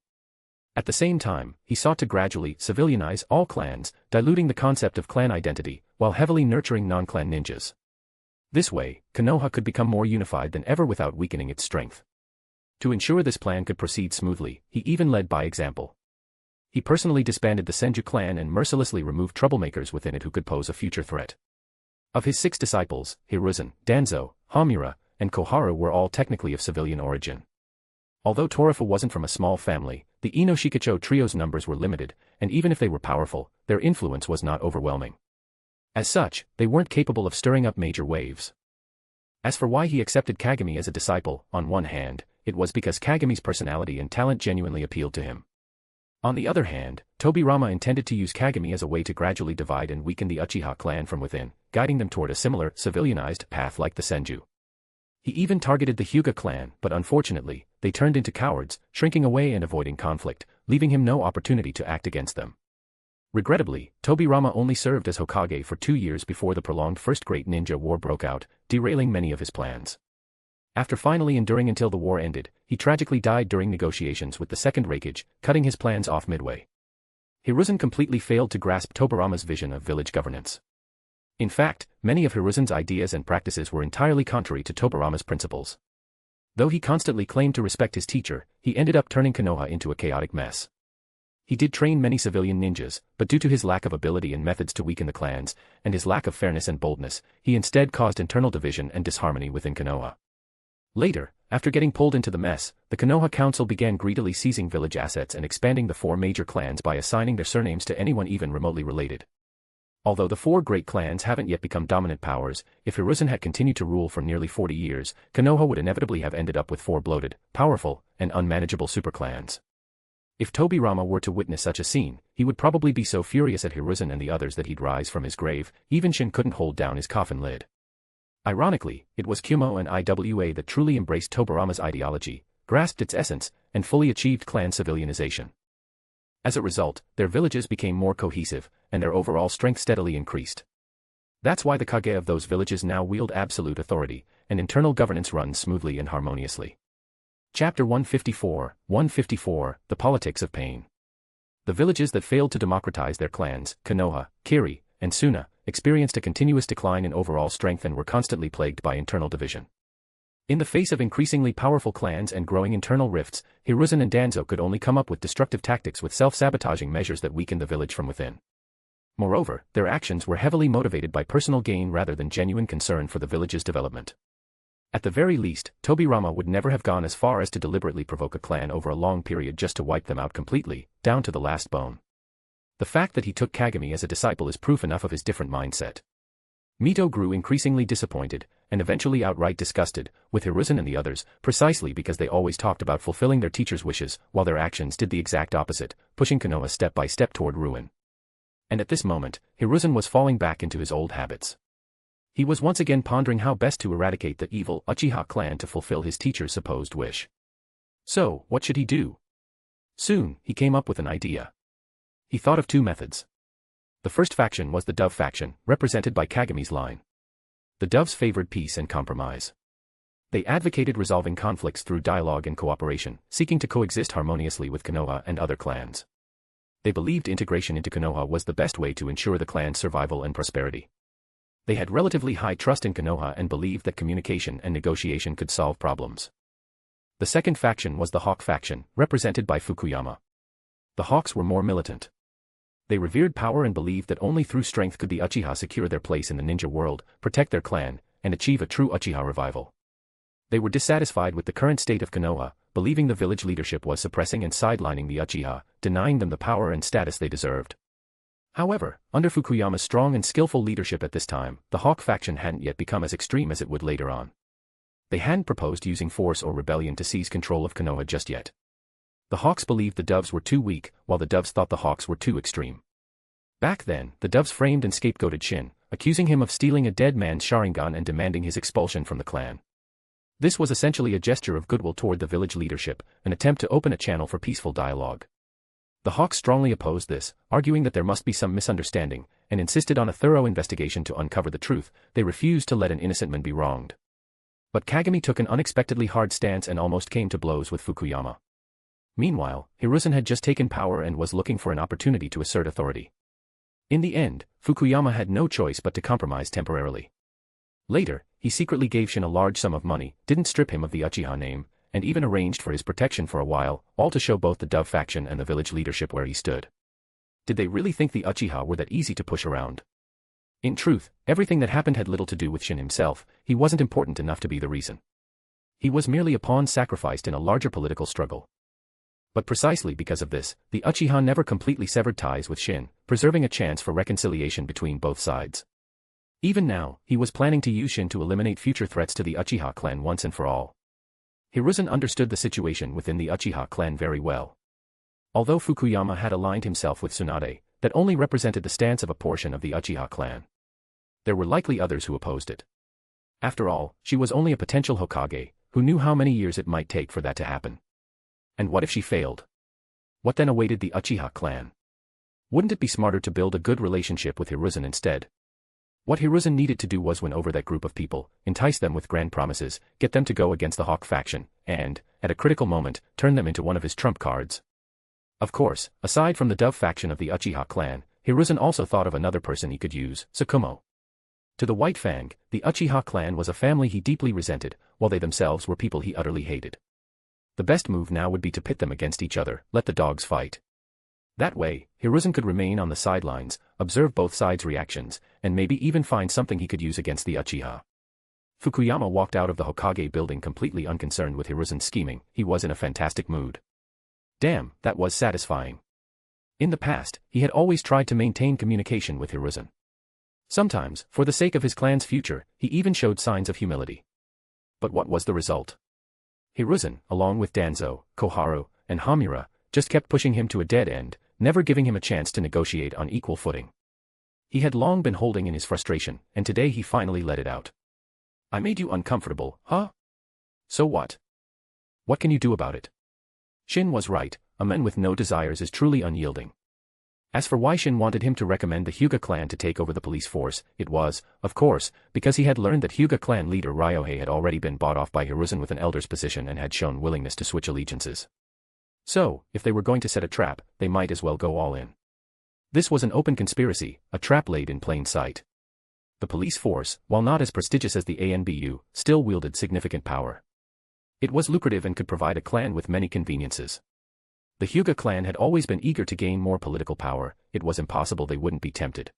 At the same time, he sought to gradually civilianize all clans, diluting the concept of clan identity, while heavily nurturing non-clan ninjas. This way, Konoha could become more unified than ever without weakening its strength. To ensure this plan could proceed smoothly, he even led by example. He personally disbanded the Senju clan and mercilessly removed troublemakers within it who could pose a future threat. Of his 6 disciples, Hiruzen, Danzo, Hamura, and Koharu were all technically of civilian origin. Although Torifu wasn't from a small family, the Ino Shikacho trio's numbers were limited, and even if they were powerful, their influence was not overwhelming. As such, they weren't capable of stirring up major waves. As for why he accepted Kagami as a disciple, on one hand, it was because Kagami's personality and talent genuinely appealed to him. On the other hand, Tobirama intended to use Kagami as a way to gradually divide and weaken the Uchiha clan from within, guiding them toward a similar, civilianized path like the Senju. He even targeted the Hyuga clan, but unfortunately, they turned into cowards, shrinking away and avoiding conflict, leaving him no opportunity to act against them. Regrettably, Tobirama only served as Hokage for 2 years before the prolonged First Great Ninja War broke out, derailing many of his plans. After finally enduring until the war ended, he tragically died during negotiations with the Second Reikage, cutting his plans off midway. Hiruzen completely failed to grasp Tobirama's vision of village governance. In fact, many of Hiruzen's ideas and practices were entirely contrary to Tobirama's principles. Though he constantly claimed to respect his teacher, he ended up turning Konoha into a chaotic mess. He did train many civilian ninjas, but due to his lack of ability and methods to weaken the clans, and his lack of fairness and boldness, he instead caused internal division and disharmony within Konoha. Later, after getting pulled into the mess, the Konoha Council began greedily seizing village assets and expanding the 4 major clans by assigning their surnames to anyone even remotely related. Although the 4 great clans haven't yet become dominant powers, if Hiruzen had continued to rule for nearly 40 years, Konoha would inevitably have ended up with 4 bloated, powerful, and unmanageable superclans. If Tobirama were to witness such a scene, he would probably be so furious at Hiruzen and the others that he'd rise from his grave. Even Shin couldn't hold down his coffin lid. Ironically, it was Kumo and Iwa that truly embraced Tobirama's ideology, grasped its essence, and fully achieved clan civilianization. As a result, their villages became more cohesive, and their overall strength steadily increased. That's why the Kage of those villages now wield absolute authority, and internal governance runs smoothly and harmoniously. Chapter 154, The Politics of Pain. The villages that failed to democratize their clans, Konoha, Kiri, and Suna, experienced a continuous decline in overall strength and were constantly plagued by internal division. In the face of increasingly powerful clans and growing internal rifts, Hiruzen and Danzo could only come up with destructive tactics with self-sabotaging measures that weakened the village from within. Moreover, their actions were heavily motivated by personal gain rather than genuine concern for the village's development. At the very least, Tobirama would never have gone as far as to deliberately provoke a clan over a long period just to wipe them out completely, down to the last bone. The fact that he took Kagami as a disciple is proof enough of his different mindset. Mito grew increasingly disappointed, and eventually outright disgusted, with Hiruzen and the others, precisely because they always talked about fulfilling their teacher's wishes, while their actions did the exact opposite, pushing Konoha step by step toward ruin. And at this moment, Hiruzen was falling back into his old habits. He was once again pondering how best to eradicate the evil Uchiha clan to fulfill his teacher's supposed wish. So, what should he do? Soon, he came up with an idea. He thought of two methods. The first faction was the Dove faction, represented by Kagami's line. The Doves favored peace and compromise. They advocated resolving conflicts through dialogue and cooperation, seeking to coexist harmoniously with Konoha and other clans. They believed integration into Konoha was the best way to ensure the clan's survival and prosperity. They had relatively high trust in Konoha and believed that communication and negotiation could solve problems. The second faction was the Hawk faction, represented by Fukuyama. The Hawks were more militant. They revered power and believed that only through strength could the Uchiha secure their place in the ninja world, protect their clan, and achieve a true Uchiha revival. They were dissatisfied with the current state of Konoha, believing the village leadership was suppressing and sidelining the Uchiha, denying them the power and status they deserved. However, under Fukuyama's strong and skillful leadership at this time, the Hawk faction hadn't yet become as extreme as it would later on. They hadn't proposed using force or rebellion to seize control of Konoha just yet. The Hawks believed the Doves were too weak, while the Doves thought the Hawks were too extreme. Back then, the Doves framed and scapegoated Shin, accusing him of stealing a dead man's Sharingan and demanding his expulsion from the clan. This was essentially a gesture of goodwill toward the village leadership, an attempt to open a channel for peaceful dialogue. The Hawks strongly opposed this, arguing that there must be some misunderstanding, and insisted on a thorough investigation to uncover the truth. They refused to let an innocent man be wronged. But Kagami took an unexpectedly hard stance and almost came to blows with Fukuyama. Meanwhile, Hiruzen had just taken power and was looking for an opportunity to assert authority. In the end, Fukuyama had no choice but to compromise temporarily. Later, he secretly gave Shin a large sum of money, didn't strip him of the Uchiha name, and even arranged for his protection for a while, all to show both the Dove faction and the village leadership where he stood. Did they really think the Uchiha were that easy to push around? In truth, everything that happened had little to do with Shin himself. He wasn't important enough to be the reason. He was merely a pawn sacrificed in a larger political struggle. But precisely because of this, the Uchiha never completely severed ties with Shin, preserving a chance for reconciliation between both sides. Even now, he was planning to use Shin to eliminate future threats to the Uchiha clan once and for all. Hiruzen understood the situation within the Uchiha clan very well. Although Fukuyama had aligned himself with Tsunade, that only represented the stance of a portion of the Uchiha clan. There were likely others who opposed it. After all, she was only a potential Hokage, who knew how many years it might take for that to happen. And what if she failed? What then awaited the Uchiha clan? Wouldn't it be smarter to build a good relationship with Hiruzen instead? What Hiruzen needed to do was win over that group of people, entice them with grand promises, get them to go against the Hawk faction, and, at a critical moment, turn them into one of his trump cards. Of course, aside from the Dove faction of the Uchiha clan, Hiruzen also thought of another person he could use, Kumo. To the White Fang, the Uchiha clan was a family he deeply resented, while they themselves were people he utterly hated. The best move now would be to pit them against each other, let the dogs fight. That way, Hiruzen could remain on the sidelines, observe both sides' reactions, and maybe even find something he could use against the Uchiha. Fukuyama walked out of the Hokage building completely unconcerned with Hiruzen's scheming. He was in a fantastic mood. Damn, that was satisfying. In the past, he had always tried to maintain communication with Hiruzen. Sometimes, for the sake of his clan's future, he even showed signs of humility. But what was the result? Hiruzen, along with Danzo, Koharu, and Hamura, just kept pushing him to a dead end, never giving him a chance to negotiate on equal footing. He had long been holding in his frustration, and today he finally let it out. I made you uncomfortable, huh? So what? What can you do about it? Shin was right, a man with no desires is truly unyielding. As for why Shin wanted him to recommend the Hyuga clan to take over the police force, it was, of course, because he had learned that Hyuga clan leader Ryohei had already been bought off by Hiruzen with an elder's position and had shown willingness to switch allegiances. So, if they were going to set a trap, they might as well go all in. This was an open conspiracy, a trap laid in plain sight. The police force, while not as prestigious as the ANBU, still wielded significant power. It was lucrative and could provide a clan with many conveniences. The Hyuga clan had always been eager to gain more political power, it was impossible they wouldn't be tempted.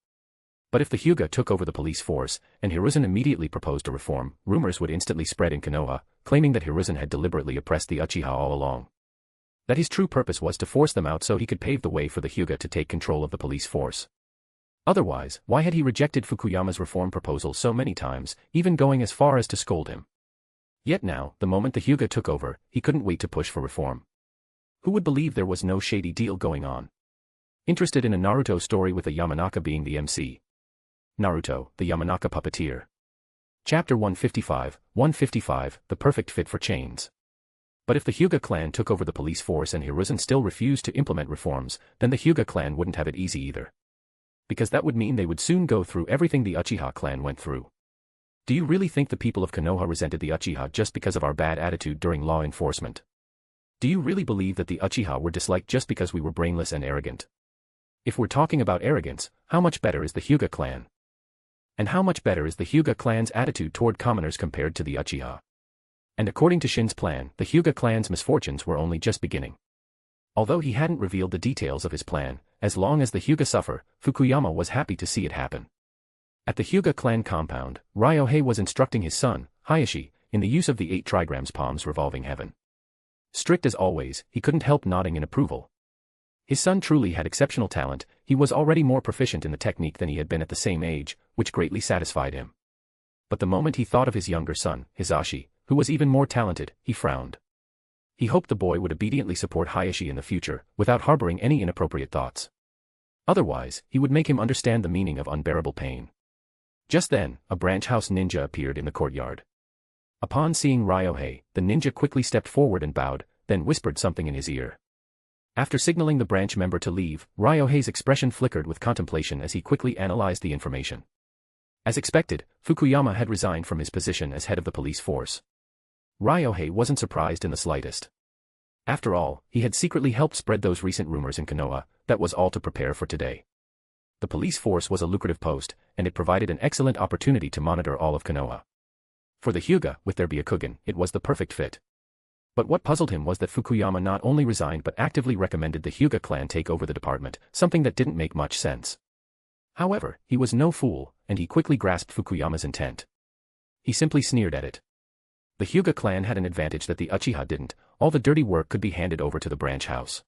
But if the Hyuga took over the police force, and Hiruzen immediately proposed a reform, rumors would instantly spread in Konoha, claiming that Hiruzen had deliberately oppressed the Uchiha all along. That his true purpose was to force them out so he could pave the way for the Hyuga to take control of the police force. Otherwise, why had he rejected Fukuyama's reform proposal so many times, even going as far as to scold him? Yet now, the moment the Hyuga took over, he couldn't wait to push for reform. Who would believe there was no shady deal going on? Interested in a Naruto story with a Yamanaka being the MC? Naruto, the Yamanaka puppeteer. Chapter 155, The Perfect Fit for Chains. But if the Hyuga clan took over the police force and Hiruzen still refused to implement reforms, then the Hyuga clan wouldn't have it easy either. Because that would mean they would soon go through everything the Uchiha clan went through. Do you really think the people of Konoha resented the Uchiha just because of our bad attitude during law enforcement? Do you really believe that the Uchiha were disliked just because we were brainless and arrogant? If we're talking about arrogance, how much better is the Hyuga clan? And how much better is the Hyuga clan's attitude toward commoners compared to the Uchiha? And according to Shin's plan, the Hyuga clan's misfortunes were only just beginning. Although he hadn't revealed the details of his plan, as long as the Hyuga suffer, Fukuyama was happy to see it happen. At the Hyuga clan compound, Ryohei was instructing his son, Hayashi, in the use of the 8 trigrams palms revolving heaven. Strict as always, he couldn't help nodding in approval. His son truly had exceptional talent, he was already more proficient in the technique than he had been at the same age, which greatly satisfied him. But the moment he thought of his younger son, Hisashi, who was even more talented, he frowned. He hoped the boy would obediently support Hayashi in the future, without harboring any inappropriate thoughts. Otherwise, he would make him understand the meaning of unbearable pain. Just then, a branch house ninja appeared in the courtyard. Upon seeing Ryohei, the ninja quickly stepped forward and bowed, then whispered something in his ear. After signaling the branch member to leave, Ryohei's expression flickered with contemplation as he quickly analyzed the information. As expected, Fukuyama had resigned from his position as head of the police force. Ryohei wasn't surprised in the slightest. After all, he had secretly helped spread those recent rumors in Konoha, that was all to prepare for today. The police force was a lucrative post, and it provided an excellent opportunity to monitor all of Konoha. For the Hyuga, with their Byakugan, it was the perfect fit. But what puzzled him was that Fukuyama not only resigned but actively recommended the Hyuga clan take over the department, something that didn't make much sense. However, he was no fool, and he quickly grasped Fukuyama's intent. He simply sneered at it. The Hyuga clan had an advantage that the Uchiha didn't, all the dirty work could be handed over to the branch house.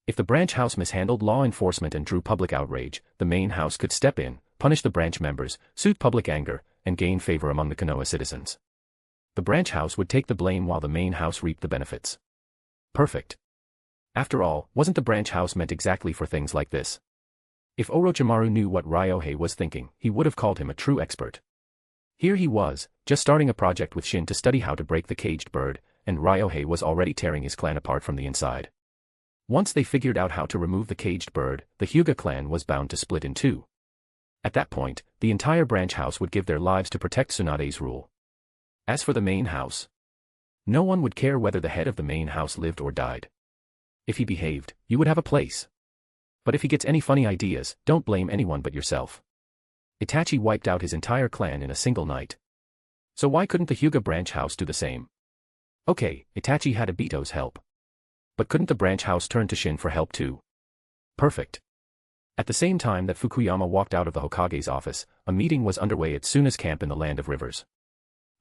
If the branch house mishandled law enforcement and drew public outrage, the main house could step in, punish the branch members, soothe public anger, and gain favor among the Konoha citizens. The branch house would take the blame while the main house reaped the benefits. Perfect. After all, wasn't the branch house meant exactly for things like this? If Orochimaru knew what Ryohei was thinking, he would have called him a true expert. Here he was, just starting a project with Shin to study how to break the caged bird, and Ryohei was already tearing his clan apart from the inside. Once they figured out how to remove the caged bird, the Hyuga clan was bound to split in two. At that point, the entire branch house would give their lives to protect Tsunade's rule. As for the main house, no one would care whether the head of the main house lived or died. If he behaved, you would have a place. But if he gets any funny ideas, don't blame anyone but yourself. Itachi wiped out his entire clan in a single night. So why couldn't the Hyuga branch house do the same? Okay, Itachi had Obito's help. But couldn't the branch house turn to Shin for help too? Perfect. At the same time that Fukuyama walked out of the Hokage's office, a meeting was underway at Tsunade's camp in the Land of Rivers.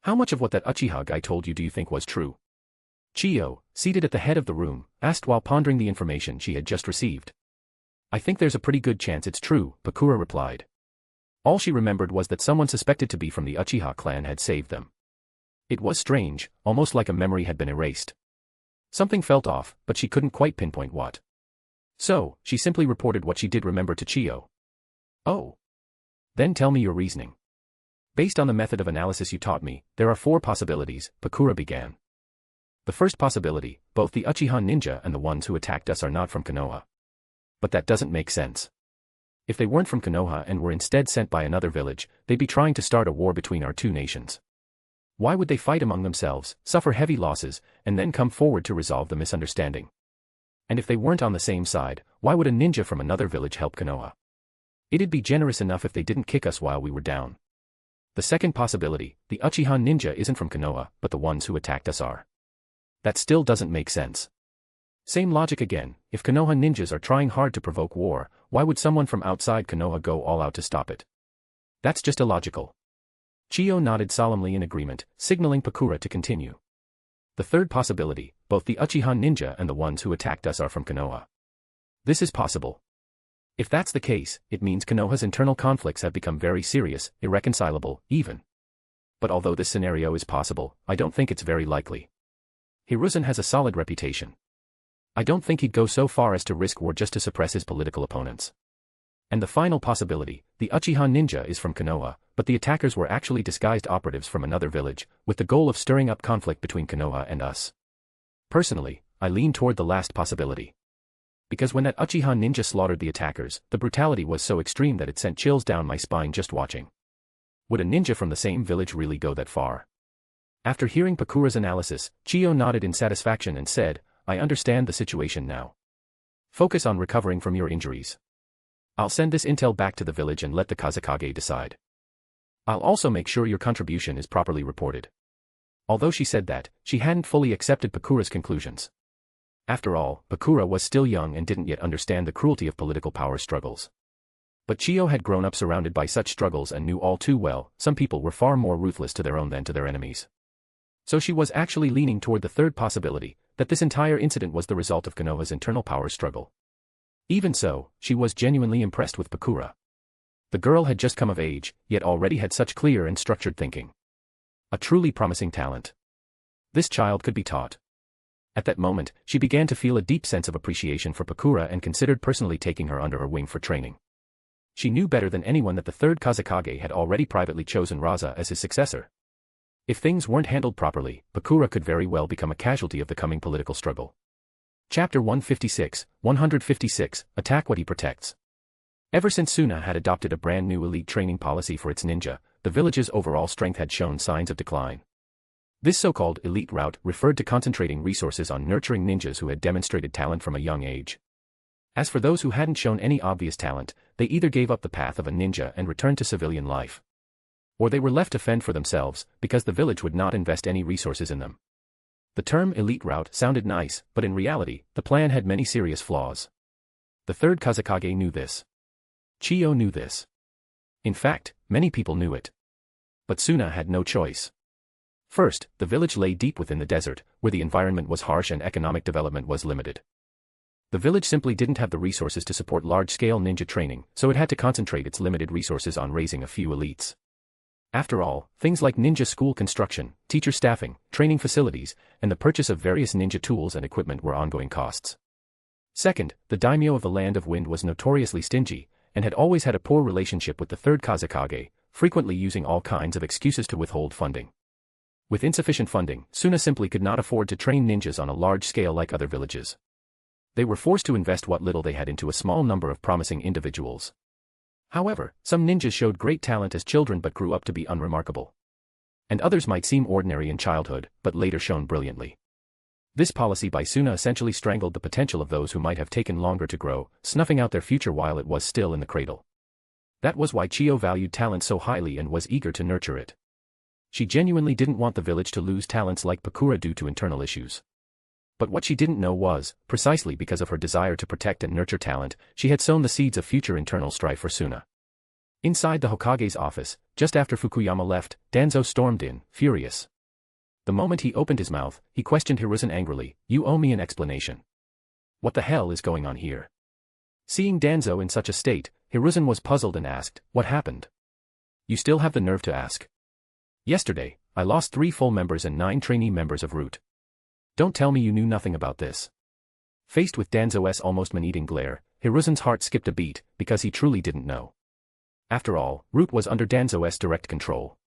How much of what that Uchiha guy told you do you think was true? Chiyo, seated at the head of the room, asked while pondering the information she had just received. I think there's a pretty good chance it's true, Bakura replied. All she remembered was that someone suspected to be from the Uchiha clan had saved them. It was strange, almost like a memory had been erased. Something felt off, but she couldn't quite pinpoint what. So, she simply reported what she did remember to Chiyo. Oh. Then tell me your reasoning. Based on the method of analysis you taught me, there are 4 possibilities, Bakura began. The first possibility, both the Uchiha ninja and the ones who attacked us are not from Konoha. But that doesn't make sense. If they weren't from Konoha and were instead sent by another village, they'd be trying to start a war between our two nations. Why would they fight among themselves, suffer heavy losses, and then come forward to resolve the misunderstanding? And if they weren't on the same side, why would a ninja from another village help Konoha? It'd be generous enough if they didn't kick us while we were down. The second possibility, the Uchiha ninja isn't from Konoha, but the ones who attacked us are. That still doesn't make sense. Same logic again, if Konoha ninjas are trying hard to provoke war, why would someone from outside Konoha go all out to stop it? That's just illogical. Chiyo nodded solemnly in agreement, signaling Pakura to continue. The third possibility, both the Uchiha ninja and the ones who attacked us are from Konoha. This is possible. If that's the case, it means Konoha's internal conflicts have become very serious, irreconcilable, even. But although this scenario is possible, I don't think it's very likely. Hiruzen has a solid reputation. I don't think he'd go so far as to risk war just to suppress his political opponents. And the final possibility, the Uchiha ninja is from Konoha, but the attackers were actually disguised operatives from another village, with the goal of stirring up conflict between Konoha and us. Personally, I lean toward the last possibility. Because when that Uchiha ninja slaughtered the attackers, the brutality was so extreme that it sent chills down my spine just watching. Would a ninja from the same village really go that far? After hearing Pakura's analysis, Chiyo nodded in satisfaction and said, I understand the situation now. Focus on recovering from your injuries. I'll send this intel back to the village and let the Kazekage decide. I'll also make sure your contribution is properly reported. Although she said that, she hadn't fully accepted Pakura's conclusions. After all, Pakura was still young and didn't yet understand the cruelty of political power struggles. But Chiyo had grown up surrounded by such struggles and knew all too well, some people were far more ruthless to their own than to their enemies. So she was actually leaning toward the third possibility, that this entire incident was the result of Konoha's internal power struggle. Even so, she was genuinely impressed with Pakura. The girl had just come of age, yet already had such clear and structured thinking. A truly promising talent. This child could be taught. At that moment, she began to feel a deep sense of appreciation for Pakura and considered personally taking her under her wing for training. She knew better than anyone that the third Kazekage had already privately chosen Raza as his successor. If things weren't handled properly, Pakura could very well become a casualty of the coming political struggle. Chapter 156, Attack What He Protects. Ever since Suna had adopted a brand new elite training policy for its ninja, the village's overall strength had shown signs of decline. This so-called elite route referred to concentrating resources on nurturing ninjas who had demonstrated talent from a young age. As for those who hadn't shown any obvious talent, they either gave up the path of a ninja and returned to civilian life. Or they were left to fend for themselves, because the village would not invest any resources in them. The term elite route sounded nice, but in reality, the plan had many serious flaws. The third Kazekage knew this. Chiyo knew this. In fact, many people knew it. But Suna had no choice. First, the village lay deep within the desert, where the environment was harsh and economic development was limited. The village simply didn't have the resources to support large-scale ninja training, so it had to concentrate its limited resources on raising a few elites. After all, things like ninja school construction, teacher staffing, training facilities, and the purchase of various ninja tools and equipment were ongoing costs. Second, the daimyo of the Land of Wind was notoriously stingy, and had always had a poor relationship with the third Kazekage, frequently using all kinds of excuses to withhold funding. With insufficient funding, Suna simply could not afford to train ninjas on a large scale like other villages. They were forced to invest what little they had into a small number of promising individuals. However, some ninjas showed great talent as children but grew up to be unremarkable. And others might seem ordinary in childhood, but later shone brilliantly. This policy by Suna essentially strangled the potential of those who might have taken longer to grow, snuffing out their future while it was still in the cradle. That was why Chiyo valued talent so highly and was eager to nurture it. She genuinely didn't want the village to lose talents like Pakura due to internal issues. But what she didn't know was, precisely because of her desire to protect and nurture talent, she had sown the seeds of future internal strife for Suna. Inside the Hokage's office, just after Fukuyama left, Danzo stormed in, furious. The moment he opened his mouth, he questioned Hiruzen angrily, "You owe me an explanation. What the hell is going on here?" Seeing Danzo in such a state, Hiruzen was puzzled and asked, "What happened? You still have the nerve to ask? Yesterday, I lost 3 full members and 9 trainee members of Root. Don't tell me you knew nothing about this." Faced with Danzo's almost man-eating glare, Hiruzen's heart skipped a beat, because he truly didn't know. After all, Root was under Danzo's direct control.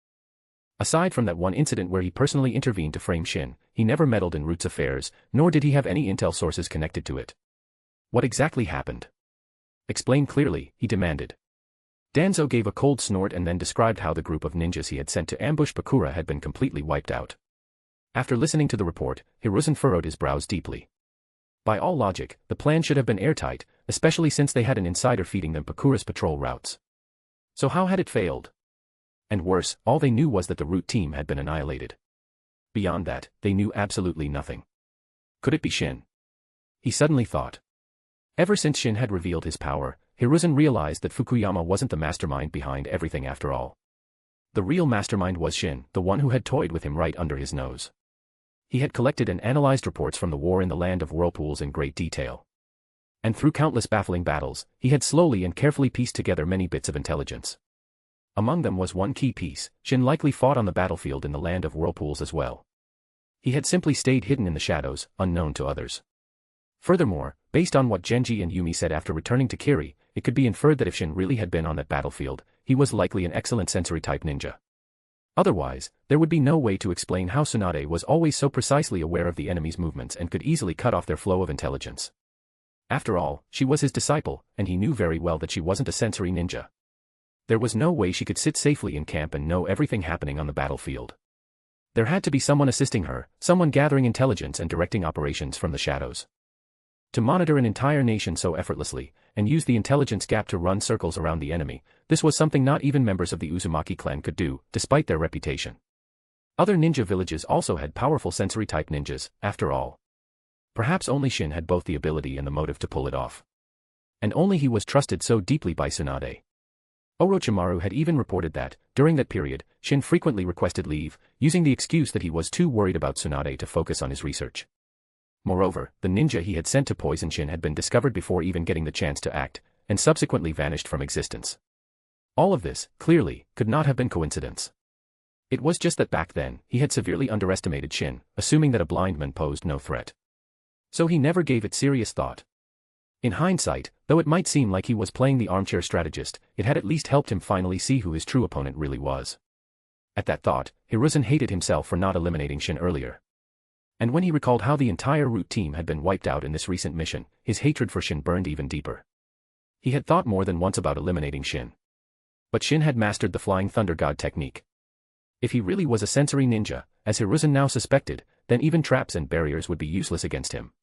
Aside from that one incident where he personally intervened to frame Shin, he never meddled in Root's affairs, nor did he have any intel sources connected to it. What exactly happened? Explain clearly, he demanded. Danzo gave a cold snort and then described how the group of ninjas he had sent to ambush Bakura had been completely wiped out. After listening to the report, Hiruzen furrowed his brows deeply. By all logic, the plan should have been airtight, especially since they had an insider feeding them Bakura's patrol routes. So how had it failed? And worse, all they knew was that the Root team had been annihilated. Beyond that, they knew absolutely nothing. Could it be Shin? He suddenly thought. Ever since Shin had revealed his power, Hiruzen realized that Fukuyama wasn't the mastermind behind everything after all. The real mastermind was Shin, the one who had toyed with him right under his nose. He had collected and analyzed reports from the war in the land of whirlpools in great detail. And through countless baffling battles, he had slowly and carefully pieced together many bits of intelligence. Among them was one key piece: Shin likely fought on the battlefield in the land of whirlpools as well. He had simply stayed hidden in the shadows, unknown to others. Furthermore, based on what Genji and Yumi said after returning to Kiri, it could be inferred that if Shin really had been on that battlefield, he was likely an excellent sensory-type ninja. Otherwise, there would be no way to explain how Tsunade was always so precisely aware of the enemy's movements and could easily cut off their flow of intelligence. After all, she was his disciple, and he knew very well that she wasn't a sensory ninja. There was no way she could sit safely in camp and know everything happening on the battlefield. There had to be someone assisting her, someone gathering intelligence and directing operations from the shadows. To monitor an entire nation so effortlessly, and use the intelligence gap to run circles around the enemy, this was something not even members of the Uzumaki clan could do, despite their reputation. Other ninja villages also had powerful sensory-type ninjas, after all. Perhaps only Shin had both the ability and the motive to pull it off. And only he was trusted so deeply by Tsunade. Orochimaru had even reported that, during that period, Shin frequently requested leave, using the excuse that he was too worried about Tsunade to focus on his research. Moreover, the ninja he had sent to poison Shin had been discovered before even getting the chance to act, and subsequently vanished from existence. All of this, clearly, could not have been coincidence. It was just that back then, he had severely underestimated Shin, assuming that a blind man posed no threat. So he never gave it serious thought. In hindsight, though it might seem like he was playing the armchair strategist, it had at least helped him finally see who his true opponent really was. At that thought, Hiruzen hated himself for not eliminating Shin earlier. And when he recalled how the entire Root team had been wiped out in this recent mission, his hatred for Shin burned even deeper. He had thought more than once about eliminating Shin. But Shin had mastered the Flying Thunder God technique. If he really was a sensory ninja, as Hiruzen now suspected, then even traps and barriers would be useless against him.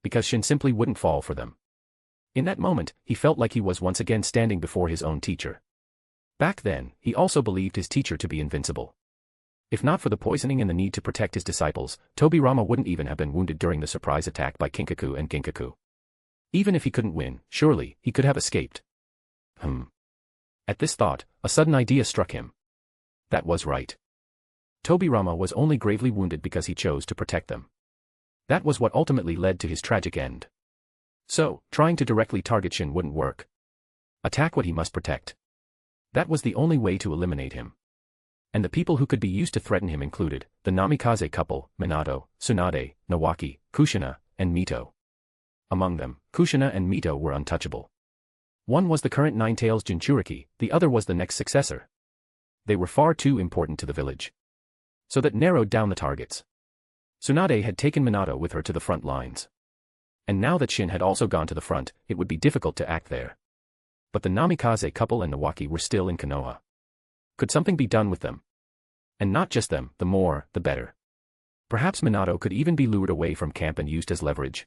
Because Shin simply wouldn't fall for them. In that moment, he felt like he was once again standing before his own teacher. Back then, he also believed his teacher to be invincible. If not for the poisoning and the need to protect his disciples, Tobirama wouldn't even have been wounded during the surprise attack by Kinkaku and Ginkaku. Even if he couldn't win, surely, he could have escaped. At this thought, a sudden idea struck him. That was right. Tobirama was only gravely wounded because he chose to protect them. That was what ultimately led to his tragic end. So, trying to directly target Shin wouldn't work. Attack what he must protect. That was the only way to eliminate him. And the people who could be used to threaten him included the Namikaze couple, Minato, Tsunade, Nawaki, Kushina, and Mito. Among them, Kushina and Mito were untouchable. One was the current Nine-Tails Jinchuriki, the other was the next successor. They were far too important to the village. So that narrowed down the targets. Tsunade had taken Minato with her to the front lines. And now that Shin had also gone to the front, it would be difficult to act there. But the Namikaze couple and Nawaki were still in Konoha. Could something be done with them? And not just them, the more, the better. Perhaps Minato could even be lured away from camp and used as leverage.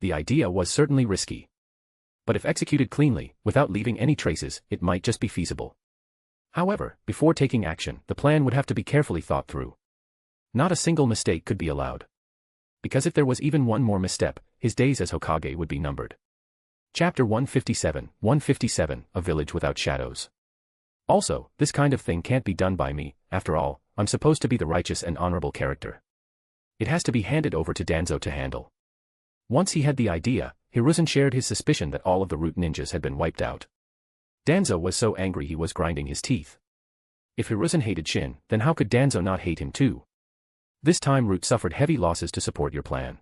The idea was certainly risky. But if executed cleanly, without leaving any traces, it might just be feasible. However, before taking action, the plan would have to be carefully thought through. Not a single mistake could be allowed. Because if there was even one more misstep, his days as Hokage would be numbered. Chapter 157, A Village Without Shadows. Also, this kind of thing can't be done by me, after all, I'm supposed to be the righteous and honorable character. It has to be handed over to Danzo to handle. Once he had the idea, Hiruzen shared his suspicion that all of the Root ninjas had been wiped out. Danzo was so angry he was grinding his teeth. If Hiruzen hated Shin, then how could Danzo not hate him too? This time Root suffered heavy losses to support your plan.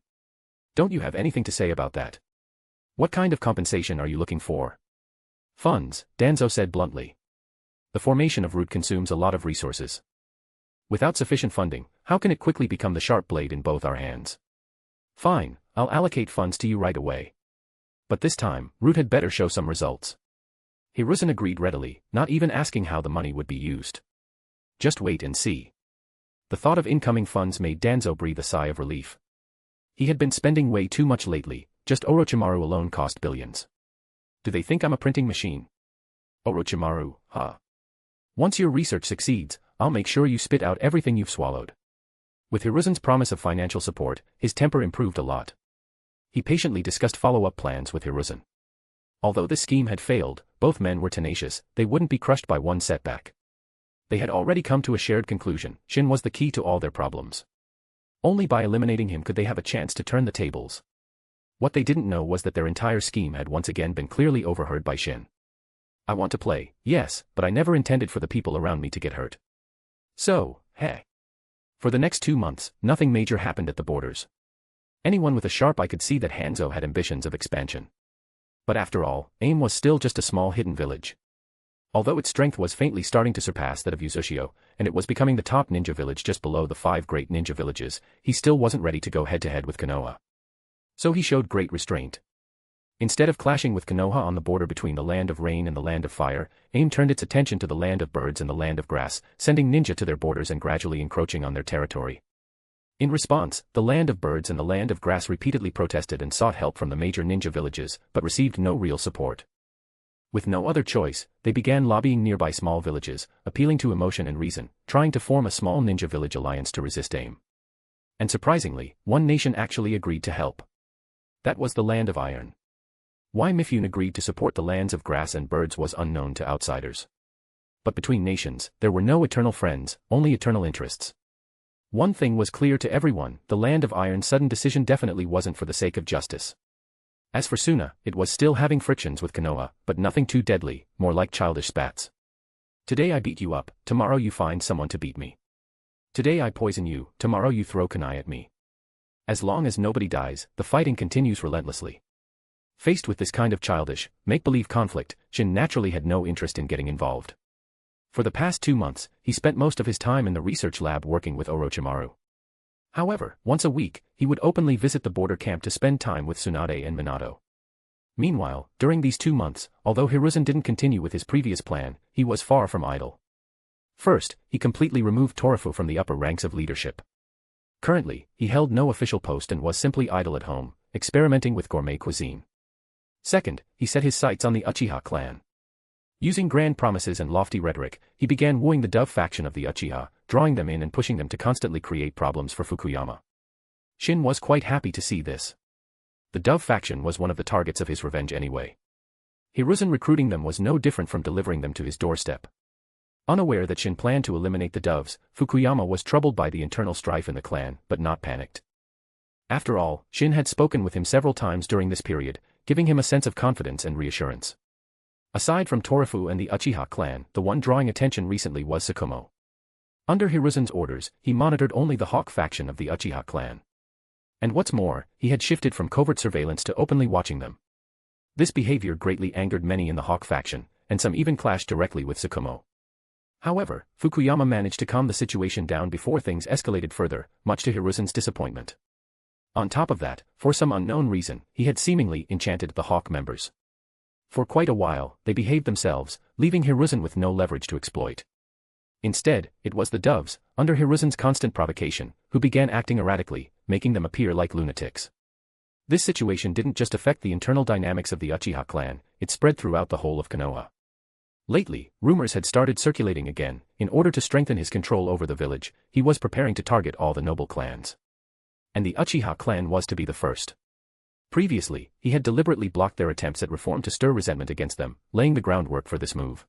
Don't you have anything to say about that? What kind of compensation are you looking for? Funds, Danzo said bluntly. The formation of Root consumes a lot of resources. Without sufficient funding, how can it quickly become the sharp blade in both our hands? Fine, I'll allocate funds to you right away. But this time, Root had better show some results. Hiruzen agreed readily, not even asking how the money would be used. Just wait and see. The thought of incoming funds made Danzo breathe a sigh of relief. He had been spending way too much lately, just Orochimaru alone cost billions. Do they think I'm a printing machine? Orochimaru, huh? Once your research succeeds, I'll make sure you spit out everything you've swallowed. With Hiruzen's promise of financial support, his temper improved a lot. He patiently discussed follow-up plans with Hiruzen. Although this scheme had failed, both men were tenacious, they wouldn't be crushed by one setback. They had already come to a shared conclusion: Shin was the key to all their problems. Only by eliminating him could they have a chance to turn the tables. What they didn't know was that their entire scheme had once again been clearly overheard by Shin. I want to play, yes, but I never intended for the people around me to get hurt. So, hey. For the next 2 months, nothing major happened at the borders. Anyone with a sharp eye could see that Hanzo had ambitions of expansion. But after all, AIM was still just a small hidden village. Although its strength was faintly starting to surpass that of Uchiha, and it was becoming the top ninja village just below the 5 great ninja villages, he still wasn't ready to go head-to-head with Konoha. So he showed great restraint. Instead of clashing with Konoha on the border between the land of rain and the land of fire, AIM turned its attention to the land of birds and the land of grass, sending ninja to their borders and gradually encroaching on their territory. In response, the land of birds and the land of grass repeatedly protested and sought help from the major ninja villages, but received no real support. With no other choice, they began lobbying nearby small villages, appealing to emotion and reason, trying to form a small ninja village alliance to resist AIM. And surprisingly, one nation actually agreed to help. That was the land of iron. Why Mifune agreed to support the lands of grass and birds was unknown to outsiders. But between nations, there were no eternal friends, only eternal interests. One thing was clear to everyone: the land of iron's sudden decision definitely wasn't for the sake of justice. As for Suna, it was still having frictions with Konoha, but nothing too deadly, more like childish spats. Today I beat you up, tomorrow you find someone to beat me. Today I poison you, tomorrow you throw kunai at me. As long as nobody dies, the fighting continues relentlessly. Faced with this kind of childish, make-believe conflict, Shin naturally had no interest in getting involved. For the past 2 months, he spent most of his time in the research lab working with Orochimaru. However, once a week, he would openly visit the border camp to spend time with Tsunade and Minato. Meanwhile, during these 2 months, although Hiruzen didn't continue with his previous plan, he was far from idle. First, he completely removed Torafu from the upper ranks of leadership. Currently, he held no official post and was simply idle at home, experimenting with gourmet cuisine. Second, he set his sights on the Uchiha clan. Using grand promises and lofty rhetoric, he began wooing the Dove faction of the Uchiha, drawing them in and pushing them to constantly create problems for Fukuyama. Shin was quite happy to see this. The Dove faction was one of the targets of his revenge anyway. Hiruzen recruiting them was no different from delivering them to his doorstep. Unaware that Shin planned to eliminate the Doves, Fukuyama was troubled by the internal strife in the clan, but not panicked. After all, Shin had spoken with him several times during this period, giving him a sense of confidence and reassurance. Aside from Torafu and the Uchiha clan, the one drawing attention recently was Kumo. Under Hiruzen's orders, he monitored only the Hawk faction of the Uchiha clan. And what's more, he had shifted from covert surveillance to openly watching them. This behavior greatly angered many in the Hawk faction, and some even clashed directly with Kumo. However, Fukuyama managed to calm the situation down before things escalated further, much to Hiruzen's disappointment. On top of that, for some unknown reason, he had seemingly enchanted the Hawk members. For quite a while, they behaved themselves, leaving Hiruzen with no leverage to exploit. Instead, it was the Doves, under Hiruzen's constant provocation, who began acting erratically, making them appear like lunatics. This situation didn't just affect the internal dynamics of the Uchiha clan, it spread throughout the whole of Konoha. Lately, rumors had started circulating again. In order to strengthen his control over the village, he was preparing to target all the noble clans. And the Uchiha clan was to be the first. Previously, he had deliberately blocked their attempts at reform to stir resentment against them, laying the groundwork for this move.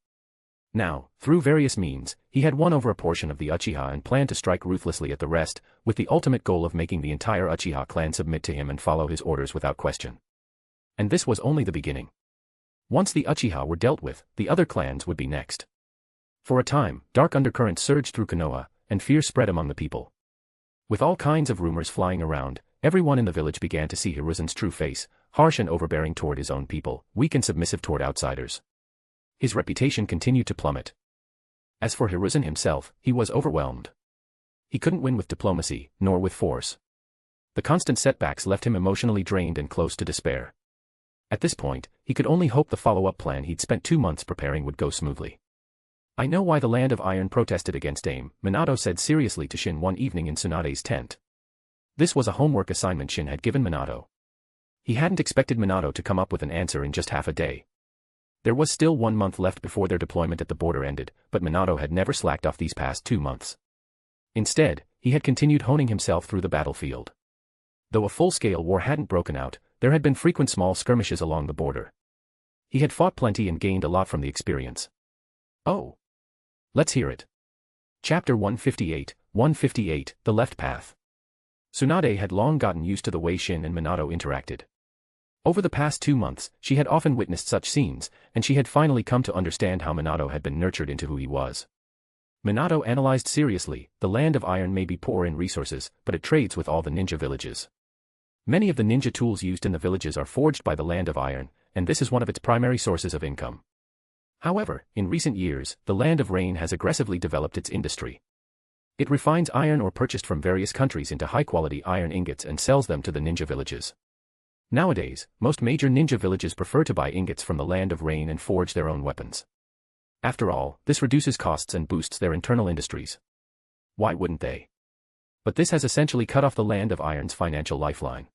Now, through various means, he had won over a portion of the Uchiha and planned to strike ruthlessly at the rest, with the ultimate goal of making the entire Uchiha clan submit to him and follow his orders without question. And this was only the beginning. Once the Uchiha were dealt with, the other clans would be next. For a time, dark undercurrents surged through Konoha, and fear spread among the people. With all kinds of rumors flying around, everyone in the village began to see Hiruzen's true face, harsh and overbearing toward his own people, weak and submissive toward outsiders. His reputation continued to plummet. As for Hiruzen himself, he was overwhelmed. He couldn't win with diplomacy, nor with force. The constant setbacks left him emotionally drained and close to despair. At this point, he could only hope the follow-up plan he'd spent 2 months preparing would go smoothly. I know why the Land of Iron protested against aim, Minato said seriously to Shin one evening in Tsunade's tent. This was a homework assignment Shin had given Minato. He hadn't expected Minato to come up with an answer in just half a day. There was still 1 month left before their deployment at the border ended, but Minato had never slacked off these past 2 months. Instead, he had continued honing himself through the battlefield. Though a full-scale war hadn't broken out, there had been frequent small skirmishes along the border. He had fought plenty and gained a lot from the experience. Oh. Let's hear it. Chapter 158, The Left Path. Tsunade had long gotten used to the way Shin and Minato interacted. Over the past 2 months, she had often witnessed such scenes, and she had finally come to understand how Minato had been nurtured into who he was. Minato analyzed seriously, the Land of Iron may be poor in resources, but it trades with all the ninja villages. Many of the ninja tools used in the villages are forged by the Land of Iron, and this is one of its primary sources of income. However, in recent years, the Land of Rain has aggressively developed its industry. It refines iron ore purchased from various countries into high-quality iron ingots and sells them to the ninja villages. Nowadays, most major ninja villages prefer to buy ingots from the Land of Rain and forge their own weapons. After all, this reduces costs and boosts their internal industries. Why wouldn't they? But this has essentially cut off the Land of Iron's financial lifeline.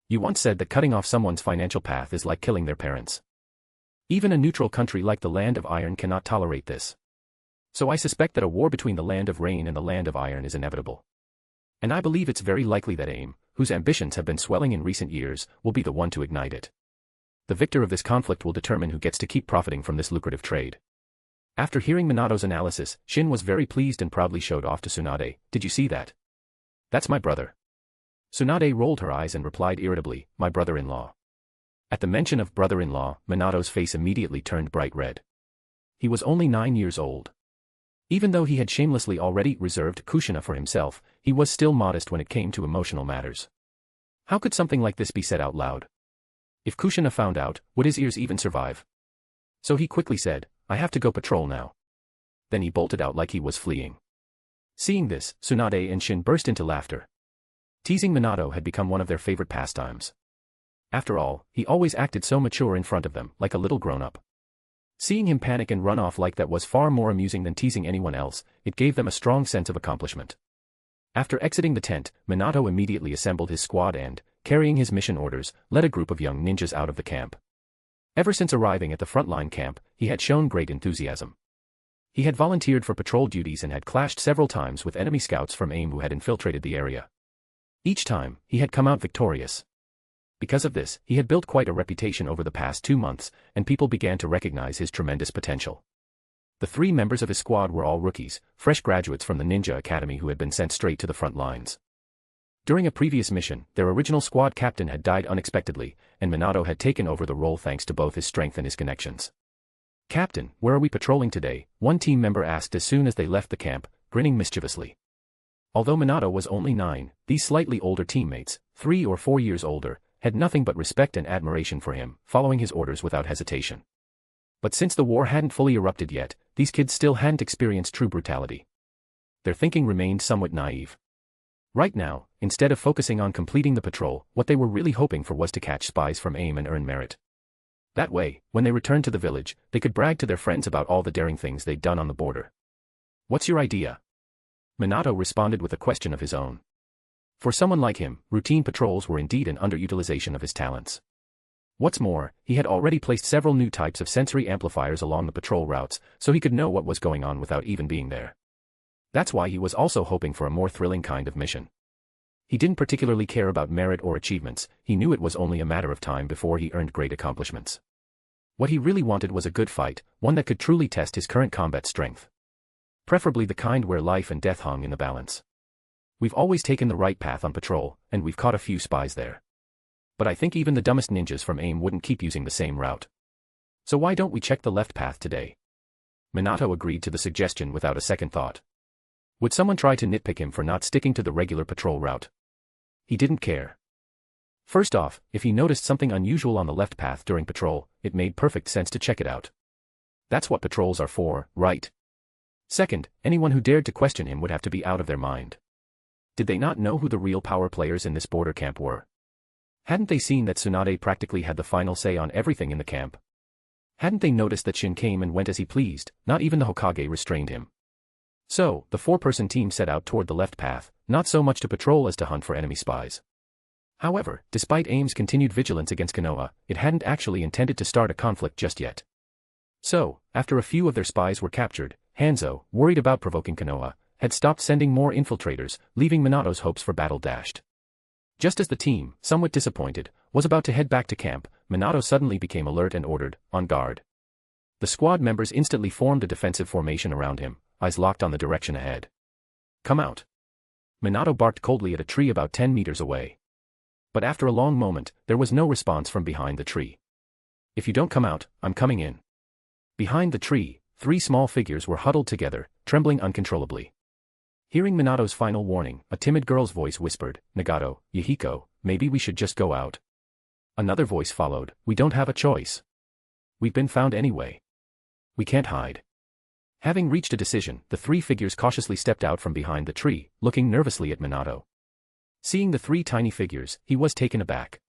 You once said that cutting off someone's financial path is like killing their parents. Even a neutral country like the Land of Iron cannot tolerate this. So I suspect that a war between the Land of Rain and the Land of Iron is inevitable. And I believe it's very likely that AIM, whose ambitions have been swelling in recent years, will be the one to ignite it. The victor of this conflict will determine who gets to keep profiting from this lucrative trade. After hearing Minato's analysis, Shin was very pleased and proudly showed off to Tsunade. Did you see that? That's my brother. Tsunade rolled her eyes and replied irritably, my brother-in-law. At the mention of brother-in-law, Minato's face immediately turned bright red. He was only 9 years old. Even though he had shamelessly already reserved Kushina for himself, he was still modest when it came to emotional matters. How could something like this be said out loud? If Kushina found out, would his ears even survive? So he quickly said, I have to go patrol now. Then he bolted out like he was fleeing. Seeing this, Tsunade and Shin burst into laughter. Teasing Minato had become one of their favorite pastimes. After all, he always acted so mature in front of them, like a little grown-up. Seeing him panic and run off like that was far more amusing than teasing anyone else, it gave them a strong sense of accomplishment. After exiting the tent, Minato immediately assembled his squad and, carrying his mission orders, led a group of young ninjas out of the camp. Ever since arriving at the frontline camp, he had shown great enthusiasm. He had volunteered for patrol duties and had clashed several times with enemy scouts from AIM who had infiltrated the area. Each time, he had come out victorious. Because of this, he had built quite a reputation over the past 2 months, and people began to recognize his tremendous potential. The 3 members of his squad were all rookies, fresh graduates from the Ninja Academy who had been sent straight to the front lines. During a previous mission, their original squad captain had died unexpectedly, and Minato had taken over the role thanks to both his strength and his connections. Captain, where are we patrolling today? One team member asked as soon as they left the camp, grinning mischievously. Although Minato was only 9, these slightly older teammates, 3 or 4 years older, had nothing but respect and admiration for him, following his orders without hesitation. But since the war hadn't fully erupted yet, these kids still hadn't experienced true brutality. Their thinking remained somewhat naive. Right now, instead of focusing on completing the patrol, what they were really hoping for was to catch spies from AIM and earn merit. That way, when they returned to the village, they could brag to their friends about all the daring things they'd done on the border. What's your idea? Minato responded with a question of his own. For someone like him, routine patrols were indeed an underutilization of his talents. What's more, he had already placed several new types of sensory amplifiers along the patrol routes, so he could know what was going on without even being there. That's why he was also hoping for a more thrilling kind of mission. He didn't particularly care about merit or achievements, he knew it was only a matter of time before he earned great accomplishments. What he really wanted was a good fight, one that could truly test his current combat strength. Preferably the kind where life and death hung in the balance. We've always taken the right path on patrol, and we've caught a few spies there. But I think even the dumbest ninjas from AIM wouldn't keep using the same route. So why don't we check the left path today? Minato agreed to the suggestion without a second thought. Would someone try to nitpick him for not sticking to the regular patrol route? He didn't care. First off, if he noticed something unusual on the left path during patrol, it made perfect sense to check it out. That's what patrols are for, right? Second, anyone who dared to question him would have to be out of their mind. Did they not know who the real power players in this border camp were? Hadn't they seen that Tsunade practically had the final say on everything in the camp? Hadn't they noticed that Shin came and went as he pleased, not even the Hokage restrained him? So, the four-person team set out toward the left path, not so much to patrol as to hunt for enemy spies. However, despite AIM's continued vigilance against Konoha, it hadn't actually intended to start a conflict just yet. So, after a few of their spies were captured, Hanzo, worried about provoking Konoha, had stopped sending more infiltrators, leaving Minato's hopes for battle dashed. Just as the team, somewhat disappointed, was about to head back to camp, Minato suddenly became alert and ordered, "On guard." The squad members instantly formed a defensive formation around him, eyes locked on the direction ahead. "Come out." Minato barked coldly at a tree about 10 meters away. But after a long moment, there was no response from behind the tree. "If you don't come out, I'm coming in." Behind the tree, 3 small figures were huddled together, trembling uncontrollably. Hearing Minato's final warning, a timid girl's voice whispered, "Nagato, Yahiko, maybe we should just go out." Another voice followed, "We don't have a choice. We've been found anyway. We can't hide." Having reached a decision, the 3 figures cautiously stepped out from behind the tree, looking nervously at Minato. Seeing the 3 tiny figures, he was taken aback.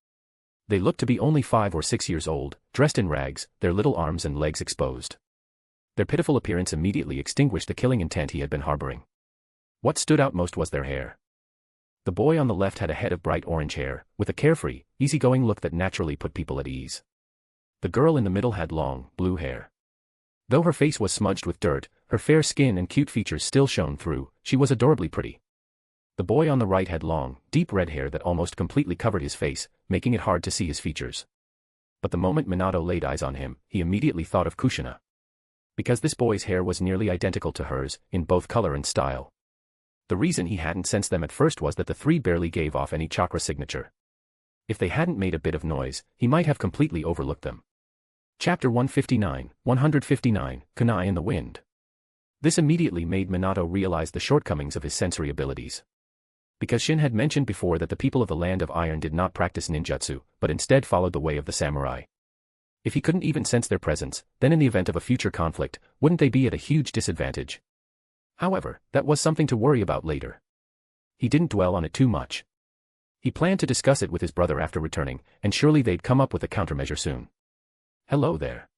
They looked to be only 5 or 6 years old, dressed in rags, their little arms and legs exposed. Their pitiful appearance immediately extinguished the killing intent he had been harboring. What stood out most was their hair. The boy on the left had a head of bright orange hair, with a carefree, easygoing look that naturally put people at ease. The girl in the middle had long, blue hair. Though her face was smudged with dirt, her fair skin and cute features still shone through. She was adorably pretty. The boy on the right had long, deep red hair that almost completely covered his face, making it hard to see his features. But the moment Minato laid eyes on him, he immediately thought of Kushina. Because this boy's hair was nearly identical to hers, in both color and style. The reason he hadn't sensed them at first was that the 3 barely gave off any chakra signature. If they hadn't made a bit of noise, he might have completely overlooked them. Chapter 159, Kunai in the Wind. This immediately made Minato realize the shortcomings of his sensory abilities. Because Shin had mentioned before that the people of the Land of Iron did not practice ninjutsu, but instead followed the way of the samurai. If he couldn't even sense their presence, then in the event of a future conflict, wouldn't they be at a huge disadvantage? However, that was something to worry about later. He didn't dwell on it too much. He planned to discuss it with his brother after returning, and surely they'd come up with a countermeasure soon. "Hello there."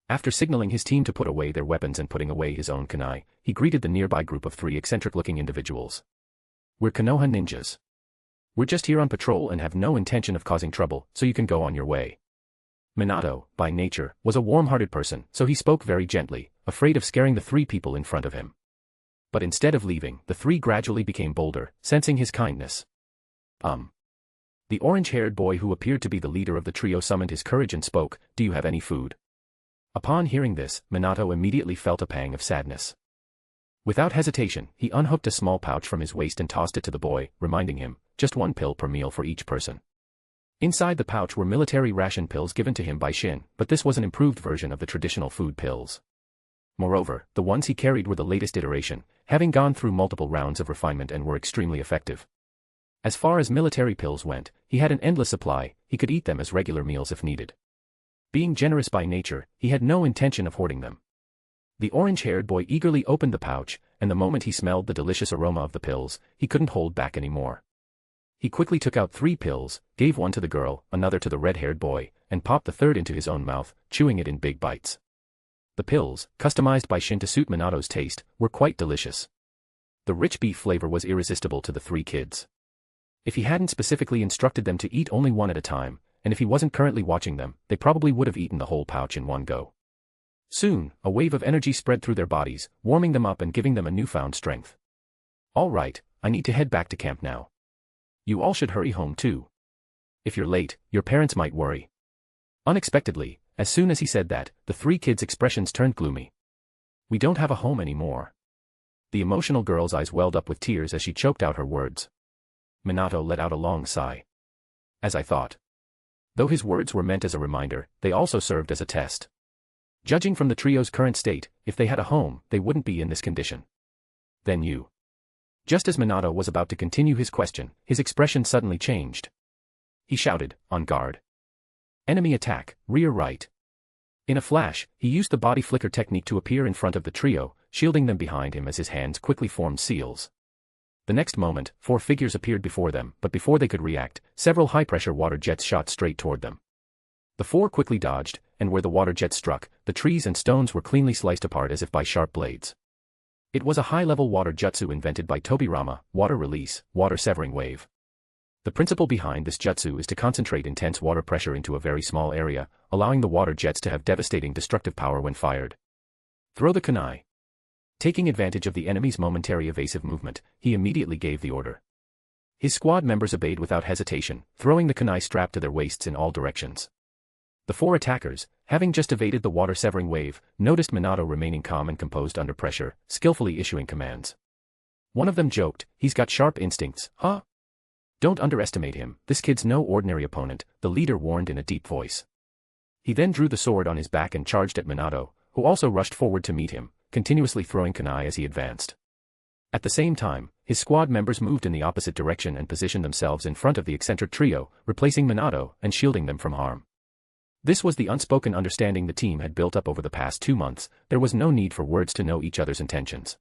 After signaling his team to put away their weapons and putting away his own kunai, he greeted the nearby group of 3 eccentric-looking individuals. "We're Konoha ninjas. We're just here on patrol and have no intention of causing trouble, so you can go on your way." Minato, by nature, was a warm-hearted person, so he spoke very gently, afraid of scaring the 3 people in front of him. But instead of leaving, the 3 gradually became bolder, sensing his kindness. The orange-haired boy who appeared to be the leader of the trio summoned his courage and spoke, "Do you have any food?" Upon hearing this, Minato immediately felt a pang of sadness. Without hesitation, he unhooked a small pouch from his waist and tossed it to the boy, reminding him, just 1 pill per meal for each person. Inside the pouch were military ration pills given to him by Shin, but this was an improved version of the traditional food pills. Moreover, the ones he carried were the latest iteration, having gone through multiple rounds of refinement and were extremely effective. As far as military pills went, he had an endless supply, he could eat them as regular meals if needed. Being generous by nature, he had no intention of hoarding them. The orange-haired boy eagerly opened the pouch, and the moment he smelled the delicious aroma of the pills, he couldn't hold back anymore. He quickly took out 3 pills, gave one to the girl, another to the red-haired boy, and popped the 3rd into his own mouth, chewing it in big bites. The pills, customized by Shin to suit Minato's taste, were quite delicious. The rich beef flavor was irresistible to the 3 kids. If he hadn't specifically instructed them to eat only one at a time, and if he wasn't currently watching them, they probably would have eaten the whole pouch in one go. Soon, a wave of energy spread through their bodies, warming them up and giving them a newfound strength. "All right, I need to head back to camp now. You all should hurry home too. If you're late, your parents might worry." Unexpectedly, as soon as he said that, the 3 kids' expressions turned gloomy. "We don't have a home anymore." The emotional girl's eyes welled up with tears as she choked out her words. Minato let out a long sigh. "As I thought." Though his words were meant as a reminder, they also served as a test. Judging from the trio's current state, if they had a home, they wouldn't be in this condition. "Then you." Just as Minato was about to continue his question, his expression suddenly changed. He shouted, "On guard. Enemy attack, rear right." In a flash, he used the body flicker technique to appear in front of the trio, shielding them behind him as his hands quickly formed seals. The next moment, 4 figures appeared before them, but before they could react, several high-pressure water jets shot straight toward them. The 4 quickly dodged, and where the water jets struck, the trees and stones were cleanly sliced apart as if by sharp blades. It was a high-level water jutsu invented by Tobirama, water release, water severing wave. The principle behind this jutsu is to concentrate intense water pressure into a very small area, allowing the water jets to have devastating destructive power when fired. Throw the kunai. Taking advantage of the enemy's momentary evasive movement, he immediately gave the order. His squad members obeyed without hesitation, throwing the kunai strapped to their waists in all directions. The 4 attackers, having just evaded the water-severing wave, noticed Minato remaining calm and composed under pressure, skillfully issuing commands. One of them joked, "He's got sharp instincts, huh?" "Don't underestimate him, this kid's no ordinary opponent," the leader warned in a deep voice. He then drew the sword on his back and charged at Minato, who also rushed forward to meet him, continuously throwing kunai as he advanced. At the same time, his squad members moved in the opposite direction and positioned themselves in front of the eccentric trio, replacing Minato and shielding them from harm. This was the unspoken understanding the team had built up over the past 2 months. There was no need for words to know each other's intentions.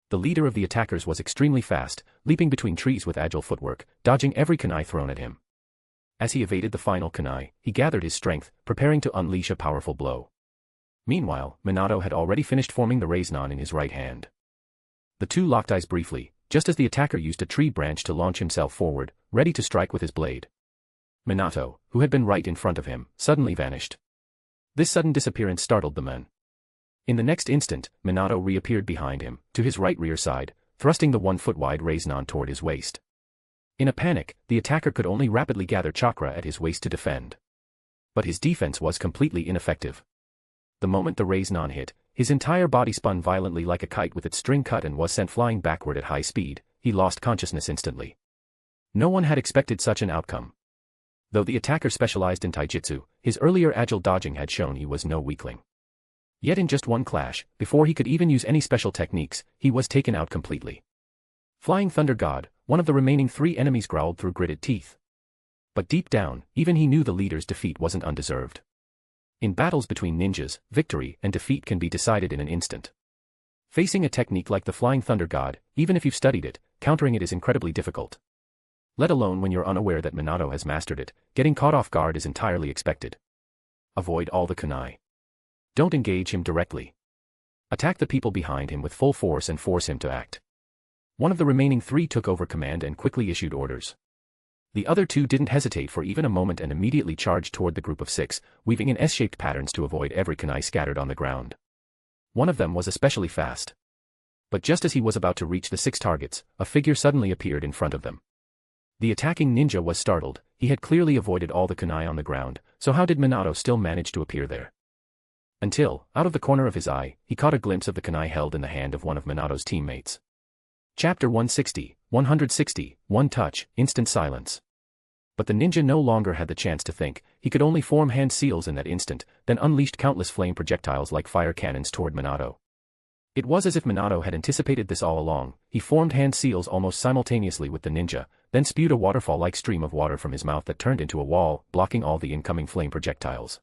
The leader of the attackers was extremely fast, leaping between trees with agile footwork, dodging every kunai thrown at him. As he evaded the final kunai, he gathered his strength, preparing to unleash a powerful blow. Meanwhile, Minato had already finished forming the raise-non in his right hand. The two locked eyes briefly, just as the attacker used a tree branch to launch himself forward, ready to strike with his blade. Minato, who had been right in front of him, suddenly vanished. This sudden disappearance startled the men. In the next instant, Minato reappeared behind him, to his right rear side, thrusting the 1-foot-wide raise-non toward his waist. In a panic, the attacker could only rapidly gather chakra at his waist to defend. But his defense was completely ineffective. The moment the raise-non hit, his entire body spun violently like a kite with its string cut and was sent flying backward at high speed. He lost consciousness instantly. No one had expected such an outcome. Though the attacker specialized in taijutsu, his earlier agile dodging had shown he was no weakling. Yet in just one clash, before he could even use any special techniques, he was taken out completely. Flying Thunder God, one of the remaining 3 enemies growled through gritted teeth. But deep down, even he knew the leader's defeat wasn't undeserved. In battles between ninjas, victory and defeat can be decided in an instant. Facing a technique like the Flying Thunder God, even if you've studied it, countering it is incredibly difficult. Let alone when you're unaware that Minato has mastered it, getting caught off guard is entirely expected. Avoid all the kunai. Don't engage him directly. Attack the people behind him with full force and force him to act. One of the remaining 3 took over command and quickly issued orders. The other 2 didn't hesitate for even a moment and immediately charged toward the group of 6, weaving in S-shaped patterns to avoid every kunai scattered on the ground. One of them was especially fast. But just as he was about to reach the 6 targets, a figure suddenly appeared in front of them. The attacking ninja was startled. He had clearly avoided all the kunai on the ground, so how did Minato still manage to appear there? Until, out of the corner of his eye, he caught a glimpse of the kunai held in the hand of one of Minato's teammates. Chapter 160, 160, One Touch, Instant Silence. But the ninja no longer had the chance to think. He could only form hand seals in that instant, then unleashed countless flame projectiles like fire cannons toward Minato. It was as if Minato had anticipated this all along. He formed hand seals almost simultaneously with the ninja, then spewed a waterfall-like stream of water from his mouth that turned into a wall, blocking all the incoming flame projectiles.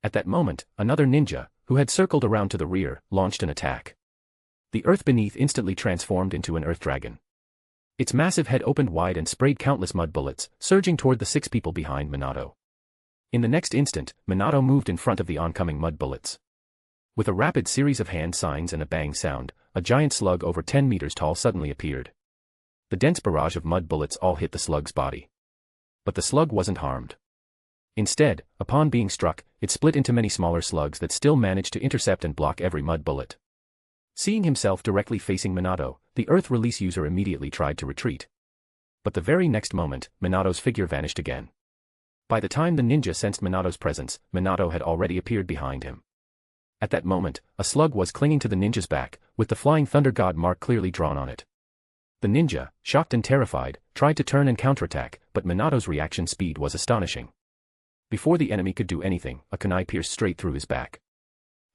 At that moment, another ninja, who had circled around to the rear, launched an attack. The earth beneath instantly transformed into an earth dragon. Its massive head opened wide and sprayed countless mud bullets, surging toward the 6 people behind Minato. In the next instant, Minato moved in front of the oncoming mud bullets. With a rapid series of hand signs and a bang sound, a giant slug over 10 meters tall suddenly appeared. The dense barrage of mud bullets all hit the slug's body. But the slug wasn't harmed. Instead, upon being struck, it split into many smaller slugs that still managed to intercept and block every mud bullet. Seeing himself directly facing Minato, the Earth Release user immediately tried to retreat. But the very next moment, Minato's figure vanished again. By the time the ninja sensed Minato's presence, Minato had already appeared behind him. At that moment, a slug was clinging to the ninja's back, with the Flying Thunder God mark clearly drawn on it. The ninja, shocked and terrified, tried to turn and counterattack, but Minato's reaction speed was astonishing. Before the enemy could do anything, a kunai pierced straight through his back.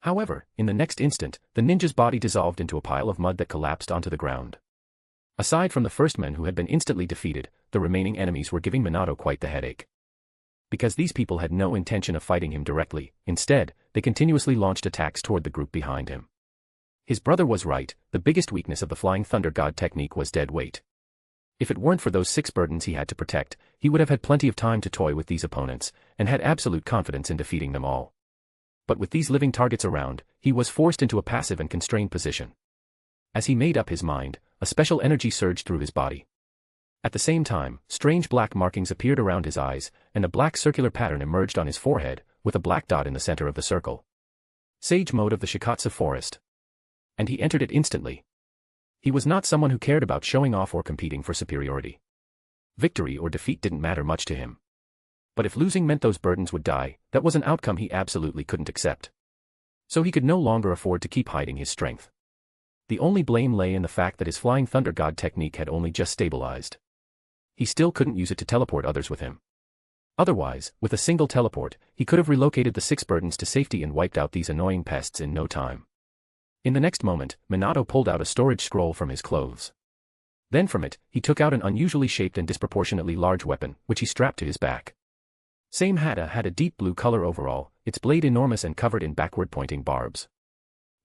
However, in the next instant, the ninja's body dissolved into a pile of mud that collapsed onto the ground. Aside from the first men who had been instantly defeated, the remaining enemies were giving Minato quite the headache. Because these people had no intention of fighting him directly, instead, they continuously launched attacks toward the group behind him. His brother was right, the biggest weakness of the Flying Thunder God technique was dead weight. If it weren't for those 6 burdens he had to protect, he would have had plenty of time to toy with these opponents, and had absolute confidence in defeating them all. But with these living targets around, he was forced into a passive and constrained position. As he made up his mind, a special energy surged through his body. At the same time, strange black markings appeared around his eyes, and a black circular pattern emerged on his forehead, with a black dot in the center of the circle. Sage mode of the Shikatsu forest. And he entered it instantly. He was not someone who cared about showing off or competing for superiority. Victory or defeat didn't matter much to him. But if losing meant those burdens would die, that was an outcome he absolutely couldn't accept. So he could no longer afford to keep hiding his strength. The only blame lay in the fact that his Flying Thunder God technique had only just stabilized. He still couldn't use it to teleport others with him. Otherwise, with a single teleport, he could have relocated the 6 burdens to safety and wiped out these annoying pests in no time. In the next moment, Minato pulled out a storage scroll from his clothes. Then from it, he took out an unusually shaped and disproportionately large weapon, which he strapped to his back. Same Hada had a deep blue color overall, its blade enormous and covered in backward-pointing barbs.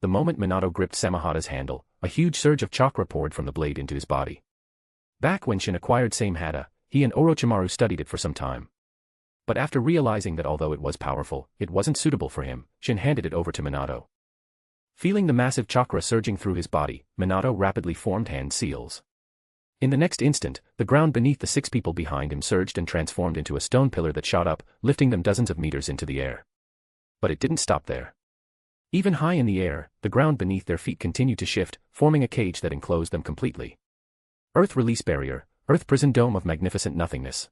The moment Minato gripped Samehada's handle, a huge surge of chakra poured from the blade into his body. Back when Shin acquired Same Hada, he and Orochimaru studied it for some time. But after realizing that although it was powerful, it wasn't suitable for him, Shin handed it over to Minato. Feeling the massive chakra surging through his body, Minato rapidly formed hand seals. In the next instant, the ground beneath the 6 people behind him surged and transformed into a stone pillar that shot up, lifting them dozens of meters into the air. But it didn't stop there. Even high in the air, the ground beneath their feet continued to shift, forming a cage that enclosed them completely. Earth Release Barrier, Earth Prison Dome of Magnificent Nothingness.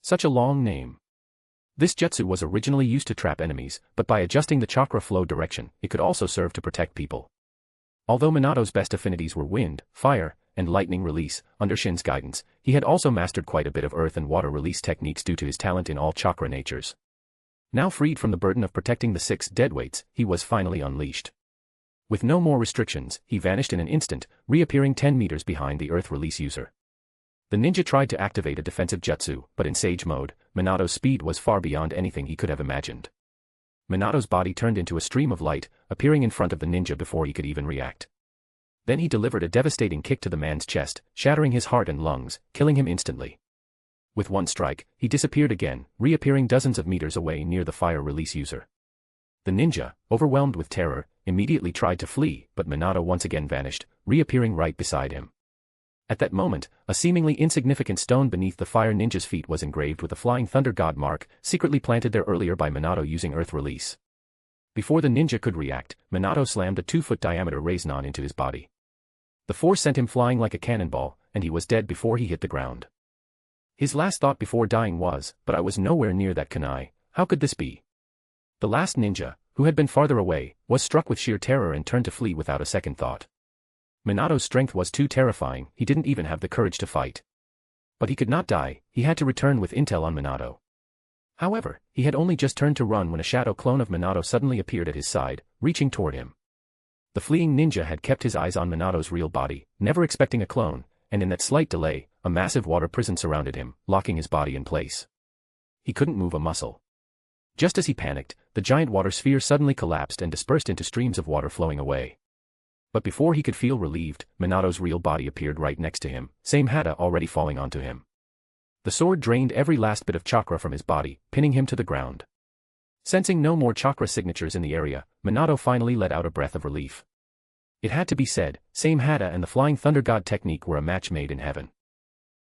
Such a long name. This jutsu was originally used to trap enemies, but by adjusting the chakra flow direction, it could also serve to protect people. Although Minato's best affinities were wind, fire, and lightning release, under Shin's guidance, he had also mastered quite a bit of earth and water release techniques due to his talent in all chakra natures. Now freed from the burden of protecting the 6 deadweights, he was finally unleashed. With no more restrictions, he vanished in an instant, reappearing 10 meters behind the earth release user. The ninja tried to activate a defensive jutsu, but in Sage mode, Minato's speed was far beyond anything he could have imagined. Minato's body turned into a stream of light, appearing in front of the ninja before he could even react. Then he delivered a devastating kick to the man's chest, shattering his heart and lungs, killing him instantly. With one strike, he disappeared again, reappearing dozens of meters away near the fire release user. The ninja, overwhelmed with terror, immediately tried to flee, but Minato once again vanished, reappearing right beside him. At that moment, a seemingly insignificant stone beneath the fire ninja's feet was engraved with a Flying Thunder God mark, secretly planted there earlier by Minato using earth release. Before the ninja could react, Minato slammed a 2-foot diameter Rasengan into his body. The force sent him flying like a cannonball, and he was dead before he hit the ground. His last thought before dying was, but I was nowhere near that kunai, how could this be? The last ninja, who had been farther away, was struck with sheer terror and turned to flee without a second thought. Minato's strength was too terrifying, he didn't even have the courage to fight. But he could not die, he had to return with intel on Minato. However, he had only just turned to run when a shadow clone of Minato suddenly appeared at his side, reaching toward him. The fleeing ninja had kept his eyes on Minato's real body, never expecting a clone, and in that slight delay, a massive water prison surrounded him, locking his body in place. He couldn't move a muscle. Just as he panicked, the giant water sphere suddenly collapsed and dispersed into streams of water flowing away. But before he could feel relieved, Minato's real body appeared right next to him, Same Hada already falling onto him. The sword drained every last bit of chakra from his body, pinning him to the ground. Sensing no more chakra signatures in the area, Minato finally let out a breath of relief. It had to be said, Same Hada and the Flying Thunder God technique were a match made in heaven.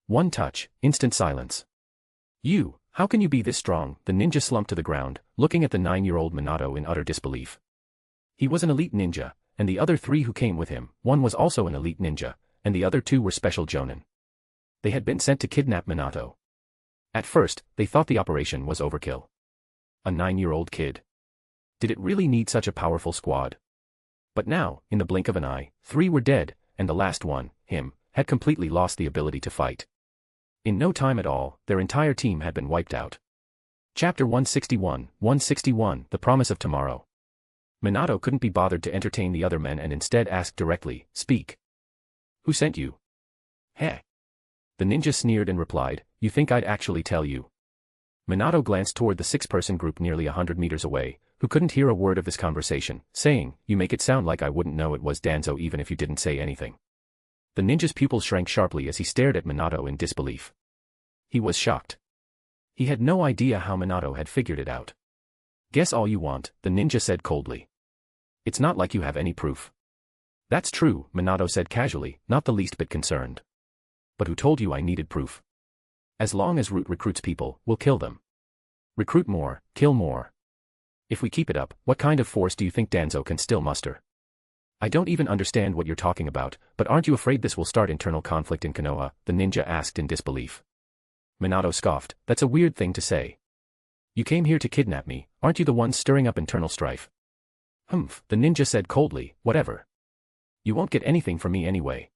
One touch, instant silence. You, how can you be this strong? The ninja slumped to the ground, looking at the 9-year-old Minato in utter disbelief. He was an elite ninja, and the other 3 who came with him, one was also an elite ninja, and the other 2 were special jonin. They had been sent to kidnap Minato. At first, they thought the operation was overkill. A 9-year-old kid. Did it really need such a powerful squad? But now, in the blink of an eye, 3 were dead, and the last one, him, had completely lost the ability to fight. In no time at all, their entire team had been wiped out. Chapter 161, The Promise of Tomorrow. Minato couldn't be bothered to entertain the other men and instead asked directly, "Speak. Who sent you?" "Heh." The ninja sneered and replied, "You think I'd actually tell you?" Minato glanced toward the six-person group nearly 100 meters away, who couldn't hear a word of this conversation, saying, "You make it sound like I wouldn't know it was Danzo even if you didn't say anything." The ninja's pupils shrank sharply as he stared at Minato in disbelief. He was shocked. He had no idea how Minato had figured it out. "Guess all you want," the ninja said coldly. "It's not like you have any proof." "That's true," Minato said casually, not the least bit concerned. "But who told you I needed proof? As long as Root recruits people, we'll kill them. Recruit more, kill more. If we keep it up, what kind of force do you think Danzo can still muster?" "I don't even understand what you're talking about, but aren't you afraid this will start internal conflict in Konoha?" the ninja asked in disbelief. Minato scoffed, "That's a weird thing to say. You came here to kidnap me, aren't you the ones stirring up internal strife?" "Humph," the ninja said coldly, "whatever. You won't get anything from me anyway.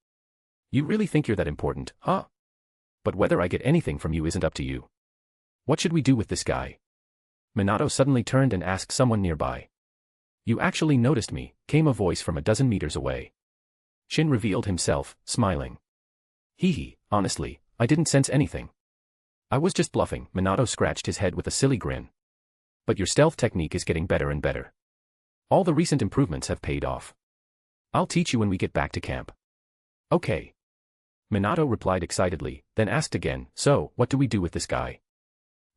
You really think you're that important, huh? But whether I get anything from you isn't up to you. What should we do with this guy?" Minato suddenly turned and asked someone nearby. "You actually noticed me," came a voice from a dozen meters away. Shin revealed himself, smiling. "Hee, honestly, I didn't sense anything. I was just bluffing." Minato scratched his head with a silly grin. "But your stealth technique is getting better and better. All the recent improvements have paid off. I'll teach you when we get back to camp." "Okay." Minato replied excitedly, then asked again, "So, what do we do with this guy?"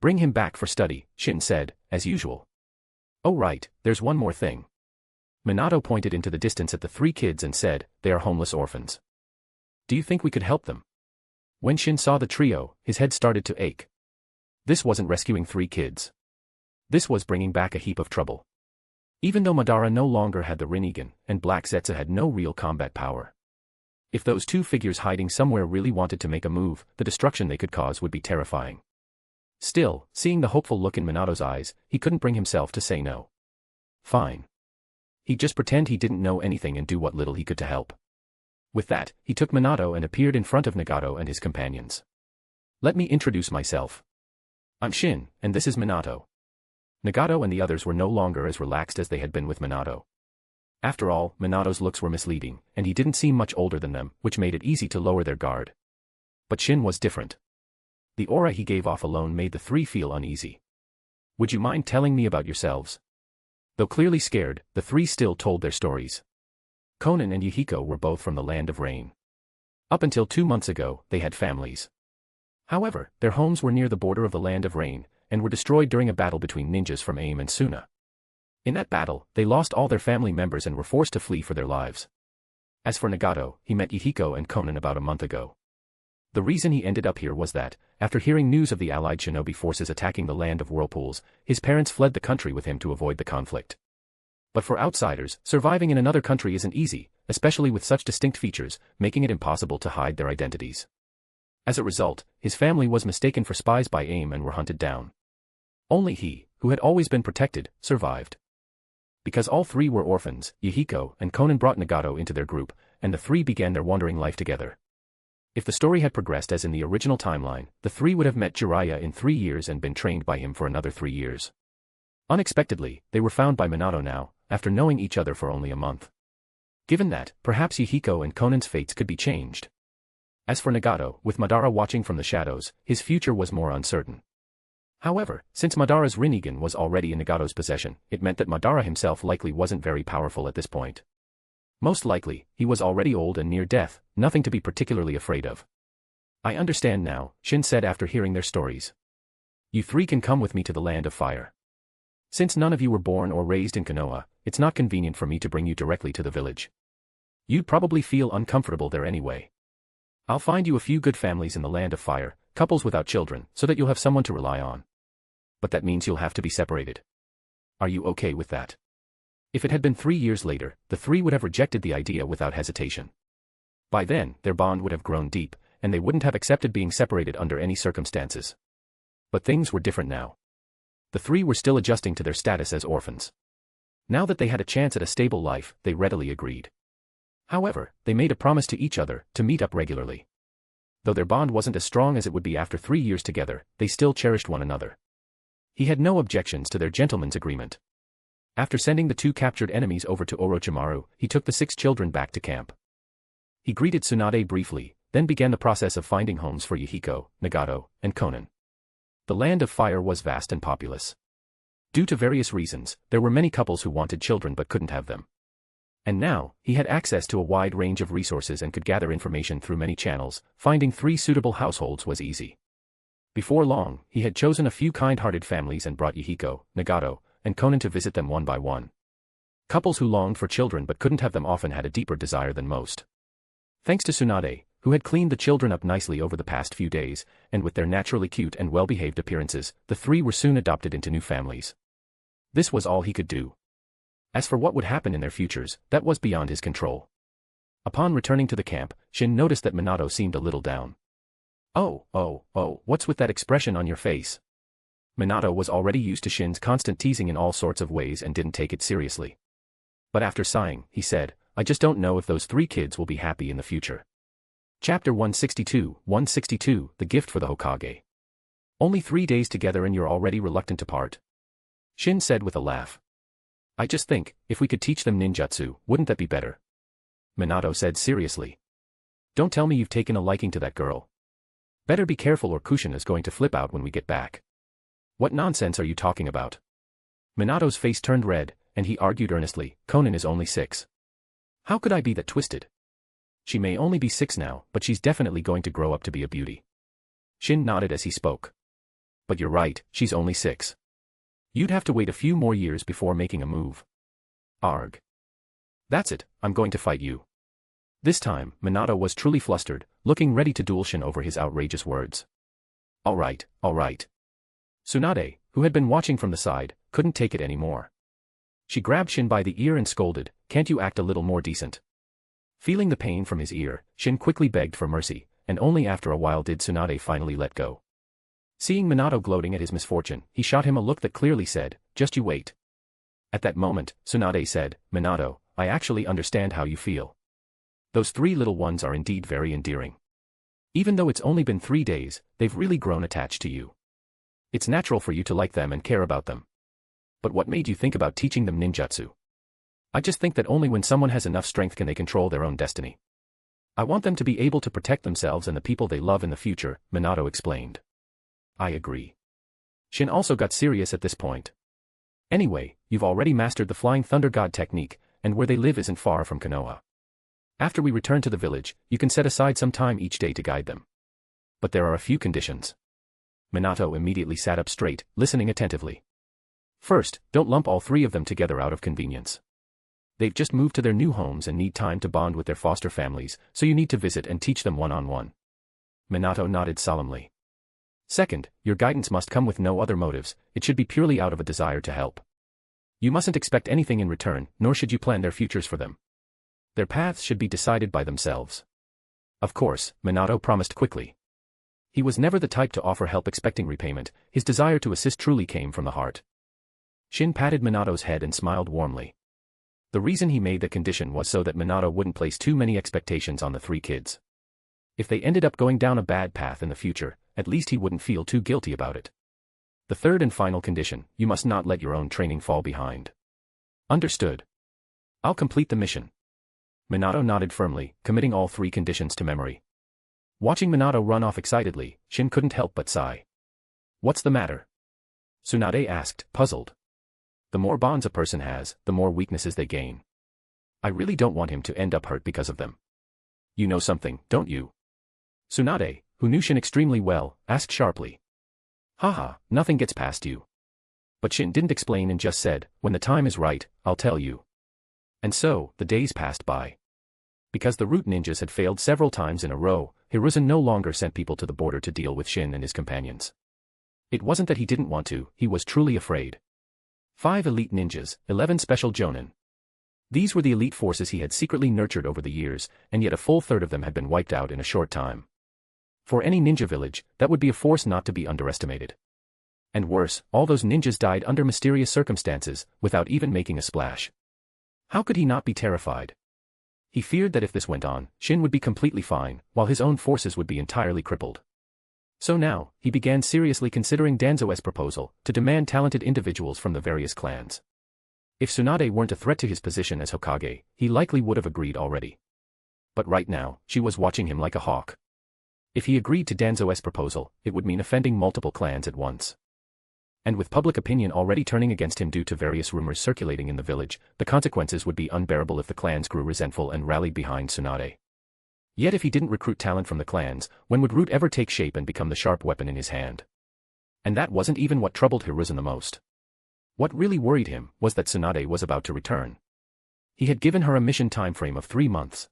"Bring him back for study," Shin said, as usual. "Oh right, there's one more thing." Minato pointed into the distance at the three kids and said, "They are homeless orphans. Do you think we could help them?" When Shin saw the trio, his head started to ache. This wasn't rescuing three kids. This was bringing back a heap of trouble. Even though Madara no longer had the Rinnegan, and Black Zetsu had no real combat power. If those two figures hiding somewhere really wanted to make a move, the destruction they could cause would be terrifying. Still, seeing the hopeful look in Minato's eyes, he couldn't bring himself to say no. Fine. He'd just pretend he didn't know anything and do what little he could to help. With that, he took Minato and appeared in front of Nagato and his companions. "Let me introduce myself. I'm Shin, and this is Minato." Nagato and the others were no longer as relaxed as they had been with Minato. After all, Minato's looks were misleading, and he didn't seem much older than them, which made it easy to lower their guard. But Shin was different. The aura he gave off alone made the three feel uneasy. "Would you mind telling me about yourselves?" Though clearly scared, the three still told their stories. Konan and Yuhiko were both from the Land of Rain. Up until 2 months ago, they had families. However, their homes were near the border of the Land of Rain, and were destroyed during a battle between ninjas from AIM and Suna. In that battle, they lost all their family members and were forced to flee for their lives. As for Nagato, he met Yuhiko and Konan about a month ago. The reason he ended up here was that, after hearing news of the allied shinobi forces attacking the Land of Whirlpools, his parents fled the country with him to avoid the conflict. But for outsiders, surviving in another country isn't easy, especially with such distinct features, making it impossible to hide their identities. As a result, his family was mistaken for spies by AIM and were hunted down. Only he, who had always been protected, survived. Because all three were orphans, Yuhiko and Konan brought Nagato into their group, and the three began their wandering life together. If the story had progressed as in the original timeline, the three would have met Jiraiya in 3 years and been trained by him for another 3 years. Unexpectedly, they were found by Minato now, after knowing each other for only a month. Given that, perhaps Yuhiko and Konan's fates could be changed. As for Nagato, with Madara watching from the shadows, his future was more uncertain. However, since Madara's Rinnegan was already in Nagato's possession, it meant that Madara himself likely wasn't very powerful at this point. Most likely, he was already old and near death, nothing to be particularly afraid of. "I understand now," Shin said after hearing their stories. "You three can come with me to the Land of Fire. Since none of you were born or raised in Konoha, it's not convenient for me to bring you directly to the village. You'd probably feel uncomfortable there anyway. I'll find you a few good families in the Land of Fire, couples without children, so that you'll have someone to rely on. But that means you'll have to be separated. Are you okay with that?" If it had been 3 years later, the three would have rejected the idea without hesitation. By then, their bond would have grown deep, and they wouldn't have accepted being separated under any circumstances. But things were different now. The three were still adjusting to their status as orphans. Now that they had a chance at a stable life, they readily agreed. However, they made a promise to each other to meet up regularly. Though their bond wasn't as strong as it would be after 3 years together, they still cherished one another. He had no objections to their gentleman's agreement. After sending the 2 captured enemies over to Orochimaru, he took the 6 children back to camp. He greeted Tsunade briefly, then began the process of finding homes for Yuhiko, Nagato, and Konan. The land of fire was vast and populous. Due to various reasons, there were many couples who wanted children but couldn't have them. And now, he had access to a wide range of resources and could gather information through many channels. Finding 3 suitable households was easy. Before long, he had chosen a few kind-hearted families and brought Yahiko, Nagato, and Konan to visit them one by one. Couples who longed for children but couldn't have them often had a deeper desire than most. Thanks to Tsunade, who had cleaned the children up nicely over the past few days, and with their naturally cute and well-behaved appearances, the 3 were soon adopted into new families. This was all he could do. As for what would happen in their futures, that was beyond his control. Upon returning to the camp, Shin noticed that Minato seemed a little down. Oh, what's with that expression on your face? Minato was already used to Shin's constant teasing in all sorts of ways and didn't take it seriously. But after sighing, he said, I just don't know if those 3 kids will be happy in the future. Chapter 162, The Gift for the Hokage. Only 3 days together and you're already reluctant to part? Shin said with a laugh. I just think, if we could teach them ninjutsu, wouldn't that be better? Minato said seriously. Don't tell me you've taken a liking to that girl. Better be careful or Kushin is going to flip out when we get back. What nonsense are you talking about? Minato's face turned red, and he argued earnestly, Konan is only 6. How could I be that twisted? She may only be 6 now, but she's definitely going to grow up to be a beauty. Shin nodded as he spoke. But you're right, she's only 6. You'd have to wait a few more years before making a move. Arg. That's it, I'm going to fight you. This time, Minato was truly flustered, looking ready to duel Shin over his outrageous words. All right. Tsunade, who had been watching from the side, couldn't take it anymore. She grabbed Shin by the ear and scolded, can't you act a little more decent? Feeling the pain from his ear, Shin quickly begged for mercy, and only after a while did Tsunade finally let go. Seeing Minato gloating at his misfortune, he shot him a look that clearly said, just you wait. At that moment, Tsunade said, Minato, I actually understand how you feel. Those 3 little ones are indeed very endearing. Even though it's only been 3 days, they've really grown attached to you. It's natural for you to like them and care about them. But what made you think about teaching them ninjutsu? I just think that only when someone has enough strength can they control their own destiny. I want them to be able to protect themselves and the people they love in the future, Minato explained. I agree. Shin also got serious at this point. Anyway, you've already mastered the Flying Thunder God technique, and where they live isn't far from Konoha. After we return to the village, you can set aside some time each day to guide them. But there are a few conditions. Minato immediately sat up straight, listening attentively. First, don't lump all 3 of them together out of convenience. They've just moved to their new homes and need time to bond with their foster families, so you need to visit and teach them one-on-one. Minato nodded solemnly. Second, your guidance must come with no other motives, it should be purely out of a desire to help. You mustn't expect anything in return, nor should you plan their futures for them. Their paths should be decided by themselves. Of course, Minato promised quickly. He was never the type to offer help expecting repayment, his desire to assist truly came from the heart. Shin patted Minato's head and smiled warmly. The reason he made the condition was so that Minato wouldn't place too many expectations on the 3 kids. If they ended up going down a bad path in the future, at least he wouldn't feel too guilty about it. The third and final condition, you must not let your own training fall behind. Understood. I'll complete the mission. Minato nodded firmly, committing all 3 conditions to memory. Watching Minato run off excitedly, Shin couldn't help but sigh. What's the matter? Tsunade asked, puzzled. The more bonds a person has, the more weaknesses they gain. I really don't want him to end up hurt because of them. You know something, don't you? Tsunade, who knew Shin extremely well, asked sharply. Haha, nothing gets past you. But Shin didn't explain and just said, when the time is right, I'll tell you. And so, the days passed by. Because the root ninjas had failed several times in a row, Hiruzen no longer sent people to the border to deal with Shin and his companions. It wasn't that he didn't want to, he was truly afraid. 5 elite ninjas, 11 special jonin. These were the elite forces he had secretly nurtured over the years, and yet a full third of them had been wiped out in a short time. For any ninja village, that would be a force not to be underestimated. And worse, all those ninjas died under mysterious circumstances, without even making a splash. How could he not be terrified? He feared that if this went on, Shin would be completely fine, while his own forces would be entirely crippled. So now, he began seriously considering Danzo's proposal, to demand talented individuals from the various clans. If Tsunade weren't a threat to his position as Hokage, he likely would have agreed already. But right now, she was watching him like a hawk. If he agreed to Danzo's proposal, it would mean offending multiple clans at once. And with public opinion already turning against him due to various rumors circulating in the village, the consequences would be unbearable if the clans grew resentful and rallied behind Tsunade. Yet if he didn't recruit talent from the clans, when would root ever take shape and become the sharp weapon in his hand? And that wasn't even what troubled Hiruzen the most. What really worried him was that Tsunade was about to return. He had given her a mission time frame of 3 months.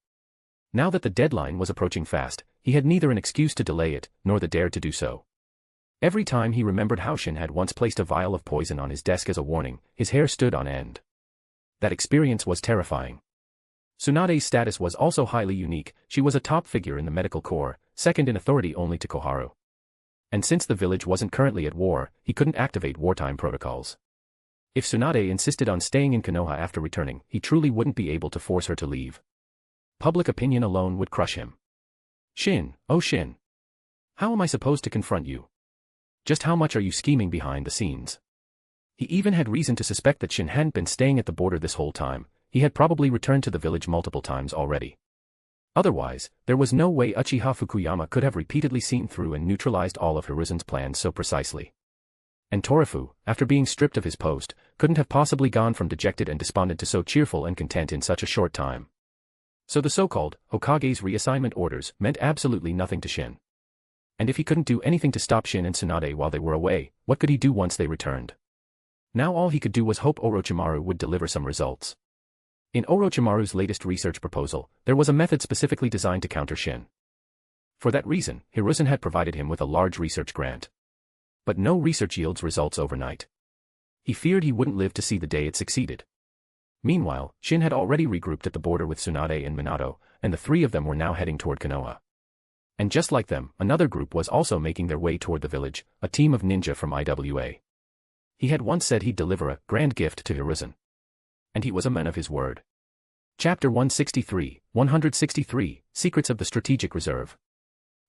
Now that the deadline was approaching fast, he had neither an excuse to delay it, nor the dare to do so. Every time he remembered how Shin had once placed a vial of poison on his desk as a warning, his hair stood on end. That experience was terrifying. Tsunade's status was also highly unique. She was a top figure in the medical corps, second in authority only to Koharu. And since the village wasn't currently at war, he couldn't activate wartime protocols. If Tsunade insisted on staying in Konoha after returning, he truly wouldn't be able to force her to leave. Public opinion alone would crush him. Shin, oh Shin. How am I supposed to confront you? Just how much are you scheming behind the scenes? He even had reason to suspect that Shin hadn't been staying at the border this whole time. He had probably returned to the village multiple times already. Otherwise, there was no way Uchiha Fukuyama could have repeatedly seen through and neutralized all of Hiruzen's plans so precisely. And Torifu, after being stripped of his post, couldn't have possibly gone from dejected and despondent to so cheerful and content in such a short time. So the so-called Hokage's reassignment orders meant absolutely nothing to Shin. And if he couldn't do anything to stop Shin and Tsunade while they were away, what could he do once they returned? Now all he could do was hope Orochimaru would deliver some results. In Orochimaru's latest research proposal, there was a method specifically designed to counter Shin. For that reason, Hiruzen had provided him with a large research grant. But no research yields results overnight. He feared he wouldn't live to see the day it succeeded. Meanwhile, Shin had already regrouped at the border with Tsunade and Minato, and the three of them were now heading toward Konoha. And just like them, another group was also making their way toward the village, a team of ninja from IWA. He had once said he'd deliver a grand gift to Hiruzen. And he was a man of his word. Chapter 163, Secrets of the Strategic Reserve.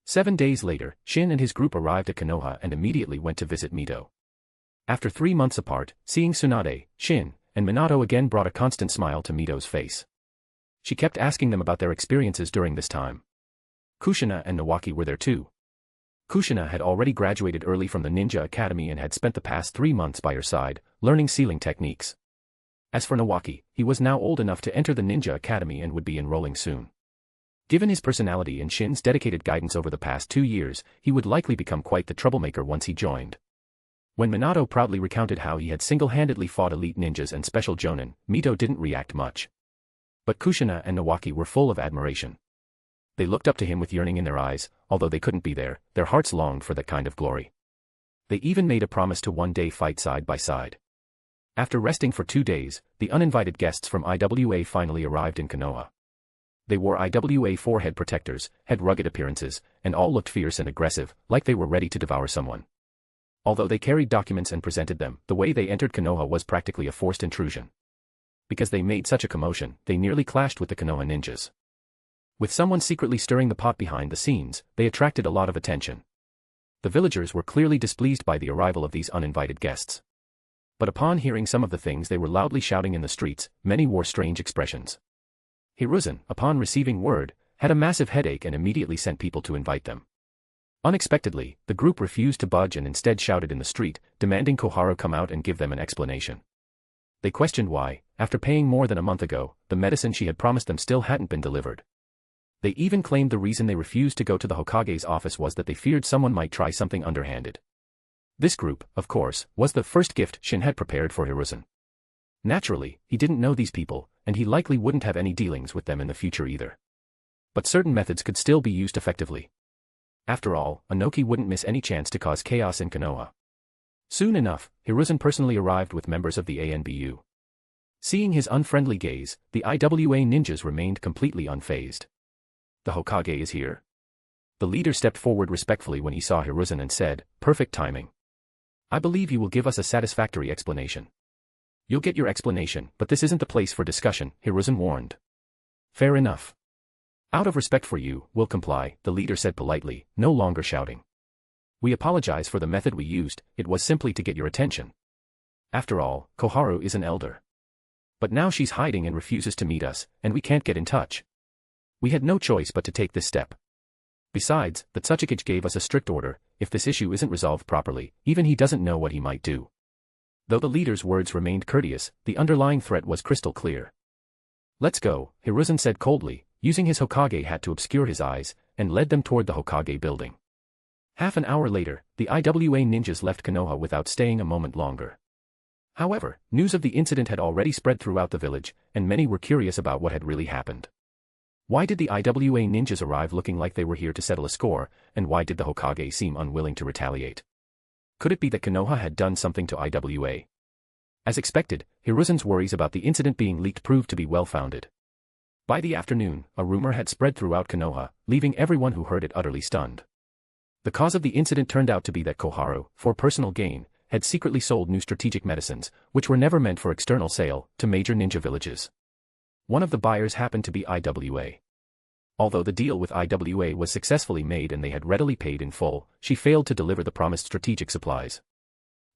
7 days later, Shin and his group arrived at Konoha and immediately went to visit Mito. After 3 months apart, seeing Tsunade, Shin, and Minato again brought a constant smile to Mito's face. She kept asking them about their experiences during this time. Kushina and Nawaki were there too. Kushina had already graduated early from the Ninja Academy and had spent the past 3 months by her side, learning sealing techniques. As for Nawaki, he was now old enough to enter the Ninja Academy and would be enrolling soon. Given his personality and Shin's dedicated guidance over the past 2 years, he would likely become quite the troublemaker once he joined. When Minato proudly recounted how he had single-handedly fought elite ninjas and special jonin, Mito didn't react much. But Kushina and Nawaki were full of admiration. They looked up to him with yearning in their eyes, although they couldn't be there, their hearts longed for that kind of glory. They even made a promise to one day fight side by side. After resting for 2 days, the uninvited guests from IWA finally arrived in Konoha. They wore IWA forehead protectors, had rugged appearances, and all looked fierce and aggressive, like they were ready to devour someone. Although they carried documents and presented them, the way they entered Konoha was practically a forced intrusion. Because they made such a commotion, they nearly clashed with the Konoha ninjas. With someone secretly stirring the pot behind the scenes, they attracted a lot of attention. The villagers were clearly displeased by the arrival of these uninvited guests. But upon hearing some of the things they were loudly shouting in the streets, many wore strange expressions. Hiruzen, upon receiving word, had a massive headache and immediately sent people to invite them. Unexpectedly, the group refused to budge and instead shouted in the street, demanding Koharu come out and give them an explanation. They questioned why, after paying more than a month ago, the medicine she had promised them still hadn't been delivered. They even claimed the reason they refused to go to the Hokage's office was that they feared someone might try something underhanded. This group, of course, was the first gift Shin had prepared for Hiruzen. Naturally, he didn't know these people, and he likely wouldn't have any dealings with them in the future either. But certain methods could still be used effectively. After all, Inoki wouldn't miss any chance to cause chaos in Konoha. Soon enough, Hiruzen personally arrived with members of the ANBU. Seeing his unfriendly gaze, the IWA ninjas remained completely unfazed. The Hokage is here? The leader stepped forward respectfully when he saw Hiruzen and said, "Perfect timing. I believe you will give us a satisfactory explanation." "You'll get your explanation, but this isn't the place for discussion," Hiruzen warned. "Fair enough. Out of respect for you, we'll comply," the leader said politely, no longer shouting. "We apologize for the method we used, it was simply to get your attention. After all, Koharu is an elder. But now she's hiding and refuses to meet us, and we can't get in touch. We had no choice but to take this step." Besides, the Tsuchikage gave us a strict order: if this issue isn't resolved properly, even he doesn't know what he might do. Though the leader's words remained courteous, the underlying threat was crystal clear. "Let's go," Hiruzen said coldly, using his Hokage hat to obscure his eyes, and led them toward the Hokage building. Half an hour later, the IWA ninjas left Konoha without staying a moment longer. However, news of the incident had already spread throughout the village, and many were curious about what had really happened. Why did the IWA ninjas arrive looking like they were here to settle a score, and why did the Hokage seem unwilling to retaliate? Could it be that Konoha had done something to IWA? As expected, Hiruzen's worries about the incident being leaked proved to be well-founded. By the afternoon, a rumor had spread throughout Konoha, leaving everyone who heard it utterly stunned. The cause of the incident turned out to be that Koharu, for personal gain, had secretly sold new strategic medicines, which were never meant for external sale, to major ninja villages. One of the buyers happened to be IWA. Although the deal with IWA was successfully made and they had readily paid in full, she failed to deliver the promised strategic supplies.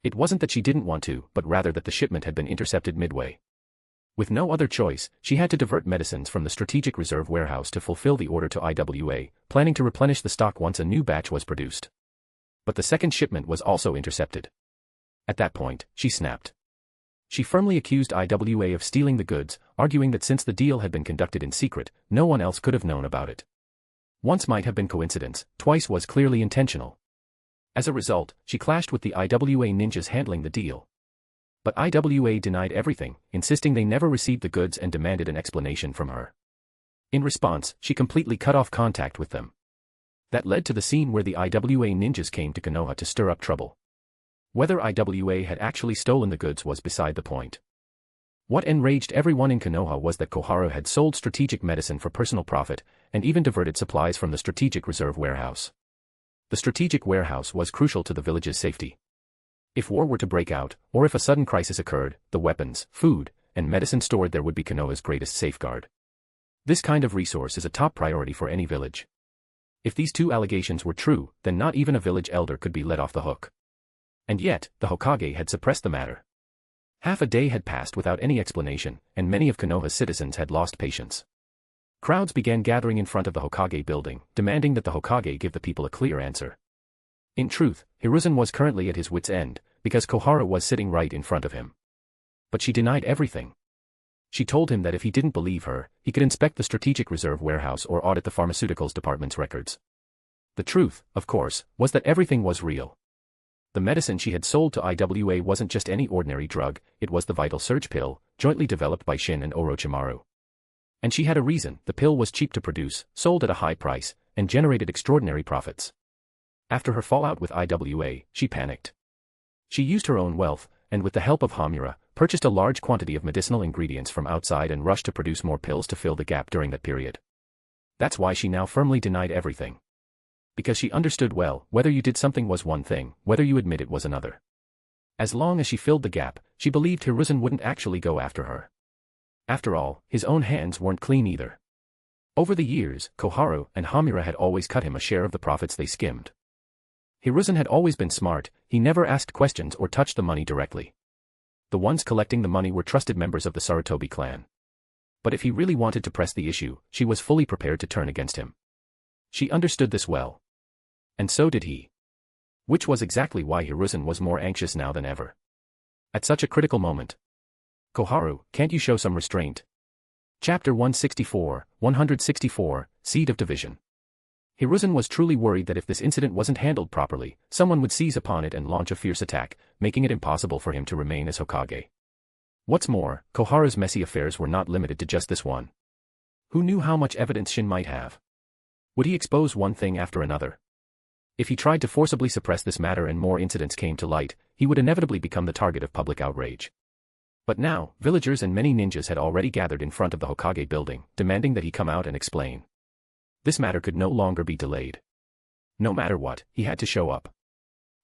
It wasn't that she didn't want to, but rather that the shipment had been intercepted midway. With no other choice, she had to divert medicines from the strategic reserve warehouse to fulfill the order to IWA, planning to replenish the stock once a new batch was produced. But the second shipment was also intercepted. At that point, she snapped. She firmly accused IWA of stealing the goods, arguing that since the deal had been conducted in secret, no one else could have known about it. Once might have been coincidence, twice was clearly intentional. As a result, she clashed with the IWA ninjas handling the deal. But IWA denied everything, insisting they never received the goods and demanded an explanation from her. In response, she completely cut off contact with them. That led to the scene where the IWA ninjas came to Konoha to stir up trouble. Whether IWA had actually stolen the goods was beside the point. What enraged everyone in Konoha was that Koharu had sold strategic medicine for personal profit, and even diverted supplies from the strategic reserve warehouse. The strategic warehouse was crucial to the village's safety. If war were to break out, or if a sudden crisis occurred, the weapons, food, and medicine stored there would be Konoha's greatest safeguard. This kind of resource is a top priority for any village. If these two allegations were true, then not even a village elder could be let off the hook. And yet, the Hokage had suppressed the matter. Half a day had passed without any explanation, and many of Konoha's citizens had lost patience. Crowds began gathering in front of the Hokage building, demanding that the Hokage give the people a clear answer. In truth, Hiruzen was currently at his wit's end, because Koharu was sitting right in front of him. But she denied everything. She told him that if he didn't believe her, he could inspect the strategic reserve warehouse or audit the pharmaceuticals department's records. The truth, of course, was that everything was real. The medicine she had sold to IWA wasn't just any ordinary drug, it was the Vital Surge pill, jointly developed by Shin and Orochimaru. And she had a reason: the pill was cheap to produce, sold at a high price, and generated extraordinary profits. After her fallout with IWA, she panicked. She used her own wealth, and with the help of Hamura, purchased a large quantity of medicinal ingredients from outside and rushed to produce more pills to fill the gap during that period. That's why she now firmly denied everything. Because she understood well, whether you did something was one thing, whether you admit it was another. As long as she filled the gap, she believed Hiruzen wouldn't actually go after her. After all, his own hands weren't clean either. Over the years, Koharu and Hamura had always cut him a share of the profits they skimmed. Hiruzen had always been smart, he never asked questions or touched the money directly. The ones collecting the money were trusted members of the Sarutobi clan. But if he really wanted to press the issue, she was fully prepared to turn against him. She understood this well. And so did he. Which was exactly why Hiruzen was more anxious now than ever. At such a critical moment. Koharu, can't you show some restraint? Chapter 164, Seed of Division. Hiruzen was truly worried that if this incident wasn't handled properly, someone would seize upon it and launch a fierce attack, making it impossible for him to remain as Hokage. What's more, Koharu's messy affairs were not limited to just this one. Who knew how much evidence Shin might have? Would he expose one thing after another? If he tried to forcibly suppress this matter and more incidents came to light, he would inevitably become the target of public outrage. But now, villagers and many ninjas had already gathered in front of the Hokage building, demanding that he come out and explain. This matter could no longer be delayed. No matter what, he had to show up.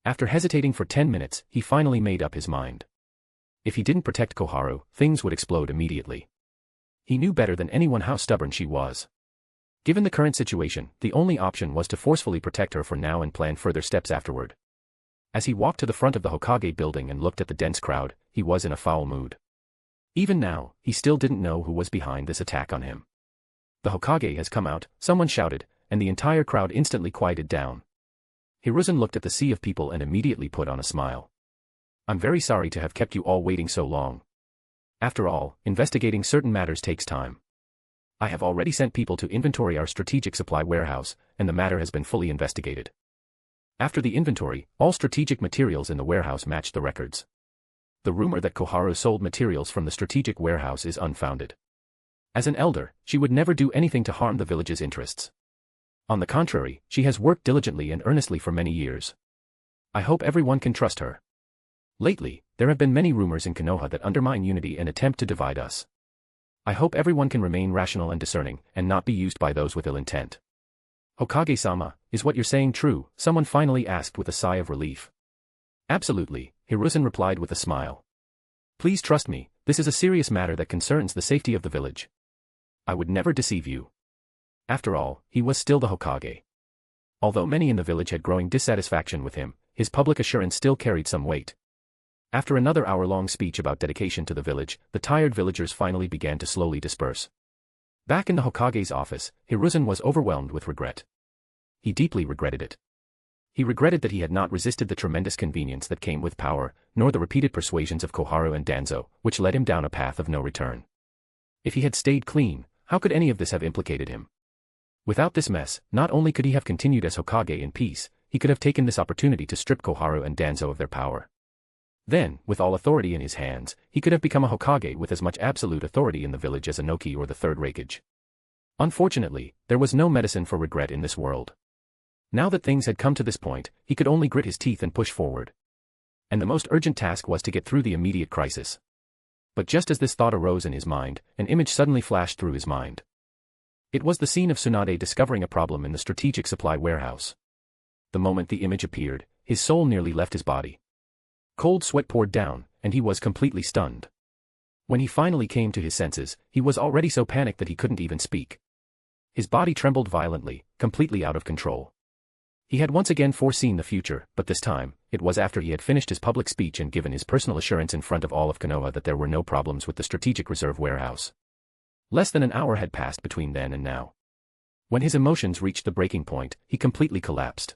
After hesitating for 10 minutes, he finally made up his mind. If he didn't protect Koharu, things would explode immediately. He knew better than anyone how stubborn she was. Given the current situation, the only option was to forcefully protect her for now and plan further steps afterward. As he walked to the front of the Hokage building and looked at the dense crowd, he was in a foul mood. Even now, he still didn't know who was behind this attack on him. The Hokage has come out, someone shouted, and the entire crowd instantly quieted down. Hiruzen looked at the sea of people and immediately put on a smile. I'm very sorry to have kept you all waiting so long. After all, investigating certain matters takes time. I have already sent people to inventory our strategic supply warehouse, and the matter has been fully investigated. After the inventory, all strategic materials in the warehouse matched the records. The rumor that Koharu sold materials from the strategic warehouse is unfounded. As an elder, she would never do anything to harm the village's interests. On the contrary, she has worked diligently and earnestly for many years. I hope everyone can trust her. Lately, there have been many rumors in Konoha that undermine unity and attempt to divide us. I hope everyone can remain rational and discerning, and not be used by those with ill intent. Hokage-sama, is what you're saying true? Someone finally asked with a sigh of relief. Absolutely, Hiruzen replied with a smile. Please trust me, this is a serious matter that concerns the safety of the village. I would never deceive you. After all, he was still the Hokage. Although many in the village had growing dissatisfaction with him, his public assurance still carried some weight. After another hour-long speech about dedication to the village, the tired villagers finally began to slowly disperse. Back in the Hokage's office, Hiruzen was overwhelmed with regret. He deeply regretted it. He regretted that he had not resisted the tremendous convenience that came with power, nor the repeated persuasions of Koharu and Danzo, which led him down a path of no return. If he had stayed clean, how could any of this have implicated him? Without this mess, not only could he have continued as Hokage in peace, he could have taken this opportunity to strip Koharu and Danzo of their power. Then, with all authority in his hands, he could have become a Hokage with as much absolute authority in the village as Inoki or the Third Raikage. Unfortunately, there was no medicine for regret in this world. Now that things had come to this point, he could only grit his teeth and push forward. And the most urgent task was to get through the immediate crisis. But just as this thought arose in his mind, an image suddenly flashed through his mind. It was the scene of Tsunade discovering a problem in the strategic supply warehouse. The moment the image appeared, his soul nearly left his body. Cold sweat poured down, and he was completely stunned. When he finally came to his senses, he was already so panicked that he couldn't even speak. His body trembled violently, completely out of control. He had once again foreseen the future, but this time, it was after he had finished his public speech and given his personal assurance in front of all of Konoha that there were no problems with the strategic reserve warehouse. Less than an hour had passed between then and now. When his emotions reached the breaking point, he completely collapsed.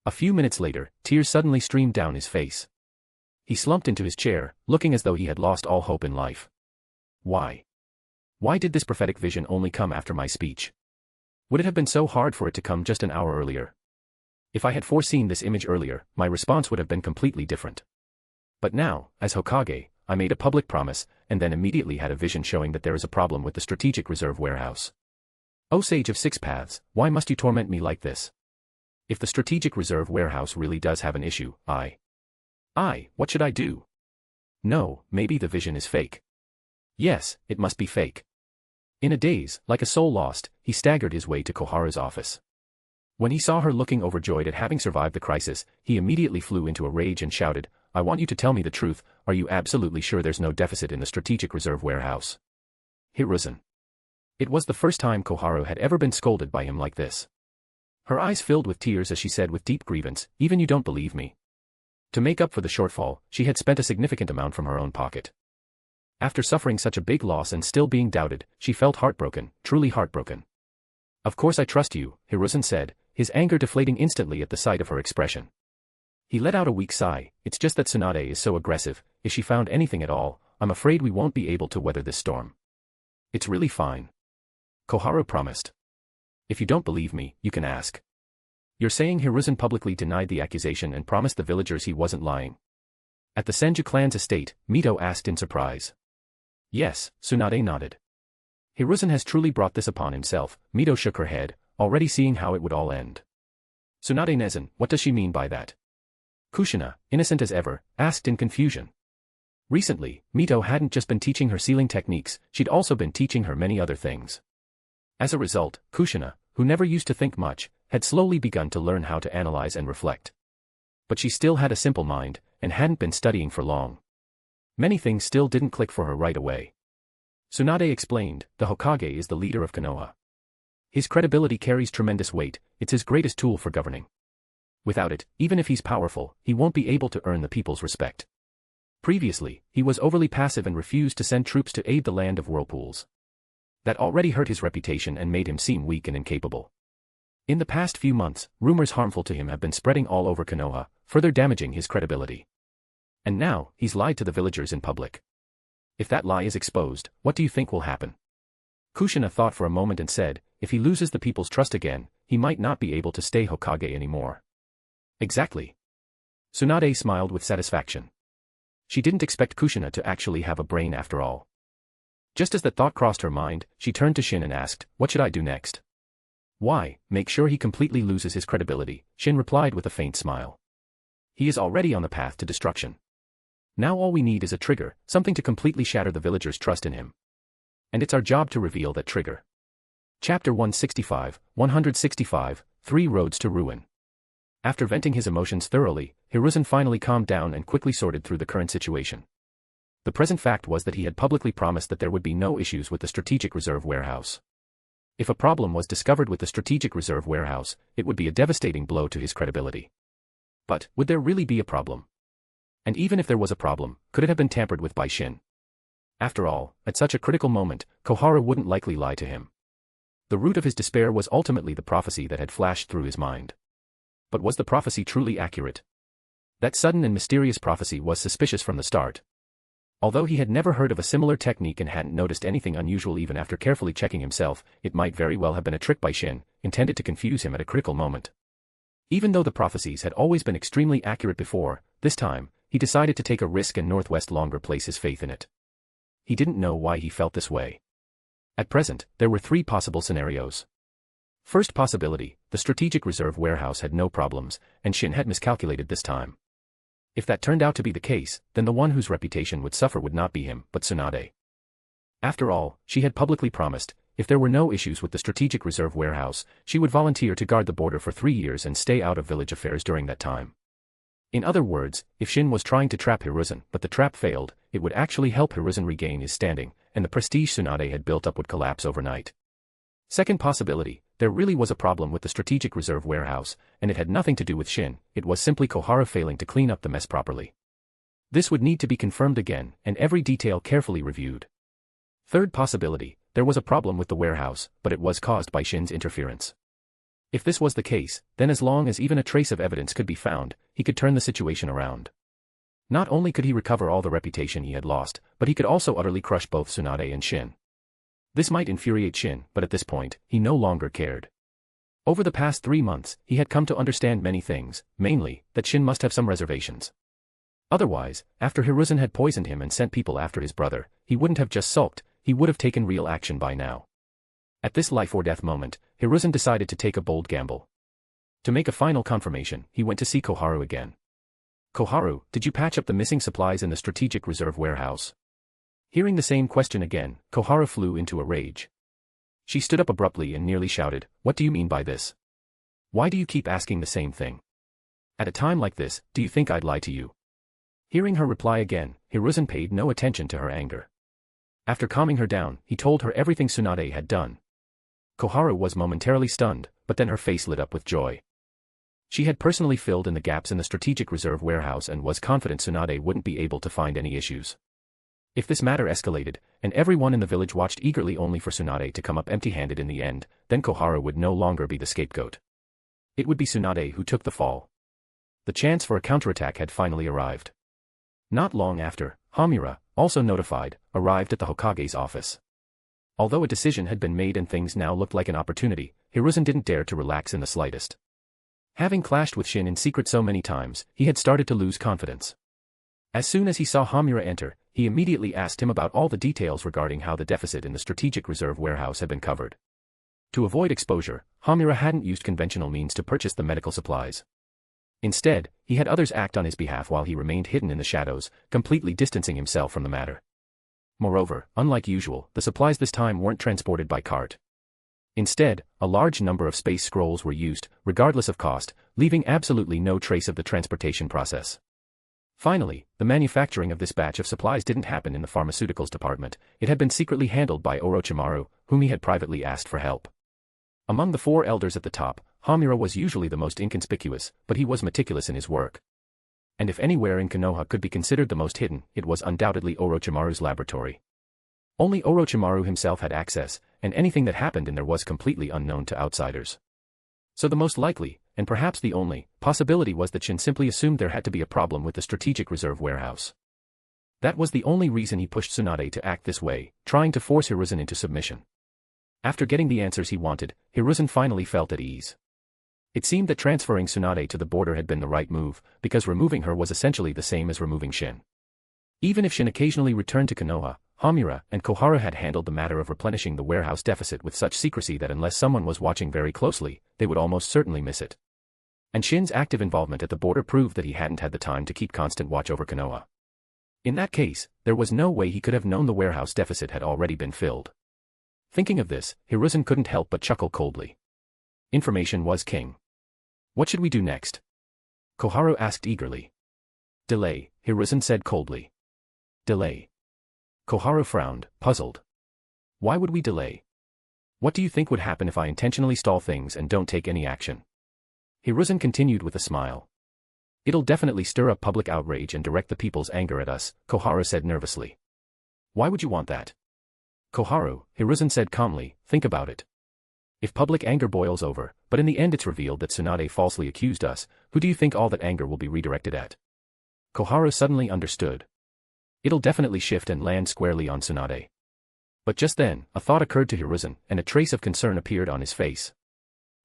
A few minutes later, tears suddenly streamed down his face. He slumped into his chair, looking as though he had lost all hope in life. Why? Why did this prophetic vision only come after my speech? Would it have been so hard for it to come just an hour earlier? If I had foreseen this image earlier, my response would have been completely different. But now, as Hokage, I made a public promise, and then immediately had a vision showing that there is a problem with the strategic reserve warehouse. O Sage of Six Paths, why must you torment me like this? If the strategic reserve warehouse really does have an issue, what should I do? No, maybe the vision is fake. Yes, it must be fake. In a daze, like a soul lost, he staggered his way to Koharu's office. When he saw her looking overjoyed at having survived the crisis, he immediately flew into a rage and shouted, I want you to tell me the truth, are you absolutely sure there's no deficit in the strategic reserve warehouse? Hiruzen. It was the first time Koharu had ever been scolded by him like this. Her eyes filled with tears as she said with deep grievance, even you don't believe me. To make up for the shortfall, she had spent a significant amount from her own pocket. After suffering such a big loss and still being doubted, she felt heartbroken, truly heartbroken. Of course I trust you, Hiruzen said, his anger deflating instantly at the sight of her expression. He let out a weak sigh, it's just that Tsunade is so aggressive, if she found anything at all, I'm afraid we won't be able to weather this storm. It's really fine. Koharu promised. If you don't believe me, you can ask. You're saying Hiruzen publicly denied the accusation and promised the villagers he wasn't lying. At the Senju clan's estate, Mito asked in surprise. Yes, Tsunade nodded. Hiruzen has truly brought this upon himself, Mito shook her head, already seeing how it would all end. Tsunade Nezen, what does she mean by that? Kushina, innocent as ever, asked in confusion. Recently, Mito hadn't just been teaching her sealing techniques, she'd also been teaching her many other things. As a result, Kushina, who never used to think much, had slowly begun to learn how to analyze and reflect. But she still had a simple mind, and hadn't been studying for long. Many things still didn't click for her right away. Tsunade explained, the Hokage is the leader of Konoha. His credibility carries tremendous weight, it's his greatest tool for governing. Without it, even if he's powerful, he won't be able to earn the people's respect. Previously, he was overly passive and refused to send troops to aid the land of whirlpools. That already hurt his reputation and made him seem weak and incapable. In the past few months, rumors harmful to him have been spreading all over Konoha, further damaging his credibility. And now, he's lied to the villagers in public. If that lie is exposed, what do you think will happen? Kushina thought for a moment and said, if he loses the people's trust again, he might not be able to stay Hokage anymore. Exactly. Tsunade smiled with satisfaction. She didn't expect Kushina to actually have a brain after all. Just as that thought crossed her mind, she turned to Shin and asked, what should I do next? Why, make sure he completely loses his credibility, Shin replied with a faint smile. He is already on the path to destruction. Now all we need is a trigger, something to completely shatter the villagers' trust in him. And it's our job to reveal that trigger. Chapter 165, 3 Roads to Ruin. After venting his emotions thoroughly, Hiruzen finally calmed down and quickly sorted through the current situation. The present fact was that he had publicly promised that there would be no issues with the strategic reserve warehouse. If a problem was discovered with the strategic reserve warehouse, it would be a devastating blow to his credibility. But, would there really be a problem? And even if there was a problem, could it have been tampered with by Shin? After all, at such a critical moment, Koharu wouldn't likely lie to him. The root of his despair was ultimately the prophecy that had flashed through his mind. But was the prophecy truly accurate? That sudden and mysterious prophecy was suspicious from the start. Although he had never heard of a similar technique and hadn't noticed anything unusual even after carefully checking himself, it might very well have been a trick by Shin, intended to confuse him at a critical moment. Even though the prophecies had always been extremely accurate before, this time, he decided to take a risk and Northwest longer place his faith in it. He didn't know why he felt this way. At present, there were 3 possible scenarios. First possibility, the strategic reserve warehouse had no problems, and Shin had miscalculated this time. If that turned out to be the case, then the one whose reputation would suffer would not be him, but Tsunade. After all, she had publicly promised, if there were no issues with the strategic reserve warehouse, she would volunteer to guard the border for 3 years and stay out of village affairs during that time. In other words, if Shin was trying to trap Hiruzen but the trap failed, it would actually help Hiruzen regain his standing, and the prestige Tsunade had built up would collapse overnight. Second possibility, there really was a problem with the strategic reserve warehouse, and it had nothing to do with Shin, it was simply Koharu failing to clean up the mess properly. This would need to be confirmed again, and every detail carefully reviewed. Third possibility, there was a problem with the warehouse, but it was caused by Shin's interference. If this was the case, then as long as even a trace of evidence could be found, he could turn the situation around. Not only could he recover all the reputation he had lost, but he could also utterly crush both Tsunade and Shin. This might infuriate Shin, but at this point, he no longer cared. Over the past 3 months, he had come to understand many things, mainly, that Shin must have some reservations. Otherwise, after Hiruzen had poisoned him and sent people after his brother, he wouldn't have just sulked, he would have taken real action by now. At this life-or-death moment, Hiruzen decided to take a bold gamble. To make a final confirmation, he went to see Koharu again. Koharu, did you patch up the missing supplies in the strategic reserve warehouse? Hearing the same question again, Koharu flew into a rage. She stood up abruptly and nearly shouted, what do you mean by this? Why do you keep asking the same thing? At a time like this, do you think I'd lie to you? Hearing her reply again, Hiruzen paid no attention to her anger. After calming her down, he told her everything Tsunade had done. Koharu was momentarily stunned, but then her face lit up with joy. She had personally filled in the gaps in the strategic reserve warehouse and was confident Tsunade wouldn't be able to find any issues. If this matter escalated, and everyone in the village watched eagerly only for Tsunade to come up empty-handed in the end, then Koharu would no longer be the scapegoat. It would be Tsunade who took the fall. The chance for a counterattack had finally arrived. Not long after, Hamura, also notified, arrived at the Hokage's office. Although a decision had been made and things now looked like an opportunity, Hiruzen didn't dare to relax in the slightest. Having clashed with Shin in secret so many times, he had started to lose confidence. As soon as he saw Hamura enter, he immediately asked him about all the details regarding how the deficit in the strategic reserve warehouse had been covered. To avoid exposure, Hamura hadn't used conventional means to purchase the medical supplies. Instead, he had others act on his behalf while he remained hidden in the shadows, completely distancing himself from the matter. Moreover, unlike usual, the supplies this time weren't transported by cart. Instead, a large number of space scrolls were used, regardless of cost, leaving absolutely no trace of the transportation process. Finally, the manufacturing of this batch of supplies didn't happen in the pharmaceuticals department, it had been secretly handled by Orochimaru, whom he had privately asked for help. Among the 4 elders at the top, Hamura was usually the most inconspicuous, but he was meticulous in his work. And if anywhere in Konoha could be considered the most hidden, it was undoubtedly Orochimaru's laboratory. Only Orochimaru himself had access, and anything that happened in there was completely unknown to outsiders. So the most likely, and perhaps the only, possibility was that Shin simply assumed there had to be a problem with the strategic reserve warehouse. That was the only reason he pushed Tsunade to act this way, trying to force Hiruzen into submission. After getting the answers he wanted, Hiruzen finally felt at ease. It seemed that transferring Tsunade to the border had been the right move, because removing her was essentially the same as removing Shin. Even if Shin occasionally returned to Konoha, Hamura and Koharu had handled the matter of replenishing the warehouse deficit with such secrecy that unless someone was watching very closely, they would almost certainly miss it. And Shin's active involvement at the border proved that he hadn't had the time to keep constant watch over Konoha. In that case, there was no way he could have known the warehouse deficit had already been filled. Thinking of this, Hiruzen couldn't help but chuckle coldly. Information was king. What should we do next? Koharu asked eagerly. Delay, Hiruzen said coldly. Delay. Koharu frowned, puzzled. Why would we delay? What do you think would happen if I intentionally stall things and don't take any action? Hiruzen continued with a smile. It'll definitely stir up public outrage and direct the people's anger at us, Koharu said nervously. Why would you want that? Koharu, Hiruzen said calmly, think about it. If public anger boils over, but in the end it's revealed that Tsunade falsely accused us, who do you think all that anger will be redirected at? Koharu suddenly understood. It'll definitely shift and land squarely on Tsunade. But just then, a thought occurred to Hiruzen, and a trace of concern appeared on his face.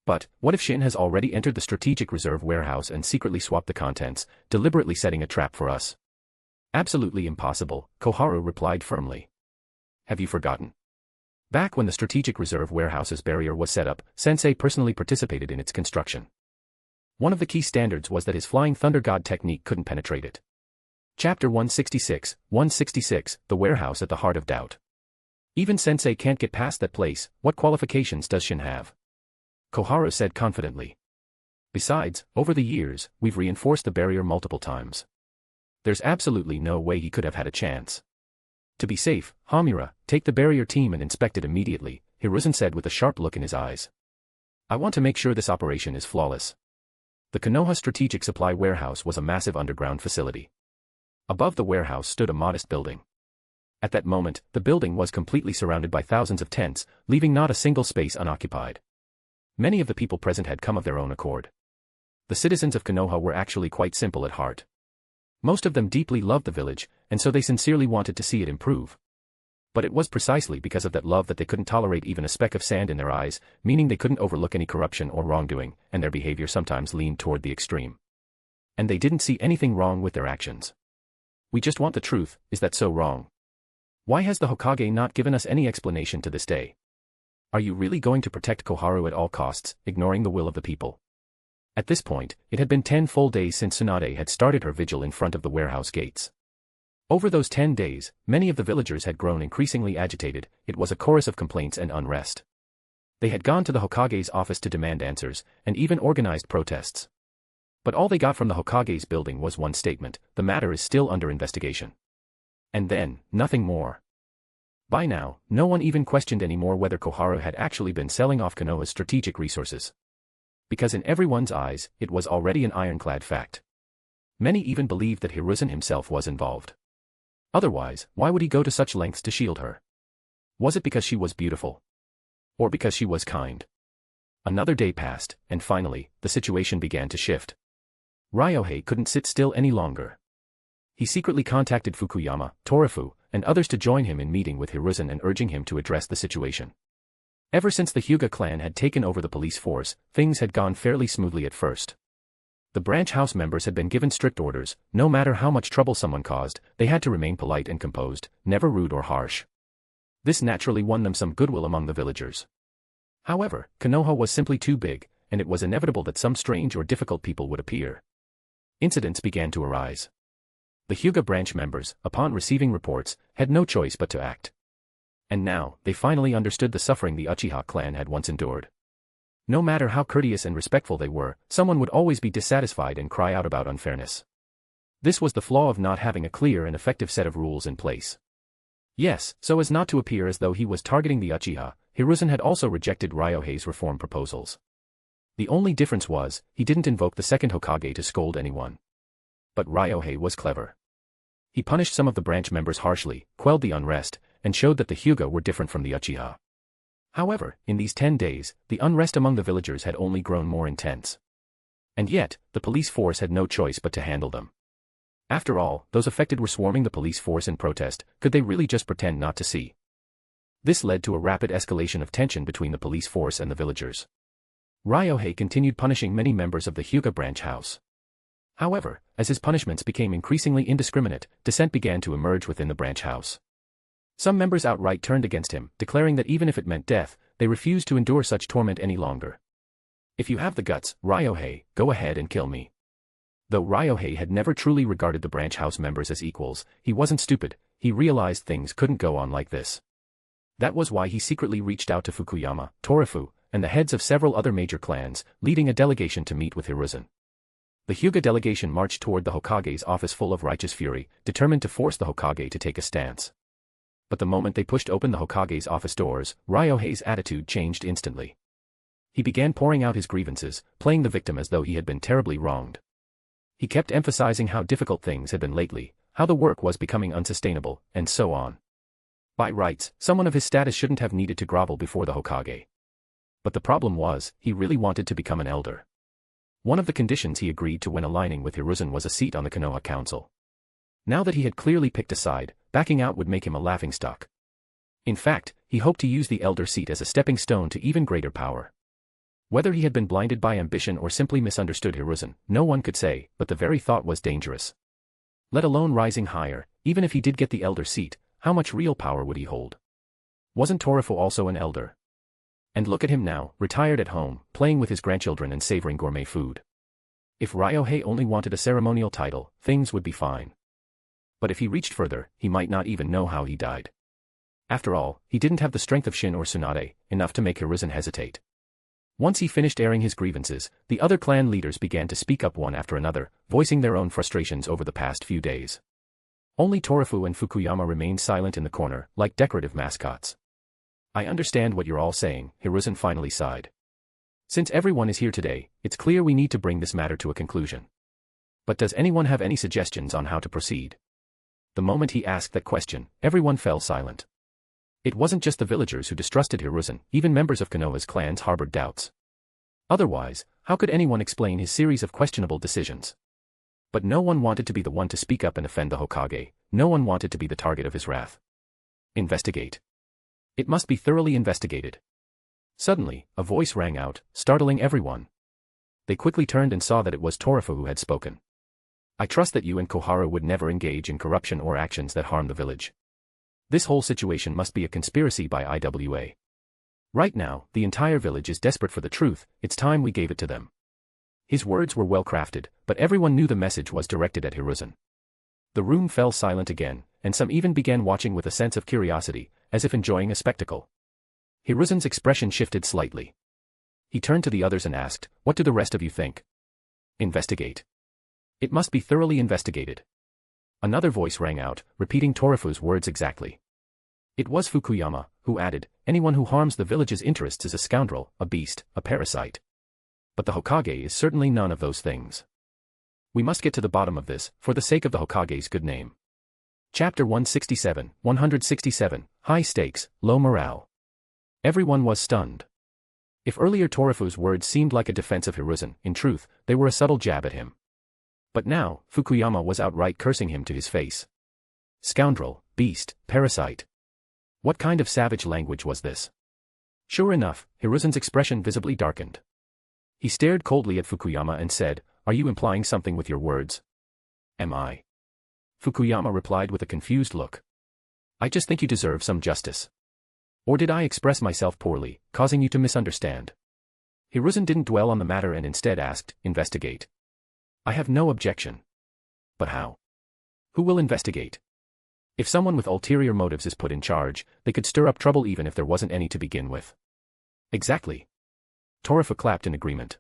But, what if Shin has already entered the strategic reserve warehouse and secretly swapped the contents, deliberately setting a trap for us? Absolutely impossible, Koharu replied firmly. Have you forgotten? Back when the strategic reserve warehouse's barrier was set up, Sensei personally participated in its construction. One of the key standards was that his Flying Thunder God technique couldn't penetrate it. Chapter 166, The Warehouse at the Heart of Doubt. Even Sensei can't get past that place, what qualifications does Shin have? Koharu said confidently. Besides, over the years, we've reinforced the barrier multiple times. There's absolutely no way he could have had a chance. To be safe, Hamura, take the barrier team and inspect it immediately, Hiruzen said with a sharp look in his eyes. I want to make sure this operation is flawless. The Konoha Strategic Supply Warehouse was a massive underground facility. Above the warehouse stood a modest building. At that moment, the building was completely surrounded by thousands of tents, leaving not a single space unoccupied. Many of the people present had come of their own accord. The citizens of Konoha were actually quite simple at heart. Most of them deeply loved the village, and so they sincerely wanted to see it improve. But it was precisely because of that love that they couldn't tolerate even a speck of sand in their eyes, meaning they couldn't overlook any corruption or wrongdoing, and their behavior sometimes leaned toward the extreme. And they didn't see anything wrong with their actions. We just want the truth, is that so wrong? Why has the Hokage not given us any explanation to this day? Are you really going to protect Koharu at all costs, ignoring the will of the people? At this point, it had been 10 full days since Tsunade had started her vigil in front of the warehouse gates. Over those 10 days, many of the villagers had grown increasingly agitated. It was a chorus of complaints and unrest. They had gone to the Hokage's office to demand answers, and even organized protests. But all they got from the Hokage's building was one statement: the matter is still under investigation. And then, nothing more. By now, no one even questioned anymore whether Koharu had actually been selling off Konoha's strategic resources. Because in everyone's eyes, it was already an ironclad fact. Many even believed that Hiruzen himself was involved. Otherwise, why would he go to such lengths to shield her? Was it because she was beautiful? Or because she was kind? Another day passed, and finally, the situation began to shift. Ryohei couldn't sit still any longer. He secretly contacted Fukuyama, Torifu, and others to join him in meeting with Hiruzen and urging him to address the situation. Ever since the Hyuga clan had taken over the police force, things had gone fairly smoothly at first. The branch house members had been given strict orders: no matter how much trouble someone caused, they had to remain polite and composed, never rude or harsh. This naturally won them some goodwill among the villagers. However, Konoha was simply too big, and it was inevitable that some strange or difficult people would appear. Incidents began to arise. The Hyuga branch members, upon receiving reports, had no choice but to act. And now, they finally understood the suffering the Uchiha clan had once endured. No matter how courteous and respectful they were, someone would always be dissatisfied and cry out about unfairness. This was the flaw of not having a clear and effective set of rules in place. Yes, so as not to appear as though he was targeting the Uchiha, Hiruzen had also rejected Ryohei's reform proposals. The only difference was, he didn't invoke the second Hokage to scold anyone. But Ryohei was clever. He punished some of the branch members harshly, quelled the unrest, and showed that the Hyuga were different from the Uchiha. However, in these 10 days, the unrest among the villagers had only grown more intense. And yet, the police force had no choice but to handle them. After all, those affected were swarming the police force in protest. Could they really just pretend not to see? This led to a rapid escalation of tension between the police force and the villagers. Ryohei continued punishing many members of the Hyuga branch house. However, as his punishments became increasingly indiscriminate, dissent began to emerge within the branch house. Some members outright turned against him, declaring that even if it meant death, they refused to endure such torment any longer. If you have the guts, Ryohei, go ahead and kill me. Though Ryohei had never truly regarded the branch house members as equals, he wasn't stupid. He realized things couldn't go on like this. That was why he secretly reached out to Fukuyama, Torifu, and the heads of several other major clans, leading a delegation to meet with Hiruzen. The Hyuga delegation marched toward the Hokage's office full of righteous fury, determined to force the Hokage to take a stance. But the moment they pushed open the Hokage's office doors, Ryohei's attitude changed instantly. He began pouring out his grievances, playing the victim as though he had been terribly wronged. He kept emphasizing how difficult things had been lately, how the work was becoming unsustainable, and so on. By rights, someone of his status shouldn't have needed to grovel before the Hokage. But the problem was, he really wanted to become an elder. One of the conditions he agreed to when aligning with Hiruzen was a seat on the Konoha Council. Now that he had clearly picked a side, backing out would make him a laughingstock. In fact, he hoped to use the elder seat as a stepping stone to even greater power. Whether he had been blinded by ambition or simply misunderstood Hiruzen, no one could say, but the very thought was dangerous. Let alone rising higher, even if he did get the elder seat, how much real power would he hold? Wasn't Torifu also an elder? And look at him now, retired at home, playing with his grandchildren and savoring gourmet food. If Ryohei only wanted a ceremonial title, things would be fine. But if he reached further, he might not even know how he died. After all, he didn't have the strength of Shin or Tsunade, enough to make Hiruzen hesitate. Once he finished airing his grievances, the other clan leaders began to speak up one after another, voicing their own frustrations over the past few days. Only Torifu and Fukuyama remained silent in the corner, like decorative mascots. I understand what you're all saying, Hiruzen finally sighed. Since everyone is here today, it's clear we need to bring this matter to a conclusion. But does anyone have any suggestions on how to proceed? The moment he asked that question, everyone fell silent. It wasn't just the villagers who distrusted Hiruzen, even members of Konoha's clans harbored doubts. Otherwise, how could anyone explain his series of questionable decisions? But no one wanted to be the one to speak up and offend the Hokage, no one wanted to be the target of his wrath. Investigate. It must be thoroughly investigated. Suddenly, a voice rang out, startling everyone. They quickly turned and saw that it was Torifu who had spoken. I trust that you and Koharu would never engage in corruption or actions that harm the village. This whole situation must be a conspiracy by IWA. Right now, the entire village is desperate for the truth, it's time we gave it to them. His words were well crafted, but everyone knew the message was directed at Hiruzen. The room fell silent again, and some even began watching with a sense of curiosity, as if enjoying a spectacle. Hiruzen's expression shifted slightly. He turned to the others and asked, "What do the rest of you think?" "Investigate. It must be thoroughly investigated." Another voice rang out, repeating Torifu's words exactly. It was Fukuyama, who added, "Anyone who harms the village's interests is a scoundrel, a beast, a parasite. But the Hokage is certainly none of those things. We must get to the bottom of this, for the sake of the Hokage's good name." Chapter 167, High Stakes, Low Morale. Everyone was stunned. If earlier Torifu's words seemed like a defense of Hiruzen, in truth, they were a subtle jab at him. But now, Fukuyama was outright cursing him to his face. Scoundrel, beast, parasite. What kind of savage language was this? Sure enough, Hiruzen's expression visibly darkened. He stared coldly at Fukuyama and said, "Are you implying something with your words?" "Am I?" Fukuyama replied with a confused look. "I just think you deserve some justice. Or did I express myself poorly, causing you to misunderstand?" Hiruzen didn't dwell on the matter and instead asked, "Investigate." "I have no objection. But how? Who will investigate? If someone with ulterior motives is put in charge, they could stir up trouble even if there wasn't any to begin with." "Exactly." Torifu clapped in agreement.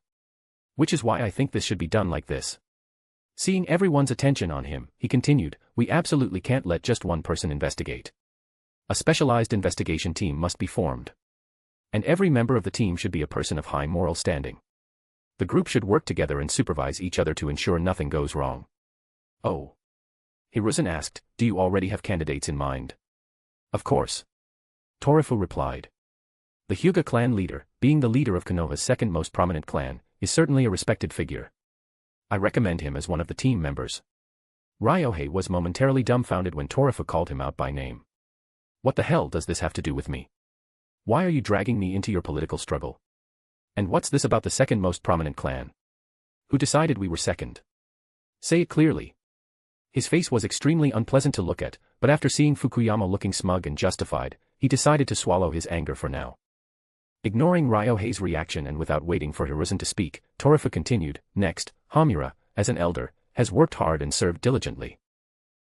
"Which is why I think this should be done like this." Seeing everyone's attention on him, he continued, "We absolutely can't let just one person investigate. A specialized investigation team must be formed. And every member of the team should be a person of high moral standing. The group should work together and supervise each other to ensure nothing goes wrong." "Oh?" Hiruzen asked, "Do you already have candidates in mind?" "Of course." Torifu replied. The Hyuga clan leader, being the leader of Konoha's second most prominent clan, is certainly a respected figure. I recommend him as one of the team members. Ryohei was momentarily dumbfounded when Torifu called him out by name. What the hell does this have to do with me? Why are you dragging me into your political struggle? And what's this about the second most prominent clan? Who decided we were second? Say it clearly. His face was extremely unpleasant to look at, but after seeing Fukuyama looking smug and justified, he decided to swallow his anger for now. Ignoring Ryohei's reaction and without waiting for Hiruzen to speak, Torifu continued, next, Hamura, as an elder, has worked hard and served diligently.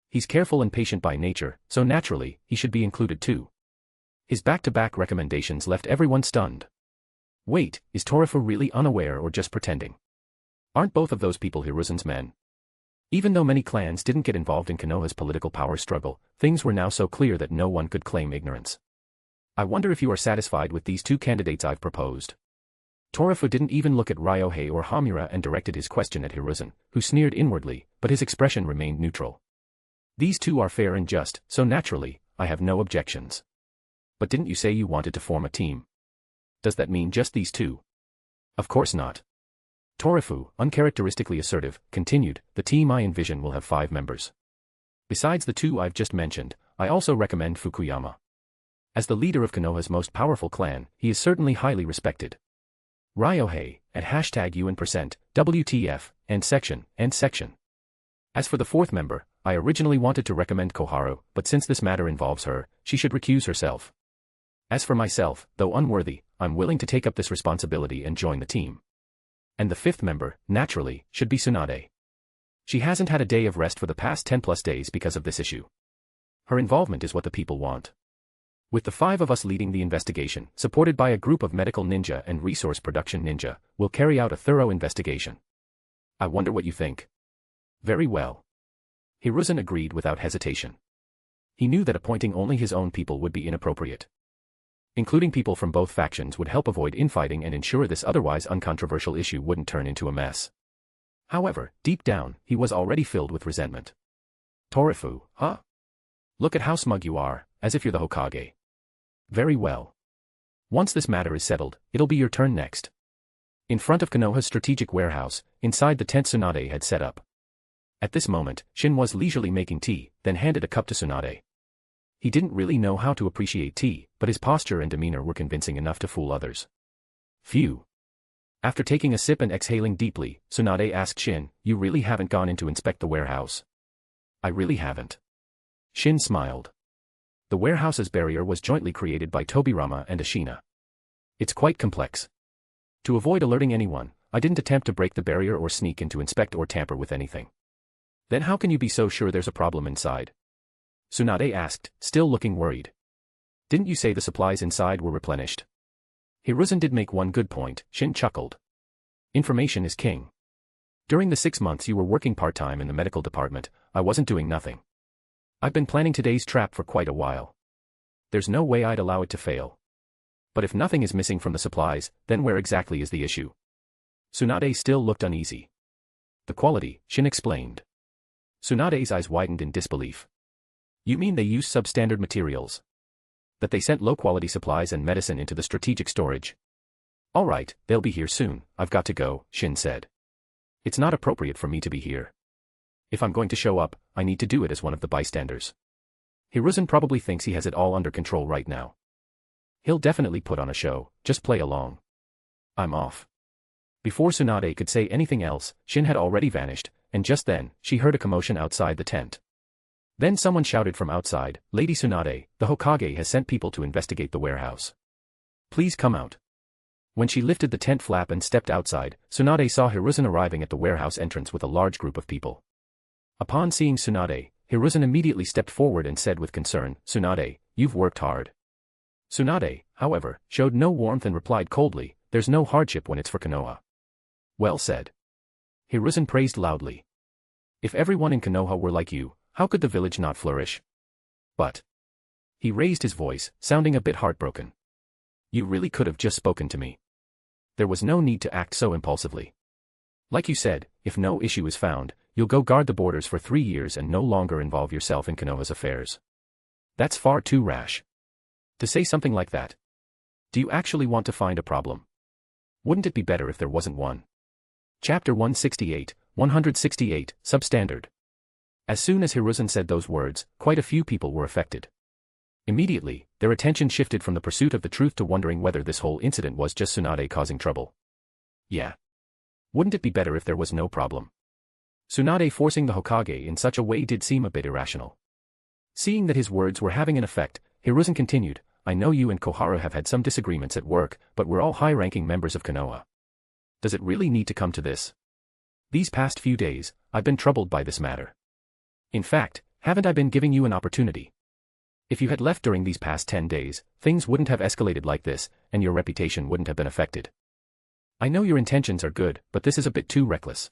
He's careful and patient by nature, so naturally, he should be included too. His back-to-back recommendations left everyone stunned. Wait, is Torifu really unaware or just pretending? Aren't both of those people Hiruzen's men? Even though many clans didn't get involved in Konoha's political power struggle, things were now so clear that no one could claim ignorance. I wonder if you are satisfied with these two candidates I've proposed. Torifu didn't even look at Ryohei or Hamura and directed his question at Hiruzen, who sneered inwardly, but his expression remained neutral. These two are fair and just, so naturally, I have no objections. But didn't you say you wanted to form a team? Does that mean just these two? Of course not. Torifu, uncharacteristically assertive, continued, the team I envision will have 5 members. Besides the 2 I've just mentioned, I also recommend Fukuyama. As the leader of Konoha's most powerful clan, he is certainly highly respected. Ryohei, at #UN%, WTF, end section. As for the 4th member, I originally wanted to recommend Koharu, but since this matter involves her, she should recuse herself. As for myself, though unworthy, I'm willing to take up this responsibility and join the team. And the 5th member, naturally, should be Tsunade. She hasn't had a day of rest for the past 10+ days because of this issue. Her involvement is what the people want. With the 5 of us leading the investigation, supported by a group of medical ninja and resource production ninja, we'll carry out a thorough investigation. I wonder what you think. Very well. Hiruzen agreed without hesitation. He knew that appointing only his own people would be inappropriate. Including people from both factions would help avoid infighting and ensure this otherwise uncontroversial issue wouldn't turn into a mess. However, deep down, he was already filled with resentment. Torifu, huh? Look at how smug you are, as if you're the Hokage. Very well. Once this matter is settled, it'll be your turn next. In front of Konoha's strategic warehouse, inside the tent Tsunade had set up. At this moment, Shin was leisurely making tea, then handed a cup to Tsunade. He didn't really know how to appreciate tea, but his posture and demeanor were convincing enough to fool others. Phew. After taking a sip and exhaling deeply, Tsunade asked Shin, you really haven't gone in to inspect the warehouse? I really haven't. Shin smiled. The warehouse's barrier was jointly created by Tobirama and Ashina. It's quite complex. To avoid alerting anyone, I didn't attempt to break the barrier or sneak in to inspect or tamper with anything. Then how can you be so sure there's a problem inside? Tsunade asked, still looking worried. Didn't you say the supplies inside were replenished? Hiruzen did make one good point, Shin chuckled. Information is king. During the 6 months you were working part-time in the medical department, I wasn't doing nothing. I've been planning today's trap for quite a while. There's no way I'd allow it to fail. But if nothing is missing from the supplies, then where exactly is the issue? Tsunade still looked uneasy. The quality, Shin explained. Tsunade's eyes widened in disbelief. You mean they use substandard materials? That they sent low-quality supplies and medicine into the strategic storage? All right, they'll be here soon, I've got to go, Shin said. It's not appropriate for me to be here. If I'm going to show up, I need to do it as one of the bystanders. Hiruzen probably thinks he has it all under control right now. He'll definitely put on a show, just play along. I'm off. Before Tsunade could say anything else, Shin had already vanished, and just then, she heard a commotion outside the tent. Then someone shouted from outside, Lady Tsunade, the Hokage has sent people to investigate the warehouse. Please come out. When she lifted the tent flap and stepped outside, Tsunade saw Hiruzen arriving at the warehouse entrance with a large group of people. Upon seeing Tsunade, Hiruzen immediately stepped forward and said with concern, Tsunade, you've worked hard. Tsunade, however, showed no warmth and replied coldly, there's no hardship when it's for Konoha. Well said. Hiruzen praised loudly. If everyone in Konoha were like you, how could the village not flourish? But. He raised his voice, sounding a bit heartbroken. You really could have just spoken to me. There was no need to act so impulsively. Like you said, if no issue is found, you'll go guard the borders for 3 years and no longer involve yourself in Konoha's affairs. That's far too rash. To say something like that. Do you actually want to find a problem? Wouldn't it be better if there wasn't one? Chapter 168, 168, Substandard. As soon as Hiruzen said those words, quite a few people were affected. Immediately, their attention shifted from the pursuit of the truth to wondering whether this whole incident was just Tsunade causing trouble. Yeah. Wouldn't it be better if there was no problem? Tsunade forcing the Hokage in such a way did seem a bit irrational. Seeing that his words were having an effect, Hiruzen continued, I know you and Koharu have had some disagreements at work, but we're all high-ranking members of Konoha. Does it really need to come to this? These past few days, I've been troubled by this matter. In fact, haven't I been giving you an opportunity? If you had left during these past 10 days, things wouldn't have escalated like this, and your reputation wouldn't have been affected. I know your intentions are good, but this is a bit too reckless.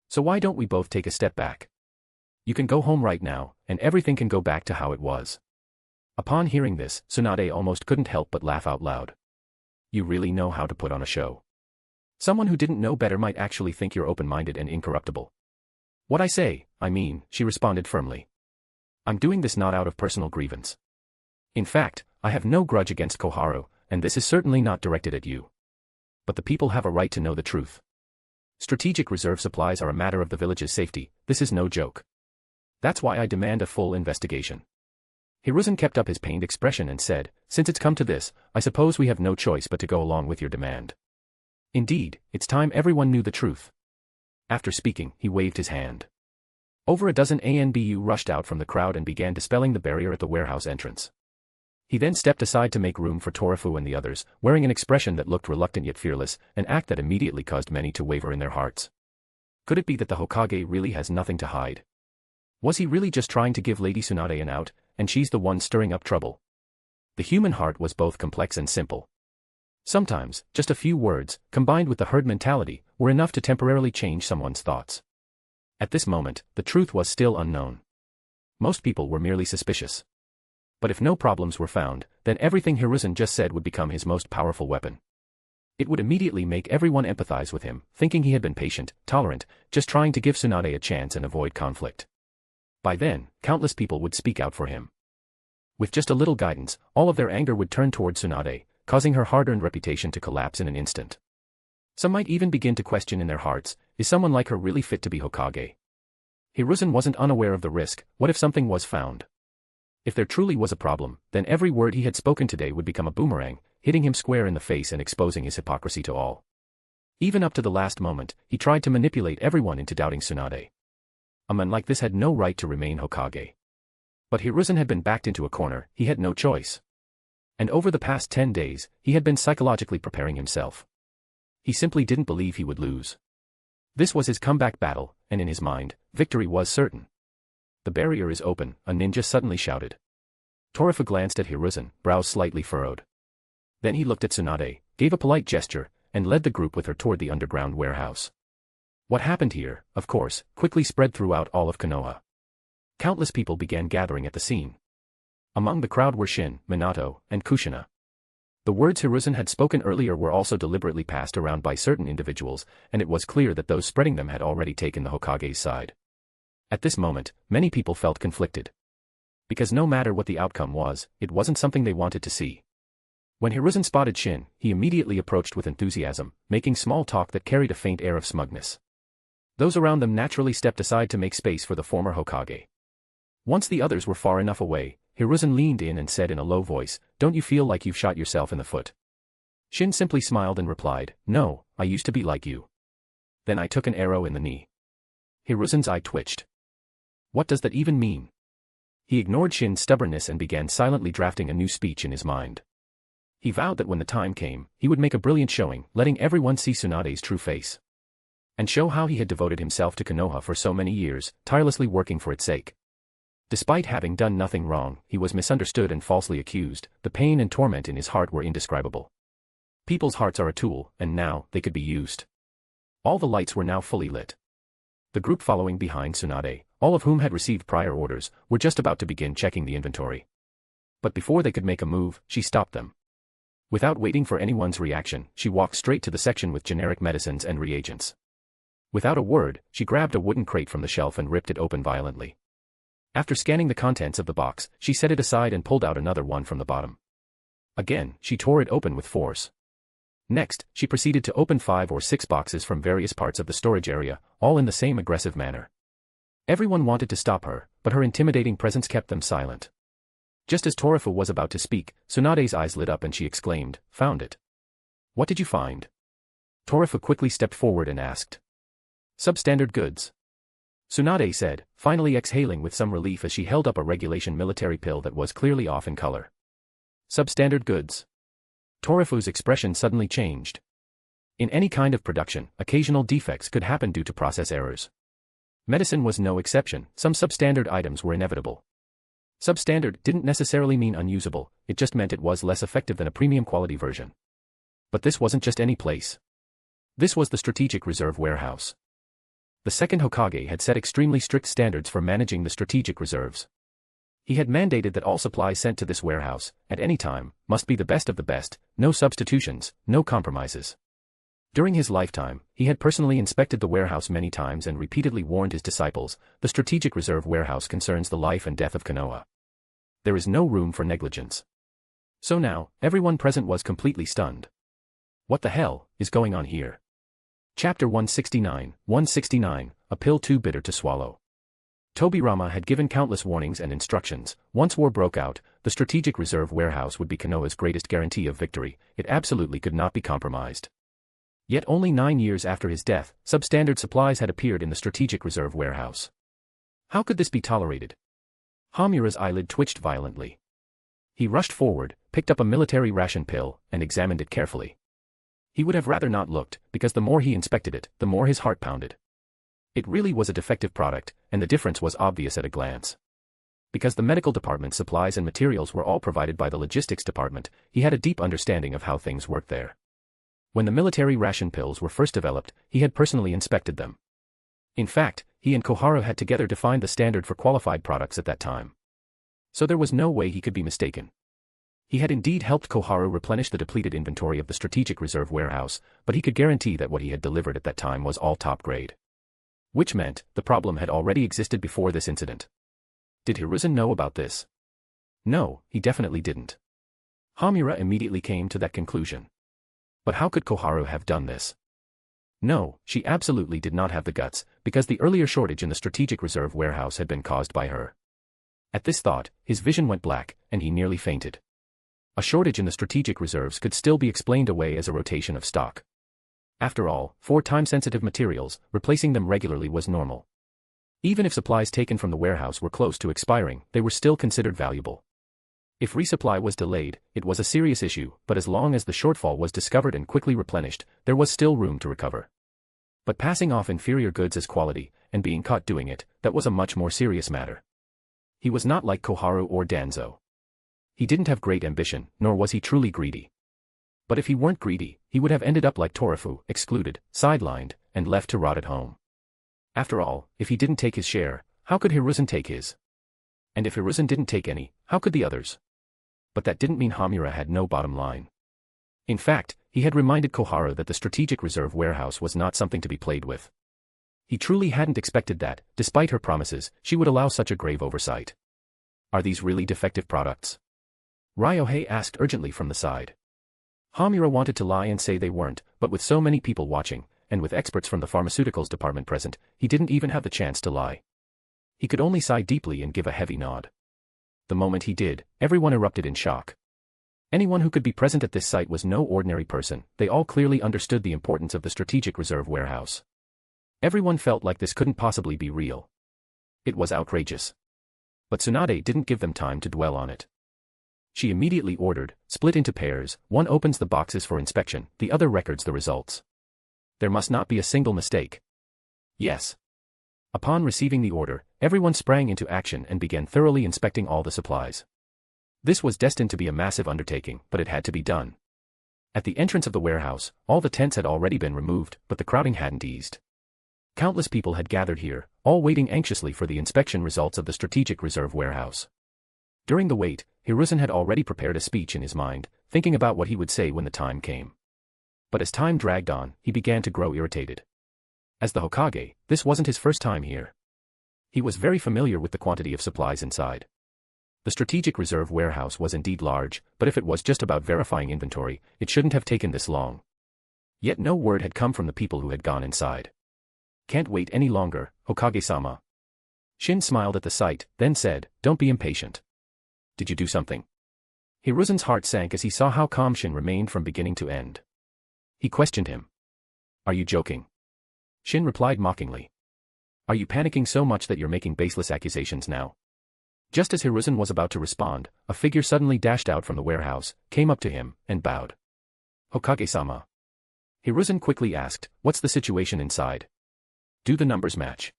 So why don't we both take a step back? You can go home right now, and everything can go back to how it was. Upon hearing this, Tsunade almost couldn't help but laugh out loud. You really know how to put on a show. Someone who didn't know better might actually think you're open-minded and incorruptible. What I mean, she responded firmly. I'm doing this not out of personal grievance. In fact, I have no grudge against Koharu, and this is certainly not directed at you. But the people have a right to know the truth. Strategic reserve supplies are a matter of the village's safety, this is no joke. That's why I demand a full investigation. Hiruzen kept up his pained expression and said, since it's come to this, I suppose we have no choice but to go along with your demand. Indeed, it's time everyone knew the truth. After speaking, he waved his hand. Over a dozen ANBU rushed out from the crowd and began dispelling the barrier at the warehouse entrance. He then stepped aside to make room for Torifu and the others, wearing an expression that looked reluctant yet fearless, an act that immediately caused many to waver in their hearts. Could it be that the Hokage really has nothing to hide? Was he really just trying to give Lady Tsunade an out, and she's the one stirring up trouble? The human heart was both complex and simple. Sometimes, just a few words, combined with the herd mentality, were enough to temporarily change someone's thoughts. At this moment, the truth was still unknown. Most people were merely suspicious. But if no problems were found, then everything Hiruzen just said would become his most powerful weapon. It would immediately make everyone empathize with him, thinking he had been patient, tolerant, just trying to give Tsunade a chance and avoid conflict. By then, countless people would speak out for him. With just a little guidance, all of their anger would turn toward Tsunade, causing her hard-earned reputation to collapse in an instant. Some might even begin to question in their hearts, is someone like her really fit to be Hokage? Hiruzen wasn't unaware of the risk, what if something was found? If there truly was a problem, then every word he had spoken today would become a boomerang, hitting him square in the face and exposing his hypocrisy to all. Even up to the last moment, he tried to manipulate everyone into doubting Tsunade. A man like this had no right to remain Hokage. But Hiruzen had been backed into a corner, he had no choice. And over the past 10 days, he had been psychologically preparing himself. He simply didn't believe he would lose. This was his comeback battle, and in his mind, victory was certain. The barrier is open, a ninja suddenly shouted. Torifu glanced at Hiruzen, brows slightly furrowed. Then he looked at Tsunade, gave a polite gesture, and led the group with her toward the underground warehouse. What happened here, of course, quickly spread throughout all of Konoha. Countless people began gathering at the scene. Among the crowd were Shin, Minato, and Kushina. The words Hiruzen had spoken earlier were also deliberately passed around by certain individuals, and it was clear that those spreading them had already taken the Hokage's side. At this moment, many people felt conflicted. Because no matter what the outcome was, it wasn't something they wanted to see. When Hiruzen spotted Shin, he immediately approached with enthusiasm, making small talk that carried a faint air of smugness. Those around them naturally stepped aside to make space for the former Hokage. Once the others were far enough away, Hiruzen leaned in and said in a low voice, "Don't you feel like you've shot yourself in the foot?" Shin simply smiled and replied, "No, I used to be like you. Then I took an arrow in the knee." Hiruzen's eye twitched. What does that even mean? He ignored Shin's stubbornness and began silently drafting a new speech in his mind. He vowed that when the time came, he would make a brilliant showing, letting everyone see Tsunade's true face. And show how he had devoted himself to Konoha for so many years, tirelessly working for its sake. Despite having done nothing wrong, he was misunderstood and falsely accused, the pain and torment in his heart were indescribable. People's hearts are a tool, and now, they could be used. All the lights were now fully lit. The group following behind Tsunade, all of whom had received prior orders, were just about to begin checking the inventory. But before they could make a move, she stopped them. Without waiting for anyone's reaction, she walked straight to the section with generic medicines and reagents. Without a word, she grabbed a wooden crate from the shelf and ripped it open violently. After scanning the contents of the box, she set it aside and pulled out another one from the bottom. Again, she tore it open with force. Next, she proceeded to open 5 or 6 boxes from various parts of the storage area, all in the same aggressive manner. Everyone wanted to stop her, but her intimidating presence kept them silent. Just as Torifu was about to speak, Tsunade's eyes lit up and she exclaimed, "Found it." "What did you find?" Torifu quickly stepped forward and asked. "Substandard goods," Tsunade said, finally exhaling with some relief as she held up a regulation military pill that was clearly off in color. "Substandard goods." Torifu's expression suddenly changed. In any kind of production, occasional defects could happen due to process errors. Medicine was no exception. Some substandard items were inevitable. Substandard didn't necessarily mean unusable, it just meant it was less effective than a premium quality version. But this wasn't just any place. This was the Strategic Reserve Warehouse. The second Hokage had set extremely strict standards for managing the strategic reserves. He had mandated that all supplies sent to this warehouse, at any time, must be the best of the best, no substitutions, no compromises. During his lifetime, he had personally inspected the warehouse many times and repeatedly warned his disciples, the Strategic Reserve Warehouse concerns the life and death of Konoha. There is no room for negligence. So now, everyone present was completely stunned. What the hell is going on here? Chapter 169, A Pill Too Bitter to Swallow. Tobirama had given countless warnings and instructions. Once war broke out, the Strategic Reserve Warehouse would be Konoha's greatest guarantee of victory. It absolutely could not be compromised. Yet only 9 years after his death, substandard supplies had appeared in the Strategic Reserve Warehouse. How could this be tolerated? Hamura's eyelid twitched violently. He rushed forward, picked up a military ration pill, and examined it carefully. He would have rather not looked, because the more he inspected it, the more his heart pounded. It really was a defective product, and the difference was obvious at a glance. Because the medical department's supplies and materials were all provided by the logistics department, he had a deep understanding of how things worked there. When the military ration pills were first developed, he had personally inspected them. In fact, he and Koharu had together defined the standard for qualified products at that time. So there was no way he could be mistaken. He had indeed helped Koharu replenish the depleted inventory of the Strategic Reserve Warehouse, but he could guarantee that what he had delivered at that time was all top grade. Which meant, the problem had already existed before this incident. Did Hiruzen know about this? No, he definitely didn't. Hamura immediately came to that conclusion. But how could Koharu have done this? No, she absolutely did not have the guts, because the earlier shortage in the Strategic Reserve Warehouse had been caused by her. At this thought, his vision went black, and he nearly fainted. A shortage in the strategic reserves could still be explained away as a rotation of stock. After all, for time-sensitive materials, replacing them regularly was normal. Even if supplies taken from the warehouse were close to expiring, they were still considered valuable. If resupply was delayed, it was a serious issue, but as long as the shortfall was discovered and quickly replenished, there was still room to recover. But passing off inferior goods as quality, and being caught doing it, that was a much more serious matter. He was not like Koharu or Danzo. He didn't have great ambition, nor was he truly greedy. But if he weren't greedy, he would have ended up like Torifu, excluded, sidelined, and left to rot at home. After all, if he didn't take his share, how could Hiruzen take his? And if Hiruzen didn't take any, how could the others? But that didn't mean Hamura had no bottom line. In fact, he had reminded Koharu that the Strategic Reserve Warehouse was not something to be played with. He truly hadn't expected that, despite her promises, she would allow such a grave oversight. Are these really defective products? Ryohei asked urgently from the side. Hamura wanted to lie and say they weren't, but with so many people watching, and with experts from the pharmaceuticals department present, he didn't even have the chance to lie. He could only sigh deeply and give a heavy nod. The moment he did, everyone erupted in shock. Anyone who could be present at this site was no ordinary person, they all clearly understood the importance of the Strategic Reserve Warehouse. Everyone felt like this couldn't possibly be real. It was outrageous. But Tsunade didn't give them time to dwell on it. She immediately ordered, split into pairs, one opens the boxes for inspection, the other records the results. There must not be a single mistake. Yes. Upon receiving the order, everyone sprang into action and began thoroughly inspecting all the supplies. This was destined to be a massive undertaking, but it had to be done. At the entrance of the warehouse, all the tents had already been removed, but the crowding hadn't eased. Countless people had gathered here, all waiting anxiously for the inspection results of the Strategic Reserve Warehouse. During the wait, Hiruzen had already prepared a speech in his mind, thinking about what he would say when the time came. But as time dragged on, he began to grow irritated. As the Hokage, this wasn't his first time here. He was very familiar with the quantity of supplies inside. The strategic reserve warehouse was indeed large, but if it was just about verifying inventory, it shouldn't have taken this long. Yet no word had come from the people who had gone inside. Can't wait any longer, Hokage-sama. Shin smiled at the sight, then said, don't be impatient. Did you do something? Hiruzen's heart sank as he saw how calm Shin remained from beginning to end. He questioned him. Are you joking? Shin replied mockingly. Are you panicking so much that you're making baseless accusations now? Just as Hiruzen was about to respond, a figure suddenly dashed out from the warehouse, came up to him, and bowed. Hokage-sama. Hiruzen quickly asked, what's the situation inside? Do the numbers match?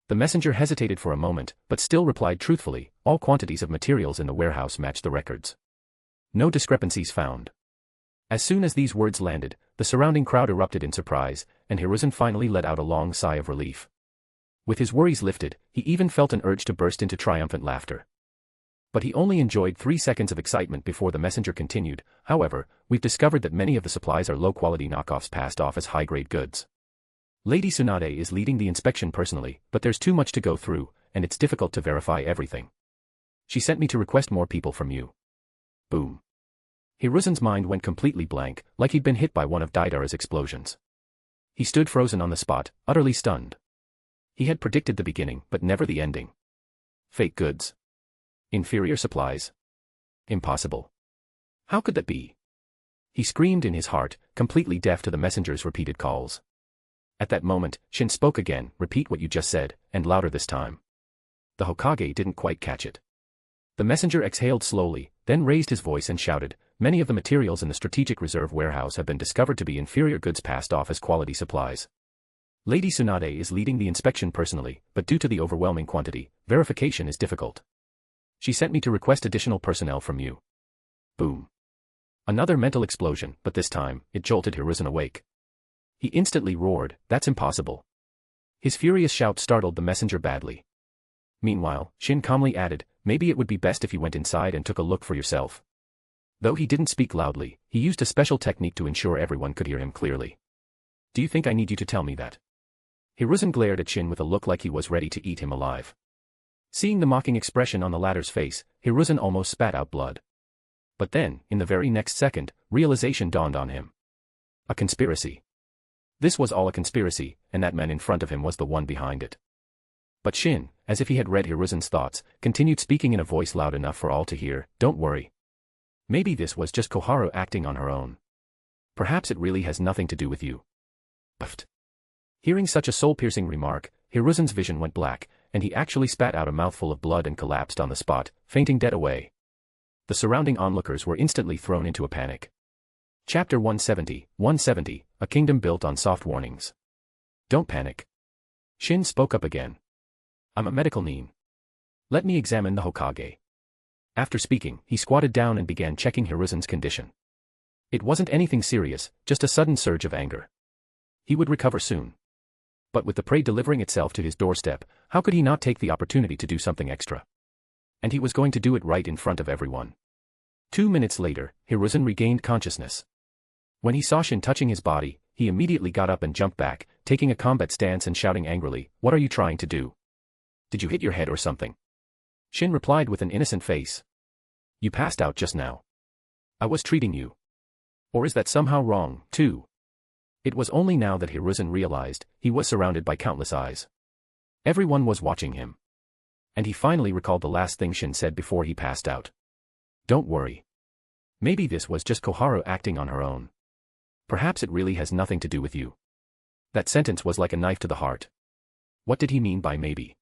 The messenger hesitated for a moment, but still replied truthfully, all quantities of materials in the warehouse match the records. No discrepancies found. As soon as these words landed, the surrounding crowd erupted in surprise, and Hiruzen finally let out a long sigh of relief. With his worries lifted, he even felt an urge to burst into triumphant laughter. But he only enjoyed 3 seconds of excitement before the messenger continued, however, we've discovered that many of the supplies are low-quality knockoffs passed off as high-grade goods. Lady Tsunade is leading the inspection personally, but there's too much to go through, and it's difficult to verify everything. She sent me to request more people from you. Boom. Hiruzen's mind went completely blank, like he'd been hit by one of Deidara's explosions. He stood frozen on the spot, utterly stunned. He had predicted the beginning, but never the ending. Fake goods. Inferior supplies. Impossible. How could that be? He screamed in his heart, completely deaf to the messenger's repeated calls. At that moment, Shin spoke again, repeat what you just said, and louder this time. The Hokage didn't quite catch it. The messenger exhaled slowly, then raised his voice and shouted, many of the materials in the strategic reserve warehouse have been discovered to be inferior goods passed off as quality supplies. Lady Tsunade is leading the inspection personally, but due to the overwhelming quantity, verification is difficult. She sent me to request additional personnel from you. Boom. Another mental explosion, but this time, it jolted Hiruzen awake. He instantly roared, that's impossible. His furious shout startled the messenger badly. Meanwhile, Shin calmly added, maybe it would be best if you went inside and took a look for yourself. Though he didn't speak loudly, he used a special technique to ensure everyone could hear him clearly. Do you think I need you to tell me that? Hiruzen glared at Shin with a look like he was ready to eat him alive. Seeing the mocking expression on the latter's face, Hiruzen almost spat out blood. But then, in the very next second, realization dawned on him. A conspiracy. This was all a conspiracy, and that man in front of him was the one behind it. But Shin, as if he had read Hiruzen's thoughts, continued speaking in a voice loud enough for all to hear, don't worry. Maybe this was just Koharu acting on her own. Perhaps it really has nothing to do with you. Puffed. Hearing such a soul-piercing remark, Hiruzen's vision went black, and he actually spat out a mouthful of blood and collapsed on the spot, fainting dead away. The surrounding onlookers were instantly thrown into a panic. Chapter 170, A Kingdom Built on Soft Warnings. Don't panic. Shin spoke up again. I'm a medical nin. Let me examine the Hokage. After speaking, he squatted down and began checking Hiruzen's condition. It wasn't anything serious, just a sudden surge of anger. He would recover soon. But with the prey delivering itself to his doorstep, how could he not take the opportunity to do something extra? And he was going to do it right in front of everyone. 2 minutes later, Hiruzen regained consciousness. When he saw Shin touching his body, he immediately got up and jumped back, taking a combat stance and shouting angrily, what are you trying to do? Did you hit your head or something? Shin replied with an innocent face. You passed out just now. I was treating you. Or is that somehow wrong, too? It was only now that Hiruzen realized he was surrounded by countless eyes. Everyone was watching him. And he finally recalled the last thing Shin said before he passed out. Don't worry. Maybe this was just Koharu acting on her own. Perhaps it really has nothing to do with you. That sentence was like a knife to the heart. What did he mean by maybe?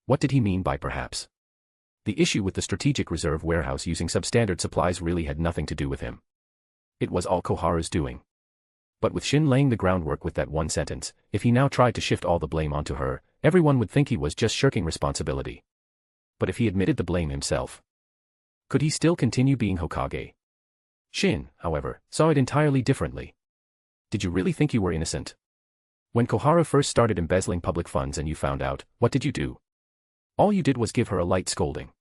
What did he mean by perhaps? The issue with the strategic reserve warehouse using substandard supplies really had nothing to do with him. It was all Koharu's doing. But with Shin laying the groundwork with that one sentence, if he now tried to shift all the blame onto her, everyone would think he was just shirking responsibility. But if he admitted the blame himself, could he still continue being Hokage? Shin, however, saw it entirely differently. Did you really think you were innocent? When Koharu first started embezzling public funds and you found out, what did you do? All you did was give her a light scolding.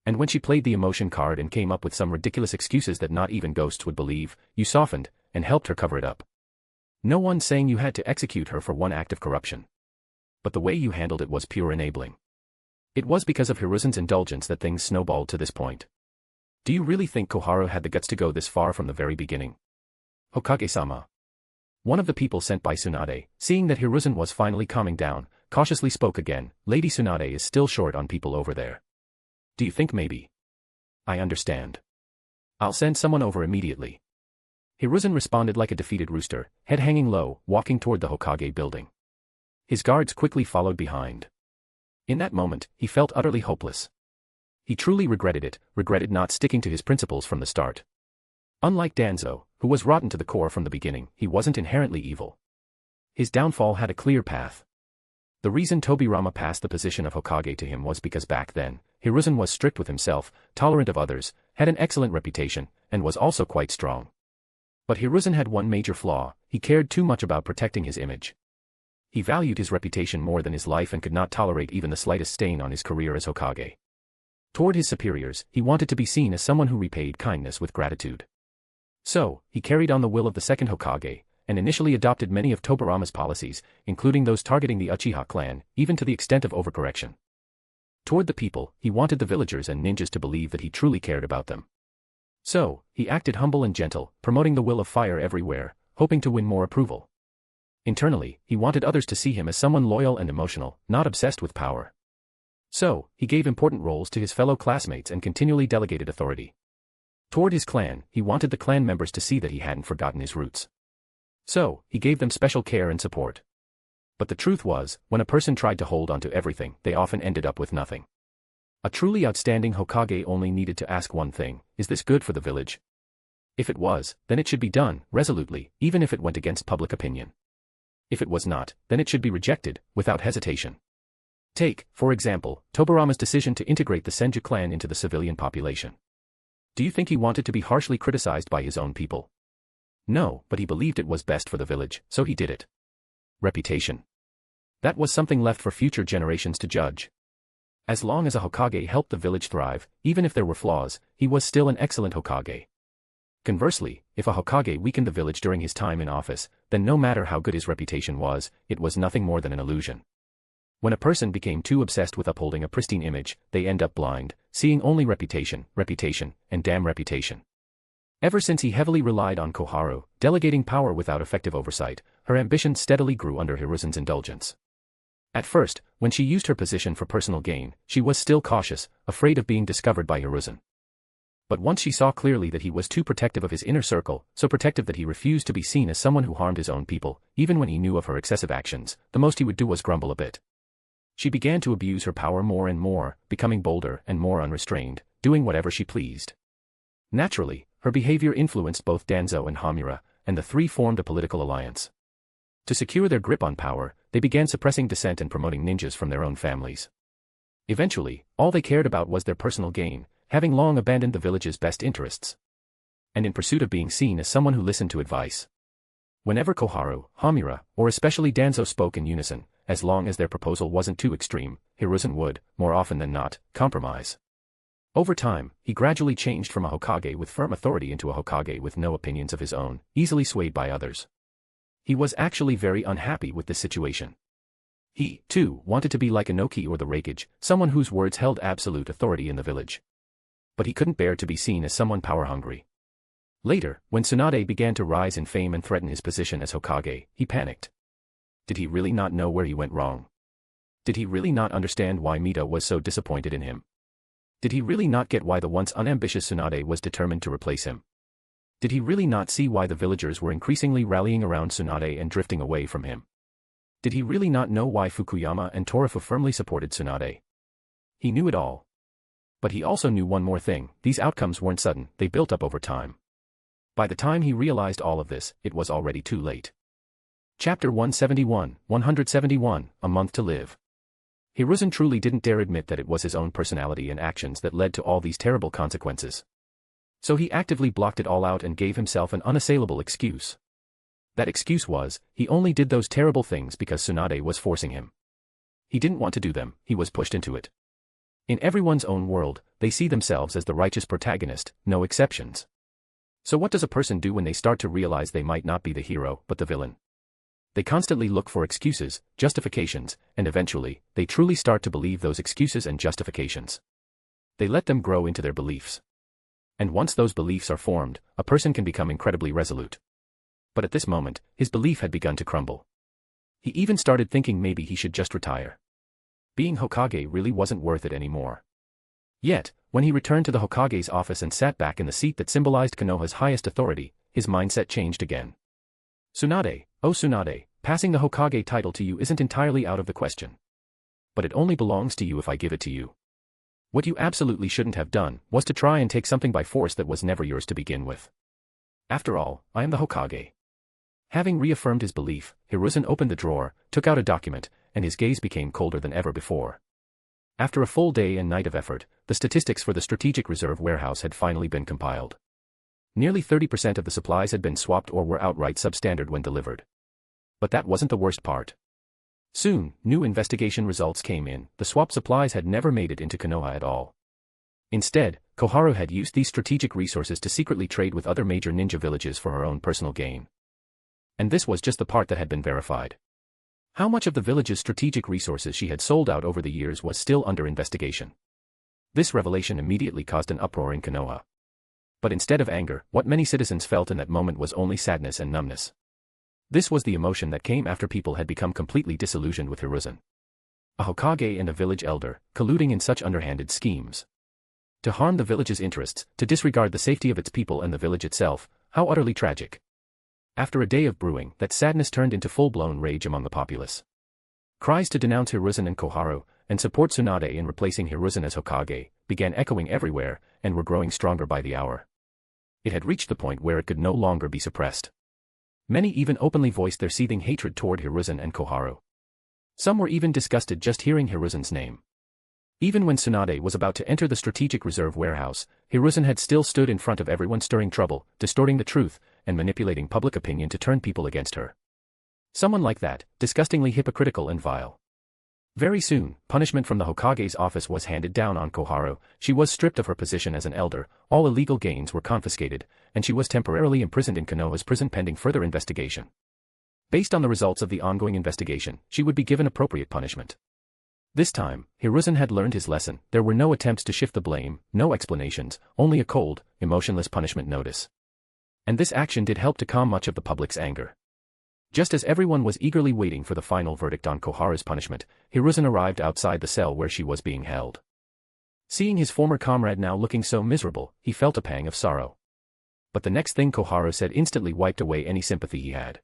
And when she played the emotion card and came up with some ridiculous excuses that not even ghosts would believe, you softened, and helped her cover it up. No one's saying you had to execute her for one act of corruption. But the way you handled it was pure enabling. It was because of Hiruzen's indulgence that things snowballed to this point. Do you really think Koharu had the guts to go this far from the very beginning? Hokage-sama. One of the people sent by Tsunade, seeing that Hiruzen was finally calming down, cautiously spoke again. Lady Tsunade is still short on people over there. Do you think maybe? I understand. I'll send someone over immediately. Hiruzen responded like a defeated rooster, head hanging low, walking toward the Hokage building. His guards quickly followed behind. In that moment, he felt utterly hopeless. He truly regretted it, regretted not sticking to his principles from the start. Unlike Danzo, who was rotten to the core from the beginning, he wasn't inherently evil. His downfall had a clear path. The reason Tobirama passed the position of Hokage to him was because back then, Hiruzen was strict with himself, tolerant of others, had an excellent reputation, and was also quite strong. But Hiruzen had one major flaw: he cared too much about protecting his image. He valued his reputation more than his life and could not tolerate even the slightest stain on his career as Hokage. Toward his superiors, he wanted to be seen as someone who repaid kindness with gratitude. So, he carried on the will of the second Hokage, and initially adopted many of Tobirama's policies, including those targeting the Uchiha clan, even to the extent of overcorrection. Toward the people, he wanted the villagers and ninjas to believe that he truly cared about them. So, he acted humble and gentle, promoting the will of fire everywhere, hoping to win more approval. Internally, he wanted others to see him as someone loyal and emotional, not obsessed with power. So, he gave important roles to his fellow classmates and continually delegated authority. Toward his clan, he wanted the clan members to see that he hadn't forgotten his roots. So, he gave them special care and support. But the truth was, when a person tried to hold on to everything, they often ended up with nothing. A truly outstanding Hokage only needed to ask one thing: is this good for the village? If it was, then it should be done, resolutely, even if it went against public opinion. If it was not, then it should be rejected, without hesitation. Take, for example, Tobirama's decision to integrate the Senju clan into the civilian population. Do you think he wanted to be harshly criticized by his own people? No, but he believed it was best for the village, so he did it. Reputation. That was something left for future generations to judge. As long as a Hokage helped the village thrive, even if there were flaws, he was still an excellent Hokage. Conversely, if a Hokage weakened the village during his time in office, then no matter how good his reputation was, it was nothing more than an illusion. When a person became too obsessed with upholding a pristine image, they end up blind, seeing only reputation, reputation, and damn reputation. Ever since he heavily relied on Koharu, delegating power without effective oversight, her ambition steadily grew under Hiruzen's indulgence. At first, when she used her position for personal gain, she was still cautious, afraid of being discovered by Hiruzen. But once she saw clearly that he was too protective of his inner circle, so protective that he refused to be seen as someone who harmed his own people, even when he knew of her excessive actions, the most he would do was grumble a bit. She began to abuse her power more and more, becoming bolder and more unrestrained, doing whatever she pleased. Naturally, her behavior influenced both Danzo and Hamura, and the three formed a political alliance. To secure their grip on power, they began suppressing dissent and promoting ninjas from their own families. Eventually, all they cared about was their personal gain, having long abandoned the village's best interests. And in pursuit of being seen as someone who listened to advice. Whenever Koharu, Hamura, or especially Danzo spoke in unison, as long as their proposal wasn't too extreme, Hiruzen would, more often than not, compromise. Over time, he gradually changed from a Hokage with firm authority into a Hokage with no opinions of his own, easily swayed by others. He was actually very unhappy with this situation. He, too, wanted to be like Inoki or the Raikage, someone whose words held absolute authority in the village. But he couldn't bear to be seen as someone power-hungry. Later, when Tsunade began to rise in fame and threaten his position as Hokage, he panicked. Did he really not know where he went wrong? Did he really not understand why Mita was so disappointed in him? Did he really not get why the once unambitious Tsunade was determined to replace him? Did he really not see why the villagers were increasingly rallying around Tsunade and drifting away from him? Did he really not know why Fukuyama and Torifu firmly supported Tsunade? He knew it all. But he also knew one more thing: these outcomes weren't sudden, they built up over time. By the time he realized all of this, it was already too late. Chapter 171, A Month to Live. Hiruzen truly didn't dare admit that it was his own personality and actions that led to all these terrible consequences. So he actively blocked it all out and gave himself an unassailable excuse. That excuse was, he only did those terrible things because Tsunade was forcing him. He didn't want to do them, he was pushed into it. In everyone's own world, they see themselves as the righteous protagonist, no exceptions. So what does a person do when they start to realize they might not be the hero, but the villain? They constantly look for excuses, justifications, and eventually, they truly start to believe those excuses and justifications. They let them grow into their beliefs. And once those beliefs are formed, a person can become incredibly resolute. But at this moment, his belief had begun to crumble. He even started thinking maybe he should just retire. Being Hokage really wasn't worth it anymore. Yet, when he returned to the Hokage's office and sat back in the seat that symbolized Konoha's highest authority, his mindset changed again. Tsunade, oh Tsunade, passing the Hokage title to you isn't entirely out of the question. But it only belongs to you if I give it to you. What you absolutely shouldn't have done was to try and take something by force that was never yours to begin with. After all, I am the Hokage. Having reaffirmed his belief, Hiruzen opened the drawer, took out a document, and his gaze became colder than ever before. After a full day and night of effort, the statistics for the Strategic Reserve Warehouse had finally been compiled. Nearly 30% of the supplies had been swapped or were outright substandard when delivered. But that wasn't the worst part. Soon, new investigation results came in. The swap supplies had never made it into Konoha at all. Instead, Koharu had used these strategic resources to secretly trade with other major ninja villages for her own personal gain. And this was just the part that had been verified. How much of the village's strategic resources she had sold out over the years was still under investigation. This revelation immediately caused an uproar in Konoha. But instead of anger, what many citizens felt in that moment was only sadness and numbness. This was the emotion that came after people had become completely disillusioned with Hiruzen. A Hokage and a village elder, colluding in such underhanded schemes. To harm the village's interests, to disregard the safety of its people and the village itself, how utterly tragic. After a day of brewing, that sadness turned into full-blown rage among the populace. Cries to denounce Hiruzen and Koharu, and support Tsunade in replacing Hiruzen as Hokage, began echoing everywhere, and were growing stronger by the hour. It had reached the point where it could no longer be suppressed. Many even openly voiced their seething hatred toward Hiruzen and Koharu. Some were even disgusted just hearing Hiruzen's name. Even when Tsunade was about to enter the Strategic Reserve Warehouse, Hiruzen had still stood in front of everyone stirring trouble, distorting the truth, and manipulating public opinion to turn people against her. Someone like that, disgustingly hypocritical and vile. Very soon, punishment from the Hokage's office was handed down on Koharu. She was stripped of her position as an elder, all illegal gains were confiscated, and she was temporarily imprisoned in Konoha's prison pending further investigation. Based on the results of the ongoing investigation, she would be given appropriate punishment. This time, Hiruzen had learned his lesson. There were no attempts to shift the blame, no explanations, only a cold, emotionless punishment notice. And this action did help to calm much of the public's anger. Just as everyone was eagerly waiting for the final verdict on Koharu's punishment, Hiruzen arrived outside the cell where she was being held. Seeing his former comrade now looking so miserable, he felt a pang of sorrow. But the next thing Koharu said instantly wiped away any sympathy he had.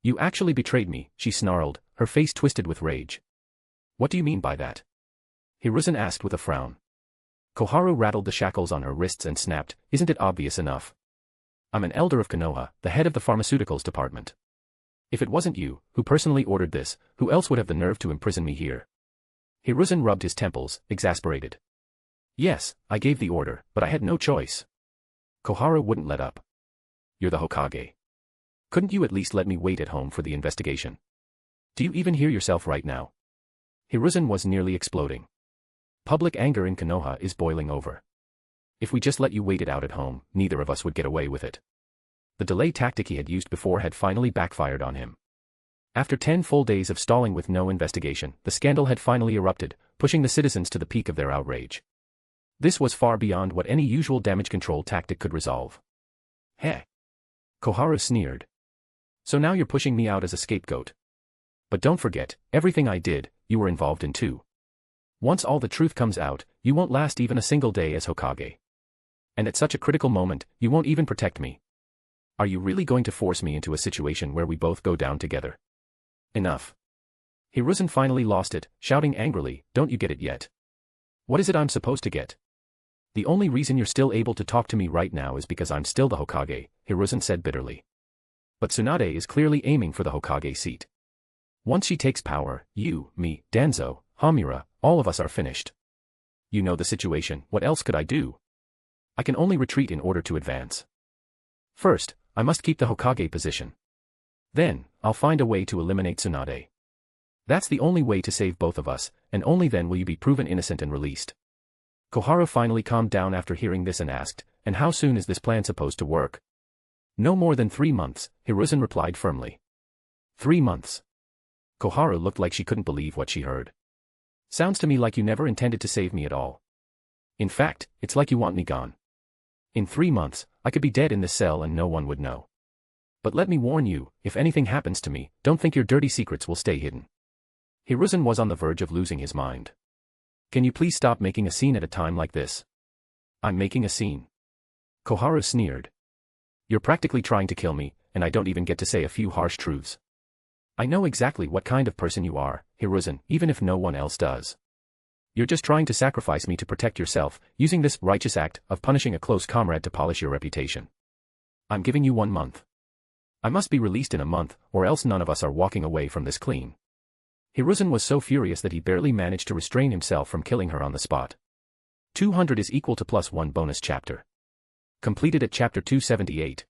"You actually betrayed me," she snarled, her face twisted with rage. "What do you mean by that?" Hiruzen asked with a frown. Koharu rattled the shackles on her wrists and snapped, "Isn't it obvious enough? I'm an elder of Konoha, the head of the pharmaceuticals department. If it wasn't you, who personally ordered this, who else would have the nerve to imprison me here?" Hiruzen rubbed his temples, exasperated. "Yes, I gave the order, but I had no choice." Koharu wouldn't let up. "You're the Hokage. Couldn't you at least let me wait at home for the investigation? Do you even hear yourself right now?" Hiruzen was nearly exploding. Public anger in Konoha is boiling over. If we just let you wait it out at home, neither of us would get away with it. The delay tactic he had used before had finally backfired on him. After 10 full days of stalling with no investigation, the scandal had finally erupted, pushing the citizens to the peak of their outrage. This was far beyond what any usual damage control tactic could resolve. "Heh." Koharu sneered. "So now you're pushing me out as a scapegoat. But don't forget, everything I did, you were involved in too. Once all the truth comes out, you won't last even a single day as Hokage. And at such a critical moment, you won't even protect me. Are you really going to force me into a situation where we both go down together? Enough." Hiruzen finally lost it, shouting angrily, "Don't you get it yet? What is it I'm supposed to get? The only reason you're still able to talk to me right now is because I'm still the Hokage," Hiruzen said bitterly. "But Tsunade is clearly aiming for the Hokage seat. Once she takes power, you, me, Danzo, Hamura, all of us are finished. You know the situation, what else could I do? I can only retreat in order to advance. First, I must keep the Hokage position. Then, I'll find a way to eliminate Tsunade. That's the only way to save both of us, and only then will you be proven innocent and released." Koharu finally calmed down after hearing this and asked, "And how soon is this plan supposed to work?" "No more than 3 months," Hiruzen replied firmly. 3 months. Koharu looked like she couldn't believe what she heard. Sounds to me like you never intended to save me at all. In fact, it's like you want me gone. In 3 months, I could be dead in this cell and no one would know. But let me warn you, if anything happens to me, don't think your dirty secrets will stay hidden. Hiruzen was on the verge of losing his mind. Can you please stop making a scene at a time like this? I'm making a scene. Koharu sneered. You're practically trying to kill me, and I don't even get to say a few harsh truths. I know exactly what kind of person you are, Hiruzen, even if no one else does. You're just trying to sacrifice me to protect yourself, using this righteous act of punishing a close comrade to polish your reputation. I'm giving you 1 month. I must be released in a month, or else none of us are walking away from this clean. Hiruzen was so furious that he barely managed to restrain himself from killing her on the spot. 200 is equal to +1 bonus chapter. Completed at chapter 278.